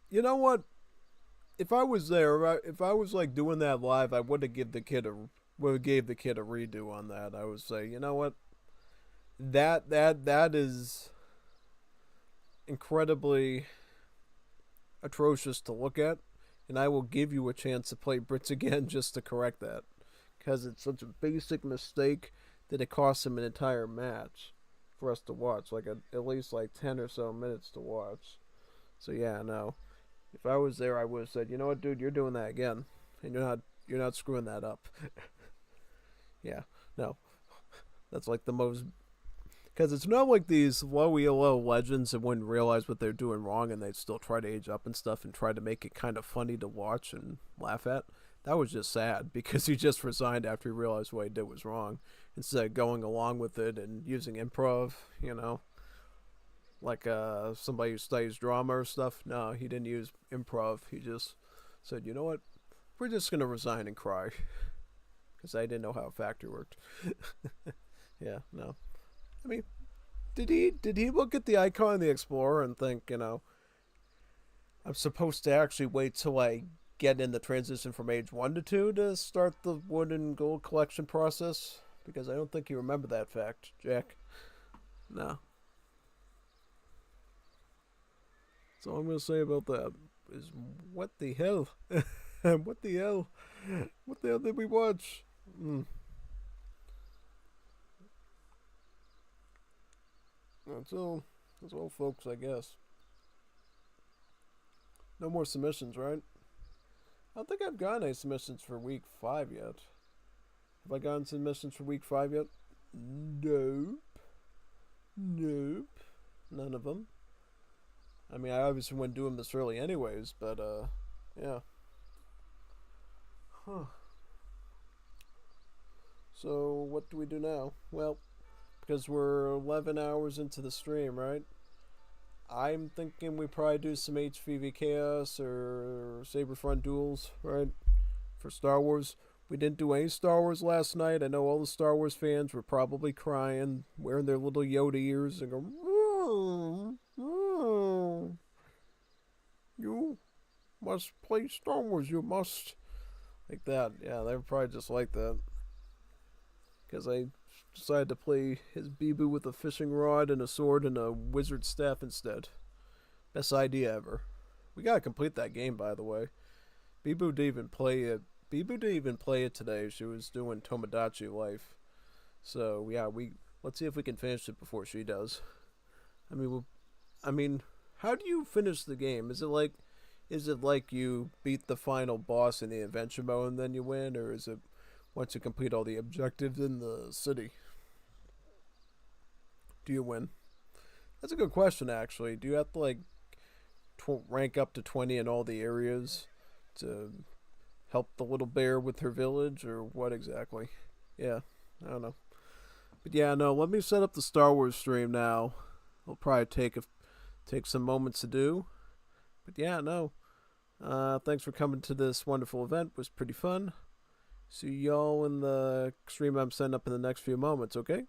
You know what? If I was there, if I was, like, doing that live, I would have gave the kid a redo on that. I would say, you know what? That is incredibly atrocious to look at, and I will give you a chance to play Brits again just to correct that, because it's such a basic mistake that it costs him an entire match for us to watch, like at least like 10 or so minutes to watch. So yeah, no. If I was there, I would have said, you know what, dude, you're doing that again, and you're not screwing that up. Yeah, no. That's like the most... Because it's not like these low ELO legends that wouldn't realize what they're doing wrong and they'd still try to age up and stuff and try to make it kind of funny to watch and laugh at. That was just sad because he just resigned after he realized what he did was wrong. Instead of going along with it and using improv, you know, like somebody who studies drama or stuff. No, he didn't use improv. He just said, you know what, we're just going to resign and cry. Because I didn't know how a factory worked. Yeah, no. I mean, did he look at the icon of the Explorer and think, you know, I'm supposed to actually wait till I get in the transition from Age 1 to 2 to start the wood and gold collection process? Because I don't think you remember that fact, Jack. No. That's all I'm going to say about that is, what the hell? What the hell? What the hell did we watch? That's all, folks, I guess. No more submissions, right? I don't think I've gotten any submissions for week 5 yet. Have I gotten submissions for week 5 yet? Nope. None of them. I mean, I obviously wouldn't do them this early anyways, but, yeah. Huh. So, what do we do now? Well, because we're 11 hours into the stream, right? I'm thinking we probably do some HVV Chaos or Saberfront Duels, right? For Star Wars. We didn't do any Star Wars last night. I know all the Star Wars fans were probably crying, wearing their little Yoda ears and going, you must play Star Wars, you must. Like that. Yeah, they were probably just like that. Because I decided to play his Bibu with a fishing rod and a sword and a wizard staff instead. Best idea ever. We gotta complete that game, by the way. Bibu didn't even play it. Bibu didn't even play it today. She was doing Tomodachi Life. So yeah, let's see if we can finish it before she does. I mean, how do you finish the game? Is it like you beat the final boss in the adventure mode and then you win, or is it once you complete all the objectives in the city, do you win? That's a good question, actually. Do you have to, like, rank up to 20 in all the areas to help the little bear with her village, or what exactly? Yeah, I don't know. But yeah, no, let me set up the Star Wars stream now. It'll probably take some moments to do. But yeah, no. Thanks for coming to this wonderful event. It was pretty fun. See y'all in the stream I'm setting up in the next few moments, okay?